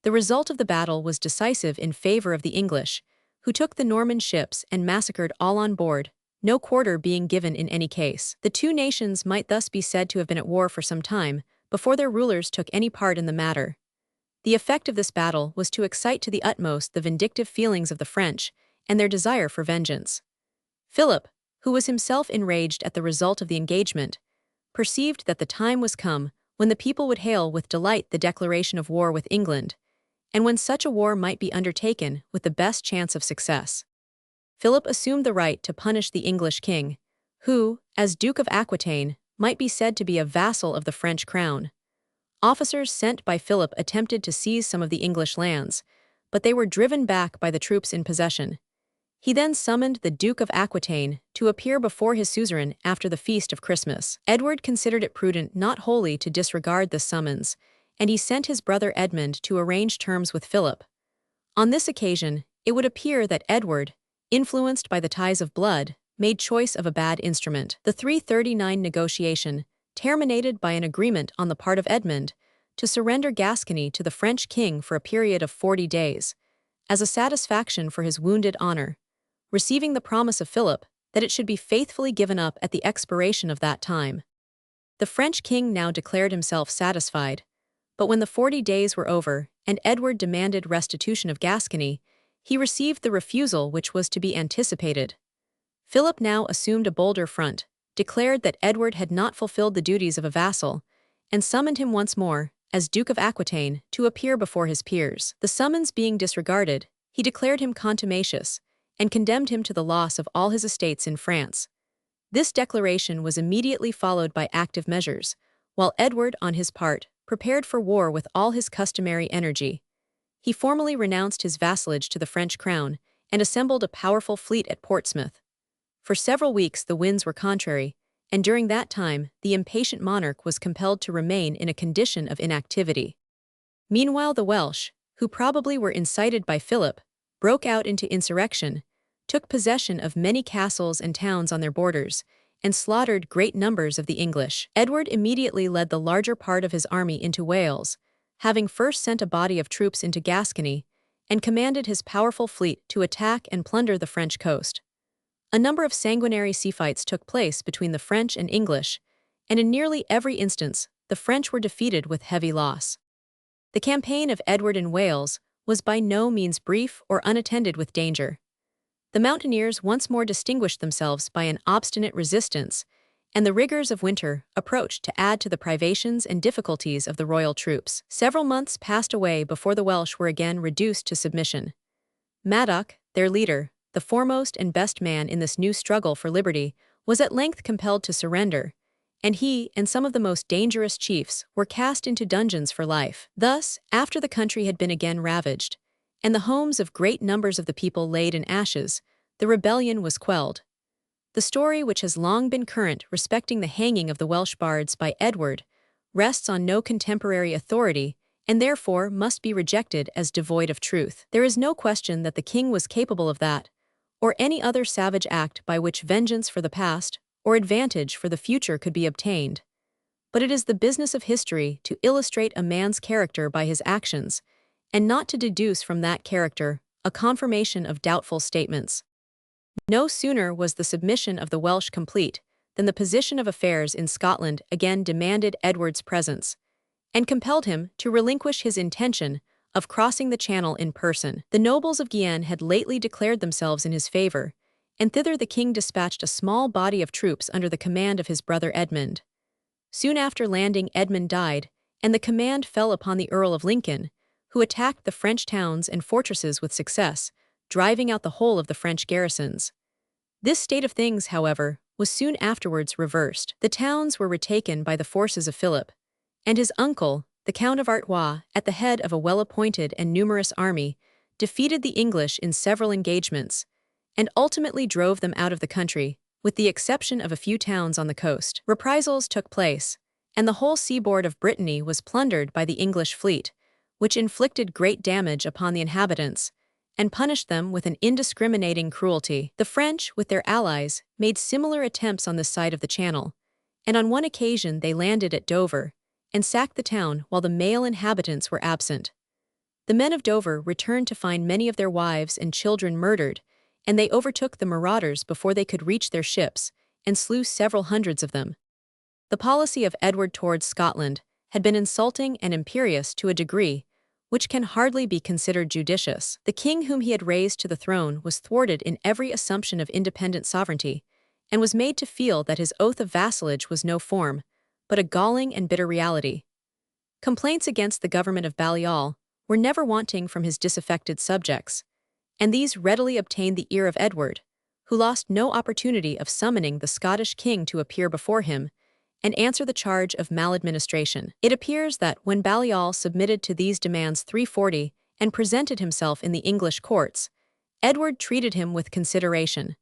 The result of the battle was decisive in favor of the English, who took the Norman ships and massacred all on board, no quarter being given in any case. The two nations might thus be said to have been at war for some time, before their rulers took any part in the matter. The effect of this battle was to excite to the utmost the vindictive feelings of the French and their desire for vengeance. Philip, who was himself enraged at the result of the engagement, perceived that the time was come when the people would hail with delight the declaration of war with England, and when such a war might be undertaken with the best chance of success. Philip assumed the right to punish the English king, who, as Duke of Aquitaine, might be said to be a vassal of the French crown. Officers sent by Philip attempted to seize some of the English lands, but they were driven back by the troops in possession. He then summoned the Duke of Aquitaine to appear before his suzerain after the feast of Christmas. Edward considered it prudent not wholly to disregard this summons, and he sent his brother Edmund to arrange terms with Philip. On this occasion, it would appear that Edward, influenced by the ties of blood, made choice of a bad instrument. The 339 negotiation terminated by an agreement on the part of Edmund to surrender Gascony to the French king for a period of 40 days, as a satisfaction for his wounded honor, receiving the promise of Philip that it should be faithfully given up at the expiration of that time. The French king now declared himself satisfied, but when the 40 days were over and Edward demanded restitution of Gascony, he received the refusal which was to be anticipated. Philip now assumed a bolder front, declared that Edward had not fulfilled the duties of a vassal, and summoned him once more, as Duke of Aquitaine, to appear before his peers. The summons being disregarded, he declared him contumacious, and condemned him to the loss of all his estates in France. This declaration was immediately followed by active measures, while Edward, on his part, prepared for war with all his customary energy. He formally renounced his vassalage to the French crown and assembled a powerful fleet at Portsmouth. For several weeks the winds were contrary, and during that time the impatient monarch was compelled to remain in a condition of inactivity. Meanwhile the Welsh, who probably were incited by Philip, broke out into insurrection, took possession of many castles and towns on their borders, and slaughtered great numbers of the English. Edward immediately led the larger part of his army into Wales, having first sent a body of troops into Gascony, and commanded his powerful fleet to attack and plunder the French coast. A number of sanguinary sea fights took place between the French and English, and in nearly every instance, the French were defeated with heavy loss. The campaign of Edward in Wales was by no means brief or unattended with danger. The mountaineers once more distinguished themselves by an obstinate resistance, and the rigors of winter approached to add to the privations and difficulties of the royal troops. Several months passed away before the Welsh were again reduced to submission. Madoc, their leader, the foremost and best man in this new struggle for liberty, was at length compelled to surrender, and he and some of the most dangerous chiefs were cast into dungeons for life. Thus, after the country had been again ravaged, and the homes of great numbers of the people laid in ashes, the rebellion was quelled. The story which has long been current respecting the hanging of the Welsh bards by Edward rests on no contemporary authority and therefore must be rejected as devoid of truth. There is no question that the king was capable of that, or any other savage act by which vengeance for the past or advantage for the future could be obtained. But it is the business of history to illustrate a man's character by his actions, and not to deduce from that character a confirmation of doubtful statements. No sooner was the submission of the Welsh complete than the position of affairs in Scotland again demanded Edward's presence, and compelled him to relinquish his intention of crossing the Channel in person. The nobles of Guienne had lately declared themselves in his favor, and thither the king dispatched a small body of troops under the command of his brother Edmund. Soon after landing, Edmund died, and the command fell upon the Earl of Lincoln, who attacked the French towns and fortresses with success, driving out the whole of the French garrisons. This state of things, however, was soon afterwards reversed. The towns were retaken by the forces of Philip, and his uncle, the Count of Artois, at the head of a well-appointed and numerous army, defeated the English in several engagements, and ultimately drove them out of the country, with the exception of a few towns on the coast. Reprisals took place, and the whole seaboard of Brittany was plundered by the English fleet, which inflicted great damage upon the inhabitants, and punished them with an indiscriminating cruelty. The French, with their allies, made similar attempts on this side of the Channel, and on one occasion they landed at Dover, and sacked the town while the male inhabitants were absent. The men of Dover returned to find many of their wives and children murdered, and they overtook the marauders before they could reach their ships, and slew several hundreds of them. The policy of Edward towards Scotland had been insulting and imperious to a degree which can hardly be considered judicious. The king whom he had raised to the throne was thwarted in every assumption of independent sovereignty, and was made to feel that his oath of vassalage was no form, but a galling and bitter reality. Complaints against the government of Balliol were never wanting from his disaffected subjects, and these readily obtained the ear of Edward, who lost no opportunity of summoning the Scottish king to appear before him and answer the charge of maladministration. It appears that when Balliol submitted to these demands 340 and presented himself in the English courts, Edward treated him with consideration.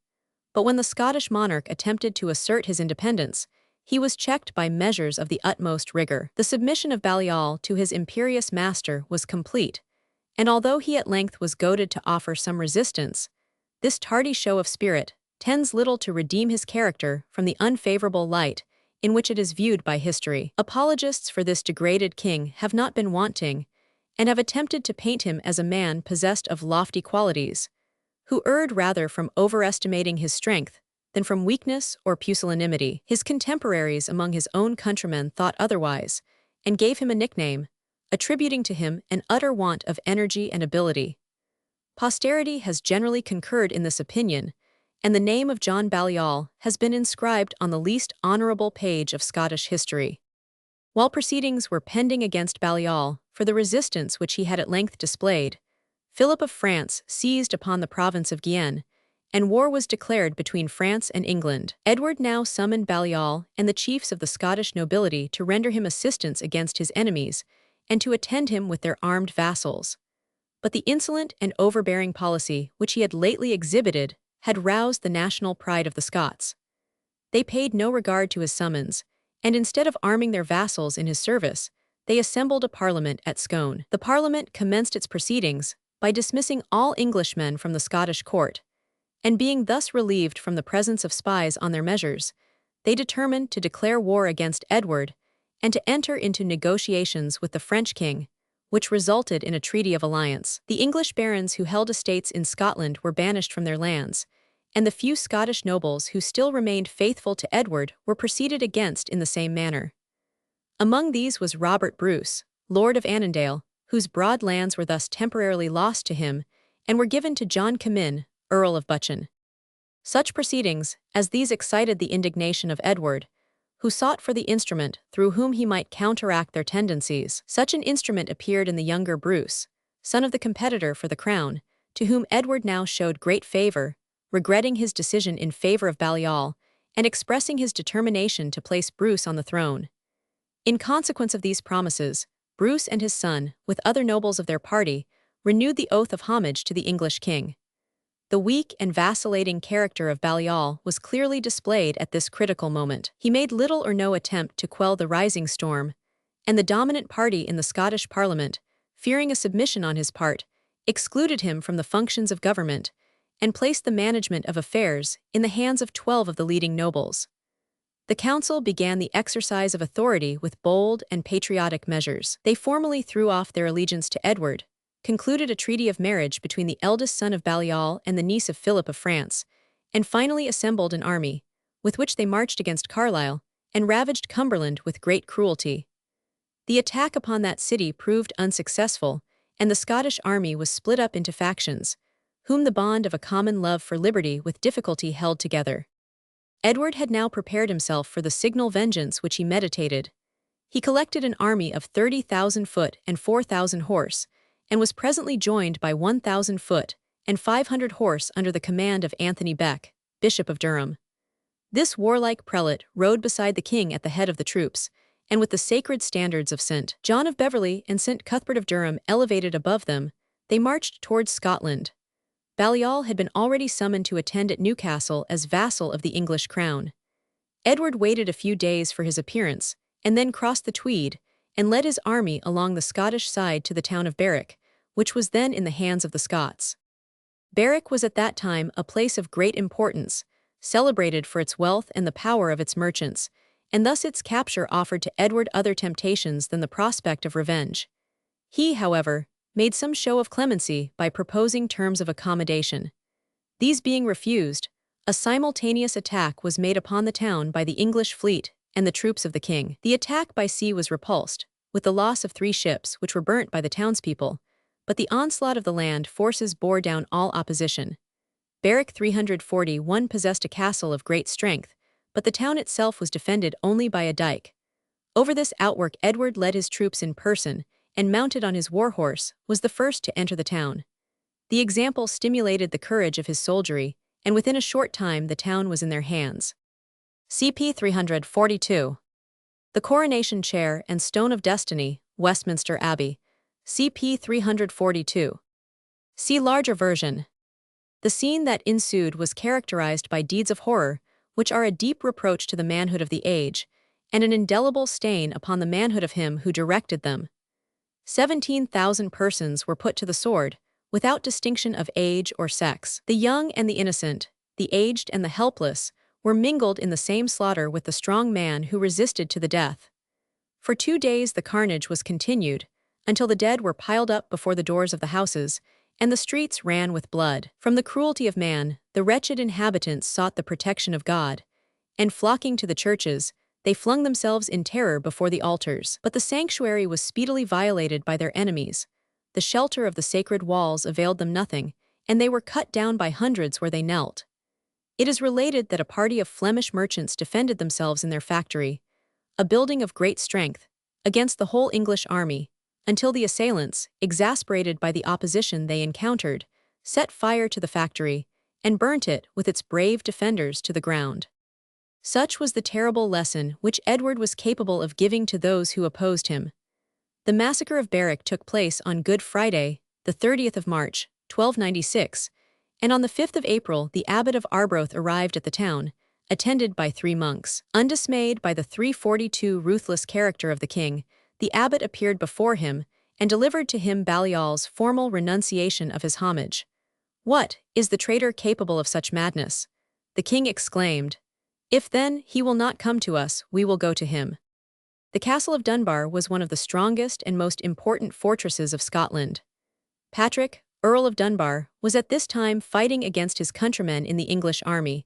But when the Scottish monarch attempted to assert his independence, he was checked by measures of the utmost rigor. The submission of Balliol to his imperious master was complete, and although he at length was goaded to offer some resistance, this tardy show of spirit tends little to redeem his character from the unfavorable light in which it is viewed by history. Apologists for this degraded king have not been wanting, and have attempted to paint him as a man possessed of lofty qualities, who erred rather from overestimating his strength than from weakness or pusillanimity. His contemporaries among his own countrymen thought otherwise, and gave him a nickname, attributing to him an utter want of energy and ability. Posterity has generally concurred in this opinion, and the name of John Balliol has been inscribed on the least honourable page of Scottish history. While proceedings were pending against Balliol for the resistance which he had at length displayed, Philip of France seized upon the province of Guienne, and war was declared between France and England. Edward now summoned Balliol and the chiefs of the Scottish nobility to render him assistance against his enemies, and to attend him with their armed vassals. But the insolent and overbearing policy which he had lately exhibited had roused the national pride of the Scots. They paid no regard to his summons, and instead of arming their vassals in his service, they assembled a parliament at Scone. The parliament commenced its proceedings by dismissing all Englishmen from the Scottish court, and being thus relieved from the presence of spies on their measures, they determined to declare war against Edward and to enter into negotiations with the French king, which resulted in a treaty of alliance. The English barons who held estates in Scotland were banished from their lands, and the few Scottish nobles who still remained faithful to Edward were proceeded against in the same manner. Among these was Robert Bruce, Lord of Annandale, whose broad lands were thus temporarily lost to him, and were given to John Comyn, Earl of Buchan. Such proceedings as these excited the indignation of Edward, who sought for the instrument through whom he might counteract their tendencies. Such an instrument appeared in the younger Bruce, son of the competitor for the crown, to whom Edward now showed great favour, regretting his decision in favour of Balliol, and expressing his determination to place Bruce on the throne. In consequence of these promises, Bruce and his son, with other nobles of their party, renewed the oath of homage to the English king. The weak and vacillating character of Balliol was clearly displayed at this critical moment. He made little or no attempt to quell the rising storm, and the dominant party in the Scottish Parliament, fearing a submission on his part, excluded him from the functions of government and placed the management of affairs in the hands of 12 of the leading nobles. The council began the exercise of authority with bold and patriotic measures. They formally threw off their allegiance to Edward, concluded a treaty of marriage between the eldest son of Balliol and the niece of Philip of France, and finally assembled an army, with which they marched against Carlisle and ravaged Cumberland with great cruelty. The attack upon that city proved unsuccessful, and the Scottish army was split up into factions, whom the bond of a common love for liberty with difficulty held together. Edward had now prepared himself for the signal vengeance which he meditated. He collected an army of 30,000 foot and 4,000 horse, and was presently joined by 1,000 foot and 500 horse under the command of Anthony Beck, Bishop of Durham. This warlike prelate rode beside the king at the head of the troops, and with the sacred standards of St. John of Beverley and St. Cuthbert of Durham elevated above them, they marched towards Scotland. Balliol had been already summoned to attend at Newcastle as vassal of the English crown. Edward waited a few days for his appearance, and then crossed the Tweed, and led his army along the Scottish side to the town of Berwick, which was then in the hands of the Scots. Berwick was at that time a place of great importance, celebrated for its wealth and the power of its merchants, and thus its capture offered to Edward other temptations than the prospect of revenge. He, however, made some show of clemency by proposing terms of accommodation. These being refused, a simultaneous attack was made upon the town by the English fleet and the troops of the king. The attack by sea was repulsed, with the loss of 3 ships which were burnt by the townspeople, but the onslaught of the land forces bore down all opposition. Berwick 341 possessed a castle of great strength, but the town itself was defended only by a dike. Over this outwork Edward led his troops in person, and mounted on his war horse, was the first to enter the town. The example stimulated the courage of his soldiery, and within a short time the town was in their hands. CP 342. The Coronation Chair and Stone of Destiny, Westminster Abbey. CP 342. See larger version. The scene that ensued was characterized by deeds of horror, which are a deep reproach to the manhood of the age, and an indelible stain upon the manhood of him who directed them. 17,000 persons were put to the sword, without distinction of age or sex. The young and the innocent, the aged, and the helpless, were mingled in the same slaughter with the strong man who resisted to the death. For 2 days the carnage was continued, until the dead were piled up before the doors of the houses, and the streets ran with blood. From the cruelty of man, the wretched inhabitants sought the protection of God, and flocking to the churches, they flung themselves in terror before the altars. But the sanctuary was speedily violated by their enemies. The shelter of the sacred walls availed them nothing, and they were cut down by hundreds where they knelt. It is related that a party of Flemish merchants defended themselves in their factory, a building of great strength, against the whole English army, until the assailants, exasperated by the opposition they encountered, set fire to the factory and burnt it with its brave defenders to the ground. Such was the terrible lesson which Edward was capable of giving to those who opposed him. The massacre of Berwick took place on Good Friday, the 30th of March, 1296, and on the 5th of April the abbot of Arbroath arrived at the town, attended by 3 monks. Undismayed by the 342 ruthless character of the king, the abbot appeared before him and delivered to him Baliol's formal renunciation of his homage. "What, is the traitor capable of such madness?" the king exclaimed. "If then he will not come to us, we will go to him." The castle of Dunbar was one of the strongest and most important fortresses of Scotland. Patrick, Earl of Dunbar, was at this time fighting against his countrymen in the English army,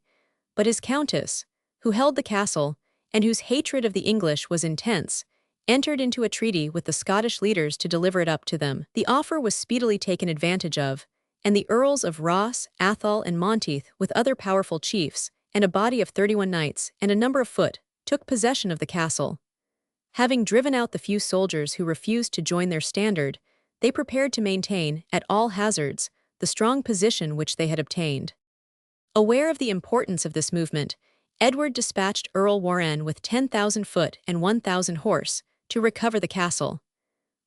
but his countess, who held the castle, and whose hatred of the English was intense, entered into a treaty with the Scottish leaders to deliver it up to them. The offer was speedily taken advantage of, and the Earls of Ross, Athol, and Monteith, with other powerful chiefs, and a body of 31 knights and a number of foot, took possession of the castle. Having driven out the few soldiers who refused to join their standard, they prepared to maintain, at all hazards, the strong position which they had obtained. Aware of the importance of this movement, Edward dispatched Earl Warenne with 10,000 foot and 1,000 horse to recover the castle.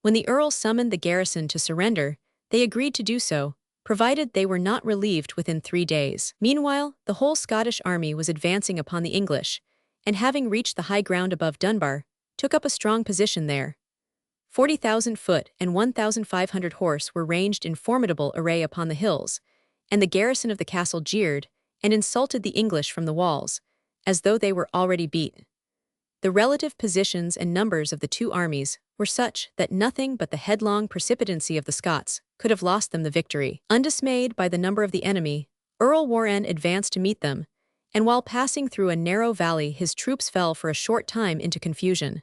When the Earl summoned the garrison to surrender, they agreed to do so, provided they were not relieved within 3 days. Meanwhile, the whole Scottish army was advancing upon the English, and having reached the high ground above Dunbar, took up a strong position there. 40,000 foot and 1,500 horse were ranged in formidable array upon the hills, and the garrison of the castle jeered and insulted the English from the walls, as though they were already beat. The relative positions and numbers of the two armies were such that nothing but the headlong precipitancy of the Scots could have lost them the victory. Undismayed by the number of the enemy, Earl Warenne advanced to meet them, and while passing through a narrow valley his troops fell for a short time into confusion.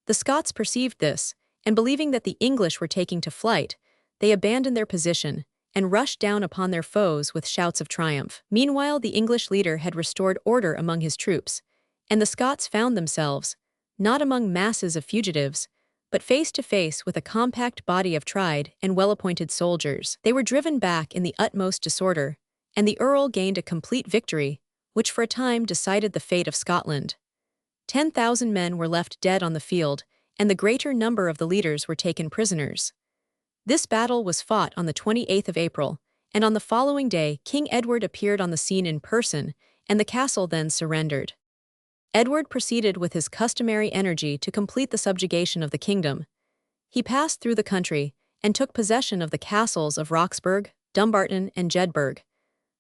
The Scots perceived this, and believing that the English were taking to flight, they abandoned their position and rushed down upon their foes with shouts of triumph. Meanwhile the English leader had restored order among his troops, and the Scots found themselves, not among masses of fugitives, but face to face with a compact body of tried and well-appointed soldiers. They were driven back in the utmost disorder, and the Earl gained a complete victory, which for a time decided the fate of Scotland. 10,000 men were left dead on the field, and the greater number of the leaders were taken prisoners. This battle was fought on the 28th of April, and on the following day King Edward appeared on the scene in person, and the castle then surrendered. Edward proceeded with his customary energy to complete the subjugation of the kingdom. He passed through the country and took possession of the castles of Roxburgh, Dumbarton, and Jedburgh.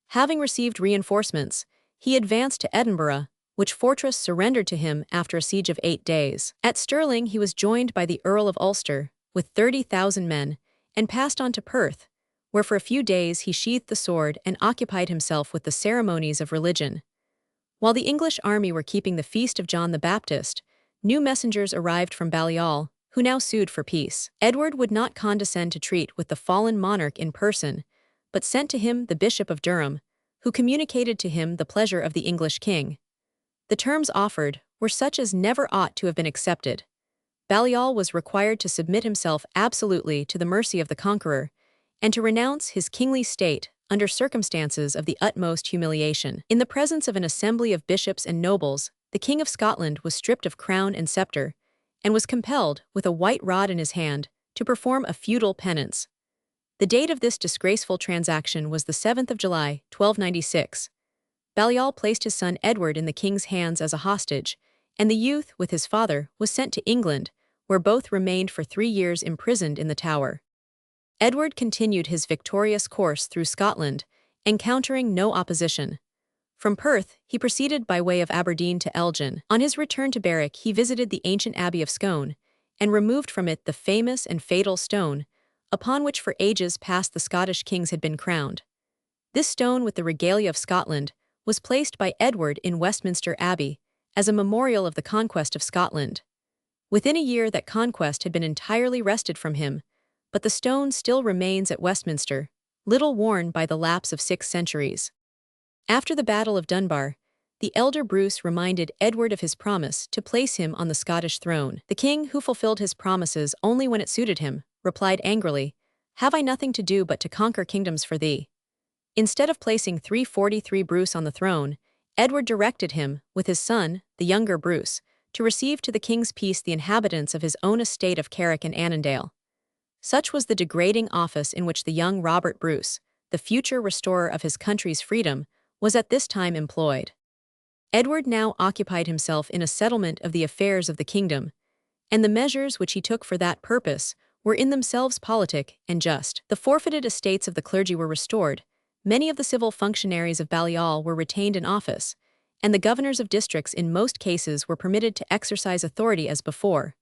Having received reinforcements, he advanced to Edinburgh, which fortress surrendered to him after a siege of 8 days. At Stirling he was joined by the Earl of Ulster, with 30,000 men, and passed on to Perth, where for a few days he sheathed the sword and occupied himself with the ceremonies of religion. While the English army were keeping the feast of John the Baptist, new messengers arrived from Baliol, who now sued for peace. Edward would not condescend to treat with the fallen monarch in person, but sent to him the Bishop of Durham, who communicated to him the pleasure of the English king. The terms offered were such as never ought to have been accepted. Baliol was required to submit himself absolutely to the mercy of the conqueror, and to renounce his kingly state under circumstances of the utmost humiliation. In the presence of an assembly of bishops and nobles, the King of Scotland was stripped of crown and scepter, and was compelled, with a white rod in his hand, to perform a feudal penance. The date of this disgraceful transaction was the 7th of July, 1296. Baliol placed his son Edward in the king's hands as a hostage, and the youth, with his father, was sent to England, where both remained for 3 years imprisoned in the Tower. Edward continued his victorious course through Scotland, encountering no opposition. From Perth, he proceeded by way of Aberdeen to Elgin. On his return to Berwick, he visited the ancient Abbey of Scone, and removed from it the famous and fatal stone, upon which for ages past the Scottish kings had been crowned. This stone with the regalia of Scotland was placed by Edward in Westminster Abbey as a memorial of the conquest of Scotland. Within a year that conquest had been entirely wrested from him, but the stone still remains at Westminster, little worn by the lapse of 6 centuries. After the Battle of Dunbar, the elder Bruce reminded Edward of his promise to place him on the Scottish throne. The king, who fulfilled his promises only when it suited him, replied angrily, "Have I nothing to do but to conquer kingdoms for thee?" Instead of placing 343 Bruce on the throne, Edward directed him, with his son, the younger Bruce, to receive to the king's peace the inhabitants of his own estate of Carrick and Annandale. Such was the degrading office in which the young Robert Bruce, the future restorer of his country's freedom, was at this time employed. Edward now occupied himself in a settlement of the affairs of the kingdom, and the measures which he took for that purpose were in themselves politic and just. The forfeited estates of the clergy were restored, many of the civil functionaries of Balliol were retained in office, and the governors of districts in most cases were permitted to exercise authority as before.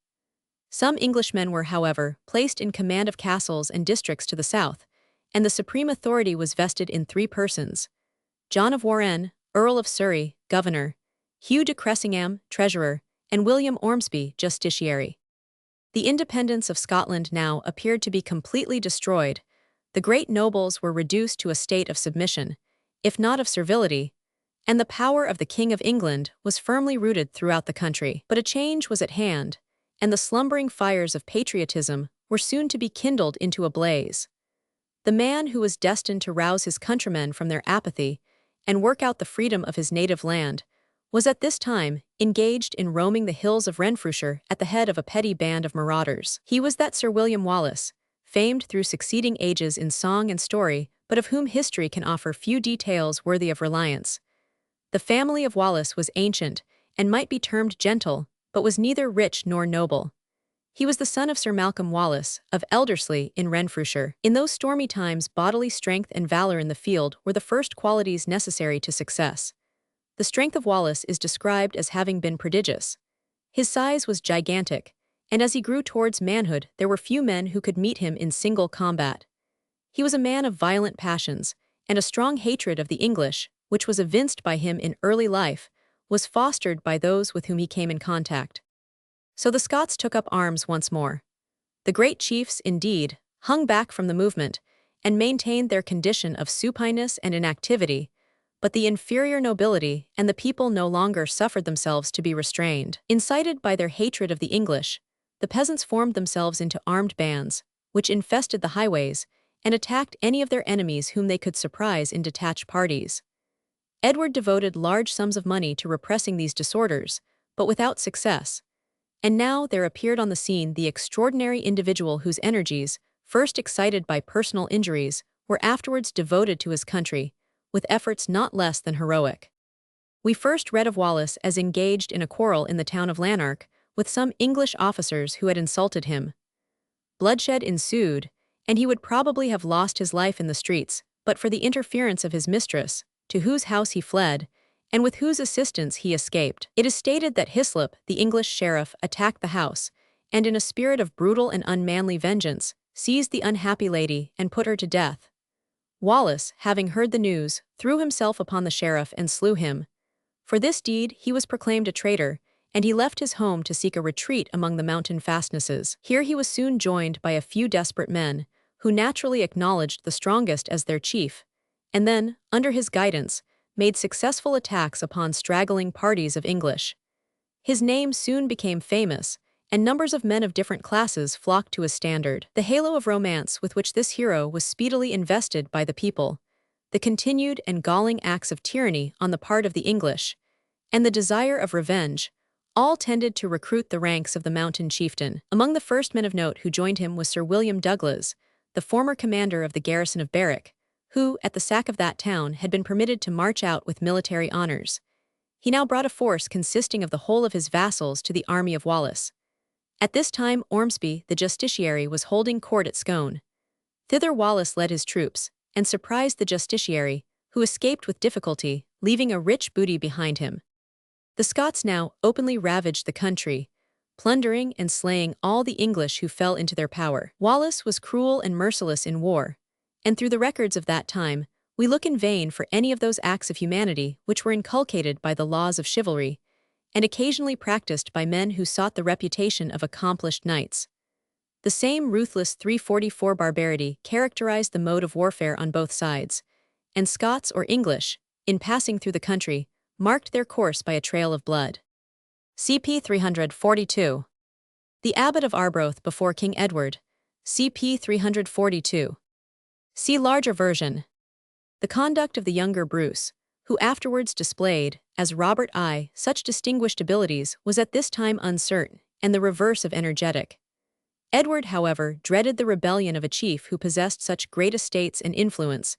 Some Englishmen were, however, placed in command of castles and districts to the south, and the supreme authority was vested in 3 persons: John of Warenne, Earl of Surrey, governor; Hugh de Cressingham, treasurer; and William Ormsby, justiciary. The independence of Scotland now appeared to be completely destroyed. The great nobles were reduced to a state of submission, if not of servility, and the power of the King of England was firmly rooted throughout the country. But a change was at hand, and the slumbering fires of patriotism were soon to be kindled into a blaze. The man who was destined to rouse his countrymen from their apathy and work out the freedom of his native land was at this time engaged in roaming the hills of Renfrewshire at the head of a petty band of marauders. He was that Sir William Wallace, famed through succeeding ages in song and story, but of whom history can offer few details worthy of reliance. The family of Wallace was ancient and might be termed gentle, but was neither rich nor noble. He was the son of Sir Malcolm Wallace, of Elderslie in Renfrewshire. In those stormy times, bodily strength and valor in the field were the first qualities necessary to success. The strength of Wallace is described as having been prodigious. His size was gigantic, and as he grew towards manhood, there were few men who could meet him in single combat. He was a man of violent passions, and a strong hatred of the English, which was evinced by him in early life, was fostered by those with whom he came in contact. So the Scots took up arms once more. The great chiefs, indeed, hung back from the movement, and maintained their condition of supineness and inactivity, but the inferior nobility and the people no longer suffered themselves to be restrained. Incited by their hatred of the English, the peasants formed themselves into armed bands, which infested the highways, and attacked any of their enemies whom they could surprise in detached parties. Edward devoted large sums of money to repressing these disorders, but without success. And now there appeared on the scene the extraordinary individual whose energies, first excited by personal injuries, were afterwards devoted to his country, with efforts not less than heroic. We first read of Wallace as engaged in a quarrel in the town of Lanark with some English officers who had insulted him. Bloodshed ensued, and he would probably have lost his life in the streets, but for the interference of his mistress, to whose house he fled, and with whose assistance he escaped. It is stated that Hislop, the English sheriff, attacked the house, and in a spirit of brutal and unmanly vengeance, seized the unhappy lady and put her to death. Wallace, having heard the news, threw himself upon the sheriff and slew him. For this deed he was proclaimed a traitor, and he left his home to seek a retreat among the mountain fastnesses. Here he was soon joined by a few desperate men, who naturally acknowledged the strongest as their chief, and then, under his guidance, made successful attacks upon straggling parties of English. His name soon became famous, and numbers of men of different classes flocked to his standard. The halo of romance with which this hero was speedily invested by the people, the continued and galling acts of tyranny on the part of the English, and the desire of revenge, all tended to recruit the ranks of the mountain chieftain. Among the first men of note who joined him was Sir William Douglas, the former commander of the garrison of Berwick, who, at the sack of that town, had been permitted to march out with military honors. He now brought a force consisting of the whole of his vassals to the army of Wallace. At this time Ormsby, the justiciary, was holding court at Scone. Thither Wallace led his troops, and surprised the justiciary, who escaped with difficulty, leaving a rich booty behind him. The Scots now openly ravaged the country, plundering and slaying all the English who fell into their power. Wallace was cruel and merciless in war, and through the records of that time, we look in vain for any of those acts of humanity which were inculcated by the laws of chivalry, and occasionally practiced by men who sought the reputation of accomplished knights. The same ruthless 344 barbarity characterized the mode of warfare on both sides, and Scots or English, in passing through the country, marked their course by a trail of blood. CP 342. The Abbot of Arbroath before King Edward, CP 342. See larger version. The conduct of the younger Bruce, who afterwards displayed, as Robert I, such distinguished abilities, was at this time uncertain, and the reverse of energetic. Edward, however, dreaded the rebellion of a chief who possessed such great estates and influence,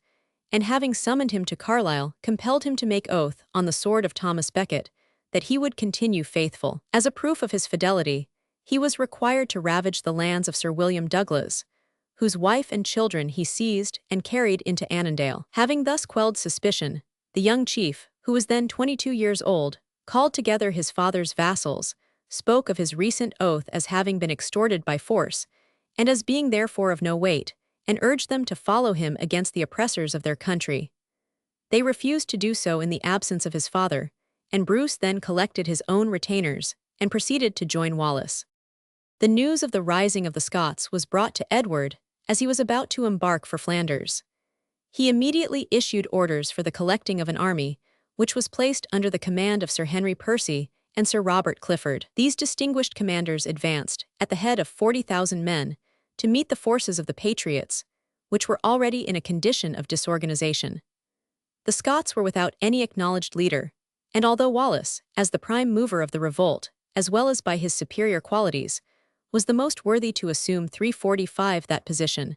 and having summoned him to Carlisle, compelled him to make oath, on the sword of Thomas Becket, that he would continue faithful. As a proof of his fidelity, he was required to ravage the lands of Sir William Douglas, whose wife and children he seized and carried into Annandale. Having thus quelled suspicion, the young chief, who was then 22 years old, called together his father's vassals, spoke of his recent oath as having been extorted by force, and as being therefore of no weight, and urged them to follow him against the oppressors of their country. They refused to do so in the absence of his father, and Bruce then collected his own retainers and proceeded to join Wallace. The news of the rising of the Scots was brought to Edward as he was about to embark for Flanders. He immediately issued orders for the collecting of an army, which was placed under the command of Sir Henry Percy and Sir Robert Clifford. These distinguished commanders advanced, at the head of 40,000 men, to meet the forces of the Patriots, which were already in a condition of disorganization. The Scots were without any acknowledged leader, and although Wallace, as the prime mover of the revolt, as well as by his superior qualities, was the most worthy to assume 345 that position,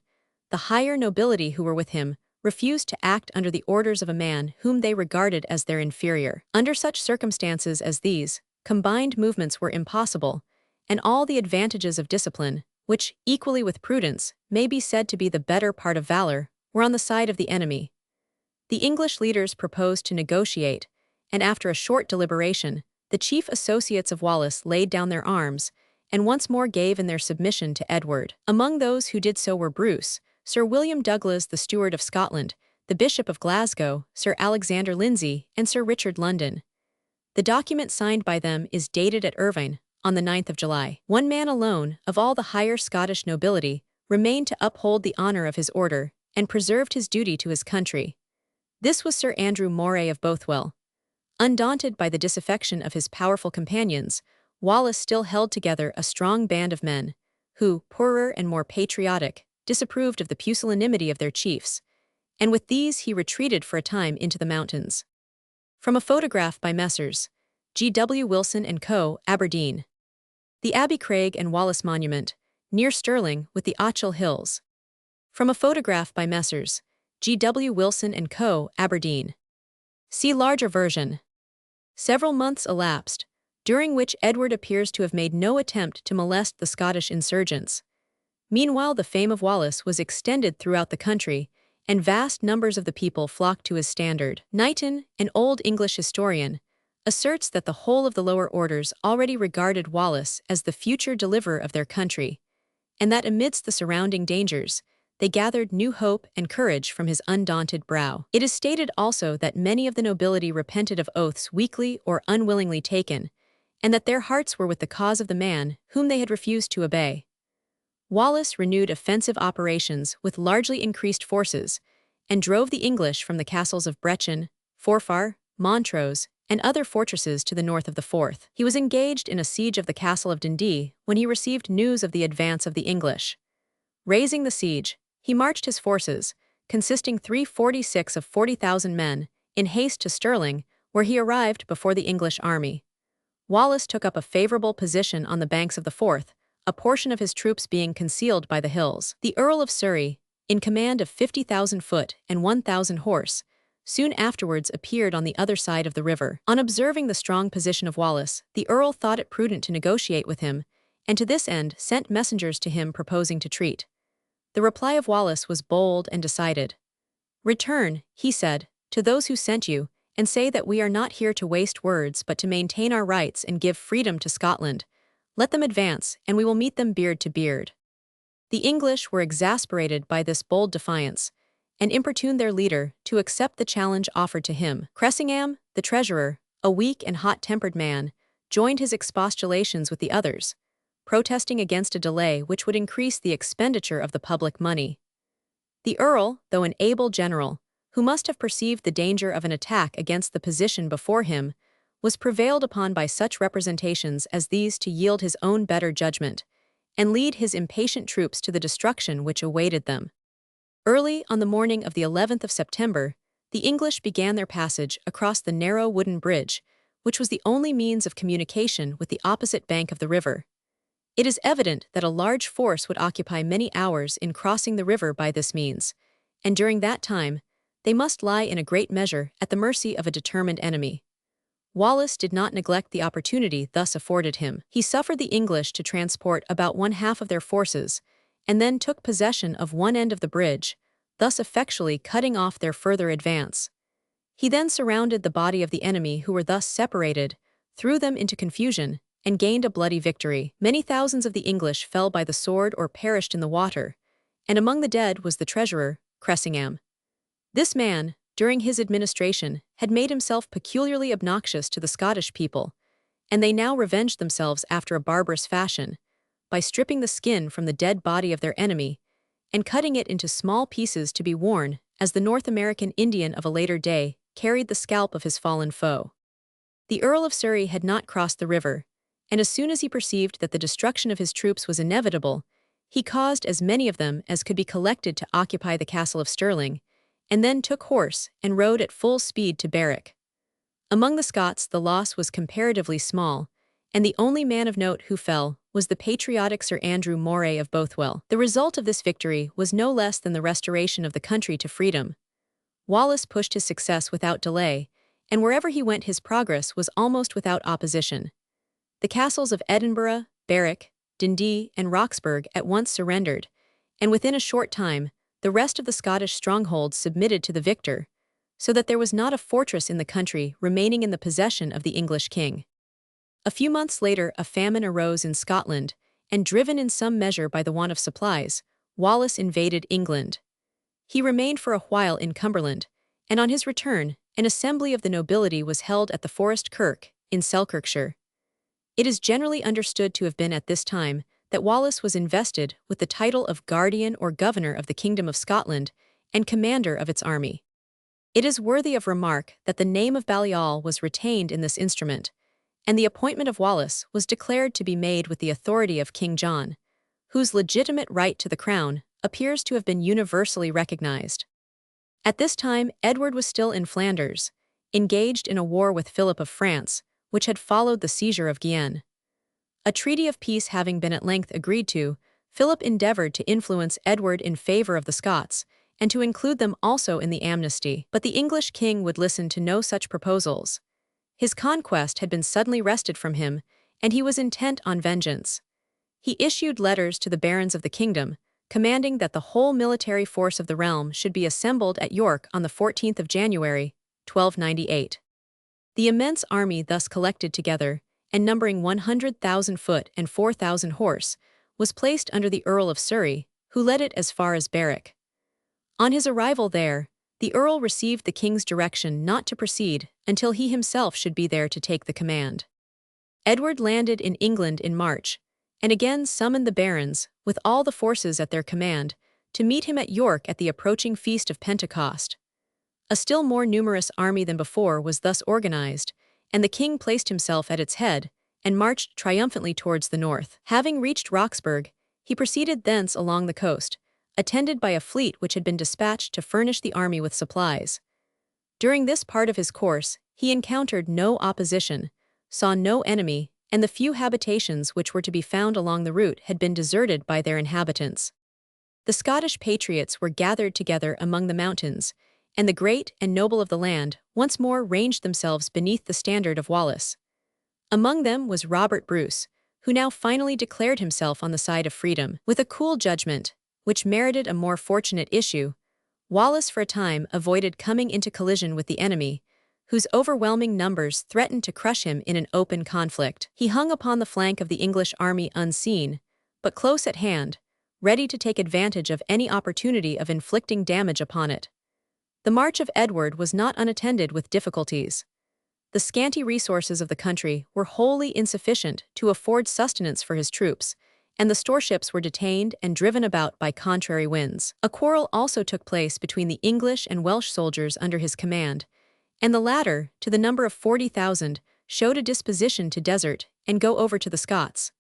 the higher nobility who were with him refused to act under the orders of a man whom they regarded as their inferior. Under such circumstances as these, combined movements were impossible, and all the advantages of discipline, which, equally with prudence, may be said to be the better part of valor, were on the side of the enemy. The English leaders proposed to negotiate, and after a short deliberation, the chief associates of Wallace laid down their arms, and once more gave in their submission to Edward. Among those who did so were Bruce, Sir William Douglas the Steward of Scotland, the Bishop of Glasgow, Sir Alexander Lindsay, and Sir Richard London. The document signed by them is dated at Irvine, on the 9th of July. One man alone, of all the higher Scottish nobility, remained to uphold the honour of his order, and preserved his duty to his country. This was Sir Andrew Moray of Bothwell. Undaunted by the disaffection of his powerful companions, Wallace still held together a strong band of men, who, poorer and more patriotic, disapproved of the pusillanimity of their chiefs, and with these he retreated for a time into the mountains. From a photograph by Messrs. G. W. Wilson and Co., Aberdeen. The Abbey Craig and Wallace Monument, near Stirling with the Ochil Hills. From a photograph by Messrs. G. W. Wilson and Co., Aberdeen. See larger version. Several months elapsed, during which Edward appears to have made no attempt to molest the Scottish insurgents. Meanwhile, the fame of Wallace was extended throughout the country, and vast numbers of the people flocked to his standard. Knighton, an old English historian, asserts that the whole of the lower orders already regarded Wallace as the future deliverer of their country, and that amidst the surrounding dangers, they gathered new hope and courage from his undaunted brow. It is stated also that many of the nobility repented of oaths weakly or unwillingly taken, and that their hearts were with the cause of the man whom they had refused to obey. Wallace renewed offensive operations with largely increased forces, and drove the English from the castles of Brechin, Forfar, Montrose, and other fortresses to the north of the Forth. He was engaged in a siege of the castle of Dundee when he received news of the advance of the English. Raising the siege, he marched his forces, consisting 346 of 40,000 men, in haste to Stirling, where he arrived before the English army. Wallace took up a favorable position on the banks of the Forth, a portion of his troops being concealed by the hills. The Earl of Surrey, in command of 50,000 foot and 1,000 horse, soon afterwards appeared on the other side of the river. On observing the strong position of Wallace, the Earl thought it prudent to negotiate with him, and to this end sent messengers to him proposing to treat. The reply of Wallace was bold and decided. "Return," he said, to those who sent you, and say that we are not here to waste words but to maintain our rights and give freedom to Scotland. Let them advance, and we will meet them beard to beard." The English were exasperated by this bold defiance, and importuned their leader to accept the challenge offered to him. Cressingham, the treasurer, a weak and hot-tempered man, joined his expostulations with the others, protesting against a delay which would increase the expenditure of the public money. The Earl, though an able general, who must have perceived the danger of an attack against the position before him, was prevailed upon by such representations as these to yield his own better judgment, and lead his impatient troops to the destruction which awaited them. Early on the morning of the 11th of September, the English began their passage across the narrow wooden bridge, which was the only means of communication with the opposite bank of the river. It is evident that a large force would occupy many hours in crossing the river by this means, and during that time, they must lie in a great measure at the mercy of a determined enemy. Wallace did not neglect the opportunity thus afforded him. He suffered the English to transport about one half of their forces, and then took possession of one end of the bridge, thus effectually cutting off their further advance. He then surrounded the body of the enemy who were thus separated, threw them into confusion, and gained a bloody victory. Many thousands of the English fell by the sword or perished in the water, and among the dead was the treasurer, Cressingham. This man, during his administration, had made himself peculiarly obnoxious to the Scottish people, and they now revenged themselves after a barbarous fashion, by stripping the skin from the dead body of their enemy, and cutting it into small pieces to be worn, as the North American Indian of a later day carried the scalp of his fallen foe. The Earl of Surrey had not crossed the river, and as soon as he perceived that the destruction of his troops was inevitable, he caused as many of them as could be collected to occupy the castle of Stirling, and then took horse and rode at full speed to Berwick. Among the Scots the loss was comparatively small, and the only man of note who fell was the patriotic Sir Andrew Moray of Bothwell. The result of this victory was no less than the restoration of the country to freedom. Wallace pushed his success without delay, and wherever he went his progress was almost without opposition. The castles of Edinburgh, Berwick, Dundee, and Roxburgh at once surrendered, and within a short time, the rest of the Scottish strongholds submitted to the victor, so that there was not a fortress in the country remaining in the possession of the English king. A few months later a famine arose in Scotland, and driven in some measure by the want of supplies, Wallace invaded England. He remained for a while in Cumberland, and on his return, an assembly of the nobility was held at the Forest Kirk, in Selkirkshire. It is generally understood to have been at this time that Wallace was invested with the title of Guardian or Governor of the Kingdom of Scotland and Commander of its army. It is worthy of remark that the name of Balliol was retained in this instrument, and the appointment of Wallace was declared to be made with the authority of King John, whose legitimate right to the crown appears to have been universally recognized. At this time Edward was still in Flanders, engaged in a war with Philip of France, which had followed the seizure of Guienne. A treaty of peace having been at length agreed to, Philip endeavored to influence Edward in favor of the Scots, and to include them also in the amnesty. But the English king would listen to no such proposals. His conquest had been suddenly wrested from him, and he was intent on vengeance. He issued letters to the barons of the kingdom, commanding that the whole military force of the realm should be assembled at York on the 14th of January, 1298. The immense army thus collected together, and numbering 100,000 foot and 4,000 horse, was placed under the Earl of Surrey, who led it as far as Berwick. On his arrival there, the Earl received the king's direction not to proceed until he himself should be there to take the command. Edward landed in England in March, and again summoned the barons, with all the forces at their command, to meet him at York at the approaching feast of Pentecost. A still more numerous army than before was thus organized, and the king placed himself at its head, and marched triumphantly towards the north. Having reached Roxburgh, he proceeded thence along the coast, attended by a fleet which had been dispatched to furnish the army with supplies. During this part of his course, he encountered no opposition, saw no enemy, and the few habitations which were to be found along the route had been deserted by their inhabitants. The Scottish patriots were gathered together among the mountains, and the great and noble of the land once more ranged themselves beneath the standard of Wallace. Among them was Robert Bruce, who now finally declared himself on the side of freedom. With a cool judgment, which merited a more fortunate issue, Wallace for a time avoided coming into collision with the enemy, whose overwhelming numbers threatened to crush him in an open conflict. He hung upon the flank of the English army unseen, but close at hand, ready to take advantage of any opportunity of inflicting damage upon it. The march of Edward was not unattended with difficulties. The scanty resources of the country were wholly insufficient to afford sustenance for his troops, and the storeships were detained and driven about by contrary winds. A quarrel also took place between the English and Welsh soldiers under his command, and the latter, to the number of 40,000, showed a disposition to desert and go over to the Scots.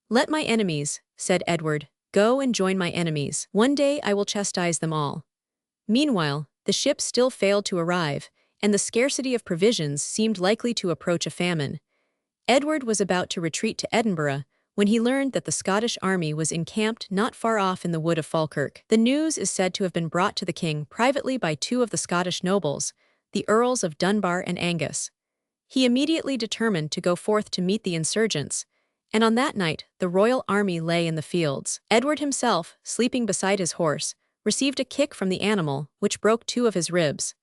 "Let my enemies," said Edward, "go and join my enemies. One day I will chastise them all." Meanwhile, the ships still failed to arrive, and the scarcity of provisions seemed likely to approach a famine. Edward was about to retreat to Edinburgh when he learned that the Scottish army was encamped not far off in the wood of Falkirk. The news is said to have been brought to the king privately by two of the Scottish nobles, the Earls of Dunbar and Angus. He immediately determined to go forth to meet the insurgents, and on that night the royal army lay in the fields. Edward himself, sleeping beside his horse, received a kick from the animal, which broke two of his ribs.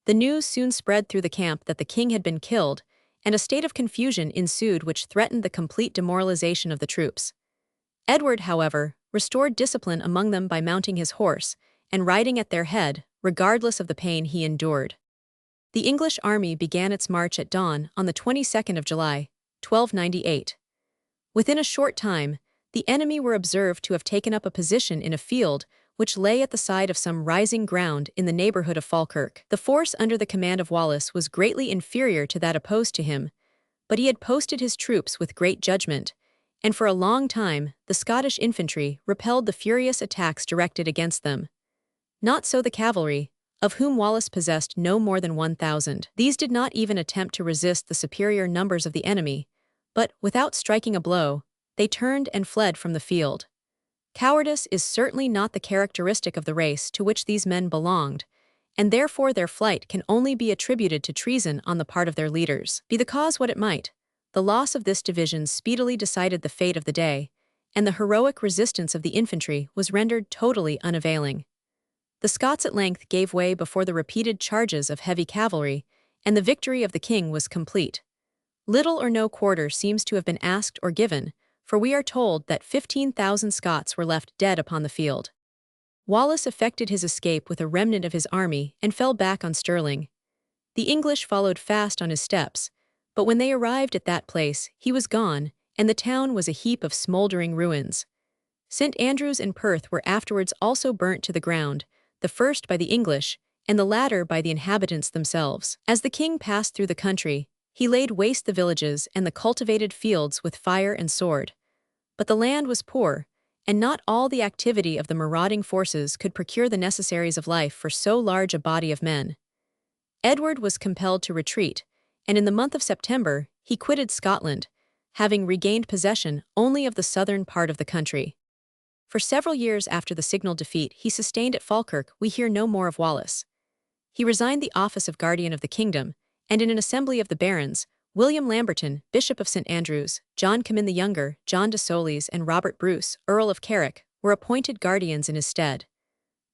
The news soon spread through the camp that the king had been killed, and a state of confusion ensued which threatened the complete demoralization of the troops. Edward, however, restored discipline among them by mounting his horse and riding at their head, regardless of the pain he endured. The English army began its march at dawn on the 22nd of July, 1298. Within a short time, the enemy were observed to have taken up a position in a field which lay at the side of some rising ground in the neighborhood of Falkirk. The force under the command of Wallace was greatly inferior to that opposed to him, but he had posted his troops with great judgment, and for a long time the Scottish infantry repelled the furious attacks directed against them. Not so the cavalry, of whom Wallace possessed no more than 1,000. These did not even attempt to resist the superior numbers of the enemy, but, without striking a blow, they turned and fled from the field. Cowardice is certainly not the characteristic of the race to which these men belonged, and therefore their flight can only be attributed to treason on the part of their leaders. Be the cause what it might, the loss of this division speedily decided the fate of the day, and the heroic resistance of the infantry was rendered totally unavailing. The Scots at length gave way before the repeated charges of heavy cavalry, and the victory of the king was complete. Little or no quarter seems to have been asked or given, for we are told that 15,000 Scots were left dead upon the field. Wallace effected his escape with a remnant of his army and fell back on Stirling. The English followed fast on his steps, but when they arrived at that place, he was gone, and the town was a heap of smoldering ruins. St. Andrews and Perth were afterwards also burnt to the ground, the first by the English, and the latter by the inhabitants themselves. As the king passed through the country, he laid waste the villages and the cultivated fields with fire and sword. But the land was poor, and not all the activity of the marauding forces could procure the necessaries of life for so large a body of men. Edward was compelled to retreat, and in the month of September he quitted Scotland, having regained possession only of the southern part of the country. For several years after the signal defeat he sustained at Falkirk, we hear no more of Wallace. He resigned the office of guardian of the kingdom, and in an assembly of the barons, William Lamberton, Bishop of St. Andrews, John Comyn the Younger, John de Solis, and Robert Bruce, Earl of Carrick, were appointed guardians in his stead.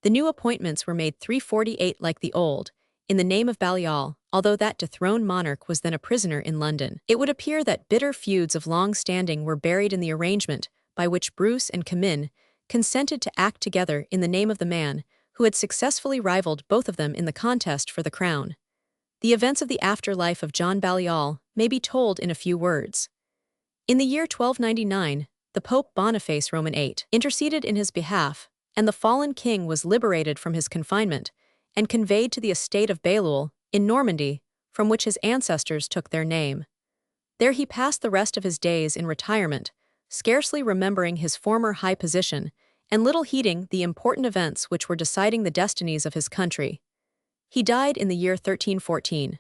The new appointments were made 348 like the old, in the name of Balliol, although that dethroned monarch was then a prisoner in London. It would appear that bitter feuds of long standing were buried in the arrangement by which Bruce and Comyn consented to act together in the name of the man who had successfully rivaled both of them in the contest for the crown. The events of the afterlife of John Balliol may be told in a few words. In the year 1299, the Pope Boniface Roman VIII interceded in his behalf, and the fallen king was liberated from his confinement and conveyed to the estate of Balliol in Normandy, from which his ancestors took their name. There he passed the rest of his days in retirement, scarcely remembering his former high position and little heeding the important events which were deciding the destinies of his country. He died in the year 1314.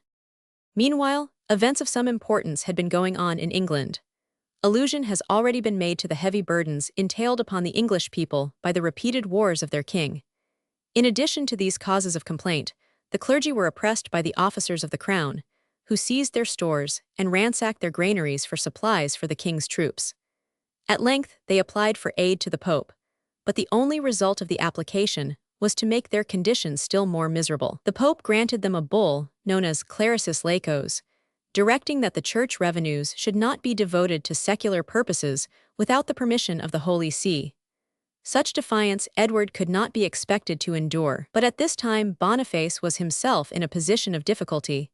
Meanwhile, events of some importance had been going on in England. Allusion has already been made to the heavy burdens entailed upon the English people by the repeated wars of their king. In addition to these causes of complaint, the clergy were oppressed by the officers of the crown, who seized their stores and ransacked their granaries for supplies for the king's troops. At length, they applied for aid to the Pope, but the only result of the application was to make their condition still more miserable. The Pope granted them a bull, known as Claricis Laicos, directing that the church revenues should not be devoted to secular purposes without the permission of the Holy See. Such defiance Edward could not be expected to endure, but at this time Boniface was himself in a position of difficulty,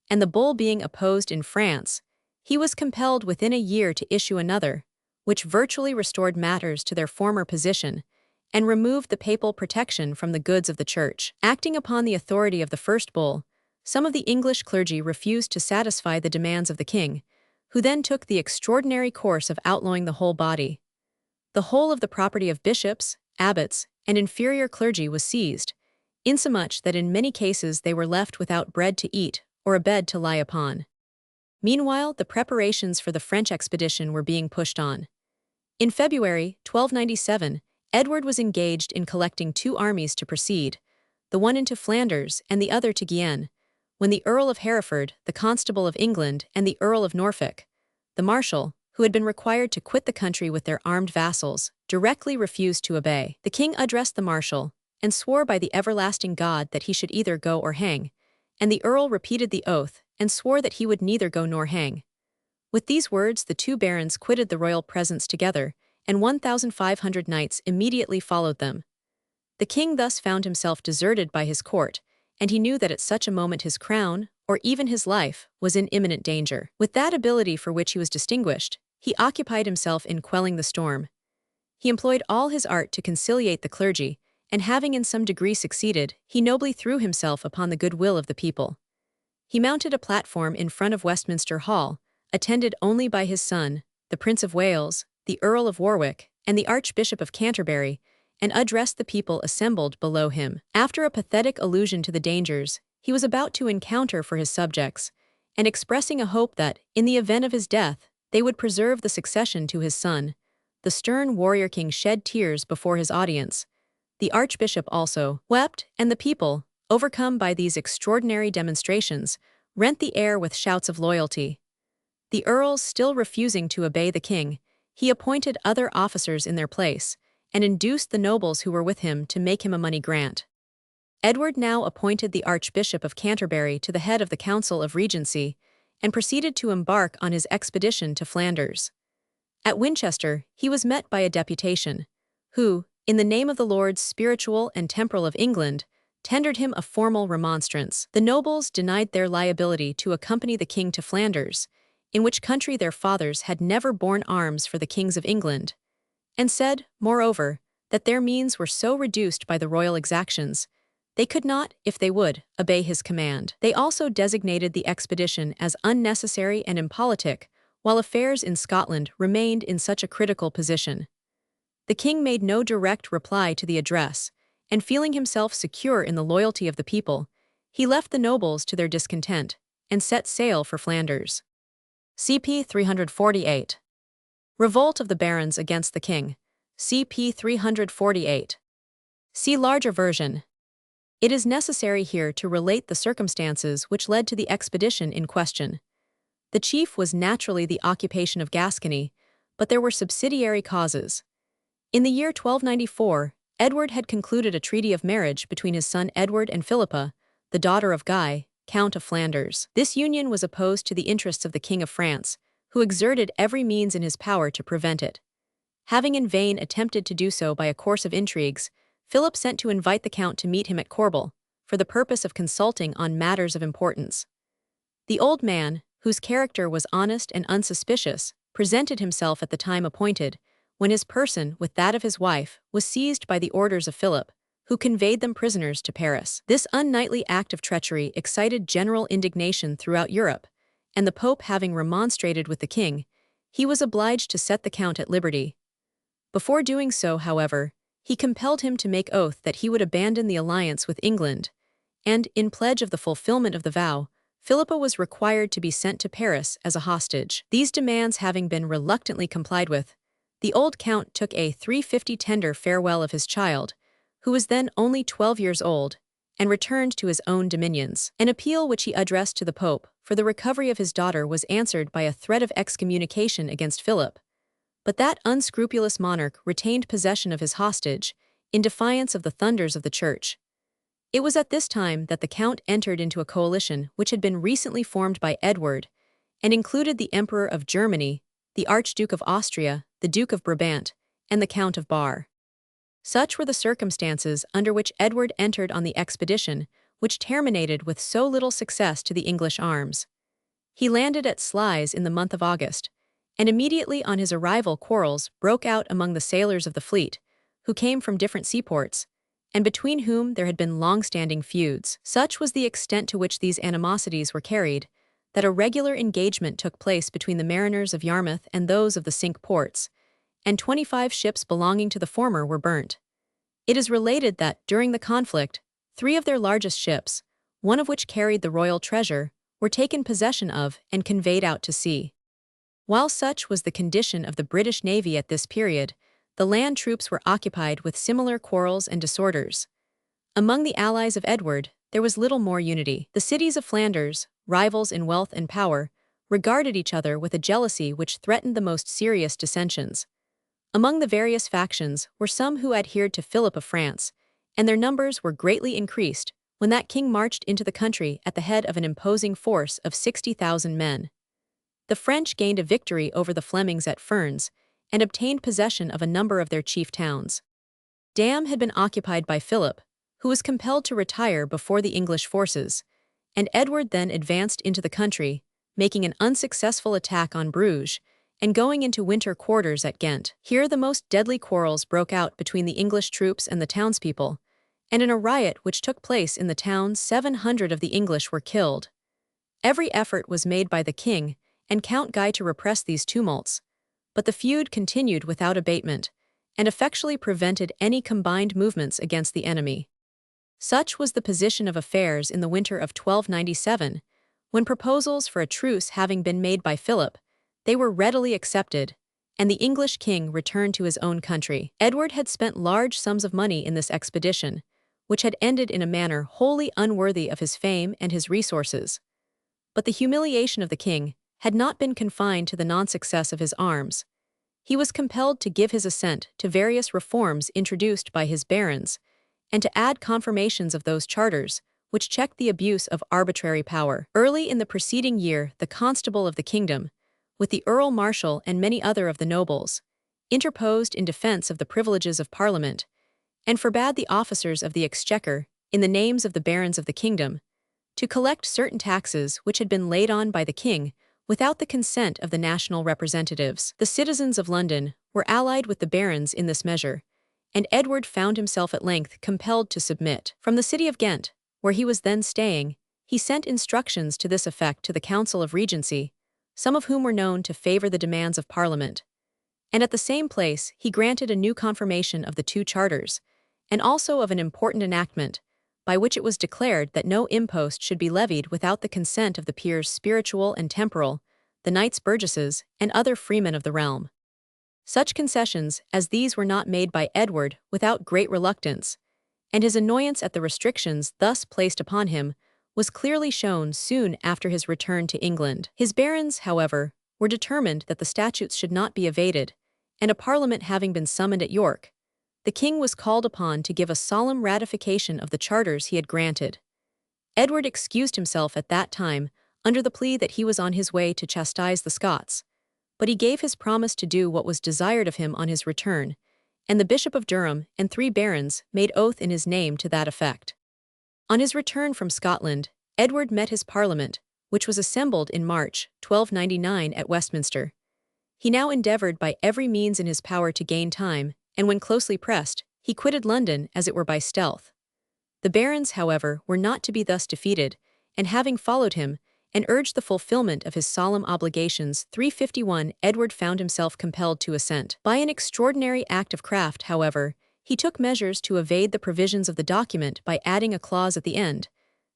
and the bull being opposed in France, he was compelled within a year to issue another, which virtually restored matters to their former position and removed the papal protection from the goods of the Church. Acting upon the authority of the first bull, some of the English clergy refused to satisfy the demands of the king, who then took the extraordinary course of outlawing the whole body. The whole of the property of bishops, abbots, and inferior clergy was seized, insomuch that in many cases they were left without bread to eat or a bed to lie upon. Meanwhile, the preparations for the French expedition were being pushed on. In February 1297, Edward was engaged in collecting two armies to proceed, the one into Flanders and the other to Guienne, when the Earl of Hereford, the Constable of England, and the Earl of Norfolk, the Marshal, who had been required to quit the country with their armed vassals, directly refused to obey. The king addressed the Marshal, and swore by the everlasting God that he should either go or hang, and the Earl repeated the oath, and swore that he would neither go nor hang. With these words the two barons quitted the royal presence together, and 1,500 knights immediately followed them. The king thus found himself deserted by his court, and he knew that at such a moment his crown, or even his life, was in imminent danger. With that ability for which he was distinguished, he occupied himself in quelling the storm. He employed all his art to conciliate the clergy, and having in some degree succeeded, he nobly threw himself upon the goodwill of the people. He mounted a platform in front of Westminster Hall, attended only by his son, the Prince of Wales, the Earl of Warwick, and the Archbishop of Canterbury, and addressed the people assembled below him. After a pathetic allusion to the dangers he was about to encounter for his subjects, and expressing a hope that, in the event of his death, they would preserve the succession to his son, the stern warrior king shed tears before his audience. The Archbishop also wept, and the people, overcome by these extraordinary demonstrations, rent the air with shouts of loyalty. The earls still refusing to obey the king, he appointed other officers in their place, and induced the nobles who were with him to make him a money grant. Edward now appointed the Archbishop of Canterbury to the head of the Council of Regency, and proceeded to embark on his expedition to Flanders. At Winchester, he was met by a deputation, who, in the name of the Lords Spiritual and Temporal of England, tendered him a formal remonstrance. The nobles denied their liability to accompany the king to Flanders, in which country their fathers had never borne arms for the kings of England, and said, moreover, that their means were so reduced by the royal exactions, they could not, if they would, obey his command. They also designated the expedition as unnecessary and impolitic, while affairs in Scotland remained in such a critical position. The king made no direct reply to the address, and feeling himself secure in the loyalty of the people, he left the nobles to their discontent, and set sail for Flanders. CP 348. Revolt of the barons against the king. CP 348. See larger version. It is necessary here to relate the circumstances which led to the expedition in question. The chief was naturally the occupation of Gascony, but there were subsidiary causes. In the year 1294, Edward had concluded a treaty of marriage between his son Edward and Philippa, the daughter of Guy, Count of Flanders. This union was opposed to the interests of the King of France, who exerted every means in his power to prevent it. Having in vain attempted to do so by a course of intrigues, Philip sent to invite the Count to meet him at Corbel, for the purpose of consulting on matters of importance. The old man, whose character was honest and unsuspicious, presented himself at the time appointed, when his person, with that of his wife, was seized by the orders of Philip, who conveyed them prisoners to Paris. This unknightly act of treachery excited general indignation throughout Europe, and the Pope having remonstrated with the king, he was obliged to set the Count at liberty. Before doing so, however, he compelled him to make oath that he would abandon the alliance with England, and, in pledge of the fulfillment of the vow, Philippa was required to be sent to Paris as a hostage. These demands having been reluctantly complied with, the old Count took a 350 tender farewell of his child, who was then only 12 years old, and returned to his own dominions. An appeal which he addressed to the Pope for the recovery of his daughter was answered by a threat of excommunication against Philip, but that unscrupulous monarch retained possession of his hostage, in defiance of the thunders of the Church. It was at this time that the Count entered into a coalition which had been recently formed by Edward and included the Emperor of Germany, the Archduke of Austria, the Duke of Brabant, and the Count of Bar. Such were the circumstances under which Edward entered on the expedition, which terminated with so little success to the English arms. He landed at Sluys in the month of August, and immediately on his arrival quarrels broke out among the sailors of the fleet, who came from different seaports, and between whom there had been long-standing feuds. Such was the extent to which these animosities were carried, that a regular engagement took place between the mariners of Yarmouth and those of the Cinque Ports, and 25 ships belonging to the former were burnt. It is related that, during the conflict, 3 of their largest ships, one of which carried the royal treasure, were taken possession of and conveyed out to sea. While such was the condition of the British Navy at this period, the land troops were occupied with similar quarrels and disorders. Among the allies of Edward, there was little more unity. The cities of Flanders, rivals in wealth and power, regarded each other with a jealousy which threatened the most serious dissensions. Among the various factions were some who adhered to Philip of France, and their numbers were greatly increased when that king marched into the country at the head of an imposing force of 60,000 men. The French gained a victory over the Flemings at Ferns and obtained possession of a number of their chief towns. Dam had been occupied by Philip, who was compelled to retire before the English forces, and Edward then advanced into the country, making an unsuccessful attack on Bruges and going into winter quarters at Ghent. Here the most deadly quarrels broke out between the English troops and the townspeople, and in a riot which took place in the town 700 of the English were killed. Every effort was made by the king and Count Guy to repress these tumults, but the feud continued without abatement, and effectually prevented any combined movements against the enemy. Such was the position of affairs in the winter of 1297, when proposals for a truce having been made by Philip, they were readily accepted, and the English king returned to his own country. Edward had spent large sums of money in this expedition, which had ended in a manner wholly unworthy of his fame and his resources. But the humiliation of the king had not been confined to the non-success of his arms. He was compelled to give his assent to various reforms introduced by his barons, and to add confirmations of those charters which checked the abuse of arbitrary power. Early in the preceding year, the constable of the kingdom, with the Earl Marshal and many other of the nobles, interposed in defense of the privileges of Parliament, and forbade the officers of the Exchequer, in the names of the barons of the kingdom, to collect certain taxes which had been laid on by the king without the consent of the national representatives. The citizens of London were allied with the barons in this measure, and Edward found himself at length compelled to submit. From the city of Ghent, where he was then staying, he sent instructions to this effect to the Council of Regency, some of whom were known to favor the demands of Parliament. And at the same place he granted a new confirmation of the 2 charters, and also of an important enactment, by which it was declared that no impost should be levied without the consent of the peers spiritual and temporal, the knights burgesses, and other freemen of the realm. Such concessions as these were not made by Edward without great reluctance, and his annoyance at the restrictions thus placed upon him was clearly shown soon after his return to England. His barons, however, were determined that the statutes should not be evaded, and a parliament having been summoned at York, the king was called upon to give a solemn ratification of the charters he had granted. Edward excused himself at that time under the plea that he was on his way to chastise the Scots, but he gave his promise to do what was desired of him on his return, and the Bishop of Durham and 3 barons made oath in his name to that effect. On his return from Scotland, Edward met his Parliament, which was assembled in March 1299 at Westminster. He now endeavoured by every means in his power to gain time, and when closely pressed, he quitted London as it were by stealth. The barons, however, were not to be thus defeated, and having followed him, and urged the fulfillment of his solemn obligations, 351 Edward found himself compelled to assent. By an extraordinary act of craft, however, he took measures to evade the provisions of the document by adding a clause at the end,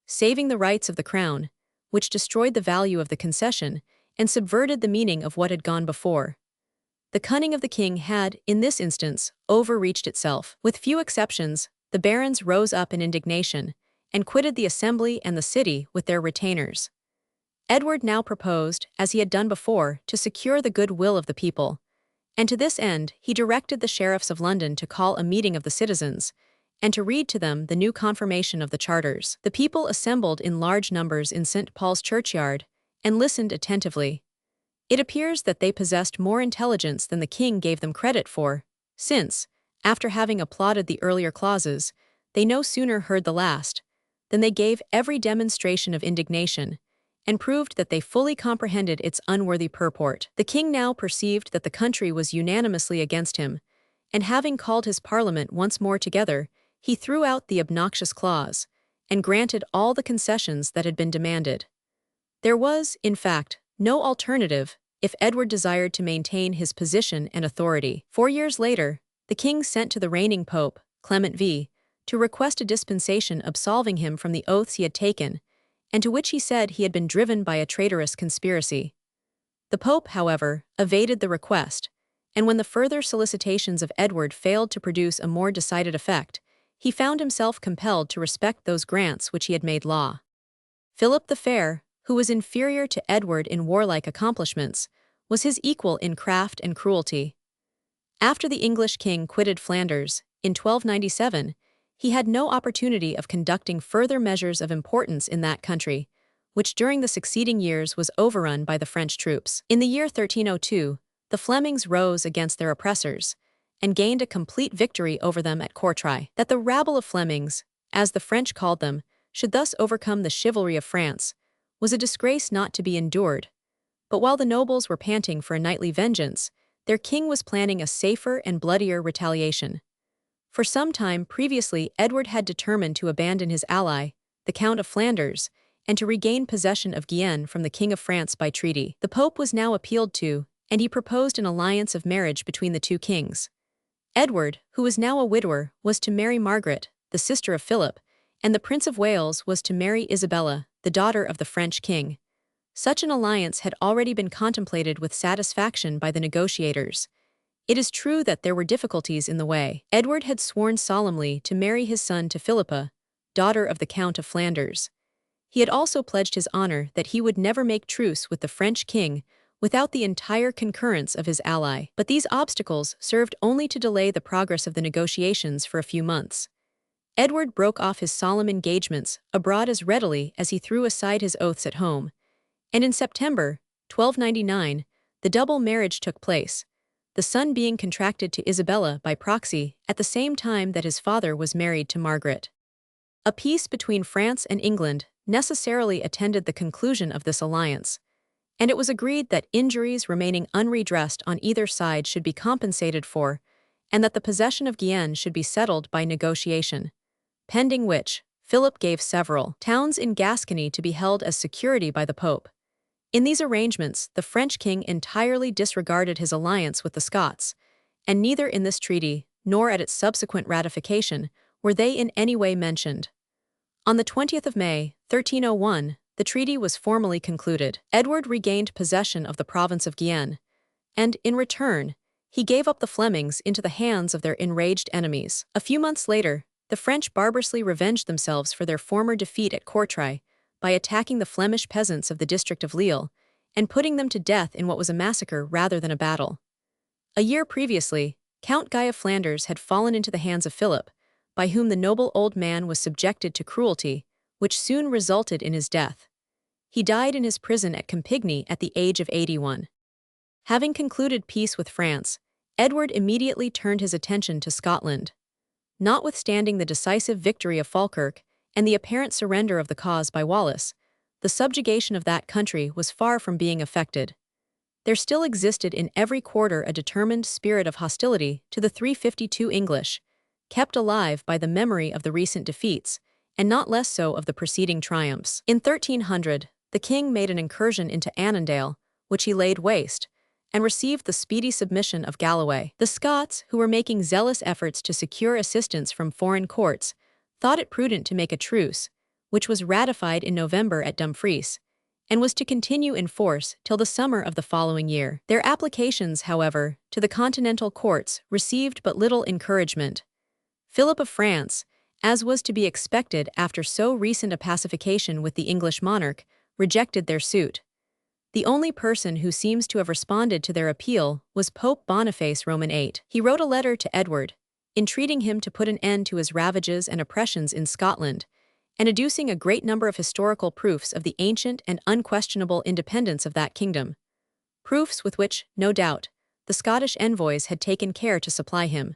saving the rights of the crown, which destroyed the value of the concession, and subverted the meaning of what had gone before. The cunning of the king had, in this instance, overreached itself. With few exceptions, the barons rose up in indignation, and quitted the assembly and the city with their retainers. Edward now proposed, as he had done before, to secure the good will of the people, And to this end, he directed the sheriffs of London to call a meeting of the citizens, and to read to them the new confirmation of the charters. The people assembled in large numbers in St. Paul's churchyard, and listened attentively. It appears that they possessed more intelligence than the king gave them credit for, since, after having applauded the earlier clauses, they no sooner heard the last, than they gave every demonstration of indignation, and proved that they fully comprehended its unworthy purport. The king now perceived that the country was unanimously against him, and having called his parliament once more together, he threw out the obnoxious clause, and granted all the concessions that had been demanded. There was, in fact, no alternative if Edward desired to maintain his position and authority. 4 years later, the king sent to the reigning pope, Clement V, to request a dispensation absolving him from the oaths he had taken, and to which he said he had been driven by a traitorous conspiracy. The pope, however, evaded the request, and when the further solicitations of Edward failed to produce a more decided effect, he found himself compelled to respect those grants which he had made law. Philip the Fair, who was inferior to Edward in warlike accomplishments, was his equal in craft and cruelty. After the English king quitted Flanders, in 1297, he had no opportunity of conducting further measures of importance in that country, which during the succeeding years was overrun by the French troops. In the year 1302, the Flemings rose against their oppressors, and gained a complete victory over them at Courtrai. That the rabble of Flemings, as the French called them, should thus overcome the chivalry of France, was a disgrace not to be endured. But while the nobles were panting for a nightly vengeance, their king was planning a safer and bloodier retaliation. For some time previously, Edward had determined to abandon his ally, the Count of Flanders, and to regain possession of Guienne from the King of France by treaty. The Pope was now appealed to, and he proposed an alliance of marriage between the two kings. Edward, who was now a widower, was to marry Margaret, the sister of Philip, and the Prince of Wales was to marry Isabella, the daughter of the French king. Such an alliance had already been contemplated with satisfaction by the negotiators. It is true that there were difficulties in the way. Edward had sworn solemnly to marry his son to Philippa, daughter of the Count of Flanders. He had also pledged his honor that he would never make truce with the French king without the entire concurrence of his ally. But these obstacles served only to delay the progress of the negotiations for a few months. Edward broke off his solemn engagements abroad as readily as he threw aside his oaths at home, and in September 1299, the double marriage took place, the son being contracted to Isabella by proxy at the same time that his father was married to Margaret. A peace between France and England necessarily attended the conclusion of this alliance, and it was agreed that injuries remaining unredressed on either side should be compensated for, and that the possession of Guienne should be settled by negotiation, pending which, Philip gave several towns in Gascony to be held as security by the Pope. In these arrangements, the French king entirely disregarded his alliance with the Scots, and neither in this treaty nor at its subsequent ratification were they in any way mentioned. On the 20th of May, 1301, the treaty was formally concluded. Edward regained possession of the province of Guienne, and, in return, he gave up the Flemings into the hands of their enraged enemies. A few months later, the French barbarously revenged themselves for their former defeat at Courtrai by attacking the Flemish peasants of the district of Lille and putting them to death in what was a massacre rather than a battle. A year previously, Count Guy of Flanders had fallen into the hands of Philip, by whom the noble old man was subjected to cruelty, which soon resulted in his death. He died in his prison at Campigny at the age of 81. Having concluded peace with France, Edward immediately turned his attention to Scotland. Notwithstanding the decisive victory of Falkirk and the apparent surrender of the cause by Wallace, the subjugation of that country was far from being effected. There still existed in every quarter a determined spirit of hostility to the 352 English, kept alive by the memory of the recent defeats, and not less so of the preceding triumphs. In 1300, the king made an incursion into Annandale, which he laid waste, and received the speedy submission of Galloway. The Scots, who were making zealous efforts to secure assistance from foreign courts, thought it prudent to make a truce, which was ratified in November at Dumfries, and was to continue in force till the summer of the following year. Their applications, however, to the continental courts received but little encouragement. Philip of France, as was to be expected after so recent a pacification with the English monarch, rejected their suit. The only person who seems to have responded to their appeal was Pope Boniface Roman VIII. He wrote a letter to Edward, entreating him to put an end to his ravages and oppressions in Scotland, and adducing a great number of historical proofs of the ancient and unquestionable independence of that kingdom. Proofs with which, no doubt, the Scottish envoys had taken care to supply him.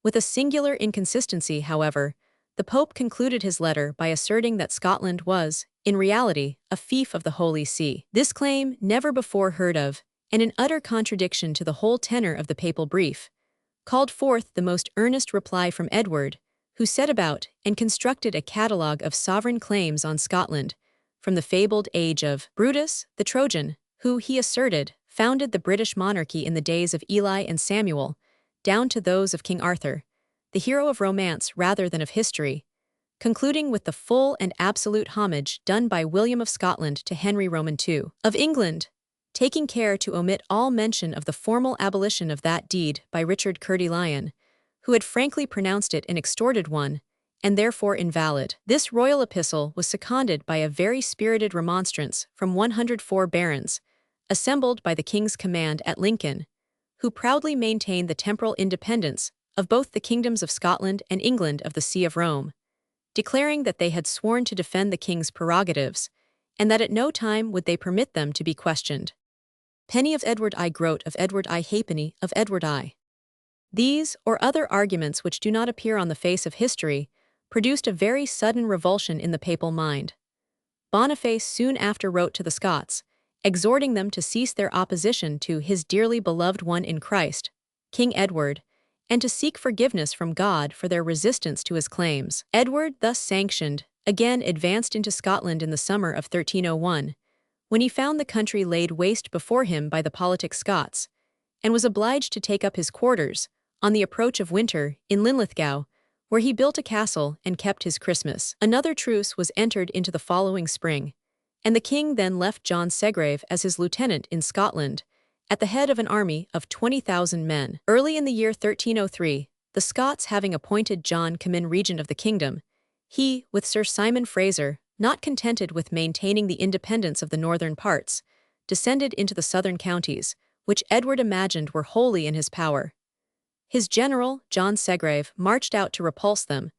With a singular inconsistency, however, the Pope concluded his letter by asserting that Scotland was, in reality, a fief of the Holy See. This claim, never before heard of, and in utter contradiction to the whole tenor of the papal brief, called forth the most earnest reply from Edward, who set about and constructed a catalogue of sovereign claims on Scotland, from the fabled age of Brutus, the Trojan, who, he asserted, founded the British monarchy in the days of Eli and Samuel, down to those of King Arthur, the hero of romance rather than of history, concluding with the full and absolute homage done by William of Scotland to Henry Roman II of England, taking care to omit all mention of the formal abolition of that deed by Richard Coeur de Lion, who had frankly pronounced it an extorted one, and therefore invalid. This royal epistle was seconded by a very spirited remonstrance from 104 barons, assembled by the king's command at Lincoln, who proudly maintained the temporal independence of both the kingdoms of Scotland and England of the See of Rome, declaring that they had sworn to defend the king's prerogatives, and that at no time would they permit them to be questioned. Penny of Edward I groat of Edward I halfpenny of Edward I. These, or other arguments which do not appear on the face of history, produced a very sudden revulsion in the papal mind. Boniface soon after wrote to the Scots, exhorting them to cease their opposition to his dearly beloved one in Christ, King Edward, and to seek forgiveness from God for their resistance to his claims. Edward, thus sanctioned, again advanced into Scotland in the summer of 1301, when he found the country laid waste before him by the politic Scots, and was obliged to take up his quarters, on the approach of winter, in Linlithgow, where he built a castle and kept his Christmas. Another truce was entered into the following spring, and the king then left John Segrave as his lieutenant in Scotland, at the head of an army of 20,000 men. Early in the year 1303, the Scots having appointed John Comyn regent of the kingdom, he, with Sir Simon Fraser, not contented with maintaining the independence of the northern parts, descended into the southern counties, which Edward imagined were wholly in his power. His general, John Segrave, marched out to repulse them,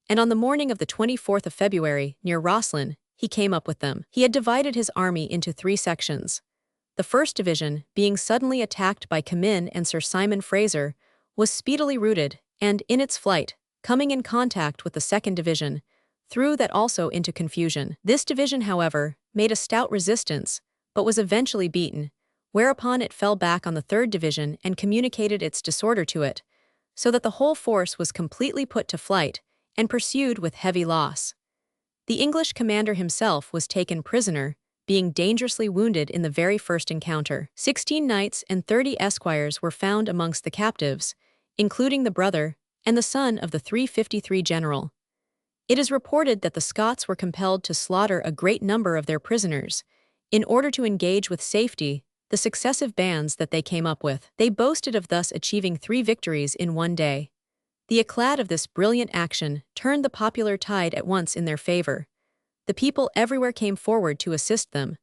and on the morning of the 24th of February, near Rosslyn, he came up with them. He had divided his army into 3 sections. The first division, being suddenly attacked by Comyn and Sir Simon Fraser, was speedily routed, and, in its flight, coming in contact with the second division, threw that also into confusion. This division, however, made a stout resistance, but was eventually beaten, whereupon it fell back on the third division and communicated its disorder to it, so that the whole force was completely put to flight and pursued with heavy loss. The English commander himself was taken prisoner, being dangerously wounded in the very first encounter. 16 knights and 30 esquires were found amongst the captives, including the brother and the son of the 353 general. It is reported that the Scots were compelled to slaughter a great number of their prisoners, in order to engage with safety the successive bands that they came up with. They boasted of thus achieving 3 victories in one day. The eclat of this brilliant action turned the popular tide at once in their favor. The people everywhere came forward to assist them.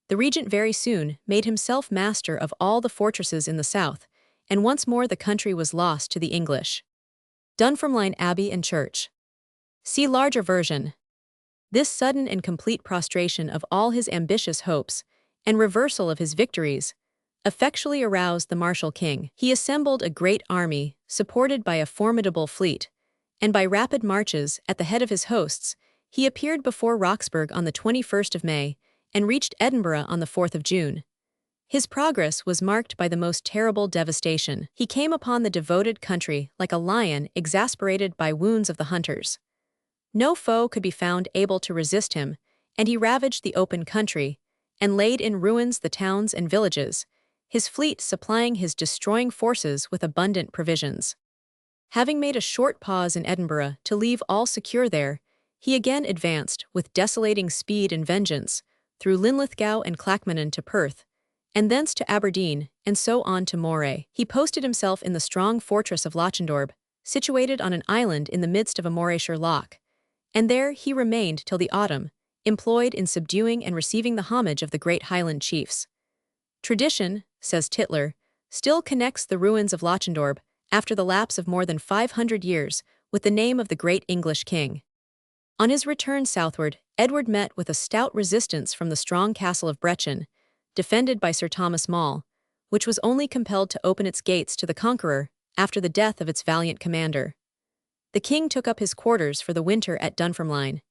The regent very soon made himself master of all the fortresses in the south, and once more the country was lost to the English. Dunfermline Abbey and Church. See larger version. This sudden and complete prostration of all his ambitious hopes, and reversal of his victories, effectually aroused the martial king. He assembled a great army, supported by a formidable fleet, and by rapid marches at the head of his hosts, he appeared before Roxburgh on the 21st of May, and reached Edinburgh on the 4th of June. His progress was marked by the most terrible devastation. He came upon the devoted country like a lion exasperated by wounds of the hunters. No foe could be found able to resist him, and he ravaged the open country, and laid in ruins the towns and villages, his fleet supplying his destroying forces with abundant provisions. Having made a short pause in Edinburgh to leave all secure there, he again advanced with desolating speed and vengeance, through Linlithgow and Clackmannan to Perth, and thence to Aberdeen, and so on to Moray. He posted himself in the strong fortress of Lochendorb, situated on an island in the midst of a Morayshire loch, and there he remained till the autumn, employed in subduing and receiving the homage of the great Highland chiefs. Tradition, says Tytler, still connects the ruins of Lochendorp, after the lapse of more than 500 years, with the name of the great English king. On his return southward, Edward met with a stout resistance from the strong castle of Brechin, defended by Sir Thomas Mall, which was only compelled to open its gates to the conqueror after the death of its valiant commander. The king took up his quarters for the winter at Dunfermline.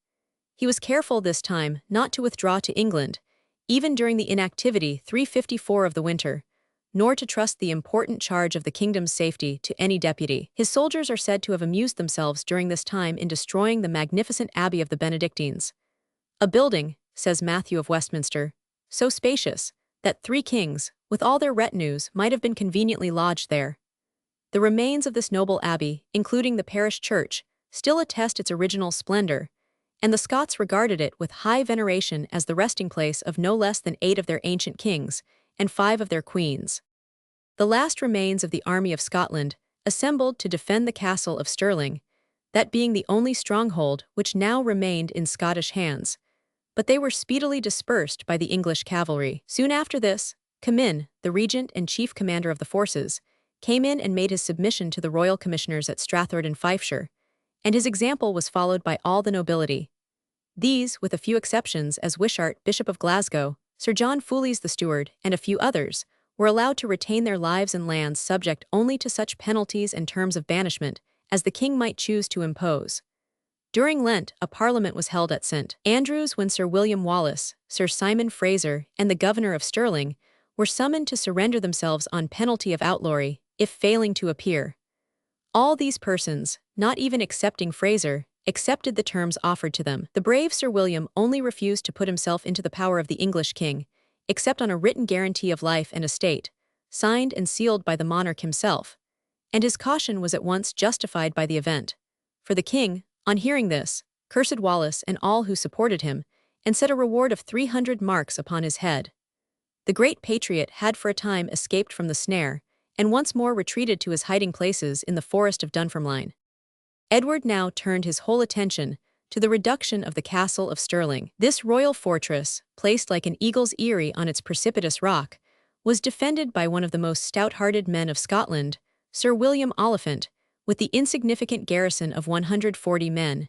He was careful this time not to withdraw to England, even during the inactivity 354 of the winter, nor to trust the important charge of the kingdom's safety to any deputy. His soldiers are said to have amused themselves during this time in destroying the magnificent abbey of the Benedictines, a building, says Matthew of Westminster, so spacious that 3 kings, with all their retinues, might have been conveniently lodged there. The remains of this noble abbey, including the parish church, still attest its original splendor, and the Scots regarded it with high veneration as the resting place of no less than 8 of their ancient kings and 5 of their queens. The last remains of the army of Scotland assembled to defend the castle of Stirling, that being the only stronghold which now remained in Scottish hands, but they were speedily dispersed by the English cavalry. Soon after this, Comyn, the regent and chief commander of the forces, came in and made his submission to the royal commissioners at Strathord in Fifeshire, and his example was followed by all the nobility. These, with a few exceptions as Wishart, Bishop of Glasgow, Sir John Foulys the Steward, and a few others, were allowed to retain their lives and lands subject only to such penalties and terms of banishment as the king might choose to impose. During Lent, a parliament was held at St. Andrews when Sir William Wallace, Sir Simon Fraser, and the governor of Stirling were summoned to surrender themselves on penalty of outlawry, if failing to appear. All these persons, not even excepting Fraser, accepted the terms offered to them. The brave Sir William only refused to put himself into the power of the English king, except on a written guarantee of life and estate, signed and sealed by the monarch himself, and his caution was at once justified by the event. For the king, on hearing this, cursed Wallace and all who supported him, and set a reward of 300 marks upon his head. The great patriot had for a time escaped from the snare, and once more retreated to his hiding places in the forest of Dunfermline. Edward now turned his whole attention to the reduction of the castle of Stirling. This royal fortress, placed like an eagle's eyrie on its precipitous rock, was defended by one of the most stout-hearted men of Scotland, Sir William Oliphant, with the insignificant garrison of 140 men.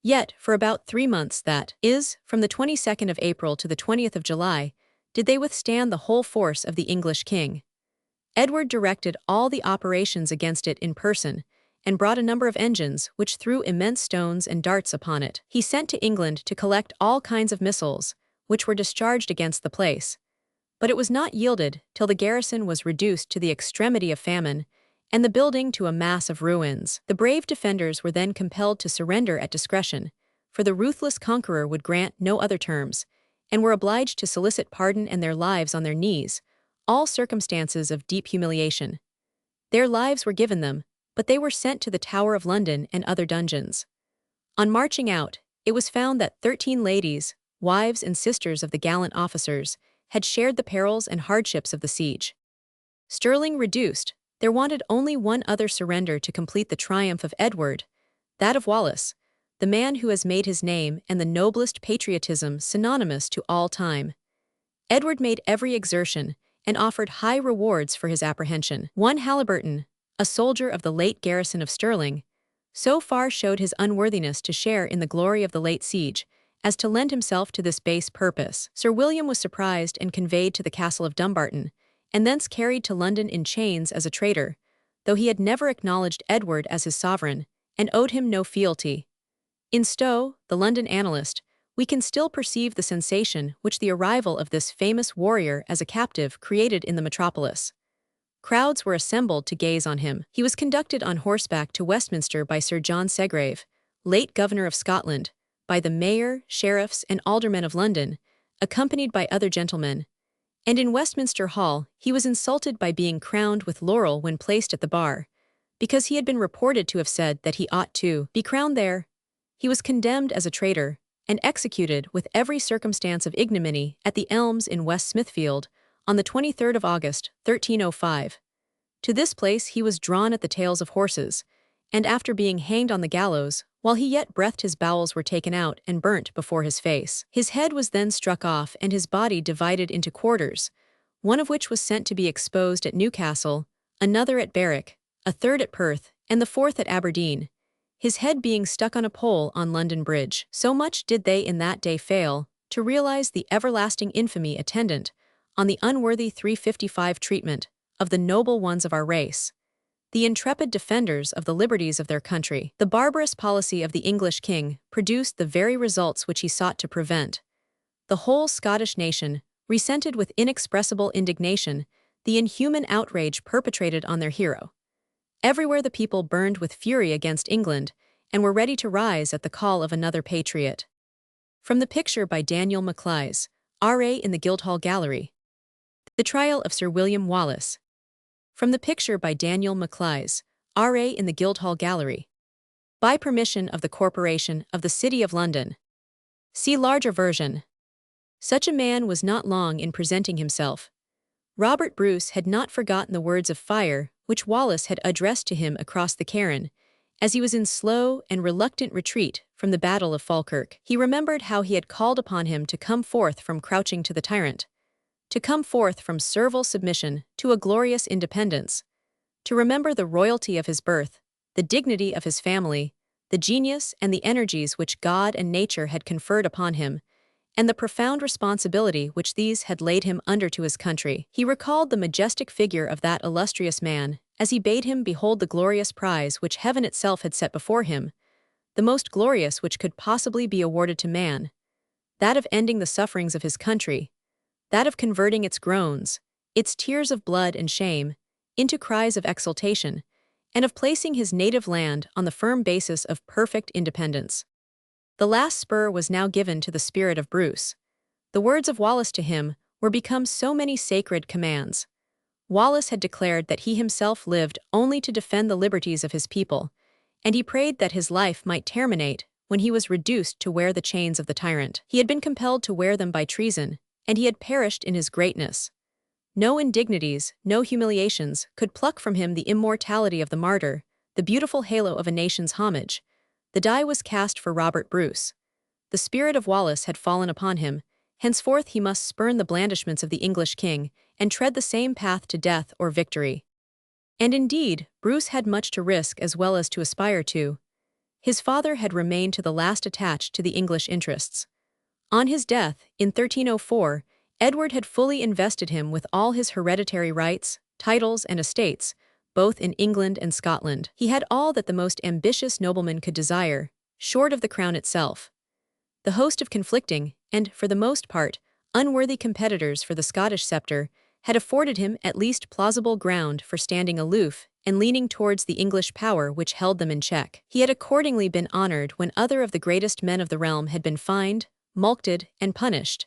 Yet, for about 3 months, that is, from the 22nd of April to the 20th of July, did they withstand the whole force of the English king. Edward directed all the operations against it in person, and brought a number of engines which threw immense stones and darts upon it. He sent to England to collect all kinds of missiles, which were discharged against the place. But it was not yielded till the garrison was reduced to the extremity of famine, and the building to a mass of ruins. The brave defenders were then compelled to surrender at discretion, for the ruthless conqueror would grant no other terms, and were obliged to solicit pardon and their lives on their knees, all circumstances of deep humiliation. Their lives were given them, but they were sent to the Tower of London and other dungeons. On marching out, it was found that 13 ladies, wives and sisters of the gallant officers, had shared the perils and hardships of the siege. Stirling reduced, there wanted only one other surrender to complete the triumph of Edward, that of Wallace, the man who has made his name and the noblest patriotism synonymous to all time. Edward made every exertion, and offered high rewards for his apprehension. One Haliburton, a soldier of the late garrison of Stirling, so far showed his unworthiness to share in the glory of the late siege, as to lend himself to this base purpose. Sir William was surprised and conveyed to the castle of Dumbarton, and thence carried to London in chains as a traitor, though he had never acknowledged Edward as his sovereign, and owed him no fealty. In Stowe, the London Analyst, we can still perceive the sensation which the arrival of this famous warrior as a captive created in the metropolis. Crowds were assembled to gaze on him. He was conducted on horseback to Westminster by Sir John Segrave, late Governor of Scotland, by the mayor, sheriffs, and aldermen of London, accompanied by other gentlemen, and in Westminster Hall he was insulted by being crowned with laurel when placed at the bar, because he had been reported to have said that he ought to be crowned there. He was condemned as a traitor, and executed with every circumstance of ignominy at the Elms in West Smithfield, on the 23rd of August, 1305. To this place he was drawn at the tails of horses, and after being hanged on the gallows, while he yet breathed his bowels were taken out and burnt before his face. His head was then struck off and his body divided into quarters, one of which was sent to be exposed at Newcastle, another at Berwick, a third at Perth, and the fourth at Aberdeen, his head being stuck on a pole on London Bridge. So much did they in that day fail to realize the everlasting infamy attendant on the unworthy 355 treatment of the noble ones of our race, the intrepid defenders of the liberties of their country. The barbarous policy of the English king produced the very results which he sought to prevent. The whole Scottish nation resented with inexpressible indignation the inhuman outrage perpetrated on their hero. Everywhere the people burned with fury against England and were ready to rise at the call of another patriot. From the picture by Daniel Maclise, R.A. in the Guildhall Gallery. The Trial of Sir William Wallace. From the picture by Daniel Maclise, R.A. in the Guildhall Gallery. By permission of the Corporation of the City of London. See larger version. Such a man was not long in presenting himself. Robert Bruce had not forgotten the words of fire which Wallace had addressed to him across the Carron, as he was in slow and reluctant retreat from the Battle of Falkirk. He remembered how he had called upon him to come forth from crouching to the tyrant, to come forth from servile submission to a glorious independence, to remember the royalty of his birth, the dignity of his family, the genius and the energies which God and nature had conferred upon him, and the profound responsibility which these had laid him under to his country. He recalled the majestic figure of that illustrious man as he bade him behold the glorious prize which heaven itself had set before him, the most glorious which could possibly be awarded to man, that of ending the sufferings of his country, that of converting its groans, its tears of blood and shame, into cries of exultation, and of placing his native land on the firm basis of perfect independence. The last spur was now given to the spirit of Bruce. The words of Wallace to him were become so many sacred commands. Wallace had declared that he himself lived only to defend the liberties of his people, and he prayed that his life might terminate when he was reduced to wear the chains of the tyrant. He had been compelled to wear them by treason, and he had perished in his greatness. No indignities, no humiliations could pluck from him the immortality of the martyr, the beautiful halo of a nation's homage. The die was cast for Robert Bruce. The spirit of Wallace had fallen upon him. Henceforth he must spurn the blandishments of the English king and tread the same path to death or victory. And indeed, Bruce had much to risk as well as to aspire to. His father had remained to the last attached to the English interests. On his death, in 1304, Edward had fully invested him with all his hereditary rights, titles, and estates, both in England and Scotland. He had all that the most ambitious nobleman could desire, short of the crown itself. The host of conflicting, and, for the most part, unworthy competitors for the Scottish sceptre had afforded him at least plausible ground for standing aloof and leaning towards the English power which held them in check. He had accordingly been honored when other of the greatest men of the realm had been fined, mulcted, and punished.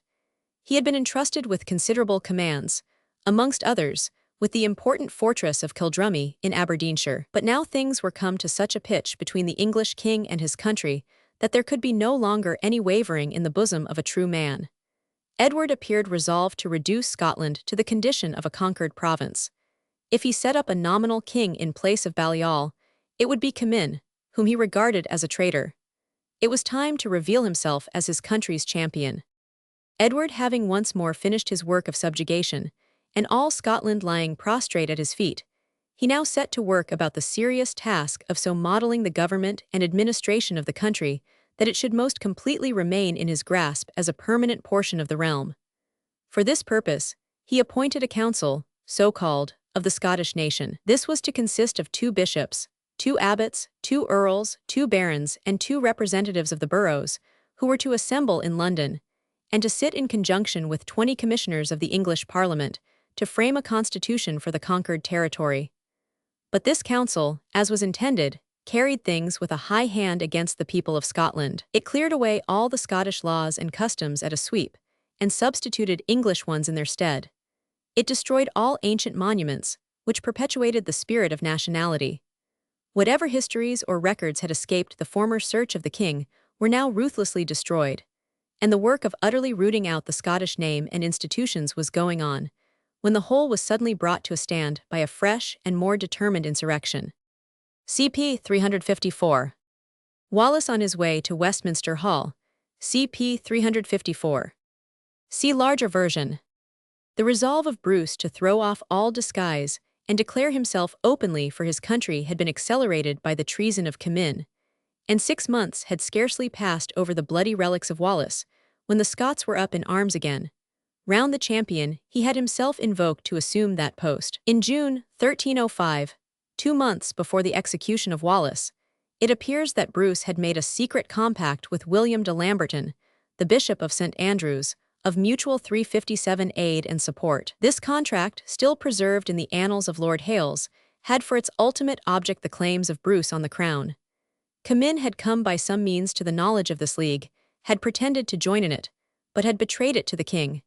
He had been entrusted with considerable commands, amongst others, with the important fortress of Kildrummy in Aberdeenshire. But now things were come to such a pitch between the English king and his country that there could be no longer any wavering in the bosom of a true man. Edward appeared resolved to reduce Scotland to the condition of a conquered province. If he set up a nominal king in place of Balliol, it would be Comyn, whom he regarded as a traitor. It was time to reveal himself as his country's champion. Edward, having once more finished his work of subjugation, and all Scotland lying prostrate at his feet, he now set to work about the serious task of so modeling the government and administration of the country that it should most completely remain in his grasp as a permanent portion of the realm. For this purpose, he appointed a council, so called, of the Scottish nation. This was to consist of 2 bishops, 2 abbots, 2 earls, 2 barons, and 2 representatives of the boroughs, who were to assemble in London, and to sit in conjunction with 20 commissioners of the English Parliament, to frame a constitution for the conquered territory. But this council, as was intended, carried things with a high hand against the people of Scotland. It cleared away all the Scottish laws and customs at a sweep, and substituted English ones in their stead. It destroyed all ancient monuments, which perpetuated the spirit of nationality. Whatever histories or records had escaped the former search of the king were now ruthlessly destroyed, and the work of utterly rooting out the Scottish name and institutions was going on, when the whole was suddenly brought to a stand by a fresh and more determined insurrection. CP 354. Wallace on his way to Westminster Hall. CP 354. See larger version. The resolve of Bruce to throw off all disguise and declare himself openly for his country had been accelerated by the treason of Comyn, and 6 months had scarcely passed over the bloody relics of Wallace when the Scots were up in arms again. Round the champion, he had himself invoked to assume that post. In June 1305, 2 months before the execution of Wallace, it appears that Bruce had made a secret compact with William de Lamberton, the Bishop of St. Andrews, of mutual 357 aid and support. This contract, still preserved in the annals of Lord Hailes, had for its ultimate object the claims of Bruce on the crown. Comyn had come by some means to the knowledge of this league, had pretended to join in it, but had betrayed it to the king.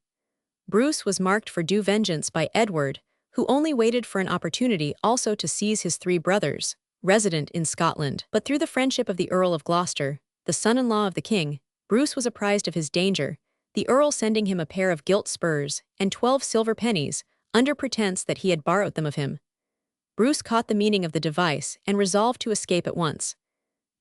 Bruce was marked for due vengeance by Edward, who only waited for an opportunity also to seize his 3 brothers, resident in Scotland. But through the friendship of the Earl of Gloucester, the son-in-law of the king, Bruce was apprised of his danger, the Earl sending him a pair of gilt spurs and 12 silver pennies, under pretense that he had borrowed them of him. Bruce caught the meaning of the device and resolved to escape at once.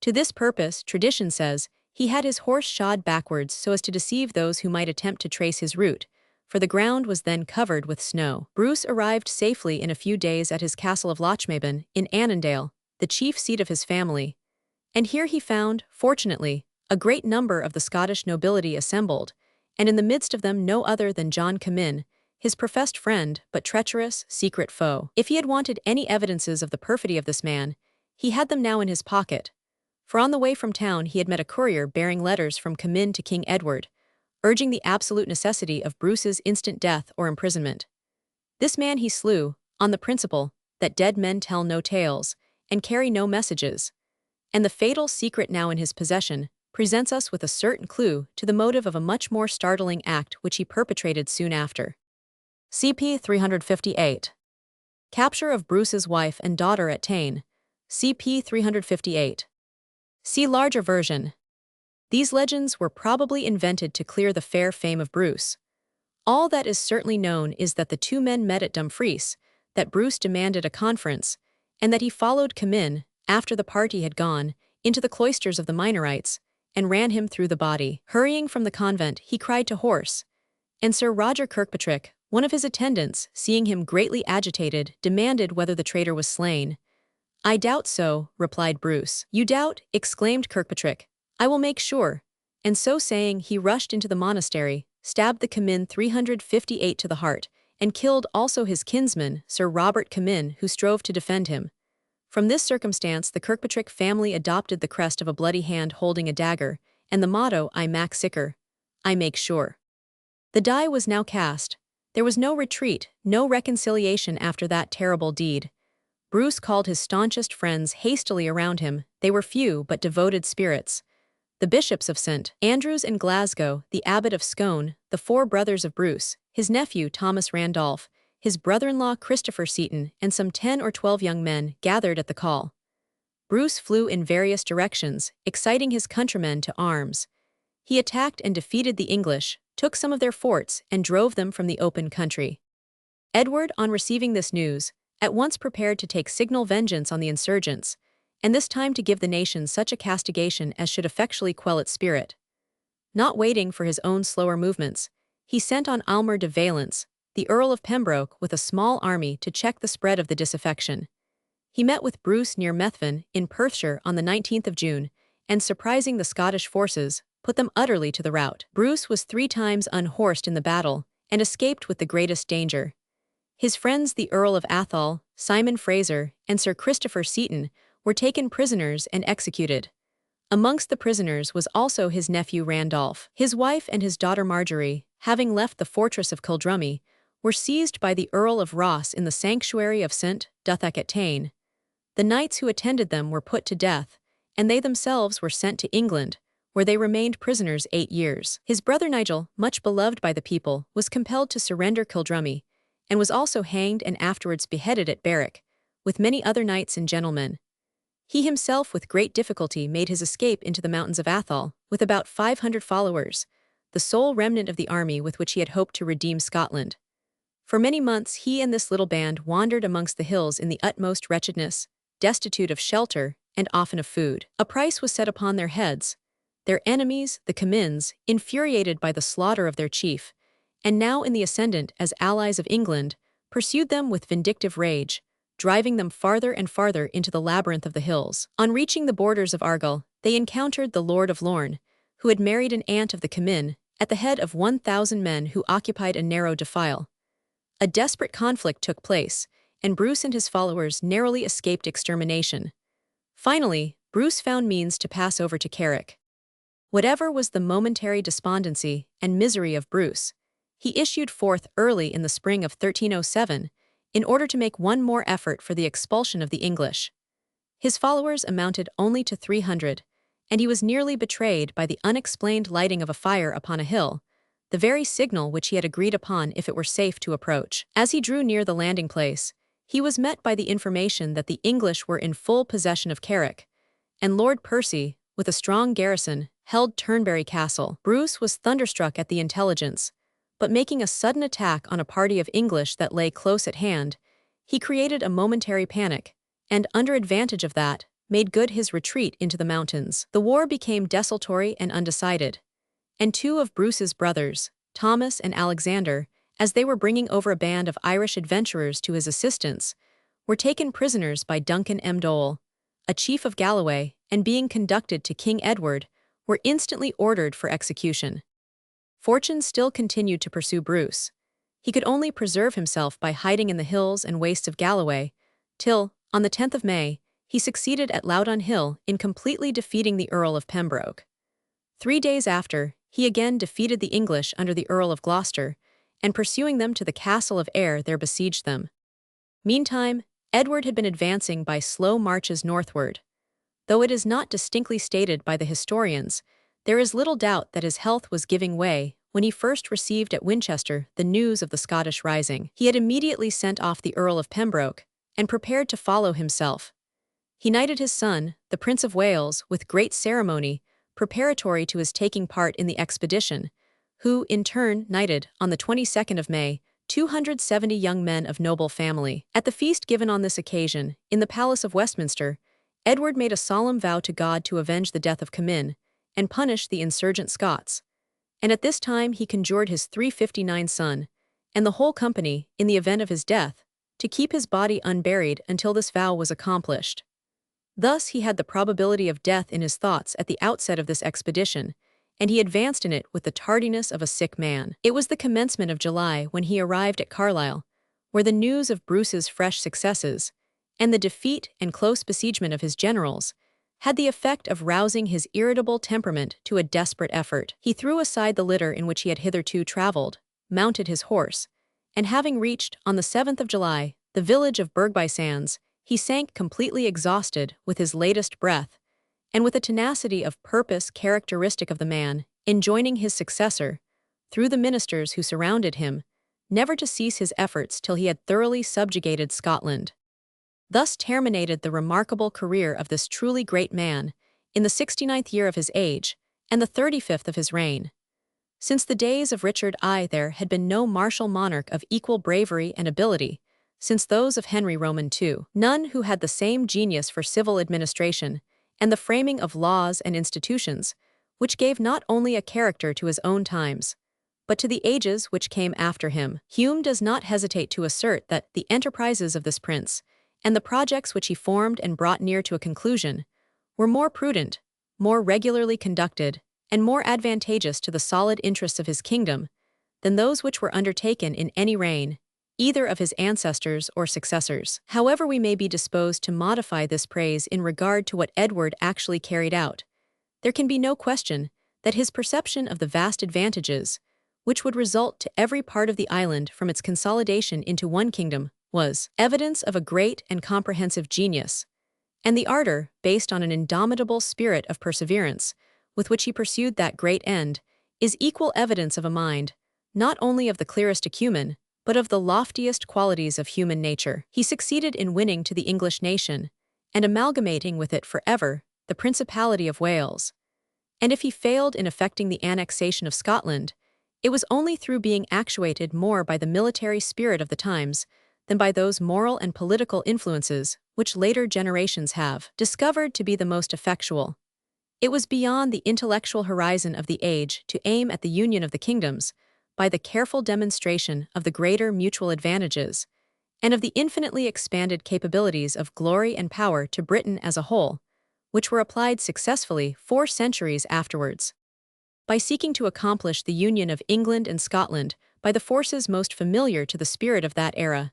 To this purpose, tradition says, he had his horse shod backwards so as to deceive those who might attempt to trace his route, for the ground was then covered with snow. Bruce arrived safely in a few days at his castle of Lochmaben in Annandale, the chief seat of his family, and here he found, fortunately, a great number of the Scottish nobility assembled, and in the midst of them no other than John Comyn, his professed friend but treacherous, secret foe. If he had wanted any evidences of the perfidy of this man, he had them now in his pocket, for on the way from town he had met a courier bearing letters from Comyn to King Edward, urging the absolute necessity of Bruce's instant death or imprisonment. This man he slew, on the principle that dead men tell no tales and carry no messages, and the fatal secret now in his possession presents us with a certain clue to the motive of a much more startling act which he perpetrated soon after. CP 358. Capture of Bruce's wife and daughter at Tain. CP 358. See larger version. These legends were probably invented to clear the fair fame of Bruce. All that is certainly known is that the 2 men met at Dumfries, that Bruce demanded a conference, and that he followed Comyn, after the party had gone, into the cloisters of the Minorites, and ran him through the body. Hurrying from the convent, he cried to horse, and Sir Roger Kirkpatrick, one of his attendants, seeing him greatly agitated, demanded whether the traitor was slain. "I doubt so," replied Bruce. "You doubt?" exclaimed Kirkpatrick. "I will make sure." And so saying, he rushed into the monastery, stabbed the Comyn 358 to the heart, and killed also his kinsman, Sir Robert Comyn, who strove to defend him. From this circumstance the Kirkpatrick family adopted the crest of a bloody hand holding a dagger, and the motto "I mak sikker," I make sure. The die was now cast. There was no retreat, no reconciliation after that terrible deed. Bruce called his staunchest friends hastily around him. They were few but devoted spirits. The bishops of St. Andrews and Glasgow, the abbot of Scone, the 4 brothers of Bruce, his nephew Thomas Randolph, his brother-in-law Christopher Seaton, and some 10 or 12 young men gathered at the call. Bruce flew in various directions, exciting his countrymen to arms. He attacked and defeated the English, took some of their forts, and drove them from the open country. Edward, on receiving this news, at once prepared to take signal vengeance on the insurgents, and this time to give the nation such a castigation as should effectually quell its spirit. Not waiting for his own slower movements, he sent on Aylmer de Valence, the Earl of Pembroke, with a small army to check the spread of the disaffection. He met with Bruce near Methven, in Perthshire, on the 19th of June, and surprising the Scottish forces, put them utterly to the rout. Bruce was 3 times unhorsed in the battle, and escaped with the greatest danger. His friends the Earl of Atholl, Simon Fraser, and Sir Christopher Seaton were taken prisoners and executed. Amongst the prisoners was also his nephew Randolph. His wife and his daughter Marjorie, having left the fortress of Kildrummy, were seized by the Earl of Ross in the sanctuary of St. Duthak at Tain. The knights who attended them were put to death, and they themselves were sent to England, where they remained prisoners 8 years. His brother Nigel, much beloved by the people, was compelled to surrender Kildrummy, and was also hanged and afterwards beheaded at Berwick, with many other knights and gentlemen. He himself with great difficulty made his escape into the mountains of Atholl, with about 500 followers, the sole remnant of the army with which he had hoped to redeem Scotland. For many months he and this little band wandered amongst the hills in the utmost wretchedness, destitute of shelter, and often of food. A price was set upon their heads. Their enemies, the Comyns, infuriated by the slaughter of their chief, and now in the ascendant as allies of England, pursued them with vindictive rage, driving them farther and farther into the labyrinth of the hills. On reaching the borders of Argyll, they encountered the Lord of Lorne, who had married an aunt of the Comyn, at the head of 1,000 men who occupied a narrow defile. A desperate conflict took place, and Bruce and his followers narrowly escaped extermination. Finally, Bruce found means to pass over to Carrick. Whatever was the momentary despondency and misery of Bruce, he issued forth early in the spring of 1307 in order to make one more effort for the expulsion of the English. His followers amounted only to 300, and he was nearly betrayed by the unexplained lighting of a fire upon a hill, the very signal which he had agreed upon if it were safe to approach. As he drew near the landing place, he was met by the information that the English were in full possession of Carrick, and Lord Percy, with a strong garrison, held Turnberry Castle. Bruce was thunderstruck at the intelligence, but making a sudden attack on a party of English that lay close at hand, he created a momentary panic, and under advantage of that, made good his retreat into the mountains. The war became desultory and undecided, and two of Bruce's brothers, Thomas and Alexander, as they were bringing over a band of Irish adventurers to his assistance, were taken prisoners by Duncan M. Dole, a chief of Galloway, and being conducted to King Edward, were instantly ordered for execution. Fortune still continued to pursue Bruce. He could only preserve himself by hiding in the hills and wastes of Galloway, till, on the 10th of May, he succeeded at Loudon Hill in completely defeating the Earl of Pembroke. 3 days after, he again defeated the English under the Earl of Gloucester, and pursuing them to the castle of Ayr there besieged them. Meantime, Edward had been advancing by slow marches northward. Though it is not distinctly stated by the historians, there is little doubt that his health was giving way when he first received at Winchester the news of the Scottish rising. He had immediately sent off the Earl of Pembroke, and prepared to follow himself. He knighted his son, the Prince of Wales, with great ceremony, preparatory to his taking part in the expedition, who, in turn, knighted, on the 22nd of May, 270 young men of noble family. At the feast given on this occasion, in the Palace of Westminster, Edward made a solemn vow to God to avenge the death of Comyn, and punish the insurgent Scots. And at this time he conjured his 359 son, and the whole company, in the event of his death, to keep his body unburied until this vow was accomplished. Thus he had the probability of death in his thoughts at the outset of this expedition, and he advanced in it with the tardiness of a sick man. It was the commencement of July when he arrived at Carlisle, where the news of Bruce's fresh successes, and the defeat and close besiegement of his generals, had the effect of rousing his irritable temperament to a desperate effort. He threw aside the litter in which he had hitherto traveled, mounted his horse, and having reached, on the 7th of July, the village of Bergby-Sands, he sank completely exhausted with his latest breath, and with a tenacity of purpose characteristic of the man, enjoining his successor, through the ministers who surrounded him, never to cease his efforts till he had thoroughly subjugated Scotland. Thus terminated the remarkable career of this truly great man, in the 69th year of his age, and the 35th of his reign. Since the days of Richard I there had been no martial monarch of equal bravery and ability, since those of Henry Roman II, none who had the same genius for civil administration, and the framing of laws and institutions, which gave not only a character to his own times, but to the ages which came after him. Hume does not hesitate to assert that the enterprises of this prince, and the projects which he formed and brought near to a conclusion, were more prudent, more regularly conducted, and more advantageous to the solid interests of his kingdom, than those which were undertaken in any reign, either of his ancestors or successors. However we may be disposed to modify this praise in regard to what Edward actually carried out, there can be no question that his perception of the vast advantages, which would result to every part of the island from its consolidation into one kingdom, was evidence of a great and comprehensive genius, and the ardor, based on an indomitable spirit of perseverance, with which he pursued that great end, is equal evidence of a mind, not only of the clearest acumen, but of the loftiest qualities of human nature. He succeeded in winning to the English nation, and amalgamating with it forever the Principality of Wales. And if he failed in effecting the annexation of Scotland, it was only through being actuated more by the military spirit of the times than by those moral and political influences which later generations have discovered to be the most effectual. It was beyond the intellectual horizon of the age to aim at the union of the kingdoms by the careful demonstration of the greater mutual advantages and of the infinitely expanded capabilities of glory and power to Britain as a whole, which were applied successfully 4 centuries afterwards. By seeking to accomplish the union of England and Scotland by the forces most familiar to the spirit of that era,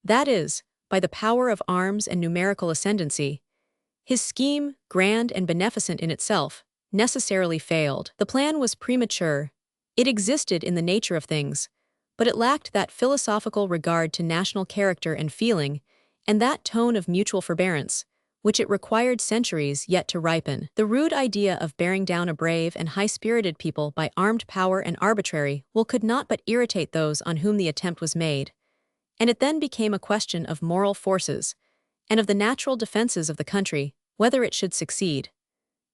that is, by the power of arms and numerical ascendancy, his scheme, grand and beneficent in itself, necessarily failed. The plan was premature. It existed in the nature of things, but it lacked that philosophical regard to national character and feeling, and that tone of mutual forbearance, which it required centuries yet to ripen. The rude idea of bearing down a brave and high-spirited people by armed power and arbitrary will could not but irritate those on whom the attempt was made, and it then became a question of moral forces, and of the natural defenses of the country, whether it should succeed.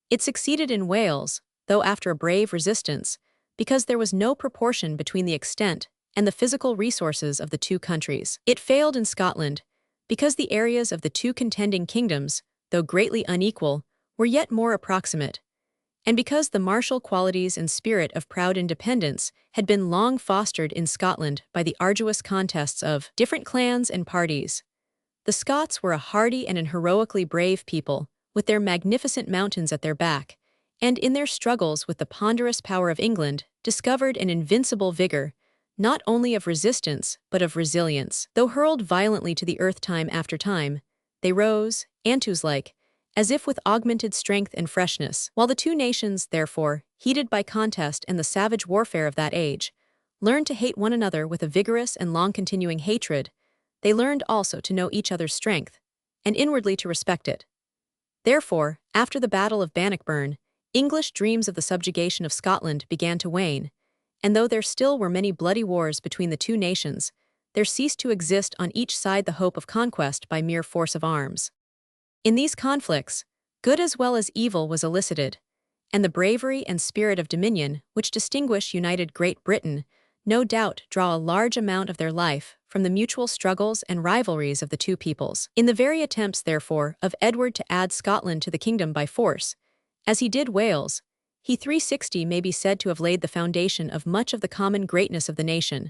It succeeded in Wales, though after a brave resistance, because there was no proportion between the extent and the physical resources of the 2 countries. It failed in Scotland, because the areas of the 2 contending kingdoms, though greatly unequal, were yet more approximate, and because the martial qualities and spirit of proud independence had been long fostered in Scotland by the arduous contests of different clans and parties. The Scots were a hardy and an heroically brave people, with their magnificent mountains at their back, and in their struggles with the ponderous power of England, discovered an invincible vigor, not only of resistance, but of resilience. Though hurled violently to the earth time after time, they rose, Antus-like, as if with augmented strength and freshness. While the 2 nations, therefore, heated by contest and the savage warfare of that age, learned to hate one another with a vigorous and long-continuing hatred, they learned also to know each other's strength, and inwardly to respect it. Therefore, after the Battle of Bannockburn, English dreams of the subjugation of Scotland began to wane, and though there still were many bloody wars between the 2 nations, there ceased to exist on each side the hope of conquest by mere force of arms. In these conflicts, good as well as evil was elicited, and the bravery and spirit of dominion which distinguish united Great Britain no doubt draw a large amount of their life from the mutual struggles and rivalries of the 2 peoples. In the very attempts, therefore, of Edward to add Scotland to the kingdom by force, as he did Wales, he 360 may be said to have laid the foundation of much of the common greatness of the nation.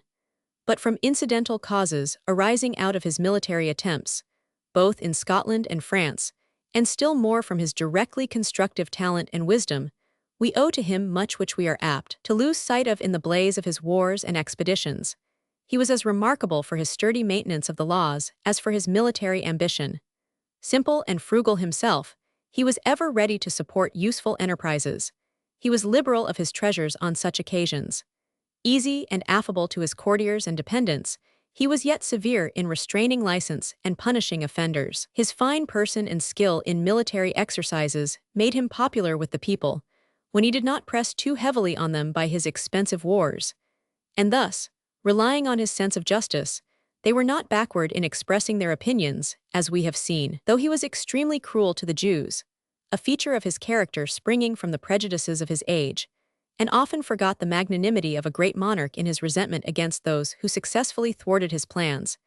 But from incidental causes arising out of his military attempts, both in Scotland and France, and still more from his directly constructive talent and wisdom, we owe to him much which we are apt to lose sight of in the blaze of his wars and expeditions. He was as remarkable for his sturdy maintenance of the laws as for his military ambition. Simple and frugal himself, he was ever ready to support useful enterprises. He was liberal of his treasures on such occasions. Easy and affable to his courtiers and dependents, he was yet severe in restraining license and punishing offenders. His fine person and skill in military exercises made him popular with the people, when he did not press too heavily on them by his expensive wars. And thus, relying on his sense of justice, they were not backward in expressing their opinions, as we have seen. Though he was extremely cruel to the Jews, a feature of his character springing from the prejudices of his age, and often forgot the magnanimity of a great monarch in his resentment against those who successfully thwarted his plans.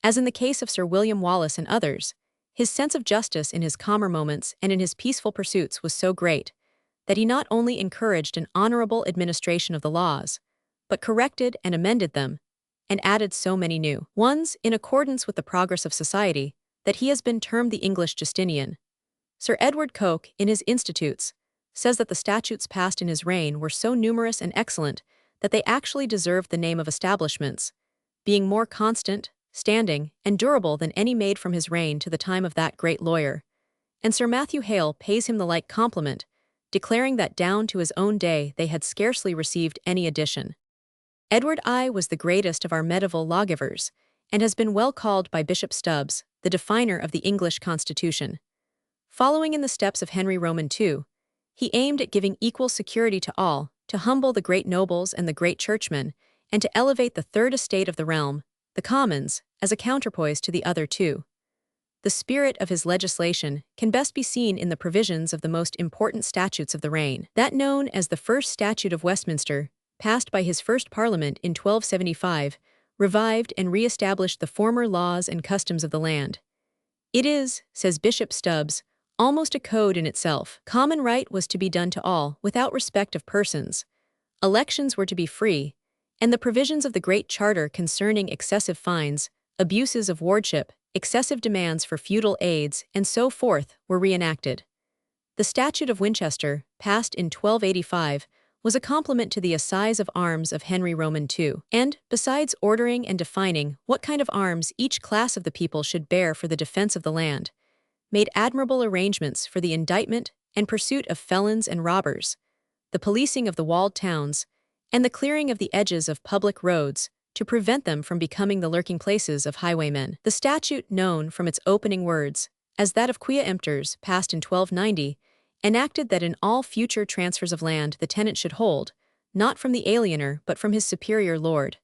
As in the case of Sir William Wallace and others, his sense of justice in his calmer moments and in his peaceful pursuits was so great, that he not only encouraged an honorable administration of the laws, but corrected and amended them, and added so many new ones in accordance with the progress of society, that he has been termed the English Justinian. Sir Edward Coke, in his Institutes, says that the statutes passed in his reign were so numerous and excellent that they actually deserved the name of establishments, being more constant, standing, and durable than any made from his reign to the time of that great lawyer. And Sir Matthew Hale pays him the like compliment, declaring that down to his own day they had scarcely received any addition. Edward I was the greatest of our medieval lawgivers, and has been well called by Bishop Stubbs the definer of the English Constitution. Following in the steps of Henry Roman II, he aimed at giving equal security to all, to humble the great nobles and the great churchmen, and to elevate the third estate of the realm, the commons, as a counterpoise to the other 2. The spirit of his legislation can best be seen in the provisions of the most important statutes of the reign. That known as the First Statute of Westminster, passed by his first Parliament in 1275, revived and re-established the former laws and customs of the land. It is, says Bishop Stubbs, almost a code in itself. Common right was to be done to all, without respect of persons. Elections were to be free, and the provisions of the Great Charter concerning excessive fines, abuses of wardship, excessive demands for feudal aids, and so forth were reenacted. The Statute of Winchester, passed in 1285, was a complement to the Assize of Arms of Henry Roman II, and, besides ordering and defining what kind of arms each class of the people should bear for the defense of the land, made admirable arrangements for the indictment and pursuit of felons and robbers, the policing of the walled towns, and the clearing of the edges of public roads to prevent them from becoming the lurking places of highwaymen. The statute, known from its opening words as that of Quia Emptors, passed in 1290, enacted that in all future transfers of land the tenant should hold, not from the aliener but from his superior lord.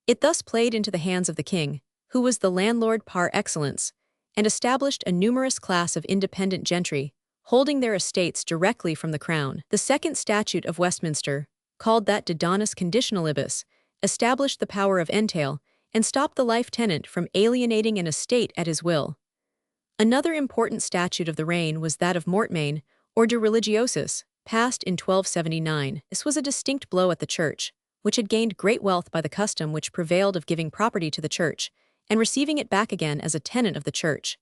It thus played into the hands of the king, who was the landlord par excellence, and established a numerous class of independent gentry, holding their estates directly from the crown. The second statute of Westminster, called that de donis conditionalibus, established the power of entail and stopped the life tenant from alienating an estate at his will. Another important statute of the reign was that of mortmain, or de religiosis, passed in 1279. This was a distinct blow at the church, which had gained great wealth by the custom which prevailed of giving property to the church, and receiving it back again as a tenant of the church.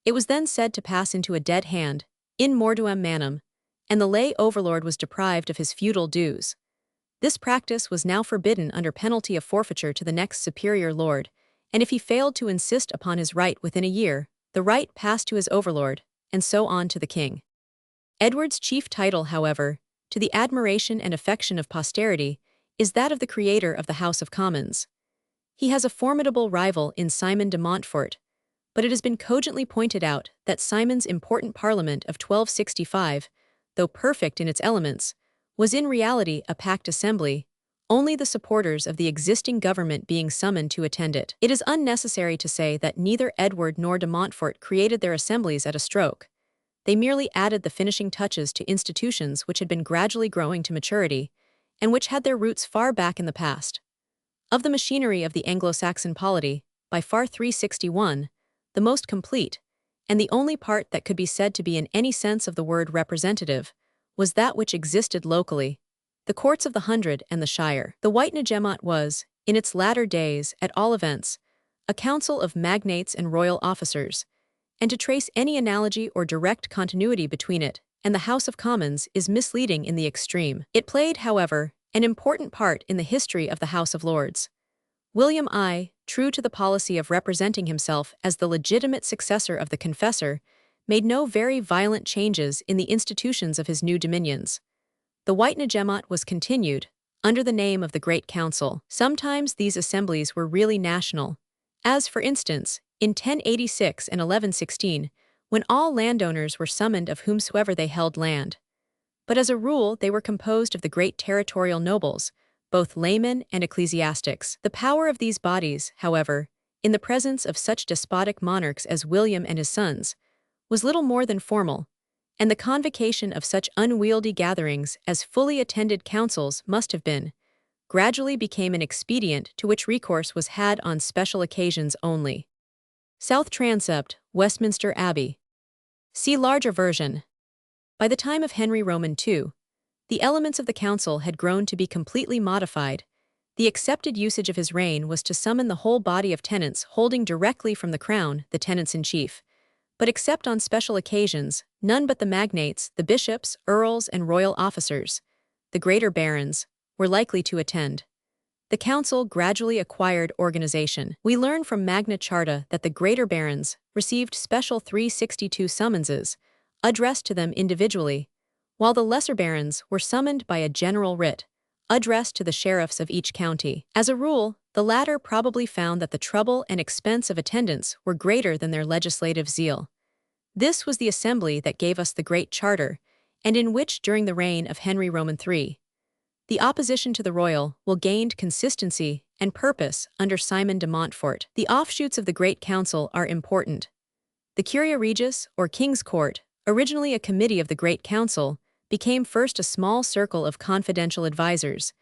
It was then said to pass into a dead hand, in mortuam manum, and the lay overlord was deprived of his feudal dues. This practice was now forbidden under penalty of forfeiture to the next superior lord, and if he failed to insist upon his right within a year, the right passed to his overlord, and so on to the king. Edward's chief title, however, to the admiration and affection of posterity, is that of the creator of the House of Commons. He has a formidable rival in Simon de Montfort, but it has been cogently pointed out that Simon's important Parliament of 1265, though perfect in its elements, was in reality a packed assembly, only the supporters of the existing government being summoned to attend it. It is unnecessary to say that neither Edward nor de Montfort created their assemblies at a stroke. They merely added the finishing touches to institutions which had been gradually growing to maturity, and which had their roots far back in the past. Of the machinery of the Anglo-Saxon polity, by far 361, the most complete, and the only part that could be said to be in any sense of the word representative, was that which existed locally, the courts of the hundred and the shire. The Witenagemot was, in its latter days, at all events, a council of magnates and royal officers, and to trace any analogy or direct continuity between it and the House of Commons is misleading in the extreme. It played, however, an important part in the history of the House of Lords. William I, true to the policy of representing himself as the legitimate successor of the Confessor, made no very violent changes in the institutions of his new dominions. The Witenagemot was continued, under the name of the Great Council. Sometimes these assemblies were really national, as, for instance, in 1086 and 1116, when all landowners were summoned of whomsoever they held land. But as a rule they were composed of the great territorial nobles, both laymen and ecclesiastics. The power of these bodies, however, in the presence of such despotic monarchs as William and his sons, was little more than formal, and the convocation of such unwieldy gatherings as fully attended councils must have been, gradually became an expedient to which recourse was had on special occasions only. South Transept, Westminster Abbey. See larger version. By the time of Henry Roman II, the elements of the council had grown to be completely modified. The accepted usage of his reign was to summon the whole body of tenants holding directly from the crown, the tenants-in-chief, but except on special occasions, none but the magnates, the bishops, earls, and royal officers, the greater barons, were likely to attend. The council gradually acquired organization. We learn from Magna Charta that the greater barons received special 362 summonses, addressed to them individually, while the lesser barons were summoned by a general writ, addressed to the sheriffs of each county. As a rule, the latter probably found that the trouble and expense of attendance were greater than their legislative zeal. This was the assembly that gave us the Great Charter, and in which, during the reign of Henry Roman III, the opposition to the royal will gained consistency and purpose under Simon de Montfort. The offshoots of the Great Council are important. The Curia Regis, or King's Court, originally a committee of the Great Council, became first a small circle of confidential advisers,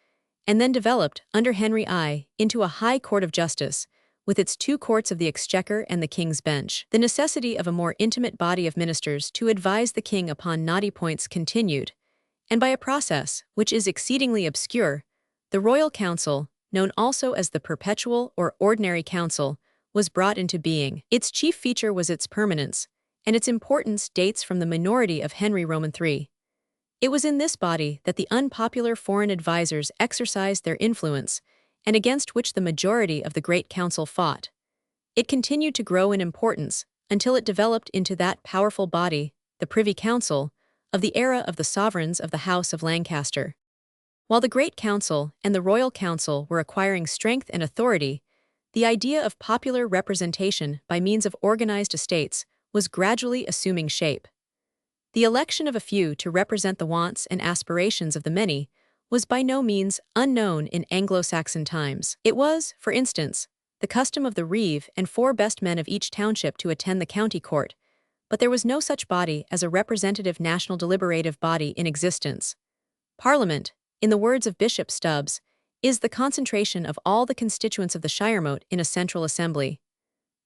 and then developed, under Henry I, into a high court of justice, with its two courts of the Exchequer and the King's Bench. The necessity of a more intimate body of ministers to advise the king upon knotty points continued, and by a process which is exceedingly obscure, the Royal Council, known also as the Perpetual or Ordinary Council, was brought into being. Its chief feature was its permanence, and its importance dates from the minority of Henry Roman III. It was in this body that the unpopular foreign advisers exercised their influence, and against which the majority of the Great Council fought. It continued to grow in importance until it developed into that powerful body, the Privy Council, of the era of the sovereigns of the House of Lancaster. While the Great Council and the Royal Council were acquiring strength and authority, the idea of popular representation by means of organized estates was gradually assuming shape. The election of a few to represent the wants and aspirations of the many was by no means unknown in Anglo-Saxon times. It was, for instance, the custom of the reeve and 4 best men of each township to attend the county court, but there was no such body as a representative national deliberative body in existence. Parliament, in the words of Bishop Stubbs, is the concentration of all the constituents of the shiremote in a central assembly.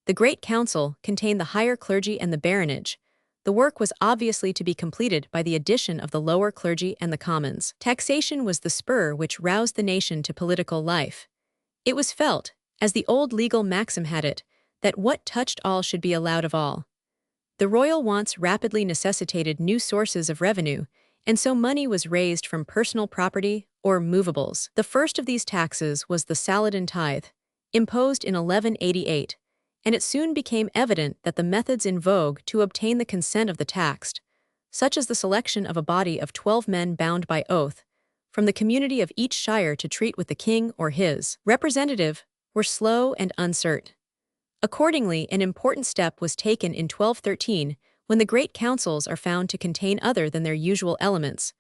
The Great Council contained the higher clergy and the baronage. The work was obviously to be completed by the addition of the lower clergy and the commons. Taxation was the spur which roused the nation to political life. It was felt, as the old legal maxim had it, that what touched all should be allowed of all. The royal wants rapidly necessitated new sources of revenue, and so money was raised from personal property or movables. The first of these taxes was the Saladin tithe, imposed in 1188, and it soon became evident that the methods in vogue to obtain the consent of the taxed, such as the selection of a body of 12 men bound by oath, from the community of each shire to treat with the king or his representative, were slow and uncertain. Accordingly, an important step was taken in 1213 when the great councils are found to contain other than their usual elements,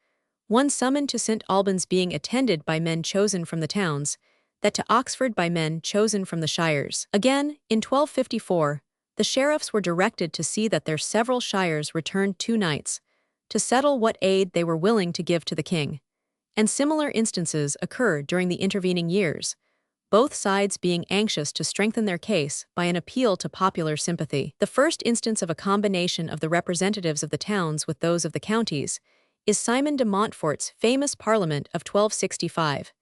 one summoned to St. Albans being attended by men chosen from the towns, that to Oxford by men chosen from the shires. Again, in 1254, the sheriffs were directed to see that their several shires returned 2 knights, to settle what aid they were willing to give to the king. And similar instances occurred during the intervening years, both sides being anxious to strengthen their case by an appeal to popular sympathy. The first instance of a combination of the representatives of the towns with those of the counties is Simon de Montfort's famous Parliament of 1265,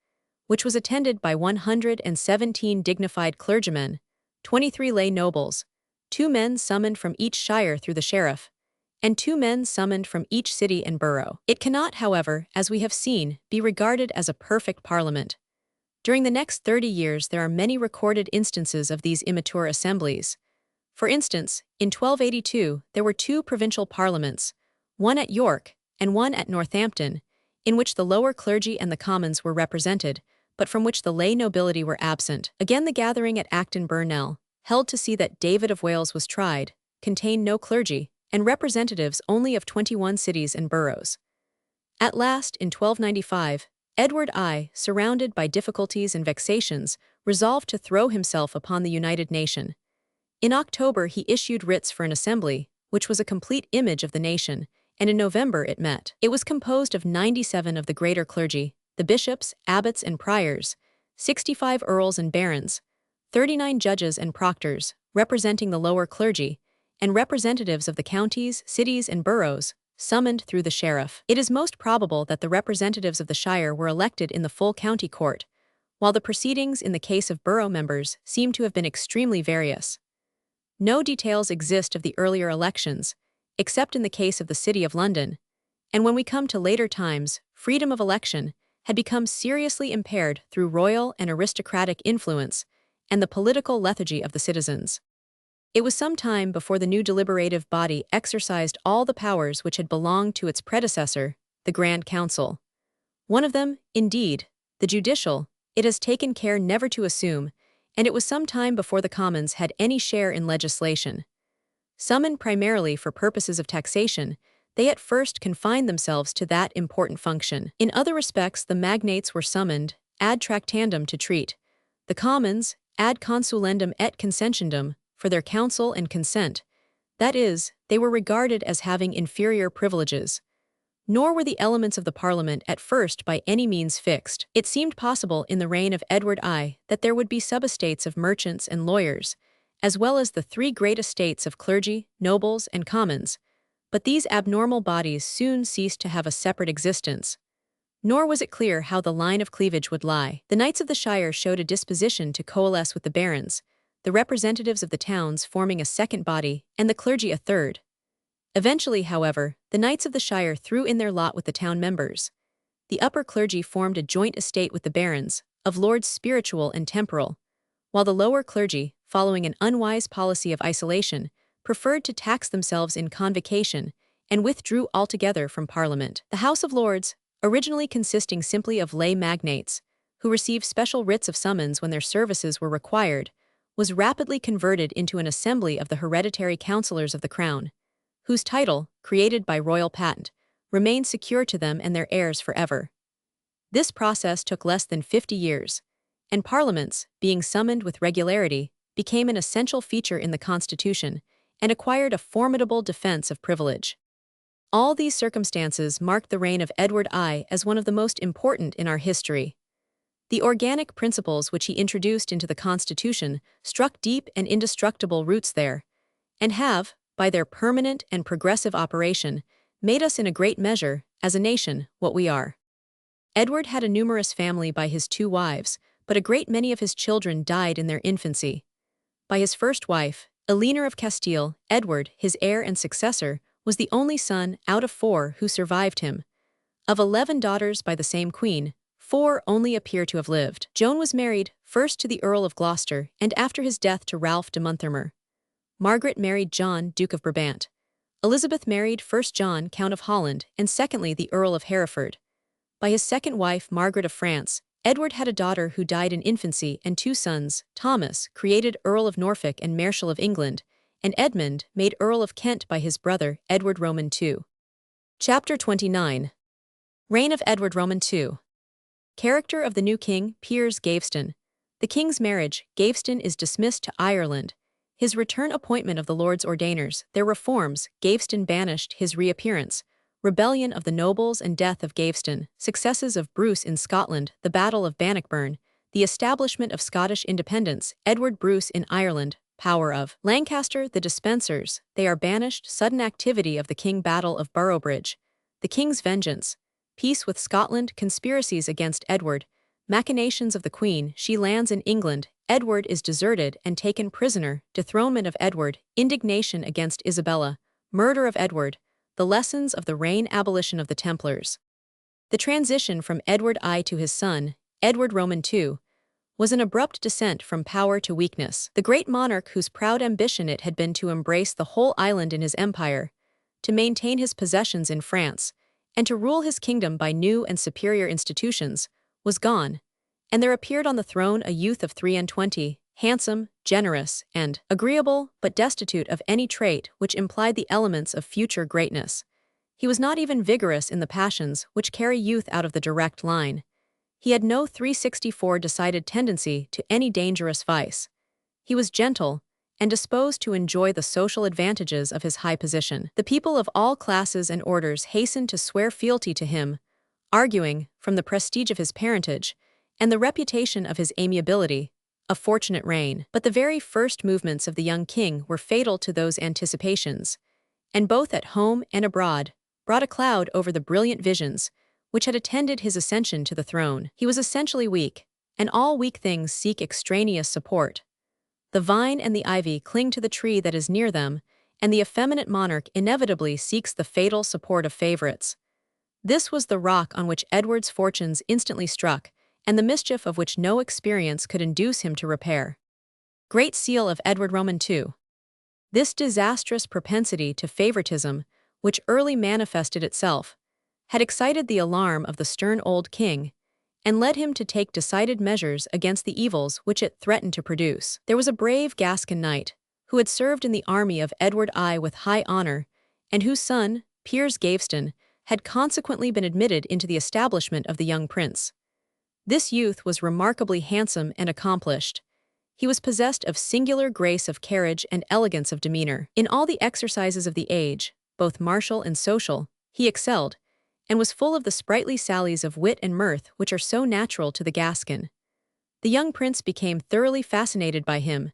which was attended by 117 dignified clergymen, 23 lay nobles, 2 men summoned from each shire through the sheriff, and 2 men summoned from each city and borough. It cannot, however, as we have seen, be regarded as a perfect parliament. During the next 30 years there are many recorded instances of these immature assemblies. For instance, in 1282 there were 2 provincial parliaments, one at York and one at Northampton, in which the lower clergy and the commons were represented, but from which the lay nobility were absent. Again, the gathering at Acton Burnell, held to see that David of Wales was tried, contained no clergy, and representatives only of 21 cities and boroughs. At last, in 1295, Edward I, surrounded by difficulties and vexations, resolved to throw himself upon the united nation. In October he issued writs for an assembly, which was a complete image of the nation, and in November it met. It was composed of 97 of the greater clergy, the bishops, abbots, and priors, 65 earls and barons, 39 judges and proctors, representing the lower clergy, and representatives of the counties, cities, and boroughs, summoned through the sheriff. It is most probable that the representatives of the shire were elected in the full county court, while the proceedings in the case of borough members seem to have been extremely various. No details exist of the earlier elections, except in the case of the City of London, and when we come to later times, freedom of election had become seriously impaired through royal and aristocratic influence and the political lethargy of the citizens. It was some time before the new deliberative body exercised all the powers which had belonged to its predecessor, the Grand Council. One of them, indeed, the judicial, it has taken care never to assume, and it was some time before the Commons had any share in legislation. Summoned primarily for purposes of taxation, they at first confined themselves to that important function. In other respects, the magnates were summoned, ad tractandum to treat, the commons, ad consulendum et consentiendum, for their counsel and consent, that is, they were regarded as having inferior privileges. nor were the elements of the parliament at first by any means fixed. It seemed possible in the reign of Edward I that there would be sub-estates of merchants and lawyers, as well as the three great estates of clergy, nobles, and commons, but these abnormal bodies soon ceased to have a separate existence. Nor was it clear how the line of cleavage would lie. The knights of the shire showed a disposition to coalesce with the barons, the representatives of the towns forming a second body, and the clergy a third. Eventually, however, the knights of the shire threw in their lot with the town members. The upper clergy formed a joint estate with the barons, of lords spiritual and temporal, while the lower clergy, following an unwise policy of isolation, preferred to tax themselves in convocation and withdrew altogether from Parliament. The House of Lords, originally consisting simply of lay magnates, who received special writs of summons when their services were required, was rapidly converted into an assembly of the hereditary councillors of the crown, whose title, created by royal patent, remained secure to them and their heirs forever. This process took less than 50 years, and parliaments, being summoned with regularity, became an essential feature in the constitution and acquired a formidable defense of privilege. All these circumstances marked the reign of Edward I as one of the most important in our history. The organic principles which he introduced into the Constitution struck deep and indestructible roots there, and have, by their permanent and progressive operation, made us in a great measure, as a nation, what we are. Edward had a numerous family by his 2 wives, but a great many of his children died in their infancy. By his first wife, Eleanor of Castile, Edward, his heir and successor, was the only son out of 4 who survived him. Of 11 daughters by the same queen, 4 only appear to have lived. Joan was married, first to the Earl of Gloucester, and after his death to Ralph de Monthermer. Margaret married John, Duke of Brabant. Elizabeth married first John, Count of Holland, and secondly the Earl of Hereford. By his second wife, Margaret of France, Edward had a daughter who died in infancy and 2 sons, Thomas, created Earl of Norfolk and Marshal of England, and Edmund, made Earl of Kent by his brother, Edward Roman II. Chapter 29. Reign of Edward Roman II. Character of the new king, Piers Gaveston. The king's marriage, Gaveston is dismissed to Ireland. His return appointment of the Lords Ordainers, their reforms, Gaveston banished, his reappearance, rebellion of the nobles and death of Gaveston, successes of Bruce in Scotland, the Battle of Bannockburn, the establishment of Scottish independence, Edward Bruce in Ireland, power of Lancaster, the Despensers, they are banished, sudden activity of the King, Battle of Boroughbridge, the King's vengeance, peace with Scotland, conspiracies against Edward, machinations of the Queen, she lands in England, Edward is deserted and taken prisoner, dethronement of Edward, indignation against Isabella, murder of Edward, the lessons of the reign, abolition of the Templars. The transition from Edward I to his son, Edward Roman II, was an abrupt descent from power to weakness. The great monarch whose proud ambition it had been to embrace the whole island in his empire, to maintain his possessions in France, and to rule his kingdom by new and superior institutions, was gone, and there appeared on the throne a youth of 23, handsome, generous, and agreeable, but destitute of any trait which implied the elements of future greatness. He was not even vigorous in the passions which carry youth out of the direct line. He had no 364 decided tendency to any dangerous vice. He was gentle, and disposed to enjoy the social advantages of his high position. The people of all classes and orders hastened to swear fealty to him, arguing, from the prestige of his parentage, and the reputation of his amiability, a fortunate reign. But the very first movements of the young king were fatal to those anticipations, and both at home and abroad, brought a cloud over the brilliant visions which had attended his ascension to the throne. He was essentially weak, and all weak things seek extraneous support. The vine and the ivy cling to the tree that is near them, and the effeminate monarch inevitably seeks the fatal support of favorites. This was the rock on which Edward's fortunes instantly struck, and the mischief of which no experience could induce him to repair. Great Seal of Edward Roman II. This disastrous propensity to favoritism, which early manifested itself, had excited the alarm of the stern old king, and led him to take decided measures against the evils which it threatened to produce. There was a brave Gascon knight, who had served in the army of Edward I with high honor, and whose son, Piers Gaveston, had consequently been admitted into the establishment of the young prince. This youth was remarkably handsome and accomplished. He was possessed of singular grace of carriage and elegance of demeanor. In all the exercises of the age, both martial and social, he excelled, and was full of the sprightly sallies of wit and mirth which are so natural to the Gascon. The young prince became thoroughly fascinated by him.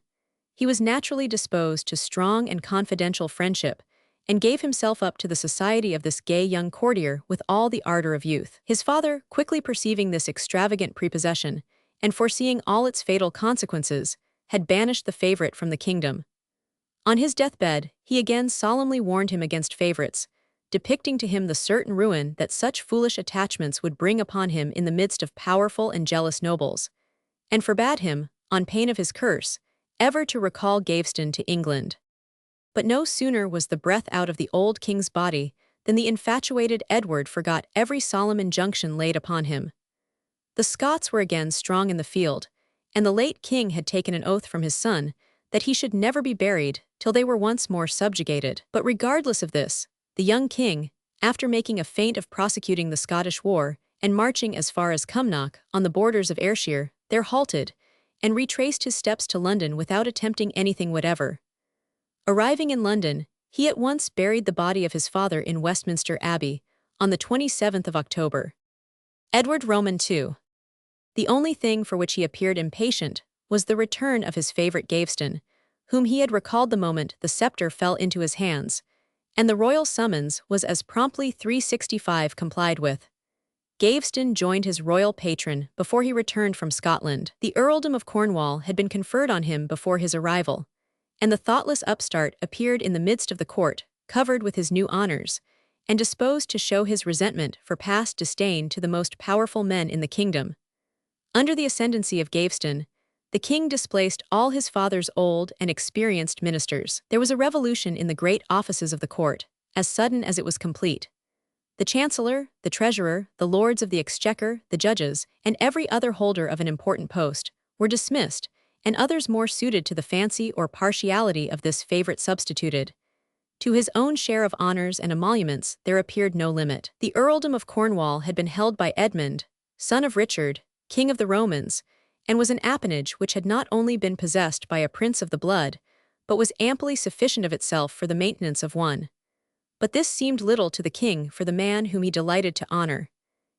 He was naturally disposed to strong and confidential friendship, and gave himself up to the society of this gay young courtier with all the ardor of youth. His father, quickly perceiving this extravagant prepossession, and foreseeing all its fatal consequences, had banished the favorite from the kingdom. On his deathbed, he again solemnly warned him against favorites, depicting to him the certain ruin that such foolish attachments would bring upon him in the midst of powerful and jealous nobles, and forbade him, on pain of his curse, ever to recall Gaveston to England. But no sooner was the breath out of the old king's body than the infatuated Edward forgot every solemn injunction laid upon him. The Scots were again strong in the field, and the late king had taken an oath from his son that he should never be buried till they were once more subjugated. But regardless of this, the young king, after making a feint of prosecuting the Scottish war and marching as far as Cumnock on the borders of Ayrshire, there halted, and retraced his steps to London without attempting anything whatever. Arriving in London, he at once buried the body of his father in Westminster Abbey on the 27th of October. Edward Roman II. The only thing for which he appeared impatient was the return of his favorite Gaveston, whom he had recalled the moment the scepter fell into his hands, and the royal summons was as promptly 365 complied with. Gaveston joined his royal patron before he returned from Scotland. The earldom of Cornwall had been conferred on him before his arrival, and the thoughtless upstart appeared in the midst of the court, covered with his new honors, and disposed to show his resentment for past disdain to the most powerful men in the kingdom. Under the ascendancy of Gaveston, the king displaced all his father's old and experienced ministers. There was a revolution in the great offices of the court, as sudden as it was complete. The chancellor, the treasurer, the lords of the exchequer, the judges, and every other holder of an important post were dismissed, and others more suited to the fancy or partiality of this favorite substituted. To his own share of honors and emoluments there appeared no limit. The earldom of Cornwall had been held by Edmund, son of Richard, king of the Romans, and was an appanage which had not only been possessed by a prince of the blood, but was amply sufficient of itself for the maintenance of one. But this seemed little to the king for the man whom he delighted to honor.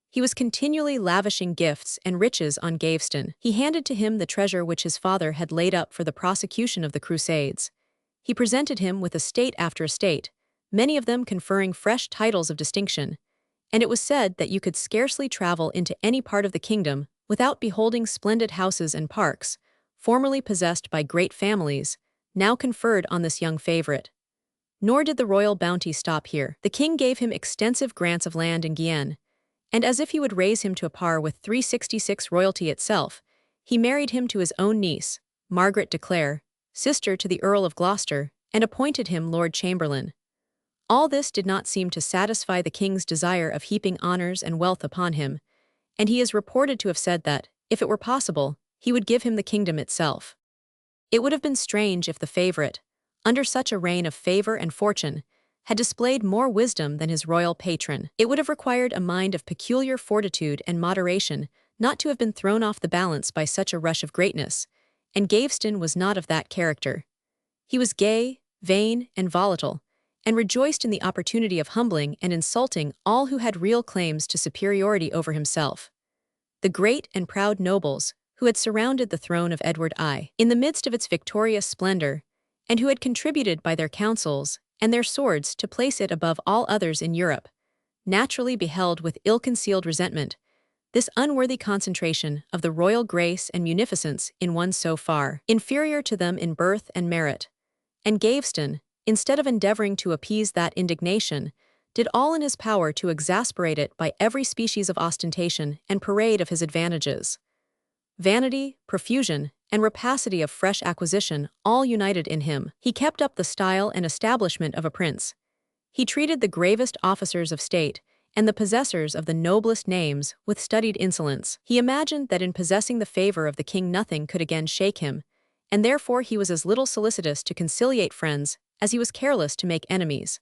He was continually lavishing gifts and riches on Gaveston. He handed to him the treasure which his father had laid up for the prosecution of the Crusades. He presented him with estate after estate, many of them conferring fresh titles of distinction, and it was said that you could scarcely travel into any part of the kingdom without beholding splendid houses and parks, formerly possessed by great families, now conferred on this young favorite. Nor did the royal bounty stop here. The king gave him extensive grants of land in Guienne, and as if he would raise him to a par with 366 royalty itself, he married him to his own niece, Margaret de Clare, sister to the Earl of Gloucester, and appointed him Lord Chamberlain. All this did not seem to satisfy the king's desire of heaping honors and wealth upon him, and he is reported to have said that, if it were possible, he would give him the kingdom itself. It would have been strange if the favorite, under such a reign of favor and fortune, had displayed more wisdom than his royal patron. It would have required a mind of peculiar fortitude and moderation not to have been thrown off the balance by such a rush of greatness, and Gaveston was not of that character. He was gay, vain, and volatile, and rejoiced in the opportunity of humbling and insulting all who had real claims to superiority over himself. The great and proud nobles, who had surrounded the throne of Edward I, in the midst of its victorious splendor, and who had contributed by their counsels and their swords to place it above all others in Europe, naturally beheld with ill-concealed resentment this unworthy concentration of the royal grace and munificence in one so far inferior to them in birth and merit, and Gaveston, instead of endeavoring to appease that indignation, did all in his power to exasperate it by every species of ostentation and parade of his advantages. Vanity, profusion, and rapacity of fresh acquisition all united in him. He kept up the style and establishment of a prince. He treated the gravest officers of state and the possessors of the noblest names with studied insolence. He imagined that in possessing the favor of the king nothing could again shake him, and therefore he was as little solicitous to conciliate friends as he was careless to make enemies.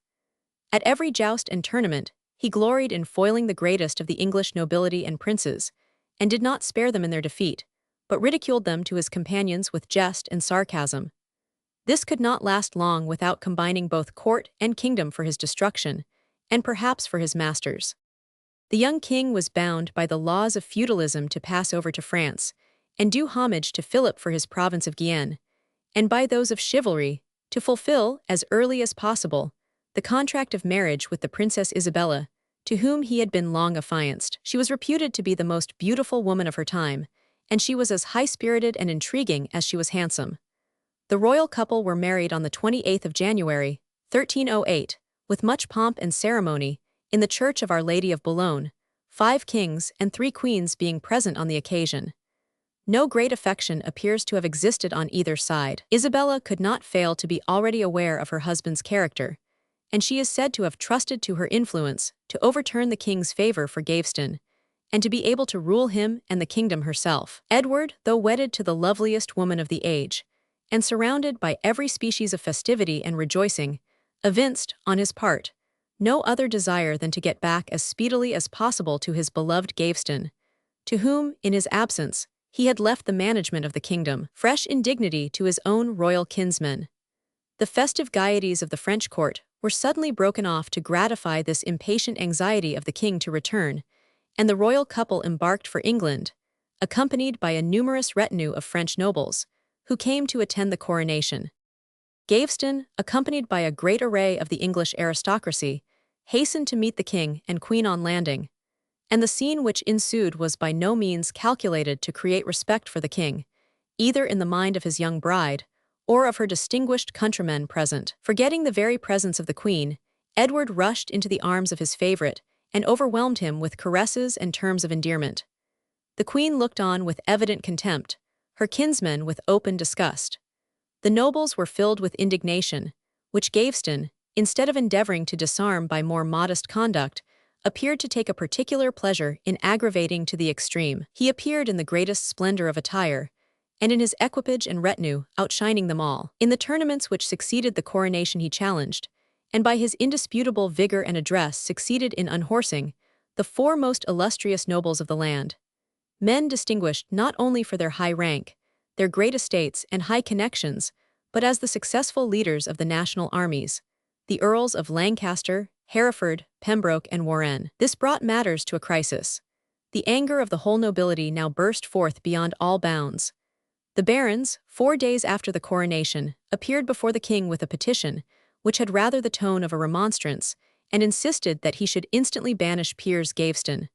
At every joust and tournament, he gloried in foiling the greatest of the English nobility and princes, and did not spare them in their defeat, but ridiculed them to his companions with jest and sarcasm. This could not last long without combining both court and kingdom for his destruction, and perhaps for his masters. The young king was bound by the laws of feudalism to pass over to France and do homage to Philip for his province of Guienne, and by those of chivalry to fulfill, as early as possible, the contract of marriage with the Princess Isabella, to whom he had been long affianced. She was reputed to be the most beautiful woman of her time, and she was as high-spirited and intriguing as she was handsome. The royal couple were married on the 28th of January, 1308, with much pomp and ceremony, in the Church of Our Lady of Boulogne, 5 kings and 3 queens being present on the occasion. No great affection appears to have existed on either side. Isabella could not fail to be already aware of her husband's character, and she is said to have trusted to her influence to overturn the king's favor for Gaveston, and to be able to rule him and the kingdom herself. Edward, though wedded to the loveliest woman of the age, and surrounded by every species of festivity and rejoicing, evinced, on his part, no other desire than to get back as speedily as possible to his beloved Gaveston, to whom, in his absence, he had left the management of the kingdom, fresh in dignity to his own royal kinsmen. The festive gaieties of the French court were suddenly broken off to gratify this impatient anxiety of the king to return, and the royal couple embarked for England, accompanied by a numerous retinue of French nobles, who came to attend the coronation. Gaveston, accompanied by a great array of the English aristocracy, hastened to meet the king and queen on landing, and the scene which ensued was by no means calculated to create respect for the king, either in the mind of his young bride or of her distinguished countrymen present. Forgetting the very presence of the queen, Edward rushed into the arms of his favorite and overwhelmed him with caresses and terms of endearment. The queen looked on with evident contempt, her kinsmen with open disgust. The nobles were filled with indignation, which Gaveston, instead of endeavoring to disarm by more modest conduct, appeared to take a particular pleasure in aggravating to the extreme. He appeared in the greatest splendor of attire, and in his equipage and retinue outshining them all. In the tournaments which succeeded the coronation he challenged, and by his indisputable vigor and address succeeded in unhorsing, the 4 most illustrious nobles of the land. Men distinguished not only for their high rank, their great estates and high connections, but as the successful leaders of the national armies, the Earls of Lancaster, Hereford, Pembroke, and Warenne. This brought matters to a crisis. The anger of the whole nobility now burst forth beyond all bounds. The barons, 4 days after the coronation, appeared before the king with a petition, which had rather the tone of a remonstrance, and insisted that he should instantly banish Piers Gaveston.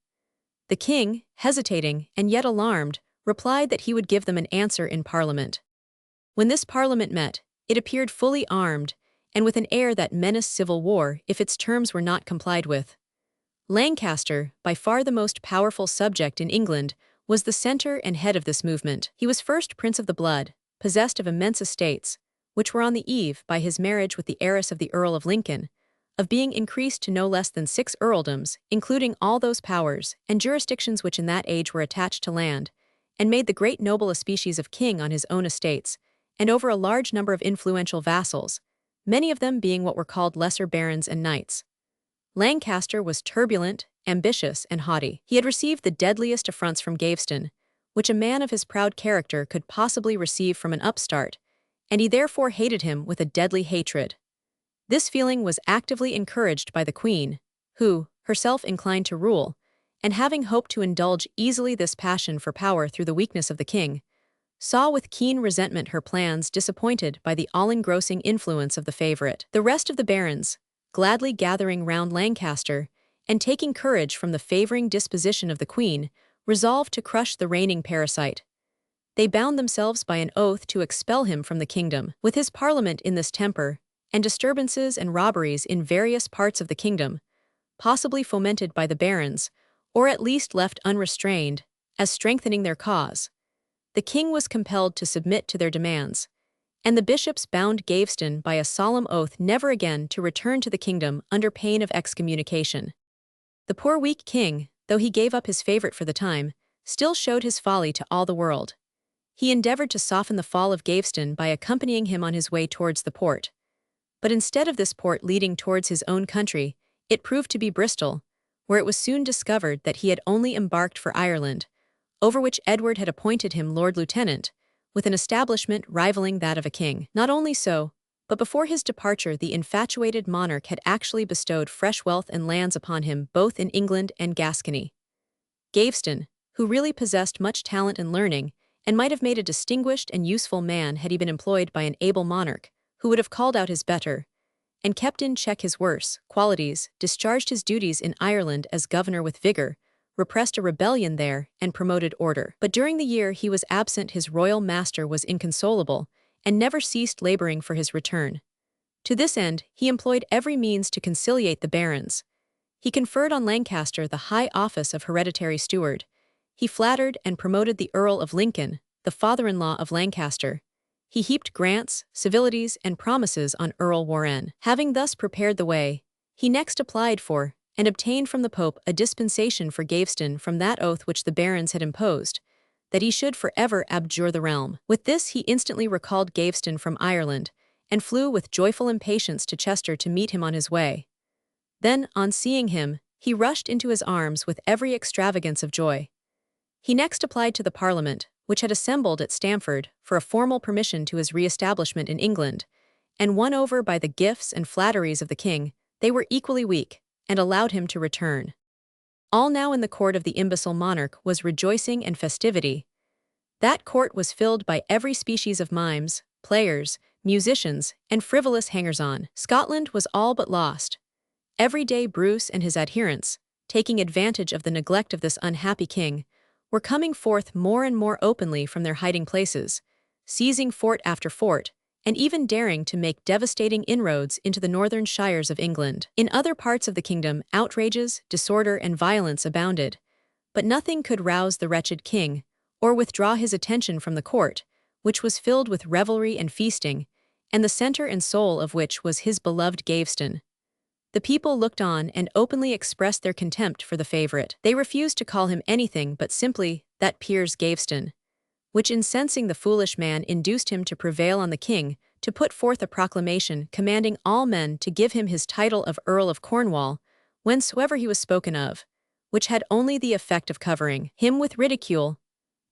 The king, hesitating and yet alarmed, replied that he would give them an answer in Parliament. When this Parliament met, it appeared fully armed, and with an air that menaced civil war if its terms were not complied with. Lancaster, by far the most powerful subject in England, was the center and head of this movement. He was first Prince of the Blood, possessed of immense estates, which were on the eve, by his marriage with the heiress of the Earl of Lincoln, of being increased to no less than 6 earldoms, including all those powers and jurisdictions which in that age were attached to land, and made the great noble a species of king on his own estates, and over a large number of influential vassals, many of them being what were called lesser barons and knights. Lancaster was turbulent, ambitious, and haughty. He had received the deadliest affronts from Gaveston, which a man of his proud character could possibly receive from an upstart, and he therefore hated him with a deadly hatred. This feeling was actively encouraged by the queen, who, herself inclined to rule, and having hoped to indulge easily this passion for power through the weakness of the king, saw with keen resentment her plans disappointed by the all-engrossing influence of the favorite. The rest of the barons, gladly gathering round Lancaster, and taking courage from the favoring disposition of the queen, resolved to crush the reigning parasite. They bound themselves by an oath to expel him from the kingdom. With his parliament in this temper, and disturbances and robberies in various parts of the kingdom, possibly fomented by the barons, or at least left unrestrained, as strengthening their cause, the king was compelled to submit to their demands, and the bishops bound Gaveston by a solemn oath never again to return to the kingdom under pain of excommunication. The poor weak king, though he gave up his favorite for the time, still showed his folly to all the world. He endeavored to soften the fall of Gaveston by accompanying him on his way towards the port. But instead of this port leading towards his own country, it proved to be Bristol, where it was soon discovered that he had only embarked for Ireland, over which Edward had appointed him Lord Lieutenant, with an establishment rivaling that of a king. Not only so, But before his departure, the infatuated monarch had actually bestowed fresh wealth and lands upon him both in England and Gascony. Gaveston, who really possessed much talent and learning, and might have made a distinguished and useful man had he been employed by an able monarch, who would have called out his better, and kept in check his worse qualities, discharged his duties in Ireland as governor with vigor, repressed a rebellion there, and promoted order. But during the year he was absent, his royal master was inconsolable, and never ceased laboring for his return. To this end, he employed every means to conciliate the barons. He conferred on Lancaster the high office of hereditary steward. He flattered and promoted the Earl of Lincoln, the father-in-law of Lancaster. He heaped grants, civilities, and promises on Earl Warenne. Having thus prepared the way, he next applied for, and obtained from the Pope a dispensation for Gaveston from that oath which the barons had imposed, that he should forever abjure the realm. With this he instantly recalled Gaveston from Ireland, and flew with joyful impatience to Chester to meet him on his way. Then, on seeing him, he rushed into his arms with every extravagance of joy. He next applied to the Parliament, which had assembled at Stamford, for a formal permission to his re-establishment in England, and won over by the gifts and flatteries of the king, they were equally weak, and allowed him to return. All now in the court of the imbecile monarch was rejoicing and festivity. That court was filled by every species of mimes, players, musicians, and frivolous hangers-on. Scotland was all but lost. Every day Bruce and his adherents, taking advantage of the neglect of this unhappy king, were coming forth more and more openly from their hiding places, seizing fort after fort, and even daring to make devastating inroads into the northern shires of England. In other parts of the kingdom, outrages, disorder, and violence abounded, but nothing could rouse the wretched king, or withdraw his attention from the court, which was filled with revelry and feasting, and the center and soul of which was his beloved Gaveston. The people looked on and openly expressed their contempt for the favorite. They refused to call him anything but simply that Piers Gaveston, which incensing the foolish man induced him to prevail on the king to put forth a proclamation commanding all men to give him his title of Earl of Cornwall, whensoever he was spoken of, which had only the effect of covering him with ridicule.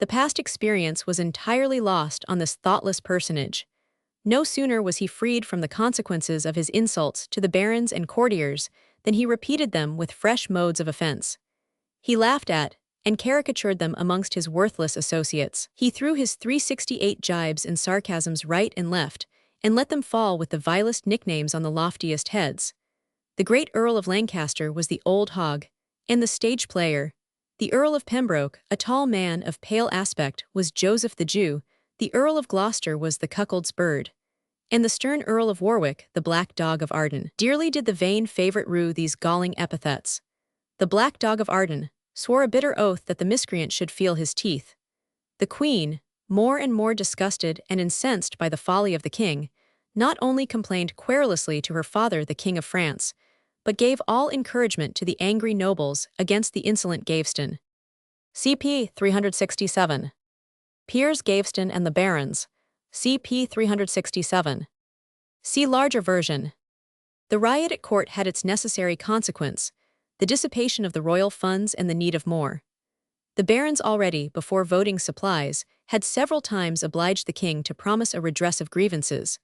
The past experience was entirely lost on this thoughtless personage. No sooner was he freed from the consequences of his insults to the barons and courtiers than he repeated them with fresh modes of offense. He laughed at and caricatured them amongst his worthless associates. He threw his 368 jibes and sarcasms right and left, and let them fall with the vilest nicknames on the loftiest heads. The great Earl of Lancaster was the old hog, and the stage player. The Earl of Pembroke, a tall man of pale aspect, was Joseph the Jew. The Earl of Gloucester was the cuckold's bird, and the stern Earl of Warwick the black dog of Arden. Dearly did the vain favourite rue these galling epithets. The black dog of Arden swore a bitter oath that the miscreant should feel his teeth. The Queen, more and more disgusted and incensed by the folly of the king, not only complained querulously to her father the King of France, but gave all encouragement to the angry nobles against the insolent Gaveston. CP 367. Piers Gaveston and the Barons. CP 367. See larger version. The riot at court had its necessary consequence, the dissipation of the royal funds and the need of more. The barons already, before voting supplies, had several times obliged the king to promise a redress of grievances.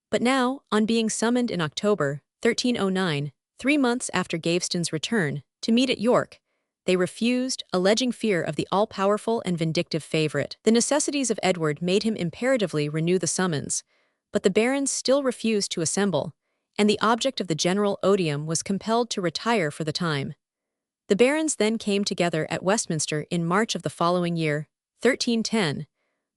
But now, on being summoned in October 1309, 3 months after Gaveston's return, to meet at York, they refused, alleging fear of the all-powerful and vindictive favorite. The necessities of Edward made him imperatively renew the summons, but the barons still refused to assemble, and the object of the general odium was compelled to retire for the time. The barons then came together at Westminster in March of the following year, 1310,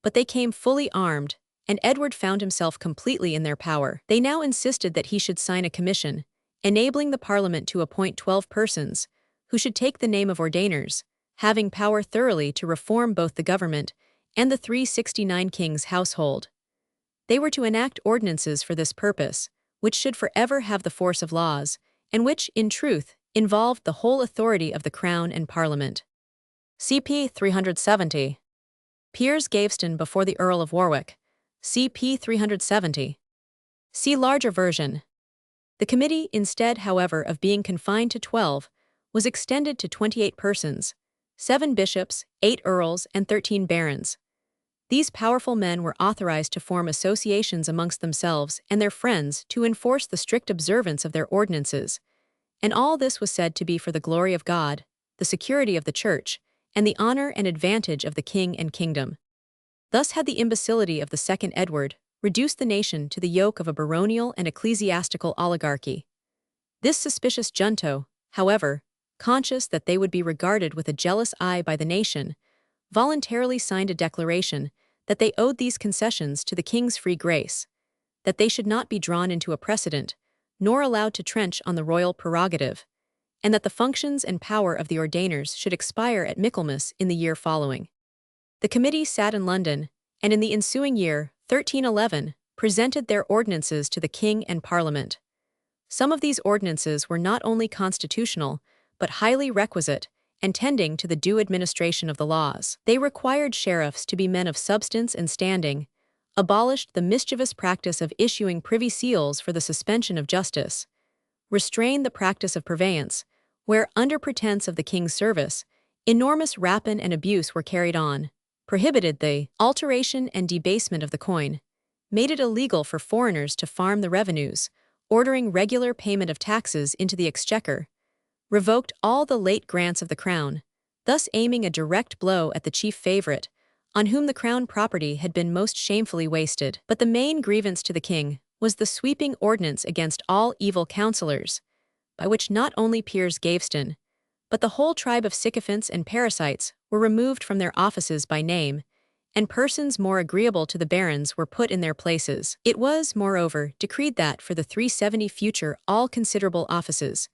but they came fully armed, and Edward found himself completely in their power. They now insisted that he should sign a commission, enabling the Parliament to appoint 12 persons, who should take the name of ordainers, having power thoroughly to reform both the government and the 369 king's household. They were to enact ordinances for this purpose, which should forever have the force of laws, and which, in truth, involved the whole authority of the Crown and Parliament. CP 370. Piers Gaveston before the Earl of Warwick. CP 370. See larger version. The committee, instead, however, of being confined to 12, was extended to 28 persons, 7 bishops, 8 earls, and 13 barons. These powerful men were authorized to form associations amongst themselves and their friends to enforce the strict observance of their ordinances, and all this was said to be for the glory of God, the security of the Church, and the honor and advantage of the king and kingdom. Thus had the imbecility of the second Edward reduced the nation to the yoke of a baronial and ecclesiastical oligarchy. This suspicious junto, however, conscious that they would be regarded with a jealous eye by the nation, voluntarily signed a declaration that they owed these concessions to the king's free grace, that they should not be drawn into a precedent, nor allowed to trench on the royal prerogative, and that the functions and power of the ordainers should expire at Michaelmas in the year following. The committee sat in London, and in the ensuing year, 1311, presented their ordinances to the king and parliament. Some of these ordinances were not only constitutional, but highly requisite, and tending to the due administration of the laws. They required sheriffs to be men of substance and standing, abolished the mischievous practice of issuing privy seals for the suspension of justice, restrained the practice of purveyance, where, under pretense of the king's service, enormous rapine and abuse were carried on, prohibited the alteration and debasement of the coin, made it illegal for foreigners to farm the revenues, ordering regular payment of taxes into the exchequer, revoked all the late grants of the crown, thus aiming a direct blow at the chief favorite, on whom the crown property had been most shamefully wasted. But the main grievance to the king was the sweeping ordinance against all evil counsellors, by which not only Piers Gaveston, but the whole tribe of sycophants and parasites were removed from their offices by name, and persons more agreeable to the barons were put in their places. It was, moreover, decreed that for the 370 future all considerable offices,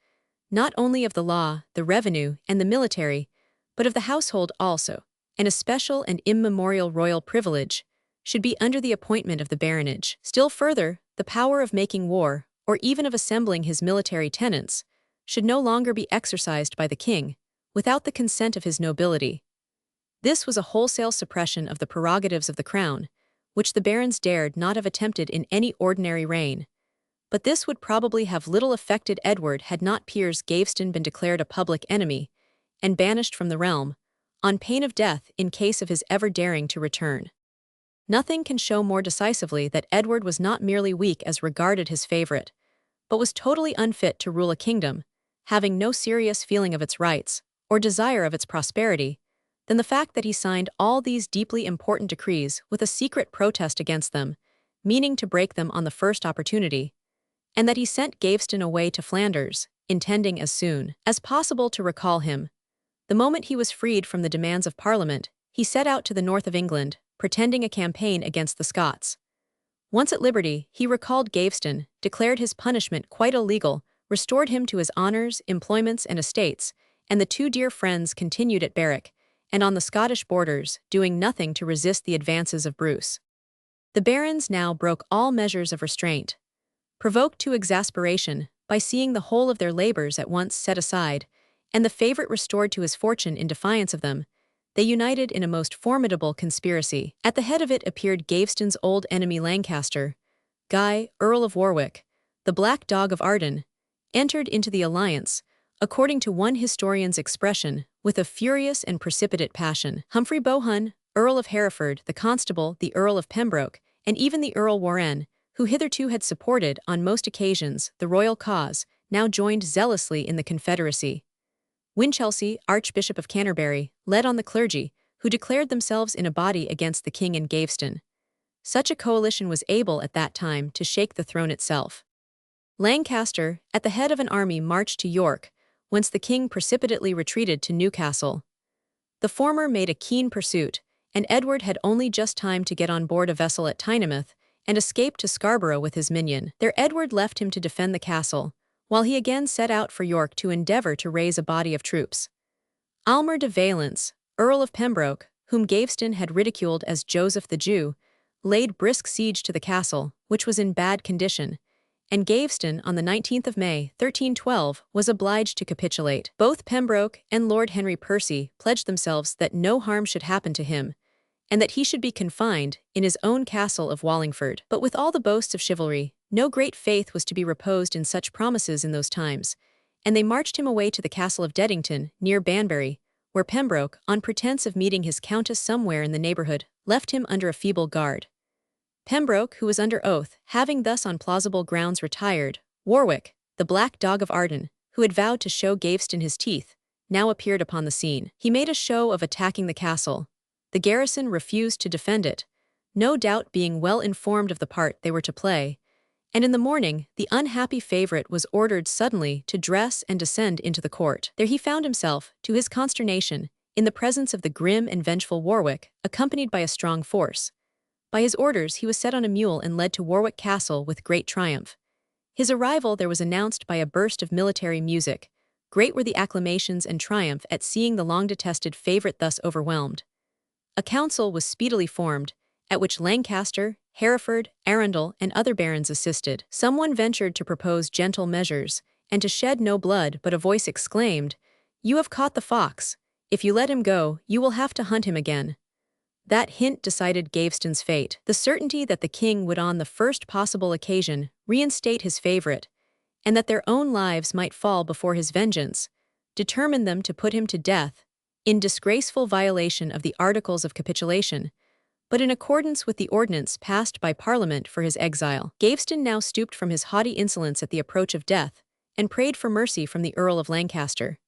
not only of the law, the revenue, and the military, but of the household also, and a special and immemorial royal privilege, should be under the appointment of the baronage. Still further, the power of making war, or even of assembling his military tenants, should no longer be exercised by the king, without the consent of his nobility. This was a wholesale suppression of the prerogatives of the crown, which the barons dared not have attempted in any ordinary reign. But this would probably have little affected Edward had not Piers Gaveston been declared a public enemy, and banished from the realm, on pain of death in case of his ever daring to return. Nothing can show more decisively that Edward was not merely weak as regarded his favorite, but was totally unfit to rule a kingdom, having no serious feeling of its rights, or desire of its prosperity, than the fact that he signed all these deeply important decrees with a secret protest against them, meaning to break them on the first opportunity, and that he sent Gaveston away to Flanders, intending as soon as possible to recall him. The moment he was freed from the demands of Parliament, he set out to the north of England, pretending a campaign against the Scots. Once at liberty, he recalled Gaveston, declared his punishment quite illegal, restored him to his honours, employments, and estates, and the two dear friends continued at Berwick, and on the Scottish borders, doing nothing to resist the advances of Bruce. The barons now broke all measures of restraint. Provoked to exasperation by seeing the whole of their labours at once set aside, and the favourite restored to his fortune in defiance of them, they united in a most formidable conspiracy. At the head of it appeared Gaveston's old enemy Lancaster. Guy, Earl of Warwick, the Black Dog of Arden, entered into the alliance, according to one historian's expression, with a furious and precipitate passion. Humphrey Bohun, Earl of Hereford, the Constable, the Earl of Pembroke, and even the Earl Warenne, who hitherto had supported, on most occasions, the royal cause, now joined zealously in the confederacy. Winchelsea, Archbishop of Canterbury, led on the clergy, who declared themselves in a body against the king and Gaveston. Such a coalition was able at that time to shake the throne itself. Lancaster, at the head of an army, marched to York, whence the king precipitately retreated to Newcastle. The former made a keen pursuit, and Edward had only just time to get on board a vessel at Tynemouth and escape to Scarborough with his minion. There Edward left him to defend the castle, while he again set out for York to endeavour to raise a body of troops. Almer de Valence, Earl of Pembroke, whom Gaveston had ridiculed as Joseph the Jew, laid brisk siege to the castle, which was in bad condition, and Gaveston, on the 19th of May, 1312, was obliged to capitulate. Both Pembroke and Lord Henry Percy pledged themselves that no harm should happen to him, and that he should be confined in his own castle of Wallingford. But with all the boasts of chivalry, no great faith was to be reposed in such promises in those times, and they marched him away to the castle of Deddington, near Banbury, where Pembroke, on pretence of meeting his countess somewhere in the neighbourhood, left him under a feeble guard. Pembroke, who was under oath, having thus on plausible grounds retired, Warwick, the black dog of Arden, who had vowed to show Gaveston his teeth, now appeared upon the scene. He made a show of attacking the castle. The garrison refused to defend it, no doubt being well informed of the part they were to play, and in the morning the unhappy favourite was ordered suddenly to dress and descend into the court. There he found himself, to his consternation, in the presence of the grim and vengeful Warwick, accompanied by a strong force. By his orders he was set on a mule and led to Warwick Castle with great triumph. His arrival there was announced by a burst of military music. Great were the acclamations and triumph at seeing the long-detested favourite thus overwhelmed. A council was speedily formed, at which Lancaster, Hereford, Arundel, and other barons assisted. Someone ventured to propose gentle measures, and to shed no blood, but a voice exclaimed, "You have caught the fox. If you let him go, you will have to hunt him again." That hint decided Gaveston's fate. The certainty that the king would on the first possible occasion reinstate his favourite, and that their own lives might fall before his vengeance, determined them to put him to death, in disgraceful violation of the Articles of Capitulation, but in accordance with the ordinance passed by Parliament for his exile. Gaveston now stooped from his haughty insolence at the approach of death, and prayed for mercy from the Earl of Lancaster.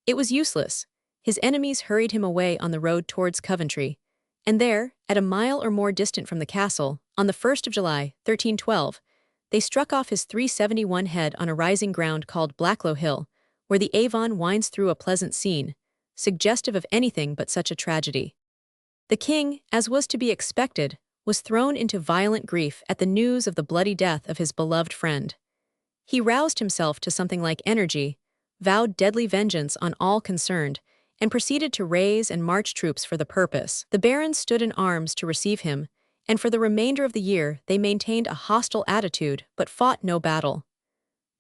It was useless. His enemies hurried him away on the road towards Coventry, and there, at a mile or more distant from the castle, on the 1st of July, 1312, they struck off his 371 head on a rising ground called Blacklow Hill, where the Avon winds through a pleasant scene, suggestive of anything but such a tragedy. The king, as was to be expected, was thrown into violent grief at the news of the bloody death of his beloved friend. He roused himself to something like energy, vowed deadly vengeance on all concerned, and proceeded to raise and march troops for the purpose. The barons stood in arms to receive him, and for the remainder of the year they maintained a hostile attitude but fought no battle.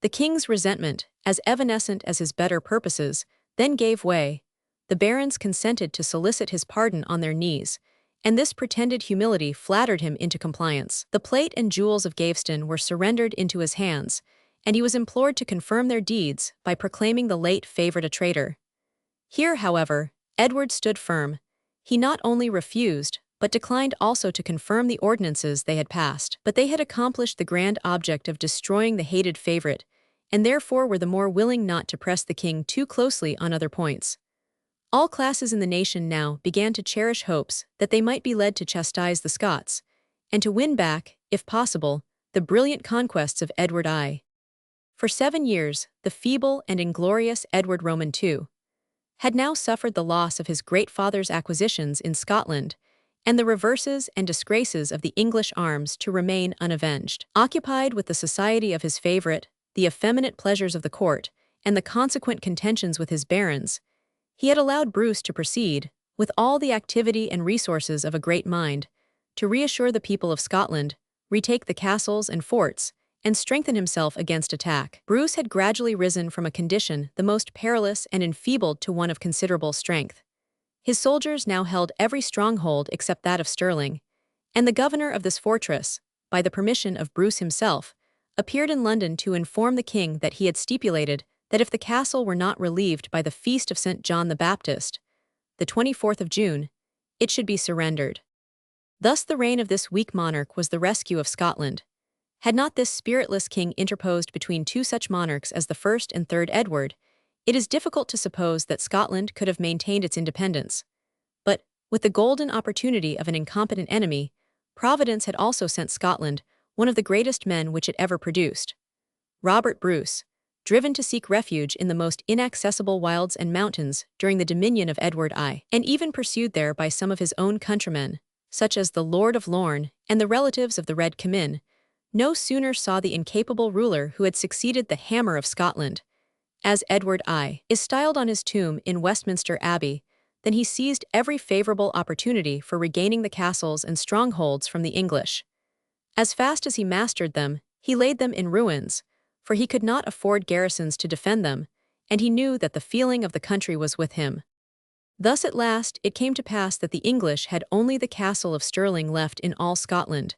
The king's resentment, as evanescent as his better purposes, then gave way. The barons consented to solicit his pardon on their knees, and this pretended humility flattered him into compliance. The plate and jewels of Gaveston were surrendered into his hands, and he was implored to confirm their deeds by proclaiming the late favourite a traitor. Here, however, Edward stood firm. He not only refused, but declined also to confirm the ordinances they had passed. But they had accomplished the grand object of destroying the hated favourite, and therefore were the more willing not to press the king too closely on other points. All classes in the nation now began to cherish hopes that they might be led to chastise the Scots, and to win back, if possible, the brilliant conquests of Edward I. For 7 years, the feeble and inglorious Edward Roman II had now suffered the loss of his great father's acquisitions in Scotland, and the reverses and disgraces of the English arms to remain unavenged. Occupied with the society of his favourite, the effeminate pleasures of the court, and the consequent contentions with his barons, he had allowed Bruce to proceed, with all the activity and resources of a great mind, to reassure the people of Scotland, retake the castles and forts, and strengthen himself against attack. Bruce had gradually risen from a condition the most perilous and enfeebled to one of considerable strength. His soldiers now held every stronghold except that of Stirling, and the governor of this fortress, by the permission of Bruce himself, appeared in London to inform the king that he had stipulated that if the castle were not relieved by the feast of St. John the Baptist, the 24th of June, it should be surrendered. Thus the reign of this weak monarch was the rescue of Scotland. Had not this spiritless king interposed between two such monarchs as the first and third Edward, it is difficult to suppose that Scotland could have maintained its independence. But, with the golden opportunity of an incompetent enemy, Providence had also sent Scotland one of the greatest men which it ever produced. Robert Bruce, driven to seek refuge in the most inaccessible wilds and mountains during the dominion of Edward I, and even pursued there by some of his own countrymen, such as the Lord of Lorne and the relatives of the Red Comyn, no sooner saw the incapable ruler who had succeeded the Hammer of Scotland, as Edward I is styled on his tomb in Westminster Abbey, than he seized every favourable opportunity for regaining the castles and strongholds from the English. As fast as he mastered them, he laid them in ruins, for he could not afford garrisons to defend them, and he knew that the feeling of the country was with him. Thus at last it came to pass that the English had only the castle of Stirling left in all Scotland,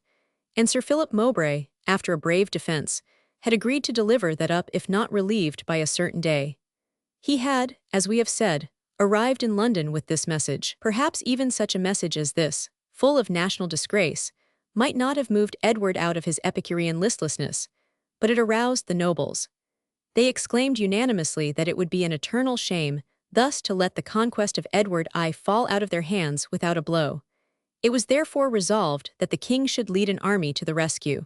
and Sir Philip Mowbray, after a brave defence, had agreed to deliver that up if not relieved by a certain day. He had, as we have said, arrived in London with this message. Perhaps even such a message as this, full of national disgrace, might not have moved Edward out of his Epicurean listlessness, but it aroused the nobles. They exclaimed unanimously that it would be an eternal shame thus to let the conquest of Edward I fall out of their hands without a blow. It was therefore resolved that the king should lead an army to the rescue.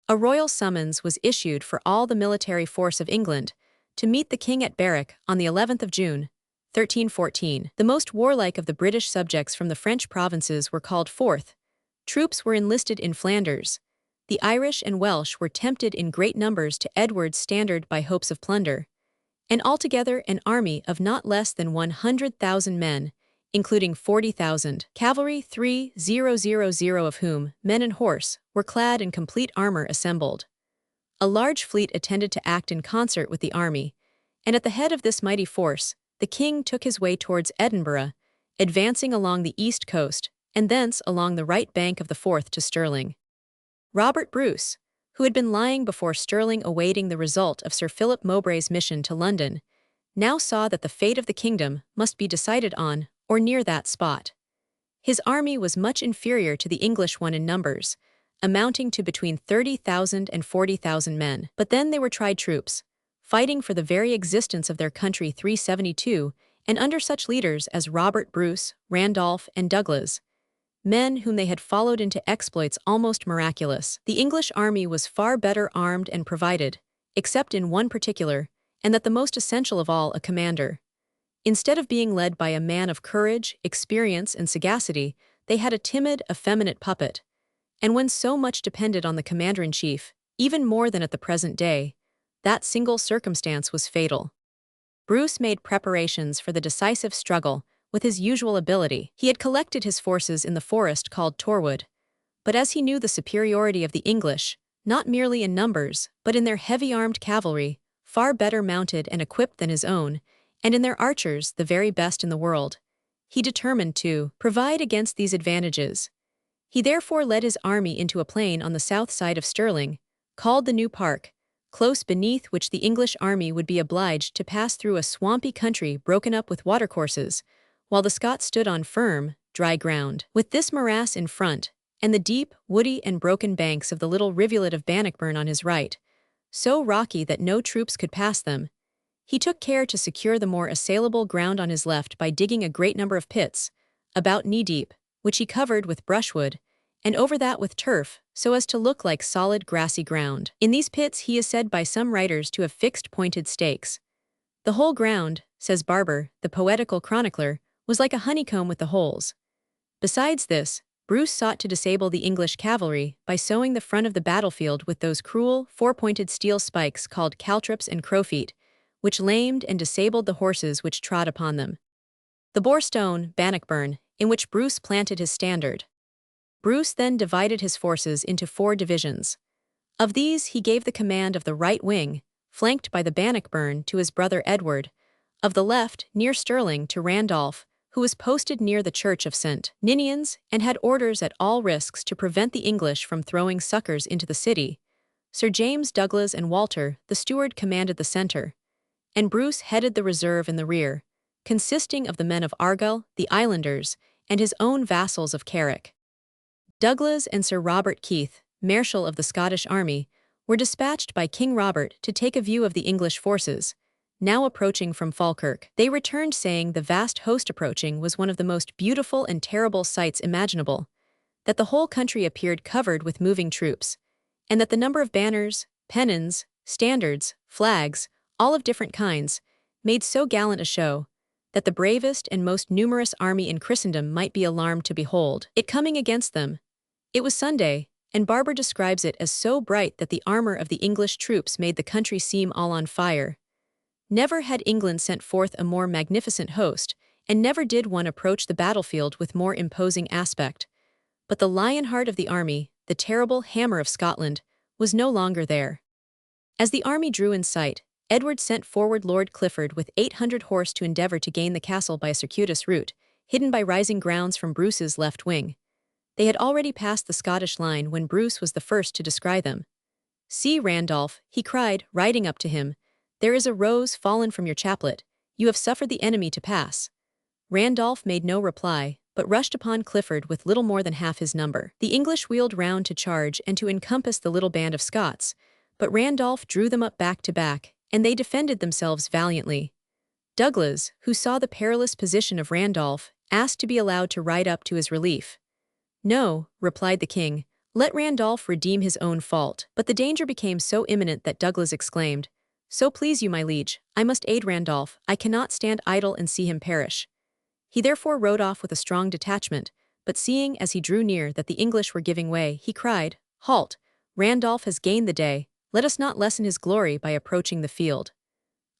A royal summons was issued for all the military force of England to meet the king at Berwick on the 11th of June, 1314. The most warlike of the British subjects from the French provinces were called forth. Troops were enlisted in Flanders. The Irish and Welsh were tempted in great numbers to Edward's standard by hopes of plunder, and altogether an army of not less than 100,000 men, including 40,000 cavalry, 3,000 of whom, men and horse, were clad in complete armor assembled. A large fleet attended to act in concert with the army, and at the head of this mighty force, the king took his way towards Edinburgh, advancing along the east coast, and thence along the right bank of the Forth to Stirling. Robert Bruce, who had been lying before Stirling awaiting the result of Sir Philip Mowbray's mission to London, now saw that the fate of the kingdom must be decided on or near that spot. His army was much inferior to the English one in numbers, amounting to between 30,000 and 40,000 men. But then they were tried troops, fighting for the very existence of their country 372, and under such leaders as Robert Bruce, Randolph, and Douglas, men whom they had followed into exploits almost miraculous. The English army was far better armed and provided, except in one particular, and that the most essential of all, a commander. Instead of being led by a man of courage, experience, and sagacity, they had a timid, effeminate puppet. And when so much depended on the commander-in-chief, even more than at the present day, that single circumstance was fatal. Bruce made preparations for the decisive struggle with his usual ability. He had collected his forces in the forest called Torwood, but as he knew the superiority of the English, not merely in numbers, but in their heavy-armed cavalry, far better mounted and equipped than his own, and in their archers the very best in the world, he determined to provide against these advantages. He therefore led his army into a plain on the south side of Stirling, called the New Park, close beneath which the English army would be obliged to pass through a swampy country broken up with watercourses, while the Scots stood on firm, dry ground. With this morass in front, and the deep, woody and broken banks of the little rivulet of Bannockburn on his right, so rocky that no troops could pass them, he took care to secure the more assailable ground on his left by digging a great number of pits, about knee-deep, which he covered with brushwood, and over that with turf, so as to look like solid grassy ground. In these pits he is said by some writers to have fixed pointed stakes. The whole ground, says Barber, the poetical chronicler, was like a honeycomb with the holes. Besides this, Bruce sought to disable the English cavalry by sowing the front of the battlefield with those cruel, four-pointed steel spikes called caltrops and crowfeet, which lamed and disabled the horses which trod upon them. The Borestone, Bannockburn, in which Bruce planted his standard. Bruce then divided his forces into 4 divisions. Of these he gave the command of the right wing, flanked by the Bannockburn, to his brother Edward, of the left, near Stirling, to Randolph, who was posted near the church of St. Ninians, and had orders at all risks to prevent the English from throwing succors into the city. Sir James Douglas and Walter, the steward, commanded the centre, and Bruce headed the reserve in the rear, consisting of the men of Argyll, the Islanders, and his own vassals of Carrick. Douglas and Sir Robert Keith, Marshal of the Scottish army, were dispatched by King Robert to take a view of the English forces, now approaching from Falkirk. They returned saying the vast host approaching was one of the most beautiful and terrible sights imaginable, that the whole country appeared covered with moving troops, and that the number of banners, pennons, standards, flags, all of different kinds, made so gallant a show, that the bravest and most numerous army in Christendom might be alarmed to behold it coming against them. It was Sunday, and Barber describes it as so bright that the armor of the English troops made the country seem all on fire. Never had England sent forth a more magnificent host, and never did one approach the battlefield with more imposing aspect. But the lion-heart of the army, the terrible hammer of Scotland, was no longer there. As the army drew in sight, Edward sent forward Lord Clifford with 800 horse to endeavour to gain the castle by a circuitous route, hidden by rising grounds from Bruce's left wing. They had already passed the Scottish line when Bruce was the first to descry them. "See, Randolph," he cried, riding up to him, "there is a rose fallen from your chaplet. You have suffered the enemy to pass." Randolph made no reply, but rushed upon Clifford with little more than half his number. The English wheeled round to charge and to encompass the little band of Scots, but Randolph drew them up back to back, and they defended themselves valiantly. Douglas, who saw the perilous position of Randolph, asked to be allowed to ride up to his relief. "No," replied the king, "let Randolph redeem his own fault." But the danger became so imminent that Douglas exclaimed, "So please you, my liege, I must aid Randolph, I cannot stand idle and see him perish." He therefore rode off with a strong detachment, but seeing as he drew near that the English were giving way, he cried, "Halt! Randolph has gained the day, let us not lessen his glory by approaching the field."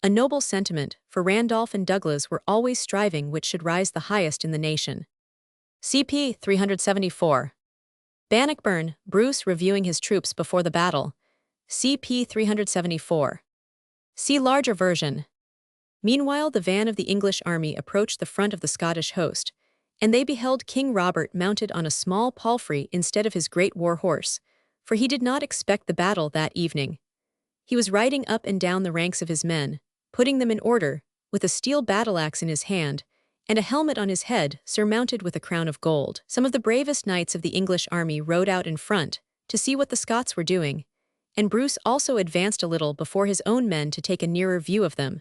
A noble sentiment, for Randolph and Douglas were always striving which should rise the highest in the nation. CP 374. Bannockburn, Bruce reviewing his troops before the battle. CP 374. See larger version. Meanwhile the van of the English army approached the front of the Scottish host, and they beheld King Robert mounted on a small palfrey instead of his great war horse, for he did not expect the battle that evening. He was riding up and down the ranks of his men, putting them in order, with a steel battle-axe in his hand, and a helmet on his head surmounted with a crown of gold. Some of the bravest knights of the English army rode out in front to see what the Scots were doing, and Bruce also advanced a little before his own men to take a nearer view of them.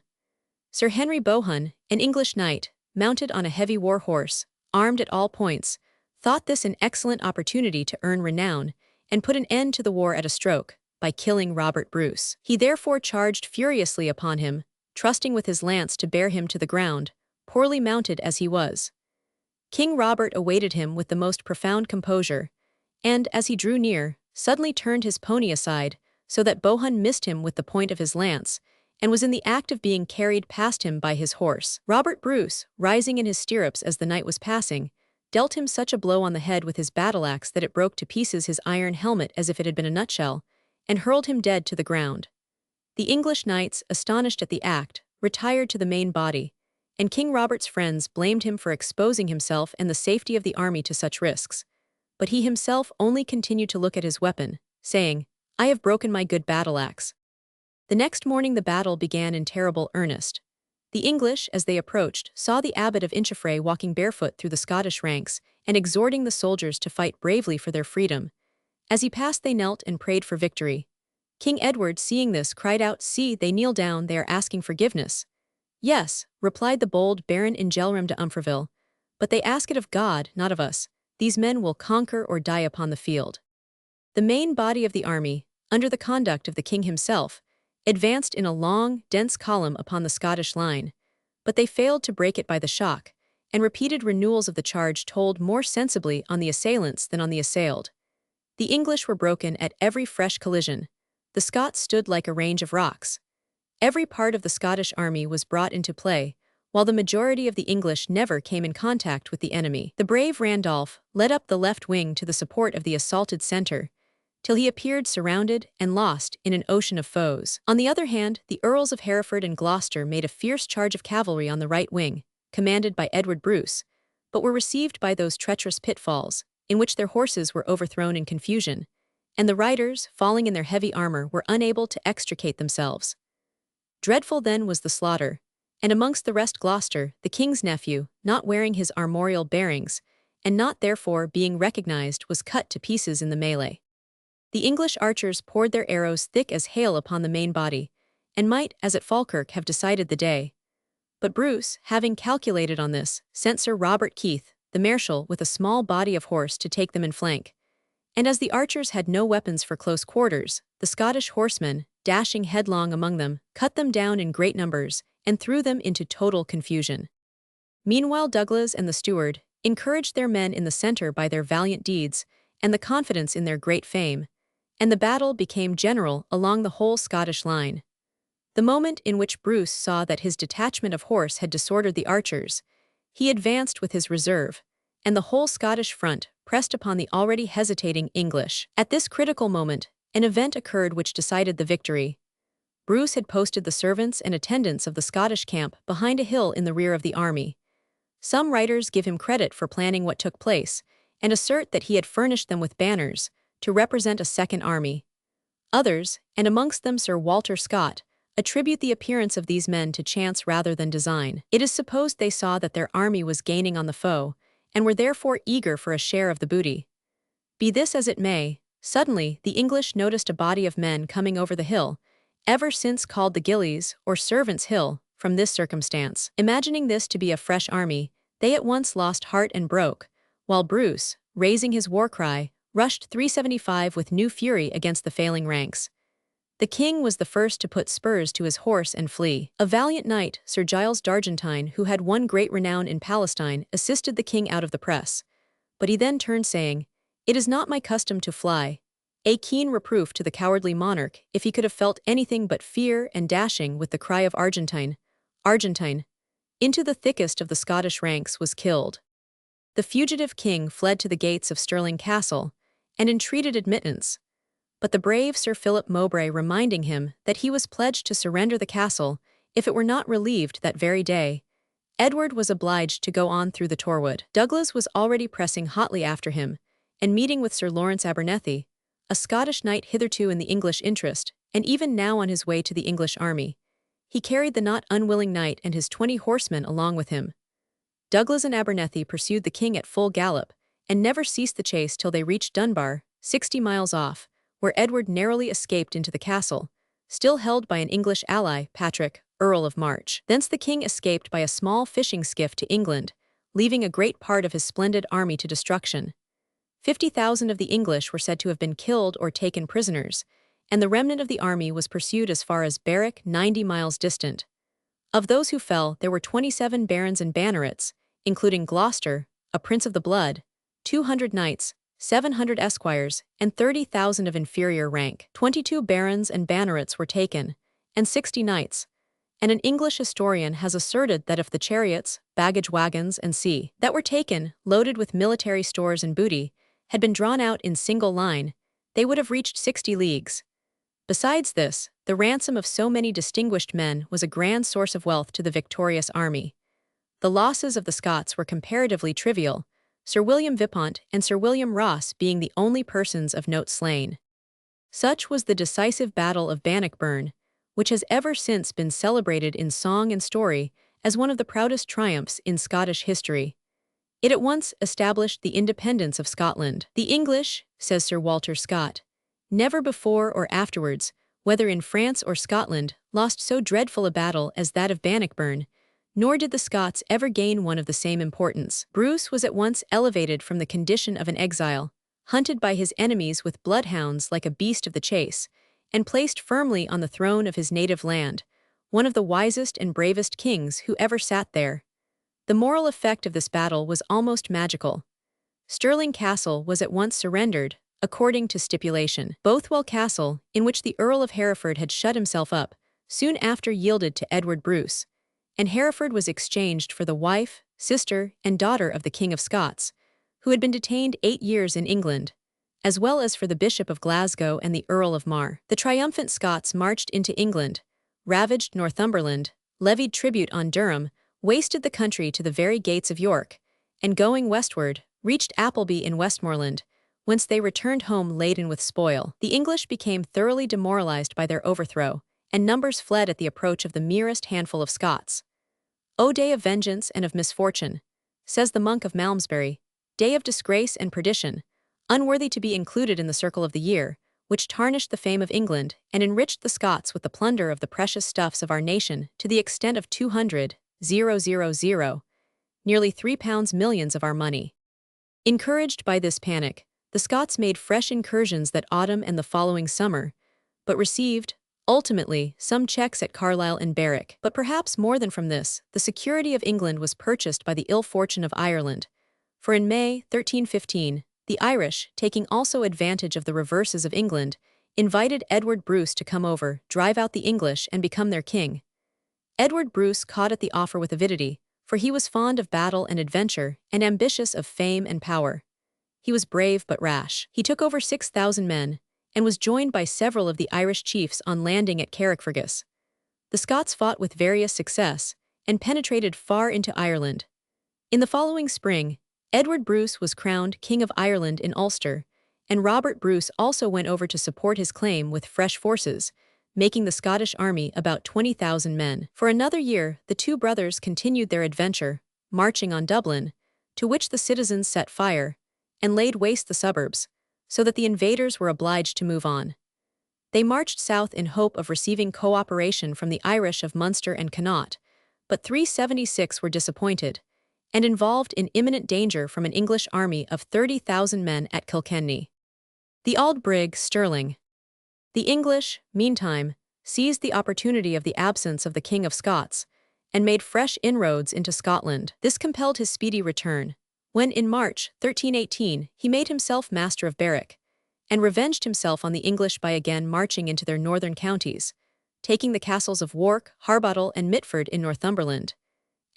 Sir Henry Bohun, an English knight, mounted on a heavy war horse, armed at all points, thought this an excellent opportunity to earn renown and put an end to the war at a stroke, by killing Robert Bruce. He therefore charged furiously upon him, trusting with his lance to bear him to the ground, poorly mounted as he was. King Robert awaited him with the most profound composure, and, as he drew near, suddenly turned his pony aside, so that Bohun missed him with the point of his lance, and was in the act of being carried past him by his horse. Robert Bruce, rising in his stirrups as the knight was passing, dealt him such a blow on the head with his battle-axe that it broke to pieces his iron helmet as if it had been a nutshell, and hurled him dead to the ground. The English knights, astonished at the act, retired to the main body, and King Robert's friends blamed him for exposing himself and the safety of the army to such risks. But he himself only continued to look at his weapon, saying, "I have broken my good battle-axe." The next morning the battle began in terrible earnest. The English, as they approached, saw the abbot of Incheffray walking barefoot through the Scottish ranks and exhorting the soldiers to fight bravely for their freedom. As he passed they knelt and prayed for victory. King Edward, seeing this, cried out, "See, they kneel down, they are asking forgiveness." "Yes," replied the bold Baron Ingelram de Umfreville, "but they ask it of God, not of us. These men will conquer or die upon the field." The main body of the army, under the conduct of the king himself, advanced in a long, dense column upon the Scottish line, but they failed to break it by the shock, and repeated renewals of the charge told more sensibly on the assailants than on the assailed. The English were broken at every fresh collision. The Scots stood like a range of rocks. Every part of the Scottish army was brought into play, while the majority of the English never came in contact with the enemy. The brave Randolph led up the left wing to the support of the assaulted centre, till he appeared surrounded and lost in an ocean of foes. On the other hand, the Earls of Hereford and Gloucester made a fierce charge of cavalry on the right wing, commanded by Edward Bruce, but were received by those treacherous pitfalls, in which their horses were overthrown in confusion, and the riders, falling in their heavy armor, were unable to extricate themselves. Dreadful then was the slaughter, and amongst the rest Gloucester, the king's nephew, not wearing his armorial bearings, and not therefore being recognized, was cut to pieces in the melee. The English archers poured their arrows thick as hail upon the main body, and might, as at Falkirk, have decided the day. But Bruce, having calculated on this, sent Sir Robert Keith, the marshal, with a small body of horse to take them in flank. And as the archers had no weapons for close quarters, the Scottish horsemen, dashing headlong among them, cut them down in great numbers, and threw them into total confusion. Meanwhile Douglas and the steward encouraged their men in the centre by their valiant deeds, and the confidence in their great fame, and the battle became general along the whole Scottish line. The moment in which Bruce saw that his detachment of horse had disordered the archers, he advanced with his reserve, and the whole Scottish front pressed upon the already hesitating English. At this critical moment, an event occurred which decided the victory. Bruce had posted the servants and attendants of the Scottish camp behind a hill in the rear of the army. Some writers give him credit for planning what took place, and assert that he had furnished them with banners to represent a second army. Others, and amongst them Sir Walter Scott, attribute the appearance of these men to chance rather than design. It is supposed they saw that their army was gaining on the foe, and were therefore eager for a share of the booty. Be this as it may, suddenly the English noticed a body of men coming over the hill, ever since called the Gillies, or Servants' Hill, from this circumstance. Imagining this to be a fresh army, they at once lost heart and broke, while Bruce, raising his war cry, rushed 375 with new fury against the failing ranks. The king was the first to put spurs to his horse and flee. A valiant knight, Sir Giles d'Argentine, who had won great renown in Palestine, assisted the king out of the press. But he then turned, saying, "It is not my custom to fly," a keen reproof to the cowardly monarch if he could have felt anything but fear, and dashing with the cry of Argentine, Argentine, into the thickest of the Scottish ranks was killed. The fugitive king fled to the gates of Stirling Castle, and entreated admittance, but the brave Sir Philip Mowbray reminding him that he was pledged to surrender the castle if it were not relieved that very day, Edward was obliged to go on through the Torwood. Douglas was already pressing hotly after him, and meeting with Sir Lawrence Abernethy, a Scottish knight hitherto in the English interest, and even now on his way to the English army. He carried the not unwilling knight and his 20 horsemen along with him. Douglas and Abernethy pursued the king at full gallop, and never ceased the chase till they reached Dunbar, 60 miles off, where Edward narrowly escaped into the castle, still held by an English ally, Patrick, Earl of March. Thence the king escaped by a small fishing skiff to England, leaving a great part of his splendid army to destruction. 50,000 of the English were said to have been killed or taken prisoners, and the remnant of the army was pursued as far as Berwick, 90 miles distant. Of those who fell, there were 27 barons and bannerets, including Gloucester, a prince of the blood, 200 knights, 700 esquires, and 30,000 of inferior rank. 22 barons and bannerets were taken, and 60 knights, and an English historian has asserted that if the chariots, baggage wagons, and sea that were taken, loaded with military stores and booty, had been drawn out in single line, they would have reached 60 leagues. Besides this, the ransom of so many distinguished men was a grand source of wealth to the victorious army. The losses of the Scots were comparatively trivial, Sir William Vipont and Sir William Ross being the only persons of note slain. Such was the decisive Battle of Bannockburn, which has ever since been celebrated in song and story as one of the proudest triumphs in Scottish history. It at once established the independence of Scotland. "The English," says Sir Walter Scott, "never before or afterwards, whether in France or Scotland, lost so dreadful a battle as that of Bannockburn, nor did the Scots ever gain one of the same importance." Bruce was at once elevated from the condition of an exile, hunted by his enemies with bloodhounds like a beast of the chase, and placed firmly on the throne of his native land, one of the wisest and bravest kings who ever sat there. The moral effect of this battle was almost magical. Stirling Castle was at once surrendered, according to stipulation. Bothwell Castle, in which the Earl of Hereford had shut himself up, soon after yielded to Edward Bruce, and Hereford was exchanged for the wife, sister, and daughter of the King of Scots, who had been detained 8 years in England, as well as for the Bishop of Glasgow and the Earl of Mar. The triumphant Scots marched into England, ravaged Northumberland, levied tribute on Durham, wasted the country to the very gates of York, and going westward, reached Appleby in Westmoreland, whence they returned home laden with spoil. The English became thoroughly demoralized by their overthrow, and numbers fled at the approach of the merest handful of Scots. "O day of vengeance and of misfortune," says the monk of Malmesbury, "day of disgrace and perdition, unworthy to be included in the circle of the year, which tarnished the fame of England and enriched the Scots with the plunder of the precious stuffs of our nation to the extent of 200,000, nearly £3 millions of our money." Encouraged by this panic, the Scots made fresh incursions that autumn and the following summer, but received, ultimately, some checks at Carlisle and Berwick. But perhaps more than from this, the security of England was purchased by the ill fortune of Ireland, for in May 1315, the Irish, taking also advantage of the reverses of England, invited Edward Bruce to come over, drive out the English, and become their king. Edward Bruce caught at the offer with avidity, for he was fond of battle and adventure, and ambitious of fame and power. He was brave but rash. He took over 6,000 men, and was joined by several of the Irish chiefs on landing at Carrickfergus. The Scots fought with various success, and penetrated far into Ireland. In the following spring, Edward Bruce was crowned King of Ireland in Ulster, and Robert Bruce also went over to support his claim with fresh forces, making the Scottish army about 20,000 men. For another year, the two brothers continued their adventure, marching on Dublin, to which the citizens set fire and laid waste the suburbs, so that the invaders were obliged to move on. They marched south in hope of receiving cooperation from the Irish of Munster and Connaught, but 376 were disappointed, and involved in imminent danger from an English army of 30,000 men at Kilkenny. The Auld Brig Stirling. The English, meantime, seized the opportunity of the absence of the King of Scots, and made fresh inroads into Scotland. This compelled his speedy return, when in March 1318 he made himself master of Berwick, and revenged himself on the English by again marching into their northern counties, taking the castles of Wark, Harbottle, and Mitford in Northumberland,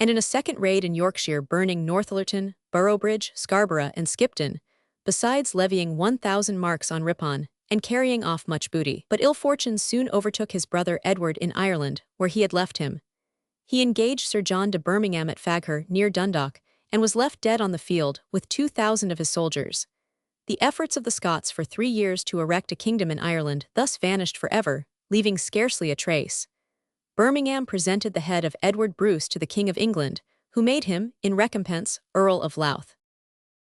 and in a second raid in Yorkshire burning Northallerton, Boroughbridge, Scarborough, and Skipton, besides levying 1,000 marks on Ripon and carrying off much booty. But ill fortune soon overtook his brother Edward in Ireland, where he had left him. He engaged Sir John de Birmingham at Faghur, near Dundalk, and was left dead on the field with 2,000 of his soldiers. The efforts of the Scots for 3 years to erect a kingdom in Ireland thus vanished forever, leaving scarcely a trace. Birmingham presented the head of Edward Bruce to the King of England, who made him, in recompense, Earl of Louth.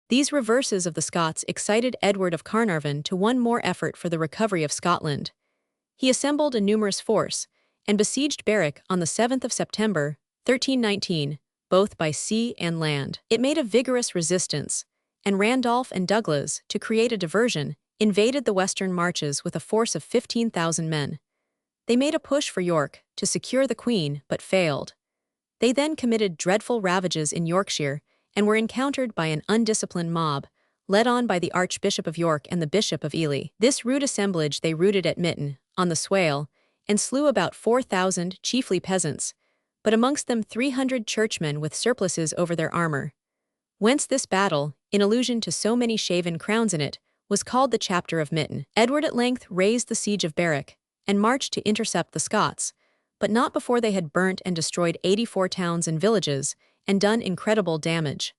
These reverses of the Scots excited Edward of Carnarvon to one more effort for the recovery of Scotland. He assembled a numerous force, and besieged Berwick on the 7th of September, 1319, both by sea and land. It made a vigorous resistance, and Randolph and Douglas, to create a diversion, invaded the western marches with a force of 15,000 men. They made a push for York to secure the Queen, but failed. They then committed dreadful ravages in Yorkshire and were encountered by an undisciplined mob, led on by the Archbishop of York and the Bishop of Ely. This rude assemblage they routed at Mytton, on the Swale, and slew about 4,000, chiefly peasants, but amongst them 300 churchmen with surplices over their armor. Whence this battle, in allusion to so many shaven crowns in it, was called the Chapter of Mytton. Edward at length raised the siege of Berwick, and marched to intercept the Scots, but not before they had burnt and destroyed 84 towns and villages, and done incredible damage.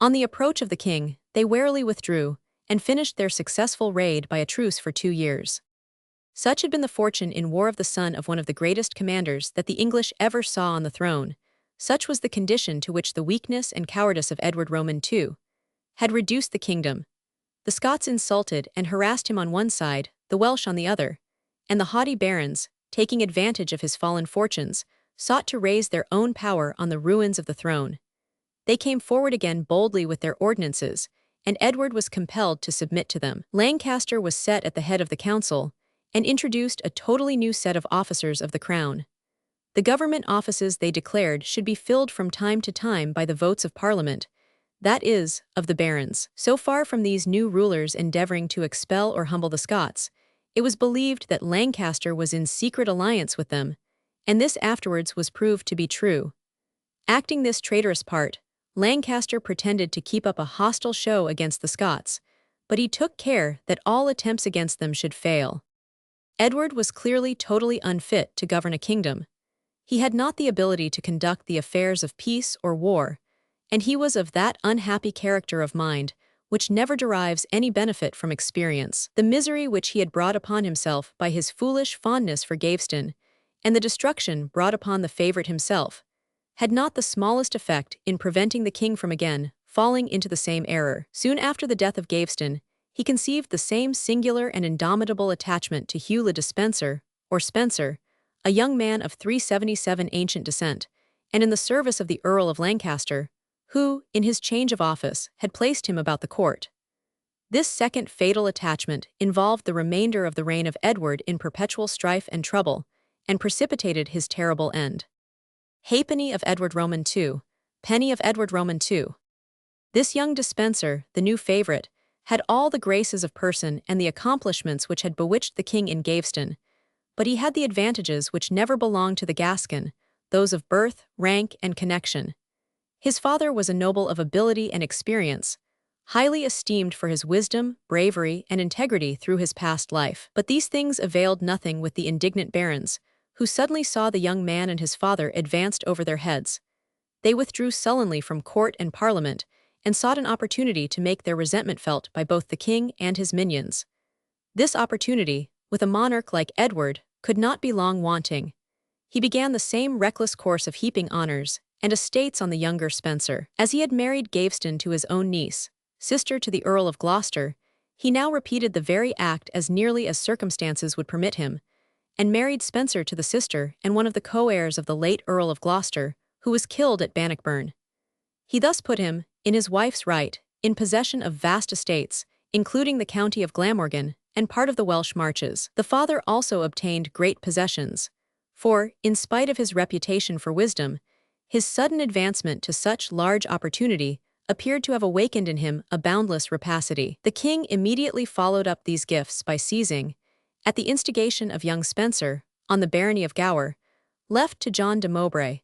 On the approach of the king, they warily withdrew, and finished their successful raid by a truce for 2 years. Such had been the fortune in war of the son of one of the greatest commanders that the English ever saw on the throne. Such was the condition to which the weakness and cowardice of Edward Roman II had reduced the kingdom. The Scots insulted and harassed him on one side, the Welsh on the other, and the haughty barons, taking advantage of his fallen fortunes, sought to raise their own power on the ruins of the throne. They came forward again boldly with their ordinances, and Edward was compelled to submit to them. Lancaster was set at the head of the council, and introduced a totally new set of officers of the crown. The government offices, they declared, should be filled from time to time by the votes of Parliament, that is, of the barons. So far from these new rulers endeavoring to expel or humble the Scots, it was believed that Lancaster was in secret alliance with them, and this afterwards was proved to be true. Acting this traitorous part, Lancaster pretended to keep up a hostile show against the Scots, but he took care that all attempts against them should fail. Edward was clearly totally unfit to govern a kingdom. He had not the ability to conduct the affairs of peace or war, and he was of that unhappy character of mind which never derives any benefit from experience. The misery which he had brought upon himself by his foolish fondness for Gaveston, and the destruction brought upon the favourite himself, had not the smallest effect in preventing the king from again falling into the same error. Soon after the death of Gaveston, he conceived the same singular and indomitable attachment to Hugh le Despencer, or Spencer, a young man of 377 ancient descent, and in the service of the Earl of Lancaster, who, in his change of office, had placed him about the court. This second fatal attachment involved the remainder of the reign of Edward in perpetual strife and trouble, and precipitated his terrible end. Halfpenny of Edward Roman II, penny of Edward Roman II. This young Despencer, the new favourite, had all the graces of person and the accomplishments which had bewitched the king in Gaveston, but he had the advantages which never belonged to the Gascon, those of birth, rank, and connection. His father was a noble of ability and experience, highly esteemed for his wisdom, bravery, and integrity through his past life. But these things availed nothing with the indignant barons, who suddenly saw the young man and his father advanced over their heads. They withdrew sullenly from court and parliament, and sought an opportunity to make their resentment felt by both the king and his minions. This opportunity, with a monarch like Edward, could not be long wanting. He began the same reckless course of heaping honors, and estates on the younger Spencer. As he had married Gaveston to his own niece, sister to the Earl of Gloucester, he now repeated the very act as nearly as circumstances would permit him, and married Spencer to the sister and one of the co-heirs of the late Earl of Gloucester, who was killed at Bannockburn. He thus put him, in his wife's right, in possession of vast estates, including the county of Glamorgan and part of the Welsh Marches. The father also obtained great possessions, for, in spite of his reputation for wisdom, his sudden advancement to such large opportunity appeared to have awakened in him a boundless rapacity. The king immediately followed up these gifts by seizing, at the instigation of young Spencer, on the barony of Gower, left to John de Mowbray,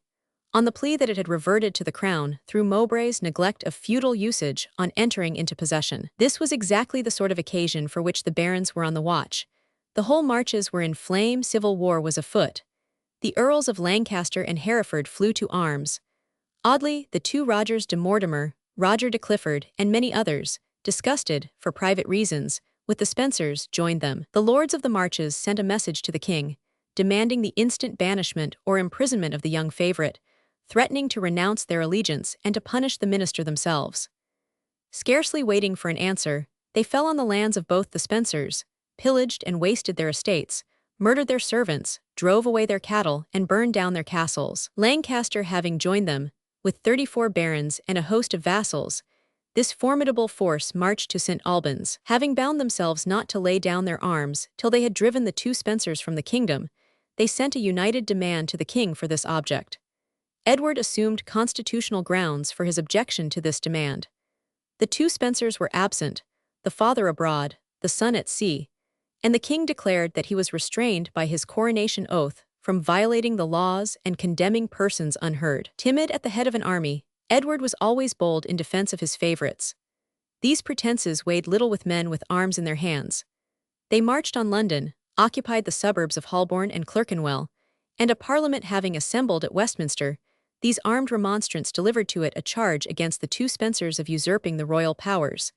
on the plea that it had reverted to the crown through Mowbray's neglect of feudal usage on entering into possession. This was exactly the sort of occasion for which the barons were on the watch. The whole marches were in flame, civil war was afoot. The Earls of Lancaster and Hereford flew to arms. Oddly, the two Rogers de Mortimer, Roger de Clifford, and many others, disgusted, for private reasons, with the Spencers, joined them. The lords of the marches sent a message to the king, demanding the instant banishment or imprisonment of the young favourite, threatening to renounce their allegiance and to punish the minister themselves. Scarcely waiting for an answer, they fell on the lands of both the Spencers, pillaged and wasted their estates, murdered their servants, drove away their cattle, and burned down their castles. Lancaster having joined them, with 34 barons and a host of vassals, this formidable force marched to St. Albans. Having bound themselves not to lay down their arms till they had driven the two Spencers from the kingdom, they sent a united demand to the king for this object. Edward assumed constitutional grounds for his objection to this demand. The two Spencers were absent, the father abroad, the son at sea, and the king declared that he was restrained by his coronation oath from violating the laws and condemning persons unheard. Timid at the head of an army, Edward was always bold in defense of his favorites. These pretenses weighed little with men with arms in their hands. They marched on London, occupied the suburbs of Holborn and Clerkenwell, and a parliament having assembled at Westminster, these armed remonstrants delivered to it a charge against the two Spencers of usurping the royal powers,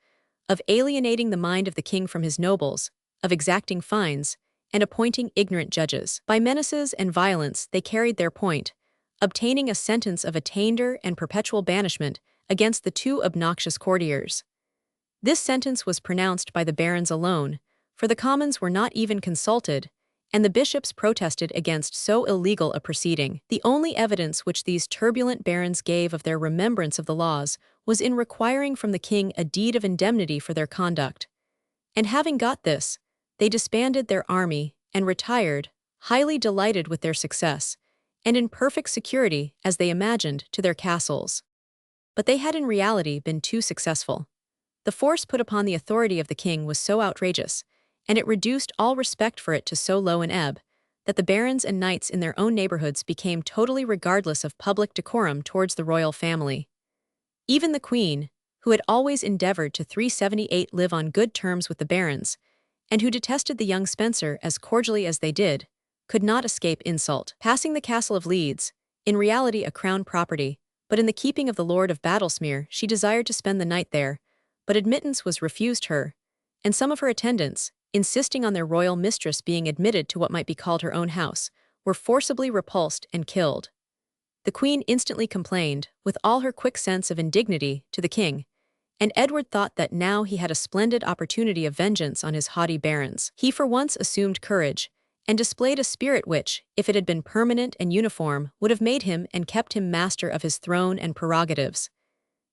of alienating the mind of the king from his nobles, of exacting fines, and appointing ignorant judges. By menaces and violence they carried their point, obtaining a sentence of attainder and perpetual banishment against the two obnoxious courtiers. This sentence was pronounced by the barons alone, for the commons were not even consulted, and the bishops protested against so illegal a proceeding. The only evidence which these turbulent barons gave of their remembrance of the laws was in requiring from the king a deed of indemnity for their conduct. And having got this, they disbanded their army and retired, highly delighted with their success, and in perfect security, as they imagined, to their castles. But they had in reality been too successful. The force put upon the authority of the king was so outrageous, and it reduced all respect for it to so low an ebb, that the barons and knights in their own neighborhoods became totally regardless of public decorum towards the royal family. Even the queen, who had always endeavored to 378 live on good terms with the barons, and who detested the young Spencer as cordially as they did, could not escape insult. Passing the castle of Leeds, in reality a crown property, but in the keeping of the Lord of Battlesmere, she desired to spend the night there, but admittance was refused her, and some of her attendants, insisting on their royal mistress being admitted to what might be called her own house, were forcibly repulsed and killed. The queen instantly complained, with all her quick sense of indignity, to the king, and Edward thought that now he had a splendid opportunity of vengeance on his haughty barons. He for once assumed courage, and displayed a spirit which, if it had been permanent and uniform, would have made him and kept him master of his throne and prerogatives.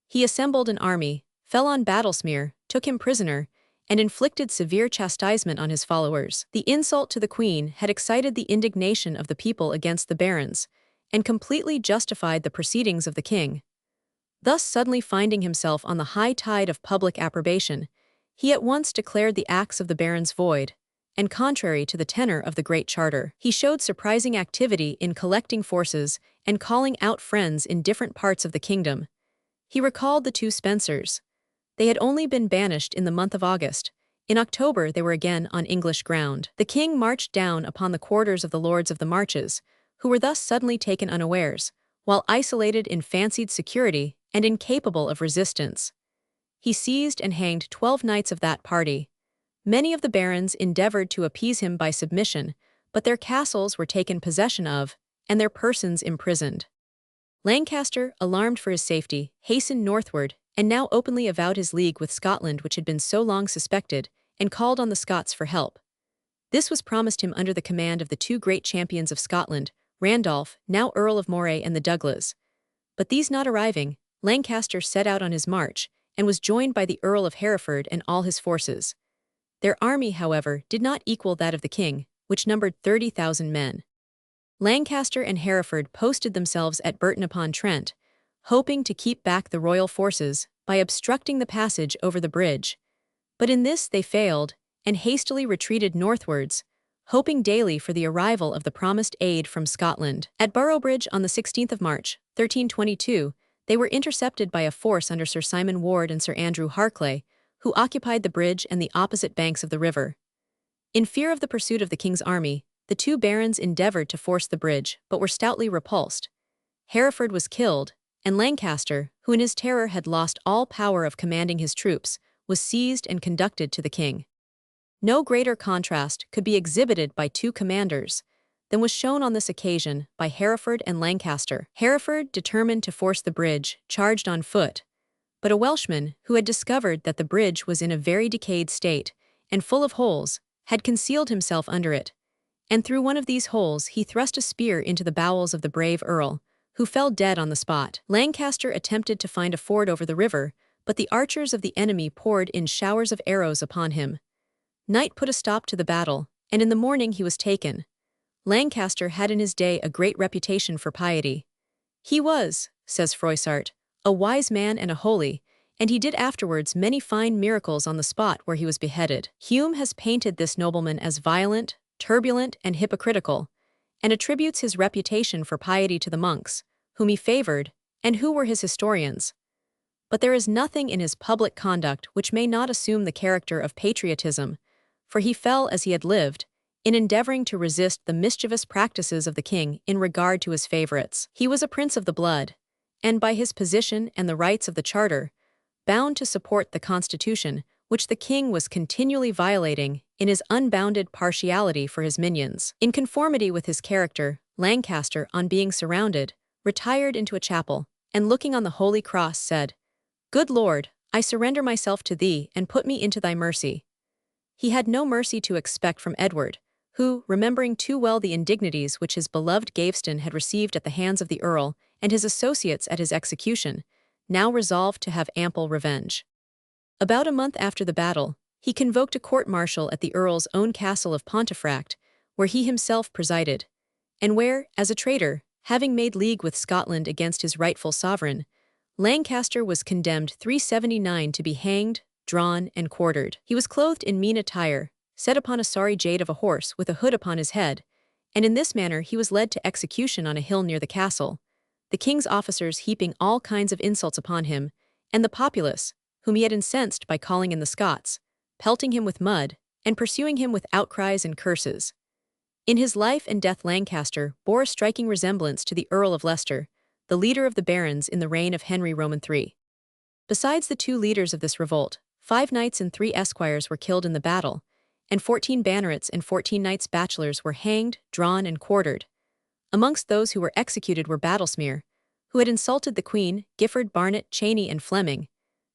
He assembled an army, fell on Battlesmere, took him prisoner, and inflicted severe chastisement on his followers. The insult to the queen had excited the indignation of the people against the barons, and completely justified the proceedings of the king. Thus suddenly finding himself on the high tide of public approbation, he at once declared the acts of the barons void, and contrary to the tenor of the Great Charter. He showed surprising activity in collecting forces and calling out friends in different parts of the kingdom. He recalled the two Spencers. They had only been banished in the month of August. In October they were again on English ground. The king marched down upon the quarters of the lords of the marches, who were thus suddenly taken unawares, while isolated in fancied security and incapable of resistance. He seized and hanged 12 knights of that party. Many of the barons endeavored to appease him by submission, but their castles were taken possession of, and their persons imprisoned. Lancaster, alarmed for his safety, hastened northward and now openly avowed his league with Scotland, which had been so long suspected, and called on the Scots for help. This was promised him under the command of the two great champions of Scotland, Randolph, now Earl of Moray, and the Douglas. But these not arriving, Lancaster set out on his march, and was joined by the Earl of Hereford and all his forces. Their army, however, did not equal that of the king, which numbered 30,000 men. Lancaster and Hereford posted themselves at Burton-upon-Trent, hoping to keep back the royal forces by obstructing the passage over the bridge. But in this they failed, and hastily retreated northwards, hoping daily for the arrival of the promised aid from Scotland. At Boroughbridge on the 16th of March, 1322, they were intercepted by a force under Sir Simon Ward and Sir Andrew Harclay, who occupied the bridge and the opposite banks of the river. In fear of the pursuit of the king's army, the two barons endeavoured to force the bridge, but were stoutly repulsed. Hereford was killed, and Lancaster, who in his terror had lost all power of commanding his troops, was seized and conducted to the king. No greater contrast could be exhibited by two commanders than was shown on this occasion by Hereford and Lancaster. Hereford, determined to force the bridge, charged on foot, but a Welshman, who had discovered that the bridge was in a very decayed state and full of holes, had concealed himself under it, and through one of these holes he thrust a spear into the bowels of the brave earl, who fell dead on the spot. Lancaster attempted to find a ford over the river, but the archers of the enemy poured in showers of arrows upon him. Night put a stop to the battle, and in the morning he was taken. Lancaster had in his day a great reputation for piety. He was, says Froissart, a wise man and a holy, and he did afterwards many fine miracles on the spot where he was beheaded. Hume has painted this nobleman as violent, turbulent, and hypocritical, and attributes his reputation for piety to the monks, whom he favored, and who were his historians. But there is nothing in his public conduct which may not assume the character of patriotism, for he fell as he had lived, in endeavoring to resist the mischievous practices of the king in regard to his favorites. He was a prince of the blood, and by his position and the rights of the charter, bound to support the constitution, which the king was continually violating in his unbounded partiality for his minions. In conformity with his character, Lancaster, on being surrounded, retired into a chapel, and looking on the holy cross said, "Good Lord, I surrender myself to thee, and put me into thy mercy." He had no mercy to expect from Edward, who, remembering too well the indignities which his beloved Gaveston had received at the hands of the earl and his associates at his execution, now resolved to have ample revenge. About a month after the battle, he convoked a court-martial at the earl's own castle of Pontefract, where he himself presided, and where, as a traitor, having made league with Scotland against his rightful sovereign, Lancaster was condemned 379 to be hanged, drawn, and quartered. He was clothed in mean attire, set upon a sorry jade of a horse with a hood upon his head, and in this manner he was led to execution on a hill near the castle, the king's officers heaping all kinds of insults upon him, and the populace, whom he had incensed by calling in the Scots, pelting him with mud, and pursuing him with outcries and curses. In his life and death Lancaster bore a striking resemblance to the Earl of Leicester, the leader of the barons in the reign of Henry Roman III. Besides the two leaders of this revolt, 5 knights and 3 esquires were killed in the battle, and 14 bannerets and 14 knights bachelors were hanged, drawn, and quartered. Amongst those who were executed were Battlesmere, who had insulted the Queen, Gifford, Barnet, Cheney, and Fleming.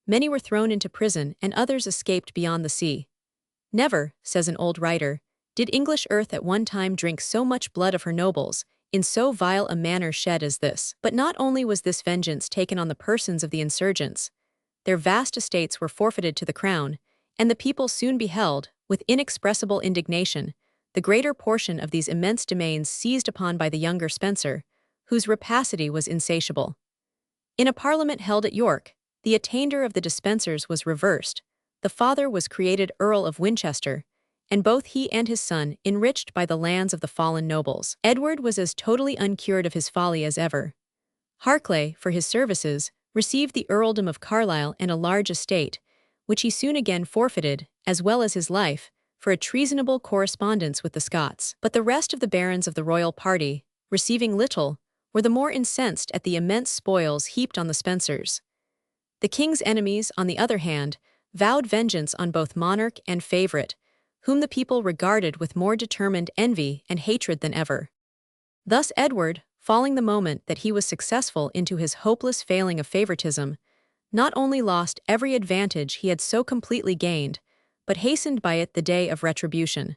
Many were thrown into prison, and others escaped beyond the sea. Never, says an old writer, did English earth at one time drink so much blood of her nobles, in so vile a manner shed as this. But not only was this vengeance taken on the persons of the insurgents, their vast estates were forfeited to the crown, and the people soon beheld, with inexpressible indignation, the greater portion of these immense domains seized upon by the younger Spencer, whose rapacity was insatiable. In a parliament held at York, the attainder of the Despensers was reversed. The father was created Earl of Winchester, and both he and his son enriched by the lands of the fallen nobles. Edward was as totally uncured of his folly as ever. Harclay, for his services, received the earldom of Carlisle and a large estate, which he soon again forfeited, as well as his life, for a treasonable correspondence with the Scots. But the rest of the barons of the royal party, receiving little, were the more incensed at the immense spoils heaped on the Spencers. The king's enemies, on the other hand, vowed vengeance on both monarch and favourite, whom the people regarded with more determined envy and hatred than ever. Thus Edward, falling the moment that he was successful into his hopeless failing of favoritism, not only lost every advantage he had so completely gained, but hastened by it the day of retribution.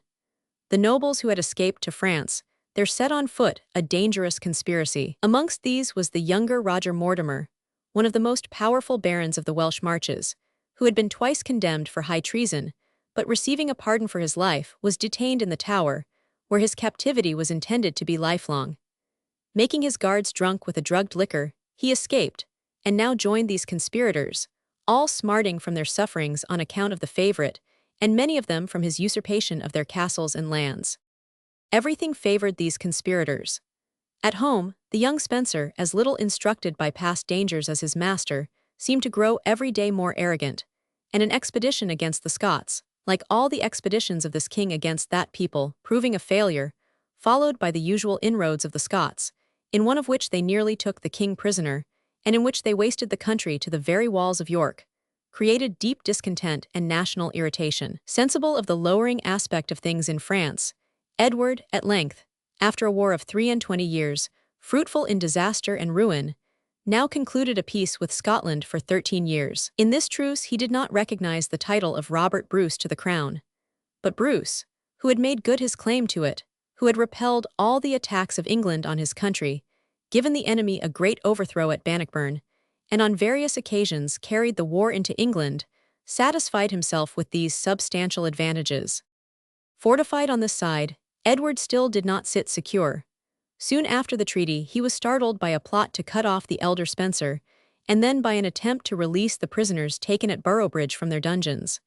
The nobles who had escaped to France, there set on foot a dangerous conspiracy. Amongst these was the younger Roger Mortimer, one of the most powerful barons of the Welsh marches, who had been twice condemned for high treason, but receiving a pardon for his life, was detained in the Tower, where his captivity was intended to be lifelong. Making his guards drunk with a drugged liquor, he escaped, and now joined these conspirators, all smarting from their sufferings on account of the favorite, and many of them from his usurpation of their castles and lands. Everything favored these conspirators. At home, the young Spencer, as little instructed by past dangers as his master, seemed to grow every day more arrogant, and an expedition against the Scots, like all the expeditions of this king against that people, proving a failure, followed by the usual inroads of the Scots, in one of which they nearly took the king prisoner, and in which they wasted the country to the very walls of York, created deep discontent and national irritation. Sensible of the lowering aspect of things in France, Edward, at length, after a war of 23 years, fruitful in disaster and ruin, now concluded a peace with Scotland for 13 years. In this truce he did not recognize the title of Robert Bruce to the crown, but Bruce, who had made good his claim to it, who had repelled all the attacks of England on his country, given the enemy a great overthrow at Bannockburn, and on various occasions carried the war into England, satisfied himself with these substantial advantages. Fortified on this side, Edward still did not sit secure. Soon after the treaty he was startled by a plot to cut off the elder Spencer, and then by an attempt to release the prisoners taken at Boroughbridge from their dungeons.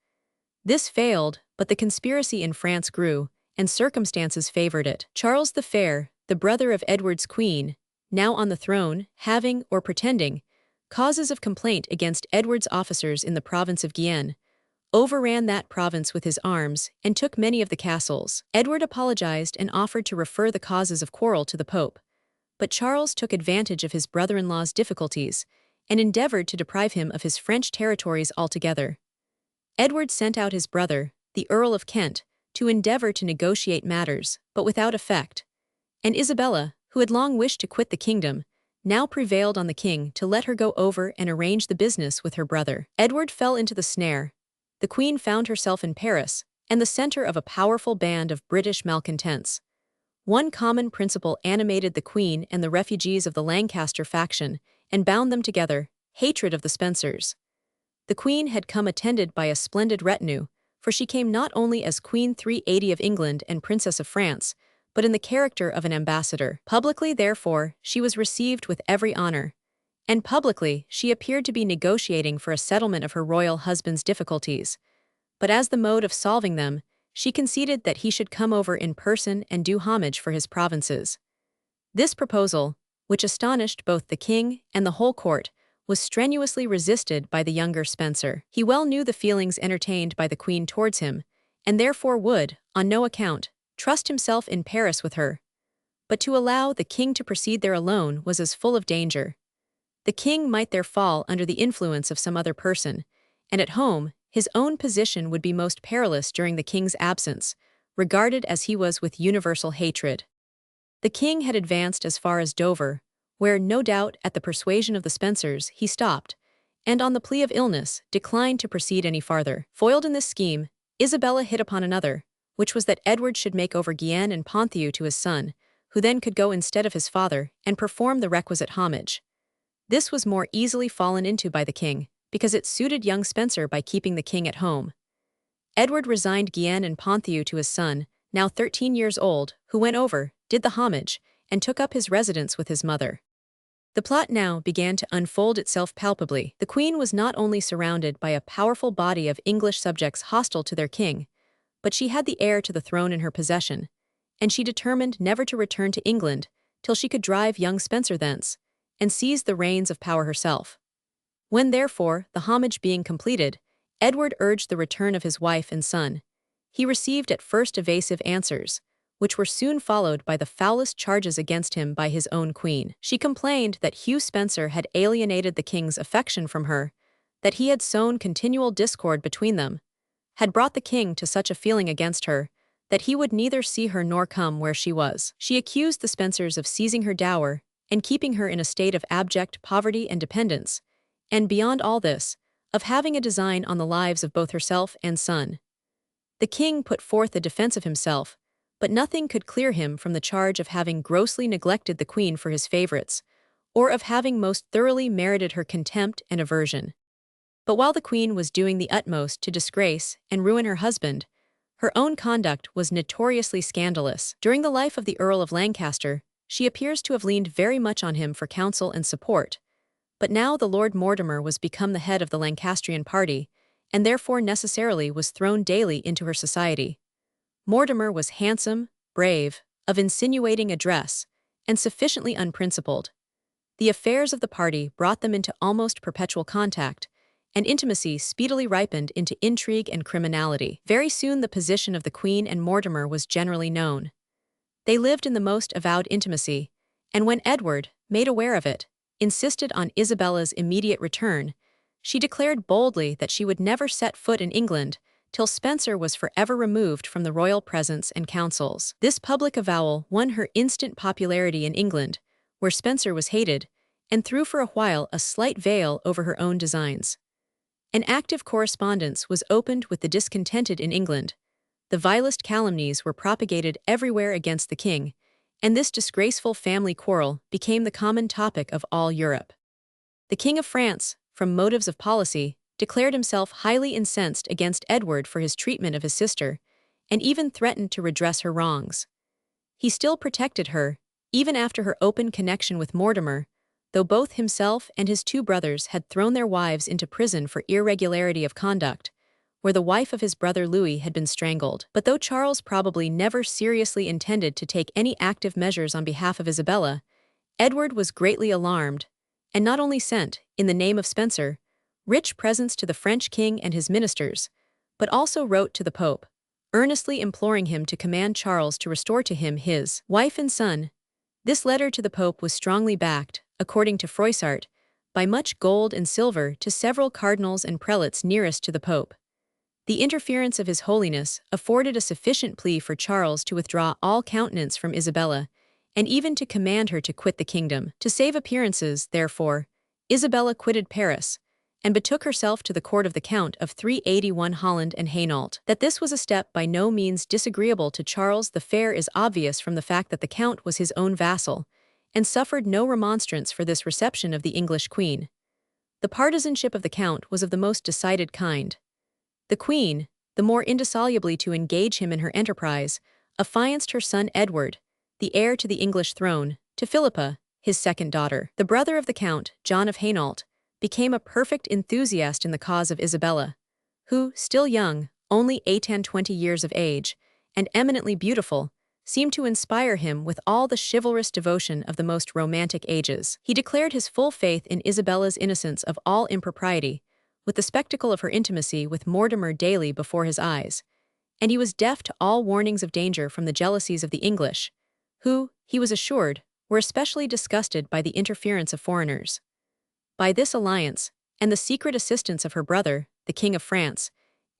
This failed, but the conspiracy in France grew, and circumstances favored it. Charles the Fair, the brother of Edward's queen, now on the throne, having, or pretending, causes of complaint against Edward's officers in the province of Guienne, overran that province with his arms and took many of the castles. Edward apologized and offered to refer the causes of quarrel to the Pope, but Charles took advantage of his brother-in-law's difficulties and endeavored to deprive him of his French territories altogether. Edward sent out his brother, the Earl of Kent, to endeavor to negotiate matters, but without effect, and Isabella, who had long wished to quit the kingdom, now prevailed on the king to let her go over and arrange the business with her brother. Edward fell into the snare. The Queen found herself in Paris, and the center of a powerful band of British malcontents. One common principle animated the Queen and the refugees of the Lancaster faction, and bound them together: hatred of the Spencers. The Queen had come attended by a splendid retinue, for she came not only as Queen 380 of England and Princess of France, but in the character of an ambassador. Publicly, therefore, she was received with every honor, and publicly she appeared to be negotiating for a settlement of her royal husband's difficulties. But as the mode of solving them, she conceded that he should come over in person and do homage for his provinces. This proposal, which astonished both the king and the whole court, was strenuously resisted by the younger Spencer. He well knew the feelings entertained by the Queen towards him, and therefore would, on no account, trust himself in Paris with her. But to allow the king to proceed there alone was as full of danger. The king might there fall under the influence of some other person, and at home his own position would be most perilous during the king's absence, regarded as he was with universal hatred. The king had advanced as far as Dover, where, no doubt, at the persuasion of the Spencers, he stopped, and on the plea of illness, declined to proceed any farther. Foiled in this scheme, Isabella hit upon another, which was that Edward should make over Guienne and Ponthieu to his son, who then could go instead of his father, and perform the requisite homage. This was more easily fallen into by the king, because it suited young Spencer by keeping the king at home. Edward resigned Guienne and Ponthieu to his son, now 13 years old, who went over, did the homage, and took up his residence with his mother. The plot now began to unfold itself palpably. The Queen was not only surrounded by a powerful body of English subjects hostile to their king, but she had the heir to the throne in her possession, and she determined never to return to England till she could drive young Spencer thence, and seize the reins of power herself. When, therefore, the homage being completed, Edward urged the return of his wife and son. He received at first evasive answers, which were soon followed by the foulest charges against him by his own queen. She complained that Hugh Spencer had alienated the king's affection from her, that he had sown continual discord between them, had brought the king to such a feeling against her, that he would neither see her nor come where she was. She accused the Spencers of seizing her dower, and keeping her in a state of abject poverty and dependence, and beyond all this, of having a design on the lives of both herself and son. The king put forth a defense of himself, but nothing could clear him from the charge of having grossly neglected the queen for his favorites, or of having most thoroughly merited her contempt and aversion. But while the queen was doing the utmost to disgrace and ruin her husband, her own conduct was notoriously scandalous. During the life of the Earl of Lancaster, she appears to have leaned very much on him for counsel and support, but now the Lord Mortimer was become the head of the Lancastrian party, and therefore necessarily was thrown daily into her society. Mortimer was handsome, brave, of insinuating address, and sufficiently unprincipled. The affairs of the party brought them into almost perpetual contact, and intimacy speedily ripened into intrigue and criminality. Very soon the position of the Queen and Mortimer was generally known. They lived in the most avowed intimacy, and when Edward, made aware of it, insisted on Isabella's immediate return, she declared boldly that she would never set foot in England till Spencer was forever removed from the royal presence and councils. This public avowal won her instant popularity in England, where Spencer was hated, and threw for a while a slight veil over her own designs. An active correspondence was opened with the discontented in England. The vilest calumnies were propagated everywhere against the king, and this disgraceful family quarrel became the common topic of all Europe. The King of France, from motives of policy, declared himself highly incensed against Edward for his treatment of his sister, and even threatened to redress her wrongs. He still protected her, even after her open connection with Mortimer, though both himself and his two brothers had thrown their wives into prison for irregularity of conduct, where the wife of his brother Louis had been strangled. But though Charles probably never seriously intended to take any active measures on behalf of Isabella, Edward was greatly alarmed, and not only sent, in the name of Spencer, rich presents to the French king and his ministers, but also wrote to the Pope, earnestly imploring him to command Charles to restore to him his wife and son. This letter to the Pope was strongly backed, according to Froissart, by much gold and silver to several cardinals and prelates nearest to the Pope. The interference of His Holiness afforded a sufficient plea for Charles to withdraw all countenance from Isabella, and even to command her to quit the kingdom. To save appearances, therefore, Isabella quitted Paris, and betook herself to the court of the Count of 381 Holland and Hainault. That this was a step by no means disagreeable to Charles the Fair is obvious from the fact that the Count was his own vassal, and suffered no remonstrance for this reception of the English queen. The partisanship of the Count was of the most decided kind. The queen, the more indissolubly to engage him in her enterprise, affianced her son Edward, the heir to the English throne, to Philippa, his second daughter. The brother of the Count, John of Hainault, became a perfect enthusiast in the cause of Isabella, who, still young, only 20 years of age, and eminently beautiful, seemed to inspire him with all the chivalrous devotion of the most romantic ages. He declared his full faith in Isabella's innocence of all impropriety, with the spectacle of her intimacy with Mortimer daily before his eyes, and he was deaf to all warnings of danger from the jealousies of the English, who, he was assured, were especially disgusted by the interference of foreigners. By this alliance, and the secret assistance of her brother, the King of France,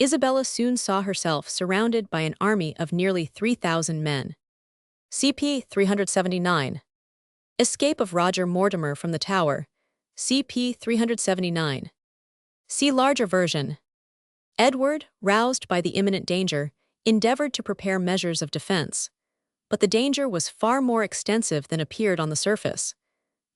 Isabella soon saw herself surrounded by an army of nearly 3,000 men. CP 379. Escape of Roger Mortimer from the Tower. CP 379. See larger version. Edward, roused by the imminent danger, endeavored to prepare measures of defense. But the danger was far more extensive than appeared on the surface.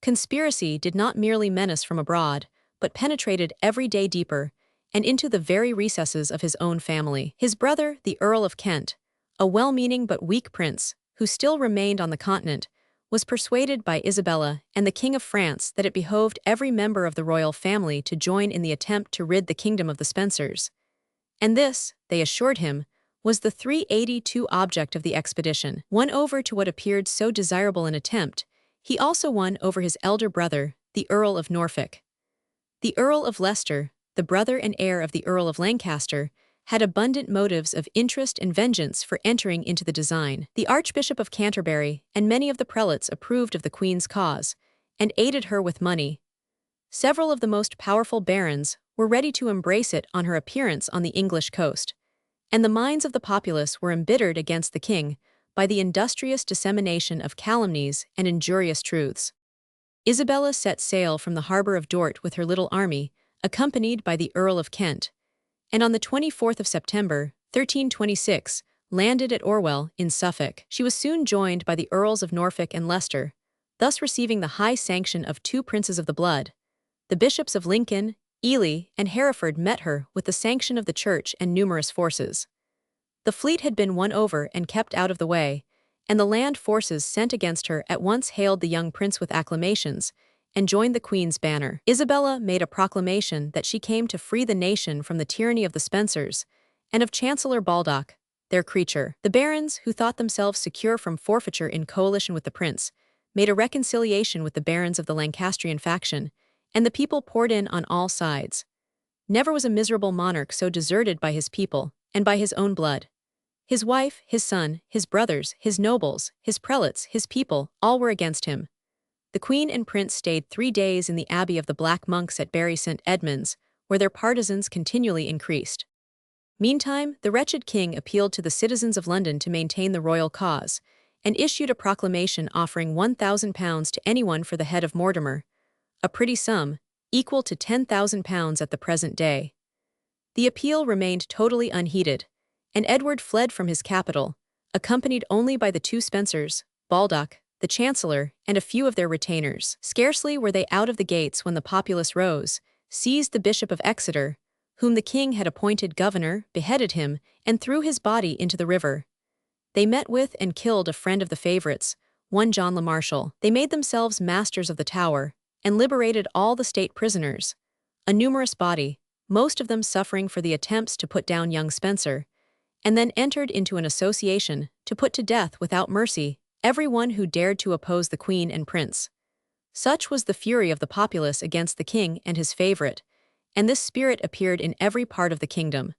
Conspiracy did not merely menace from abroad, but penetrated every day deeper, and into the very recesses of his own family. His brother, the Earl of Kent, a well-meaning but weak prince, who still remained on the continent, was persuaded by Isabella and the King of France that it behoved every member of the royal family to join in the attempt to rid the kingdom of the Spencers. And this, they assured him, was the 382 object of the expedition. Won over to what appeared so desirable an attempt, he also won over his elder brother, the Earl of Norfolk. The Earl of Leicester, the brother and heir of the Earl of Lancaster, had abundant motives of interest and vengeance for entering into the design. The Archbishop of Canterbury and many of the prelates approved of the Queen's cause, and aided her with money. Several of the most powerful barons were ready to embrace it on her appearance on the English coast, and the minds of the populace were embittered against the king by the industrious dissemination of calumnies and injurious truths. Isabella set sail from the harbour of Dort with her little army, accompanied by the Earl of Kent, and on the 24th of September, 1326, landed at Orwell in Suffolk. She was soon joined by the Earls of Norfolk and Leicester, thus receiving the high sanction of two princes of the blood. The bishops of Lincoln, Ely, and Hereford met her with the sanction of the church and numerous forces. The fleet had been won over and kept out of the way, and the land forces sent against her at once hailed the young prince with acclamations and joined the Queen's banner. Isabella made a proclamation that she came to free the nation from the tyranny of the Spencers and of Chancellor Baldock, their creature. The barons, who thought themselves secure from forfeiture in coalition with the prince, made a reconciliation with the barons of the Lancastrian faction, and the people poured in on all sides. Never was a miserable monarch so deserted by his people and by his own blood. His wife, his son, his brothers, his nobles, his prelates, his people, all were against him. The Queen and Prince stayed 3 days in the Abbey of the Black Monks at Bury St. Edmunds, where their partisans continually increased. Meantime, the wretched king appealed to the citizens of London to maintain the royal cause, and issued a proclamation offering £1,000 to anyone for the head of Mortimer, a pretty sum, equal to £10,000 at the present day. The appeal remained totally unheeded, and Edward fled from his capital, accompanied only by the two Spencers, Baldock, the Chancellor, and a few of their retainers. Scarcely were they out of the gates when the populace rose, seized the Bishop of Exeter, whom the king had appointed governor, beheaded him, and threw his body into the river. They met with and killed a friend of the favourites, one John Le Marchal. They made themselves masters of the Tower, and liberated all the state prisoners, a numerous body, most of them suffering for the attempts to put down young Spencer, and then entered into an association to put to death without mercy everyone who dared to oppose the Queen and Prince. Such was the fury of the populace against the king and his favourite, and this spirit appeared in every part of the kingdom.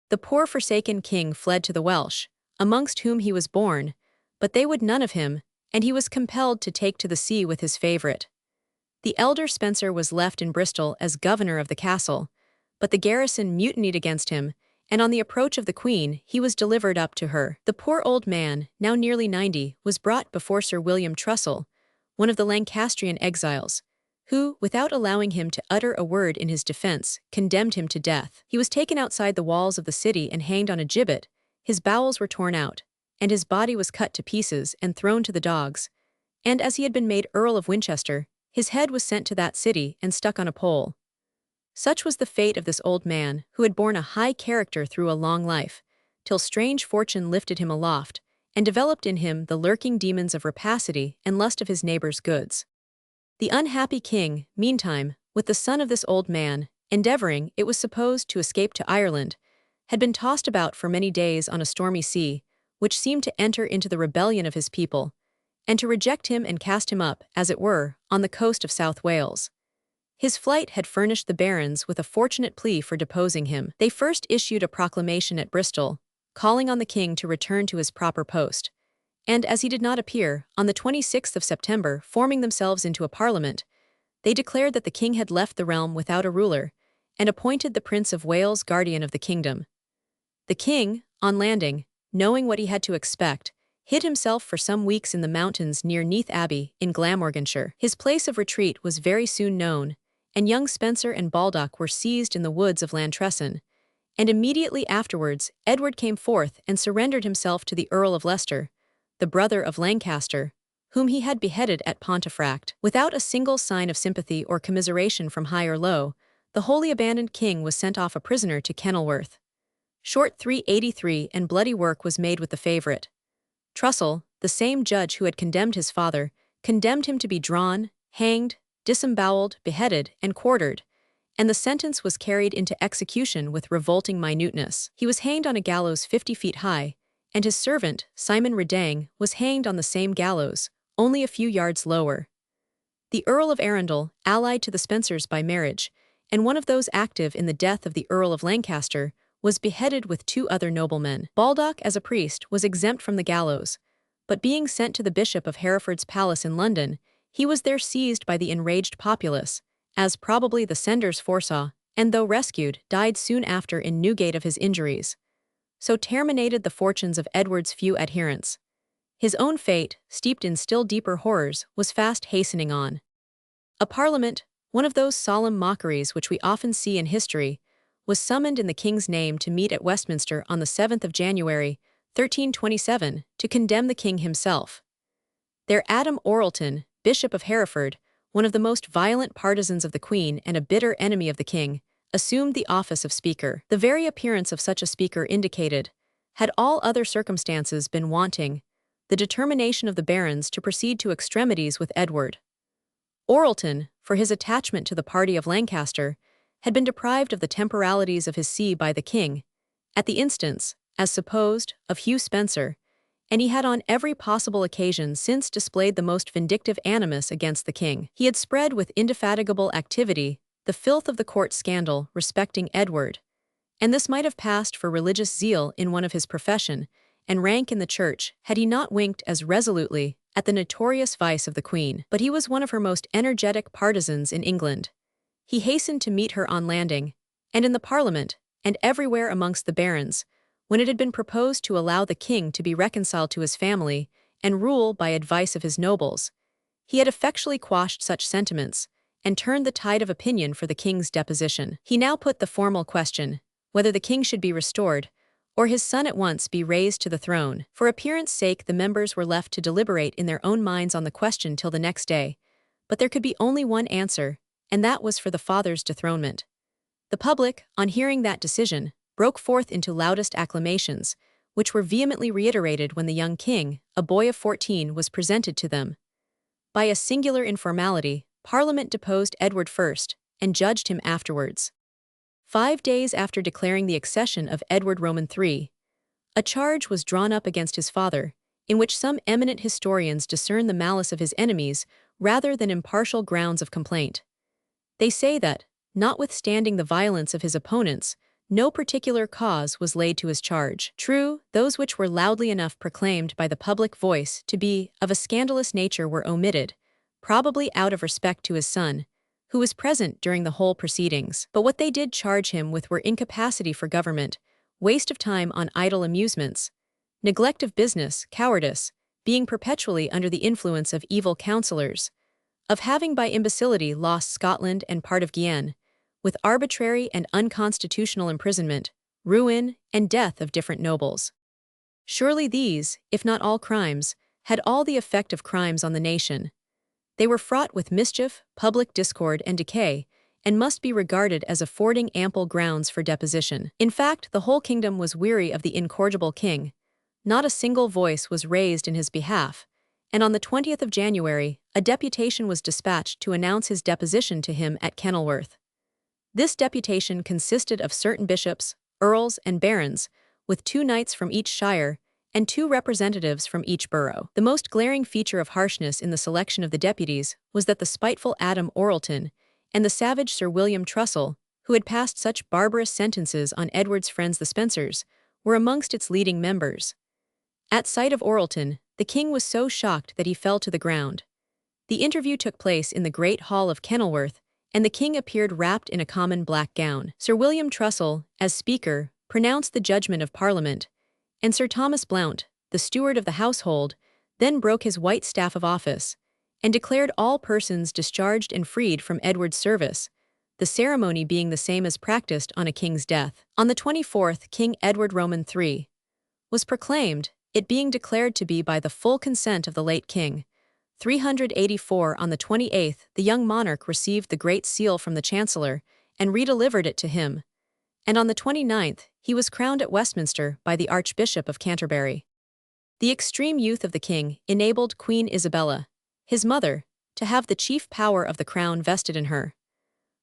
The poor forsaken king fled to the Welsh, amongst whom he was born, but they would none of him, and he was compelled to take to the sea with his favourite. The elder Spencer was left in Bristol as governor of the castle, but the garrison mutinied against him, and on the approach of the Queen he was delivered up to her. The poor old man, now nearly 90, was brought before Sir William Trussell, one of the Lancastrian exiles, who, without allowing him to utter a word in his defence, condemned him to death. He was taken outside the walls of the city and hanged on a gibbet, his bowels were torn out, and his body was cut to pieces and thrown to the dogs, and as he had been made Earl of Winchester, his head was sent to that city and stuck on a pole. Such was the fate of this old man, who had borne a high character through a long life, till strange fortune lifted him aloft, and developed in him the lurking demons of rapacity and lust of his neighbour's goods. The unhappy king, meantime, with the son of this old man, endeavouring, it was supposed, to escape to Ireland, had been tossed about for many days on a stormy sea, which seemed to enter into the rebellion of his people, and to reject him and cast him up, as it were, on the coast of South Wales. His flight had furnished the barons with a fortunate plea for deposing him. They first issued a proclamation at Bristol, calling on the king to return to his proper post, and as he did not appear, on the 26th of September, forming themselves into a parliament, they declared that the king had left the realm without a ruler, and appointed the Prince of Wales guardian of the kingdom. The king, on landing, knowing what he had to expect, hid himself for some weeks in the mountains near Neath Abbey in Glamorganshire. His place of retreat was very soon known, and young Spencer and Baldock were seized in the woods of Lantresson, and immediately afterwards Edward came forth and surrendered himself to the Earl of Leicester, the brother of Lancaster, whom he had beheaded at Pontefract. Without a single sign of sympathy or commiseration from high or low, the wholly abandoned king was sent off a prisoner to Kenilworth. Short 383 and bloody work was made with the favourite. Trussell, the same judge who had condemned his father, condemned him to be drawn, hanged, disemboweled, beheaded, and quartered, and the sentence was carried into execution with revolting minuteness. He was hanged on a gallows 50 feet high, and his servant, Simon Redang, was hanged on the same gallows, only a few yards lower. The Earl of Arundel, allied to the Spencers by marriage, and one of those active in the death of the Earl of Lancaster, was beheaded with 2 other noblemen. Baldock, as a priest, was exempt from the gallows, but being sent to the Bishop of Hereford's palace in London, he was there seized by the enraged populace, as probably the senders foresaw, and though rescued, died soon after in Newgate of his injuries. So terminated the fortunes of Edward's few adherents. His own fate, steeped in still deeper horrors, was fast hastening on. A parliament, one of those solemn mockeries which we often see in history, was summoned in the king's name to meet at Westminster on the 7th of January, 1327, to condemn the king himself. There Adam Orleton, Bishop of Hereford, one of the most violent partisans of the Queen and a bitter enemy of the king, assumed the office of speaker. The very appearance of such a speaker indicated, had all other circumstances been wanting, the determination of the barons to proceed to extremities with Edward. Orleton, for his attachment to the party of Lancaster, had been deprived of the temporalities of his see by the king, at the instance, as supposed, of Hugh Spencer, and he had on every possible occasion since displayed the most vindictive animus against the king. He had spread with indefatigable activity the filth of the court scandal respecting Edward, and this might have passed for religious zeal in one of his profession and rank in the church had he not winked as resolutely at the notorious vice of the Queen. But he was one of her most energetic partisans in England. He hastened to meet her on landing, and in the Parliament, and everywhere amongst the barons, when it had been proposed to allow the king to be reconciled to his family and rule by advice of his nobles. He had effectually quashed such sentiments and turned the tide of opinion for the king's deposition. He now put the formal question, whether the king should be restored, or his son at once be raised to the throne. For appearance sake the members were left to deliberate in their own minds on the question till the next day, but there could be only one answer, and that was for the father's dethronement. The public, on hearing that decision, broke forth into loudest acclamations, which were vehemently reiterated when the young king, a boy of 14, was presented to them. By a singular informality, Parliament deposed Edward first, and judged him afterwards. 5 days after declaring the accession of Edward Roman III, a charge was drawn up against his father, in which some eminent historians discern the malice of his enemies rather than impartial grounds of complaint. They say that, notwithstanding the violence of his opponents, no particular cause was laid to his charge. True, those which were loudly enough proclaimed by the public voice to be of a scandalous nature were omitted, probably out of respect to his son, who was present during the whole proceedings. But what they did charge him with were incapacity for government, waste of time on idle amusements, neglect of business, cowardice, being perpetually under the influence of evil counsellors, of having by imbecility lost Scotland and part of Guienne, with arbitrary and unconstitutional imprisonment, ruin, and death of different nobles. Surely these, if not all crimes, had all the effect of crimes on the nation. They were fraught with mischief, public discord, and decay, and must be regarded as affording ample grounds for deposition. In fact, the whole kingdom was weary of the incorrigible king. Not a single voice was raised in his behalf, and on the 20th of January, a deputation was dispatched to announce his deposition to him at Kenilworth. This deputation consisted of certain bishops, earls, and barons, with 2 knights from each shire, and 2 representatives from each borough. The most glaring feature of harshness in the selection of the deputies was that the spiteful Adam Orleton and the savage Sir William Trussell, who had passed such barbarous sentences on Edward's friends the Spencers, were amongst its leading members. At sight of Orleton, the king was so shocked that he fell to the ground. The interview took place in the great hall of Kenilworth, and the king appeared wrapped in a common black gown. Sir William Trussell, as speaker, pronounced the judgment of Parliament, and Sir Thomas Blount, the steward of the household, then broke his white staff of office, and declared all persons discharged and freed from Edward's service, the ceremony being the same as practiced on a king's death. On the 24th, King Edward Roman III was proclaimed, it being declared to be by the full consent of the late king. 384 On the 28th, the young monarch received the Great Seal from the Chancellor, and redelivered it to him, and on the 29th, he was crowned at Westminster by the Archbishop of Canterbury. The extreme youth of the king enabled Queen Isabella, his mother, to have the chief power of the crown vested in her.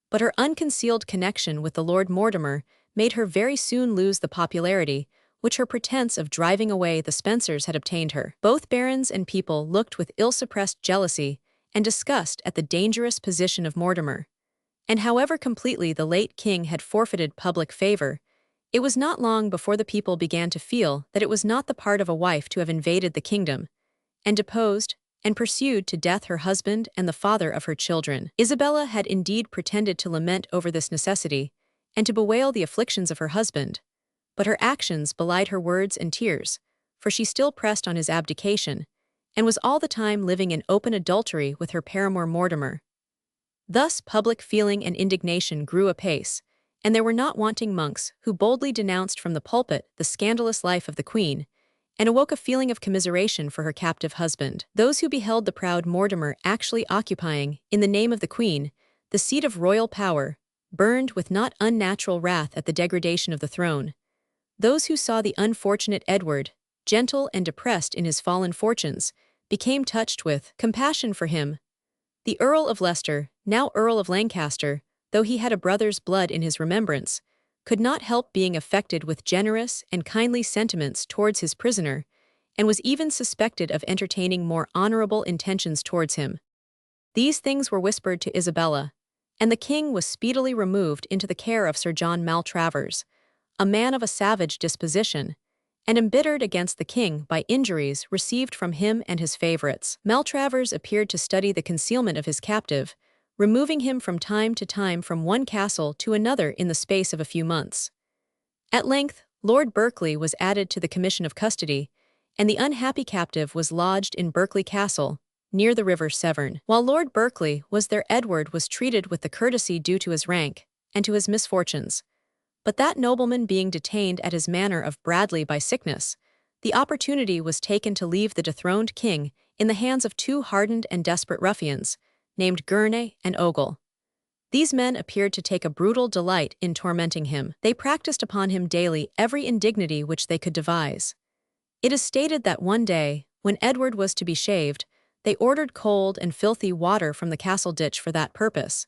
But her unconcealed connection with the Lord Mortimer made her very soon lose the popularity which her pretense of driving away the Spencers had obtained her. Both barons and people looked with ill-suppressed jealousy and disgust at the dangerous position of Mortimer, and however completely the late king had forfeited public favor, it was not long before the people began to feel that it was not the part of a wife to have invaded the kingdom, and deposed and pursued to death her husband and the father of her children. Isabella had indeed pretended to lament over this necessity, and to bewail the afflictions of her husband, but her actions belied her words and tears, for she still pressed on his abdication, and was all the time living in open adultery with her paramour Mortimer. Thus public feeling and indignation grew apace, and there were not wanting monks who boldly denounced from the pulpit the scandalous life of the queen, and awoke a feeling of commiseration for her captive husband. Those who beheld the proud Mortimer actually occupying, in the name of the queen, the seat of royal power, burned with not unnatural wrath at the degradation of the throne. Those who saw the unfortunate Edward, gentle and depressed in his fallen fortunes, became touched with compassion for him. The Earl of Leicester, now Earl of Lancaster, though he had a brother's blood in his remembrance, could not help being affected with generous and kindly sentiments towards his prisoner, and was even suspected of entertaining more honorable intentions towards him. These things were whispered to Isabella, and the king was speedily removed into the care of Sir John Maltravers, a man of a savage disposition, and embittered against the king by injuries received from him and his favourites. Maltravers appeared to study the concealment of his captive, removing him from time to time from one castle to another in the space of a few months. At length, Lord Berkeley was added to the commission of custody, and the unhappy captive was lodged in Berkeley Castle, near the river Severn. While Lord Berkeley was there, Edward was treated with the courtesy due to his rank and to his misfortunes. But that nobleman being detained at his manor of Bradley by sickness, the opportunity was taken to leave the dethroned king in the hands of two hardened and desperate ruffians, named Gurney and Ogle. These men appeared to take a brutal delight in tormenting him. They practiced upon him daily every indignity which they could devise. It is stated that one day, when Edward was to be shaved, they ordered cold and filthy water from the castle ditch for that purpose,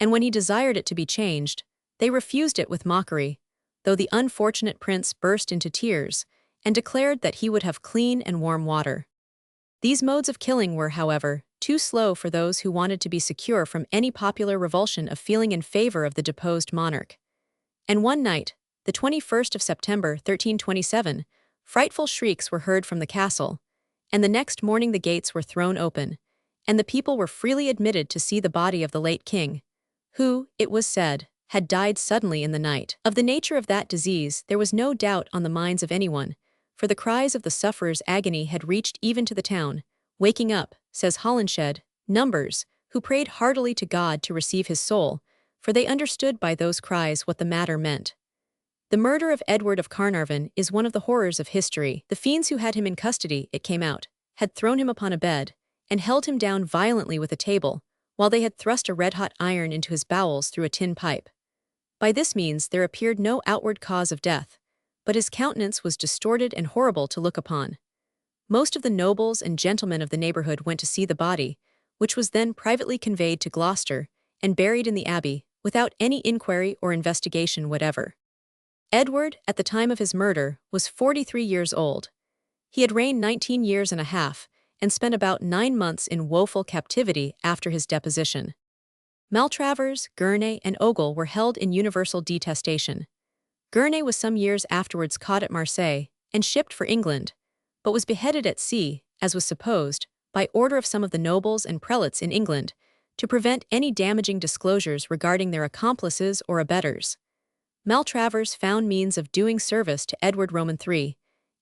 and when he desired it to be changed, they refused it with mockery, though the unfortunate prince burst into tears and declared that he would have clean and warm water. These modes of killing were, however, too slow for those who wanted to be secure from any popular revulsion of feeling in favor of the deposed monarch. And one night, the 21st of September, 1327, frightful shrieks were heard from the castle, and the next morning the gates were thrown open, and the people were freely admitted to see the body of the late king, who, it was said, had died suddenly in the night. Of the nature of that disease there was no doubt on the minds of anyone, for the cries of the sufferer's agony had reached even to the town, waking up, says Holinshed, numbers, who prayed heartily to God to receive his soul, for they understood by those cries what the matter meant. The murder of Edward of Carnarvon is one of the horrors of history. The fiends who had him in custody, it came out, had thrown him upon a bed, and held him down violently with a table, while they had thrust a red-hot iron into his bowels through a tin pipe. By this means there appeared no outward cause of death, but his countenance was distorted and horrible to look upon. Most of the nobles and gentlemen of the neighbourhood went to see the body, which was then privately conveyed to Gloucester and buried in the abbey, without any inquiry or investigation whatever. Edward, at the time of his murder, was 43 years old. He had reigned 19 years and a half, and spent about 9 months in woeful captivity after his deposition. Maltravers, Gurney, and Ogle were held in universal detestation. Gurney was some years afterwards caught at Marseille and shipped for England, but was beheaded at sea, as was supposed, by order of some of the nobles and prelates in England, to prevent any damaging disclosures regarding their accomplices or abettors. Maltravers found means of doing service to Edward Roman III,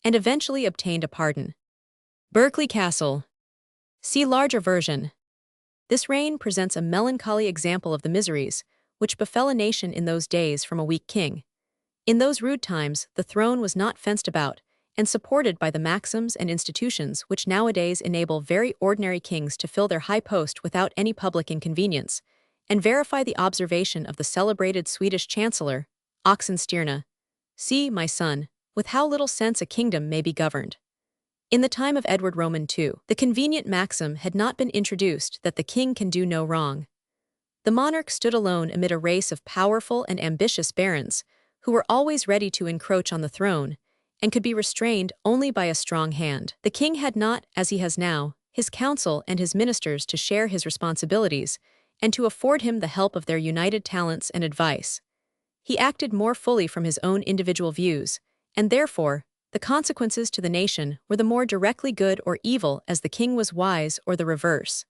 and eventually obtained a pardon. Berkeley Castle. See larger version. This reign presents a melancholy example of the miseries which befell a nation in those days from a weak king. In those rude times, the throne was not fenced about, and supported by the maxims and institutions which nowadays enable very ordinary kings to fill their high post without any public inconvenience, and verify the observation of the celebrated Swedish chancellor, Oxenstierna. See, my son, with how little sense a kingdom may be governed. In the time of Edward Roman II, the convenient maxim had not been introduced that the king can do no wrong. The monarch stood alone amid a race of powerful and ambitious barons, who were always ready to encroach on the throne, and could be restrained only by a strong hand. The king had not, as he has now, his council and his ministers to share his responsibilities, and to afford him the help of their united talents and advice. He acted more fully from his own individual views, and therefore, the consequences to the nation were the more directly good or evil as the king was wise or the reverse.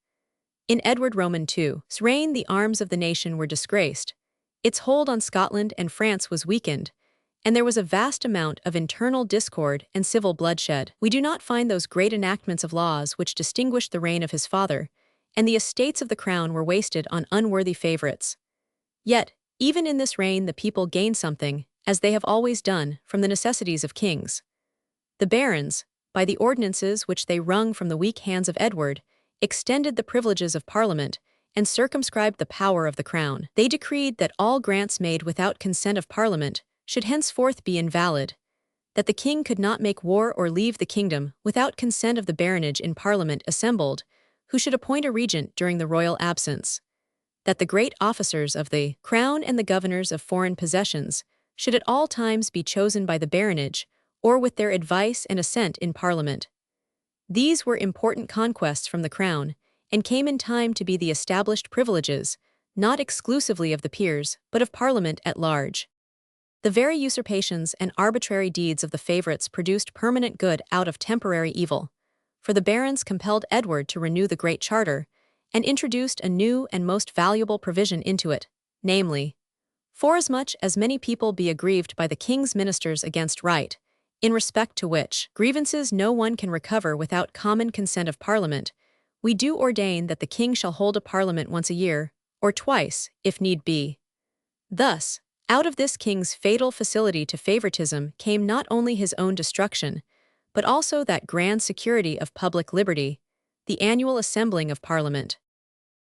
In Edward Roman II's reign the arms of the nation were disgraced, its hold on Scotland and France was weakened, and there was a vast amount of internal discord and civil bloodshed. We do not find those great enactments of laws which distinguished the reign of his father, and the estates of the crown were wasted on unworthy favorites. Yet, even in this reign the people gained something, as they have always done, from the necessities of kings. The barons, by the ordinances which they wrung from the weak hands of Edward, extended the privileges of Parliament, and circumscribed the power of the crown. They decreed that all grants made without consent of Parliament should henceforth be invalid, that the king could not make war or leave the kingdom without consent of the baronage in Parliament assembled, who should appoint a regent during the royal absence, that the great officers of the crown and the governors of foreign possessions should at all times be chosen by the baronage, or with their advice and assent in Parliament. These were important conquests from the crown, and came in time to be the established privileges, not exclusively of the peers, but of Parliament at large. The very usurpations and arbitrary deeds of the favorites produced permanent good out of temporary evil, for the barons compelled Edward to renew the Great Charter, and introduced a new and most valuable provision into it, namely, forasmuch as many people be aggrieved by the king's ministers against right, in respect to which grievances no one can recover without common consent of Parliament, we do ordain that the king shall hold a Parliament once a year, or twice, if need be. Thus, out of this king's fatal facility to favoritism came not only his own destruction, but also that grand security of public liberty, the annual assembling of Parliament.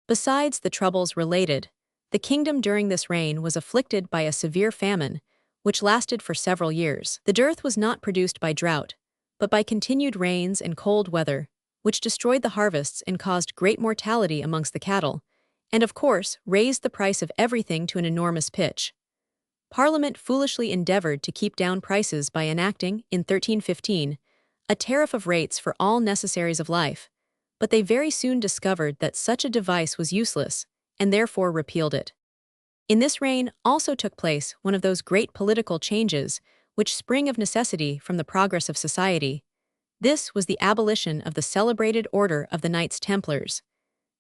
Besides the troubles related, the kingdom during this reign was afflicted by a severe famine, which lasted for several years. The dearth was not produced by drought, but by continued rains and cold weather, which destroyed the harvests and caused great mortality amongst the cattle, and of course raised the price of everything to an enormous pitch. Parliament foolishly endeavored to keep down prices by enacting, in 1315, a tariff of rates for all necessaries of life, but they very soon discovered that such a device was useless, and therefore repealed it. In this reign also took place one of those great political changes which spring of necessity from the progress of society. This was the abolition of the celebrated Order of the Knights Templars.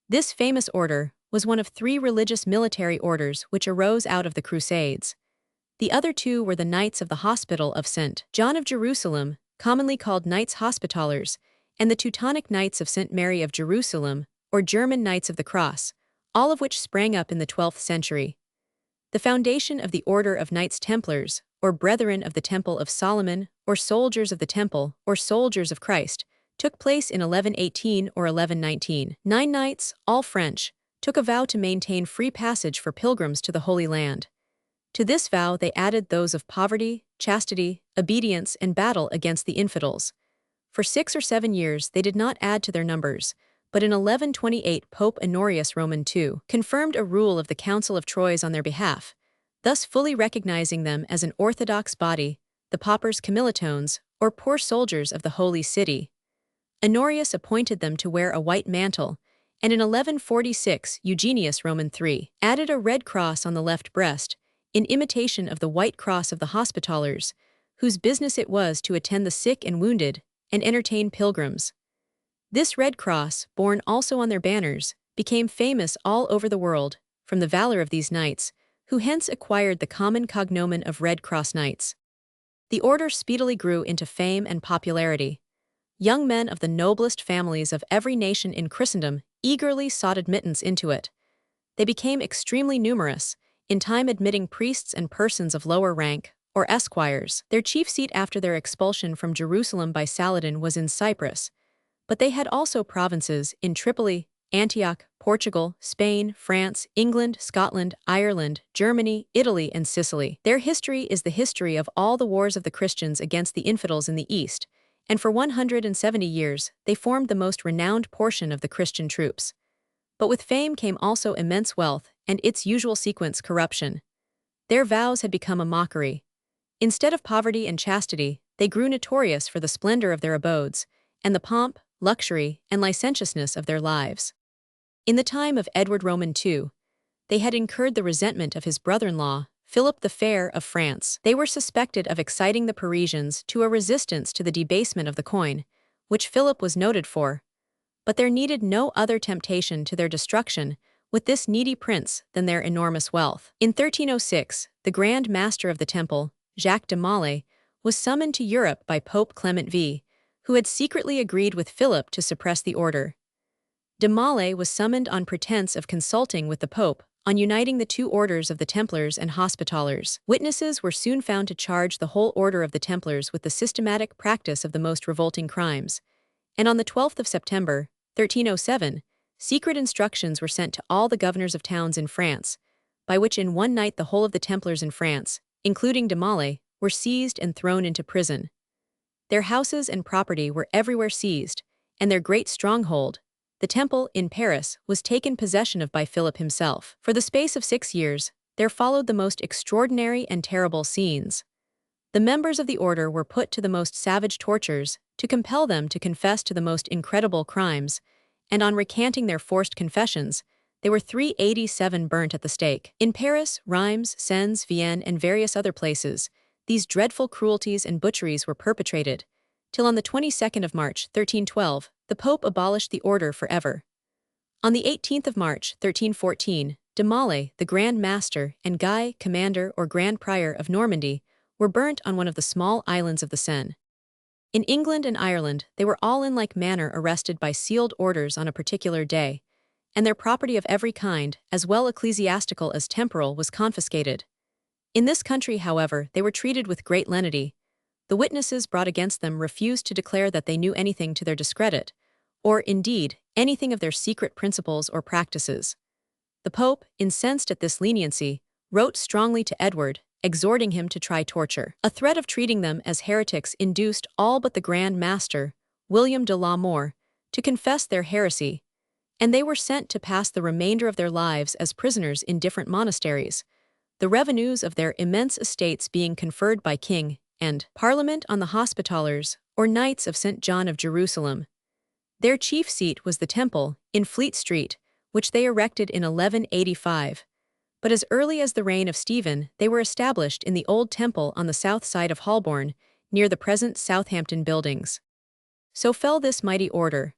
This famous order was one of three religious military orders which arose out of the Crusades. The other two were the Knights of the Hospital of St. John of Jerusalem, commonly called Knights Hospitallers, and the Teutonic Knights of St. Mary of Jerusalem, or German Knights of the Cross, all of which sprang up in the 12th century. The foundation of the Order of Knights Templars, or Brethren of the Temple of Solomon, or Soldiers of the Temple, or Soldiers of Christ, took place in 1118 or 1119. 9 knights, all French, took a vow to maintain free passage for pilgrims to the Holy Land. To this vow they added those of poverty, chastity, obedience, and battle against the infidels. For 6 or 7 years they did not add to their numbers, but in 1128 Pope Honorius Roman II confirmed a rule of the Council of Troyes on their behalf, thus fully recognizing them as an orthodox body, the paupers Camillitones, or poor soldiers of the Holy City. Honorius appointed them to wear a white mantle, and in 1146 Eugenius Roman III added a red cross on the left breast, in imitation of the white cross of the Hospitallers, whose business it was to attend the sick and wounded, and entertain pilgrims. This red cross, borne also on their banners, became famous all over the world, from the valor of these knights, who hence acquired the common cognomen of Red Cross Knights. The order speedily grew into fame and popularity. Young men of the noblest families of every nation in Christendom eagerly sought admittance into it. They became extremely numerous, in time admitting priests and persons of lower rank, or esquires. Their chief seat after their expulsion from Jerusalem by Saladin was in Cyprus, but they had also provinces in Tripoli, Antioch, Portugal, Spain, France, England, Scotland, Ireland, Germany, Italy, and Sicily. Their history is the history of all the wars of the Christians against the infidels in the East, and for 170 years they formed the most renowned portion of the Christian troops. But with fame came also immense wealth, and its usual sequence, corruption. Their vows had become a mockery. Instead of poverty and chastity, they grew notorious for the splendor of their abodes, and the pomp, luxury, and licentiousness of their lives. In the time of Edward Roman II, they had incurred the resentment of his brother-in-law, Philip the Fair of France. They were suspected of exciting the Parisians to a resistance to the debasement of the coin, which Philip was noted for. But there needed no other temptation to their destruction with this needy prince than their enormous wealth. In 1306, the Grand Master of the Temple, Jacques de Molay, was summoned to Europe by Pope Clement V, who had secretly agreed with Philip to suppress the order. De Malle was summoned on pretense of consulting with the Pope on uniting the two orders of the Templars and Hospitallers. Witnesses were soon found to charge the whole order of the Templars with the systematic practice of the most revolting crimes, and on the 12th of September, 1307, secret instructions were sent to all the governors of towns in France, by which in one night the whole of the Templars in France, including de Malle, were seized and thrown into prison. Their houses and property were everywhere seized, and their great stronghold, the Temple in Paris, was taken possession of by Philip himself. For the space of 6 years, there followed the most extraordinary and terrible scenes. The members of the order were put to the most savage tortures, to compel them to confess to the most incredible crimes, and on recanting their forced confessions, they were 387 burnt at the stake. In Paris, Reims, Sens, Vienne, and various other places, these dreadful cruelties and butcheries were perpetrated, till on the 22nd of March, 1312, the Pope abolished the order forever. On the 18th of March, 1314, de Malle, the Grand Master, and Guy, Commander or Grand Prior of Normandy, were burnt on one of the small islands of the Seine. In England and Ireland, they were all in like manner arrested by sealed orders on a particular day, and their property of every kind, as well ecclesiastical as temporal, was confiscated. In this country, however, they were treated with great lenity. The witnesses brought against them refused to declare that they knew anything to their discredit, or, indeed, anything of their secret principles or practices. The Pope, incensed at this leniency, wrote strongly to Edward, exhorting him to try torture. A threat of treating them as heretics induced all but the Grand Master, William de la More, to confess their heresy, and they were sent to pass the remainder of their lives as prisoners in different monasteries, the revenues of their immense estates being conferred by King and Parliament on the Hospitallers, or Knights of St. John of Jerusalem. Their chief seat was the Temple, in Fleet Street, which they erected in 1185. But as early as the reign of Stephen, they were established in the old temple on the south side of Holborn, near the present Southampton buildings. So fell this mighty order.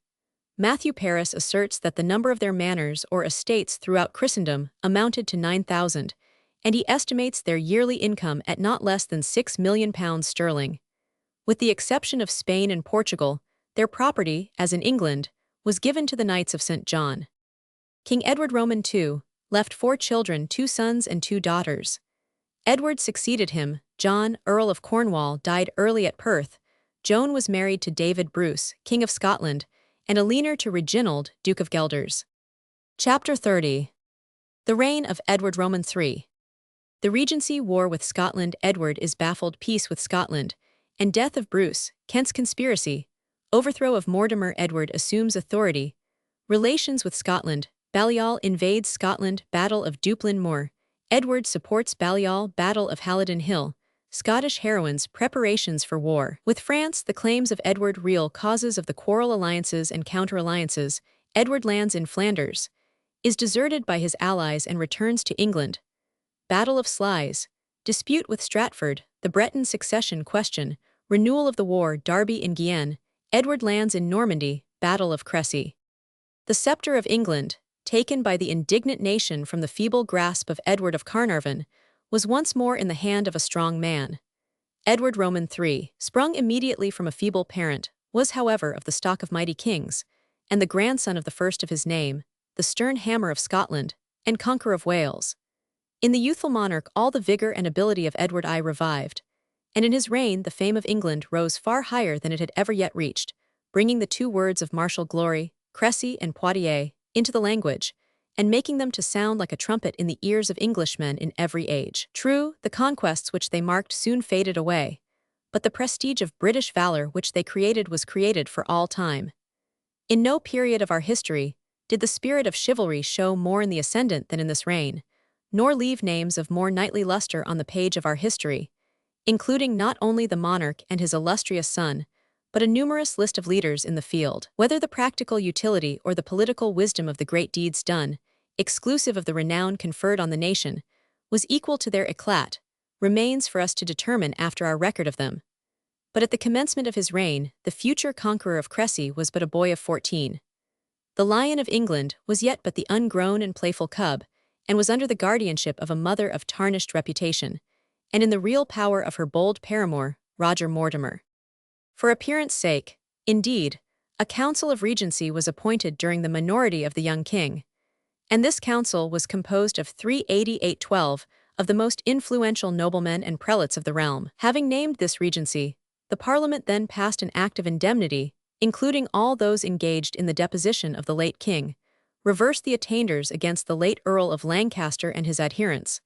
Matthew Paris asserts that the number of their manors or estates throughout Christendom amounted to 9,000, and he estimates their yearly income at not less than £6 million sterling. With the exception of Spain and Portugal, their property, as in England, was given to the Knights of St. John. King Edward Roman II left 4 children, 2 sons and 2 daughters. Edward succeeded him. John, Earl of Cornwall, died early at Perth. Joan was married to David Bruce, King of Scotland, and Eleanor to Reginald, Duke of Guelders. Chapter 30. The reign of Edward Roman III. The Regency war with Scotland. Edward is baffled. Peace with Scotland, and death of Bruce. Kent's conspiracy. Overthrow of Mortimer. Edward assumes authority. Relations with Scotland. Balliol invades Scotland. Battle of Duplin Moor. Edward supports Balliol. Battle of Halidon Hill. Scottish heroines. Preparations for war with France. The claims of Edward. Real causes of the quarrel. Alliances and counter-alliances. Edward lands in Flanders, is deserted by his allies and returns to England. Battle of Sluys. Dispute with Stratford. The Breton succession question. Renewal of the war. Derby in Guienne. Edward lands in Normandy. Battle of Crécy. The sceptre of England, taken by the indignant nation from the feeble grasp of Edward of Carnarvon, was once more in the hand of a strong man. Edward Roman III, sprung immediately from a feeble parent, was however of the stock of mighty kings, and the grandson of the first of his name, the stern hammer of Scotland, and conqueror of Wales. In the youthful monarch all the vigour and ability of Edward I revived, and in his reign the fame of England rose far higher than it had ever yet reached, bringing the 2 words of martial glory, Crécy and Poitiers, into the language, and making them to sound like a trumpet in the ears of Englishmen in every age. True, the conquests which they marked soon faded away, but the prestige of British valour which they created was created for all time. In no period of our history did the spirit of chivalry show more in the ascendant than in this reign, nor leave names of more knightly lustre on the page of our history, including not only the monarch and his illustrious son, but a numerous list of leaders in the field. Whether the practical utility or the political wisdom of the great deeds done, exclusive of the renown conferred on the nation, was equal to their eclat, remains for us to determine after our record of them. But at the commencement of his reign, the future conqueror of Crécy was but a boy of 14. The Lion of England was yet but the ungrown and playful cub, and was under the guardianship of a mother of tarnished reputation, and in the real power of her bold paramour, Roger Mortimer. For appearance sake, indeed, a council of regency was appointed during the minority of the young king, and this council was composed of 388 of the most influential noblemen and prelates of the realm. Having named this regency, the parliament then passed an act of indemnity, including all those engaged in the deposition of the late king, reversed the attainders against the late Earl of Lancaster and his adherents,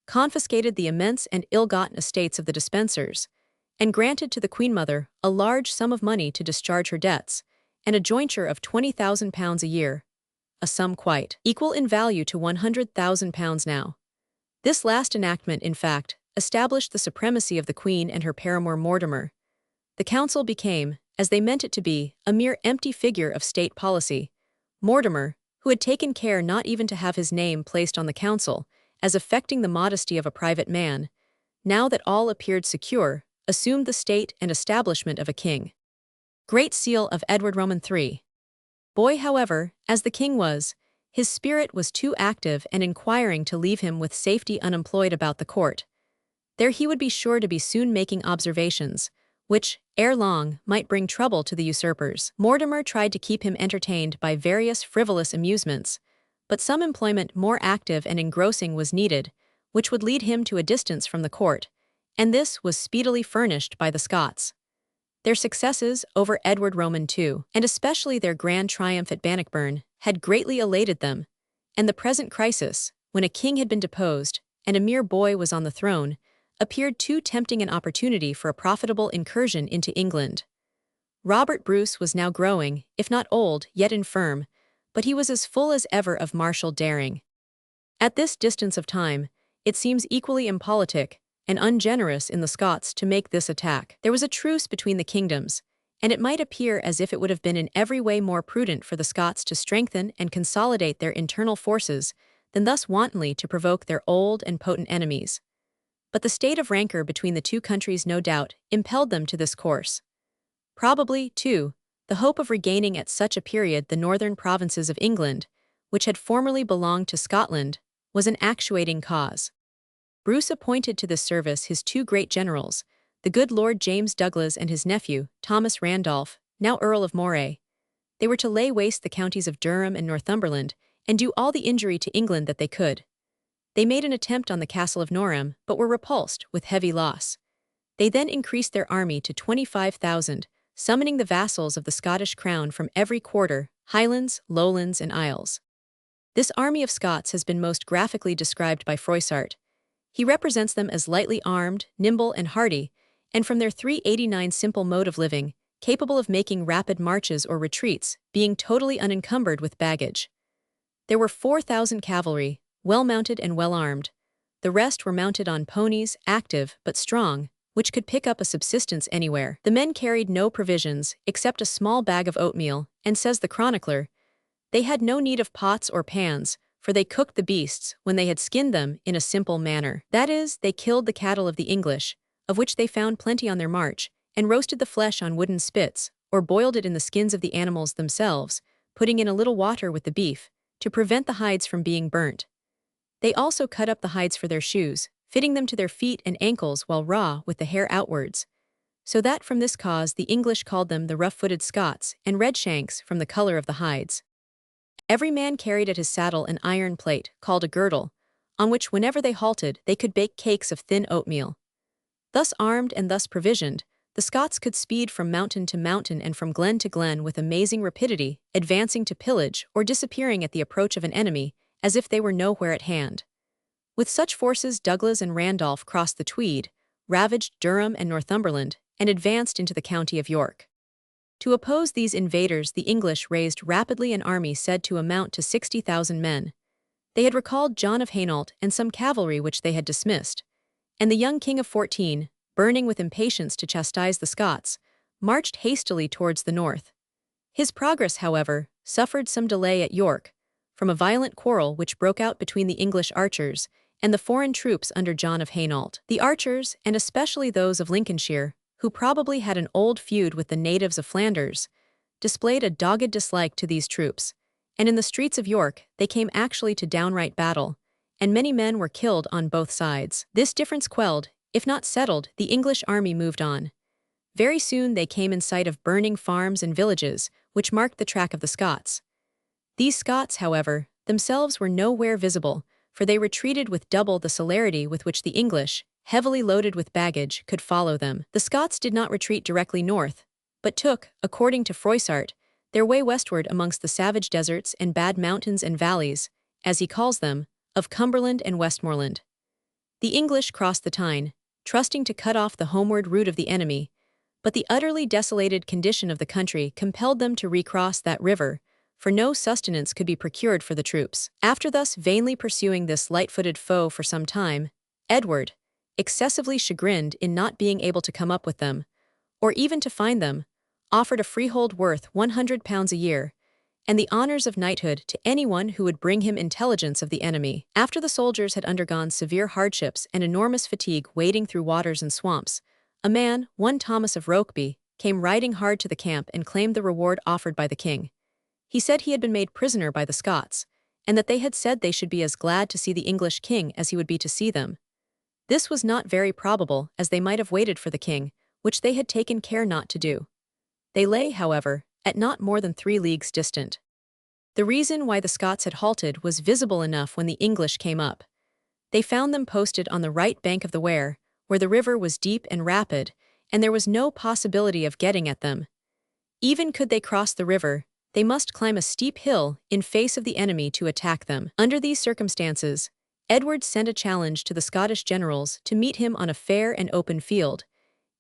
confiscated the immense and ill-gotten estates of the dispensers, and granted to the Queen Mother a large sum of money to discharge her debts, and a jointure of £20,000 a year, a sum quite equal in value to £100,000 now. This last enactment, in fact, established the supremacy of the Queen and her paramour Mortimer. The council became, as they meant it to be, a mere empty figure of state policy. Mortimer, who had taken care not even to have his name placed on the council, as affecting the modesty of a private man, now that all appeared secure, assumed the state and establishment of a king. Great Seal of Edward Roman III. Boy, however, as the king was, his spirit was too active and inquiring to leave him with safety unemployed about the court. There he would be sure to be soon making observations, which, ere long, might bring trouble to the usurpers. Mortimer tried to keep him entertained by various frivolous amusements, but some employment more active and engrossing was needed, which would lead him to a distance from the court, and this was speedily furnished by the Scots. Their successes over Edward Roman II, and especially their grand triumph at Bannockburn, had greatly elated them, and the present crisis, when a king had been deposed, and a mere boy was on the throne, appeared too tempting an opportunity for a profitable incursion into England. Robert Bruce was now growing, if not old, yet infirm, but he was as full as ever of martial daring. At this distance of time, it seems equally impolitic and ungenerous in the Scots to make this attack. There was a truce between the kingdoms, and it might appear as if it would have been in every way more prudent for the Scots to strengthen and consolidate their internal forces than thus wantonly to provoke their old and potent enemies. But the state of rancor between the two countries no doubt impelled them to this course. Probably, too, the hope of regaining at such a period the northern provinces of England, which had formerly belonged to Scotland, was an actuating cause. Bruce appointed to this service his two great generals, the good Lord James Douglas and his nephew, Thomas Randolph, now Earl of Moray. They were to lay waste the counties of Durham and Northumberland, and do all the injury to England that they could. They made an attempt on the castle of Norham, but were repulsed, with heavy loss. They then increased their army to 25,000, summoning the vassals of the Scottish crown from every quarter, Highlands, Lowlands, and Isles. This army of Scots has been most graphically described by Froissart. He represents them as lightly armed, nimble, and hardy, and from their 389 simple mode of living, capable of making rapid marches or retreats, being totally unencumbered with baggage. There were 4,000 cavalry, well-mounted and well-armed. The rest were mounted on ponies, active but strong, which could pick up a subsistence anywhere. The men carried no provisions, except a small bag of oatmeal, and says the chronicler, they had no need of pots or pans, for they cooked the beasts, when they had skinned them, in a simple manner. That is, they killed the cattle of the English, of which they found plenty on their march, and roasted the flesh on wooden spits, or boiled it in the skins of the animals themselves, putting in a little water with the beef, to prevent the hides from being burnt. They also cut up the hides for their shoes, fitting them to their feet and ankles while raw with the hair outwards, so that from this cause the English called them the rough-footed Scots, and redshanks from the color of the hides. Every man carried at his saddle an iron plate, called a girdle, on which whenever they halted they could bake cakes of thin oatmeal. Thus armed and thus provisioned, the Scots could speed from mountain to mountain and from glen to glen with amazing rapidity, advancing to pillage or disappearing at the approach of an enemy, as if they were nowhere at hand. With such forces Douglas and Randolph crossed the Tweed, ravaged Durham and Northumberland, and advanced into the county of York. To oppose these invaders the English raised rapidly an army said to amount to 60,000 men. They had recalled John of Hainault and some cavalry which they had dismissed, and the young king of 14, burning with impatience to chastise the Scots, marched hastily towards the north. His progress, however, suffered some delay at York, from a violent quarrel which broke out between the English archers and the foreign troops under John of Hainault. The archers, and especially those of Lincolnshire, who probably had an old feud with the natives of Flanders, displayed a dogged dislike to these troops, and in the streets of York they came actually to downright battle, and many men were killed on both sides. This difference quelled, if not settled, the English army moved on. Very soon they came in sight of burning farms and villages, which marked the track of the Scots. These Scots, however, themselves were nowhere visible, for they retreated with double the celerity with which the English, heavily loaded with baggage, could follow them. The Scots did not retreat directly north, but took, according to Froissart, their way westward amongst the savage deserts and bad mountains and valleys, as he calls them, of Cumberland and Westmoreland. The English crossed the Tyne, trusting to cut off the homeward route of the enemy, but the utterly desolated condition of the country compelled them to recross that river, for no sustenance could be procured for the troops. After thus vainly pursuing this light-footed foe for some time, Edward, excessively chagrined in not being able to come up with them, or even to find them, offered a freehold worth £100 a year, and the honors of knighthood to anyone who would bring him intelligence of the enemy. After the soldiers had undergone severe hardships and enormous fatigue wading through waters and swamps, a man, one Thomas of Rokeby, came riding hard to the camp and claimed the reward offered by the king. He said he had been made prisoner by the Scots, and that they had said they should be as glad to see the English king as he would be to see them. This was not very probable, as they might have waited for the king, which they had taken care not to do. They lay, however, at not more than 3 leagues distant. The reason why the Scots had halted was visible enough when the English came up. They found them posted on the right bank of the Wear, where the river was deep and rapid, and there was no possibility of getting at them. Even could they cross the river, they must climb a steep hill in face of the enemy to attack them. Under these circumstances, Edward sent a challenge to the Scottish generals to meet him on a fair and open field,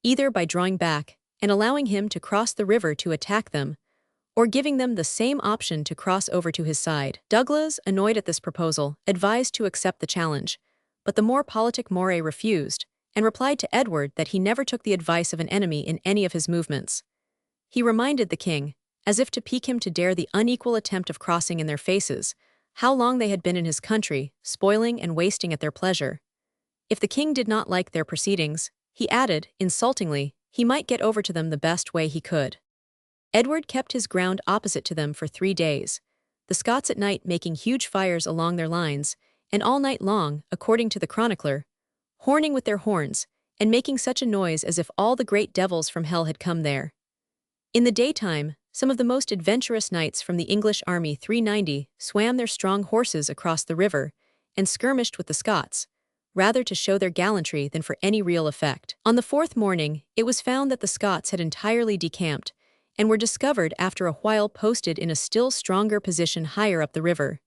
either by drawing back and allowing him to cross the river to attack them, or giving them the same option to cross over to his side. Douglas, annoyed at this proposal, advised to accept the challenge, but the more politic Moray refused, and replied to Edward that he never took the advice of an enemy in any of his movements. He reminded the king, as if to pique him to dare the unequal attempt of crossing in their faces, how long they had been in his country, spoiling and wasting at their pleasure. If the king did not like their proceedings, he added, insultingly, he might get over to them the best way he could. Edward kept his ground opposite to them for 3 days, the Scots at night making huge fires along their lines, and all night long, according to the chronicler, horning with their horns, and making such a noise as if all the great devils from hell had come there. In the daytime, some of the most adventurous knights from the English army 390 swam their strong horses across the river, and skirmished with the Scots, rather to show their gallantry than for any real effect. On the 4th morning, it was found that the Scots had entirely decamped, and were discovered after a while posted in a still stronger position higher up the river.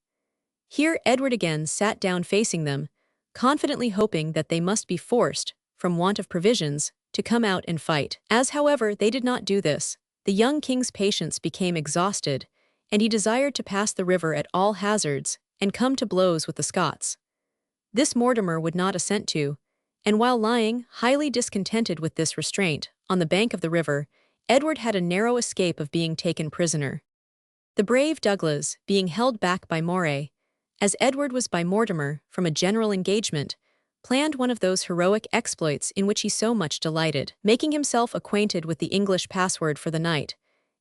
Here Edward again sat down facing them, confidently hoping that they must be forced, from want of provisions, to come out and fight. As, however, they did not do this, the young king's patience became exhausted, and he desired to pass the river at all hazards, and come to blows with the Scots. This Mortimer would not assent to, and while lying, highly discontented with this restraint, on the bank of the river, Edward had a narrow escape of being taken prisoner. The brave Douglas, being held back by Moray, as Edward was by Mortimer, from a general engagement, planned one of those heroic exploits in which he so much delighted. Making himself acquainted with the English password for the night,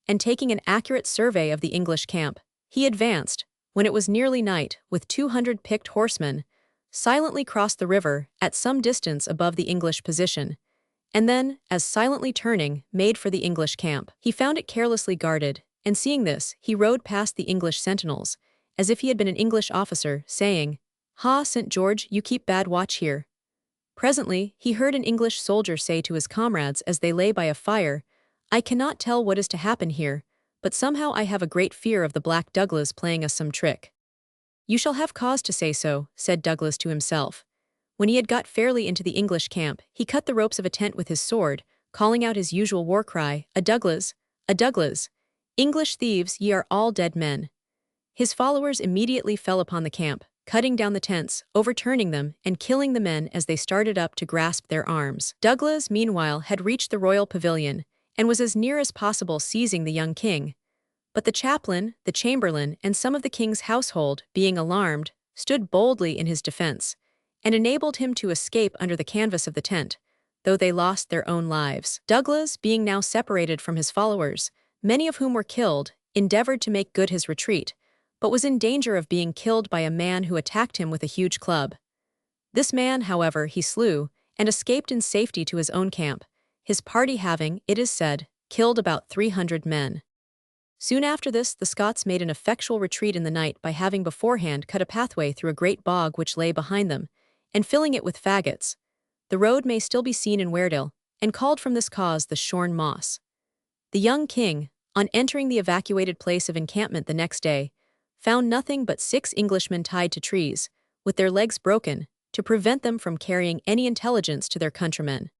and taking an accurate survey of the English camp, he advanced, when it was nearly night, with 200 picked horsemen, silently crossed the river at some distance above the English position, and then, as silently turning, made for the English camp. He found it carelessly guarded, and seeing this, he rode past the English sentinels, as if he had been an English officer, saying, "Ha, St. George, you keep bad watch here." Presently, he heard an English soldier say to his comrades as they lay by a fire, "I cannot tell what is to happen here, but somehow I have a great fear of the Black Douglas playing us some trick." "You shall have cause to say so," said Douglas to himself. When he had got fairly into the English camp, he cut the ropes of a tent with his sword, calling out his usual war cry, "A Douglas! A Douglas! English thieves, ye are all dead men." His followers immediately fell upon the camp, cutting down the tents, overturning them, and killing the men as they started up to grasp their arms. Douglas, meanwhile, had reached the royal pavilion, and was as near as possible seizing the young king. But the chaplain, the chamberlain, and some of the king's household, being alarmed, stood boldly in his defense, and enabled him to escape under the canvas of the tent, though they lost their own lives. Douglas, being now separated from his followers, many of whom were killed, endeavored to make good his retreat, but was in danger of being killed by a man who attacked him with a huge club. This man, however, he slew, and escaped in safety to his own camp, his party having, it is said, killed about 300 men. Soon after this, the Scots made an effectual retreat in the night by having beforehand cut a pathway through a great bog which lay behind them, and filling it with faggots. The road may still be seen in Weardale, and called from this cause the Shorn Moss. The young king, on entering the evacuated place of encampment the next day, found nothing but 6 Englishmen tied to trees, with their legs broken, to prevent them from carrying any intelligence to their countrymen.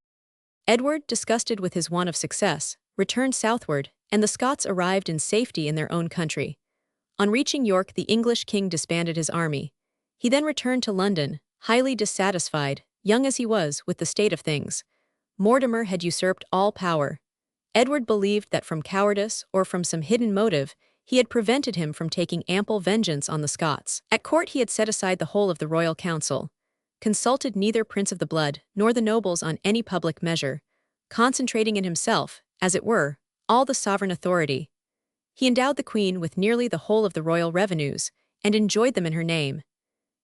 Edward, disgusted with his want of success, returned southward, and the Scots arrived in safety in their own country. On reaching York, the English king disbanded his army. He then returned to London, highly dissatisfied, young as he was, with the state of things. Mortimer had usurped all power. Edward believed that from cowardice or from some hidden motive, he had prevented him from taking ample vengeance on the Scots. At court he had set aside the whole of the royal council, consulted neither Prince of the Blood nor the nobles on any public measure, concentrating in himself, as it were, all the sovereign authority. He endowed the Queen with nearly the whole of the royal revenues, and enjoyed them in her name.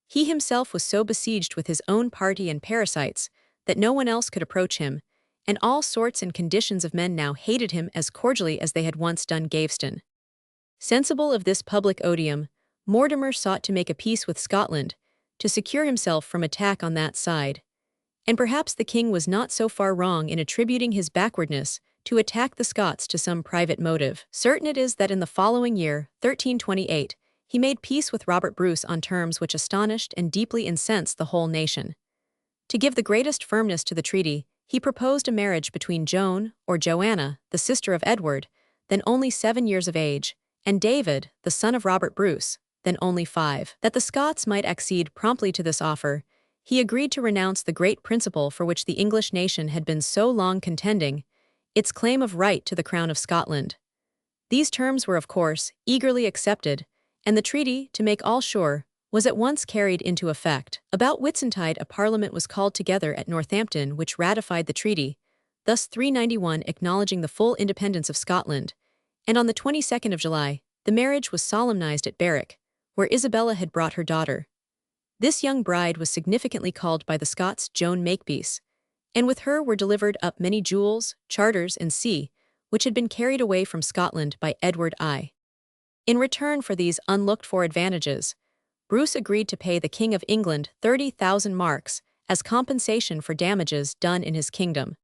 He himself was so besieged with his own party and parasites that no one else could approach him, and all sorts and conditions of men now hated him as cordially as they had once done Gaveston. Sensible of this public odium, Mortimer sought to make a peace with Scotland, to secure himself from attack on that side. And perhaps the king was not so far wrong in attributing his backwardness to attack the Scots to some private motive. Certain it is that in the following year, 1328, he made peace with Robert Bruce on terms which astonished and deeply incensed the whole nation. To give the greatest firmness to the treaty, he proposed a marriage between Joan, or Joanna, the sister of Edward, then only 7 years of age, and David, the son of Robert Bruce, then only 5. That the Scots might accede promptly to this offer, he agreed to renounce the great principle for which the English nation had been so long contending, its claim of right to the crown of Scotland. These terms were, of course, eagerly accepted, and the treaty, to make all sure, was at once carried into effect. About Whitsuntide a parliament was called together at Northampton which ratified the treaty, thus 391 acknowledging the full independence of Scotland, and on the 22nd of July, the marriage was solemnized at Berwick, where Isabella had brought her daughter. This young bride was significantly called by the Scots Joan Makepeace, and with her were delivered up many jewels, charters, and sea, which had been carried away from Scotland by Edward I. In return for these unlooked-for advantages, Bruce agreed to pay the King of England 30,000 marks as compensation for damages done in his kingdom.